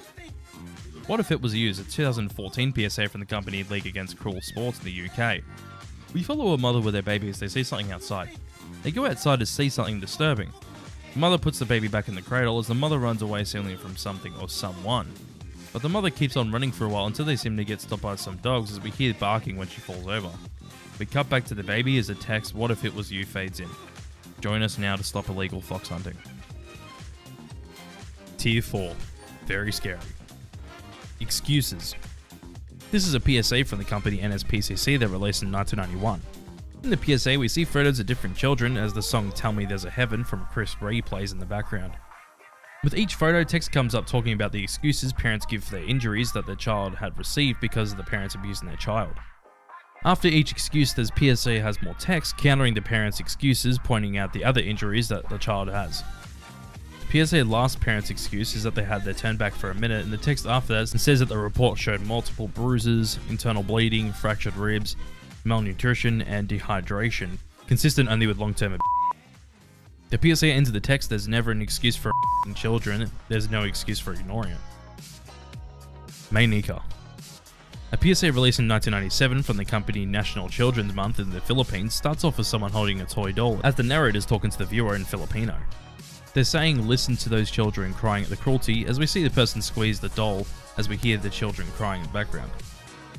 What if it was you is a 2014 PSA from the company League Against Cruel Sports in the UK. We follow a mother with their baby as they see something outside. They go outside to see something disturbing. The mother puts the baby back in the cradle as the mother runs away seemingly from something or someone. But the mother keeps on running for a while until they seem to get stopped by some dogs as we hear barking when she falls over. We cut back to the baby as the text "What if it was you" fades in. Join us now to stop illegal fox hunting. Tier 4. Very scary. Excuses. This is a PSA from the company NSPCC that released in 1991. In the PSA, we see photos of different children as the song "Tell Me There's a Heaven" from Chris Rea plays in the background. With each photo, text comes up talking about the excuses parents give for their injuries that their child had received because of the parents abusing their child. After each excuse, the PSA has more text countering the parents' excuses, pointing out the other injuries that the child has. The PSA last parent's excuse is that they had their turn back for a minute, and the text after that says that the report showed multiple bruises, internal bleeding, fractured ribs, malnutrition, and dehydration, consistent only with long-term abuse. The PSA ends with the text, "There's never an excuse for children, there's no excuse for ignoring it." Maynika. A PSA released in 1997 from the company National Children's Month in the Philippines starts off with someone holding a toy doll as the narrator is talking to the viewer in Filipino. They're saying, "Listen to those children crying at the cruelty," as we see the person squeeze the doll as we hear the children crying in the background.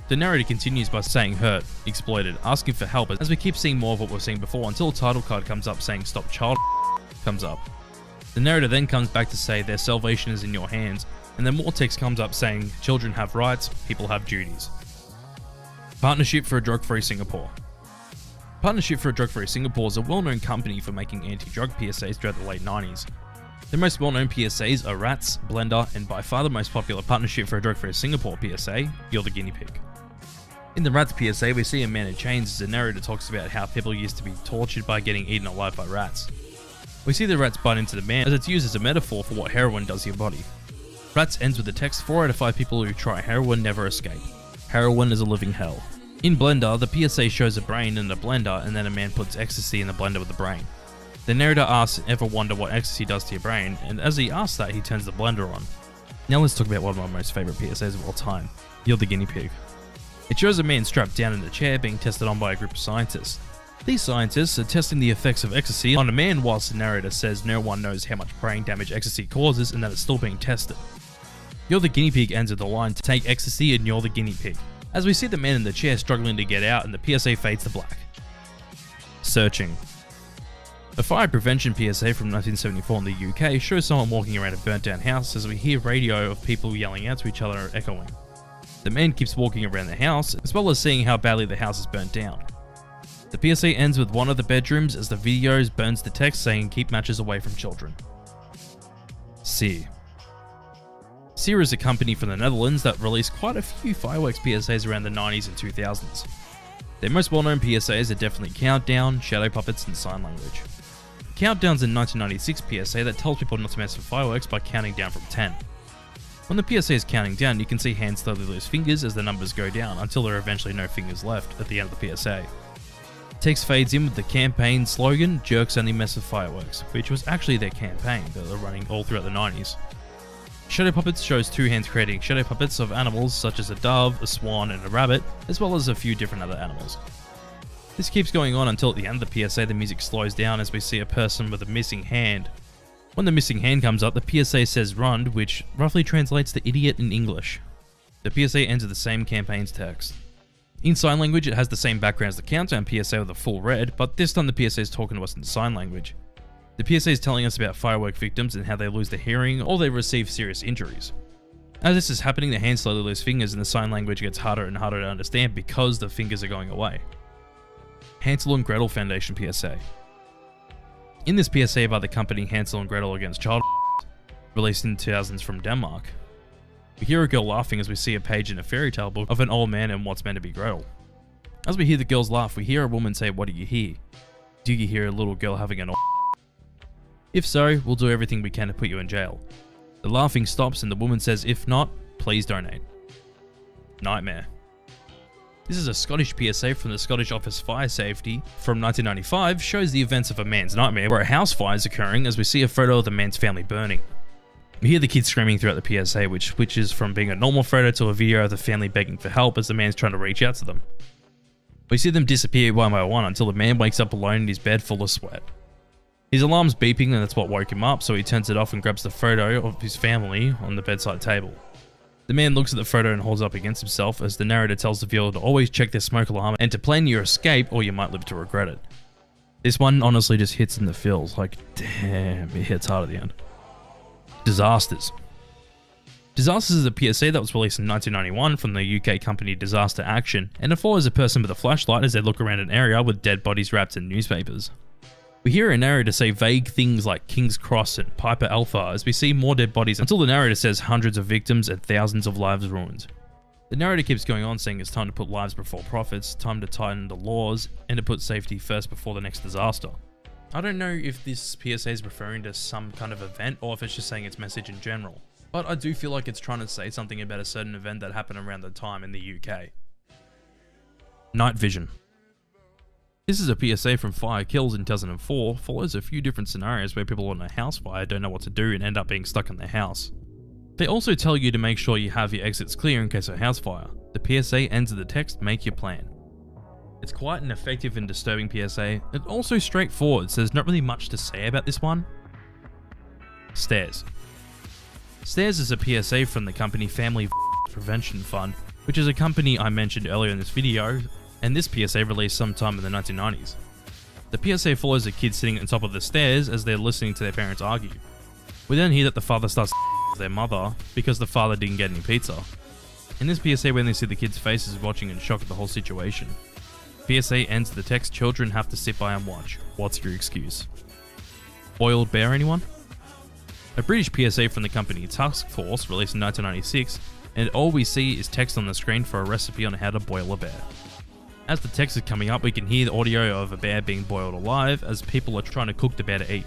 The narrator continues by saying "hurt," "exploited," asking for help as we keep seeing more of what we've seen before until a title card comes up saying "Stop Child" comes up. The narrator then comes back to say "Their salvation is in your hands," and then more text comes up saying "Children have rights, people have duties." Partnership for a Drug-Free Singapore. Partnership for a Drug-Free Singapore is a well-known company for making anti-drug PSAs throughout the late 90s. The most well-known PSAs are Rats, Blender, and by far the most popular Partnership for a Drug-Free Singapore PSA, "You're the Guinea Pig." In the Rats PSA, we see a man in chains as the narrator talks about how people used to be tortured by getting eaten alive by rats. We see the rats bite into the man as it's used as a metaphor for what heroin does to your body. Rats ends with the text, 4 out of 5 people who try heroin never escape. Heroin is a living hell. In Blender, the PSA shows a brain in a blender and then a man puts ecstasy in the blender with the brain. The narrator asks, "Ever wonder what ecstasy does to your brain?" And as he asks that, he turns the blender on. Now let's talk about one of my most favourite PSAs of all time, "You're the Guinea Pig." It shows a man strapped down in a chair being tested on by a group of scientists. These scientists are testing the effects of ecstasy on a man whilst the narrator says no one knows how much brain damage ecstasy causes and that it's still being tested. "You're the Guinea Pig" ends with the line, "Take ecstasy and you're the guinea pig," as we see the man in the chair struggling to get out and the PSA fades to black. Searching. A fire prevention PSA from 1974 in the UK shows someone walking around a burnt down house as we hear radio of people yelling out to each other echoing. The man keeps walking around the house, as well as seeing how badly the house is burnt down. The PSA ends with one of the bedrooms as the video burns the text saying keep matches away from children. Seer. Seer is a company from the Netherlands that released quite a few fireworks PSAs around the 90s and 2000s. Their most well-known PSAs are definitely Countdown, Shadow Puppets, and Sign Language. Countdown's a 1996 PSA that tells people not to mess with fireworks by counting down from 10. When the PSA is counting down, you can see hands slowly lose fingers as the numbers go down until there are eventually no fingers left at the end of the PSA. Text fades in with the campaign slogan, "Jerks only mess with fireworks," which was actually their campaign that they're running all throughout the 90s. Shadow Puppets shows two hands creating shadow puppets of animals such as a dove, a swan, and a rabbit, as well as a few different other animals. This keeps going on until at the end of the PSA the music slows down as we see a person with a missing hand. When the missing hand comes up, the PSA says "run," which roughly translates to idiot in English. The PSA ends with the same campaign's text. In sign language, it has the same background as the Countdown PSA with a full red, but this time the PSA is talking to us in sign language. The PSA is telling us about firework victims and how they lose their hearing or they receive serious injuries. As this is happening, the hands slowly lose fingers and the sign language gets harder and harder to understand because the fingers are going away. Hansel and Gretel Foundation PSA. In this PSA by the company Hansel and Gretel Against Child, released in the 2000s from Denmark, we hear a girl laughing as we see a page in a fairy tale book of an old man and what's meant to be Gretel. As we hear the girls laugh, we hear a woman say, "What do you hear? Do you hear a little girl having an If so, we'll do everything we can to put you in jail." The laughing stops and the woman says, "If not, please donate." Nightmare. This is a Scottish PSA from the Scottish Office Fire Safety from 1995, shows the events of a man's nightmare where a house fire is occurring as we see a photo of the man's family burning. We hear the kids screaming throughout the PSA, which switches from being a normal photo to a video of the family begging for help as the man's trying to reach out to them. We see them disappear one by one until the man wakes up alone in his bed full of sweat. His alarm's beeping and that's what woke him up, so he turns it off and grabs the photo of his family on the bedside table. The man looks at the photo and holds it up against himself as the narrator tells the viewer to always check their smoke alarm and to plan your escape or you might live to regret it. This one honestly just hits in the feels, like damn, it hits hard at the end. Disasters. Disasters is a PSA that was released in 1991 from the UK company Disaster Action, and it follows a person with a flashlight as they look around an area with dead bodies wrapped in newspapers. We hear a narrator say vague things like King's Cross and Piper Alpha as we see more dead bodies until the narrator says hundreds of victims and thousands of lives ruined. The narrator keeps going on saying it's time to put lives before profits, time to tighten the laws, and to put safety first before the next disaster. I don't know if this PSA is referring to some kind of event or if it's just saying its message in general, but I do feel like it's trying to say something about a certain event that happened around the time in the UK. Night vision. This is a PSA from Fire Kills in 2004, follows a few different scenarios where people on a house fire don't know what to do and end up being stuck in their house. They also tell you to make sure you have your exits clear in case of a house fire. The PSA ends with the text, "Make your plan." It's quite an effective and disturbing PSA, and also straightforward, so there's not really much to say about this one. Stairs. Stairs is a PSA from the company Family Prevention Fund, which is a company I mentioned earlier in this video, and this PSA released sometime in the 1990s. The PSA follows a kid sitting on top of the stairs as they're listening to their parents argue. We then hear that the father starts with their mother because the father didn't get any pizza. In this PSA, when they see the kids' faces watching in shock at the whole situation. PSA ends with the text, "Children have to sit by and watch. What's your excuse?" Boiled bear, anyone? A British PSA from the company Task Force, released in 1996, and all we see is text on the screen for a recipe on how to boil a bear. As the text is coming up, we can hear the audio of a bear being boiled alive as people are trying to cook the bear to eat.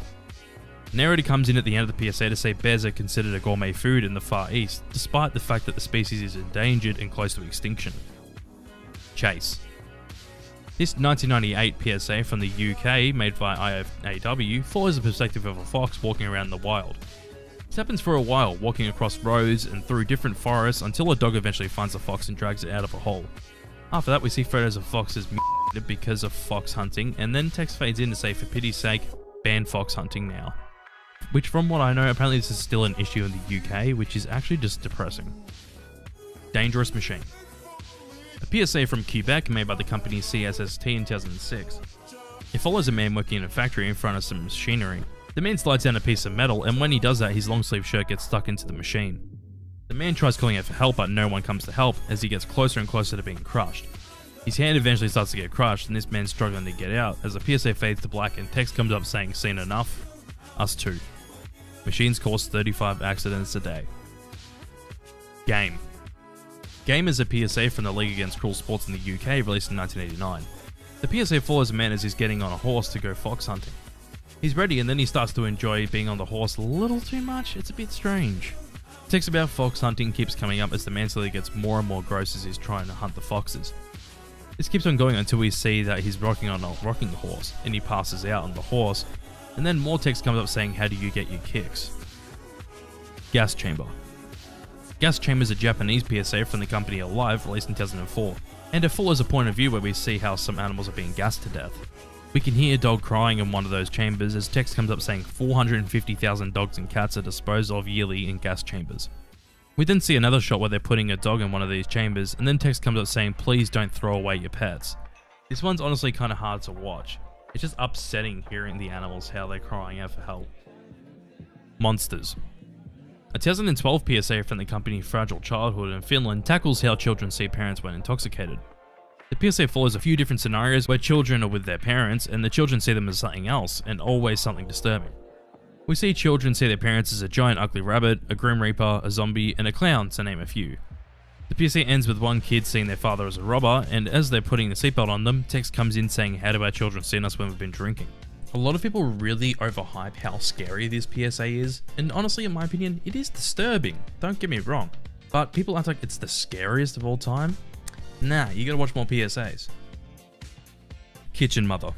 The narrator comes in at the end of the PSA to say bears are considered a gourmet food in the Far East, despite the fact that the species is endangered and close to extinction. Chase. This 1998 PSA from the UK, made by IFAW, follows the perspective of a fox walking around the wild. This happens for a while, walking across roads and through different forests until a dog eventually finds the fox and drags it out of a hole. After that, we see photos of foxes because of fox hunting, and then text fades in to say, "For pity's sake, ban fox hunting now." Which, from what I know, apparently this is still an issue in the UK, which is actually just depressing. Dangerous machine. A PSA from Quebec made by the company CSST in 2006. It follows a man working in a factory in front of some machinery. The man slides down a piece of metal, and when he does that, his long sleeve shirt gets stuck into the machine. The man tries calling out for help, but no one comes to help as he gets closer and closer to being crushed. His hand eventually starts to get crushed, and this man's struggling to get out as the PSA fades to black and text comes up saying, "Seen enough? Us too. Machines cause 35 accidents a day." Game. Game is a PSA from the League Against Cruel Sports in the UK, released in 1989. The PSA follows a man as he's getting on a horse to go fox hunting. He's ready, and then he starts to enjoy being on the horse a little too much. It's a bit strange. Text about fox hunting keeps coming up as the man slowly gets more and more gross as he's trying to hunt the foxes. This keeps on going until we see that he's rocking on a rocking horse, and he passes out on the horse, and then more text comes up saying, "How do you get your kicks?" Gas chamber. Gas chamber is a Japanese PSA from the company Alive, released in 2004, and it follows a point of view where we see how some animals are being gassed to death. We can hear a dog crying in one of those chambers as text comes up saying 450,000 dogs and cats are disposed of yearly in gas chambers. We then see another shot where they're putting a dog in one of these chambers, and then text comes up saying, "Please don't throw away your pets." This one's honestly kind of hard to watch. It's just upsetting hearing the animals how they're crying out for help. Monsters. A 2012 PSA from the company Fragile Childhood in Finland tackles how children see parents when intoxicated. The PSA follows a few different scenarios where children are with their parents and the children see them as something else, and always something disturbing. We see children see their parents as a giant ugly rabbit, a grim reaper, a zombie, and a clown, to name a few. The PSA ends with one kid seeing their father as a robber, and as they're putting the seatbelt on them, text comes in saying, "How do our children see us when we've been drinking?" A lot of people really overhype how scary this PSA is, and honestly, in my opinion, it is disturbing, don't get me wrong. But people act like it's the scariest of all time. Nah, you gotta watch more PSAs. Kitchen Mother.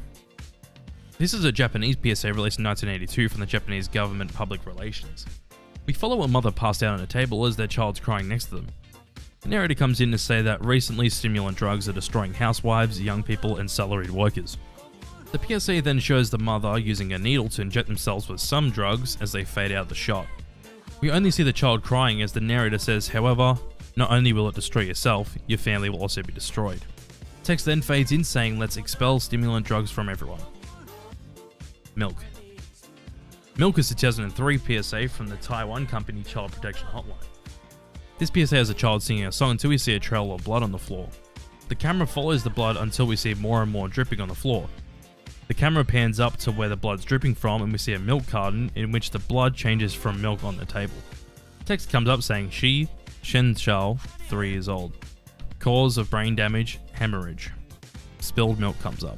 This is a Japanese PSA released in 1982 from the Japanese government public relations. We follow a mother passed out on a table as their child's crying next to them. The narrator comes in to say that recently stimulant drugs are destroying housewives, young people, and salaried workers. The PSA then shows the mother using a needle to inject themselves with some drugs as they fade out of the shot. We only see the child crying as the narrator says, however, not only will it destroy yourself, your family will also be destroyed. Text then fades in saying, "Let's expel stimulant drugs from everyone." Milk. Milk is a 2003 PSA from the Taiwan company Child Protection Hotline. This PSA has a child singing a song until we see a trail of blood on the floor. The camera follows the blood until we see more and more dripping on the floor. The camera pans up to where the blood's dripping from and we see a milk carton in which the blood changes from milk on the table. Text comes up saying, "She, Shen Shao, 3 years old. Cause of brain damage, hemorrhage." Spilled milk comes up.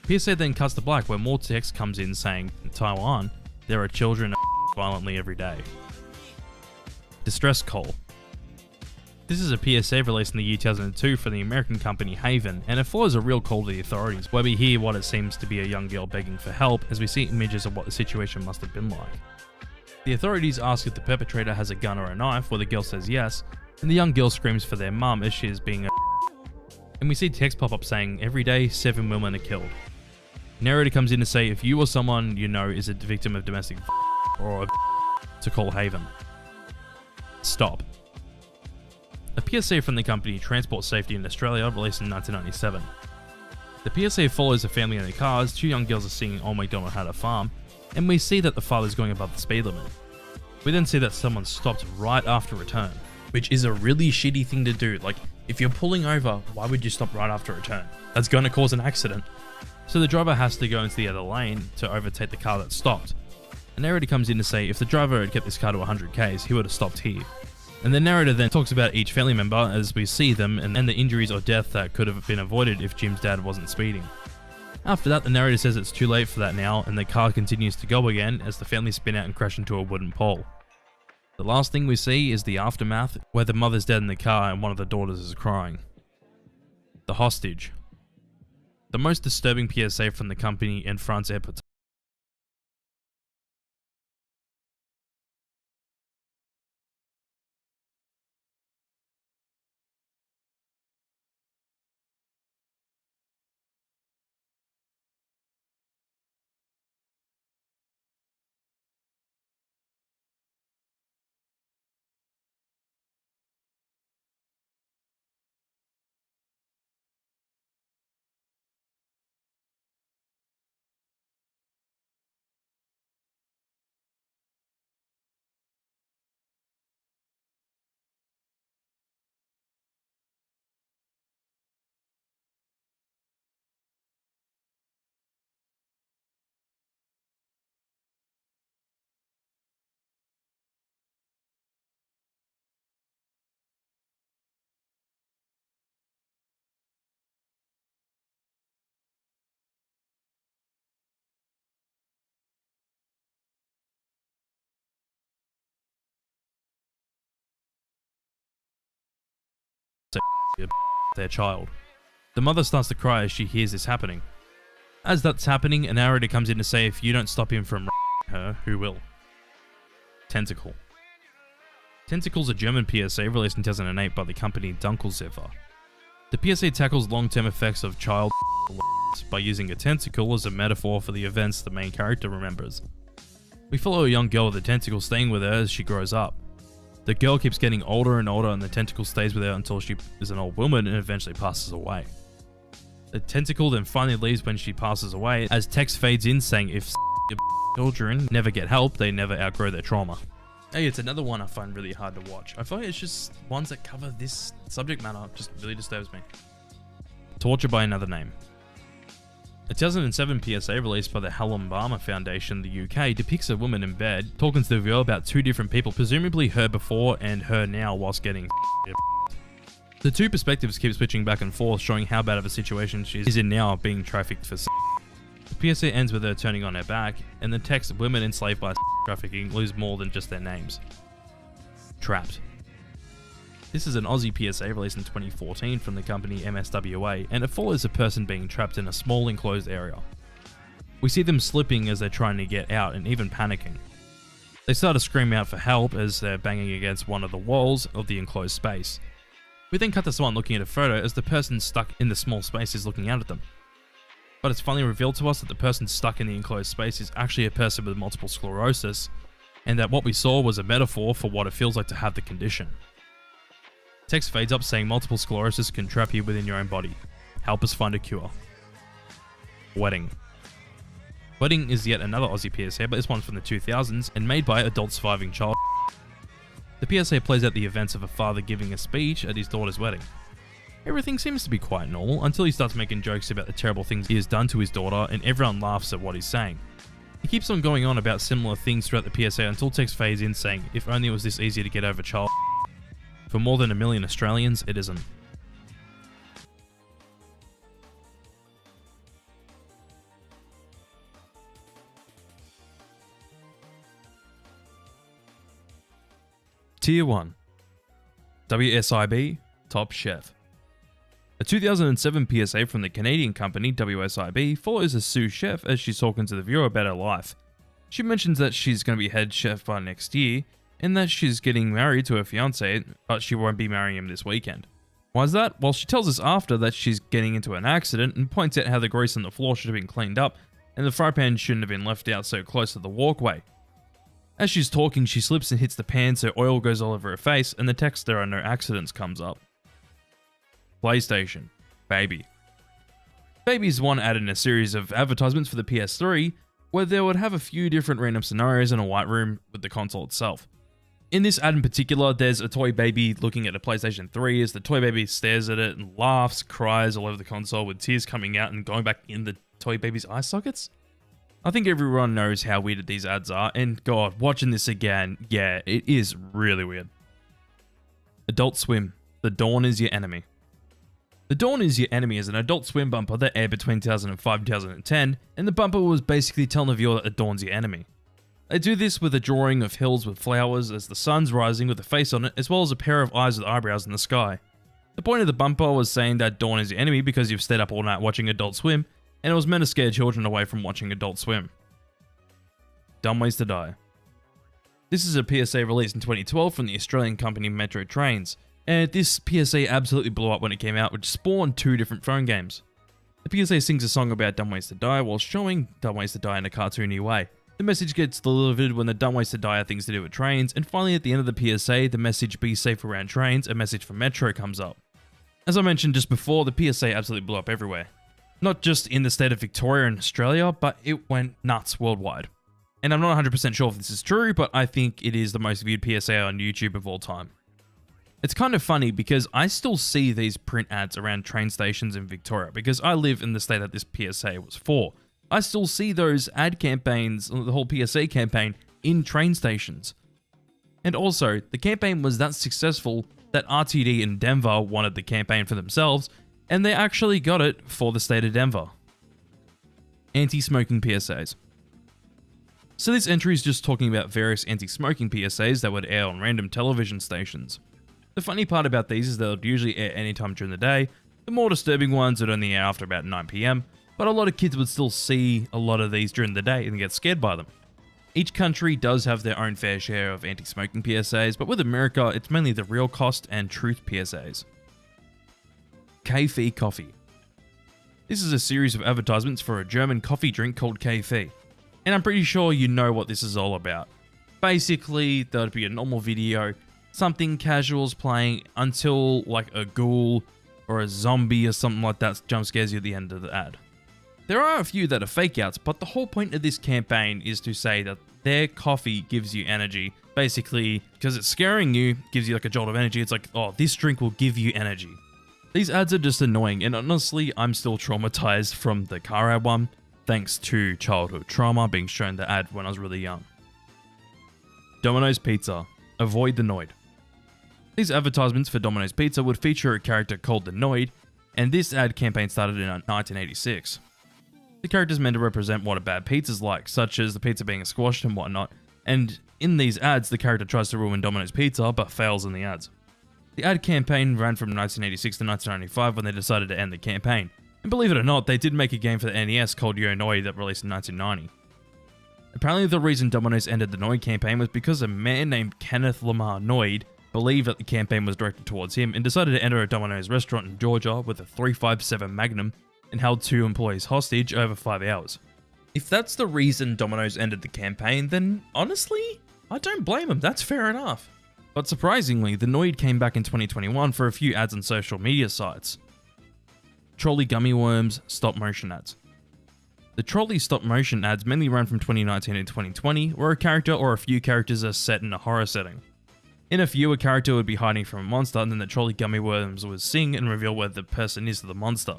PSA then cuts to black where more text comes in saying, "In Taiwan, there are children violently every day." Distress call. This is a PSA released in the year 2002 for the American company Haven, and it follows a real call to the authorities, where we hear what it seems to be a young girl begging for help as we see images of what the situation must have been like. The authorities ask if the perpetrator has a gun or a knife, where the girl says yes, and the young girl screams for their mum as she is being and we see text pop up saying, "Every day, 7 women are killed." Narrator comes in to say if you or someone you know is a victim of domestic or to call Haven. Stop. A PSA from the company Transport Safety in Australia, released in 1997. The PSA follows a family in their cars, 2 young girls are singing "Old MacDonald Had a Farm," and we see that the father's going above the speed limit. We then see that someone stopped right after a turn, which is a really shitty thing to do. Like, if you're pulling over, why would you stop right after a turn? That's going to cause an accident. So the driver has to go into the other lane to overtake the car that stopped. The narrator comes in to say if the driver had kept this car to 100 k's, he would have stopped here. And the narrator then talks about each family member as we see them and the injuries or death that could have been avoided if Jim's dad wasn't speeding. After that, the narrator says it's too late for that now, and the car continues to go again as the family spin out and crash into a wooden pole. The last thing we see is the aftermath, where the mother's dead in the car and one of the daughters is crying. The hostage. The most disturbing PSA from the company in France Airport their child. The mother starts to cry as she hears this happening. As that's happening, a narrator comes in to say if you don't stop him from her, who will? Tentacle. Tentacle's a German PSA released in 2008 by the company Dunkelziffer. The PSA tackles long-term effects of child by using a tentacle as a metaphor for the events the main character remembers. We follow a young girl with a tentacle staying with her as she grows up. The girl keeps getting older and older and the tentacle stays with her until she is an old woman and eventually passes away. The tentacle then finally leaves when she passes away as text fades in saying if children never get help, they never outgrow their trauma. Hey, it's another one I find really hard to watch. I feel like it's just ones that cover this subject matter just really disturbs me. Torture by Another Name. A 2007 PSA released by the Helen Barmer Foundation, the UK, depicts a woman in bed talking to the viewer about two different people, presumably her before and her now, whilst getting The two perspectives keep switching back and forth, showing how bad of a situation she is in now, being trafficked for The PSA ends with her turning on her back, and the text women enslaved by trafficking lose more than just their names. Trapped. This is an Aussie PSA released in 2014 from the company MSWA, and it follows a person being trapped in a small enclosed area. We see them slipping as they're trying to get out and even panicking. They start to scream out for help as they're banging against one of the walls of the enclosed space. We then cut to someone looking at a photo as the person stuck in the small space is looking out at them. But it's finally revealed to us that the person stuck in the enclosed space is actually a person with multiple sclerosis, and that what we saw was a metaphor for what it feels like to have the condition. Text fades up saying multiple sclerosis can trap you within your own body. Help us find a cure. Wedding. Wedding is yet another Aussie PSA, but this one's from the 2000s and made by adult surviving child. The PSA plays out the events of a father giving a speech at his daughter's wedding. Everything seems to be quite normal until he starts making jokes about the terrible things he has done to his daughter, and everyone laughs at what he's saying. He keeps on going on about similar things throughout the PSA until text fades in saying, if only it was this easy to get over child. For more than 1 million Australians, it isn't. Tier 1. WSIB Top Chef. A 2007 PSA from the Canadian company WSIB follows a sous chef as she's talking to the viewer about her life. She mentions that she's going to be head chef by next year, and that she's getting married to her fiancé, but she won't be marrying him this weekend. Why is that? Well, she tells us after that she's getting into an accident and points out how the grease on the floor should have been cleaned up, and the fry pan shouldn't have been left out so close to the walkway. As she's talking, she slips and hits the pan so oil goes all over her face, and the text "there are no accidents" comes up. PlayStation. Baby. Baby is one added in a series of advertisements for the PS3, where they would have a few different random scenarios in a white room with the console itself. In this ad in particular, there's a toy baby looking at a PlayStation 3 as the toy baby stares at it and laughs, cries all over the console with tears coming out and going back in the toy baby's eye sockets. I think everyone knows how weird these ads are, and God, watching this again, yeah, it is really weird. Adult Swim. The Dawn is Your Enemy. The Dawn is Your Enemy is an Adult Swim bumper that aired between 2005 and 2010, and the bumper was basically telling the viewer that the dawn's your enemy. They do this with a drawing of hills with flowers as the sun's rising with a face on it, as well as a pair of eyes with eyebrows in the sky. The point of the bumper was saying that dawn is your enemy because you've stayed up all night watching Adult Swim, and it was meant to scare children away from watching Adult Swim. Dumb Ways to Die. This is a PSA released in 2012 from the Australian company Metro Trains, and this PSA absolutely blew up when it came out, which spawned 2 different phone games. The PSA sings a song about dumb ways to die while showing dumb ways to die in a cartoony way. The message gets delivered when the dumb ways to die are things to do with trains, and finally at the end of the PSA, the message "be safe around trains," a message from Metro, comes up. As I mentioned just before, the PSA absolutely blew up everywhere. Not just in the state of Victoria and Australia, but it went nuts worldwide. And I'm not 100% sure if this is true, but I think it is the most viewed PSA on YouTube of all time. It's kind of funny because I still see these print ads around train stations in Victoria because I live in the state that this PSA was for. I still see those ad campaigns, the whole PSA campaign, in train stations. And also, the campaign was that successful that RTD in Denver wanted the campaign for themselves, and they actually got it for the state of Denver. Anti-smoking PSAs. So this entry is just talking about various anti-smoking PSAs that would air on random television stations. The funny part about these is they'll usually air anytime during the day. The more disturbing ones would only air after about 9 PM, but a lot of kids would still see a lot of these during the day and get scared by them. Each country does have their own fair share of anti-smoking PSAs, but with America, it's mainly the real cost and truth PSAs. Kaffee Coffee. This is a series of advertisements for a German coffee drink called Kaffee, and I'm pretty sure you know what this is all about. Basically, there'll be a normal video, something casual's playing until like a ghoul or a zombie or something like that jump scares you at the end of the ad. There are a few that are fake outs, but the whole point of this campaign is to say that their coffee gives you energy. Basically, because it's scaring you, gives you like a jolt of energy. It's like, oh, this drink will give you energy. These ads are just annoying, and honestly, I'm still traumatized from the car ad one, thanks to childhood trauma being shown the ad when I was really young. Domino's Pizza. Avoid the Noid. These advertisements for Domino's Pizza would feature a character called the Noid, and this ad campaign started in 1986. The character is meant to represent what a bad pizza's like, such as the pizza being squashed and whatnot, and in these ads, the character tries to ruin Domino's Pizza, but fails in the ads. The ad campaign ran from 1986 to 1995 when they decided to end the campaign, and believe it or not, they did make a game for the NES called Yo Noid that released in 1990. Apparently the reason Domino's ended the Noid campaign was because a man named Kenneth Lamar Noid believed that the campaign was directed towards him and decided to enter a Domino's restaurant in Georgia with a .357 Magnum and held 2 employees hostage over 5 hours. If that's the reason Domino's ended the campaign, then honestly, I don't blame him, that's fair enough. But surprisingly, the Noid came back in 2021 for a few ads on social media sites. Trolley Gummy Worms stop motion ads. The trolley stop motion ads mainly ran from 2019 and 2020, where a character or a few characters are set in a horror setting. In a few, a character would be hiding from a monster, and then the trolley gummy worms would sing and reveal where the person is to the monster.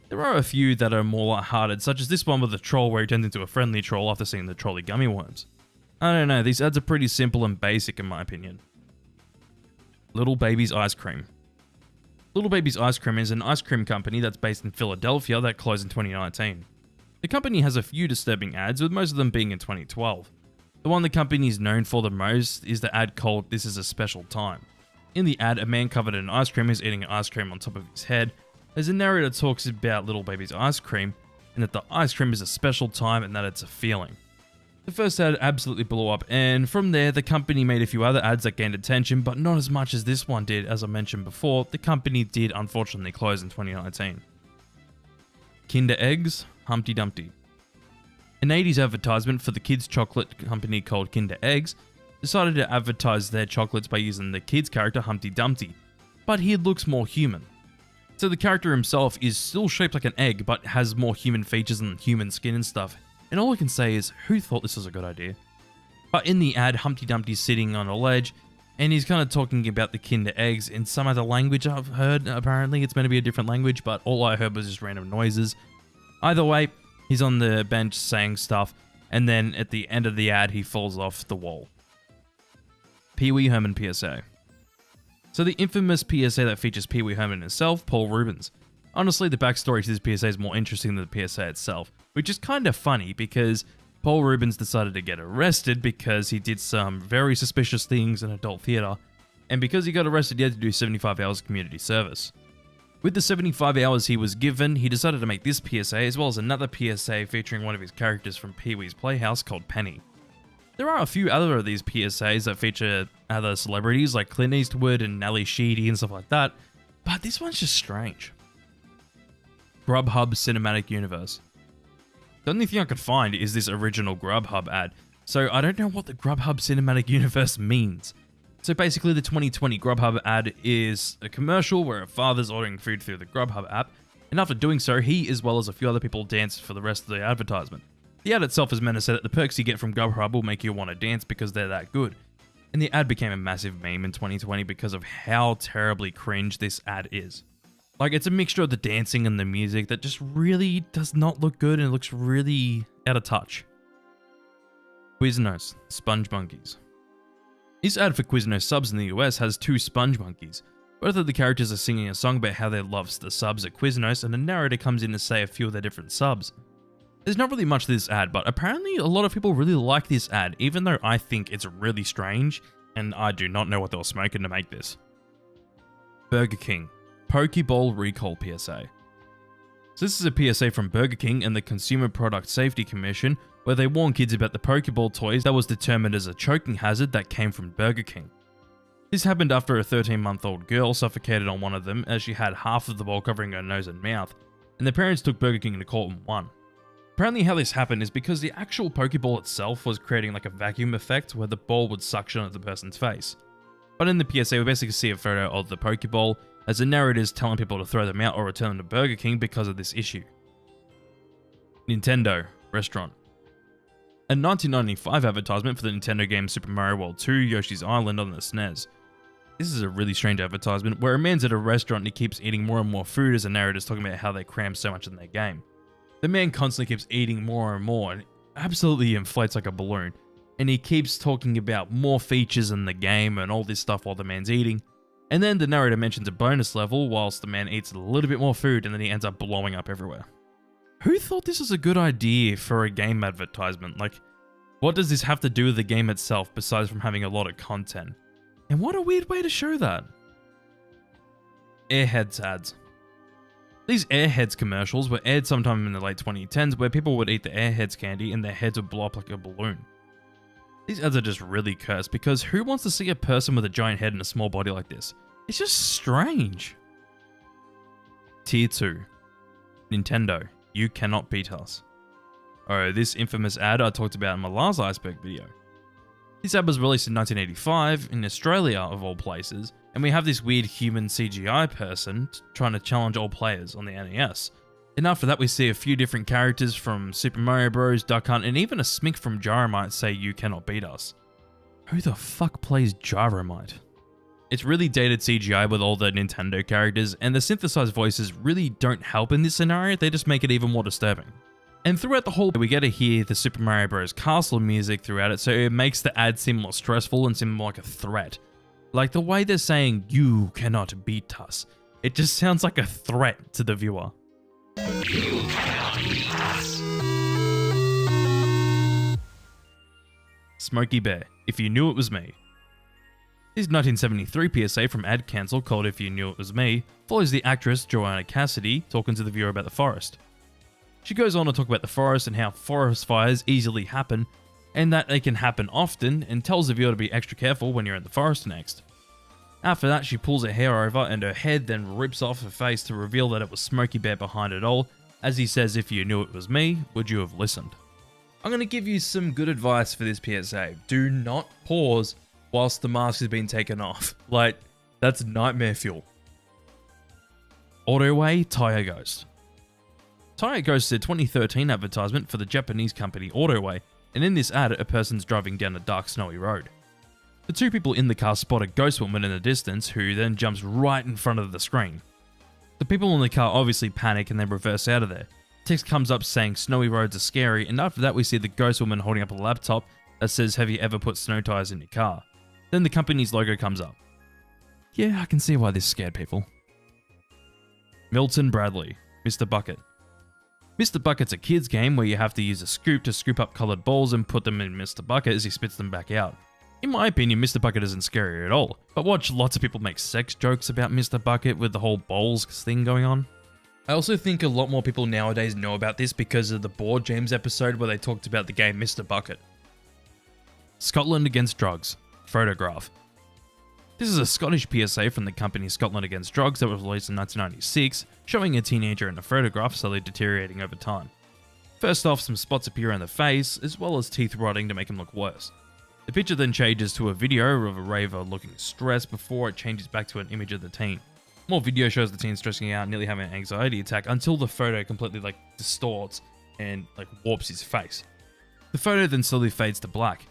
There are a few that are more lighthearted, such as this one with the troll where he turns into a friendly troll after seeing the trolley gummy worms. I don't know, these ads are pretty simple and basic in my opinion. Little Baby's Ice Cream. Little Baby's Ice Cream is an ice cream company that's based in Philadelphia that closed in 2019. The company has a few disturbing ads, with most of them being in 2012. The one the company is known for the most is the ad called This Is a Special Time. In the ad, a man covered in ice cream is eating an ice cream on top of his head. There's a narrator that talks about Little Baby's ice cream, and that the ice cream is a special time and that it's a feeling. The first ad absolutely blew up, and from there, the company made a few other ads that gained attention, but not as much as this one did. As I mentioned before, the company did unfortunately close in 2019. Kinder Eggs, Humpty Dumpty. An 80s advertisement for the kids' chocolate company called Kinder Eggs decided to advertise their chocolates by using the kids' character Humpty Dumpty, but he looks more human. So the character himself is still shaped like an egg, but has more human features and human skin and stuff. And all I can say is, who thought this was a good idea? But in the ad, Humpty Dumpty's sitting on a ledge, and he's kind of talking about the Kinder Eggs in some other language I've heard. Apparently, it's meant to be a different language, but all I heard was just random noises. Either way, he's on the bench saying stuff, and then at the end of the ad, he falls off the wall. Pee Wee Herman PSA. So the infamous PSA that features Pee Wee Herman himself, Paul Reubens. Honestly, the backstory to this PSA is more interesting than the PSA itself, which is kind of funny because Paul Reubens decided to get arrested because he did some very suspicious things in adult theatre, and because he got arrested, he had to do 75 hours of community service. With the 75 hours he was given, he decided to make this PSA as well as another PSA featuring one of his characters from Pee-wee's Playhouse called Penny. There are a few other of these PSAs that feature other celebrities like Clint Eastwood and Nelly Sheedy and stuff like that, but this one's just strange. Grubhub Cinematic Universe. The only thing I could find is this original Grubhub ad, so I don't know what the Grubhub Cinematic Universe means. So basically the 2020 Grubhub ad is a commercial where a father's ordering food through the Grubhub app, and after doing so, he as well as a few other people dance for the rest of the advertisement. The ad itself is meant to say that the perks you get from Grubhub will make you want to dance because they're that good. And the ad became a massive meme in 2020 because of how terribly cringe this ad is. Like, it's a mixture of the dancing and the music that just really does not look good and it looks really out of touch. Quiznos, Sponge Monkeys. This ad for Quiznos subs in the US has 2 sponge monkeys. Both of the characters are singing a song about how they love the subs at Quiznos, and a narrator comes in to say a few of their different subs. There's not really much to this ad, but apparently a lot of people really like this ad, even though I think it's really strange, and I do not know what they were smoking to make this. Burger King, Pokeball Recall PSA. So this is a PSA from Burger King and the Consumer Product Safety Commission, where they warn kids about the Pokeball toys that was determined as a choking hazard that came from Burger King. This happened after a 13-month-old girl suffocated on one of them as she had half of the ball covering her nose and mouth, and the parents took Burger King to court and won. Apparently how this happened is because the actual Pokeball itself was creating like a vacuum effect where the ball would suction at the person's face. But in the PSA we basically see a photo of the Pokeball as the narrator is telling people to throw them out or return them to Burger King because of this issue. Nintendo Restaurant. A 1995 advertisement for the Nintendo game Super Mario World 2 Yoshi's Island on the SNES. This is a really strange advertisement where a man's at a restaurant and he keeps eating more and more food as the narrator's talking about how they cram so much in their game. The man constantly keeps eating more and more and absolutely inflates like a balloon. And he keeps talking about more features in the game and all this stuff while the man's eating. And then the narrator mentions a bonus level whilst the man eats a little bit more food and then he ends up blowing up everywhere. Who thought this was a good idea for a game advertisement? Like, what does this have to do with the game itself besides from having a lot of content? And what a weird way to show that. Airheads ads. These Airheads commercials were aired sometime in the late 2010s where people would eat the Airheads candy and their heads would blow up like a balloon. These ads are just really cursed because who wants to see a person with a giant head and a small body like this? It's just strange. Tier 2. Nintendo, you cannot beat us. Oh, this infamous ad I talked about in my last Iceberg video. This ad was released in 1985 in Australia of all places, and we have this weird human CGI person trying to challenge all players on the NES. And after that we see a few different characters from Super Mario Bros, Duck Hunt, and even a Smink from Gyromite say you cannot beat us. Who the fuck plays Gyromite? It's really dated CGI with all the Nintendo characters, and the synthesized voices really don't help in this scenario, they just make it even more disturbing. And throughout the whole, we get to hear the Super Mario Bros. Castle music throughout it, so it makes the ad seem more stressful and seem more like a threat. Like the way they're saying, you cannot beat us. It just sounds like a threat to the viewer. You cannot beat us. Smokey Bear, If You Knew It Was Me. This 1973 PSA from Ad Cancel called If You Knew It Was Me follows the actress Joanna Cassidy talking to the viewer about the forest. She goes on to talk about the forest and how forest fires easily happen, and that they can happen often, and tells the viewer to be extra careful when you're in the forest next. After that, she pulls her hair over and her head then rips off her face to reveal that it was Smokey Bear behind it all, as he says, if you knew it was me, would you have listened? I'm going to give you some good advice for this PSA. Do not pause whilst the mask is being taken off. Like, that's nightmare fuel. Autoway Tire Ghost. Tire Ghost is a 2013 advertisement for the Japanese company Autoway, and in this ad, a person's driving down a dark snowy road. The two people in the car spot a ghost woman in the distance who then jumps right in front of the screen. The people in the car obviously panic and then reverse out of there. Text comes up saying snowy roads are scary, and after that we see the ghost woman holding up a laptop that says, have you ever put snow tires in your car? Then the company's logo comes up. Yeah, I can see why this scared people. Milton Bradley, Mr. Bucket. Mr. Bucket's a kid's game where you have to use a scoop to scoop up coloured balls and put them in Mr. Bucket as he spits them back out. In my opinion, Mr. Bucket isn't scary at all, but watch lots of people make sex jokes about Mr. Bucket with the whole bowls thing going on. I also think a lot more people nowadays know about this because of the Board James episode where they talked about the game Mr. Bucket. Scotland Against Drugs, Photograph. This is a Scottish PSA from the company Scotland Against Drugs that was released in 1996, showing a teenager in a photograph slowly deteriorating over time. First off, some spots appear on the face, as well as teeth rotting to make him look worse. The picture then changes to a video of a raver looking stressed before it changes back to an image of the teen. More video shows the teen stressing out, nearly having an anxiety attack, until the photo completely distorts and warps his face. The photo then slowly fades to black.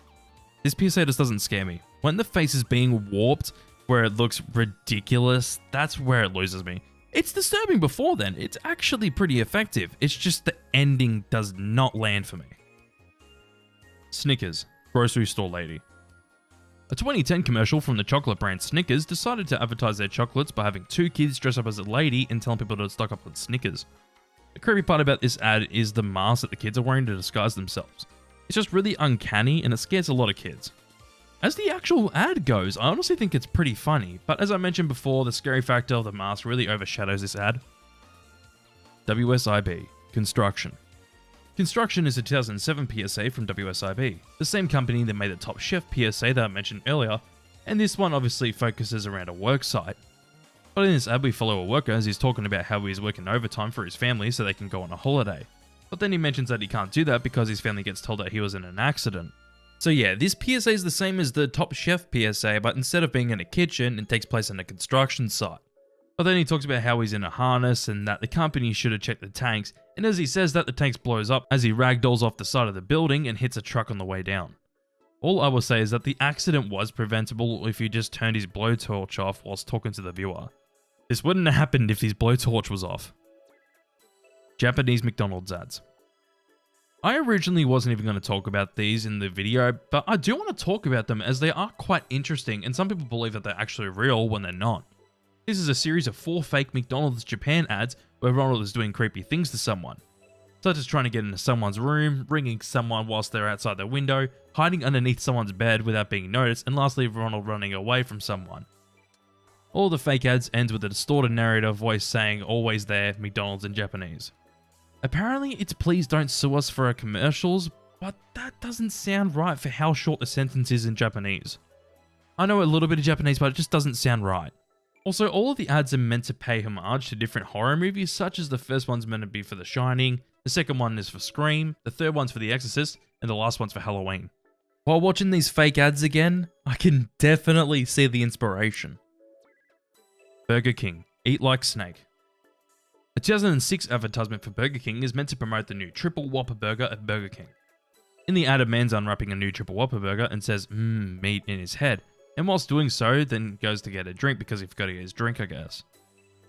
This PSA just doesn't scare me. When the face is being warped, where it looks ridiculous, that's where it loses me. It's disturbing before then, it's actually pretty effective, it's just the ending does not land for me. Snickers, grocery store lady. A 2010 commercial from the chocolate brand Snickers decided to advertise their chocolates by having two kids dress up as a lady and telling people to stock up with Snickers. The creepy part about this ad is the mask that the kids are wearing to disguise themselves. It's just really uncanny and it scares a lot of kids. As the actual ad goes, I honestly think it's pretty funny, but as I mentioned before, the scary factor of the mask really overshadows this ad. WSIB, Construction. Construction is a 2007 PSA from WSIB, the same company that made the Top Chef PSA that I mentioned earlier, and this one obviously focuses around a work site. But in this ad we follow a worker as he's talking about how he's working overtime for his family so they can go on a holiday. But then he mentions that he can't do that because his family gets told that he was in an accident. So yeah, this PSA is the same as the Top Chef PSA, but instead of being in a kitchen, it takes place in a construction site. But then he talks about how he's in a harness and that the company should have checked the tanks, and as he says that, the tanks blows up as he ragdolls off the side of the building and hits a truck on the way down. All I will say is that the accident was preventable if he just turned his blowtorch off whilst talking to the viewer. This wouldn't have happened if his blowtorch was off. Japanese McDonald's ads. I originally wasn't even going to talk about these in the video, but I do want to talk about them as they are quite interesting and some people believe that they're actually real when they're not. This is a series of 4 fake McDonald's Japan ads where Ronald is doing creepy things to someone, such as trying to get into someone's room, ringing someone whilst they're outside their window, hiding underneath someone's bed without being noticed, and lastly Ronald running away from someone. All the fake ads ends with a distorted narrator voice saying "always there, McDonald's" in Japanese. Apparently it's "please don't sue us for our commercials," but that doesn't sound right for how short the sentence is in Japanese. I know a little bit of Japanese, but it just doesn't sound right. Also, all of the ads are meant to pay homage to different horror movies, such as the first one's meant to be for The Shining, the second one is for Scream, the third one's for The Exorcist, and the last one's for Halloween. While watching these fake ads again, I can definitely see the inspiration. Burger King, eat like snake. A 2006 advertisement for Burger King is meant to promote the new Triple Whopper Burger at Burger King. In the ad, a man's unwrapping a new Triple Whopper Burger and says, meat in his head, and whilst doing so, then goes to get a drink because he forgot to get his drink, I guess.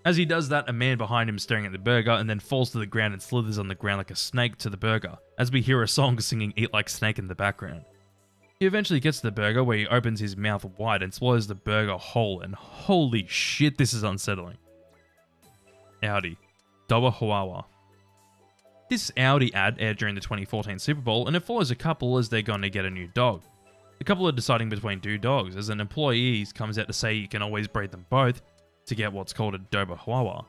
As he does that, a man behind him staring at the burger and then falls to the ground and slithers on the ground like a snake to the burger, as we hear a song singing "Eat Like Snake" in the background. He eventually gets to the burger where he opens his mouth wide and swallows the burger whole, and holy shit, this is unsettling. Audi. Doba Hawawa. This Audi ad aired during the 2014 Super Bowl, and it follows a couple as they're going to get a new dog. The couple are deciding between 2 dogs, as an employee comes out to say you can always breed them both to get what's called a Doba Hawawa.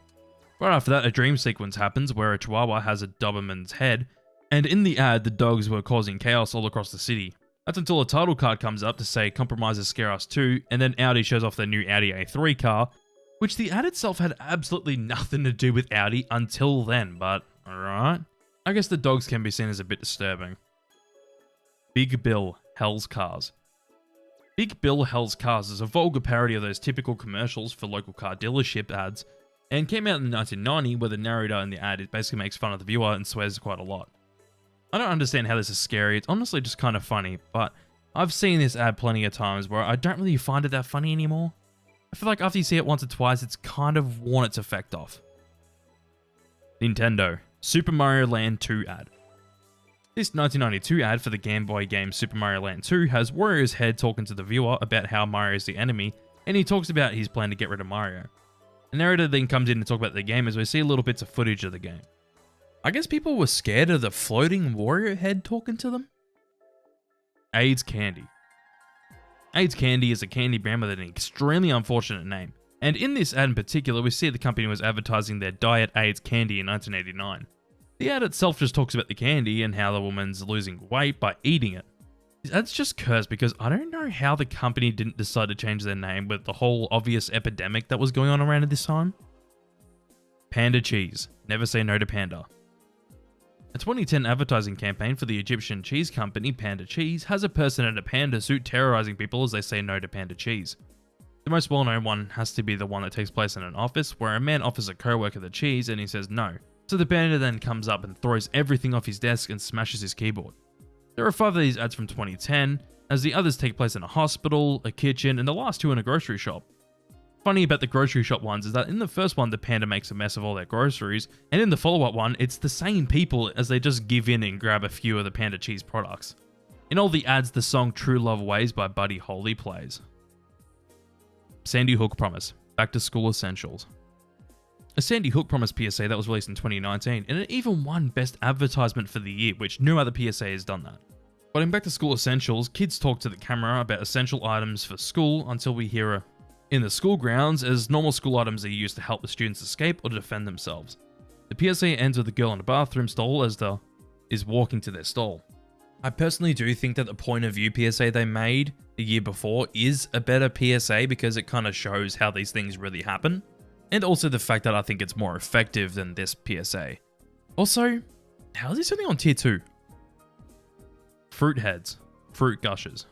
Right after that, a dream sequence happens where a Chihuahua has a Doberman's head, and in the ad, the dogs were causing chaos all across the city. That's until a title card comes up to say "Compromises Scare Us Too," and then Audi shows off their new Audi A3 car, which the ad itself had absolutely nothing to do with Audi until then, but alright. I guess the dogs can be seen as a bit disturbing. Big Bill, Hell's Cars. Big Bill Hell's Cars is a vulgar parody of those typical commercials for local car dealership ads, and came out in 1990 where the narrator in the ad basically makes fun of the viewer and swears quite a lot. I don't understand how this is scary, it's honestly just kind of funny, but I've seen this ad plenty of times where I don't really find it that funny anymore. I feel like after you see it once or twice, it's kind of worn its effect off. Nintendo, Super Mario Land 2 ad. This 1992 ad for the Game Boy game Super Mario Land 2 has Wario's head talking to the viewer about how Mario is the enemy, and he talks about his plan to get rid of Mario. The narrator then comes in to talk about the game as we see little bits of footage of the game. I guess people were scared of the floating Wario head talking to them? AIDS Candy. AIDS Candy is a candy brand with an extremely unfortunate name, and in this ad in particular we see the company was advertising their Diet AIDS Candy in 1989. The ad itself just talks about the candy and how the woman's losing weight by eating it. This ad's just cursed because I don't know how the company didn't decide to change their name with the whole obvious epidemic that was going on around at this time. Panda Cheese, never say no to panda. A 2010 advertising campaign for the Egyptian cheese company Panda Cheese has a person in a panda suit terrorizing people as they say no to panda cheese. The most well-known one has to be the one that takes place in an office where a man offers a co-worker the cheese and he says no. So the panda then comes up and throws everything off his desk and smashes his keyboard. There are 5 of these ads from 2010, as the others take place in a hospital, a kitchen, and the last 2 in a grocery shop. Funny about the grocery shop ones is that in the first one the panda makes a mess of all their groceries, and in the follow-up one it's the same people as they just give in and grab a few of the Panda Cheese products. In all the ads the song True Love Ways by Buddy Holly plays. Sandy Hook Promise, Back to School Essentials. A Sandy Hook Promise PSA that was released in 2019, and it even won Best Advertisement for the Year, which no other PSA has done that. Getting back to school essentials, kids talk to the camera about essential items for school until we hear in the school grounds, as normal school items are used to help the students escape or to defend themselves. The PSA ends with the girl in the bathroom stall as is walking to their stall. I personally do think that the point of view PSA they made the year before is a better PSA because it kind of shows how these things really happen. And also the fact that I think it's more effective than this PSA. Also, how is this only on tier 2? Fruit heads. Fruit gushers.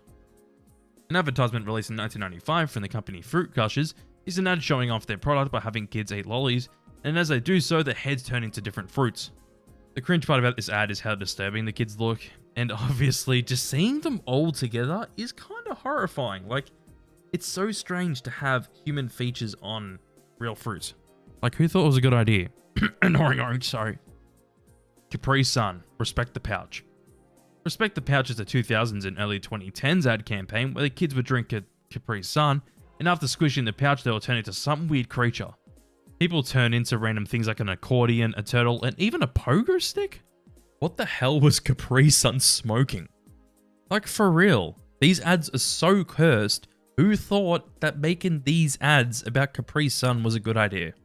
An advertisement released in 1995 from the company Fruit Gushers is an ad showing off their product by having kids eat lollies, and as they do so, their heads turn into different fruits. The cringe part about this ad is how disturbing the kids look, and obviously just seeing them all together is kind of horrifying. Like, it's so strange to have human features on real fruits. Like, who thought it was a good idea? Annoying orange, sorry. Capri Sun, respect the pouch. Respect the Pouch is a 2000s and early 2010s ad campaign where the kids would drink a Capri Sun, and after squishing the pouch, they will turn into some weird creature. People turn into random things like an accordion, a turtle, and even a pogo stick? What the hell was Capri Sun smoking? Like, for real, these ads are so cursed. Who thought that making these ads about Capri Sun was a good idea?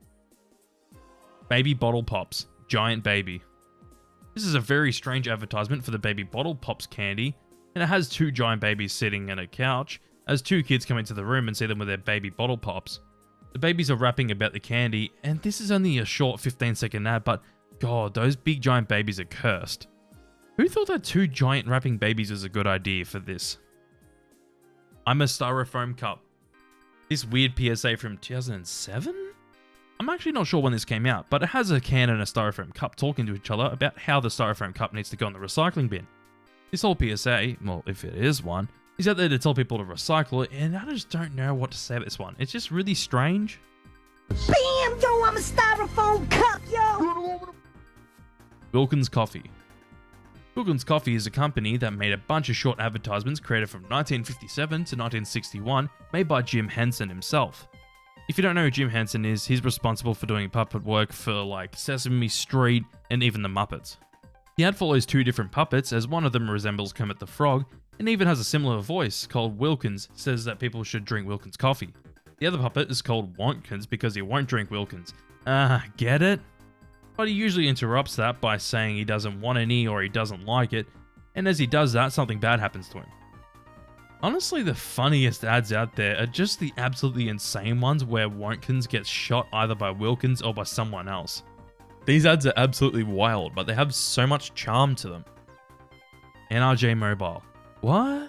Baby Bottle Pops, Giant Baby. This is a very strange advertisement for the Baby Bottle Pops candy, and it has two giant babies sitting on a couch as two kids come into the room and see them with their baby bottle pops. The babies are rapping about the candy, and this is only a short 15-second ad, but god, those big giant babies are cursed. Who thought that two giant rapping babies was a good idea for this? I'm a Styrofoam Cup. This weird PSA from 2007? I'm actually not sure when this came out, but it has a can and a styrofoam cup talking to each other about how the styrofoam cup needs to go in the recycling bin. This whole PSA, well, if it is one, is out there to tell people to recycle it, and I just don't know what to say about this one. It's just really strange. Bam! Yo, I'm a styrofoam cup, yo! Wilkins Coffee. Wilkins Coffee is a company that made a bunch of short advertisements created from 1957 to 1961, made by Jim Henson himself. If you don't know who Jim Henson is, he's responsible for doing puppet work for like Sesame Street and even the Muppets. The ad follows two different puppets, as one of them resembles Kermit the Frog and even has a similar voice called Wilkins, says that people should drink Wilkins coffee. The other puppet is called Wonkins because he won't drink Wilkins. Get it? But he usually interrupts that by saying he doesn't want any or he doesn't like it, and as he does that, something bad happens to him. Honestly, the funniest ads out there are just the absolutely insane ones where Wonkins gets shot either by Wilkins or by someone else. These ads are absolutely wild, but they have so much charm to them. NRJ Mobile. What?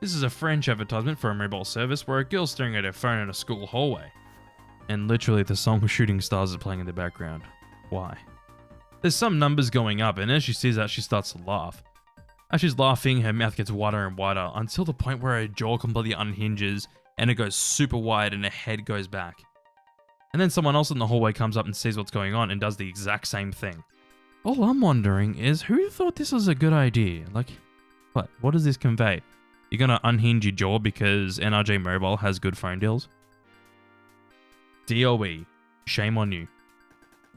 This is a French advertisement for a mobile service where a girl's staring at her phone in a school hallway. And literally the song Shooting Stars is playing in the background. Why? There's some numbers going up, and as she sees that, she starts to laugh. As she's laughing, her mouth gets wider and wider until the point where her jaw completely unhinges and it goes super wide and her head goes back. And then someone else in the hallway comes up and sees what's going on and does the exact same thing. All I'm wondering is who thought this was a good idea? Like, what does this convey? You're gonna unhinge your jaw because NRJ Mobile has good phone deals? DOE, shame on you.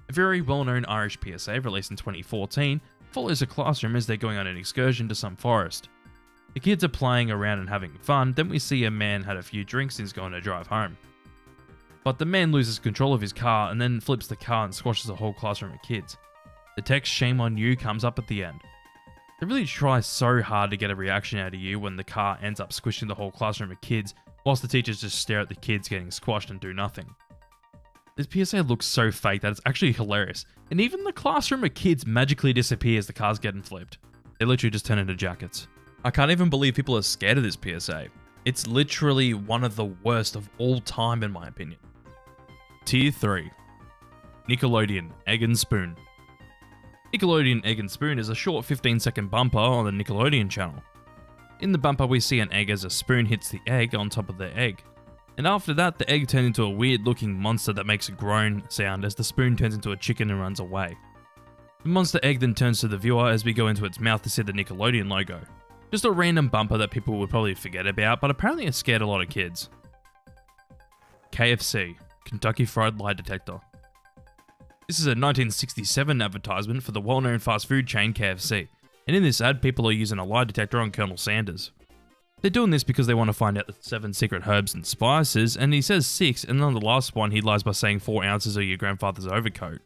A very well-known Irish PSA released in 2014 follows a classroom as they're going on an excursion to some forest. The kids are playing around and having fun, then we see a man had a few drinks and is going to drive home. But the man loses control of his car and then flips the car and squashes the whole classroom of kids. The text "shame on you" comes up at the end. They really try so hard to get a reaction out of you when the car ends up squishing the whole classroom of kids, whilst the teachers just stare at the kids getting squashed and do nothing. This PSA looks so fake that it's actually hilarious, and even the classroom of kids magically disappear as the car's getting flipped. They literally just turn into jackets. I can't even believe people are scared of this PSA. It's literally one of the worst of all time in my opinion. Tier 3. Nickelodeon, Egg and Spoon. Nickelodeon Egg and Spoon is a short 15-second bumper on the Nickelodeon channel. In the bumper we see an egg as a spoon hits the egg on top of the egg. And after that, the egg turns into a weird-looking monster that makes a groan sound as the spoon turns into a chicken and runs away. The monster egg then turns to the viewer as we go into its mouth to see the Nickelodeon logo. Just a random bumper that people would probably forget about, but apparently it scared a lot of kids. KFC, Kentucky Fried Lie Detector. This is a 1967 advertisement for the well-known fast food chain KFC. And in this ad, people are using a lie detector on Colonel Sanders. They're doing this because they want to find out the 7 secret herbs and spices, and he says 6, and on the last one he lies by saying 4 ounces of your grandfather's overcoat.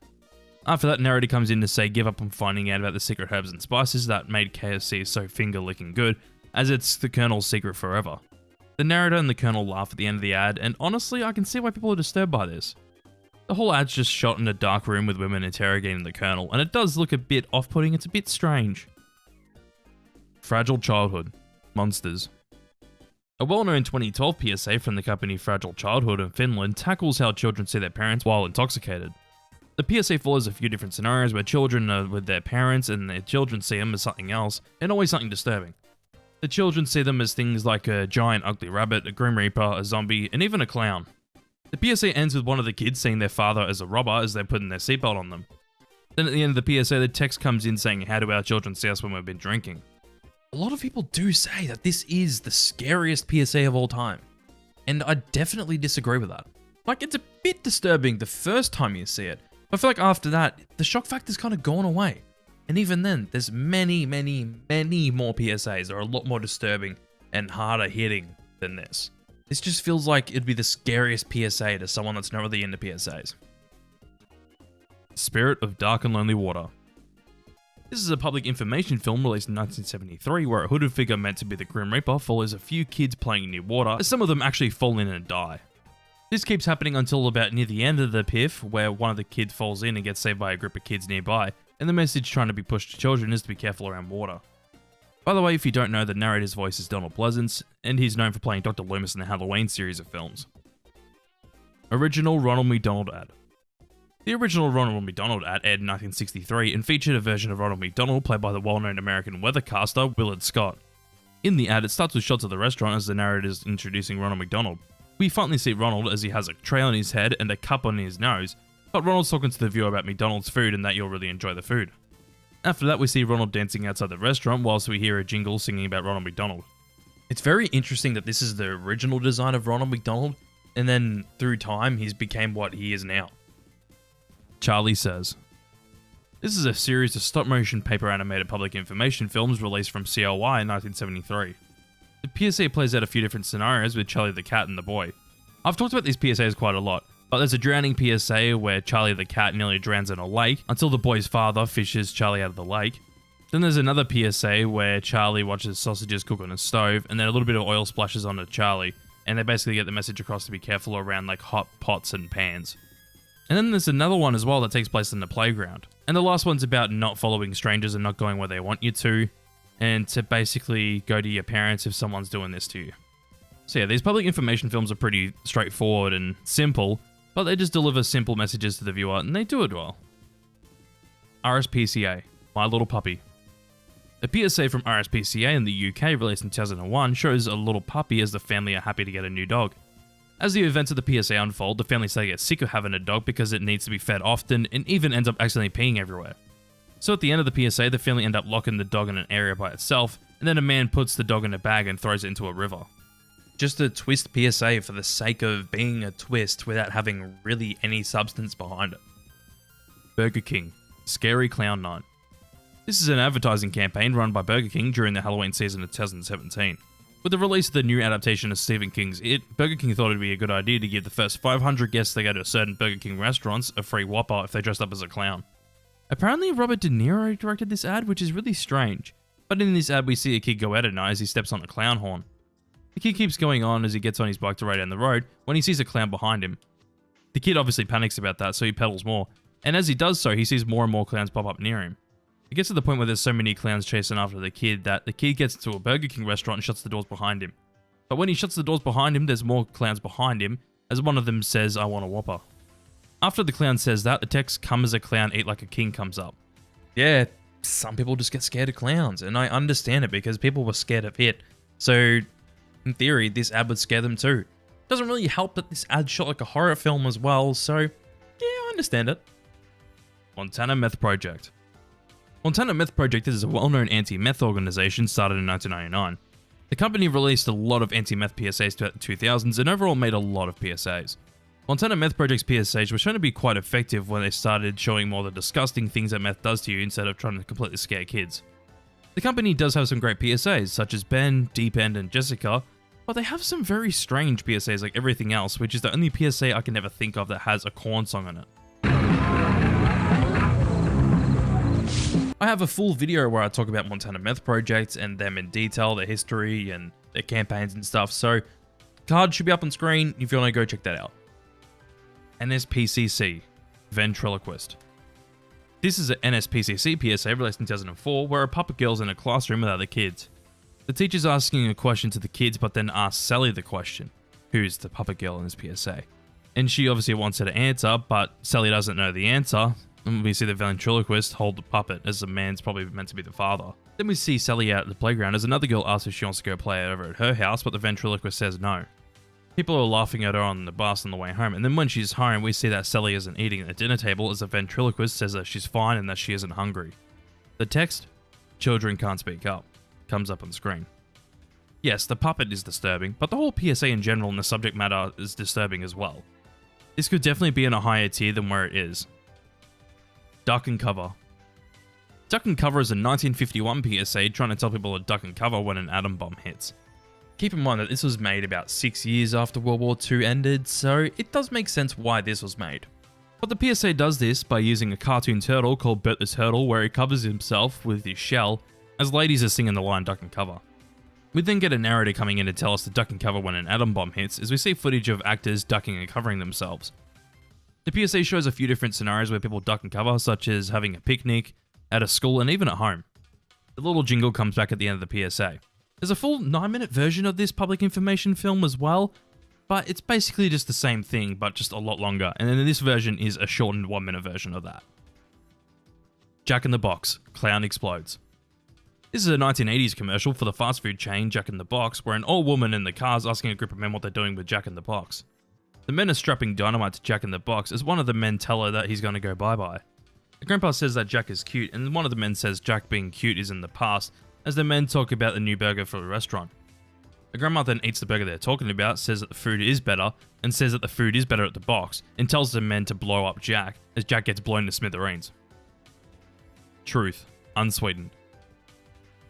After that, narrator comes in to say give up on finding out about the secret herbs and spices that made KFC so finger-licking good, as it's the Colonel's secret forever. The narrator and the Colonel laugh at the end of the ad, and honestly I can see why people are disturbed by this. The whole ad's just shot in a dark room with women interrogating the Colonel, and it does look a bit off-putting, it's a bit strange. Fragile Childhood. Monsters. A well-known 2012 PSA from the company Fragile Childhood in Finland tackles how children see their parents while intoxicated. The PSA follows a few different scenarios where children are with their parents and their children see them as something else, and always something disturbing. The children see them as things like a giant ugly rabbit, a grim reaper, a zombie, and even a clown. The PSA ends with one of the kids seeing their father as a robber as they're putting their seatbelt on them. Then at the end of the PSA, the text comes in saying, how do our children see us when we've been drinking? A lot of people do say that this is the scariest PSA of all time, and I definitely disagree with that. Like, it's a bit disturbing the first time you see it, but I feel like after that, the shock factor's kind of gone away. And even then, there's many more PSAs that are a lot more disturbing and harder hitting than this. This just feels like it'd be the scariest PSA to someone that's not really into PSAs. Spirit of Dark and Lonely Water. This is a public information film released in 1973 where a hooded figure meant to be the Grim Reaper follows a few kids playing near water as some of them actually fall in and die. This keeps happening until about near the end of the PIF where one of the kids falls in and gets saved by a group of kids nearby, and the message trying to be pushed to children is to be careful around water. By the way, if you don't know, the narrator's voice is Donald Pleasance, and he's known for playing Dr. Loomis in the Halloween series of films. Original Ronald McDonald ad. The original Ronald McDonald ad aired in 1963 and featured a version of Ronald McDonald played by the well-known American weathercaster Willard Scott. In the ad, it starts with shots of the restaurant as the narrator is introducing Ronald McDonald. We finally see Ronald as he has a tray on his head and a cup on his nose, but Ronald's talking to the viewer about McDonald's food and that you'll really enjoy the food. After that, we see Ronald dancing outside the restaurant whilst we hear a jingle singing about Ronald McDonald. It's very interesting that this is the original design of Ronald McDonald, and then through time he's became what he is now. Charlie Says. This is a series of stop-motion paper animated public information films released from CLY in 1973. The PSA plays out a few different scenarios with Charlie the cat and the boy. I've talked about these PSAs quite a lot, but there's a drowning PSA where Charlie the cat nearly drowns in a lake until the boy's father fishes Charlie out of the lake. Then there's another PSA where Charlie watches sausages cook on a stove and then a little bit of oil splashes onto Charlie, and they basically get the message across to be careful around like hot pots and pans. And then there's another one as well that takes place in the playground. And the last one's about not following strangers and not going where they want you to, and to basically go to your parents if someone's doing this to you. So yeah, these public information films are pretty straightforward and simple, but they just deliver simple messages to the viewer, and they do it well. RSPCA, My Little Puppy. A PSA from RSPCA in the UK released in 2001 shows a little puppy as the family are happy to get a new dog. As the events of the PSA unfold, the family say they get sick of having a dog because it needs to be fed often and even ends up accidentally peeing everywhere. So at the end of the PSA, the family end up locking the dog in an area by itself, and then a man puts the dog in a bag and throws it into a river. Just a twist PSA for the sake of being a twist without having really any substance behind it. Burger King, Scary Clown Night. This is an advertising campaign run by Burger King during the Halloween season of 2017. With the release of the new adaptation of Stephen King's It, Burger King thought it'd be a good idea to give the first 500 guests that go to certain Burger King restaurants a free Whopper if they dressed up as a clown. Apparently Robert De Niro directed this ad, which is really strange, but in this ad we see a kid go out at night as he steps on a clown horn. The kid keeps going on as he gets on his bike to ride down the road when he sees a clown behind him. The kid obviously panics about that, so he pedals more, and as he does so, he sees more and more clowns pop up near him. It gets to the point where there's so many clowns chasing after the kid that the kid gets to a Burger King restaurant and shuts the doors behind him. But when he shuts the doors behind him, there's more clowns behind him, as one of them says, "I want a Whopper." After the clown says that, the text, "Come as a clown, eat like a king," comes up. Yeah, some people just get scared of clowns, and I understand it because people were scared of it. So, in theory, this ad would scare them too. Doesn't really help that this ad shot like a horror film as well, so yeah, I understand it. Montana Meth Project. Montana Meth Project is a well-known anti-meth organization started in 1999. The company released a lot of anti-meth PSAs throughout the 2000s and overall made a lot of PSAs. Montana Meth Project's PSAs were shown to be quite effective when they started showing more the disgusting things that meth does to you instead of trying to completely scare kids. The company does have some great PSAs, such as Ben, Deep End, and Jessica, but they have some very strange PSAs like everything else, which is the only PSA I can ever think of that has a Korn song on it. I have a full video where I talk about Montana Meth Project and them in detail, their history and their campaigns and stuff, so card should be up on screen if you want to go check that out. NSPCC, Ventriloquist. This is an NSPCC PSA released in 2004 where a puppet girl's in a classroom with other kids. The teacher's asking a question to the kids but then asks Sally the question, who's the puppet girl in this PSA? And she obviously wants her to answer, but Sally doesn't know the answer. And we see the ventriloquist hold the puppet as the man's probably meant to be the father. Then we see Sally out at the playground as another girl asks if she wants to go play over at her house, but the ventriloquist says no. People are laughing at her on the bus on the way home, and then when she's home, we see that Sally isn't eating at the dinner table as the ventriloquist says that she's fine and that she isn't hungry. The text, "Children can't speak up," comes up on screen. Yes, the puppet is disturbing, but the whole PSA in general and the subject matter is disturbing as well. This could definitely be in a higher tier than where it is. Duck and Cover. Duck and Cover is a 1951 PSA trying to tell people to duck and cover when an atom bomb hits. Keep in mind that this was made about 6 years after World War II ended, so it does make sense why this was made. But the PSA does this by using a cartoon turtle called Bert the Turtle where he covers himself with his shell as ladies are singing the line duck and cover. We then get a narrator coming in to tell us to duck and cover when an atom bomb hits as we see footage of actors ducking and covering themselves. The PSA shows a few different scenarios where people duck and cover, such as having a picnic, at a school, and even at home. The little jingle comes back at the end of the PSA. There's a full 9-minute version of this public information film as well, but it's basically just the same thing, but just a lot longer, and then this version is a shortened 1-minute version of that. Jack in the Box, Clown Explodes. This is a 1980s commercial for the fast food chain Jack in the Box, where an old woman in the car is asking a group of men what they're doing with Jack in the Box. The men are strapping dynamite to Jack in the Box as one of the men tell her that he's going to go bye-bye. The grandpa says that Jack is cute, and one of the men says Jack being cute is in the past, as the men talk about the new burger for the restaurant. The grandma then eats the burger they're talking about, says that the food is better, and says that the food is better at the box, and tells the men to blow up Jack, as Jack gets blown to smithereens. Truth, unsweetened.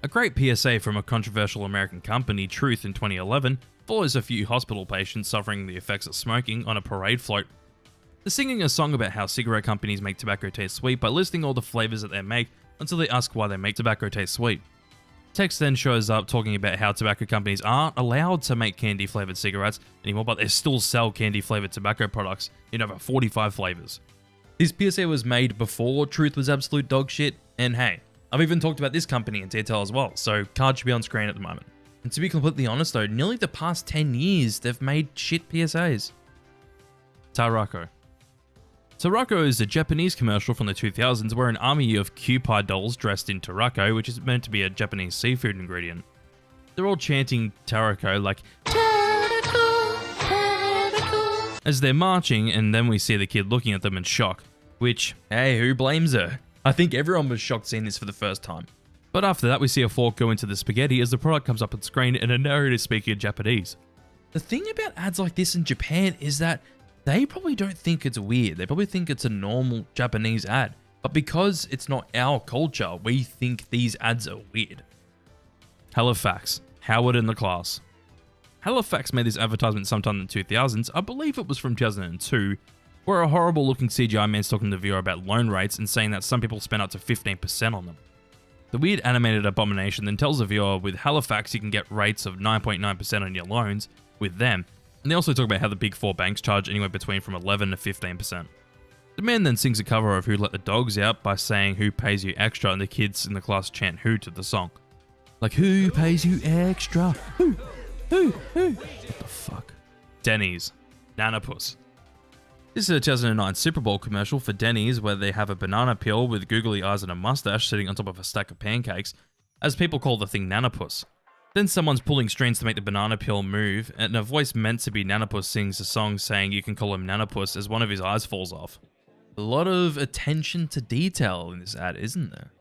A great PSA from a controversial American company, Truth, in 2011, follows a few hospital patients suffering the effects of smoking on a parade float. They're singing a song about how cigarette companies make tobacco taste sweet by listing all the flavors that they make until they ask why they make tobacco taste sweet. Text then shows up talking about how tobacco companies aren't allowed to make candy-flavored cigarettes anymore, but they still sell candy-flavored tobacco products in over 45 flavors. This PSA was made before Truth was absolute dog shit, and hey, I've even talked about this company in detail as well, so cards should be on screen at the moment. And to be completely honest though, nearly the past 10 years they've made shit PSAs. Tarako. Tarako is a Japanese commercial from the 2000s where an army of Kewpie dolls dressed in tarako, which is meant to be a Japanese seafood ingredient. They're all chanting tarako like tarako, tarako, as they're marching, and then we see the kid looking at them in shock. Which, hey, who blames her? I think everyone was shocked seeing this for the first time. But after that, we see a fork go into the spaghetti as the product comes up on screen and a narrator speaking in Japanese. The thing about ads like this in Japan is that they probably don't think it's weird. They probably think it's a normal Japanese ad. But because it's not our culture, we think these ads are weird. Halifax, Howard in the Class. Halifax made this advertisement sometime in the 2000s. I believe it was from 2002, where a horrible looking CGI man's talking to the viewer about loan rates and saying that some people spend up to 15% on them. The weird animated abomination then tells the viewer with Halifax you can get rates of 9.9% on your loans with them, and they also talk about how the big four banks charge anywhere between from 11 to 15%. The man then sings a cover of Who Let the Dogs Out by saying who pays you extra, and the kids in the class chant who to the song. Like, who pays you extra? Who? What the fuck? Denny's. Nanopus. This is a 2009 Super Bowl commercial for Denny's where they have a banana peel with googly eyes and a mustache sitting on top of a stack of pancakes, as people call the thing Nanopus. Then someone's pulling strings to make the banana peel move, and a voice meant to be Nanopus sings a song saying you can call him Nanopus as one of his eyes falls off. A lot of attention to detail in this ad, isn't there?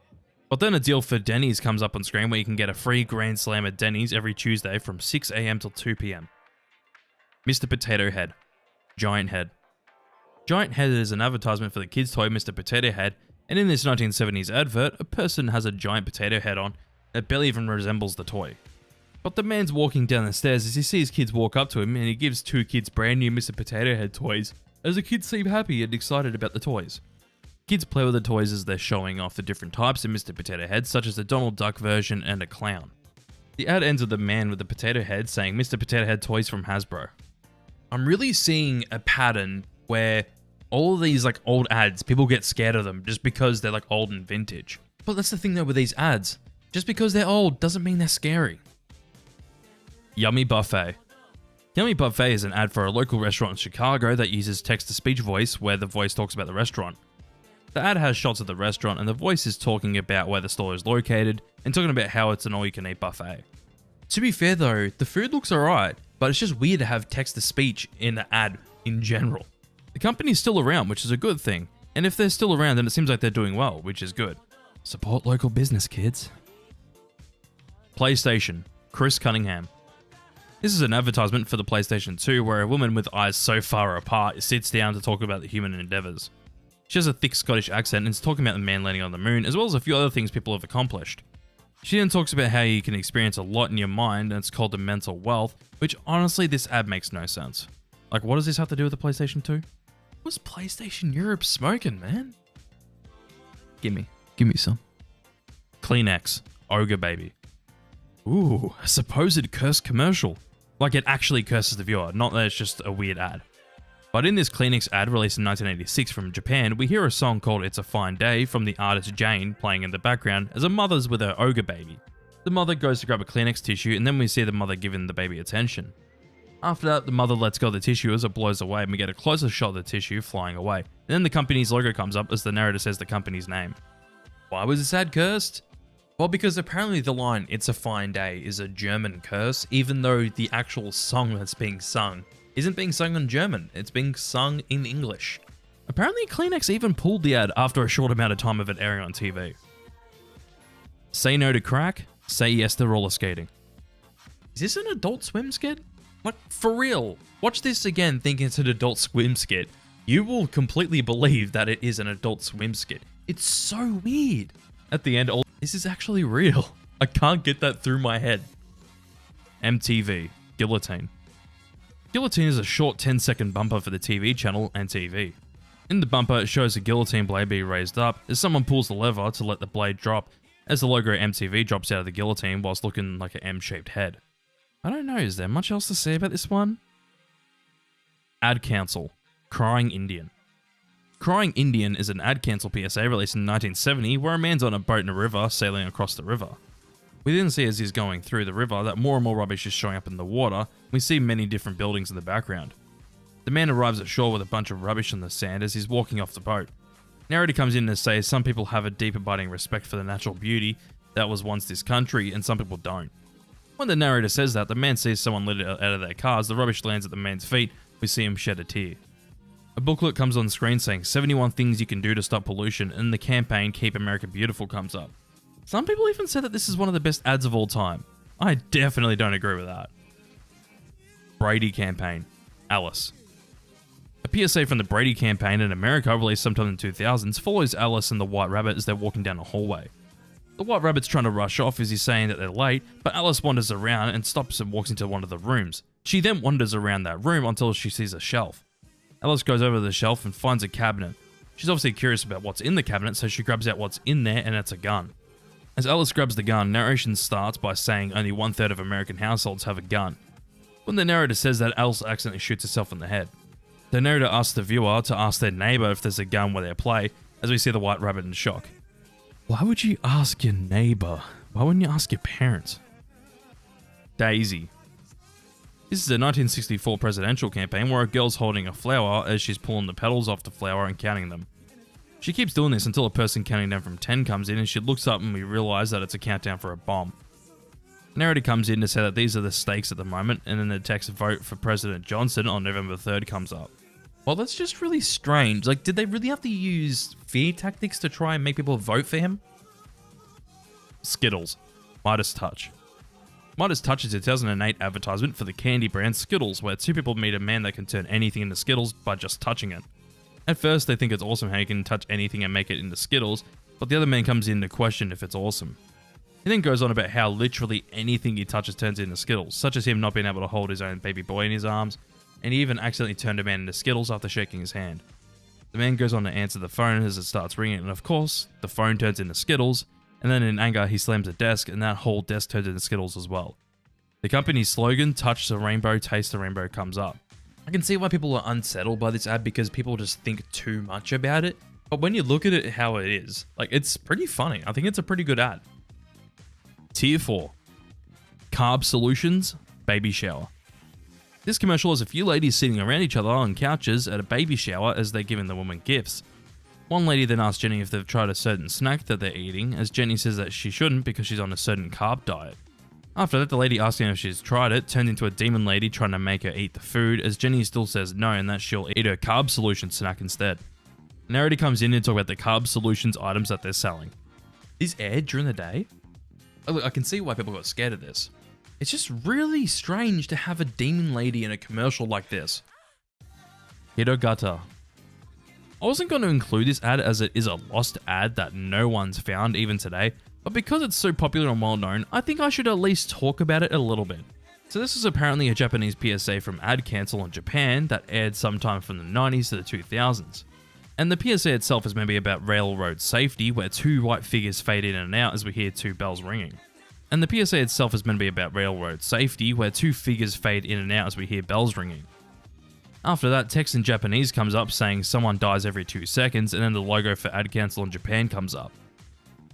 But then a deal for Denny's comes up on screen where you can get a free Grand Slam at Denny's every Tuesday from 6 AM till 2 PM. Mr. Potato Head. Giant Head. Giant Head is an advertisement for the kids' toy Mr. Potato Head, and in this 1970s advert, a person has a giant potato head on, It barely even resembles the toy. But the man's walking down the stairs as he sees kids walk up to him, and he gives 2 kids brand new Mr. Potato Head toys, as the kids seem happy and excited about the toys. Kids play with the toys as they're showing off the different types of Mr. Potato Head, such as the Donald Duck version and a clown. The ad ends with the man with the potato head saying Mr. Potato Head toys from Hasbro. I'm really seeing a pattern where all of these like old ads, people get scared of them just because they're like old and vintage. But that's the thing though with these ads. Just because they're old doesn't mean they're scary. Yummy Buffet. Yummy Buffet is an ad for a local restaurant in Chicago that uses text-to-speech voice where the voice talks about the restaurant. The ad has shots of the restaurant and the voice is talking about where the store is located and talking about how it's an all-you-can-eat buffet. To be fair though, the food looks alright, but it's just weird to have text-to-speech in the ad in general. The company's still around, which is a good thing, and if they're still around then it seems like they're doing well, which is good. Support local business, kids. PlayStation. Chris Cunningham. This is an advertisement for the PlayStation 2 where a woman with eyes so far apart sits down to talk about the human endeavours. She has a thick Scottish accent and is talking about the man landing on the moon, as well as a few other things people have accomplished. She then talks about how you can experience a lot in your mind, and it's called the mental wealth, which honestly this ad makes no sense. Like, what does this have to do with the PlayStation 2? What's PlayStation Europe smoking, man? Give me some. Kleenex. Ogre Baby. Ooh, a supposed cursed commercial. Like it actually curses the viewer, not that it's just a weird ad. But in this Kleenex ad released in 1986 from Japan, we hear a song called It's a Fine Day from the artist Jane playing in the background as a mother's with her ogre baby. The mother goes to grab a Kleenex tissue and then we see the mother giving the baby attention. After that, the mother lets go of the tissue as it blows away and we get a closer shot of the tissue flying away. And then the company's logo comes up as the narrator says the company's name. Why was this ad cursed? Well, because apparently the line, "It's a fine day," is a German curse, even though the actual song that's being sung isn't being sung in German, it's being sung in English. Apparently Kleenex even pulled the ad after a short amount of time of it airing on TV. Say no to crack, say yes to roller skating. Is this an Adult Swim skit? Like, for real, watch this again thinking it's an Adult Swim skit. You will completely believe that it is an Adult Swim skit. It's so weird. At the end, this is actually real. I can't get that through my head. MTV. Guillotine. Guillotine is a short 10-second bumper for the TV channel and TV. In the bumper, it shows a guillotine blade being raised up as someone pulls the lever to let the blade drop as the logo MTV drops out of the guillotine whilst looking like an M-shaped head. I don't know, is there much else to say about this one? Ad Council. Crying Indian. Crying Indian is an ad cancel PSA released in 1970 where a man's on a boat in a river sailing across the river. We then see as he's going through the river that more and more rubbish is showing up in the water. We see many different buildings in the background. The man arrives at shore with a bunch of rubbish on the sand as he's walking off the boat. Narrator comes in to say some people have a deep abiding respect for the natural beauty that was once this country and some people don't. When the narrator says that, the man sees someone let it out of their cars, the rubbish lands at the man's feet, we see him shed a tear. A booklet comes on screen saying 71 things you can do to stop pollution, and the campaign Keep America Beautiful comes up. Some people even said that this is one of the best ads of all time. I definitely don't agree with that. Brady campaign. Alice. A PSA from the Brady campaign in America released sometime in the 2000s follows Alice and the White Rabbit as they're walking down a hallway. The White Rabbit's trying to rush off as he's saying that they're late, but Alice wanders around and stops and walks into one of the rooms. She then wanders around that room until she sees a shelf. Alice goes over to the shelf and finds a cabinet. She's obviously curious about what's in the cabinet, so she grabs out what's in there and it's a gun. As Alice grabs the gun, narration starts by saying only 1/3 of American households have a gun. When the narrator says that, Alice accidentally shoots herself in the head. The narrator asks the viewer to ask their neighbour if there's a gun where they play, as we see the White Rabbit in shock. Why would you ask your neighbour? Why wouldn't you ask your parents? Daisy. This is a 1964 presidential campaign where a girl's holding a flower as she's pulling the petals off the flower and counting them. She keeps doing this until a person counting down from 10 comes in and she looks up and we realise that it's a countdown for a bomb. The narrator comes in to say that these are the stakes at the moment, and then the text "Vote for President Johnson on November 3rd" comes up. Well, that's just really strange. Like, did they really have to use fear tactics to try and make people vote for him? Skittles. Midas Touch. Midas Touch is a 2008 advertisement for the candy brand Skittles, where two people meet a man that can turn anything into Skittles by just touching it. At first, they think it's awesome how you can touch anything and make it into Skittles, but the other man comes in to question if it's awesome. He then goes on about how literally anything he touches turns into Skittles, such as him not being able to hold his own baby boy in his arms, and he even accidentally turned a man into Skittles after shaking his hand. The man goes on to answer the phone as it starts ringing, and of course, the phone turns into Skittles, and then in anger he slams a desk, and that whole desk turns into Skittles as well. The company's slogan, "Touch the rainbow, taste the rainbow," comes up. I can see why people are unsettled by this ad because people just think too much about it, but when you look at it how it is, like, it's pretty funny. I think it's a pretty good ad. Tier 4. Carb Solutions Baby Shower. This commercial has a few ladies sitting around each other on couches at a baby shower as they're giving the woman gifts. One lady then asks Jenny if they've tried a certain snack that they're eating, as Jenny says that she shouldn't because she's on a certain carb diet. After that, the lady asking if she's tried it turned into a demon lady trying to make her eat the food, as Jenny still says no and that she'll eat her carb solution snack instead. Narrator comes in and talk about the carb solutions items that they're selling. Is aired during the day? Oh, look, I can see why people got scared of this. It's just really strange to have a demon lady in a commercial like this. Hirogata. I wasn't going to include this ad as it is a lost ad that no one's found even today, but because it's so popular and well known, I think I should at least talk about it a little bit. So this is apparently a Japanese PSA from Ad Cancel in Japan that aired sometime from the 90s to the 2000s. And the PSA itself is maybe about railroad safety, where two white figures fade in and out as we hear two bells ringing. And the PSA itself is meant to be about railroad safety, where two figures fade in and out as we hear bells ringing. After that, text in Japanese comes up saying someone dies every 2 seconds, and then the logo for Ad Cancel in Japan comes up.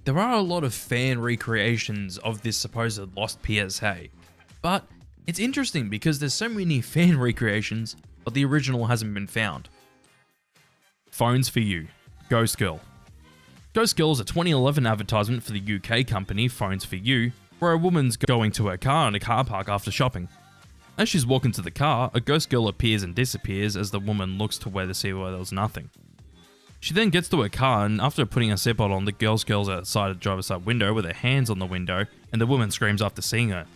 There are a lot of fan recreations of this supposed lost PSA, but it's interesting because there's so many fan recreations, but the original hasn't been found. Phones for You, Ghost Girl. Ghost Girl is a 2011 advertisement for the UK company Phones for You, where a woman's going to her car in a car park after shopping. As she's walking to the car, a ghost girl appears and disappears as the woman looks to where to see where there was nothing. She then gets to her car, and after putting her seatbelt on, the ghost girl's outside the driver's side window with her hands on the window, and the woman screams after seeing her.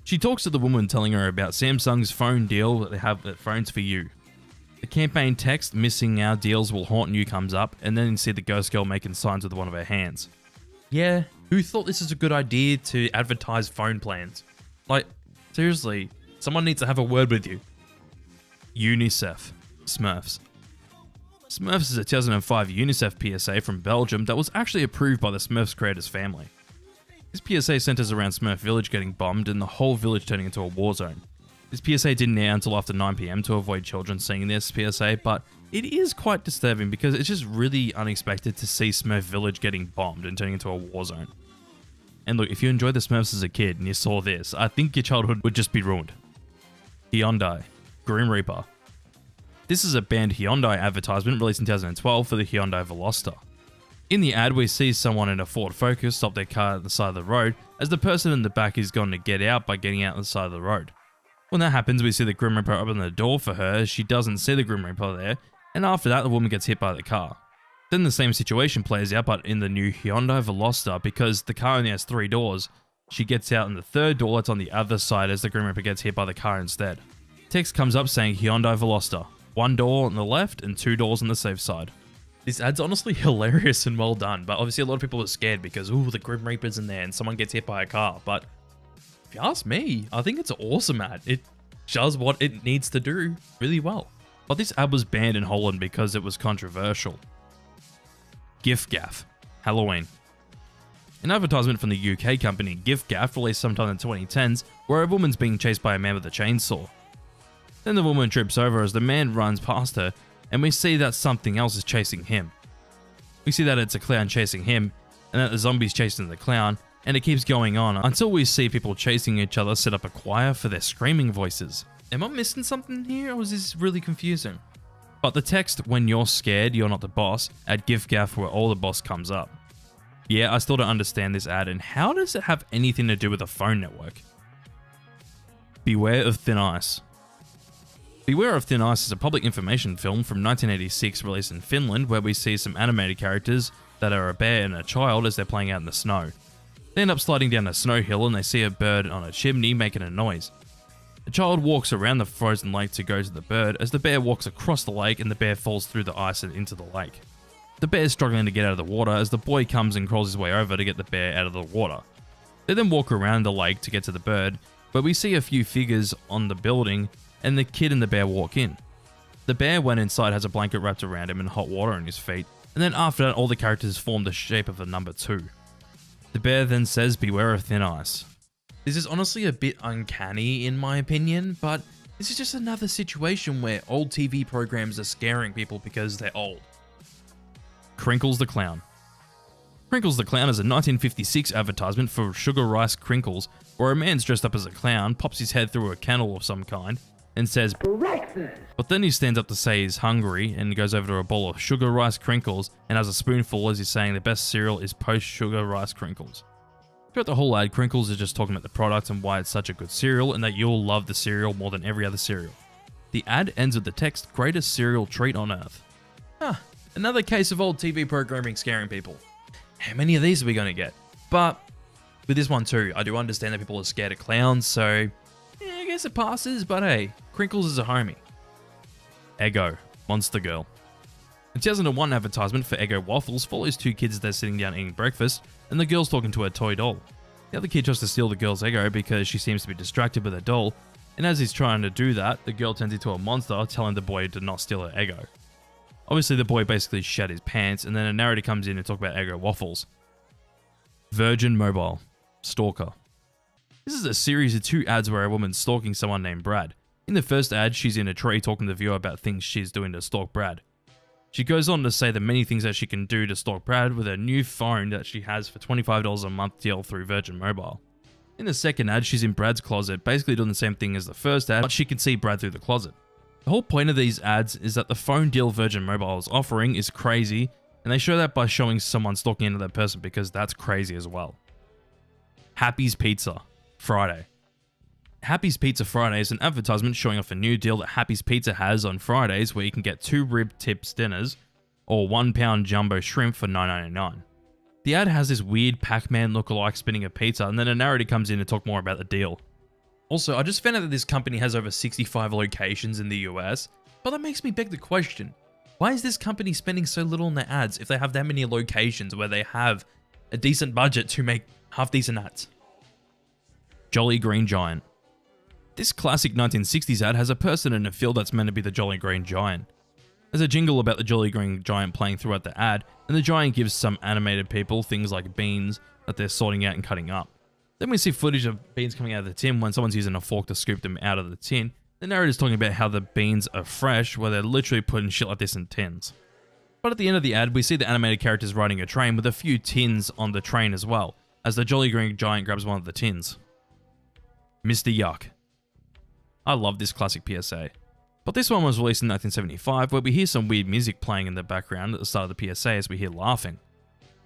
She talks to the woman, telling her about Samsung's phone deal that they have at Phones for You. The campaign text, "Missing our deals will haunt you," comes up, and then you see the ghost girl making signs with one of her hands. Yeah, who thought this is a good idea to advertise phone plans? Like, seriously, someone needs to have a word with you. UNICEF, Smurfs. Smurfs is a 2005 UNICEF PSA from Belgium that was actually approved by the Smurfs creators family. This PSA centers around Smurf Village getting bombed and the whole village turning into a war zone. This PSA didn't air until after 9 PM to avoid children seeing this PSA, but it is quite disturbing because it's just really unexpected to see Smurf Village getting bombed and turning into a war zone. And look, if you enjoyed the Smurfs as a kid and you saw this, I think your childhood would just be ruined. Hyundai, Grim Reaper. This is a banned Hyundai advertisement released in 2012 for the Hyundai Veloster. In the ad, we see someone in a Ford Focus stop their car at the side of the road as the person in the back is going to get out by getting out on the side of the road. When that happens, we see the Grim Reaper open the door for her as she doesn't see the Grim Reaper there, and after that, the woman gets hit by the car. Then the same situation plays out, but in the new Hyundai Veloster, because the car only has 3 doors, she gets out in the third door that's on the other side as the Grim Reaper gets hit by the car instead. Text comes up saying Hyundai Veloster, 1 door on the left and 2 doors on the safe side. This ad's honestly hilarious and well done, but obviously a lot of people are scared because, ooh, the Grim Reaper's in there and someone gets hit by a car, but if you ask me, I think it's an awesome ad. It does what it needs to do really well. But this ad was banned in Holland because it was controversial. Gift Gaff, Halloween. An advertisement from the UK company Gift Gaff released sometime in the 2010s where a woman's being chased by a man with a chainsaw. Then the woman trips over as the man runs past her, and we see that something else is chasing him. We see that it's a clown chasing him, and that the zombie's chasing the clown, and it keeps going on until we see people chasing each other set up a choir for their screaming voices. Am I missing something here, or is this really confusing? But the text, "When you're scared, you're not the boss," at Gift Gaff where all the boss comes up. Yeah, I still don't understand this ad, and how does it have anything to do with a phone network? Beware of Thin Ice. Beware of Thin Ice is a public information film from 1986 released in Finland where we see some animated characters that are a bear and a child as they're playing out in the snow. They end up sliding down a snow hill and they see a bird on a chimney making a noise. The child walks around the frozen lake to go to the bird as the bear walks across the lake and the bear falls through the ice and into the lake. The bear is struggling to get out of the water as the boy comes and crawls his way over to get the bear out of the water. They then walk around the lake to get to the bird, but we see a few figures on the building and the kid and the bear walk in. The bear, when inside, has a blanket wrapped around him and hot water on his feet, and then after that all the characters form the shape of a number 2. The bear then says, "Beware of thin ice." This is honestly a bit uncanny in my opinion, but this is just another situation where old TV programs are scaring people because they're old. Crinkles the Clown. Crinkles the Clown is a 1956 advertisement for Sugar Rice Crinkles, where a man's dressed up as a clown, pops his head through a kennel of some kind, and says breakfast. But then he stands up to say he's hungry and goes over to a bowl of Sugar Rice Crinkles and has a spoonful as he's saying the best cereal is post-Sugar Rice Crinkles. Throughout the whole ad, Crinkles is just talking about the product and why it's such a good cereal and that you'll love the cereal more than every other cereal. The ad ends with the text, "Greatest cereal treat on earth." Another case of old TV programming scaring people. How many of these are we going to get? But with this one too, I do understand that people are scared of clowns, so I guess it passes, but hey, Crinkles is a homie. Eggo, Monster Girl. A 2001 advertisement for Eggo waffles follows 2 kids as they're sitting down eating breakfast, and the girl's talking to a toy doll. The other kid tries to steal the girl's Eggo because she seems to be distracted with her doll, and as he's trying to do that, the girl turns into a monster, telling the boy to not steal her Eggo. Obviously, the boy basically shat his pants, and then a narrator comes in and talks about Eggo waffles. Virgin Mobile, Stalker. This is a series of 2 ads where a woman's stalking someone named Brad. In the first ad, she's in a tree talking to the viewer about things she's doing to stalk Brad. She goes on to say the many things that she can do to stalk Brad with a new phone that she has for $25 a month deal through Virgin Mobile. In the second ad, she's in Brad's closet, basically doing the same thing as the first ad, but she can see Brad through the closet. The whole point of these ads is that the phone deal Virgin Mobile is offering is crazy, and they show that by showing someone stalking another person because that's crazy as well. Happy's Pizza, Friday. Happy's Pizza Friday is an advertisement showing off a new deal that Happy's Pizza has on Fridays where you can get 2 rib tips dinners or 1 pound jumbo shrimp for $9.99. The ad has this weird Pac-Man lookalike spinning a pizza, and then a narrator comes in to talk more about the deal. Also, I just found out that this company has over 65 locations in the US, but that makes me beg the question, why is this company spending so little on their ads if they have that many locations where they have a decent budget to make half-decent ads? Jolly Green Giant. This classic 1960s ad has a person in a field that's meant to be the Jolly Green Giant. There's a jingle about the Jolly Green Giant playing throughout the ad, and the giant gives some animated people things like beans that they're sorting out and cutting up. Then we see footage of beans coming out of the tin when someone's using a fork to scoop them out of the tin. The narrator's talking about how the beans are fresh, where they're literally putting shit like this in tins. But at the end of the ad, we see the animated characters riding a train with a few tins on the train as well, as the Jolly Green Giant grabs one of the tins. Mr. Yuck. I love this classic PSA. But this one was released in 1975, where we hear some weird music playing in the background at the start of the PSA as we hear laughing.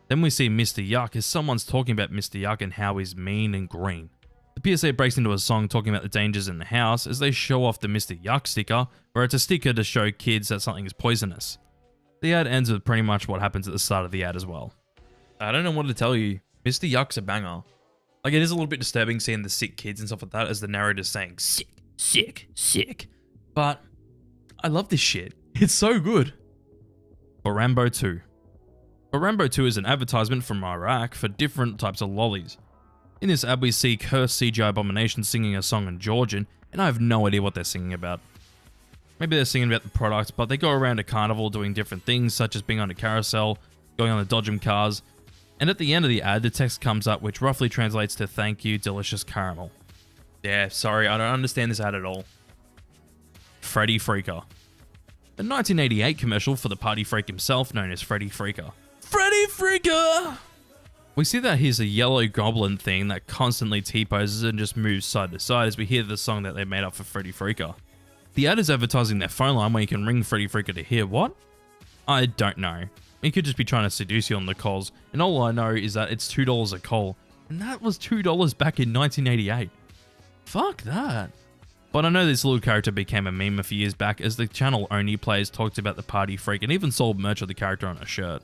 Then we see Mr. Yuck as someone's talking about Mr. Yuck and how he's mean and green. The PSA breaks into a song talking about the dangers in the house as they show off the Mr. Yuck sticker, where it's a sticker to show kids that something is poisonous. The ad ends with pretty much what happens at the start of the ad as well. I don't know what to tell you, Mr. Yuck's a banger. Like, it is a little bit disturbing seeing the sick kids and stuff like that as the narrator's saying sick, sick, sick. But I love this shit. It's so good. Barambo 2. Barambo 2 is an advertisement from Iraq for different types of lollies. In this ad, we see cursed CGI abominations singing a song in Georgian, and I have no idea what they're singing about. Maybe they're singing about the product, but they go around a carnival doing different things, such as being on a carousel, going on the Dodgem cars, and at the end of the ad, the text comes up, which roughly translates to "Thank you, delicious caramel." Yeah, sorry, I don't understand this ad at all. Freddy Freaker. A 1988 commercial for the party freak himself, known as Freddy Freaker. Freddy Freaker! We see that he's a yellow goblin thing that constantly T-poses and just moves side to side as we hear the song that they made up for Freddy Freaker. The ad is advertising their phone line where you can ring Freddy Freaker to hear what? I don't know. He could just be trying to seduce you on the calls, and all I know is that it's $2 a call, and that was $2 back in 1988. Fuck that. But I know this little character became a meme a few years back as the channel Only Players talked about the party freak and even sold merch of the character on a shirt.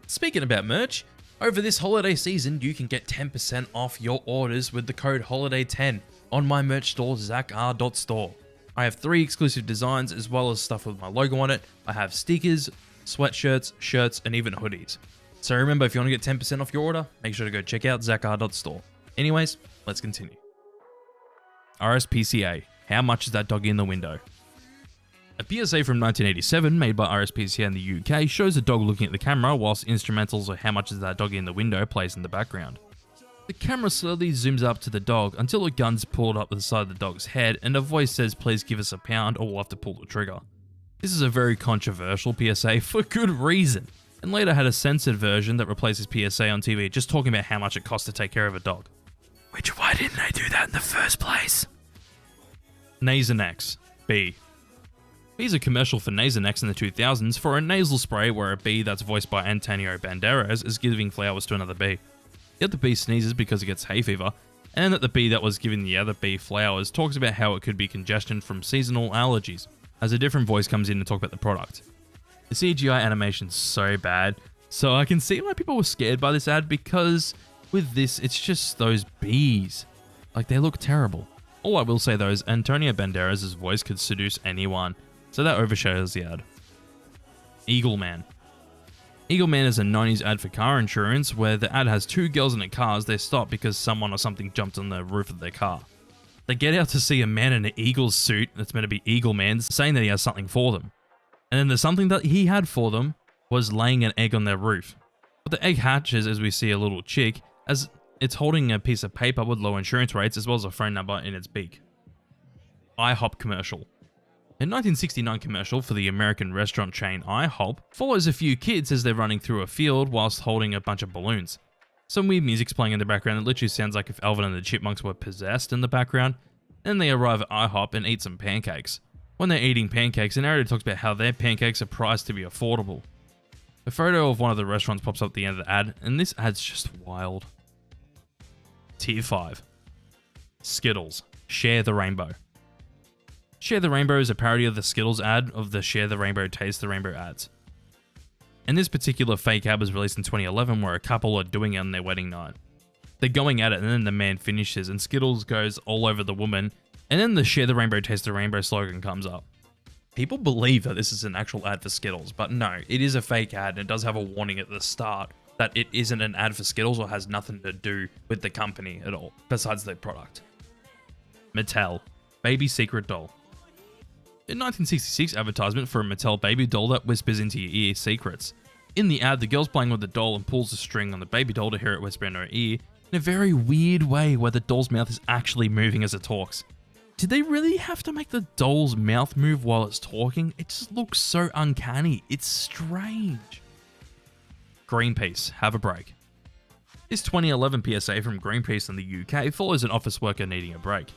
Speaking about merch, over this holiday season you can get 10% off your orders with the code HOLIDAY10 on my merch store zachar.store. I have 3 exclusive designs as well as stuff with my logo on it. I have stickers, sweatshirts, shirts, and even hoodies. So remember, if you want to get 10% off your order, make sure to go check out zachar.store. Anyways, let's continue. RSPCA, how much is that doggy in the window? A PSA from 1987 made by RSPCA in the UK shows a dog looking at the camera whilst instrumentals of how much is that doggy in the window plays in the background. The camera slowly zooms up to the dog until a gun's pulled up the side of the dog's head and a voice says please give us £1 or we'll have to pull the trigger. This is a very controversial PSA for good reason, and later had a censored version that replaces PSA on TV just talking about how much it costs to take care of a dog. Which, why didn't they do that in the first place? Nasonex, B. B's a commercial for Nasonex in the 2000s for a nasal spray where a bee that's voiced by Antonio Banderas is giving flowers to another bee. Yet the bee sneezes because it gets hay fever, and that the bee that was giving the other bee flowers talks about how it could be congestion from seasonal allergies, as a different voice comes in to talk about the product. The CGI animation's so bad, so I can see why people were scared by this ad because with this, it's just those bees. Like, they look terrible. All I will say though is Antonio Banderas' voice could seduce anyone, so that overshadows the ad. Eagle Man. Eagle Man is a 90s ad for car insurance where the ad has two girls in a car as they stop because someone or something jumped on the roof of their car. They get out to see a man in an eagle suit that's meant to be Eagle Man's saying that he has something for them. And then there's something that he had for them was laying an egg on their roof. But the egg hatches as we see a little chick as it's holding a piece of paper with low insurance rates as well as a phone number in its beak. IHOP commercial. A 1969 commercial for the American restaurant chain IHOP follows a few kids as they're running through a field whilst holding a bunch of balloons. Some weird music's playing in the background that literally sounds like if Alvin and the Chipmunks were possessed in the background. Then they arrive at IHOP and eat some pancakes. When they're eating pancakes, the narrator talks about how their pancakes are priced to be affordable. A photo of one of the restaurants pops up at the end of the ad, and this ad's just wild. Tier 5. Skittles. Share the Rainbow. Share the Rainbow is a parody of the Skittles ad of the Share the Rainbow, Taste the Rainbow ads. And this particular fake ad was released in 2011 where a couple are doing it on their wedding night. They're going at it and then the man finishes and Skittles goes all over the woman and then the Share the Rainbow, Taste the Rainbow slogan comes up. People believe that this is an actual ad for Skittles, but no, it is a fake ad and it does have a warning at the start that it isn't an ad for Skittles or has nothing to do with the company at all, besides their product. Mattel. Baby Secret Doll. A 1966 advertisement for a Mattel baby doll that whispers into your ear secrets. In the ad, the girl's playing with the doll and pulls the string on the baby doll to hear it whisper in her ear in a very weird way where the doll's mouth is actually moving as it talks. Did they really have to make the doll's mouth move while it's talking? It just looks so uncanny. It's strange. Greenpeace, have a break. This 2011 PSA from Greenpeace in the UK follows an office worker needing a break.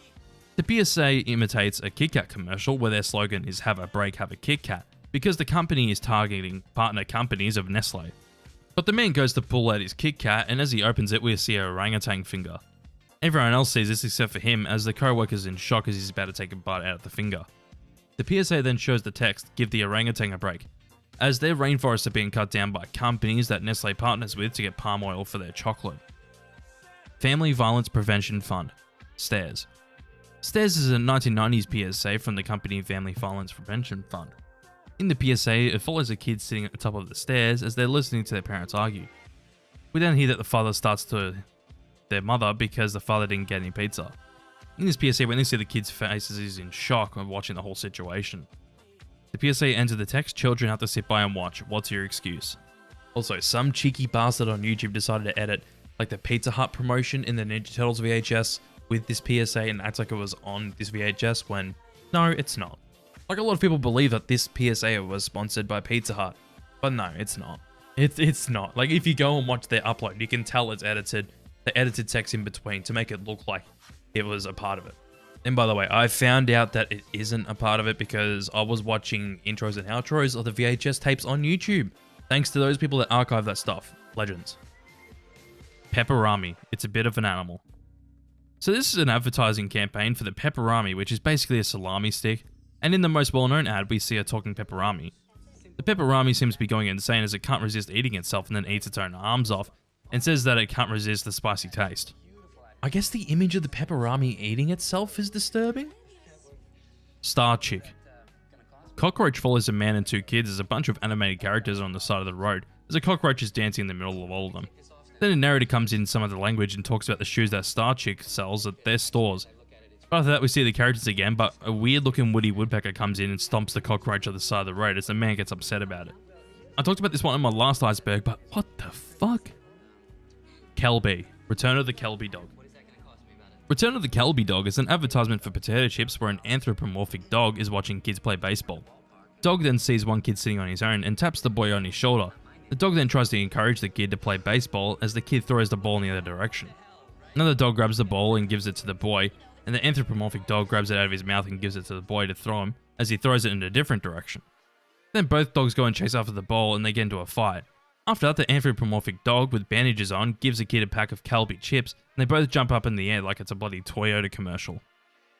The PSA imitates a Kit Kat commercial where their slogan is have a break, have a Kit Kat, because the company is targeting partner companies of Nestle. But the man goes to pull out his Kit Kat and as he opens it we see a orangutan finger. Everyone else sees this except for him as the co-worker's in shock as he's about to take a bite out of the finger. The PSA then shows the text, give the orangutan a break, as their rainforests are being cut down by companies that Nestle partners with to get palm oil for their chocolate. Family Violence Prevention Fund, STARS. STARS is a 1990s PSA from the company Family Violence Prevention Fund. In the PSA, it follows a kid sitting at the top of the stairs as they're listening to their parents argue. We then hear that the father starts to their mother because the father didn't get any pizza. In this PSA, when they see the kid's faces, he's in shock of watching the whole situation. The PSA ends with the text, children have to sit by and watch, what's your excuse? Also, some cheeky bastard on YouTube decided to edit like the Pizza Hut promotion in the Ninja Turtles VHS with this PSA and act like it was on this VHS when, no, it's not. Like a lot of people believe that this PSA was sponsored by Pizza Hut, but no, it's not. It's not. Like if you go and watch their upload, you can tell it's edited. They edited text in between to make it look like it was a part of it. And by the way, I found out that it isn't a part of it because I was watching intros and outros of the VHS tapes on YouTube. Thanks to those people that archive that stuff. Legends. Pepperami. It's a bit of an animal. So this is an advertising campaign for the Pepperami, which is basically a salami stick. And in the most well-known ad, we see a talking Pepperami. The Pepperami seems to be going insane as it can't resist eating itself and then eats its own arms off, and says that it can't resist the spicy taste. I guess the image of the Pepperami eating itself is disturbing? Star Chick. Cockroach follows a man and two kids as a bunch of animated characters are on the side of the road, as a cockroach is dancing in the middle of all of them. Then a narrator comes in some of the language and talks about the shoes that Star Chick sells at their stores. After that, we see the characters again, but a weird-looking Woody Woodpecker comes in and stomps the cockroach on the side of the road as the man gets upset about it. I talked about this one in my last iceberg, but what the fuck? Kelby. Return of the Kelby Dog. Return of the Kelby Dog is an advertisement for potato chips where an anthropomorphic dog is watching kids play baseball. The dog then sees one kid sitting on his own and taps the boy on his shoulder. The dog then tries to encourage the kid to play baseball as the kid throws the ball in the other direction. Another dog grabs the ball and gives it to the boy, and the anthropomorphic dog grabs it out of his mouth and gives it to the boy to throw him as he throws it in a different direction. Then both dogs go and chase after the ball and they get into a fight. After that, the anthropomorphic dog with bandages on gives the kid a pack of Calbee chips and they both jump up in the air like it's a bloody Toyota commercial.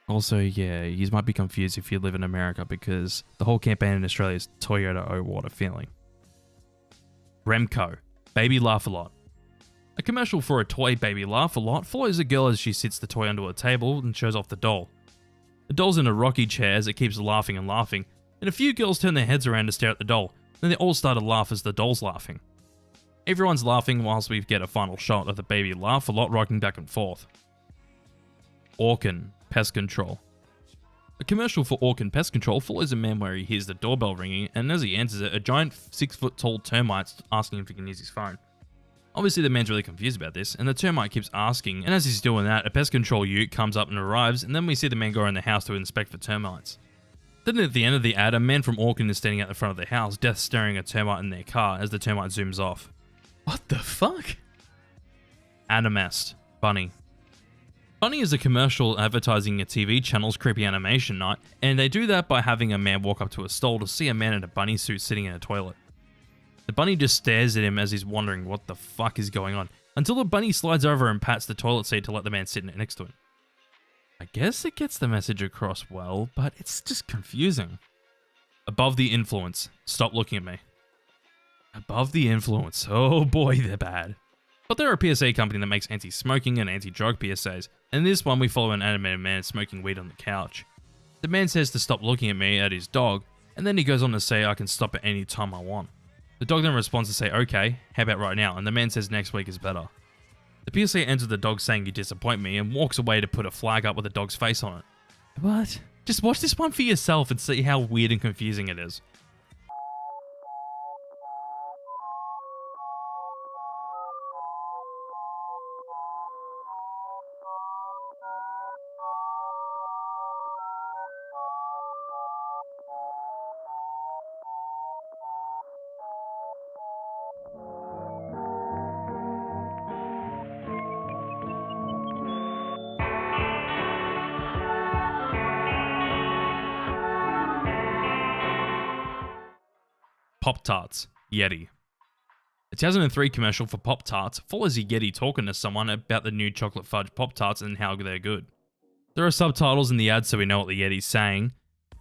Also, yeah, you might be confused if you live in America because the whole campaign in Australia is Toyota Oh What a Feeling. Remco, Baby Laugh a Lot. A commercial for a toy Baby Laugh a Lot follows a girl as she sits the toy onto a table and shows off the doll. The doll's in a rocky chair as it keeps laughing and laughing, and a few girls turn their heads around to stare at the doll, then they all start to laugh as the doll's laughing. Everyone's laughing whilst we get a final shot of the Baby Laugh a Lot rocking back and forth. Orkin, Pest Control. A commercial for Orkin Pest Control follows a man where he hears the doorbell ringing, and as he answers it, a giant 6-foot-tall termite's asking if he can use his phone. Obviously the man's really confused about this, and the termite keeps asking, and as he's doing that, a pest control ute comes up and arrives, and then we see the man go around the house to inspect for termites. Then at the end of the ad, a man from Orkin is standing at the front of the house, death staring at a termite in their car as the termite zooms off. What the fuck? Animast, Bunny. Bunny is a commercial advertising a TV channel's creepy animation night, and they do that by having a man walk up to a stall to see a man in a bunny suit sitting in a toilet. The bunny just stares at him as he's wondering what the fuck is going on, until the bunny slides over and pats the toilet seat to let the man sit next to him. I guess it gets the message across well, but it's just confusing. Above the Influence, Stop Looking at Me. Above the Influence, oh boy, they're bad. But they're a PSA company that makes anti-smoking and anti-drug PSAs, and in this one we follow an animated man smoking weed on the couch. The man says to stop looking at me at his dog, and then he goes on to say I can stop at any time I want. The dog then responds to say, okay, how about right now? And the man says next week is better. The PSA ends with the dog saying you disappoint me and walks away to put a flag up with the dog's face on it. What? Just watch this one for yourself and see how weird and confusing it is. Pop-Tarts, Yeti. A 2003 commercial for Pop-Tarts follows a Yeti talking to someone about the new chocolate fudge Pop-Tarts and how they're good. There are subtitles in the ad so we know what the Yeti's saying,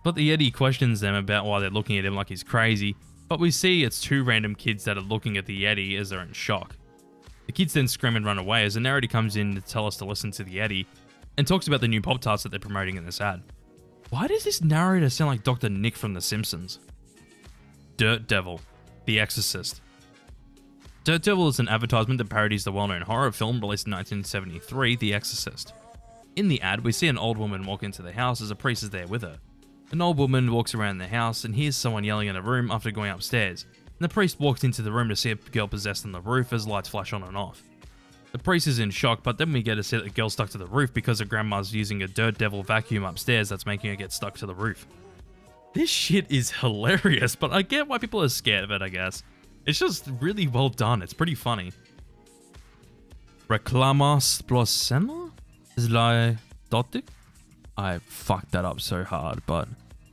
but the Yeti questions them about why they're looking at him like he's crazy, but we see it's two random kids that are looking at the Yeti as they're in shock. The kids then scream and run away as the narrator comes in to tell us to listen to the Yeti and talks about the new Pop-Tarts that they're promoting in this ad. Why does this narrator sound like Dr. Nick from The Simpsons? Dirt Devil, The Exorcist. Dirt Devil is an advertisement that parodies the well-known horror film released in 1973, The Exorcist. In the ad, we see an old woman walk into the house as a priest is there with her. An old woman walks around the house and hears someone yelling in a room after going upstairs, and the priest walks into the room to see a girl possessed on the roof as lights flash on and off. The priest is in shock, but then we get to see that the girl's stuck to the roof because her grandma's using a Dirt Devil vacuum upstairs that's making her get stuck to the roof. This shit is hilarious, but I get why people are scared of it, I guess. It's just really well done. It's pretty funny. Reklama splosena? Zlai dotyk? I fucked that up so hard, but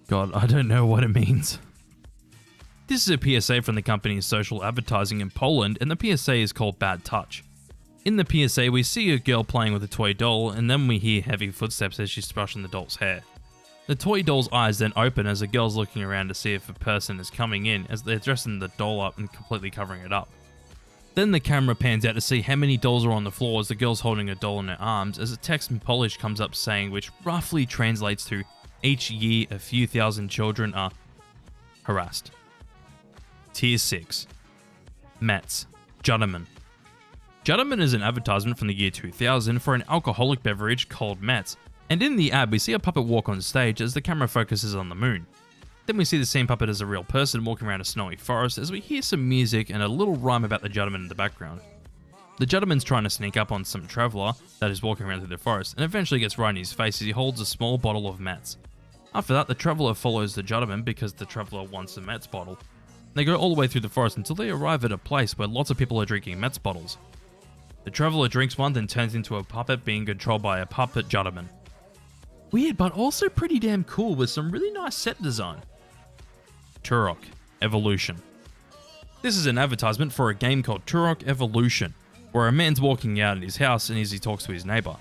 God, I don't know what it means. This is a PSA from the company's social advertising in Poland, and the PSA is called Bad Touch. In the PSA, we see a girl playing with a toy doll, and then we hear heavy footsteps as she's brushing the doll's hair. The toy doll's eyes then open as the girl's looking around to see if a person is coming in as they're dressing the doll up and completely covering it up. Then the camera pans out to see how many dolls are on the floor as the girl's holding a doll in her arms as a text in Polish comes up saying, which roughly translates to, each year a few thousand children are harassed. Tier 6. Mets, Gentlemen. Gentleman is an advertisement from the year 2000 for an alcoholic beverage called Mets, and in the ad we see a puppet walk on stage as the camera focuses on the moon. Then we see the same puppet as a real person walking around a snowy forest as we hear some music and a little rhyme about the gentleman in the background. The gentleman's trying to sneak up on some traveller that is walking around through the forest and eventually gets right in his face as he holds a small bottle of Mets. After that, the traveller follows the gentleman because the traveller wants the Mets bottle. They go all the way through the forest until they arrive at a place where lots of people are drinking Mets bottles. The traveller drinks one, then turns into a puppet being controlled by a puppet gentleman. Weird, but also pretty damn cool with some really nice set design. Turok Evolution. This is an advertisement for a game called Turok Evolution, where a man's walking out of his house and as he talks to his neighbour.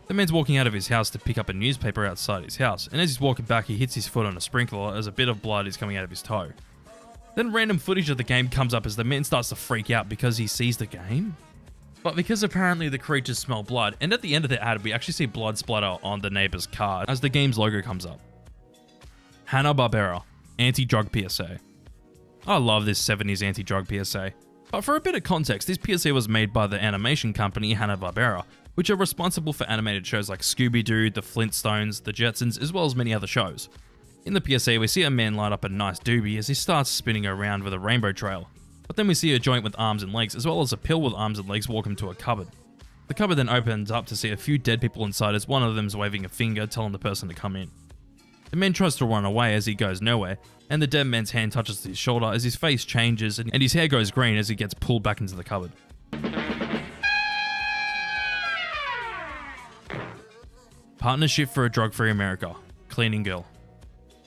The man's walking out of his house to pick up a newspaper outside his house, and as he's walking back he hits his foot on a sprinkler as a bit of blood is coming out of his toe. Then random footage of the game comes up as the man starts to freak out because he sees the game. But because apparently the creatures smell blood, and at the end of the ad we actually see blood splatter on the neighbour's car as the game's logo comes up. Hanna-Barbera Anti-Drug PSA. I love this 70s anti-drug PSA. But for a bit of context, this PSA was made by the animation company Hanna-Barbera, which are responsible for animated shows like Scooby-Doo, The Flintstones, The Jetsons, as well as many other shows. In the PSA, we see a man light up a nice doobie as he starts spinning around with a rainbow trail. But then we see a joint with arms and legs, as well as a pill with arms and legs walk him to a cupboard. The cupboard then opens up to see a few dead people inside as one of them's waving a finger telling the person to come in. The man tries to run away as he goes nowhere, and the dead man's hand touches his shoulder as his face changes and his hair goes green as he gets pulled back into the cupboard. Partnership for a Drug-Free America. Cleaning Girl.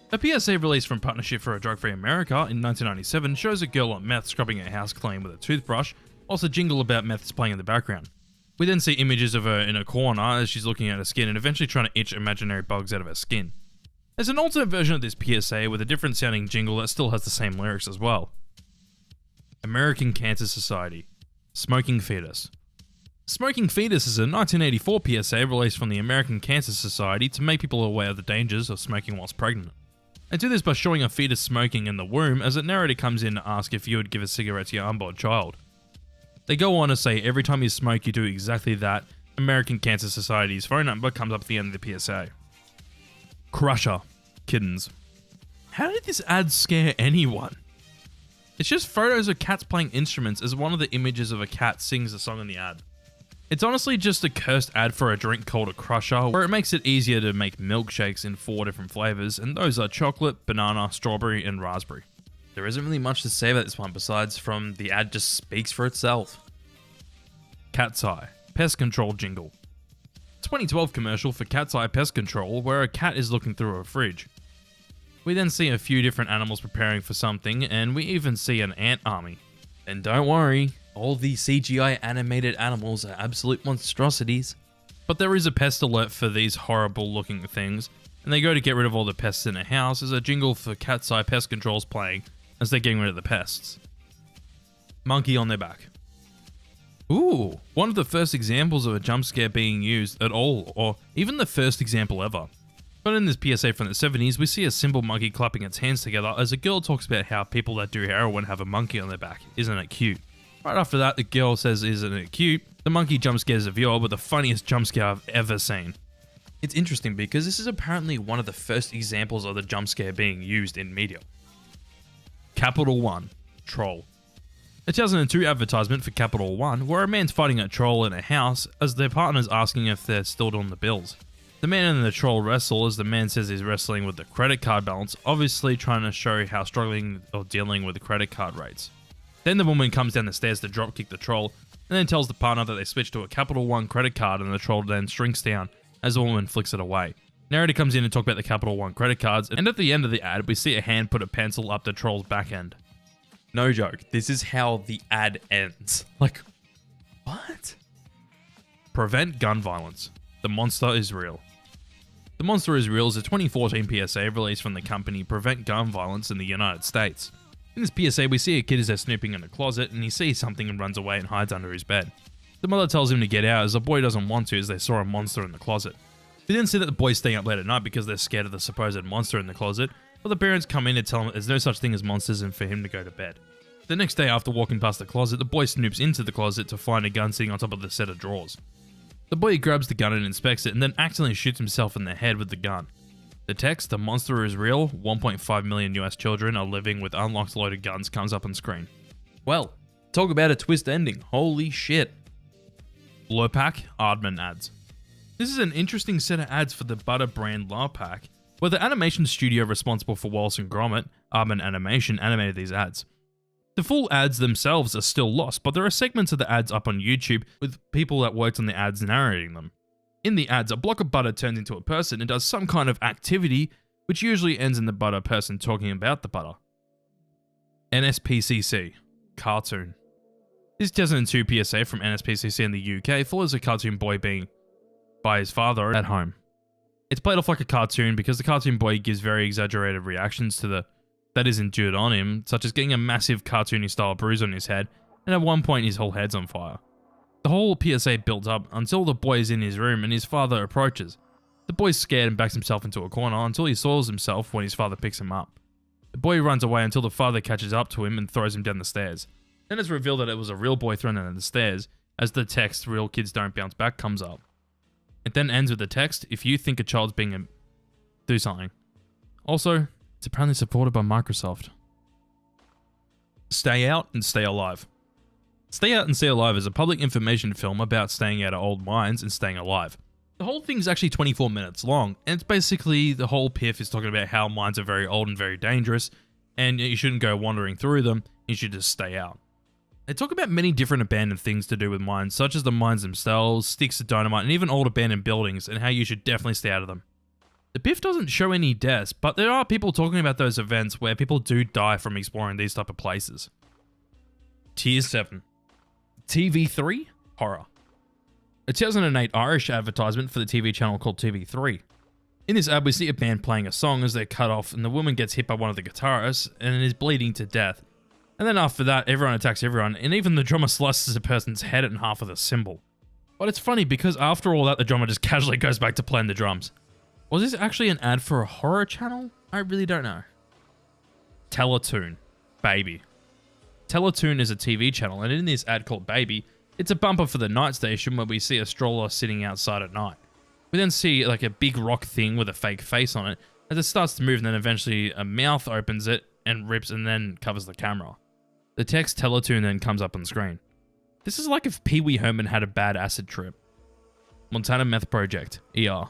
A PSA released from Partnership for a Drug-Free America in 1997 shows a girl on meth scrubbing her house clean with a toothbrush, whilst a jingle about meth is playing in the background. We then see images of her in a corner as she's looking at her skin and eventually trying to itch imaginary bugs out of her skin. There's an alternate version of this PSA with a different sounding jingle that still has the same lyrics as well. American Cancer Society. Smoking Fetus. Smoking Fetus is a 1984 PSA released from the American Cancer Society to make people aware of the dangers of smoking whilst pregnant. They do this by showing a fetus smoking in the womb as a narrator comes in to ask if you would give a cigarette to your unborn child. They go on to say every time you smoke you do exactly that. American Cancer Society's phone number comes up at the end of the PSA. Crusher. Kittens. How did this ad scare anyone? It's just photos of cats playing instruments as one of the images of a cat sings a song in the ad. It's honestly just a cursed ad for a drink called a Crusher, where it makes it easier to make milkshakes in 4 different flavours, and those are chocolate, banana, strawberry, and raspberry. There isn't really much to say about this one besides from the ad just speaks for itself. Cat's Eye. Pest Control Jingle. 2012 commercial for Cat's Eye Pest Control where a cat is looking through a fridge. We then see a few different animals preparing for something, and we even see an ant army. And don't worry, all the CGI animated animals are absolute monstrosities. But there is a pest alert for these horrible looking things, and they go to get rid of all the pests in a house as a jingle for Cat's Eye Pest Control is playing as they're getting rid of the pests. Monkey on their back. Ooh, one of the first examples of a jump scare being used at all, or even the first example ever. But in this PSA from the 70s, we see a simple monkey clapping its hands together as a girl talks about how people that do heroin have a monkey on their back. Isn't it cute? Right after that, the girl says, isn't it cute? The monkey jump scares the viewer with the funniest jump scare I've ever seen. It's interesting because this is apparently one of the first examples of the jump scare being used in media. Capital One. Troll. A 2002 advertisement for Capital One where a man's fighting a troll in a house as their partner's asking if they're still doing the bills. The man and the troll wrestle as the man says he's wrestling with the credit card balance, obviously trying to show how struggling or dealing with the credit card rates. Then the woman comes down the stairs to dropkick the troll, and then tells the partner that they switch to a Capital One credit card and the troll then shrinks down as the woman flicks it away. Narrator comes in and talks about the Capital One credit cards, and at the end of the ad we see a hand put a pencil up the troll's back end. No joke, this is how the ad ends. Like, what? Prevent gun violence. The monster is real. The Monster is Real is a 2014 PSA released from the company Prevent Gun Violence in the United States. In this PSA, we see a kid is there snooping in a closet and he sees something and runs away and hides under his bed. The mother tells him to get out as the boy doesn't want to as they saw a monster in the closet. We then see that the boy's staying up late at night because they're scared of the supposed monster in the closet, but the parents come in to tell him that there's no such thing as monsters and for him to go to bed. The next day after walking past the closet, the boy snoops into the closet to find a gun sitting on top of the set of drawers. The boy grabs the gun and inspects it and then accidentally shoots himself in the head with the gun. The text, "The monster is real, 1.5 million US children are living with unlocked loaded guns," comes up on screen. Well, talk about a twist ending, holy shit. Lurpak Aardman ads. This is an interesting set of ads for the Butter brand Lurpak, where the animation studio responsible for Wallace and Gromit, Aardman Animation, animated these ads. The full ads themselves are still lost, but there are segments of the ads up on YouTube with people that worked on the ads narrating them. In the ads, a block of butter turns into a person and does some kind of activity, which usually ends in the butter person talking about the butter. NSPCC Cartoon. This 2002 PSA from NSPCC in the UK follows a cartoon boy being by his father at home. It's played off like a cartoon because the cartoon boy gives very exaggerated reactions to that is endured on him, such as getting a massive cartoony style bruise on his head, and at one point his whole head's on fire. The whole PSA builds up until the boy is in his room and his father approaches. The boy's scared and backs himself into a corner until he soils himself when his father picks him up. The boy runs away until the father catches up to him and throws him down the stairs. Then it's revealed that it was a real boy thrown down the stairs, as the text, "Real kids don't bounce back," comes up. It then ends with the text, "If you think a child's being do something." Also, it's apparently supported by Microsoft. Stay Out and Stay Alive. Stay Out and Stay Alive is a public information film about staying out of old mines and staying alive. The whole thing's actually 24 minutes long, and it's basically the whole piff is talking about how mines are very old and very dangerous, and you shouldn't go wandering through them, you should just stay out. They talk about many different abandoned things to do with mines, such as the mines themselves, sticks of dynamite, and even old abandoned buildings, and how you should definitely stay out of them. The piff doesn't show any deaths, but there are people talking about those events where people do die from exploring these type of places. Tier 7. TV3 Horror. A 2008 Irish advertisement for the TV channel called TV3. In this ad, we see a band playing a song as they're cut off, and the woman gets hit by one of the guitarists and is bleeding to death. And then after that, everyone attacks everyone, and even the drummer slices a person's head in half with a cymbal. But it's funny because after all that, the drummer just casually goes back to playing the drums. Was this actually an ad for a horror channel? I really don't know. Teletoon Baby. Teletoon is a TV channel, and in this ad called Baby, it's a bumper for the night station where we see a stroller sitting outside at night. We then see like a big rock thing with a fake face on it as it starts to move, and then eventually a mouth opens it and rips and then covers the camera. The text Teletoon then comes up on screen. This is like if Pee Wee Herman had a bad acid trip. Montana Meth Project, ER.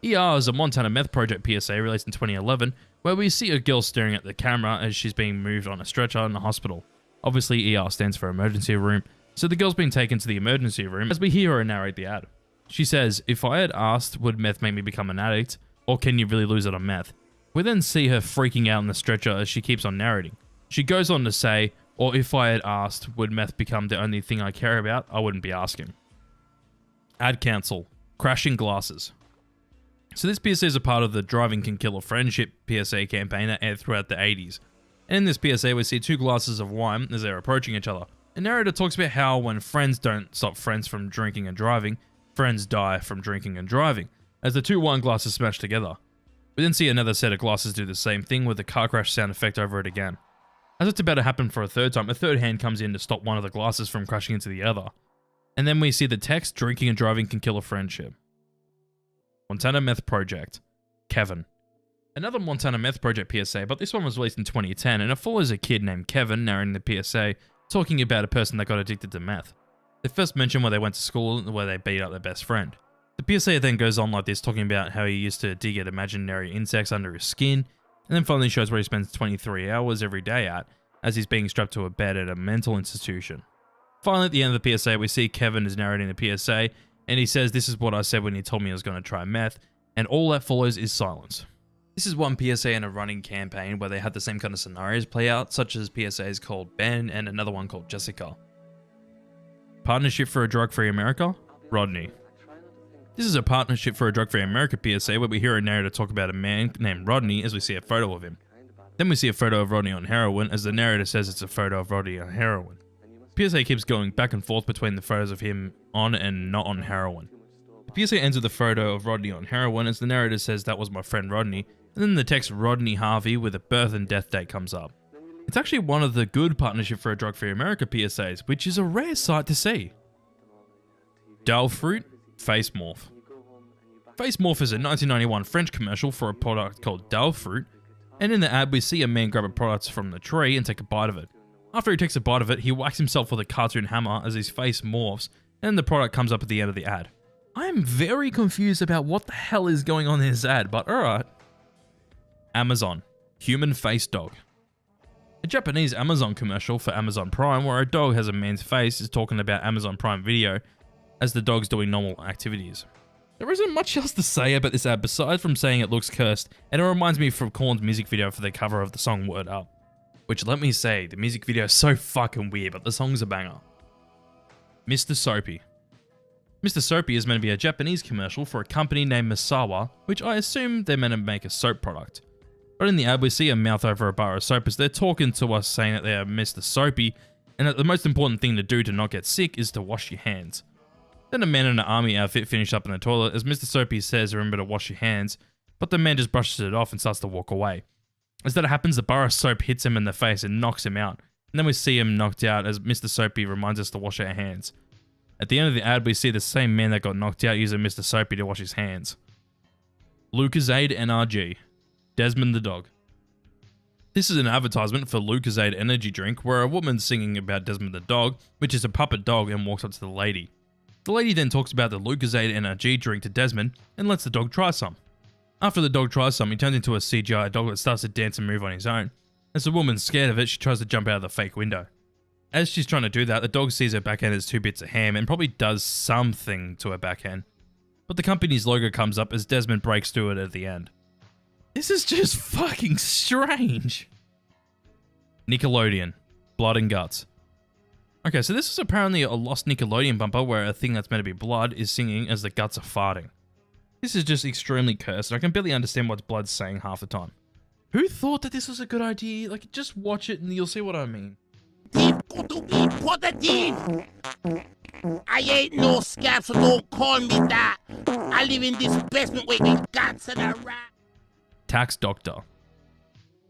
ER is a Montana Meth Project PSA released in 2011 where we see a girl staring at the camera as she's being moved on a stretcher in a hospital. Obviously ER stands for emergency room, so the girl's being taken to the emergency room as we hear her narrate the ad. She says, "If I had asked, would meth make me become an addict? Or can you really lose it on meth?" We then see her freaking out on the stretcher as she keeps on narrating. She goes on to say, "Or if I had asked, would meth become the only thing I care about? I wouldn't be asking." Ad cancel. Crashing glasses. So this PSA is a part of the Driving Can Kill a Friendship PSA campaign that aired throughout the 80s. And in this PSA we see two glasses of wine as they're approaching each other. The narrator talks about how when friends don't stop friends from drinking and driving, friends die from drinking and driving, as the two wine glasses smash together. We then see another set of glasses do the same thing with the car crash sound effect over it again. As it's about to happen for a third time, a third hand comes in to stop one of the glasses from crashing into the other. And then we see the text, "Drinking and driving can kill a friendship." Montana Meth Project, Kevin. Another Montana Meth Project PSA, but this one was released in 2010, and it follows a kid named Kevin narrating the PSA, talking about a person that got addicted to meth. They first mention where they went to school where they beat up their best friend. The PSA then goes on like this, talking about how he used to dig at imaginary insects under his skin, and then finally shows where he spends 23 hours every day at, as he's being strapped to a bed at a mental institution. Finally, at the end of the PSA, we see Kevin is narrating the PSA, and he says, "This is what I said when he told me I was going to try meth," and all that follows is silence. This is one PSA in a running campaign where they had the same kind of scenarios play out, such as PSAs called Ben and another one called Jessica. Partnership for a Drug-Free America, Rodney. This is a Partnership for a Drug-Free America PSA where we hear a narrator talk about a man named Rodney as we see a photo of him. Then we see a photo of Rodney on heroin as the narrator says it's a photo of Rodney on heroin. PSA keeps going back and forth between the photos of him on and not on heroin. The PSA ends with a photo of Rodney on heroin as the narrator says, "That was my friend Rodney," and then the text "Rodney Harvey" with a birth and death date comes up. It's actually one of the good Partnership for a Drug-Free America PSAs, which is a rare sight to see. Dill Fruit Face Morph. Face Morph is a 1991 French commercial for a product called Dill Fruit, and in the ad we see a man grab a product from the tree and take a bite of it. After he takes a bite of it, he whacks himself with a cartoon hammer as his face morphs, and the product comes up at the end of the ad. I am very confused about what the hell is going on in this ad, but alright. Amazon. Human Face Dog. A Japanese Amazon commercial for Amazon Prime where a dog has a man's face is talking about Amazon Prime Video as the dog's doing normal activities. There isn't much else to say about this ad besides from saying it looks cursed, and it reminds me from Korn's music video for the cover of the song Word Up. Which, let me say, the music video is so fucking weird, but the song's a banger. Mr. Soapy. Mr. Soapy is meant to be a Japanese commercial for a company named Misawa, which I assume they're meant to make a soap product. But in the ad, we see a mouth over a bar of soap as they're talking to us saying that they are Mr. Soapy, and that the most important thing to do to not get sick is to wash your hands. Then a man in an army outfit finished up in the toilet as Mr. Soapy says remember to wash your hands, but the man just brushes it off and starts to walk away. As that happens, the bar of soap hits him in the face and knocks him out, and then we see him knocked out as Mr. Soapy reminds us to wash our hands. At the end of the ad, we see the same man that got knocked out using Mr. Soapy to wash his hands. Lucozade NRG. Desmond the dog. This is an advertisement for Lucozade energy drink where a woman's singing about Desmond the dog, which is a puppet dog, and walks up to the lady. The lady then talks about the Lucozade NRG drink to Desmond and lets the dog try some. After the dog tries some, he turns into a CGI dog that starts to dance and move on his own. As the woman's scared of it, she tries to jump out of the fake window. As she's trying to do that, the dog sees her backhand as 2 bits of ham and probably does something to her backhand. But the company's logo comes up as Desmond breaks through it at the end. This is just fucking strange. Nickelodeon. Blood and Guts. Okay, so this is apparently a lost Nickelodeon bumper where a thing that's meant to be blood is singing as the guts are farting. This is just extremely cursed, and I can barely understand what Blood's saying half the time. Who thought that this was a good idea? Like, just watch it and you'll see what I mean. I ain't no scab, so don't call me that. I live in this basement with the guts and a rat. Tax Doctor.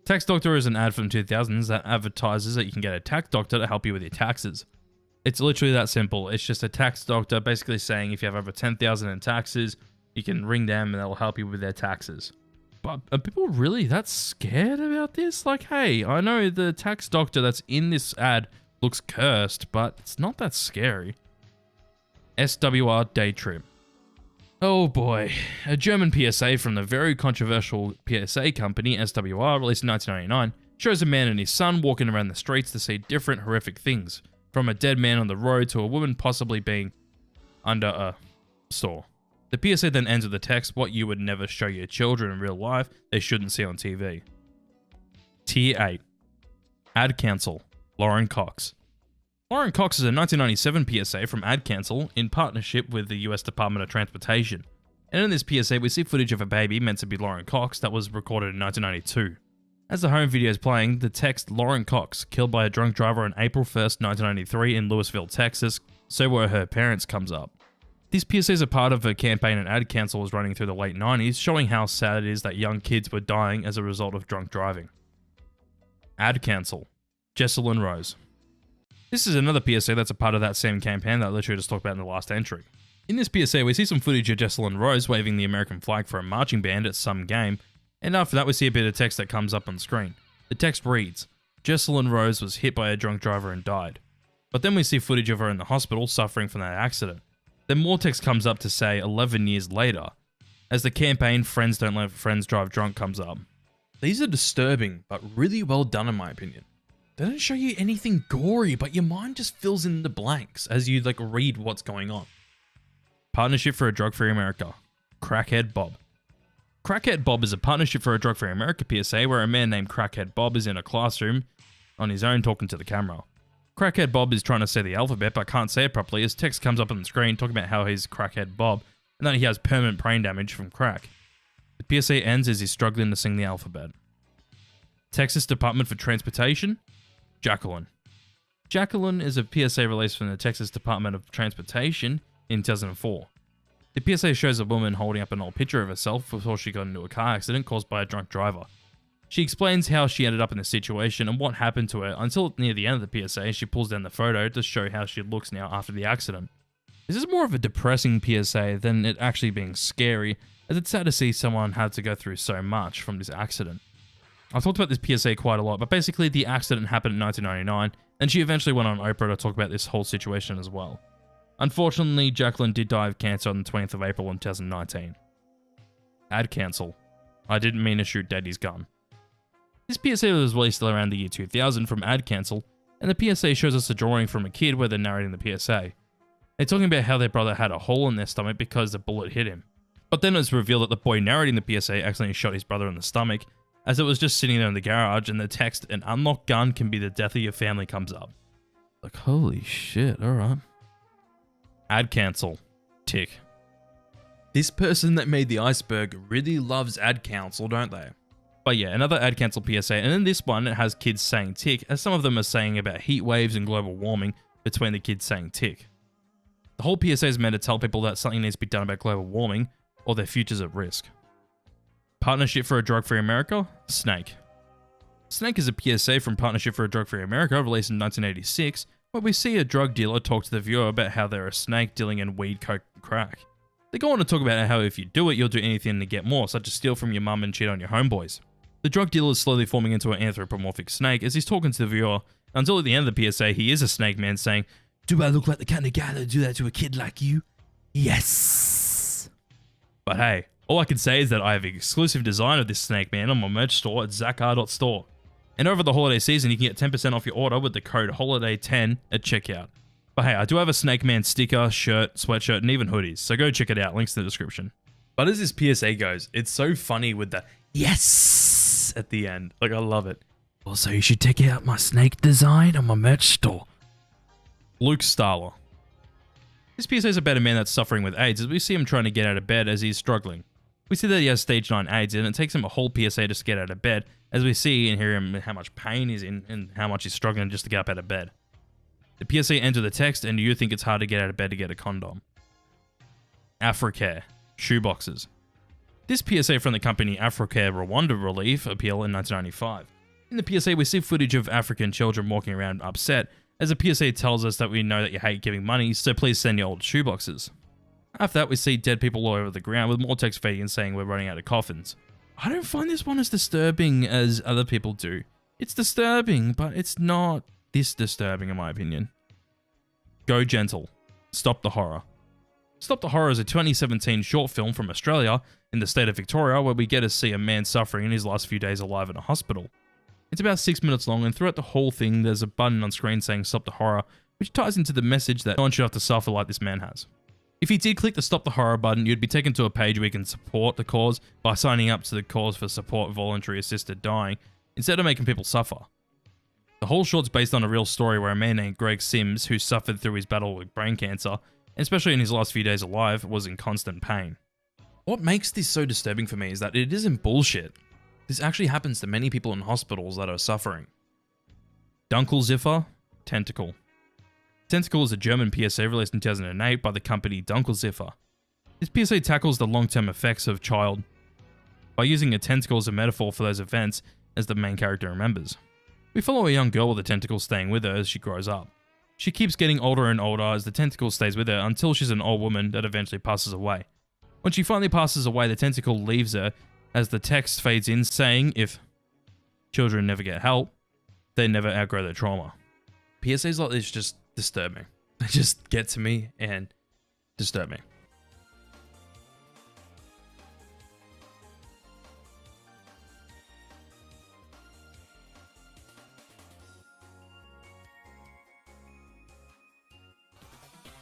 Tax Doctor is an ad from the 2000s that advertises that you can get a tax doctor to help you with your taxes. It's literally that simple. It's just a tax doctor basically saying if you have over $10,000 in taxes, you can ring them and they'll help you with their taxes. But are people really that scared about this? Like, hey, I know the tax doctor that's in this ad looks cursed, but it's not that scary. SWR Day Trip. Oh boy, a German PSA from the very controversial PSA company SWR, released in 1999, shows a man and his son walking around the streets to see different horrific things, from a dead man on the road to a woman possibly being under a store. The PSA then ends with the text, what you would never show your children in real life, they shouldn't see on TV. Tier 8. Ad Cancel. Lauren Cox. Lauren Cox is a 1997 PSA from Ad Cancel in partnership with the US Department of Transportation. And in this PSA we see footage of a baby meant to be Lauren Cox that was recorded in 1992. As the home video is playing, the text Lauren Cox, killed by a drunk driver on April 1st, 1993 in Louisville, Texas, so were her parents, comes up. These PSAs are part of a campaign an Ad Cancel was running through the late 90s, showing how sad it is that young kids were dying as a result of drunk driving. Ad Cancel. Jessalyn Rose. This is another PSA that's a part of that same campaign that I literally just talked about in the last entry. In this PSA, we see some footage of Jessalyn Rose waving the American flag for a marching band at some game, and after that we see a bit of text that comes up on screen. The text reads, Jessalyn Rose was hit by a drunk driver and died. But then we see footage of her in the hospital suffering from that accident. Then more text comes up to say 11 years later, as the campaign Friends Don't Let Friends Drive Drunk comes up. These are disturbing, but really well done in my opinion. They don't show you anything gory, but your mind just fills in the blanks as you read what's going on. Partnership for a Drug-Free America. Crackhead Bob. Crackhead Bob is a Partnership for a Drug-Free America PSA where a man named Crackhead Bob is in a classroom on his own talking to the camera. Crackhead Bob is trying to say the alphabet but can't say it properly as text comes up on the screen talking about how he's Crackhead Bob and that he has permanent brain damage from crack. The PSA ends as he's struggling to sing the alphabet. Texas Department for Transportation. Jacqueline. Jacqueline is a PSA released from the Texas Department of Transportation in 2004. The PSA shows a woman holding up an old picture of herself before she got into a car accident caused by a drunk driver. She explains how she ended up in the situation and what happened to her until near the end of the PSA. She pulls down the photo to show how she looks now after the accident. This is more of a depressing PSA than it actually being scary, as it's sad to see someone had to go through so much from this accident. I've talked about this PSA quite a lot, but basically the accident happened in 1999, and she eventually went on Oprah to talk about this whole situation as well. Unfortunately, Jacqueline did die of cancer on the 20th of April in 2019. Ad cancel. I didn't mean to shoot Daddy's gun. This PSA was released around the year 2000 from Ad Cancel, and the PSA shows us a drawing from a kid where they're narrating the PSA. They're talking about how their brother had a hole in their stomach because the bullet hit him. But then it's revealed that the boy narrating the PSA accidentally shot his brother in the stomach, as it was just sitting there in the garage, and the text, "An unlocked gun can be the death of your family," comes up. Like, holy shit, alright. Ad cancel. Tick. This person that made the iceberg really loves ad cancel, don't they? But yeah, another ad cancel PSA, and in this one it has kids saying tick, as some of them are saying about heat waves and global warming between the kids saying tick. The whole PSA is meant to tell people that something needs to be done about global warming, or their future's at risk. Partnership for a Drug-Free America? Snake. Snake is a PSA from Partnership for a Drug-Free America, released in 1986, where we see a drug dealer talk to the viewer about how they're a snake dealing in weed, coke, and crack. They go on to talk about how if you do it, you'll do anything to get more, such as steal from your mum and cheat on your homeboys. The drug dealer is slowly forming into an anthropomorphic snake as he's talking to the viewer, until at the end of the PSA, he is a snake man saying, "Do I look like the kind of guy that would do that to a kid like you? Yes." But hey, all I can say is that I have an exclusive design of this snake man on my merch store at zakar.store. And over the holiday season, you can get 10% off your order with the code HOLIDAY10 at checkout. But hey, I do have a Snake Man sticker, shirt, sweatshirt, and even hoodies, so go check it out, links in the description. But as this PSA goes, it's so funny with the yes at the end. Like, I love it. Also, you should check out my snake design on my merch store. Luke Starler. This PSA is about a man that's suffering with AIDS, as we see him trying to get out of bed as he's struggling. We see that he has stage 9 AIDS, and it takes him a whole PSA just to get out of bed, as we see and hear him how much pain he's in and how much he's struggling just to get up out of bed. The PSA ends with the text, "And you think it's hard to get out of bed to get a condom." Africare. Shoeboxes. This PSA from the company Africare Rwanda Relief Appeal in 1995. In the PSA, we see footage of African children walking around upset, as the PSA tells us that we know that you hate giving money, so please send your old shoeboxes. After that, we see dead people all over the ground, with more text fading and saying we're running out of coffins. I don't find this one as disturbing as other people do. It's disturbing, but it's not this disturbing in my opinion. Go Gentle. Stop the Horror. Stop the Horror is a 2017 short film from Australia, in the state of Victoria, where we get to see a man suffering in his last few days alive in a hospital. It's about 6 minutes long, and throughout the whole thing, there's a button on screen saying Stop the Horror, which ties into the message that no one should have to suffer like this man has. If you did click the Stop the Horror button, you'd be taken to a page where you can support the cause by signing up to the Cause for Support Voluntary Assisted Dying, instead of making people suffer. The whole short's based on a real story where a man named Greg Sims, who suffered through his battle with brain cancer, and especially in his last few days alive, was in constant pain. What makes this so disturbing for me is that it isn't bullshit. This actually happens to many people in hospitals that are suffering. Dunkelziffer, Tentacle. Tentacle is a German PSA released in 2008 by the company Dunkelziffer. This PSA tackles the long-term effects of child by using a tentacle as a metaphor for those events as the main character remembers. We follow a young girl with a tentacle staying with her as she grows up. She keeps getting older and older as the tentacle stays with her until she's an old woman that eventually passes away. When she finally passes away, the tentacle leaves her as the text fades in saying if children never get help, they never outgrow their trauma. PSAs like this just disturbing. They just get to me and disturb me.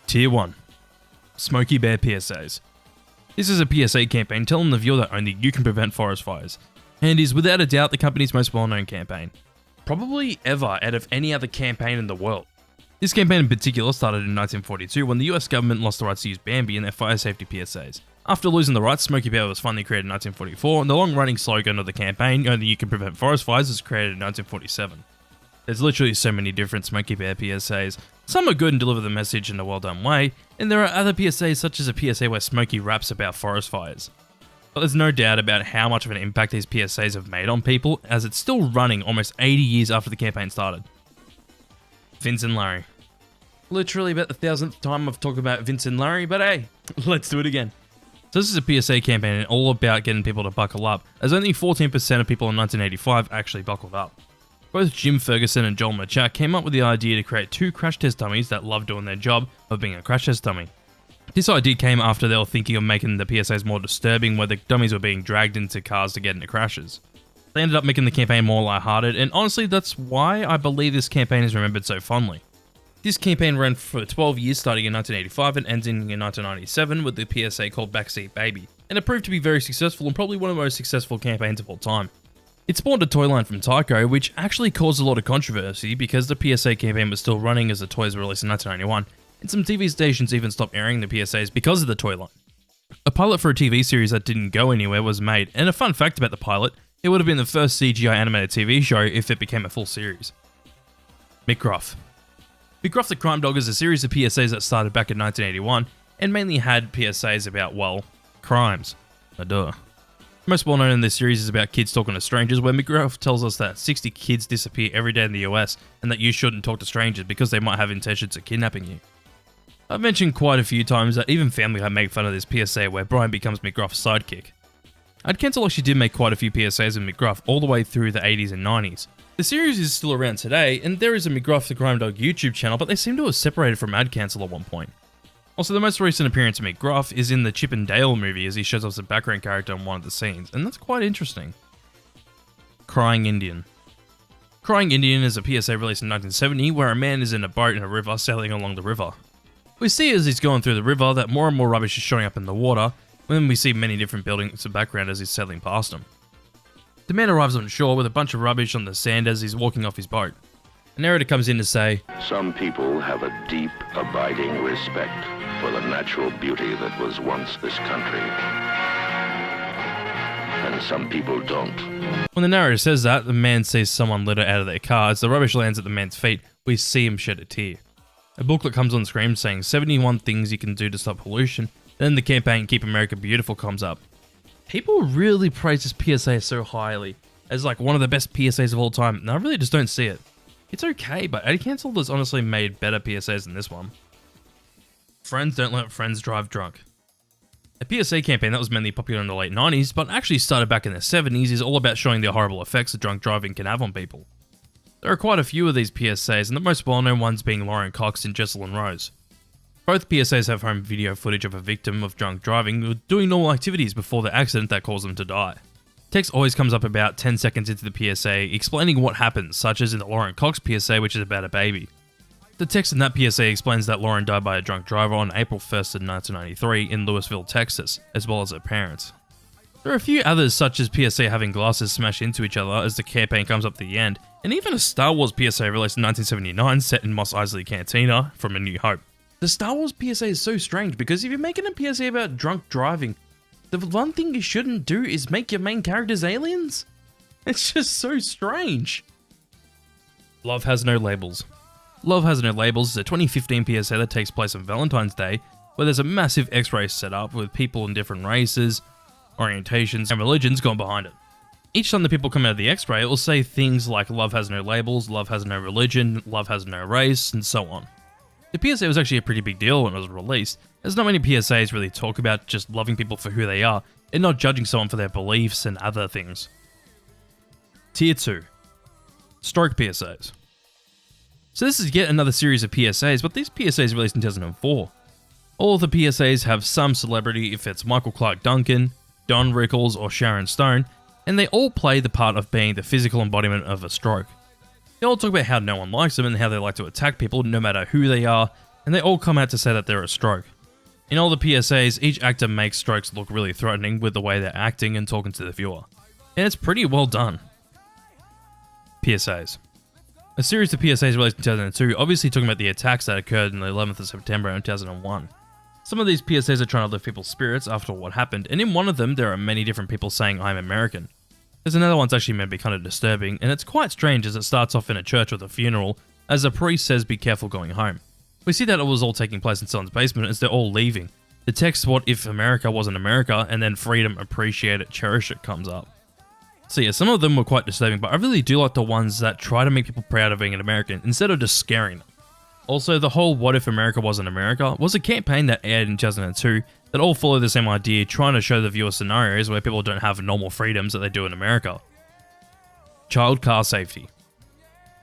Tier 1. Smokey Bear PSAs. This is a PSA campaign telling the viewer that only you can prevent forest fires, and is without a doubt the company's most well-known campaign. Probably ever out of any other campaign in the world. This campaign in particular started in 1942 when the US government lost the rights to use Bambi in their fire safety PSAs. After losing the rights, Smokey Bear was finally created in 1944, and the long-running slogan of the campaign, "Only you can prevent forest fires," was created in 1947. There's literally so many different Smokey Bear PSAs. Some are good and deliver the message in a well-done way, and there are other PSAs such as a PSA where Smokey raps about forest fires. But there's no doubt about how much of an impact these PSAs have made on people, as it's still running almost 80 years after the campaign started. Vince and Larry. Literally about the 1000th time I've talked about Vince and Larry, but hey, let's do it again. So this is a PSA campaign and all about getting people to buckle up, as only 14% of people in 1985 actually buckled up. Both Jim Ferguson and Joel Machak came up with the idea to create 2 crash test dummies that love doing their job of being a crash test dummy. This idea came after they were thinking of making the PSAs more disturbing, where the dummies were being dragged into cars to get into crashes. They ended up making the campaign more lighthearted, and honestly that's why I believe this campaign is remembered so fondly. This campaign ran for 12 years starting in 1985 and ending in 1997 with the PSA called Backseat Baby, and it proved to be very successful and probably one of the most successful campaigns of all time. It spawned a toy line from Tyco, which actually caused a lot of controversy because the PSA campaign was still running as the toys were released in 1991, and some TV stations even stopped airing the PSAs because of the toy line. A pilot for a TV series that didn't go anywhere was made, and a fun fact about the pilot, it would have been the first CGI animated TV show if it became a full series. McGruff. McGruff the Crime Dog is a series of PSAs that started back in 1981 and mainly had PSAs about, well, crimes. Duh. Most well known in this series is about kids talking to strangers, where McGruff tells us that 60 kids disappear every day in the US and that you shouldn't talk to strangers because they might have intentions of kidnapping you. I've mentioned quite a few times that even Family Guy make fun of this PSA where Brian becomes McGruff's sidekick. Ed Cancel actually did make quite a few PSAs of McGruff all the way through the 80s and 90s. The series is still around today, and there is a McGruff the Crime Dog YouTube channel, but they seem to have separated from Ad Cancel at one point. Also, the most recent appearance of McGruff is in the Chip and Dale movie, as he shows up as a background character in one of the scenes, and that's quite interesting. Crying Indian. Crying Indian is a PSA released in 1970 where a man is in a boat in a river sailing along the river. We see as he's going through the river that more and more rubbish is showing up in the water, when we see many different buildings in the background as he's sailing past them. The man arrives on shore with a bunch of rubbish on the sand as he's walking off his boat. A narrator comes in to say, "Some people have a deep, abiding respect for the natural beauty that was once this country. And some people don't." When the narrator says that, the man sees someone litter out of their car. As the rubbish lands at the man's feet, we see him shed a tear. A booklet comes on screen saying 71 things you can do to stop pollution. Then the campaign Keep America Beautiful comes up. People really praise this PSA so highly, as like one of the best PSAs of all time, and I really just don't see it. It's okay, but Ad Cancel has honestly made better PSAs than this one. Friends don't let friends drive drunk. A PSA campaign that was mainly popular in the late 90s, but actually started back in the 70s, is all about showing the horrible effects that drunk driving can have on people. There are quite a few of these PSAs, and the most well-known ones being Lauren Cox and Jesselyn Rose. Both PSAs have home video footage of a victim of drunk driving doing normal activities before the accident that caused them to die. Text always comes up about 10 seconds into the PSA explaining what happens, such as in the Lauren Cox PSA, which is about a baby. The text in that PSA explains that Lauren died by a drunk driver on April 1st of 1993 in Louisville, Texas, as well as her parents. There are a few others, such as PSA having glasses smash into each other as the campaign comes up to the end, and even a Star Wars PSA released in 1979 set in Mos Eisley Cantina from A New Hope. The Star Wars PSA is so strange because if you're making a PSA about drunk driving, the one thing you shouldn't do is make your main characters aliens. It's just so strange. Love Has No Labels. Love Has No Labels is a 2015 PSA that takes place on Valentine's Day, where there's a massive X-ray set up with people in different races, orientations, and religions gone behind it. Each time the people come out of the X-ray, it will say things like love has no labels, love has no religion, love has no race, and so on. The PSA was actually a pretty big deal when it was released, as not many PSAs really talk about just loving people for who they are, and not judging someone for their beliefs and other things. Tier 2. Stroke PSAs. So this is yet another series of PSAs, but these PSAs released in 2004. All of the PSAs have some celebrity, if it's Michael Clark Duncan, Don Rickles, or Sharon Stone, and they all play the part of being the physical embodiment of a stroke. They all talk about how no one likes them and how they like to attack people no matter who they are, and they all come out to say that they're a stroke. In all the PSAs, each actor makes strokes look really threatening with the way they're acting and talking to the viewer. And it's pretty well done. PSAs. A series of PSAs released in 2002, obviously talking about the attacks that occurred on the 11th of September in 2001. Some of these PSAs are trying to lift people's spirits after what happened, and in one of them there are many different people saying I'm American. There's another one that's actually meant to be kind of disturbing, and it's quite strange as it starts off in a church with a funeral, as the priest says be careful going home. We see that it was all taking place in someone's basement as they're all leaving, The text "What if America wasn't America?" and then "Freedom, appreciate it, cherish it" comes up. So yeah, some of them were quite disturbing, but I really do like the ones that try to make people proud of being an American instead of just scaring them. Also, the whole "What if America wasn't America" was a campaign that aired in 2002 that all follow the same idea, trying to show the viewer scenarios where people don't have normal freedoms that they do in America. Child car safety.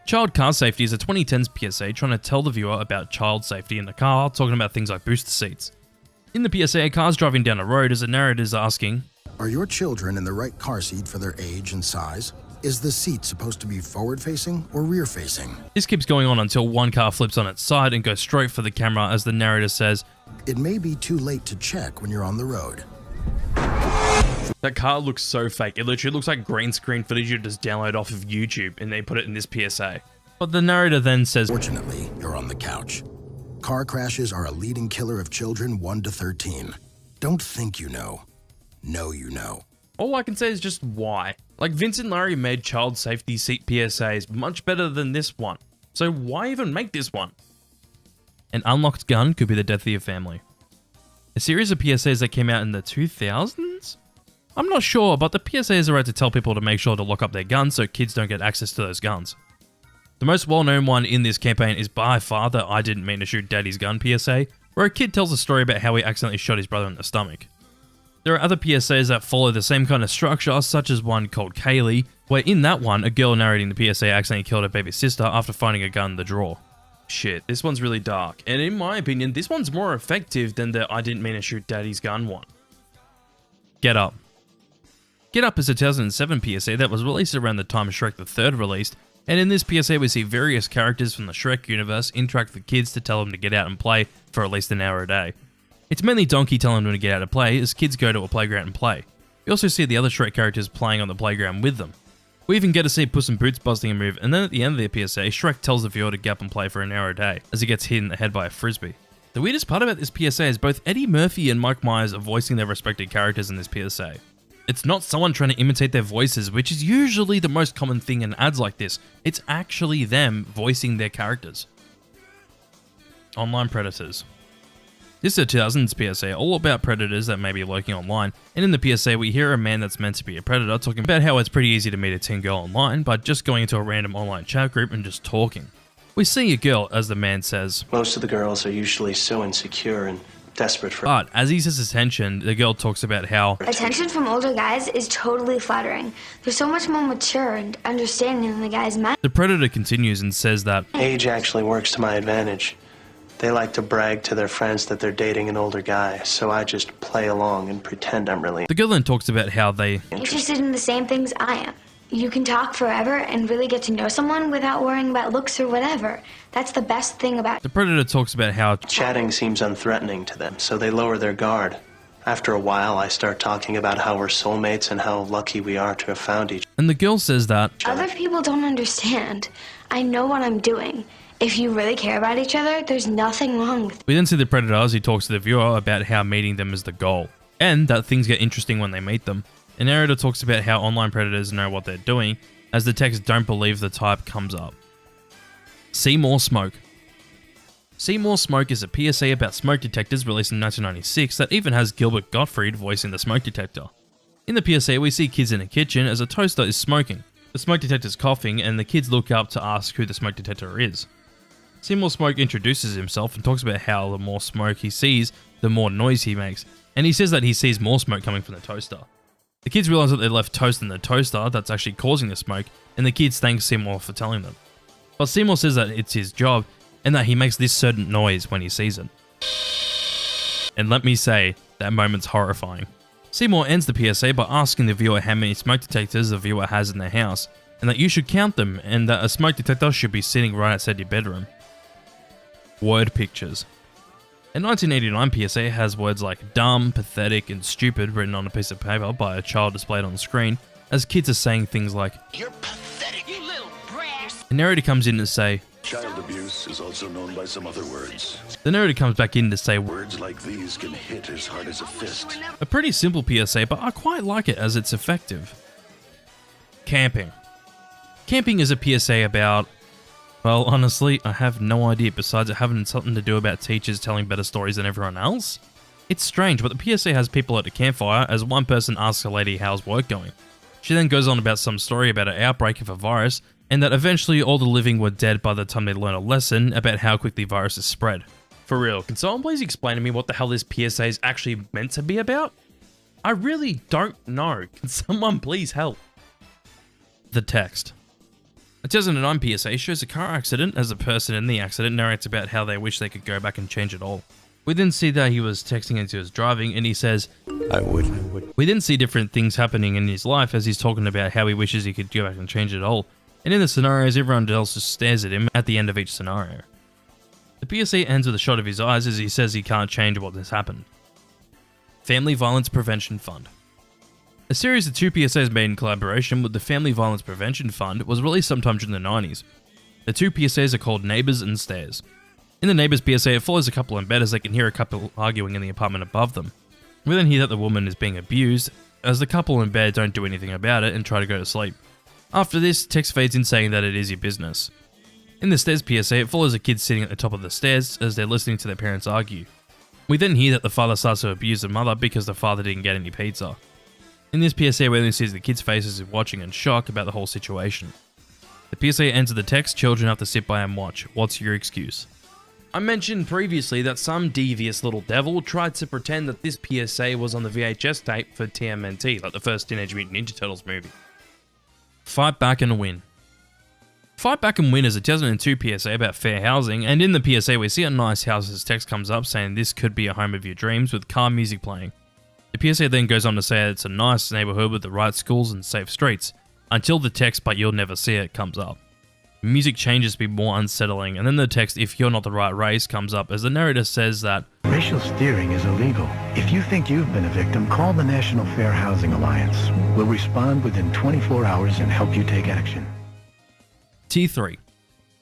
Child car safety is a 2010s PSA trying to tell the viewer about child safety in the car, talking about things like booster seats. In the PSA, a car's driving down a road as the narrator is asking, "Are your children in the right car seat for their age and size? Is the seat supposed to be forward-facing or rear-facing?" This keeps going on until one car flips on its side and goes straight for the camera as the narrator says, "It may be too late to check when you're on the road." That car looks so fake. It literally looks like green screen footage you just download off of YouTube and they put it in this PSA. But the narrator then says, "Fortunately, you're on the couch. Car crashes are a leading killer of children 1 to 13. Don't think you know. Know you know." All I can say is just why. Like, Vince and Larry made child safety seat PSAs much better than this one. So why even make this one? An unlocked gun could be the death of your family. A series of PSAs that came out in the 2000s? I'm not sure, but the PSAs are right to tell people to make sure to lock up their guns so kids don't get access to those guns. The most well-known one in this campaign is by far the "I didn't mean to shoot daddy's gun" PSA, where a kid tells a story about how he accidentally shot his brother in the stomach. There are other PSAs that follow the same kind of structure, such as one called Kaylee, where in that one, a girl narrating the PSA accidentally killed her baby sister after finding a gun in the drawer. Shit, this one's really dark, and in my opinion, this one's more effective than the "I didn't mean to shoot daddy's gun" one. Get Up. Get Up is a 2007 PSA that was released around the time Shrek the Third released, and in this PSA we see various characters from the Shrek universe interact with kids to tell them to get out and play for at least an hour a day. It's mainly Donkey telling them to get out and play as kids go to a playground and play. We also see the other Shrek characters playing on the playground with them. We even get to see Puss in Boots busting a move, and then at the end of the PSA, Shrek tells the viewer to get up and play for an hour a day as he gets hit in the head by a frisbee. The weirdest part about this PSA is both Eddie Murphy and Mike Myers are voicing their respective characters in this PSA. It's not someone trying to imitate their voices, which is usually the most common thing in ads like this. It's actually them voicing their characters. Online predators. This is a 2000s PSA all about predators that may be lurking online, and in the PSA we hear a man that's meant to be a predator talking about how it's pretty easy to meet a teen girl online by just going into a random online chat group and just talking. We see a girl, as the man says, "Most of the girls are usually so insecure and desperate for..." But as he says attention, the girl talks about how attention from older guys is totally flattering. They're so much more mature and understanding than the guys my... The predator continues and says that age actually works to my advantage. They like to brag to their friends that they're dating an older guy, so I just play along and pretend I'm really... The girl then talks about how they interested in the same things I am. You can talk forever and really get to know someone without worrying about looks or whatever. That's the best thing about... The predator talks about how chatting seems unthreatening to them, so they lower their guard. After a while, I start talking about how we're soulmates and how lucky we are to have found each other. And the girl says that other people don't understand. I know what I'm doing. If you really care about each other, there's nothing wrong with... We then see the predator as he talks to the viewer about how meeting them is the goal, and that things get interesting when they meet them. The narrator talks about how online predators know what they're doing, as the text "don't believe the type" comes up. See More Smoke. See More Smoke is a PSA about smoke detectors released in 1996 that even has Gilbert Gottfried voicing the smoke detector. In the PSA we see kids in a kitchen as a toaster is smoking. The smoke detector's coughing and the kids look up to ask who the smoke detector is. See More Smoke introduces himself and talks about how the more smoke he sees, the more noise he makes, and he says that he sees more smoke coming from the toaster. The kids realize that they left toast in the toaster that's actually causing the smoke, and the kids thank Seymour for telling them. But Seymour says that it's his job, and that he makes this certain noise when he sees it. And let me say, that moment's horrifying. Seymour ends the PSA by asking the viewer how many smoke detectors the viewer has in their house, and that you should count them, and that a smoke detector should be sitting right outside your bedroom. Word pictures. A 1989 PSA has words like dumb, pathetic, and stupid written on a piece of paper by a child displayed on the screen, as kids are saying things like, "You're pathetic, you little brat." The narrator comes in to say, Child abuse is also known by some other words. The narrator comes back in to say, Words like these can hit as hard as a fist. A pretty simple PSA, but I quite like it as it's effective. Camping. Camping is a PSA about... Well, honestly, I have no idea besides it having something to do about teachers telling better stories than everyone else. It's strange, but the PSA has people at a campfire as one person asks a lady how's work going. She then goes on about some story about an outbreak of a virus, and that eventually all the living were dead by the time they learn a lesson about how quickly viruses spread. For real, can someone please explain to me what the hell this PSA is actually meant to be about? I really don't know. Can someone please help? The text. A 2009 PSA shows a car accident as the person in the accident narrates about how they wish they could go back and change it all. We then see that he was texting as he was driving, and he says, I would. We then see different things happening in his life as he's talking about how he wishes he could go back and change it all. And in the scenarios, everyone else just stares at him at the end of each scenario. The PSA ends with a shot of his eyes as he says he can't change what has happened. Family Violence Prevention Fund. A series of 2 PSAs made in collaboration with the Family Violence Prevention Fund was released sometime during the 90s. The 2 PSAs are called Neighbours and Stairs. In the Neighbours PSA, it follows a couple in bed as they can hear a couple arguing in the apartment above them. We then hear that the woman is being abused, as the couple in bed don't do anything about it and try to go to sleep. After this, text fades in saying that it is your business. In the Stairs PSA, it follows a kid sitting at the top of the stairs as they're listening to their parents argue. We then hear that the father starts to abuse the mother because the father didn't get any pizza. In this PSA, we only see the kid's faces of watching in shock about the whole situation. The PSA ends with the text, children have to sit by and watch. What's your excuse? I mentioned previously that some devious little devil tried to pretend that this PSA was on the VHS tape for TMNT, like the first Teenage Mutant Ninja Turtles movie. Fight Back and Win. Fight Back and Win is a 2002 PSA about fair housing, and in the PSA we see a nice house as text comes up saying this could be a home of your dreams with calm music playing. The PSA then goes on to say it's a nice neighborhood with the right schools and safe streets, until the text but you'll never see it comes up. Music changes to be more unsettling, and then the text if you're not the right race comes up as the narrator says that racial steering is illegal. If you think you've been a victim, call the National Fair Housing Alliance. We'll respond within 24 hours and help you take action. T3.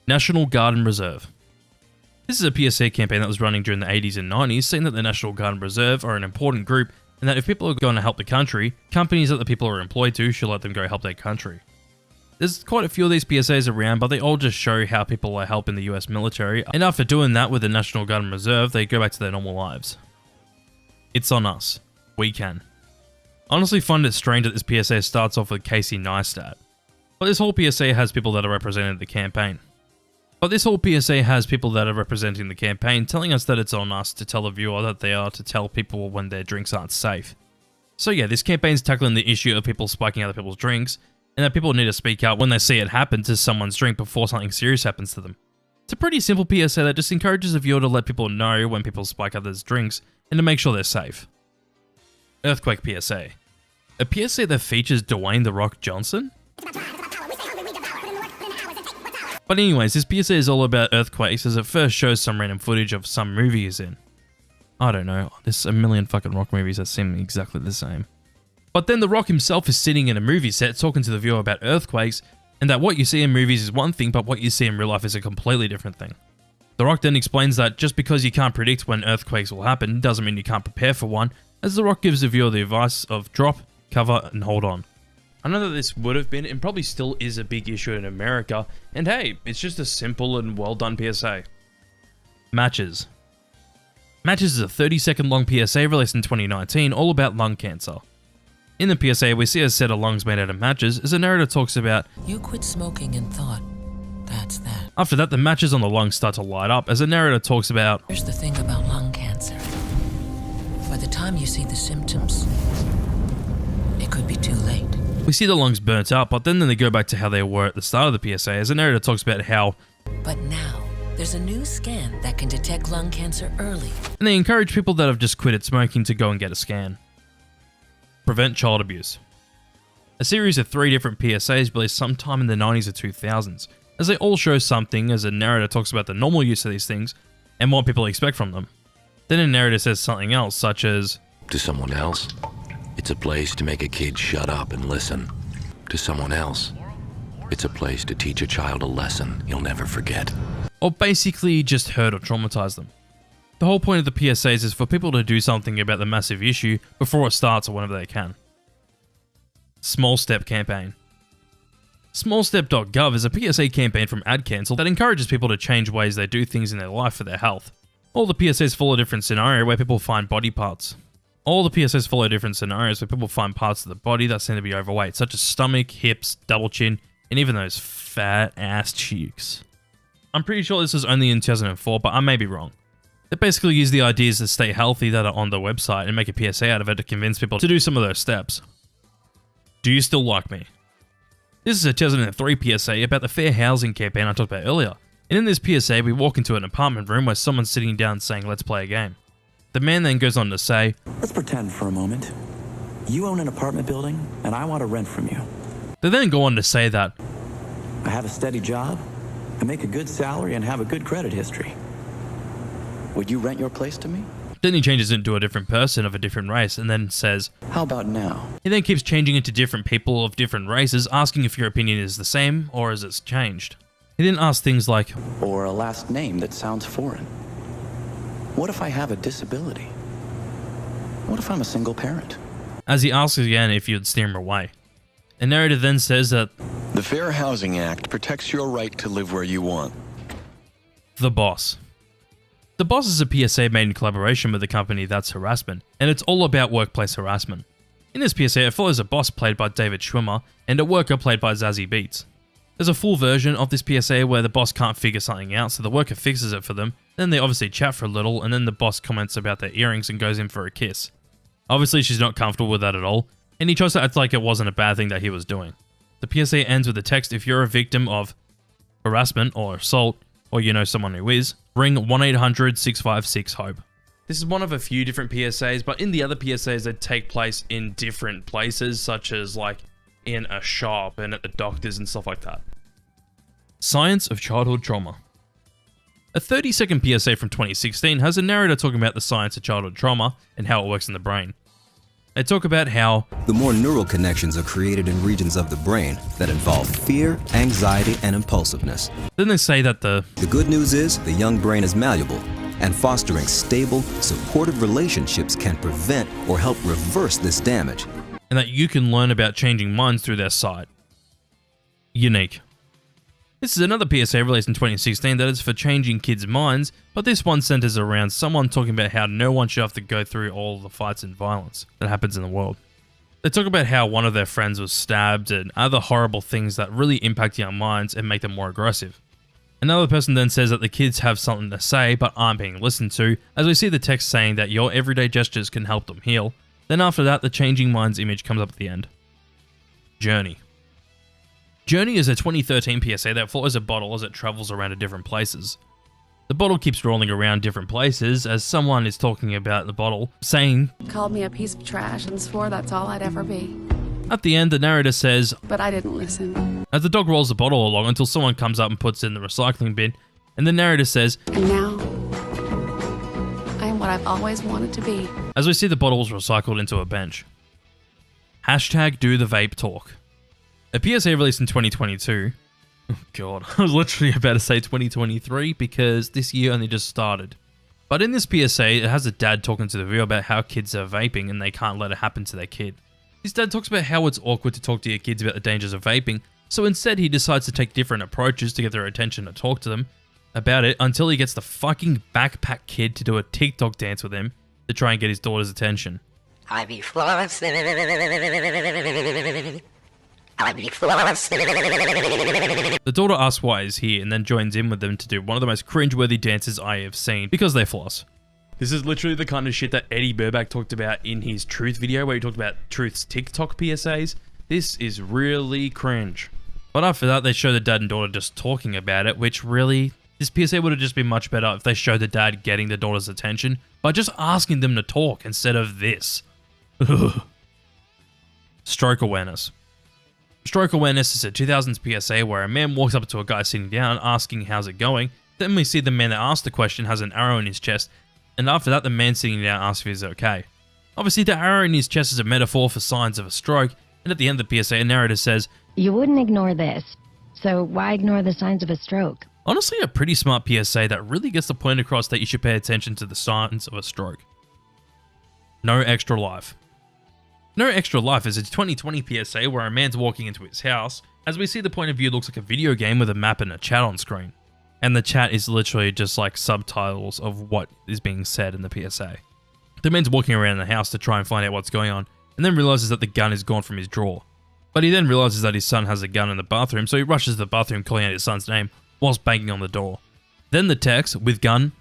National Guard and Reserve. This is a PSA campaign that was running during the 80s and 90s, saying that the National Guard and Reserve are an important group and that if people are going to help the country, companies that the people are employed to should let them go help their country. There's quite a few of these PSAs around, but they all just show how people are helping the US military, and after doing that with the National Guard and Reserve, they go back to their normal lives. It's on us. We can. I honestly find it strange that this PSA starts off with Casey Neistat. But this whole PSA has people that are representing the campaign. Telling us that it's on us to tell the viewer that they are to tell people when their drinks aren't safe. So yeah, this campaign's tackling the issue of people spiking other people's drinks, and that people need to speak out when they see it happen to someone's drink before something serious happens to them. It's a pretty simple PSA that just encourages the viewer to let people know when people spike others' drinks and to make sure they're safe. Earthquake PSA. A PSA that features Dwayne "The Rock" Johnson? But anyways, this PSA is all about earthquakes as it first shows some random footage of some movie he's in. I don't know, there's a million fucking Rock movies that seem exactly the same. But then The Rock himself is sitting in a movie set talking to the viewer about earthquakes, and that what you see in movies is one thing, but what you see in real life is a completely different thing. The Rock then explains that just because you can't predict when earthquakes will happen doesn't mean you can't prepare for one, as The Rock gives the viewer the advice of drop, cover, and hold on. I know that this would have been, and probably still is, a big issue in America, and hey, it's just a simple and well done PSA. Matches. Matches is a 30-second long PSA released in 2019 all about lung cancer. In the PSA, we see a set of lungs made out of matches as the narrator talks about, you quit smoking and thought, that's that. After that, the matches on the lungs start to light up as the narrator talks about, here's the thing about lung cancer. By the time you see the symptoms, it could be too late. We see the lungs burnt up, but then they go back to how they were at the start of the PSA as the narrator talks about how, but now, there's a new scan that can detect lung cancer early. And they encourage people that have just quitted smoking to go and get a scan. Prevent child abuse. A series of 3 different PSAs released sometime in the 90s or 2000s, as they all show something as a narrator talks about the normal use of these things and what people expect from them. Then a narrator says something else, such as, to someone else, it's a place to make a kid shut up and listen. To someone else, it's a place to teach a child a lesson he'll never forget. Or basically just hurt or traumatize them. The whole point of the PSAs is for people to do something about the massive issue before it starts or whenever they can. Small Step Campaign. SmallStep.gov is a PSA campaign from AdCancel that encourages people to change ways they do things in their life for their health. All the PSAs follow a different scenario where people find body parts. All the PSAs follow different scenarios where people find parts of the body that seem to be overweight, such as stomach, hips, double chin, and even those fat ass cheeks. I'm pretty sure this was only in 2004, but I may be wrong. They basically use the ideas to stay healthy that are on the website and make a PSA out of it to convince people to do some of those steps. Do you still like me? This is a 2003 PSA about the fair housing campaign I talked about earlier. And in this PSA, we walk into an apartment room where someone's sitting down saying, "Let's play a game." The man then goes on to say, "Let's pretend for a moment. You own an apartment building, and I want to rent from you." They then go on to say that, "I have a steady job, I make a good salary, and have a good credit history. Would you rent your place to me?" Then he changes into a different person of a different race and then says, "How about now?" He then keeps changing into different people of different races, asking if your opinion is the same or has it changed. He then asks things like, "Or a last name that sounds foreign. What if I have a disability? What if I'm a single parent?" As he asks again if you'd steer him away. A narrator then says that the Fair Housing Act protects your right to live where you want. The Boss. The Boss is a PSA made in collaboration with the company That's Harassment, and it's all about workplace harassment. In this PSA, it follows a boss played by David Schwimmer and a worker played by Zazie Beetz. There's a full version of this PSA where the boss can't figure something out, so the worker fixes it for them, then they obviously chat for a little, and then the boss comments about their earrings and goes in for a kiss. Obviously she's not comfortable with that at all, and he tries to act like it wasn't a bad thing that he was doing. The PSA ends with the text, "If you're a victim of harassment or assault, or you know someone who is, ring 1-800-656-HOPE. This is one of a few different PSAs, but in the other PSAs they take place in different places, such as like in a shop and at the doctors and stuff like that. Science of childhood trauma. A 30-second PSA from 2016 has a narrator talking about the science of childhood trauma and how it works in the brain. They talk about how the more neural connections are created in regions of the brain that involve fear, anxiety, and impulsiveness. Then they say that the good news is the young brain is malleable, and fostering stable, supportive relationships can prevent or help reverse this damage. And that you can learn about changing minds through their site. Unique. This is another PSA released in 2016 that is for changing kids' minds, but this one centers around someone talking about how no one should have to go through all the fights and violence that happens in the world. They talk about how one of their friends was stabbed and other horrible things that really impact young minds and make them more aggressive. Another person then says that the kids have something to say but aren't being listened to, as we see the text saying that your everyday gestures can help them heal. Then after that, the changing minds image comes up at the end. Journey. Journey is a 2013 PSA that follows a bottle as it travels around to different places. The bottle keeps rolling around different places as someone is talking about the bottle, saying, "Called me a piece of trash and swore that's all I'd ever be. At the end, the narrator says, But I didn't listen." As the dog rolls the bottle along until someone comes up and puts it in the recycling bin, and the narrator says, "And now, I am what I've always wanted to be." As we see the bottles recycled into a bench. Hashtag do the vape talk. A PSA released in 2022. Oh god, I was literally about to say 2023 because this year only just started. But in this PSA, it has a dad talking to the viewer about how kids are vaping and they can't let it happen to their kid. His dad talks about how it's awkward to talk to your kids about the dangers of vaping, so instead he decides to take different approaches to get their attention and talk to them about it until he gets the fucking backpack kid to do a TikTok dance with him to try and get his daughter's attention. I be flossing. The daughter asks why he's here and then joins in with them to do one of the most cringeworthy dances I have seen because they floss. This is literally the kind of shit that Eddie Burback talked about in his Truth video where he talked about Truth's TikTok PSAs. This is really cringe. But after that, they show the dad and daughter just talking about it, which really, this PSA would have just been much better if they showed the dad getting the daughter's attention by just asking them to talk instead of this. Stroke awareness. Stroke awareness is a 2000s PSA where a man walks up to a guy sitting down asking how's it going. Then we see the man that asked the question has an arrow in his chest, and after that the man sitting down asks if he's okay. Obviously the arrow in his chest is a metaphor for signs of a stroke, and at the end of the PSA a narrator says, "You wouldn't ignore this, so why ignore the signs of a stroke?" Honestly a pretty smart PSA that really gets the point across that you should pay attention to the signs of a stroke. No extra life. No Extra Life is a 2020 PSA where a man's walking into his house. As we see, the point of view looks like a video game with a map and a chat on screen. and the chat is literally just like subtitles of what is being said in the PSA. The man's walking around the house to try and find out what's going on, and then realizes that the gun is gone from his drawer. But he then realizes that his son has a gun in the bathroom, so he rushes to the bathroom calling out his son's name whilst banging on the door. Then the text, with gun,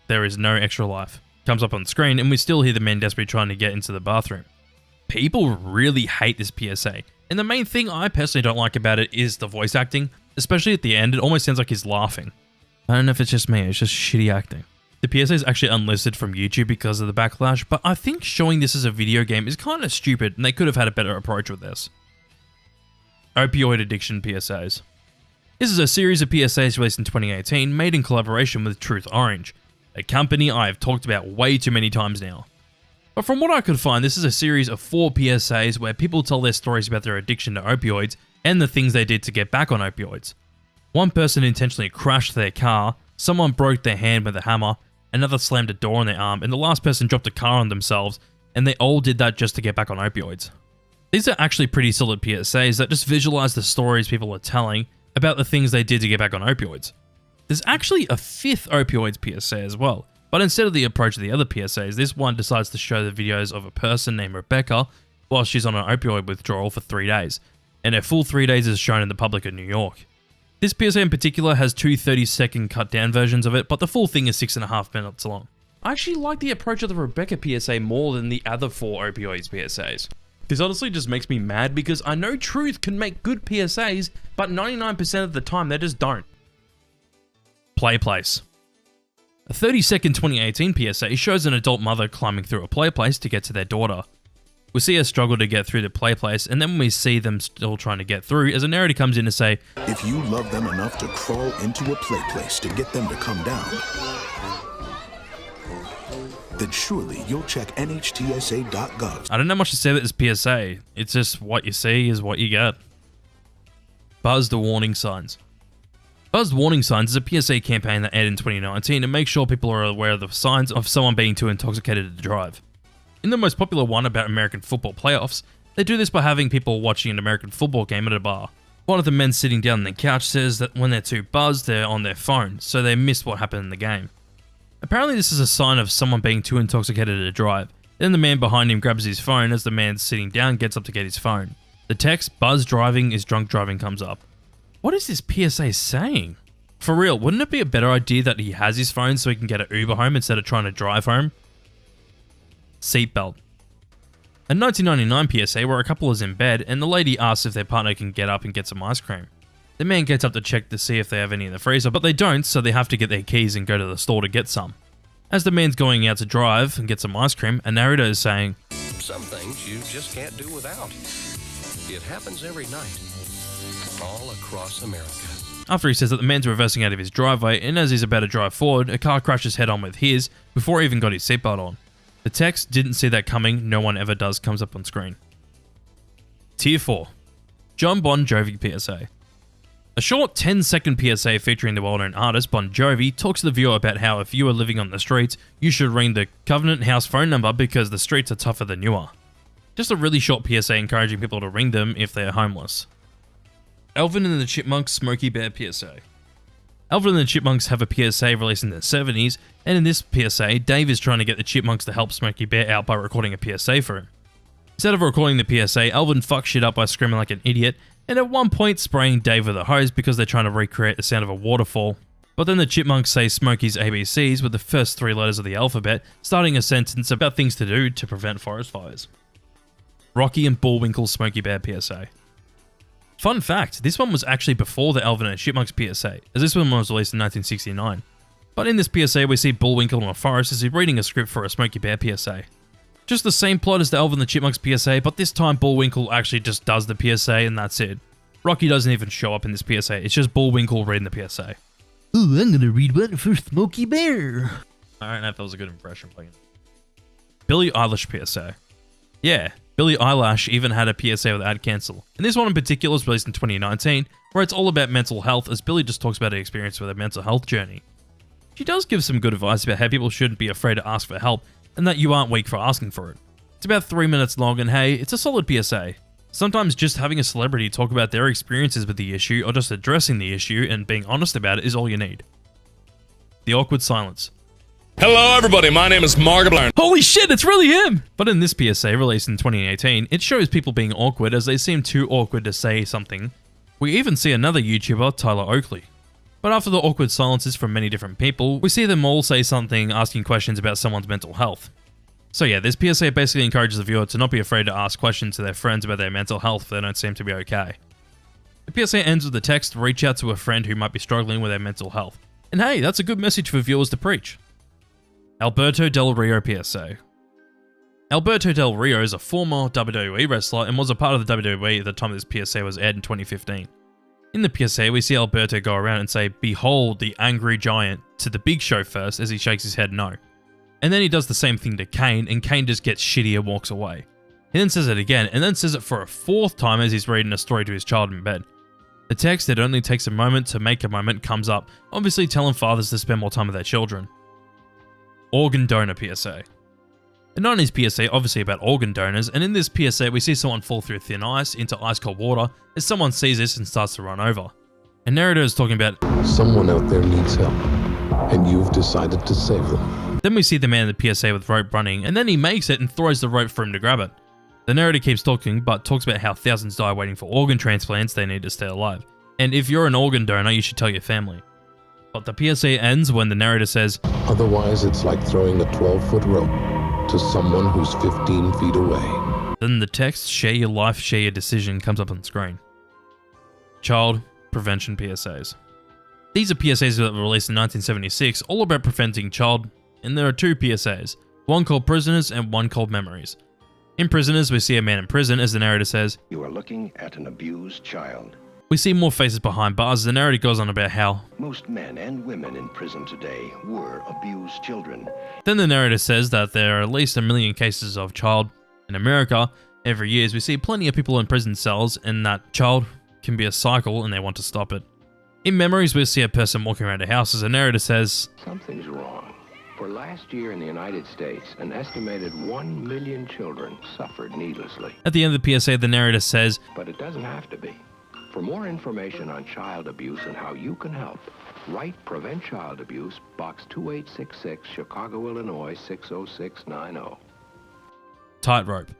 there is no extra life, comes up on screen, and we still hear the man desperately trying to get into the bathroom. People really hate this PSA, and the main thing I personally don't like about it is the voice acting, especially at the end. It almost sounds like he's laughing. I don't know if it's just me, it's just shitty acting. The PSA is actually unlisted from YouTube because of the backlash, but I think showing this as a video game is kind of stupid, and they could have had a better approach with this. Opioid addiction PSAs. This is a series of PSAs released in 2018, made in collaboration with Truth Orange, a company I have talked about way too many times now. But from what I could find, this is a series of 4 PSAs where people tell their stories about their addiction to opioids and the things they did to get back on opioids. One person intentionally crashed their car, someone broke their hand with a hammer, another slammed a door on their arm, and the last person dropped a car on themselves, and they all did that just to get back on opioids. These are actually pretty solid PSAs that just visualize the stories people are telling about the things they did to get back on opioids. There's actually a 5th opioids PSA as well, but instead of the approach of the other PSAs, this one decides to show the videos of a person named Rebecca while she's on an opioid withdrawal for 3 days, and her full 3 days is shown in the public of New York. This PSA in particular has 2 30-second cut down versions of it, but the full thing is 6.5 minutes long. I actually like the approach of the Rebecca PSA more than the other 4 opioids PSAs. This honestly just makes me mad because I know Truth can make good PSAs, but 99% of the time they just don't. Play place. A 30-second 2018 PSA shows an adult mother climbing through a play place to get to their daughter. We see her struggle to get through the play place, and then we see them still trying to get through as a narrator comes in to say, "If you love them enough to crawl into a play place to get them to come down, then surely you'll check NHTSA.gov. I don't know much to say about this PSA. It's just what you see is what you get. Buzzed warning signs. Buzzed warning signs is a PSA campaign that aired in 2019 to make sure people are aware of the signs of someone being too intoxicated to drive. In the most popular one about American football playoffs, they do this by having people watching an American football game at a bar. One of the men sitting down on the couch says that when they're too buzzed, they're on their phone, so they miss what happened in the game. Apparently this is a sign of someone being too intoxicated to drive. Then the man behind him grabs his phone as the man sitting down gets up to get his phone. The text, "Buzz driving is drunk driving," comes up. What is this PSA saying? For real, wouldn't it be a better idea that he has his phone so he can get an Uber home instead of trying to drive home? Seatbelt. A 1999 PSA where a couple is in bed and the lady asks if their partner can get up and get some ice cream. The man gets up to check to see if they have any in the freezer, but they don't, so they have to get their keys and go to the store to get some. As the man's going out to drive and get some ice cream, a narrator is saying, "Some things you just can't do without. It happens every night, all across America." After he says that the man's reversing out of his driveway, and as he's about to drive forward, a car crashes head on with his before he even got his seatbelt on. The text, "Didn't see that coming, no one ever does," comes up on screen. Tier 4. John Bon Jovi PSA. A short 10-second PSA featuring the well-known artist Bon Jovi talks to the viewer about how if you are living on the streets, you should ring the Covenant House phone number because the streets are tougher than you are. Just a really short PSA encouraging people to ring them if they are homeless. Alvin and the Chipmunks Smokey Bear PSA. Alvin and the Chipmunks have a PSA released in the 70s, and in this PSA, Dave is trying to get the Chipmunks to help Smokey Bear out by recording a PSA for him. Instead of recording the PSA, Alvin fucks shit up by screaming like an idiot, and at one point spraying Dave with a hose because they're trying to recreate the sound of a waterfall. But then the Chipmunks say Smokey's ABCs with the first 3 letters of the alphabet, starting a sentence about things to do to prevent forest fires. Rocky and Bullwinkle Smokey Bear PSA. Fun fact, this one was actually before the Alvin and Chipmunks PSA, as this one was released in 1969. But in this PSA we see Bullwinkle in a forest as he's reading a script for a Smokey Bear PSA. Just the same plot as the Alvin and the Chipmunks PSA, but this time Bullwinkle actually just does the PSA and that's it. Rocky doesn't even show up in this PSA, it's just Bullwinkle reading the PSA. Ooh, I'm gonna read one for Smokey Bear. I don't know if that was a good impression playing. Billie Eilish PSA. Yeah, Billie Eilish even had a PSA with ad cancel. And this one in particular was released in 2019, where it's all about mental health as Billie just talks about her experience with her mental health journey. She does give some good advice about how people shouldn't be afraid to ask for help, and that you aren't weak for asking for it. It's about 3 minutes long and hey, it's a solid PSA. Sometimes just having a celebrity talk about their experiences with the issue or just addressing the issue and being honest about it is all you need. The awkward silence. Hello everybody, my name is Markiplier. Holy shit, it's really him! But in this PSA released in 2018, it shows people being awkward as they seem too awkward to say something. We even see another YouTuber, Tyler Oakley. But after the awkward silences from many different people, we see them all say something asking questions about someone's mental health. So yeah, this PSA basically encourages the viewer to not be afraid to ask questions to their friends about their mental health if they don't seem to be okay. The PSA ends with the text, reach out to a friend who might be struggling with their mental health. And hey, that's a good message for viewers to preach. Alberto Del Rio PSA. Alberto Del Rio is a former WWE wrestler and was a part of the WWE at the time this PSA was aired in 2015. In the PSA, we see Alberto go around and say, "Behold the angry giant," to the Big Show first as he shakes his head no. And then he does the same thing to Kane, and Kane just gets shitty and walks away. He then says it again, and then says it for a fourth time as he's reading a story to his child in bed. The text, "It only takes a moment to make a moment," comes up, obviously telling fathers to spend more time with their children. Organ donor PSA. The 90s PSA obviously about organ donors, and in this PSA we see someone fall through thin ice into ice cold water as someone sees this and starts to run over. A narrator is talking about, "Someone out there needs help, and you've decided to save them." Then we see the man in the PSA with rope running, and then he makes it and throws the rope for him to grab it. The narrator keeps talking, but talks about how thousands die waiting for organ transplants they need to stay alive. And if you're an organ donor, you should tell your family. But the PSA ends when the narrator says, "Otherwise it's like throwing a 12-foot rope to someone who's 15 feet away." Then the text, "Share your life, share your decision," comes up on the screen. Child prevention PSAs. These are PSAs that were released in 1976, all about preventing child, and there are two PSAs, one called Prisoners and one called Memories. In Prisoners, we see a man in prison as the narrator says, "You are looking at an abused child." We see more faces behind bars. The narrator goes on about how most men and women in prison today were abused children. Then the narrator says that there are at least 1 million cases of child in America every year. As we see plenty of people in prison cells, and that child can be a cycle and they want to stop it. In Memories, we see a person walking around a house as the narrator says, "Something's wrong. For last year in the United States, an estimated 1 million children suffered needlessly." At the end of the PSA, the narrator says, "But it doesn't have to be. For more information on child abuse and how you can help, write Prevent Child Abuse, Box 2866, Chicago, Illinois 60690. Tightrope.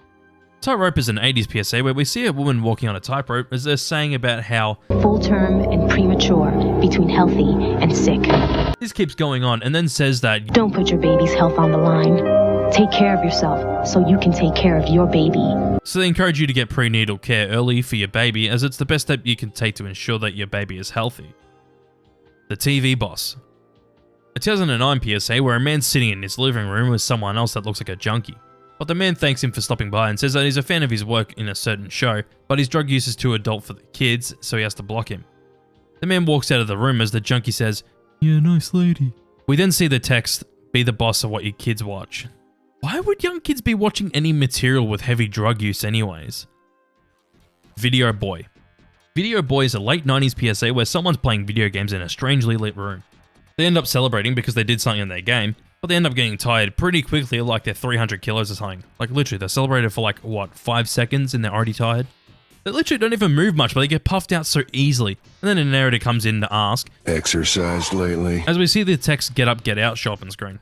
Tightrope is an 80s PSA where we see a woman walking on a tightrope as they're saying about how full term and premature, between healthy and sick. This keeps going on and then says that don't put your baby's health on the line. Take care of yourself so you can take care of your baby. So they encourage you to get prenatal care early for your baby, as it's the best step you can take to ensure that your baby is healthy. The TV Boss. A 2009 PSA where a man's sitting in his living room with someone else that looks like a junkie. But the man thanks him for stopping by and says that he's a fan of his work in a certain show, but his drug use is too adult for the kids, so he has to block him. The man walks out of the room as the junkie says, "Yeah, nice lady." We then see the text, "Be the boss of what your kids watch." Why would young kids be watching any material with heavy drug use anyways? Video Boy. Video Boy is a late 90s PSA where someone's playing video games in a strangely lit room. They end up celebrating because they did something in their game, but they end up getting tired pretty quickly, like they're 300 kilos or something. Like literally, they're celebrated for like, what, 5 seconds and they're already tired? They literally don't even move much, but they get puffed out so easily. And then a narrator comes in to ask, "Exercised lately?" As we see the text "Get Up, Get Out" show up on screen.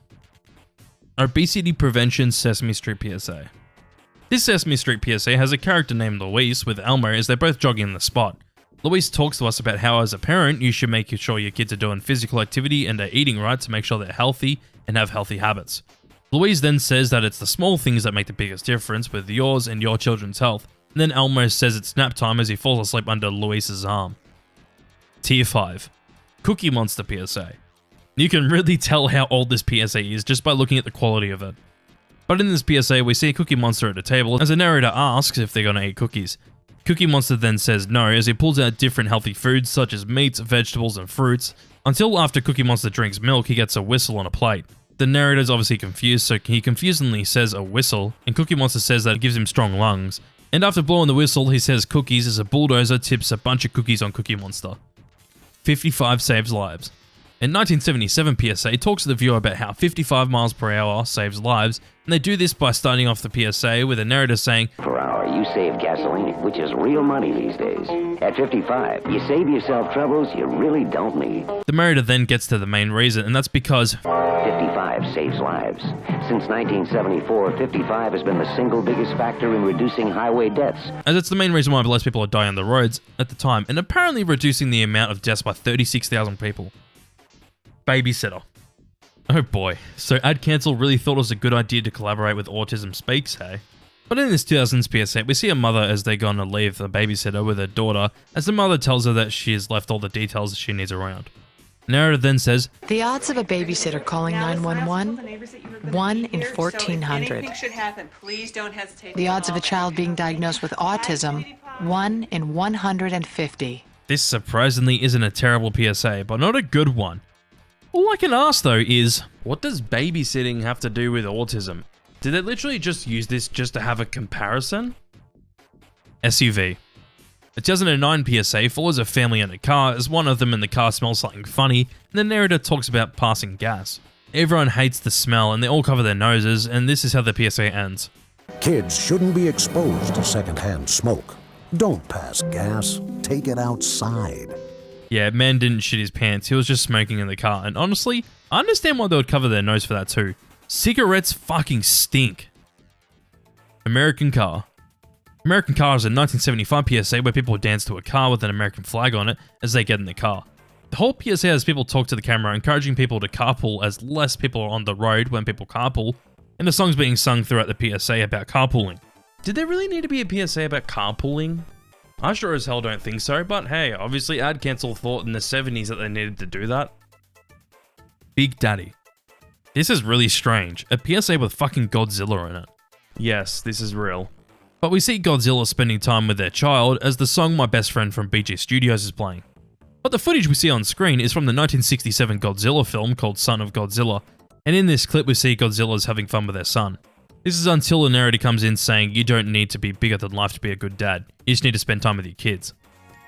Obesity Prevention Sesame Street PSA. This Sesame Street PSA has a character named Luis with Elmo as they're both jogging in the spot. Luis talks to us about how as a parent you should make sure your kids are doing physical activity and are eating right to make sure they're healthy and have healthy habits. Luis then says that it's the small things that make the biggest difference with yours and your children's health, and then Elmo says it's nap time as he falls asleep under Luis's arm. Tier 5. Cookie Monster PSA. You can really tell how old this PSA is just by looking at the quality of it. But in this PSA, we see a Cookie Monster at a table as the narrator asks if they're going to eat cookies. Cookie Monster then says no as he pulls out different healthy foods such as meats, vegetables, and fruits, until after Cookie Monster drinks milk, he gets a whistle on a plate. The narrator's obviously confused, so he confusingly says a whistle, and Cookie Monster says that it gives him strong lungs. And after blowing the whistle, he says cookies as a bulldozer tips a bunch of cookies on Cookie Monster. 55 saves lives. In 1977, PSA talks to the viewer about how 55 miles per hour saves lives, and they do this by starting off the PSA with a narrator saying, "Per hour, you save gasoline, which is real money these days. At 55, you save yourself troubles you really don't need." The narrator then gets to the main reason, and that's because 55 saves lives. Since 1974, 55 has been the single biggest factor in reducing highway deaths. As it's the main reason why less people are dying on the roads at the time, and apparently reducing the amount of deaths by 36,000 people. Babysitter. Oh boy, so Ad Cancel really thought it was a good idea to collaborate with Autism Speaks, hey? But in this 2000s PSA, we see a mother as they're gonna leave the babysitter with her daughter, as the mother tells her that she has left all the details she needs around. Narrator then says, "The odds of a babysitter calling 911, 1 in 1,400. The odds of a child being diagnosed with autism, 1 in 150. This surprisingly isn't a terrible PSA, but not a good one. All I can ask though is, what does babysitting have to do with autism? Did they literally just use this just to have a comparison? SUV. A 2009 PSA follows a family in a car as one of them in the car smells something funny, and the narrator talks about passing gas. Everyone hates the smell and they all cover their noses, and this is how the PSA ends. "Kids shouldn't be exposed to secondhand smoke. Don't pass gas, take it outside." Yeah, man didn't shit his pants, he was just smoking in the car, and honestly, I understand why they would cover their nose for that too. Cigarettes fucking stink. American Car. American Car is a 1975 PSA where people dance to a car with an American flag on it as they get in the car. The whole PSA has people talk to the camera, encouraging people to carpool as less people are on the road when people carpool, and the song's being sung throughout the PSA about carpooling. Did there really need to be a PSA about carpooling? I sure as hell don't think so, but hey, obviously Ad Cancel thought in the 70s that they needed to do that. Big Daddy. This is really strange, a PSA with fucking Godzilla in it. Yes, this is real. But we see Godzilla spending time with their child as the song My Best Friend from BG Studios is playing. But the footage we see on screen is from the 1967 Godzilla film called Son of Godzilla, and in this clip we see Godzilla's having fun with their son. This is until the narrator comes in saying you don't need to be bigger than life to be a good dad, you just need to spend time with your kids.